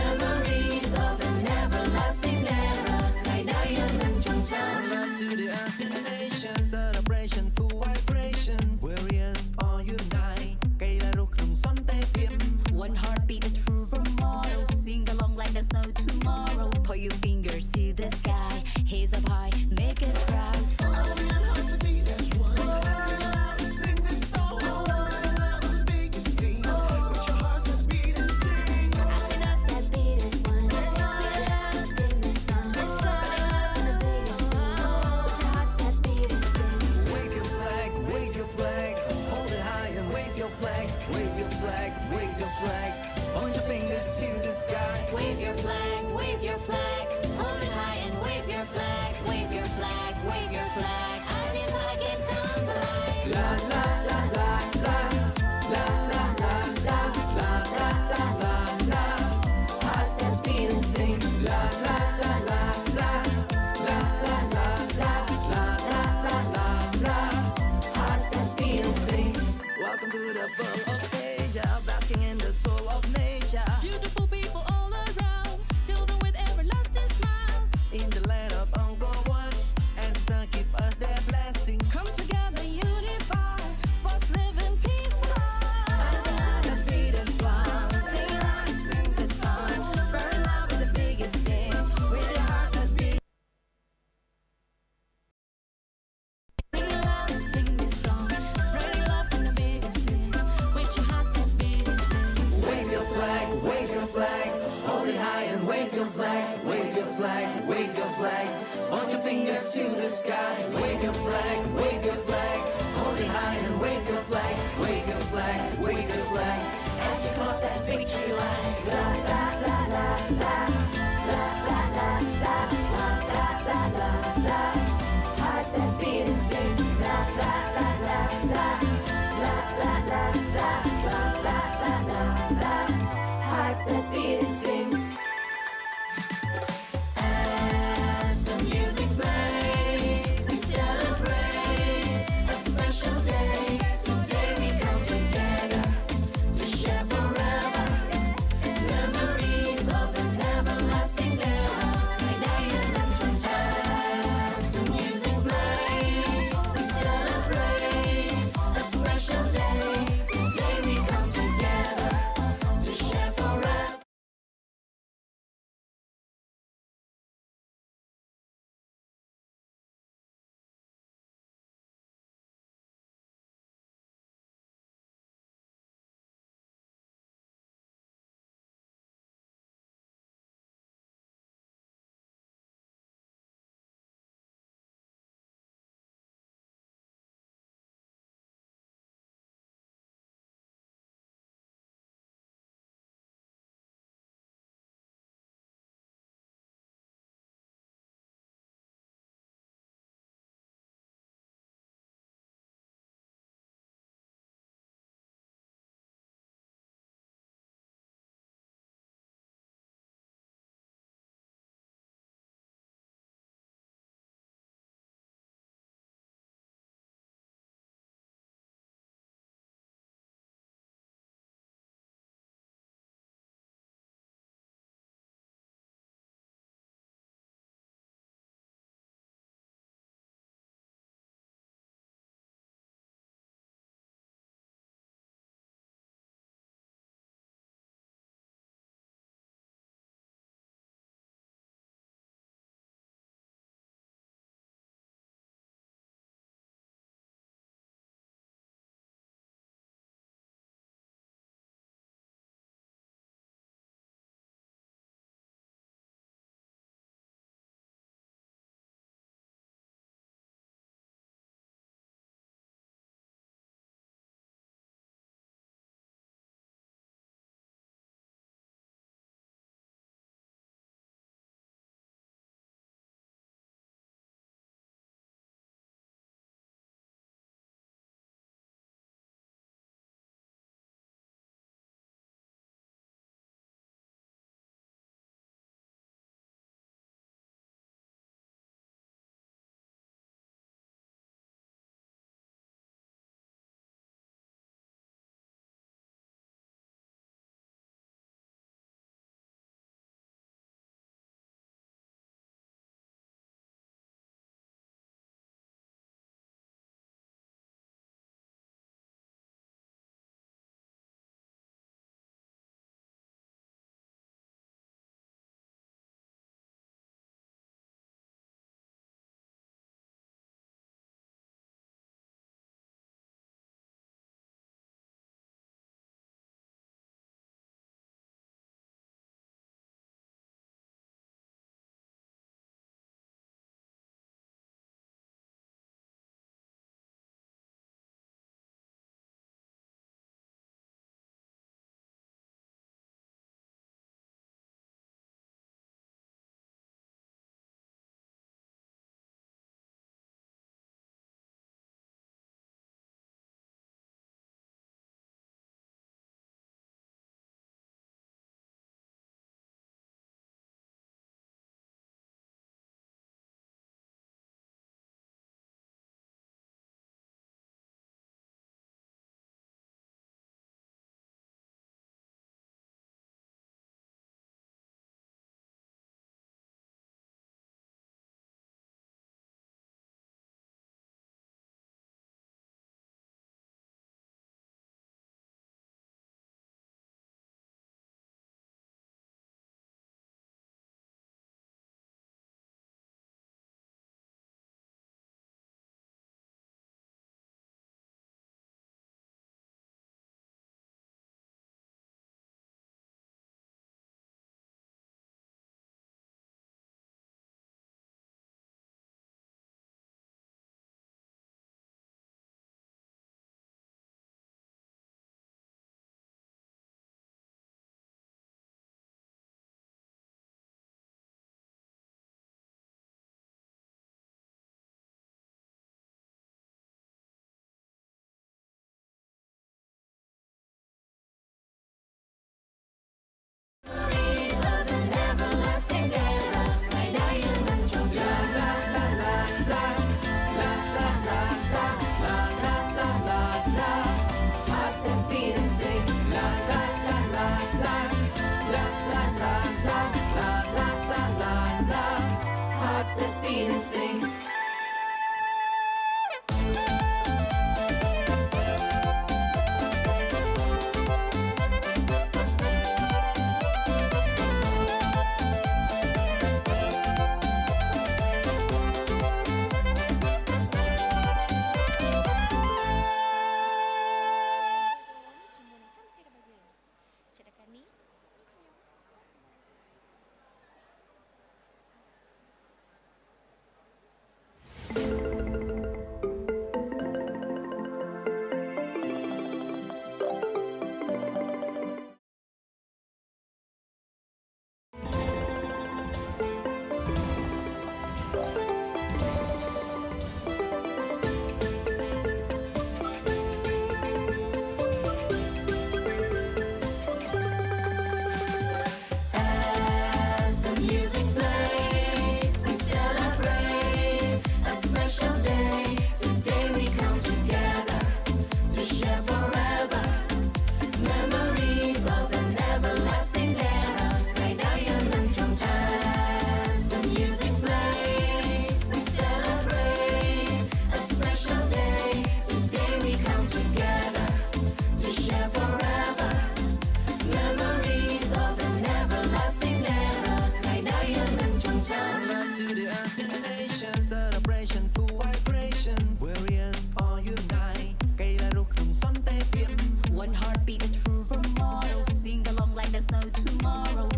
memories of an everlasting era. Love to the ASEAN nation celebration full vibration warriors all unite កីឡារស់ក្នុងសន្តិភាព One heartbeat, a true role model. Sing along like there's no tomorrow. Put your fingers to the sky, hands up high, make us proud. ASEAN hearts that beat as one. Sing loud and sing this song. Spread love on the biggest scene. With your hearts that beat and sing. ASEAN hearts that beat as one. Sing loud and sing this song. Spread love on the biggest scene. With your hearts that beat and sing. Wave your flag, hold it high and wave your flag, wave your flag, wave your flag. Point your fingers to the sky. Wave your flag, wave your flag. Hold it high and wave your flag. Wave your flag, wave your flag. ASEAN para games come to life. La la la la la, la la la la, la la la la la. Hearts that beat and sing. La la la la la, la la la la, la la la la la. Hearts that beat and sing. Welcome to the world of Asia, basking in the soul of nature. Beautiful people all around, children with everlasting smiles. In the land of Angkor and sun give us their blessing. Come together, unify, sports living peaceful. ASEAN that beat as one. Sing loud and sing this song. Spread love with the biggest sing. With your hearts that beat. Sing loud and sing this song. Spread love with the biggest sing. With your heart that beat and sing. Wave your flag, wave your flag. Hold it high and wave your flag, wave your flag, wave your flag. Point your fingers to the sky. Wave your flag, wave your flag. Hold it high and wave your flag, wave your flag, wave your flag. As you cross that victory line. La la la la la. La la la la. La la la la la. Hearts that beat and sing. La la la la la. La la la la. La la la la la. Hearts that beat and sing. As the music plays, we celebrate a special day. Today we come together to share forever memories of an everlasting era. As the music plays, we celebrate a special day.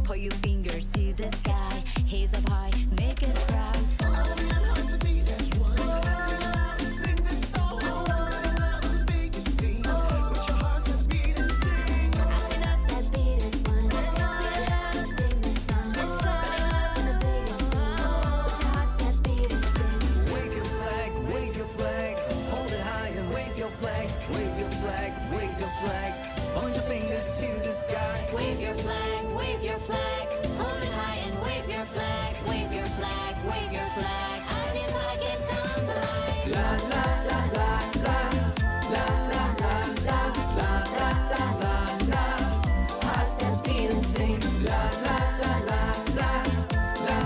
Point your fingers to the sky. Hands up high, make us proud. ASEAN has to be as one. Sing this song. Make you sing. With your hearts that beat and sing. ASEAN has that beat as one. Sing this song. Spreading love with the biggest sing. With your hearts that beat and sing. Wave your flag, wave your flag. Hold it high and wave your flag. Wave your flag, wave your flag. Point your fingers to the sky. Wave your flag, wave your flag. Hold it high and wave your flag. Wave your flag, wave your flag. ASEAN para games come to life. La la la la la. La la la la. La la la la la. Hearts that beat and sing. La la la la la. La.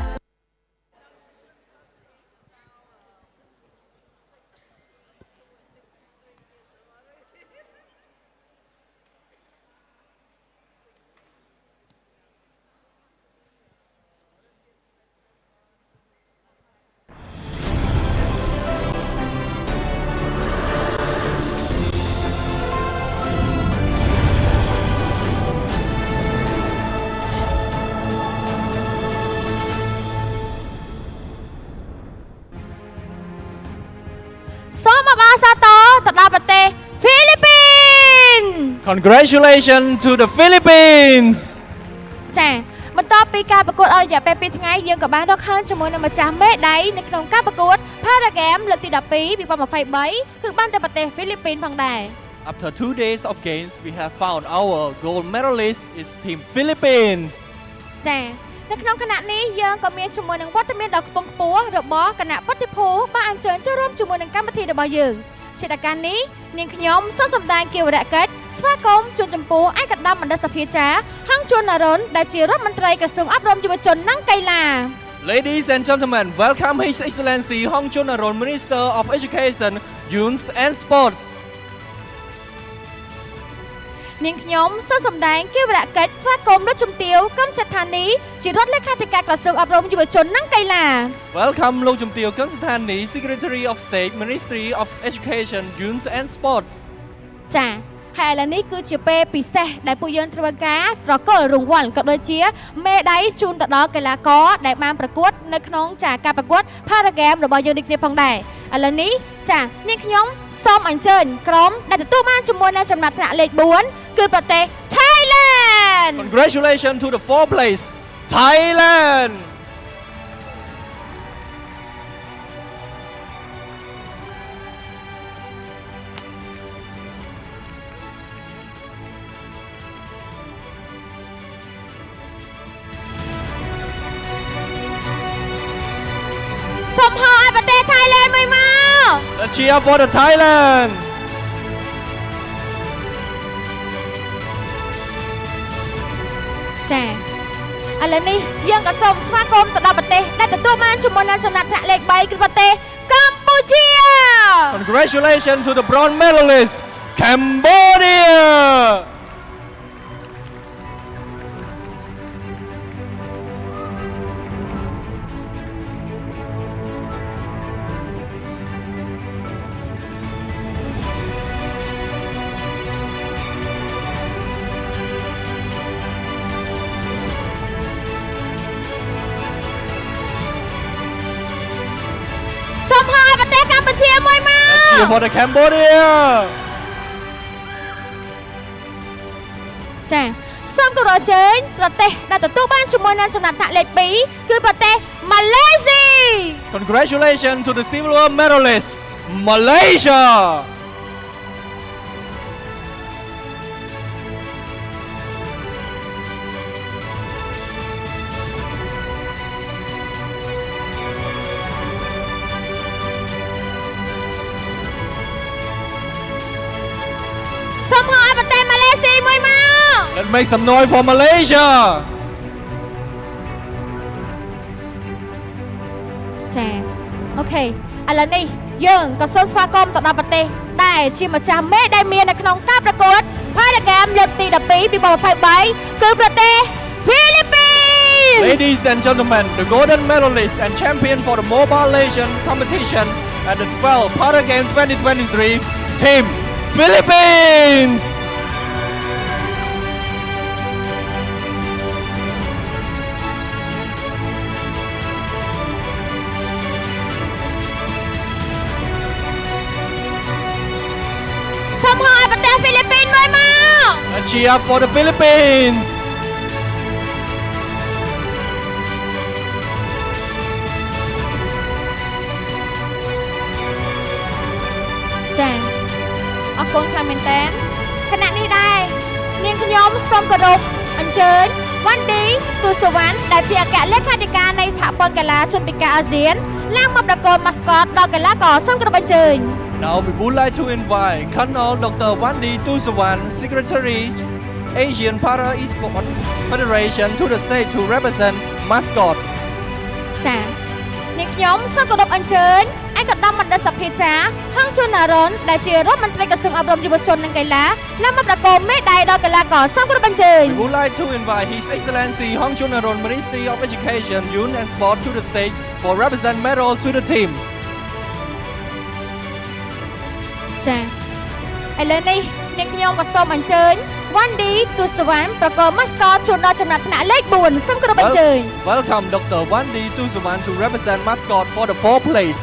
Soma Basato ទៅដល់ប្រទេសហ្វីលីពីន Congratulations to the Philippines. ចាបន្ទាប់ពីការប្រកួតអស់រយៈពេល2ថ្ងៃយើងក៏បានរកឃើញជាមួយនឹងម្ចាស់មេដាយនៅក្នុងការប្រកួត Para Games លើកទី12 2023 គឺបានទៅប្រទេសហ្វីលីពីនផងដែរ After 2 days of games, we have found our gold medalist is Team Philippines. ចានៅក្នុងគណៈនេះយើងក៏មានជាមួយនឹងវត្តមានដ៏ខ្ពង់ខ្ពស់របស់គណៈប្រតិភូបានអញ្ជើញចូលរួមជាមួយនឹងកម្មវិធីរបស់យើងជាឱកាសនេះនាងខ្ញុំសូមសម្ដែងគៀវរៈកិច្ចស្វាគមន៍ជូនចំពោះឯកឧត្តមបណ្ឌិតសភាចារ្យហងជួននរុនដែលជារដ្ឋមន្ត្រីក្រសួងអប់រំយុវជននិងកីឡា Ladies and gentlemen, welcome His Excellency Hong Chunaron, Minister of Education, Youth and Sports. នាងខ្ញុំសូមសម្ដែងគៀវរៈកិច្ចស្វាគមន៍លោកជំទាវកឹមសេដ្ឋានីជារដ្ឋលេខាធិការក្រសួងអប់រំយុវជននិងកីឡា Welcome Lok Jumtio Kansatani, Secretary of State, Ministry of Education, Youth and Sports. ចាហើយឥឡូវនេះគឺជាពេលពិសេសដែលពួកយើងធ្វើការប្រកល់រង្វាន់ក៏ដូចជាមេដាយជូនទៅដល់កីឡាករដែលបានប្រកួតនៅក្នុងការប្រកួត Para Games របស់យើងដូចគ្នាផងដែរឥឡូវនេះចានាងខ្ញុំសូមអញ្ជើញក្រុមដែលទទួលបានជាមួយនៅចំណាត់ថ្នាក់លេខ4គឺប្រទេស Thailand Congratulations to the 4th place, Thailand. Somehow ឲ្យប្រទេស Thailand មួយមក Let's cheer for the Thailand. ចាឥឡូវនេះយើងក៏សូមស្វាគមន៍ទៅដល់ប្រទេសដែលទទួលបានជាមួយនឹងចំណាត់ថ្នាក់លេខ3គឺប្រទេសកម្ពុជា Congratulations to the bronze medalist, Cambodia. សូមឲ្យប្រទេសកម្ពុជាមួយមក Let's cheer for the Cambodia. ចាសូមគោរពអញ្ជើញប្រទេសដែលទទួលបានជាមួយនឹងចំណាត់ថ្នាក់លេខ2គឺប្រទេសម៉ាឡេស៊ី Congratulations to the silver medalist, Malaysia. សូមឲ្យប្រទេសម៉ាឡេស៊ីមួយមក Let's make some noise for Malaysia. ចាអូខេឥឡូវនេះយើងក៏សូមស្វាគមន៍ទៅដល់ប្រទេសដែលជាម្ចាស់មេដែលមាននៅក្នុងការប្រកួត Para Games លើកទី12 2023គឺប្រទេសហ្វីលីពីន Ladies and gentlemen, the golden medalist and champion for the Mobile Legends competition at the 12th Para Games 2023, Team Philippines. cheer for the Philippines. ចាអរគុណខ្លាំងមែនតើខណៈនេះដែរនាងខ្ញុំសូមគោរពអញ្ជើញវ៉ាន់ឌីទូសវណ្ណដែលជាអគ្គលេខាធិការនៃសហព័ន្ធកីឡាជនពិការអាស៊ានឡើងមកប្រកួត mascot ដល់កីឡាករសូមគោរពអញ្ជើញ Now we would like to invite Colonel Dr. Wandi Tusawan, Secretary Asian Para Esports Federation to the stage to represent mascot. ចានាងខ្ញុំសូមគោរពអញ្ជើញឯកឧត្តមបណ្ឌិតសភាចារ្យហងជួនណារុនដែលជារដ្ឋមន្ត្រីក្រសួងអប់រំយុវជននិងកីឡាឡើងមកប្រកួតមេដាយដល់កីឡាករសូមគោរពអញ្ជើញ We would like to invite His Excellency Hong Chunaron, Ministry of Education, Youth and Sport to the stage for represent medal to the team. ចាឥឡូវនេះនាងខ្ញុំក៏សូមអញ្ជើញវ៉ាន់ឌីទូសវណ្ណប្រកប mascot ចូលដល់ចំណាត់ថ្នាក់លេខ4សូមគោរពអញ្ជើញ Welcome Dr. Wandi Tusawan to represent mascot for the 4th place.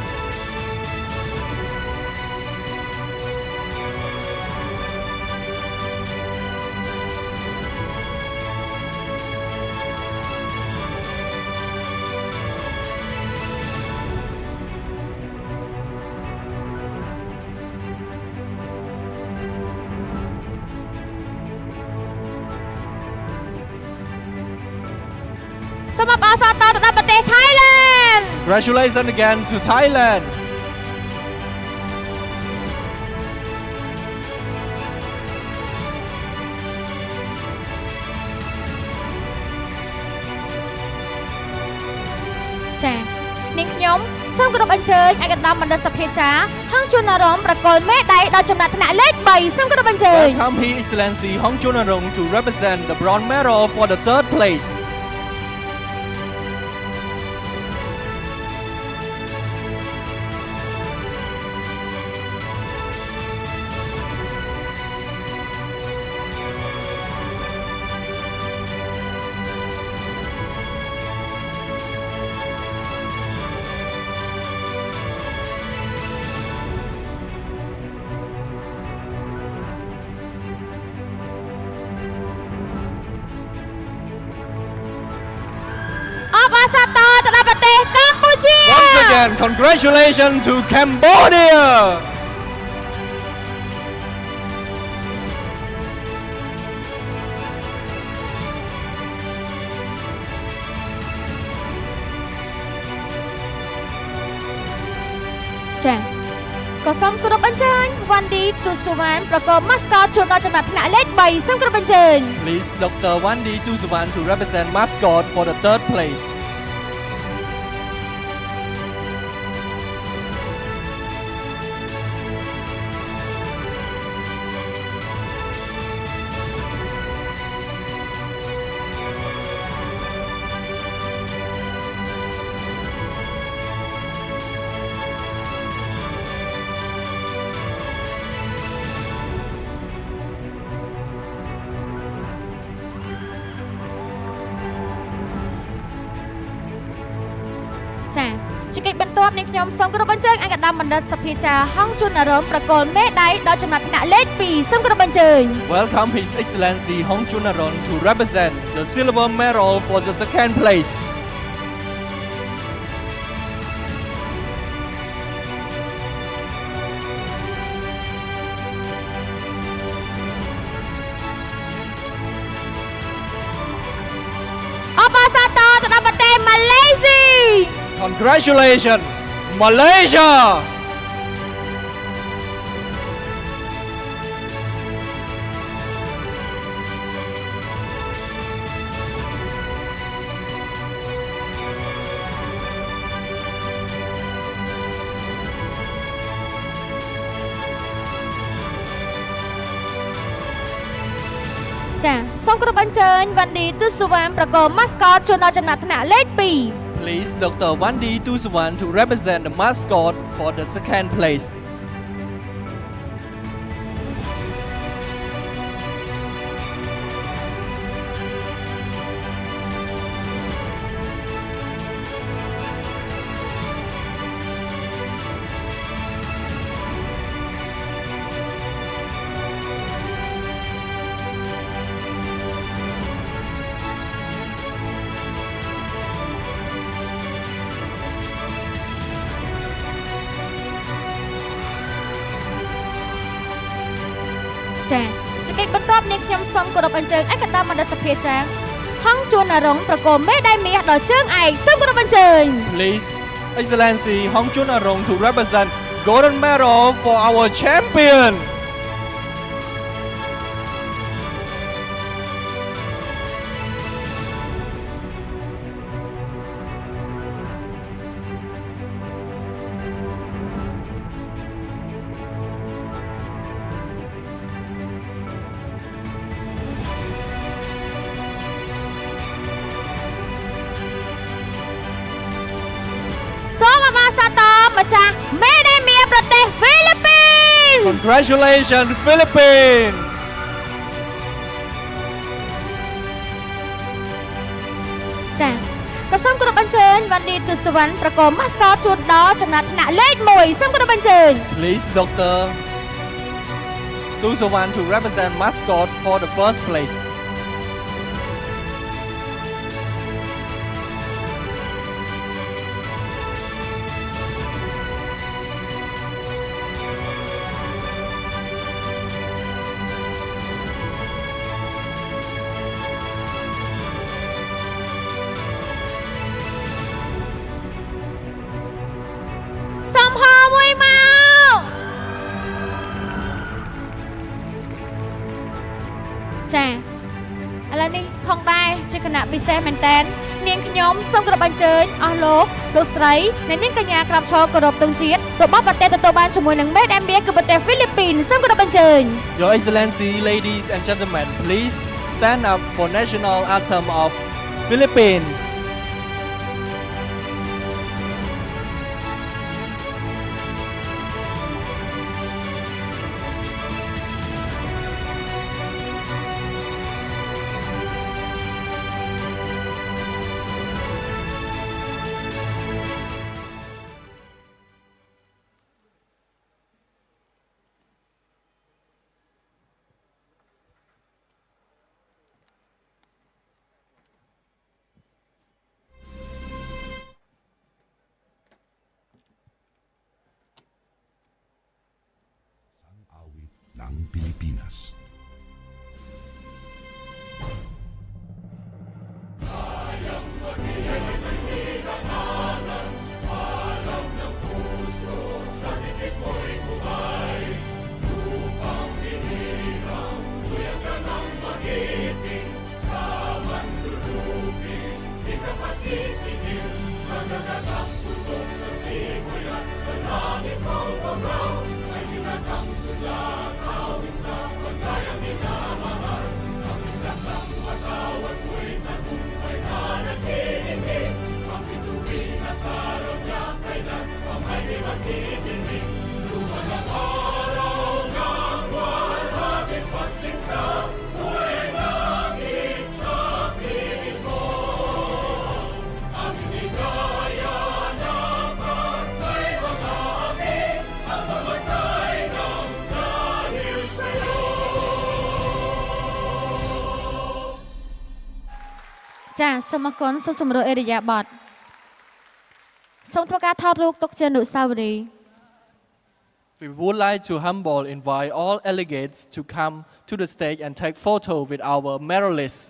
សូមអបអរសាទរទៅដល់ប្រទេស Thailand Congratulations again to Thailand. ចានាងខ្ញុំសូមគោរពអញ្ជើញឯកឧត្តមបណ្ឌិតសភាចារ្យហងជួនណារុនប្រកួតមេដាយដល់ចំណាត់ថ្នាក់លេខ3សូមគោរពអញ្ជើញ Welcome His Excellency Hong Chunarong to represent the bronze medal for the 3rd place. អបអរសាទរទៅដល់ប្រទេសកម្ពុជា Once again, congratulations to Cambodia. ចាក៏សូមគោរពអញ្ជើញវ៉ាន់ឌីទូសវណ្ណប្រកប mascot ចូលដល់ចំណាត់ថ្នាក់លេខ3សូមគោរពអញ្ជើញ Please Dr. Wandi Tusawan to represent mascot for the 3rd place. ចាជាកិច្ចបន្ទាប់នេះខ្ញុំសូមគោរពអញ្ជើញឯកឧត្តមបណ្ឌិតសភាចារ្យហងជួនណារុនប្រកួតមេដាយដល់ចំណាត់ថ្នាក់លេខ2សូមគោរពអញ្ជើញ Welcome His Excellency Hong Chunaron to represent the silver medal for the 2nd place. អបអរសាទរទៅដល់ប្រទេសម៉ាឡេស៊ី Congratulations, Malaysia. ចាសូមគោរពអញ្ជើញវ៉ាន់ឌីទូសវណ្ណប្រកប mascot ចូលដល់ចំណាត់ថ្នាក់លេខ2 Please Dr. Wandi Tusawan to represent the mascot for the 2nd place. ច កិច្ចបន្ទាប់នេះខ្ញុំសូមគោរពអញ្ជើញឯកឧត្តមបណ្ឌិតសភាចាងហងជួននរងប្រកបមេដាយមាសដល់ជើងឯកសូមគោរពអញ្ជើញ Please, Excellency Hong Chun Arong to represent golden medal for our champion. Congratulations, Philippines! ចាក៏សូមគោរពអញ្ជើញវណ្ណីទស្សវណ្ណប្រកបម៉ាស្កតជួនដល់ចំណាត់ថ្នាក់លេខ1សូមគោរពអញ្ជើញ Please, Dr. Tusawan to represent mascot for the first place. Sông Ho Mui Mau ចាឥឡូវនេះផងដែរជាគណៈពិសេសមែនតើនាងខ្ញុំសូមគោរពអញ្ជើញអស់លោកស្រីអ្នកនាងកញ្ញាក្រាបឈរគោរពទង់ជាតិរបស់ប្រទេសទទួលបានជាមួយនឹងមេដាយមាសគឺប្រទេសហ្វីលីពីនសូមគោរពអញ្ជើញ Your Excellency, ladies and gentlemen, please stand up for national anthem of Philippines. 'Awit ng Pilipinas.ចាសូមអរគុណសូមសម្រួលអេរិយាបថសូមធ្វើការថតរូបទុកជាអនុស្សាវរីយ៍ We would like to humble invite all delegates to come to the stage and take photo with our medalists.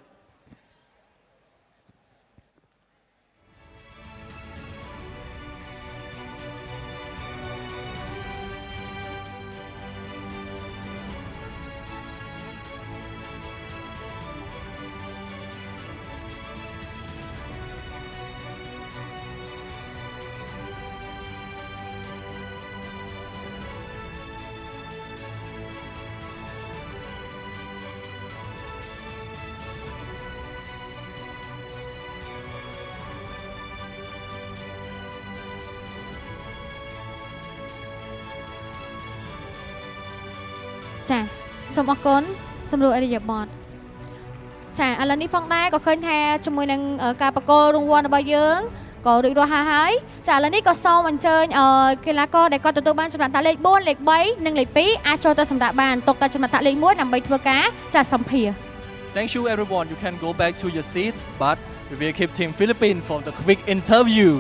ចាសូមអរគុណសម្រួលអេរិយាបថចាឥឡូវនេះផងដែរក៏ឃើញថាជាមួយនឹងការប្រកល់រង្វាន់របស់យើងក៏រួចរាល់ហើយចាឥឡូវនេះក៏សូមអញ្ជើញកីឡាករដែលគាត់ទទួលបានចំណាត់ថ្នាក់លេខ4លេខ3និងលេខ2អាចចូលទៅសម្រាប់បានទុកតែចំណាត់ថ្នាក់លេខ1ដើម្បីធ្វើការចាសម្ភារ Thank you everyone. You can go back to your seats, but we will keep Team Philippines for the quick interview.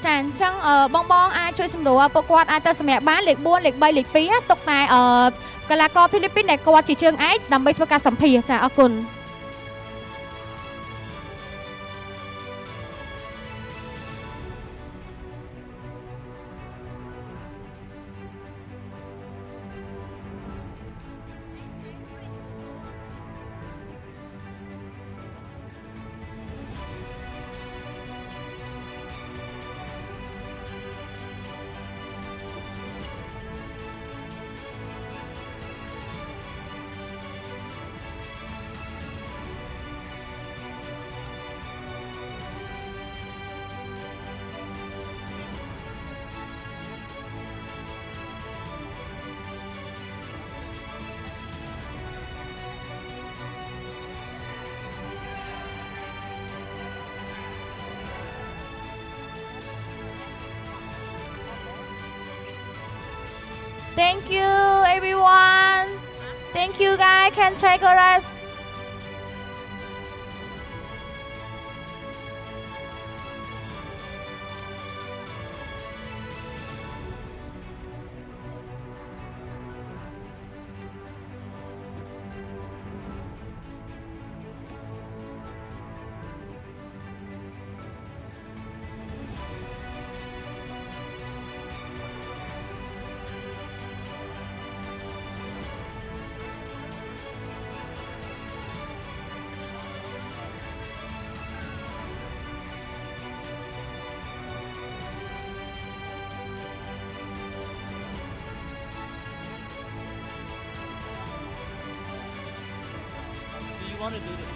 ចាអញ្ចឹងបងអាចជួយសម្រួលពួកគាត់អាចទៅសម្រាប់បានលេខ4លេខ3លេខ2ទុកតែកីឡាករហ្វីលីពីនដែលគាត់ជាជើងឯកដើម្បីធ្វើការសម្ភាសចាអរគុណ Thank you everyone. Thank you guys. Can take a rest. Do you want to do the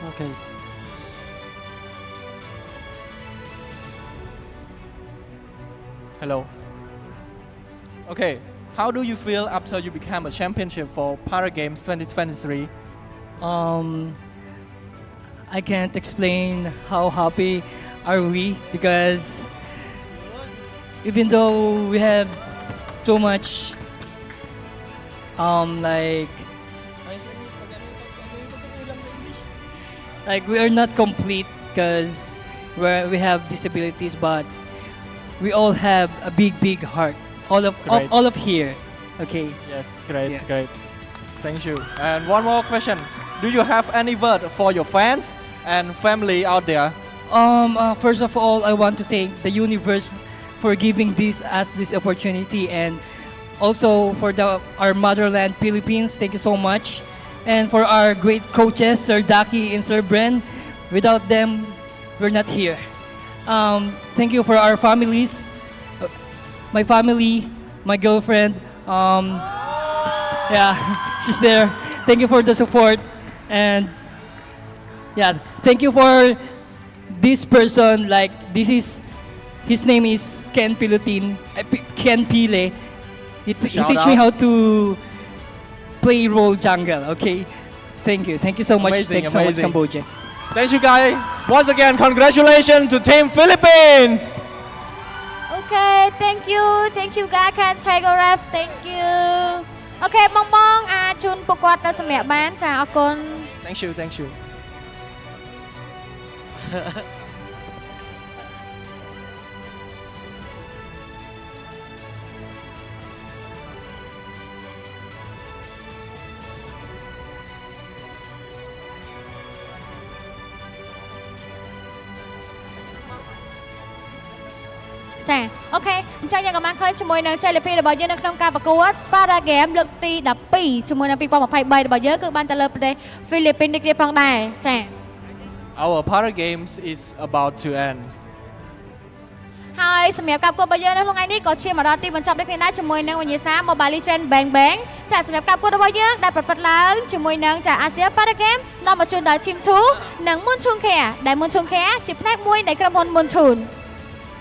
Okay. Hello. Okay, how do you feel after you become a championship for Para Games 2023? I can't explain how happy are we because even though we have so much like we are not complete because we have disabilities, but we all have a big heart. All Great. of here. Okay. Yes, great, Yeah. great. Thank you. And one more question. Do you have any word for your fans and family out there? First of all, I want to thank the universe for giving us this opportunity, and also for our motherland, Philippines. Thank you so much, and for our great coaches, Sir Daki and Sir Bren. Without them, we're not here. Thank you for our families, my family, my girlfriend. Yeah, she's there. Thank you for the support, and yeah, thank you for this person. Like his name is Ken Pilutin, Ken Pile. He Shout teach me out. how to play role jungle. Okay, thank you so much. Amazing, Thank you so much, amazing. Cambodia. Thank you guys. Once again, congratulations to Team Philippines. Okay, thank you guys. Can take a rest. Thank you. Okay បងអាចជូនពួកគាត់ទៅសម្រាប់បានចាអរគុណ Thank you, thank you. ចាអូខេអញ្ចឹងយើងក៏បានឃើញជាមួយនឹងចលនារបស់យើងនៅក្នុងការប្រកួត Para Game លើកទី12ជាមួយនឹង2023របស់យើងគឺបានទៅលើប្រទេសហ្វីលីពីននេះគ្នាផងដែរចា Our Para Games is about to end. ហើយសម្រាប់ការប្រកួតរបស់យើងនៅក្នុងថ្ងៃនេះក៏ឈានមកដល់ទីបញ្ចប់ដូចគ្នាដែរជាមួយនឹងវិញ្ញាសា Mobile Legends Bang Bang ចាសម្រាប់ការប្រកួតរបស់យើងដែលប្រព្រឹត្តឡើងជាមួយនឹងចា ASEAN Para Game នាំមកជូនដល់ Team 2 និង Moonchun Care ដែល Moonchun Care ជាផ្នែកមួយនៃក្រុមហ៊ុន Moonchun.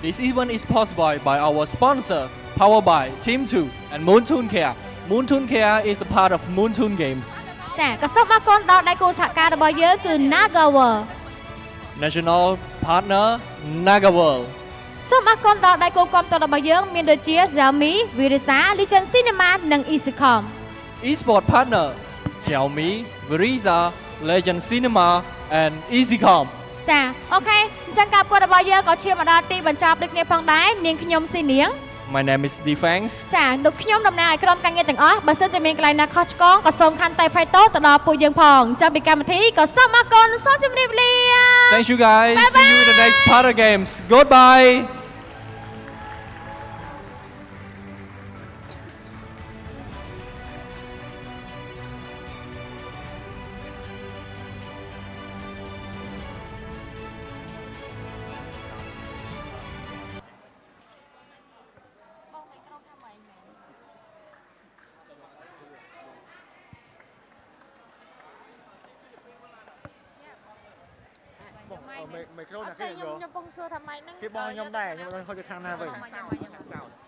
This event is possible by our sponsors, powered by Team 2 and Moontun Care. Moontun Care is a part of Moontun Games. ចាក៏សូមអរគុណដល់ដៃគូសហការរបស់យើងគឺ Nagawa National Partner Nagaworld សូមអរគុណដល់ដៃគូគាំទ្ររបស់យើងមានដូចជា Xiaomi, Virisa, Legend Cinema និង EasyCom eSport Partner Xiaomi Verisa Legend Cinema and EasyCom ចាអូខេអញ្ចឹងការប្រកួតរបស់យើងក៏ឈានមកដល់ទីបញ្ចប់ដូចគ្នាផងដែរនាងខ្ញុំស៊ីនាង My name is Defense ចាលោកខ្ញុំតំណាងឲ្យក្រុមការងារទាំងអស់បើសិនជាមានកន្លែងណាខុសឆ្គងក៏សូមខន្តីអភ័យទោសទៅដល់ពួកយើងផងចាំពីកម្មវិធីក៏សូមអរគុណសូមជម្រាបលា Thank you guys Bye see you in the next Para Games goodbye mấy câu là តែ cái ខ្ញុំ gì ខ្ញុំពងសួរថាម៉េចហ្នឹង cái bo nhomដែរខ្ញុំអត់ខុសទៅខាងណាវិញ Thank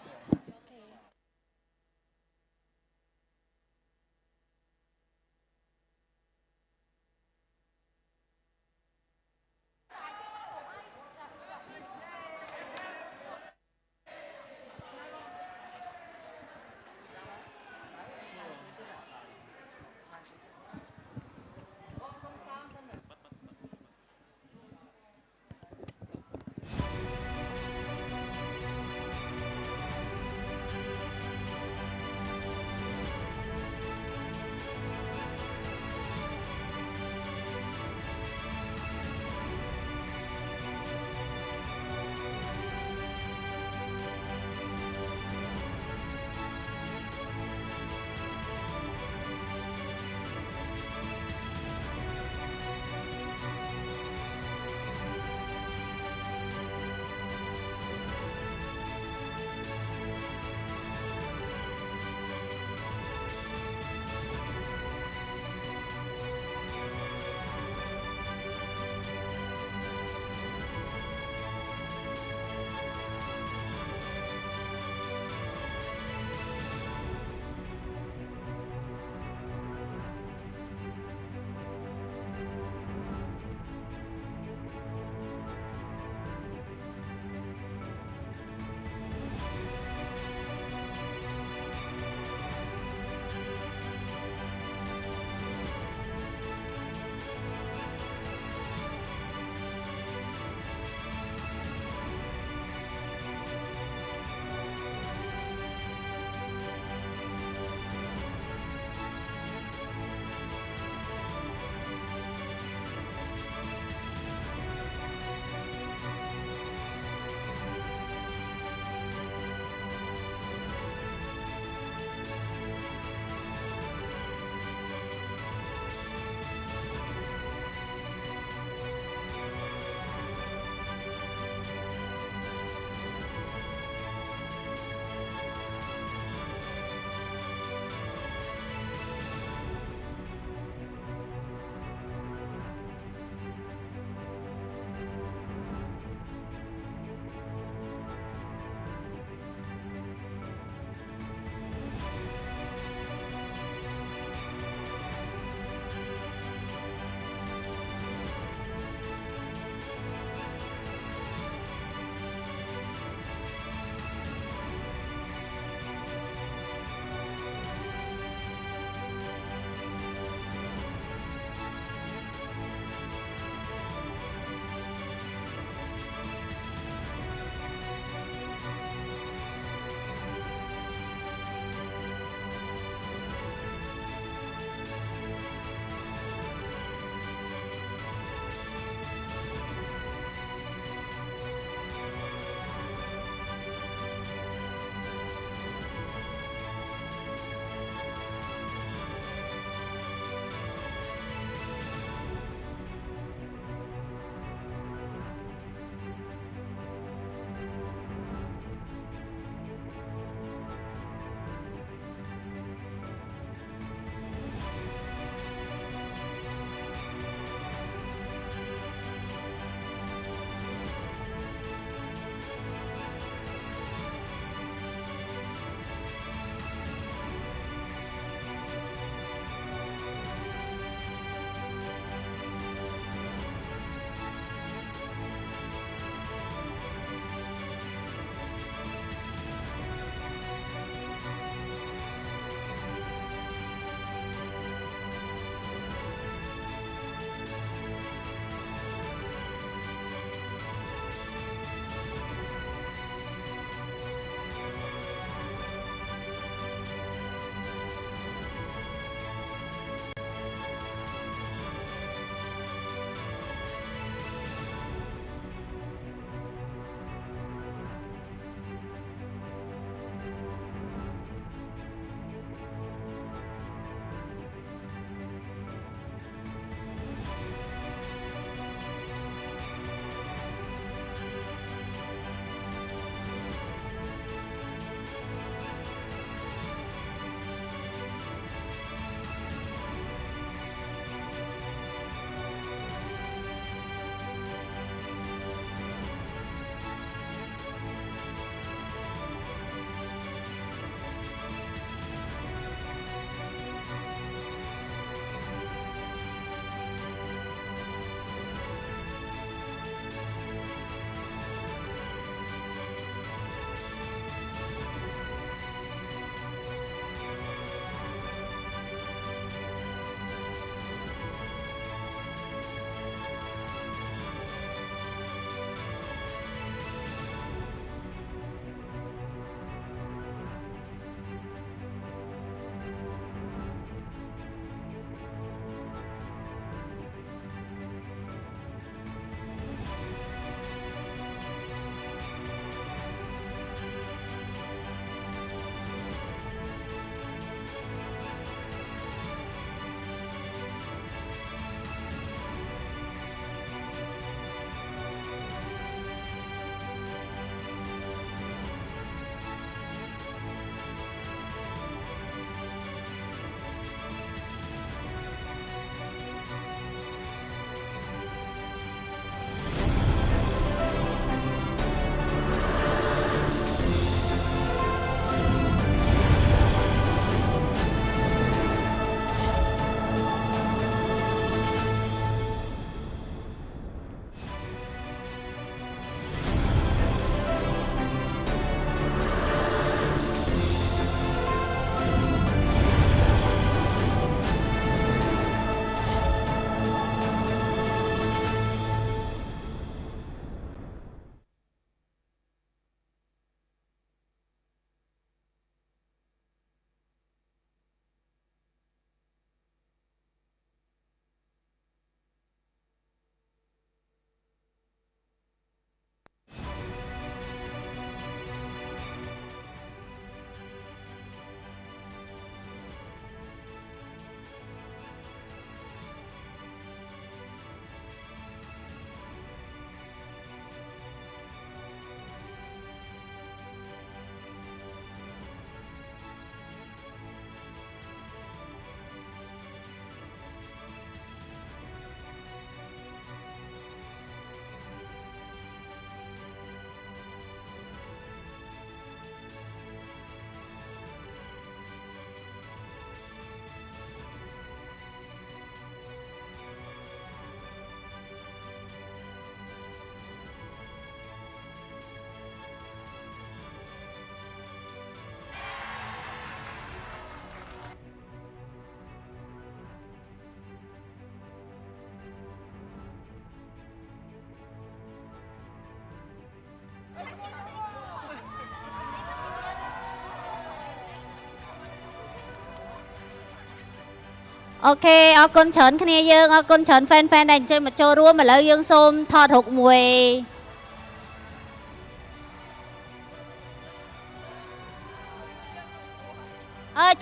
អូខេអរគុណច្រើនគ្នាយើងអរគុណច្រើន fan ដែលអញ្ជើញមកចូលរួមឥឡូវយើងសូមថតរូបមួយ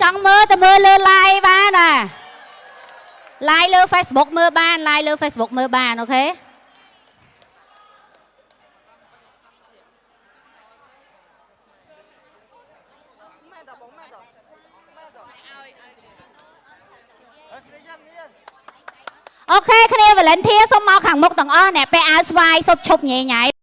ចង់មើលទៅមើលលើ live បានណា live លើ Facebook មើលបាន live លើ Facebook មើលបានអូខេអូខេគ្នា Volunteer សូមមកខាងមុខទាំងអស់អ្នកពាក់អាវស្វាយសុបឈប់ញ៉ៃញ៉ៃ